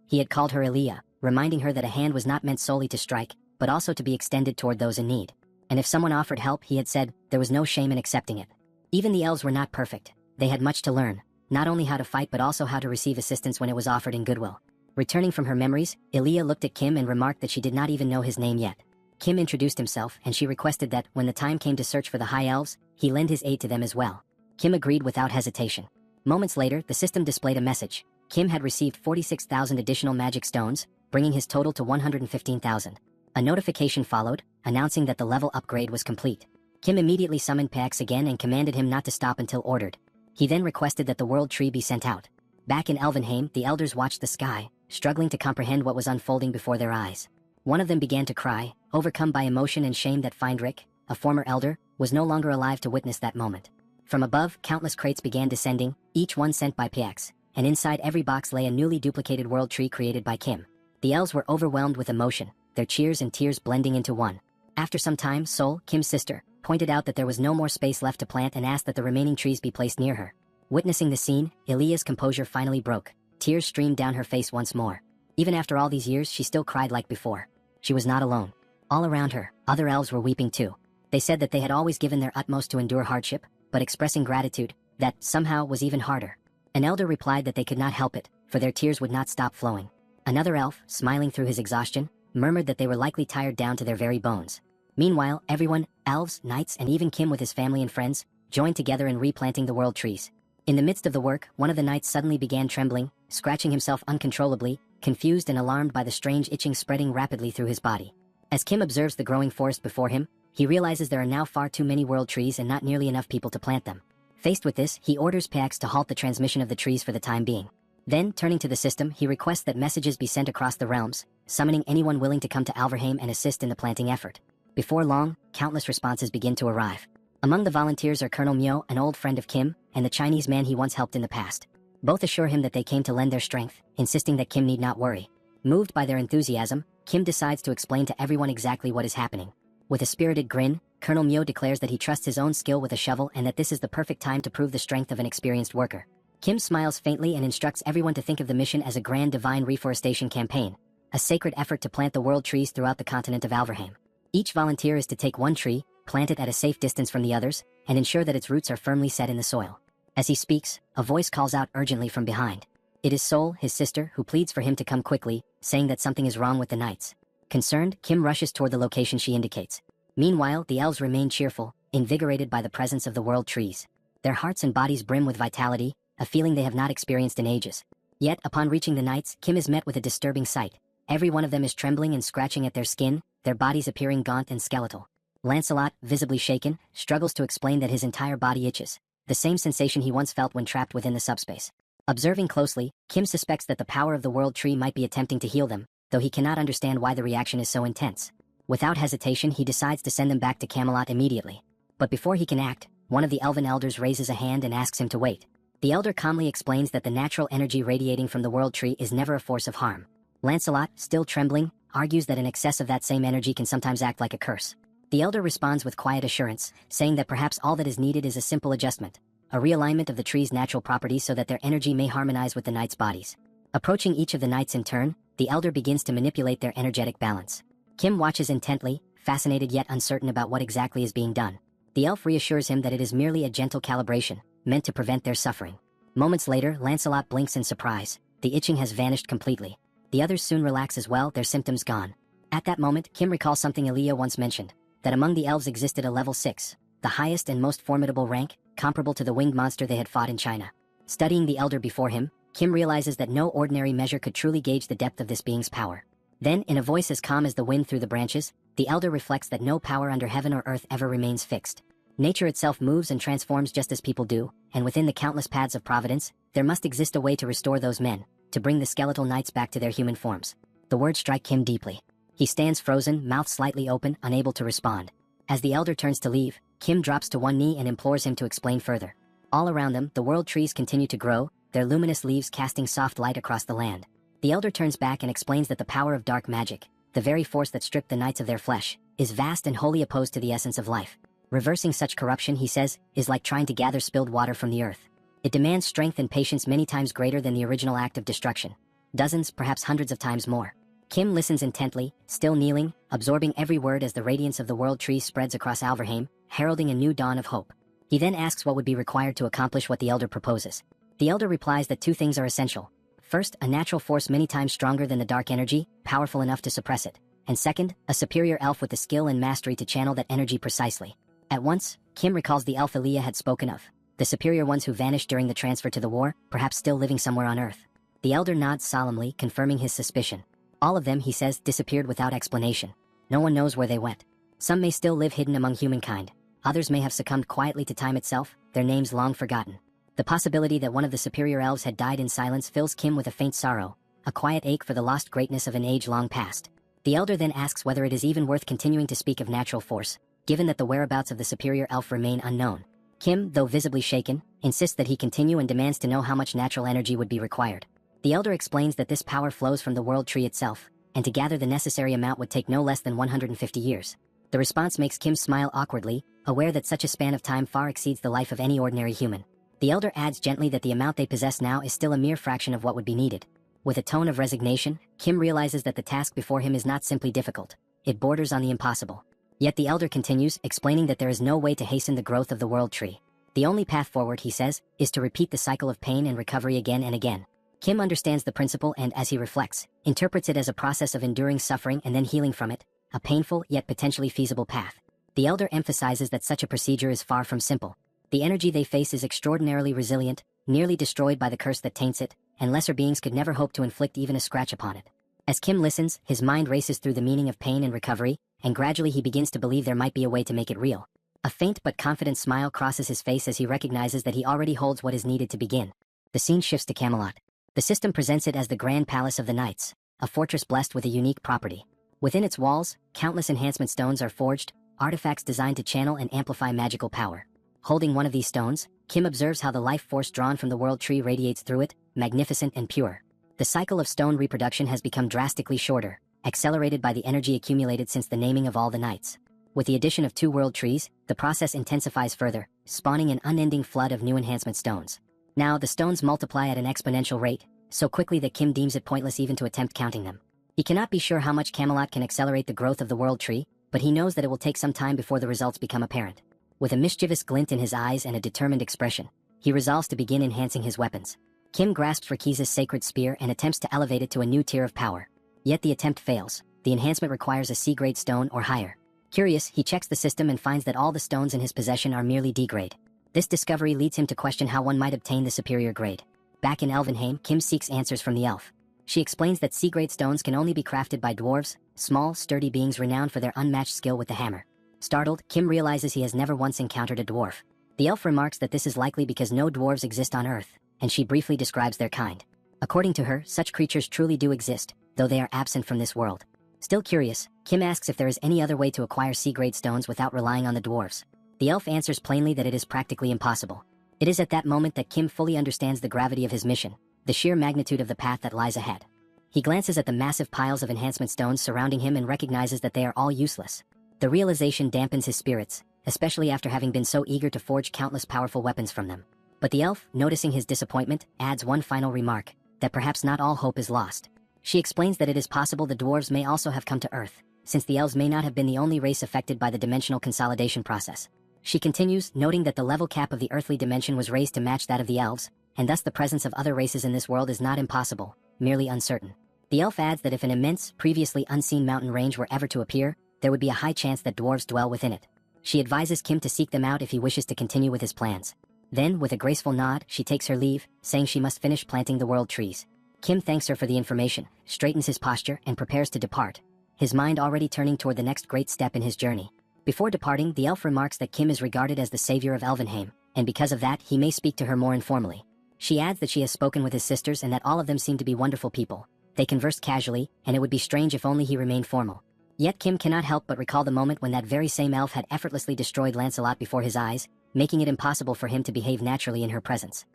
He had called her Elia, reminding her that a hand was not meant solely to strike, but also to be extended toward those in need. And if someone offered help, he had said, there was no shame in accepting it. Even the elves were not perfect. They had much to learn, not only how to fight but also how to receive assistance when it was offered in goodwill. Returning from her memories, Elia looked at Kim and remarked that she did not even know his name yet. Kim introduced himself, and she requested that, when the time came to search for the High Elves, he lend his aid to them as well. Kim agreed without hesitation. Moments later, the system displayed a message. Kim had received 46,000 additional magic stones, bringing his total to 115,000. A notification followed, announcing that the level upgrade was complete. Kim immediately summoned Pax again and commanded him not to stop until ordered. He then requested that the world tree be sent out. Back in Elvenheim, the elders watched the sky, struggling to comprehend what was unfolding before their eyes. One of them began to cry, overcome by emotion and shame that Feindrick, a former elder, was no longer alive to witness that moment. From above, countless crates began descending, each one sent by Pax, and inside every box lay a newly duplicated world tree created by Kim. The elves were overwhelmed with emotion, their cheers and tears blending into one. After some time, Sol, Kim's sister, pointed out that there was no more space left to plant and asked that the remaining trees be placed near her. Witnessing the scene, Elia's composure finally broke. Tears streamed down her face once more. Even after all these years, she still cried like before. She was not alone. All around her, other elves were weeping too. They said that they had always given their utmost to endure hardship, but expressing gratitude, that somehow was even harder. An elder replied that they could not help it, for their tears would not stop flowing. Another elf, smiling through his exhaustion, murmured that they were likely tired down to their very bones. Meanwhile, everyone, elves, knights, and even Kim with his family and friends, joined together in replanting the world trees. In the midst of the work, one of the knights suddenly began trembling, scratching himself uncontrollably, confused and alarmed by the strange itching spreading rapidly through his body. As Kim observes the growing forest before him, he realizes there are now far too many world trees and not nearly enough people to plant them. Faced with this, he orders Pax to halt the transmission of the trees for the time being. Then, turning to the system, he requests that messages be sent across the realms, summoning anyone willing to come to Alverheim and assist in the planting effort. Before long, countless responses begin to arrive. Among the volunteers are Colonel Myo, an old friend of Kim, and the Chinese man he once helped in the past. Both assure him that they came to lend their strength, insisting that Kim need not worry. Moved by their enthusiasm, Kim decides to explain to everyone exactly what is happening. With a spirited grin, Colonel Myo declares that he trusts his own skill with a shovel and that this is the perfect time to prove the strength of an experienced worker. Kim smiles faintly and instructs everyone to think of the mission as a grand divine reforestation campaign, a sacred effort to plant the world trees throughout the continent of Alverheim. Each volunteer is to take one tree, plant it at a safe distance from the others, and ensure that its roots are firmly set in the soil. As he speaks, a voice calls out urgently from behind. It is Sol, his sister, who pleads for him to come quickly, saying that something is wrong with the knights. Concerned, Kim rushes toward the location she indicates. Meanwhile, the elves remain cheerful, invigorated by the presence of the world trees. Their hearts and bodies brim with vitality, a feeling they have not experienced in ages. Yet, upon reaching the knights, Kim is met with a disturbing sight. Every one of them is trembling and scratching at their skin, their bodies appearing gaunt and skeletal. Lancelot, visibly shaken, struggles to explain that his entire body itches, the same sensation he once felt when trapped within the subspace. Observing closely, Kim suspects that the power of the world tree might be attempting to heal them, though he cannot understand why the reaction is so intense. Without hesitation, he decides to send them back to Camelot immediately. But before he can act, one of the elven elders raises a hand and asks him to wait. The elder calmly explains that the natural energy radiating from the world tree is never a force of harm. Lancelot, still trembling, argues that an excess of that same energy can sometimes act like a curse. The elder responds with quiet assurance, saying that perhaps all that is needed is a simple adjustment. a realignment of the tree's natural properties so that their energy may harmonize with the knights' bodies. Approaching each of the knights in turn, the elder begins to manipulate their energetic balance. Kim watches intently, fascinated yet uncertain about what exactly is being done. The elf reassures him that it is merely a gentle calibration, meant to prevent their suffering. Moments later, Lancelot blinks in surprise. The itching has vanished completely. The others soon relax as well, their symptoms gone. At that moment, Kim recalls something Elia once mentioned, that among the elves existed a level 6, the highest and most formidable rank, comparable to the winged monster they had fought in China. Studying the elder before him, Kim realizes that no ordinary measure could truly gauge the depth of this being's power. Then, in a voice as calm as the wind through the branches, the elder reflects that no power under heaven or earth ever remains fixed. Nature itself moves and transforms just as people do, and within the countless paths of providence, there must exist a way to restore those men, to bring the skeletal knights back to their human forms. The words strike Kim deeply. He stands frozen, mouth slightly open, unable to respond. As the elder turns to leave, Kim drops to one knee and implores him to explain further. All around them, the world trees continue to grow, their luminous leaves casting soft light across the land. The elder turns back and explains that the power of dark magic, the very force that stripped the knights of their flesh, is vast and wholly opposed to the essence of life. Reversing such corruption, he says, is like trying to gather spilled water from the earth. It demands strength and patience many times greater than the original act of destruction. Dozens, perhaps hundreds of times more. Kim listens intently, still kneeling, absorbing every word as the radiance of the world tree spreads across Alverheim, heralding a new dawn of hope. He then asks what would be required to accomplish what the elder proposes. The elder replies that two things are essential. First, a natural force many times stronger than the dark energy, powerful enough to suppress it. And second, a superior elf with the skill and mastery to channel that energy precisely. At once, Kim recalls the elf Elia had spoken of, the superior ones who vanished during the transfer to the war, perhaps still living somewhere on Earth. The elder nods solemnly, confirming his suspicion. All of them, he says, disappeared without explanation. No one knows where they went. Some may still live hidden among humankind. Others may have succumbed quietly to time itself, their names long forgotten. The possibility that one of the superior elves had died in silence fills Kim with a faint sorrow, a quiet ache for the lost greatness of an age long past. The elder then asks whether it is even worth continuing to speak of natural force, given that the whereabouts of the superior elf remain unknown. Kim, though visibly shaken, insists that he continue and demands to know how much natural energy would be required. The elder explains that this power flows from the world tree itself, and to gather the necessary amount would take no less than 150 years. The response makes Kim smile awkwardly, aware that such a span of time far exceeds the life of any ordinary human. The elder adds gently that the amount they possess now is still a mere fraction of what would be needed. With a tone of resignation, Kim realizes that the task before him is not simply difficult. It borders on the impossible. Yet the elder continues, explaining that there is no way to hasten the growth of the world tree. The only path forward, he says, is to repeat the cycle of pain and recovery again and again. Kim understands the principle and, as he reflects, interprets it as a process of enduring suffering and then healing from it, a painful yet potentially feasible path. The elder emphasizes that such a procedure is far from simple. The energy they face is extraordinarily resilient, nearly destroyed by the curse that taints it, and lesser beings could never hope to inflict even a scratch upon it. As Kim listens, his mind races through the meaning of pain and recovery, and gradually he begins to believe there might be a way to make it real. A faint but confident smile crosses his face as he recognizes that he already holds what is needed to begin. The scene shifts to Camelot. The system presents it as the Grand Palace of the Knights, a fortress blessed with a unique property. Within its walls, countless enhancement stones are forged, artifacts designed to channel and amplify magical power. Holding one of these stones, Kim observes how the life force drawn from the world tree radiates through it, magnificent and pure. The cycle of stone reproduction has become drastically shorter, accelerated by the energy accumulated since the naming of all the knights. With the addition of 2 world trees, the process intensifies further, spawning an unending flood of new enhancement stones. Now, the stones multiply at an exponential rate, so quickly that Kim deems it pointless even to attempt counting them. He cannot be sure how much Camelot can accelerate the growth of the world tree, but he knows that it will take some time before the results become apparent. With a mischievous glint in his eyes and a determined expression, he resolves to begin enhancing his weapons. Kim grasps for Kiza's sacred spear and attempts to elevate it to a new tier of power. Yet the attempt fails. The enhancement requires a C-grade stone or higher. Curious, he checks the system and finds that all the stones in his possession are merely D-grade. This discovery leads him to question how one might obtain the superior grade. Back in Elvenheim, Kim seeks answers from the elf. She explains that C-grade stones can only be crafted by dwarves, small, sturdy beings renowned for their unmatched skill with the hammer. Startled, Kim realizes he has never once encountered a dwarf. The elf remarks that this is likely because no dwarves exist on Earth, and she briefly describes their kind. According to her, such creatures truly do exist, though they are absent from this world. Still curious, Kim asks if there is any other way to acquire C-grade stones without relying on the dwarves. The elf answers plainly that it is practically impossible. It is at that moment that Kim fully understands the gravity of his mission, the sheer magnitude of the path that lies ahead. He glances at the massive piles of enhancement stones surrounding him and recognizes that they are all useless. The realization dampens his spirits, especially after having been so eager to forge countless powerful weapons from them. But the elf, noticing his disappointment, adds one final remark, that perhaps not all hope is lost. She explains that it is possible the dwarves may also have come to Earth, since the elves may not have been the only race affected by the dimensional consolidation process. She continues, noting that the level cap of the earthly dimension was raised to match that of the elves, and thus the presence of other races in this world is not impossible, merely uncertain. The elf adds that if an immense, previously unseen mountain range were ever to appear, there would be a high chance that dwarves dwell within it. She advises Kim to seek them out if he wishes to continue with his plans. Then, with a graceful nod, she takes her leave, saying she must finish planting the world trees. Kim thanks her for the information, straightens his posture, and prepares to depart, his mind already turning toward the next great step in his journey. Before departing, the elf remarks that Kim is regarded as the savior of Elvenheim, and because of that, he may speak to her more informally. She adds that she has spoken with his sisters and that all of them seem to be wonderful people. They conversed casually, and it would be strange if only he remained formal. Yet Kim cannot help but recall the moment when that very same elf had effortlessly destroyed Lancelot before his eyes, making it impossible for him to behave naturally in her presence.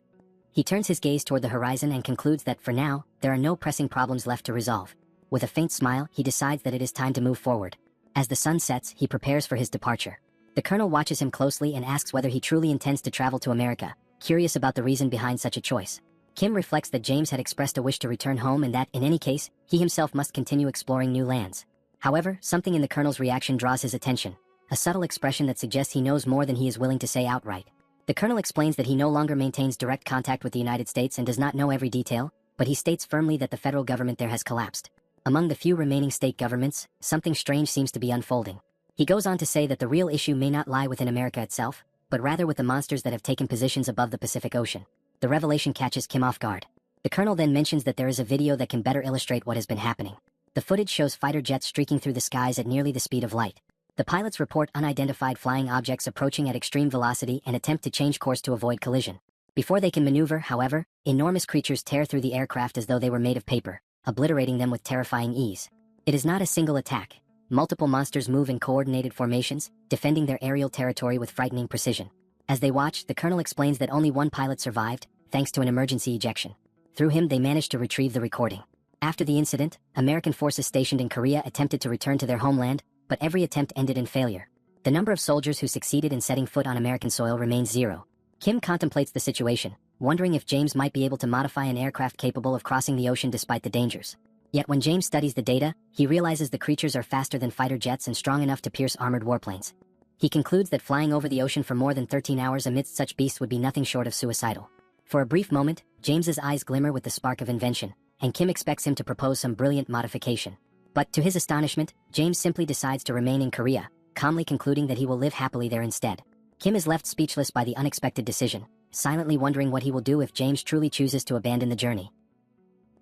He turns his gaze toward the horizon and concludes that, for now, there are no pressing problems left to resolve. With a faint smile, he decides that it is time to move forward. As the sun sets, he prepares for his departure. The colonel watches him closely and asks whether he truly intends to travel to America, curious about the reason behind such a choice. Kim reflects that James had expressed a wish to return home and that, in any case, he himself must continue exploring new lands. However, something in the colonel's reaction draws his attention, a subtle expression that suggests he knows more than he is willing to say outright. The colonel explains that he no longer maintains direct contact with the United States and does not know every detail, but he states firmly that the federal government there has collapsed. Among the few remaining state governments, something strange seems to be unfolding. He goes on to say that the real issue may not lie within America itself, but rather with the monsters that have taken positions above the Pacific Ocean. The revelation catches Kim off guard. The colonel then mentions that there is a video that can better illustrate what has been happening. The footage shows fighter jets streaking through the skies at nearly the speed of light. The pilots report unidentified flying objects approaching at extreme velocity and attempt to change course to avoid collision. Before they can maneuver, however, enormous creatures tear through the aircraft as though they were made of paper, obliterating them with terrifying ease. It is not a single attack. Multiple monsters move in coordinated formations, defending their aerial territory with frightening precision. As they watch, the colonel explains that only one pilot survived, thanks to an emergency ejection. Through him, they managed to retrieve the recording. After the incident, American forces stationed in Korea attempted to return to their homeland, but every attempt ended in failure. The number of soldiers who succeeded in setting foot on American soil remains zero. Kim contemplates the situation, wondering if James might be able to modify an aircraft capable of crossing the ocean despite the dangers. Yet when James studies the data, he realizes the creatures are faster than fighter jets and strong enough to pierce armored warplanes. He concludes that flying over the ocean for more than 13 hours amidst such beasts would be nothing short of suicidal. For a brief moment, James's eyes glimmer with the spark of invention, and Kim expects him to propose some brilliant modification. But to his astonishment, James simply decides to remain in Korea, calmly concluding that he will live happily there instead. Kim is left speechless by the unexpected decision, silently wondering what he will do if James truly chooses to abandon the journey.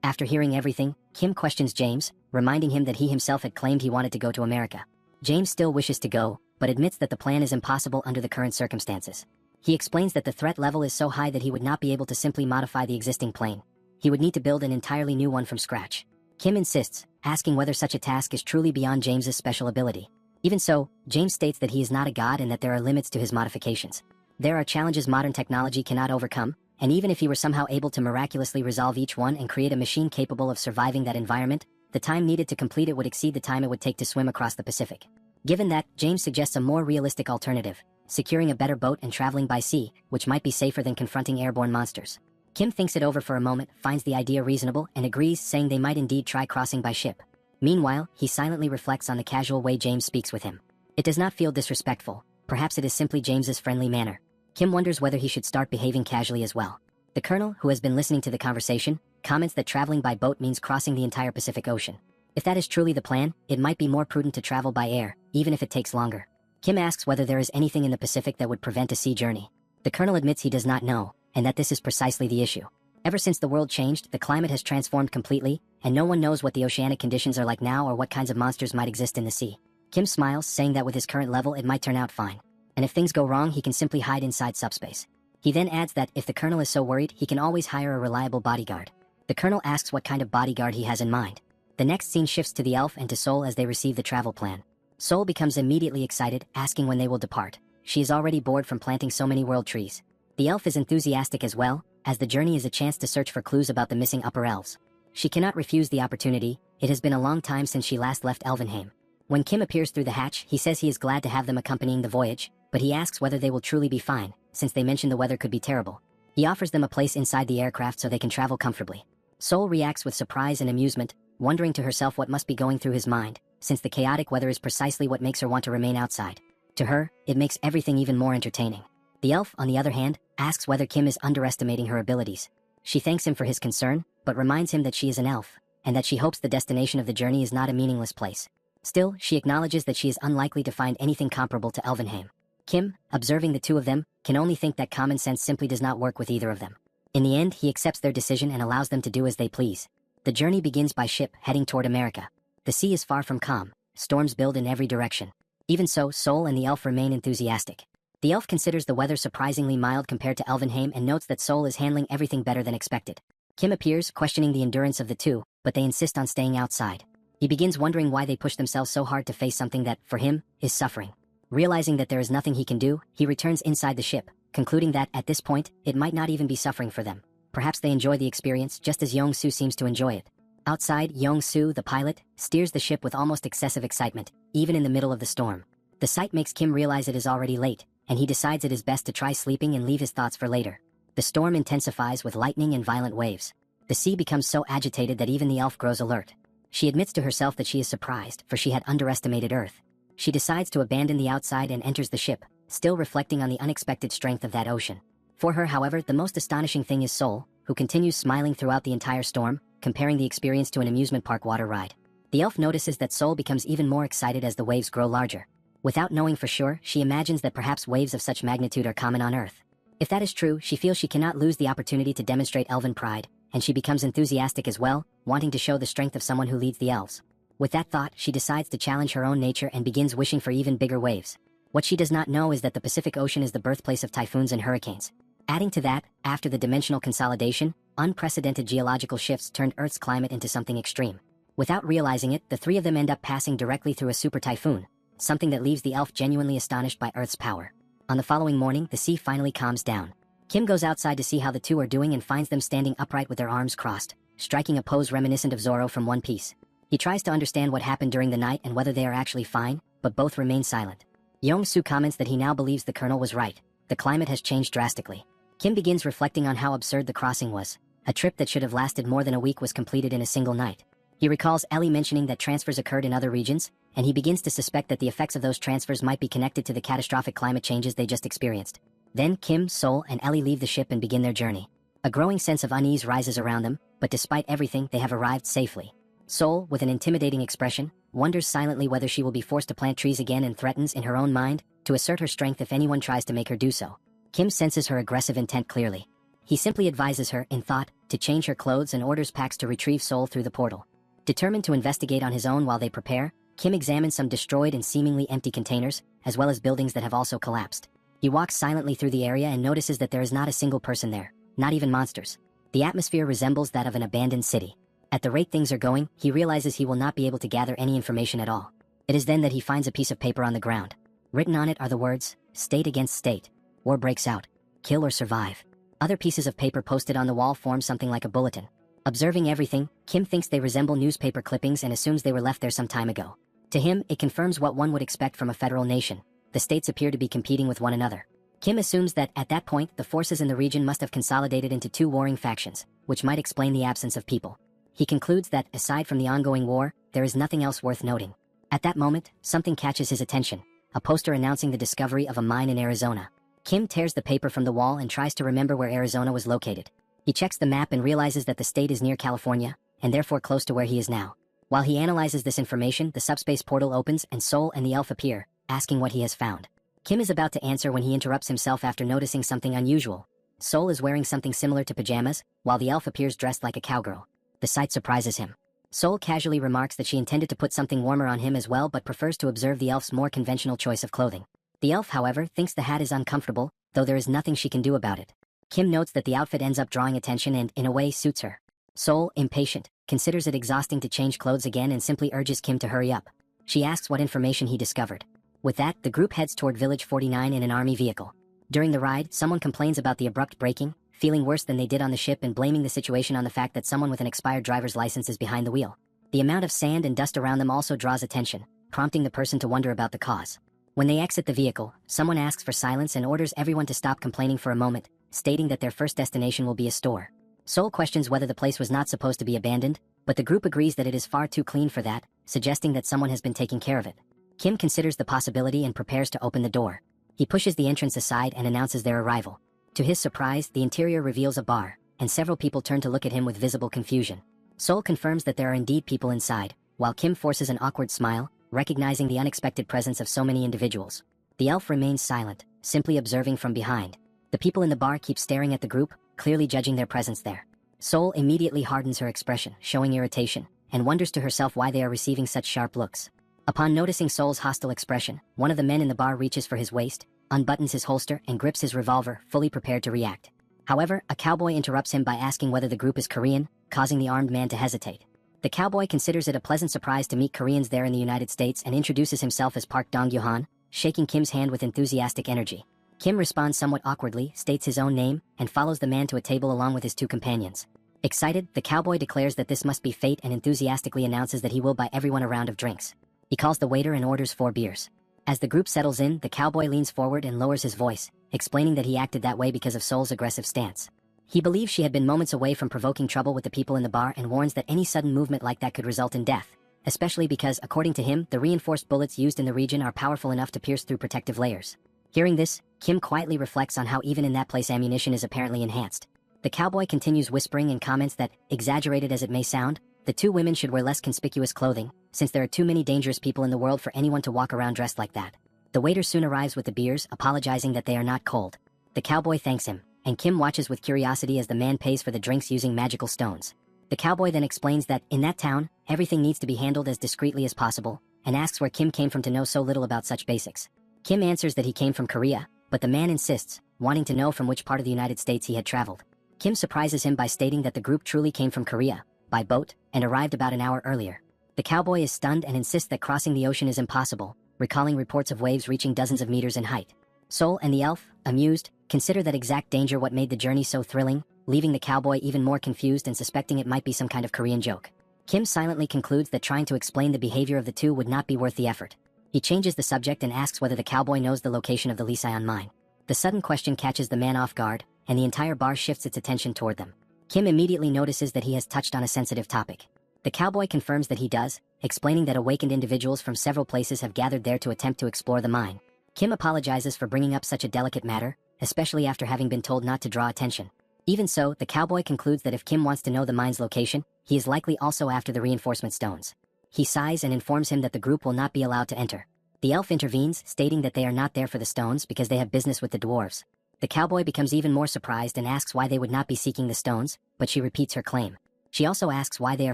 After hearing everything, Kim questions James, reminding him that he himself had claimed he wanted to go to America. James still wishes to go, but admits that the plan is impossible under the current circumstances. He explains that the threat level is so high that he would not be able to simply modify the existing plane. He would need to build an entirely new one from scratch. Kim insists, asking whether such a task is truly beyond James's special ability. Even so, James states that he is not a god and that there are limits to his modifications. There are challenges modern technology cannot overcome, and even if he were somehow able to miraculously resolve each one and create a machine capable of surviving that environment, the time needed to complete it would exceed the time it would take to swim across the Pacific. Given that, James suggests a more realistic alternative, securing a better boat and traveling by sea, which might be safer than confronting airborne monsters. Kim thinks it over for a moment, finds the idea reasonable, and agrees, saying they might indeed try crossing by ship. Meanwhile, he silently reflects on the casual way James speaks with him. It does not feel disrespectful, perhaps it is simply James's friendly manner. Kim wonders whether he should start behaving casually as well. The colonel, who has been listening to the conversation, comments that traveling by boat means crossing the entire Pacific Ocean. If that is truly the plan, it might be more prudent to travel by air, even if it takes longer. Kim asks whether there is anything in the Pacific that would prevent a sea journey. The colonel admits he does not know, and that this is precisely the issue. Ever since the world changed, the climate has transformed completely, and no one knows what the oceanic conditions are like now or what kinds of monsters might exist in the sea. Kim smiles, saying that with his current level it might turn out fine. And if things go wrong, he can simply hide inside subspace. He then adds that if the colonel is so worried, he can always hire a reliable bodyguard. The colonel asks what kind of bodyguard he has in mind. The next scene shifts to the elf and to Sol as they receive the travel plan. Sol becomes immediately excited, asking when they will depart. She is already bored from planting so many world trees. The elf is enthusiastic as well, as the journey is a chance to search for clues about the missing upper elves. She cannot refuse the opportunity. It has been a long time since she last left Elvenheim. When Kim appears through the hatch, he says he is glad to have them accompanying the voyage, but he asks whether they will truly be fine, since they mention the weather could be terrible. He offers them a place inside the aircraft so they can travel comfortably. Soul reacts with surprise and amusement, wondering to herself what must be going through his mind, since the chaotic weather is precisely what makes her want to remain outside. To her, it makes everything even more entertaining. The elf, on the other hand, asks whether Kim is underestimating her abilities. She thanks him for his concern, but reminds him that she is an elf, and that she hopes the destination of the journey is not a meaningless place. Still, she acknowledges that she is unlikely to find anything comparable to Elvenheim. Kim, observing the two of them, can only think that common sense simply does not work with either of them. In the end, he accepts their decision and allows them to do as they please. The journey begins by ship, heading toward America. The sea is far from calm, storms build in every direction. Even so, Soul and the elf remain enthusiastic. The elf considers the weather surprisingly mild compared to Elvenheim and notes that Soul is handling everything better than expected. Kim appears, questioning the endurance of the two, but they insist on staying outside. He begins wondering why they push themselves so hard to face something that, for him, is suffering. Realizing that there is nothing he can do, he returns inside the ship, concluding that, at this point, it might not even be suffering for them. Perhaps they enjoy the experience just as Yong-Soo seems to enjoy it. Outside, Yong-Soo, the pilot, steers the ship with almost excessive excitement, even in the middle of the storm. The sight makes Kim realize it is already late, and he decides it is best to try sleeping and leave his thoughts for later. The storm intensifies with lightning and violent waves. The sea becomes so agitated that even the elf grows alert. She admits to herself that she is surprised, for she had underestimated Earth. She decides to abandon the outside and enters the ship, still reflecting on the unexpected strength of that ocean. For her, however, the most astonishing thing is Soul, who continues smiling throughout the entire storm, comparing the experience to an amusement park water ride. The elf notices that Soul becomes even more excited as the waves grow larger. Without knowing for sure, she imagines that perhaps waves of such magnitude are common on Earth. If that is true, she feels she cannot lose the opportunity to demonstrate elven pride, and she becomes enthusiastic as well, wanting to show the strength of someone who leads the elves. With that thought, she decides to challenge her own nature and begins wishing for even bigger waves. What she does not know is that the Pacific Ocean is the birthplace of typhoons and hurricanes. Adding to that, after the dimensional consolidation, unprecedented geological shifts turned Earth's climate into something extreme. Without realizing it, the three of them end up passing directly through a super typhoon, something that leaves the elf genuinely astonished by Earth's power. On the following morning, the sea finally calms down. Kim goes outside to see how the two are doing and finds them standing upright with their arms crossed, striking a pose reminiscent of Zoro from One Piece. He tries to understand what happened during the night and whether they are actually fine, but both remain silent. Yong-Soo comments that he now believes the colonel was right. The climate has changed drastically. Kim begins reflecting on how absurd the crossing was. A trip that should have lasted more than a week was completed in a single night. He recalls Ellie mentioning that transfers occurred in other regions, and he begins to suspect that the effects of those transfers might be connected to the catastrophic climate changes they just experienced. Then Kim, Soul, and Ellie leave the ship and begin their journey. A growing sense of unease rises around them, but despite everything, they have arrived safely. Soul, with an intimidating expression, wonders silently whether she will be forced to plant trees again and threatens, in her own mind, to assert her strength if anyone tries to make her do so. Kim senses her aggressive intent clearly. He simply advises her, in thought, to change her clothes and orders Pax to retrieve Soul through the portal. Determined to investigate on his own while they prepare, Kim examines some destroyed and seemingly empty containers, as well as buildings that have also collapsed. He walks silently through the area and notices that there is not a single person there, not even monsters. The atmosphere resembles that of an abandoned city. At the rate things are going, he realizes he will not be able to gather any information at all. It is then that he finds a piece of paper on the ground. Written on it are the words, "State against state. War breaks out. Kill or survive." Other pieces of paper posted on the wall form something like a bulletin. Observing everything, Kim thinks they resemble newspaper clippings and assumes they were left there some time ago. To him, it confirms what one would expect from a federal nation. The states appear to be competing with one another. Kim assumes that, at that point, the forces in the region must have consolidated into two warring factions, which might explain the absence of people. He concludes that, aside from the ongoing war, there is nothing else worth noting. At that moment, something catches his attention, a poster announcing the discovery of a mine in Arizona. Kim tears the paper from the wall and tries to remember where Arizona was located. He checks the map and realizes that the state is near California, and therefore close to where he is now. While he analyzes this information, the subspace portal opens and Soul and the elf appear, asking what he has found. Kim is about to answer when he interrupts himself after noticing something unusual. Soul is wearing something similar to pajamas, while the elf appears dressed like a cowgirl. The sight surprises him. Soul casually remarks that she intended to put something warmer on him as well but prefers to observe the elf's more conventional choice of clothing. The elf, however, thinks the hat is uncomfortable, though there is nothing she can do about it. Kim notes that the outfit ends up drawing attention and, in a way, suits her. Soul, impatient, considers it exhausting to change clothes again and simply urges Kim to hurry up. She asks what information he discovered. With that, the group heads toward Village 49 in an army vehicle. During the ride, someone complains about the abrupt braking, feeling worse than they did on the ship and blaming the situation on the fact that someone with an expired driver's license is behind the wheel. The amount of sand and dust around them also draws attention, prompting the person to wonder about the cause. When they exit the vehicle, someone asks for silence and orders everyone to stop complaining for a moment, stating that their first destination will be a store. Sol questions whether the place was not supposed to be abandoned, but the group agrees that it is far too clean for that, suggesting that someone has been taking care of it. Kim considers the possibility and prepares to open the door. He pushes the entrance aside and announces their arrival. To his surprise, the interior reveals a bar, and several people turn to look at him with visible confusion. Sol confirms that there are indeed people inside, while Kim forces an awkward smile, recognizing the unexpected presence of so many individuals. The elf remains silent, simply observing from behind. The people in the bar keep staring at the group, clearly judging their presence there. Sol immediately hardens her expression, showing irritation, and wonders to herself why they are receiving such sharp looks. Upon noticing Sol's hostile expression, one of the men in the bar reaches for his waist, unbuttons his holster, and grips his revolver, fully prepared to react. However, a cowboy interrupts him by asking whether the group is Korean, causing the armed man to hesitate. The cowboy considers it a pleasant surprise to meet Koreans there in the United States and introduces himself as Park Dong-Yohan, shaking Kim's hand with enthusiastic energy. Kim responds somewhat awkwardly, states his own name, and follows the man to a table along with his two companions. Excited, the cowboy declares that this must be fate and enthusiastically announces that he will buy everyone a round of drinks. He calls the waiter and orders 4 beers. As the group settles in, the cowboy leans forward and lowers his voice, explaining that he acted that way because of Sol's aggressive stance. He believes she had been moments away from provoking trouble with the people in the bar and warns that any sudden movement like that could result in death, especially because, according to him, the reinforced bullets used in the region are powerful enough to pierce through protective layers. Hearing this, Kim quietly reflects on how even in that place ammunition is apparently enhanced. The cowboy continues whispering and comments that, exaggerated as it may sound, the 2 women should wear less conspicuous clothing, since there are too many dangerous people in the world for anyone to walk around dressed like that. The waiter soon arrives with the beers, apologizing that they are not cold. The cowboy thanks him, and Kim watches with curiosity as the man pays for the drinks using magical stones. The cowboy then explains that, in that town, everything needs to be handled as discreetly as possible, and asks where Kim came from to know so little about such basics. Kim answers that he came from Korea, but the man insists, wanting to know from which part of the United States he had traveled. Kim surprises him by stating that the group truly came from Korea, by boat, and arrived about an hour earlier. The cowboy is stunned and insists that crossing the ocean is impossible, recalling reports of waves reaching dozens of meters in height. Sol and the elf, amused, consider that exact danger what made the journey so thrilling, leaving the cowboy even more confused and suspecting it might be some kind of Korean joke. Kim silently concludes that trying to explain the behavior of the 2 would not be worth the effort. He changes the subject and asks whether the cowboy knows the location of the Lisayon mine. The sudden question catches the man off guard, and the entire bar shifts its attention toward them. Kim immediately notices that he has touched on a sensitive topic. The cowboy confirms that he does, explaining that awakened individuals from several places have gathered there to attempt to explore the mine. Kim apologizes for bringing up such a delicate matter, especially after having been told not to draw attention. Even so, the cowboy concludes that if Kim wants to know the mine's location, he is likely also after the reinforcement stones. He sighs and informs him that the group will not be allowed to enter. The elf intervenes, stating that they are not there for the stones because they have business with the dwarves. The cowboy becomes even more surprised and asks why they would not be seeking the stones, but she repeats her claim. She also asks why they are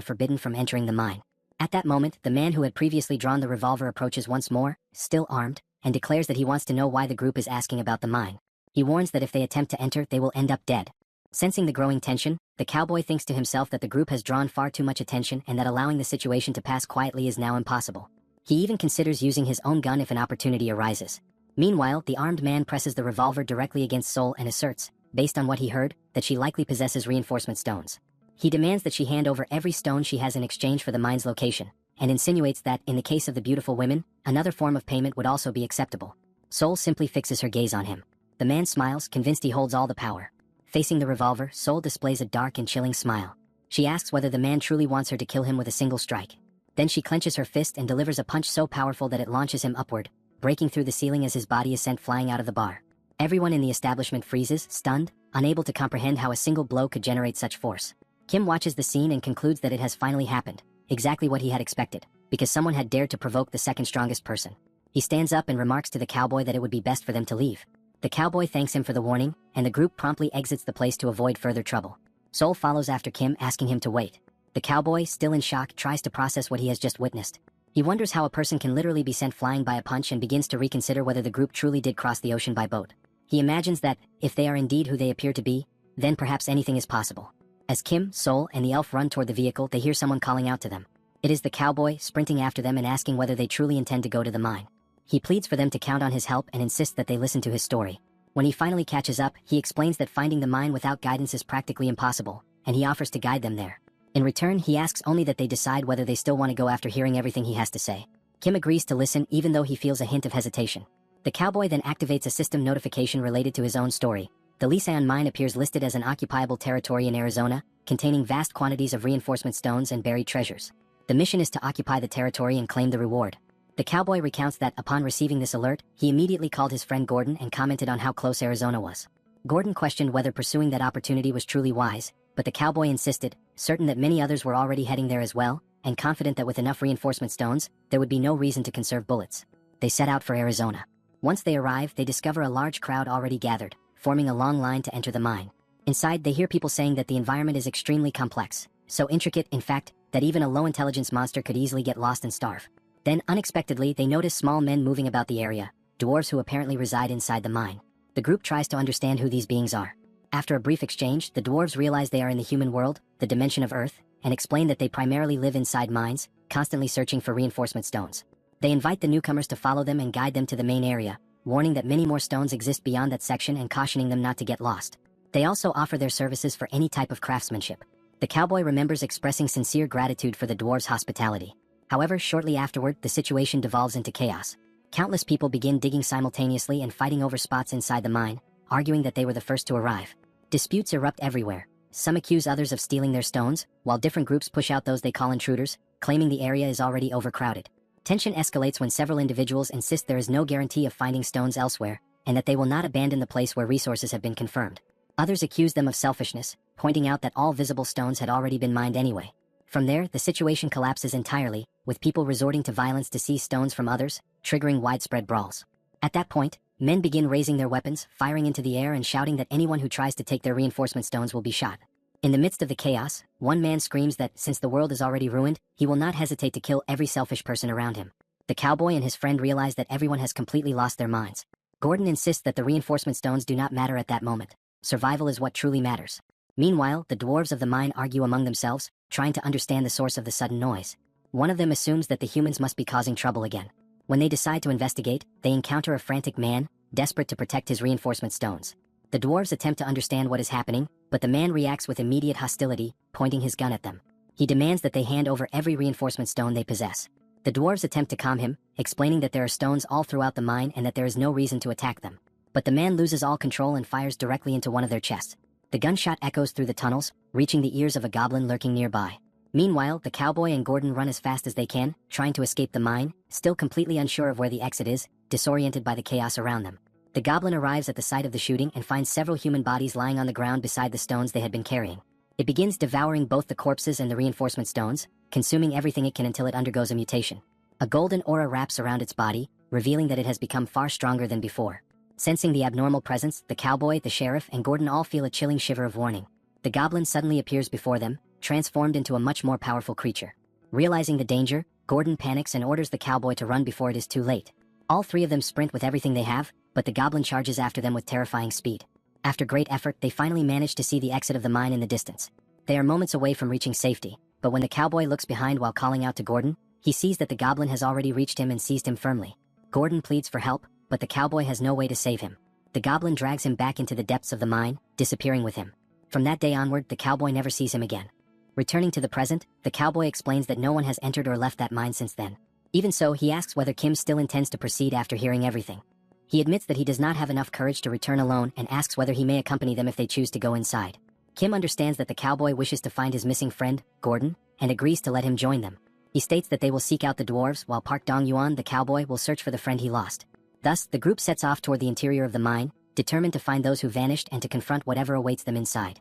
forbidden from entering the mine. At that moment, the man who had previously drawn the revolver approaches once more, still armed, and declares that he wants to know why the group is asking about the mine. He warns that if they attempt to enter, they will end up dead. Sensing the growing tension, the cowboy thinks to himself that the group has drawn far too much attention and that allowing the situation to pass quietly is now impossible. He even considers using his own gun if an opportunity arises. Meanwhile, the armed man presses the revolver directly against Sol and asserts, based on what he heard, that she likely possesses reinforcement stones. He demands that she hand over every stone she has in exchange for the mine's location, and insinuates that, in the case of the beautiful women, another form of payment would also be acceptable. Sol simply fixes her gaze on him. The man smiles, convinced he holds all the power. Facing the revolver, Sol displays a dark and chilling smile. She asks whether the man truly wants her to kill him with a single strike. Then she clenches her fist and delivers a punch so powerful that it launches him upward, breaking through the ceiling as his body is sent flying out of the bar. Everyone in the establishment freezes, stunned, unable to comprehend how a single blow could generate such force. Kim watches the scene and concludes that it has finally happened, exactly what he had expected, because someone had dared to provoke the second strongest person. He stands up and remarks to the cowboy that it would be best for them to leave. The cowboy thanks him for the warning, and the group promptly exits the place to avoid further trouble. Sol follows after Kim, asking him to wait. The cowboy, still in shock, tries to process what he has just witnessed. He wonders how a person can literally be sent flying by a punch and begins to reconsider whether the group truly did cross the ocean by boat. He imagines that, if they are indeed who they appear to be, then perhaps anything is possible. As Kim, Sol, and the elf run toward the vehicle, they hear someone calling out to them. It is the cowboy, sprinting after them and asking whether they truly intend to go to the mine. He pleads for them to count on his help and insists that they listen to his story. When he finally catches up, he explains that finding the mine without guidance is practically impossible, and he offers to guide them there. In return, he asks only that they decide whether they still want to go after hearing everything he has to say. Kim agrees to listen even though he feels a hint of hesitation. The cowboy then activates a system notification related to his own story, the Liseon mine appears listed as an occupiable territory in Arizona, containing vast quantities of reinforcement stones and buried treasures. The mission is to occupy the territory and claim the reward. The cowboy recounts that, upon receiving this alert, he immediately called his friend Gordon and commented on how close Arizona was. Gordon questioned whether pursuing that opportunity was truly wise, but the cowboy insisted, certain that many others were already heading there as well, and confident that with enough reinforcement stones, there would be no reason to conserve bullets. They set out for Arizona. Once they arrive, they discover a large crowd already gathered, forming a long line to enter the mine. Inside, they hear people saying that the environment is extremely complex, so intricate, in fact, that even a low-intelligence monster could easily get lost and starve. Then, unexpectedly, they notice small men moving about the area, dwarves who apparently reside inside the mine. The group tries to understand who these beings are. After a brief exchange, the dwarves realize they are in the human world, the dimension of Earth, and explain that they primarily live inside mines, constantly searching for reinforcement stones. They invite the newcomers to follow them and guide them to the main area, warning that many more stones exist beyond that section and cautioning them not to get lost. They also offer their services for any type of craftsmanship. The cowboy remembers expressing sincere gratitude for the dwarves' hospitality. However, shortly afterward, the situation devolves into chaos. Countless people begin digging simultaneously and fighting over spots inside the mine, arguing that they were the first to arrive. Disputes erupt everywhere. Some accuse others of stealing their stones, while different groups push out those they call intruders, claiming the area is already overcrowded. Tension escalates when several individuals insist there is no guarantee of finding stones elsewhere, and that they will not abandon the place where resources have been confirmed. Others accuse them of selfishness, pointing out that all visible stones had already been mined anyway. From there, the situation collapses entirely, with people resorting to violence to seize stones from others, triggering widespread brawls. At that point, men begin raising their weapons, firing into the air and shouting that anyone who tries to take their reinforcement stones will be shot. In the midst of the chaos, one man screams that, since the world is already ruined, he will not hesitate to kill every selfish person around him. The cowboy and his friend realize that everyone has completely lost their minds. Gordon insists that the reinforcement stones do not matter at that moment. Survival is what truly matters. Meanwhile, the dwarves of the mine argue among themselves, trying to understand the source of the sudden noise. One of them assumes that the humans must be causing trouble again. When they decide to investigate, they encounter a frantic man, desperate to protect his reinforcement stones. The dwarves attempt to understand what is happening, but the man reacts with immediate hostility, pointing his gun at them. He demands that they hand over every reinforcement stone they possess. The dwarves attempt to calm him, explaining that there are stones all throughout the mine and that there is no reason to attack them. But the man loses all control and fires directly into one of their chests. The gunshot echoes through the tunnels, reaching the ears of a goblin lurking nearby. Meanwhile, the cowboy and Gordon run as fast as they can, trying to escape the mine, still completely unsure of where the exit is, disoriented by the chaos around them. The goblin arrives at the site of the shooting and finds several human bodies lying on the ground beside the stones they had been carrying. It begins devouring both the corpses and the reinforcement stones, consuming everything it can until it undergoes a mutation. A golden aura wraps around its body, revealing that it has become far stronger than before. Sensing the abnormal presence, the cowboy, the sheriff, and Gordon all feel a chilling shiver of warning. The goblin suddenly appears before them, transformed into a much more powerful creature. Realizing the danger, Gordon panics and orders the cowboy to run before it is too late. All three of them sprint with everything they have, but the goblin charges after them with terrifying speed. After great effort, they finally manage to see the exit of the mine in the distance. They are moments away from reaching safety, but when the cowboy looks behind while calling out to Gordon, he sees that the goblin has already reached him and seized him firmly. Gordon pleads for help, but the cowboy has no way to save him. The goblin drags him back into the depths of the mine, disappearing with him. From that day onward, the cowboy never sees him again. Returning to the present, the cowboy explains that no one has entered or left that mine since then. Even so, he asks whether Kim still intends to proceed after hearing everything. He admits that he does not have enough courage to return alone and asks whether he may accompany them if they choose to go inside. Kim understands that the cowboy wishes to find his missing friend, Gordon, and agrees to let him join them. He states that they will seek out the dwarves while Park Dong-yuan, the cowboy, will search for the friend he lost. Thus, the group sets off toward the interior of the mine, determined to find those who vanished and to confront whatever awaits them inside.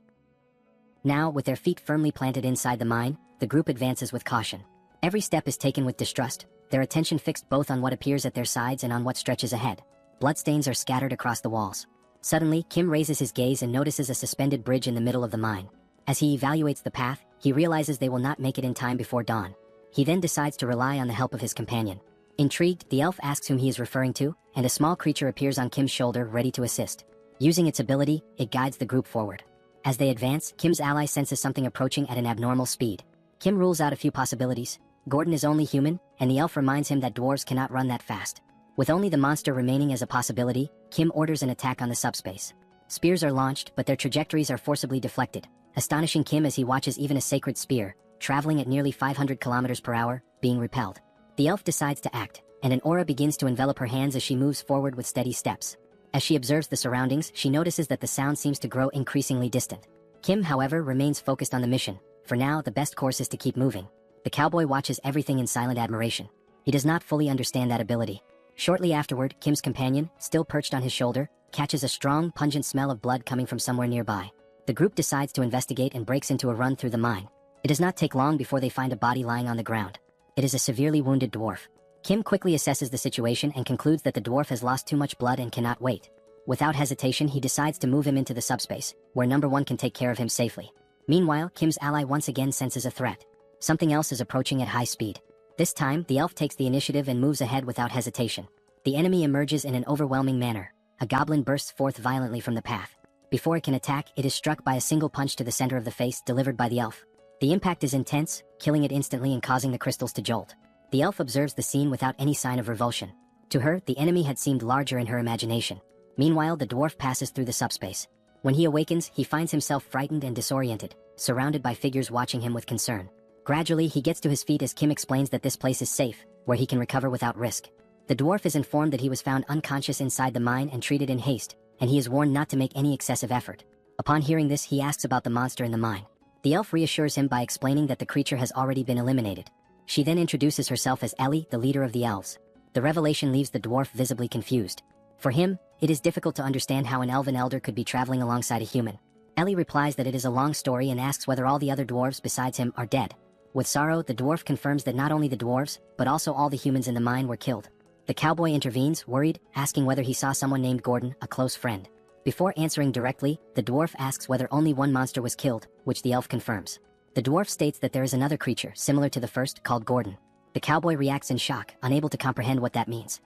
Now, with their feet firmly planted inside the mine, the group advances with caution. Every step is taken with distrust, their attention fixed both on what appears at their sides and on what stretches ahead. Bloodstains are scattered across the walls. Suddenly, Kim raises his gaze and notices a suspended bridge in the middle of the mine. As he evaluates the path, he realizes they will not make it in time before dawn. He then decides to rely on the help of his companion. Intrigued, the elf asks whom he is referring to, and a small creature appears on Kim's shoulder, ready to assist. Using its ability, it guides the group forward. As they advance, Kim's ally senses something approaching at an abnormal speed. Kim rules out a few possibilities. Gordon is only human, and the elf reminds him that dwarves cannot run that fast. With only the monster remaining as a possibility, Kim orders an attack on the subspace. Spears are launched, but their trajectories are forcibly deflected, astonishing Kim as he watches even a sacred spear, traveling at nearly 500 kilometers per hour, being repelled. The elf decides to act, and an aura begins to envelop her hands as she moves forward with steady steps. As she observes the surroundings, she notices that the sound seems to grow increasingly distant. Kim, however, remains focused on the mission. For now, the best course is to keep moving. The cowboy watches everything in silent admiration. He does not fully understand that ability. Shortly afterward, Kim's companion, still perched on his shoulder, catches a strong, pungent smell of blood coming from somewhere nearby. The group decides to investigate and breaks into a run through the mine. It does not take long before they find a body lying on the ground. It is a severely wounded dwarf. Kim quickly assesses the situation and concludes that the dwarf has lost too much blood and cannot wait. Without hesitation, he decides to move him into the subspace, where number 1 can take care of him safely. Meanwhile, Kim's ally once again senses a threat. Something else is approaching at high speed. This time, the elf takes the initiative and moves ahead without hesitation. The enemy emerges in an overwhelming manner. A goblin bursts forth violently from the path. Before it can attack, it is struck by a single punch to the center of the face delivered by the elf. The impact is intense, killing it instantly and causing the crystals to jolt. The elf observes the scene without any sign of revulsion. To her, the enemy had seemed larger in her imagination. Meanwhile, the dwarf passes through the subspace. When he awakens, he finds himself frightened and disoriented, surrounded by figures watching him with concern. Gradually, he gets to his feet as Kim explains that this place is safe, where he can recover without risk. The dwarf is informed that he was found unconscious inside the mine and treated in haste, and he is warned not to make any excessive effort. Upon hearing this, he asks about the monster in the mine. The elf reassures him by explaining that the creature has already been eliminated. She then introduces herself as Ellie, the leader of the elves. The revelation leaves the dwarf visibly confused. For him, it is difficult to understand how an elven elder could be traveling alongside a human. Ellie replies that it is a long story and asks whether all the other dwarves besides him are dead. With sorrow, the dwarf confirms that not only the dwarves, but also all the humans in the mine were killed. The cowboy intervenes, worried, asking whether he saw someone named Gordon, a close friend. Before answering directly, the dwarf asks whether only one monster was killed, which the elf confirms. The dwarf states that there is another creature, similar to the first, called Gordon. The cowboy reacts in shock, unable to comprehend what that means.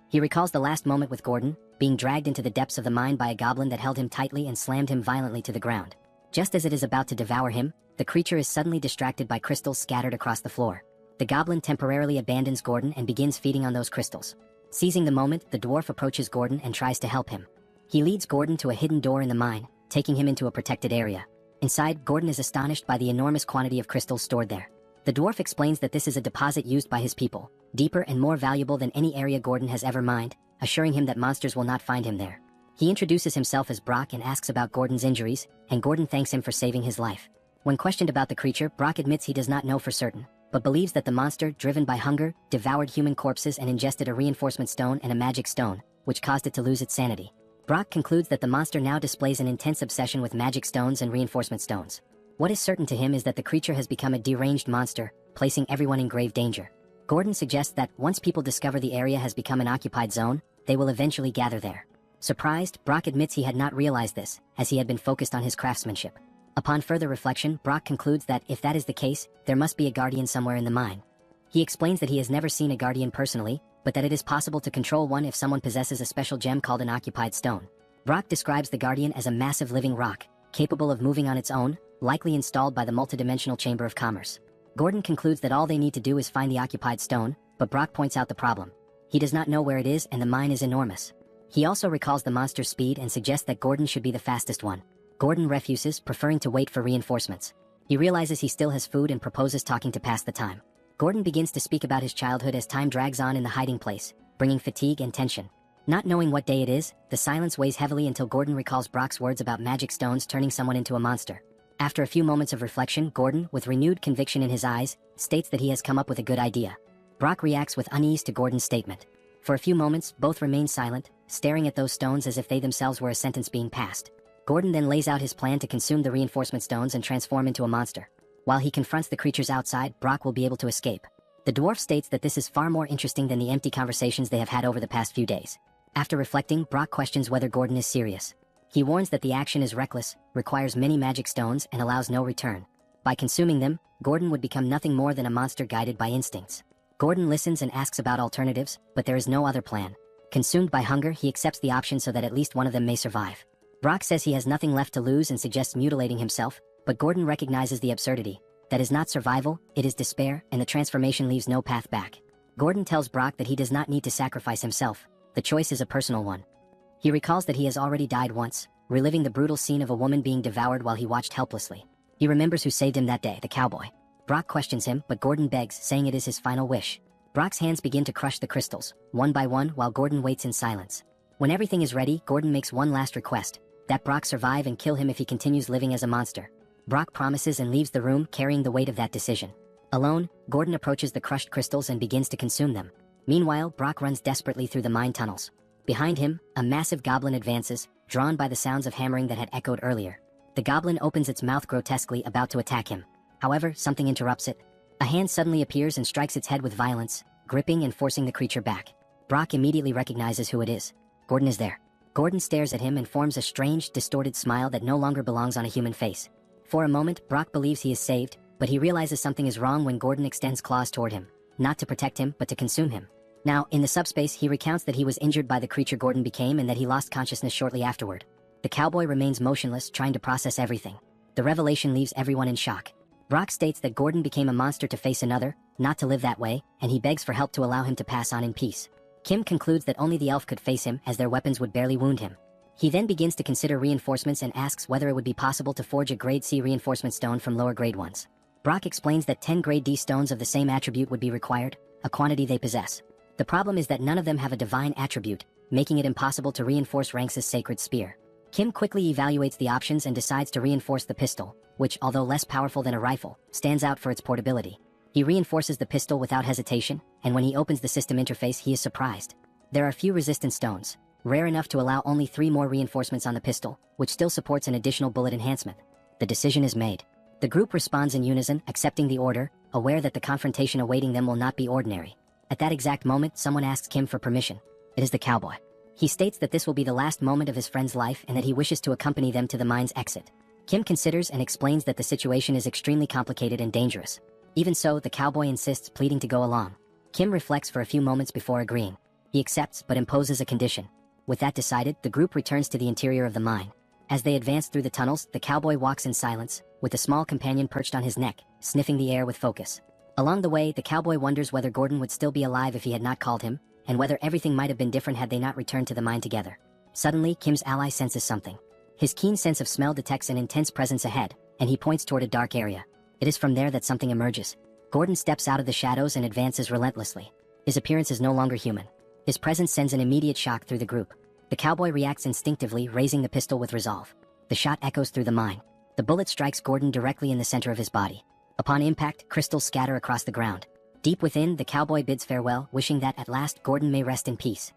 He recalls the last moment with Gordon, being dragged into the depths of the mine by a goblin that held him tightly and slammed him violently to the ground. Just as it is about to devour him, the creature is suddenly distracted by crystals scattered across the floor. The goblin temporarily abandons Gordon and begins feeding on those crystals. Seizing the moment, the dwarf approaches Gordon and tries to help him. He leads Gordon to a hidden door in the mine, taking him into a protected area. Inside, Gordon is astonished by the enormous quantity of crystals stored there. The dwarf explains that this is a deposit used by his people, deeper and more valuable than any area Gordon has ever mined, assuring him that monsters will not find him there. He introduces himself as Brock and asks about Gordon's injuries, and Gordon thanks him for saving his life. When questioned about the creature, Brock admits he does not know for certain, but believes that the monster, driven by hunger, devoured human corpses and ingested a reinforcement stone and a magic stone, which caused it to lose its sanity. Brock concludes that the monster now displays an intense obsession with magic stones and reinforcement stones. What is certain to him is that the creature has become a deranged monster, placing everyone in grave danger. Gordon suggests that once people discover the area has become an occupied zone, they will eventually gather there. Surprised, Brock admits he had not realized this, as he had been focused on his craftsmanship. Upon further reflection, Brock concludes that if that is the case, there must be a guardian somewhere in the mine. He explains that he has never seen a guardian personally, but that it is possible to control one if someone possesses a special gem called an occupied stone. Brock describes the guardian as a massive living rock, capable of moving on its own, likely installed by the multidimensional Chamber of Commerce. Gordon concludes that all they need to do is find the occupied stone, but Brock points out the problem. He does not know where it is and the mine is enormous. He also recalls the monster's speed and suggests that Gordon should be the fastest one. Gordon refuses, preferring to wait for reinforcements. He realizes he still has food and proposes talking to pass the time. Gordon begins to speak about his childhood as time drags on in the hiding place, bringing fatigue and tension. Not knowing what day it is, the silence weighs heavily until Gordon recalls Brock's words about magic stones turning someone into a monster. After a few moments of reflection, Gordon, with renewed conviction in his eyes, states that he has come up with a good idea. Brock reacts with unease to Gordon's statement. For a few moments, both remain silent, staring at those stones as if they themselves were a sentence being passed. Gordon then lays out his plan to consume the reinforcement stones and transform into a monster. While he confronts the creatures outside, Brock will be able to escape. The dwarf states that this is far more interesting than the empty conversations they have had over the past few days. After reflecting, Brock questions whether Gordon is serious. He warns that the action is reckless, requires many magic stones, and allows no return. By consuming them, Gordon would become nothing more than a monster guided by instincts. Gordon listens and asks about alternatives, but there is no other plan. Consumed by hunger, he accepts the option so that at least one of them may survive. Brock says he has nothing left to lose and suggests mutilating himself, but Gordon recognizes the absurdity. That is not survival, it is despair, and the transformation leaves no path back. Gordon tells Brock that he does not need to sacrifice himself. The choice is a personal one. He recalls that he has already died once, reliving the brutal scene of a woman being devoured while he watched helplessly. He remembers who saved him that day, the cowboy. Brock questions him, but Gordon begs, saying it is his final wish. Brock's hands begin to crush the crystals, one by one, while Gordon waits in silence. When everything is ready, Gordon makes one last request, that Brock survive and kill him if he continues living as a monster. Brock promises and leaves the room, carrying the weight of that decision. Alone, Gordon approaches the crushed crystals and begins to consume them. Meanwhile, Brock runs desperately through the mine tunnels. Behind him, a massive goblin advances, drawn by the sounds of hammering that had echoed earlier. The goblin opens its mouth grotesquely, about to attack him. However, something interrupts it. A hand suddenly appears and strikes its head with violence, gripping and forcing the creature back. Brock immediately recognizes who it is. Gordon is there. Gordon stares at him and forms a strange, distorted smile that no longer belongs on a human face. For a moment, Brock believes he is saved, but he realizes something is wrong when Gordon extends claws toward him, not to protect him, but to consume him. Now, in the subspace, he recounts that he was injured by the creature Gordon became and that he lost consciousness shortly afterward. The cowboy remains motionless, trying to process everything. The revelation leaves everyone in shock. Brock states that Gordon became a monster to face another, not to live that way, and he begs for help to allow him to pass on in peace. Kim concludes that only the elf could face him, as their weapons would barely wound him. He then begins to consider reinforcements and asks whether it would be possible to forge a grade C reinforcement stone from lower grade ones. Brock explains that 10 grade D stones of the same attribute would be required, a quantity they possess. The problem is that none of them have a divine attribute, making it impossible to reinforce Ranks' sacred spear. Kim quickly evaluates the options and decides to reinforce the pistol, which, although less powerful than a rifle, stands out for its portability. He reinforces the pistol without hesitation, and when he opens the system interface, he is surprised. There are few resistance stones, rare enough to allow only 3 more reinforcements on the pistol, which still supports an additional bullet enhancement. The decision is made. The group responds in unison, accepting the order, aware that the confrontation awaiting them will not be ordinary. At that exact moment, someone asks Kim for permission. It is the cowboy. He states that this will be the last moment of his friend's life and that he wishes to accompany them to the mine's exit. Kim considers and explains that the situation is extremely complicated and dangerous. Even so, the cowboy insists, pleading to go along. Kim reflects for a few moments before agreeing. He accepts, but imposes a condition. With that decided, the group returns to the interior of the mine. As they advance through the tunnels, the cowboy walks in silence, with a small companion perched on his neck, sniffing the air with focus. Along the way, the cowboy wonders whether Gordon would still be alive if he had not called him, and whether everything might have been different had they not returned to the mine together. Suddenly, Kim's ally senses something. His keen sense of smell detects an intense presence ahead, and he points toward a dark area. It is from there that something emerges. Gordon steps out of the shadows and advances relentlessly. His appearance is no longer human. His presence sends an immediate shock through the group. The cowboy reacts instinctively, raising the pistol with resolve. The shot echoes through the mine. The bullet strikes Gordon directly in the center of his body. Upon impact, crystals scatter across the ground. Deep within, the cowboy bids farewell, wishing that at last Gordon may rest in peace.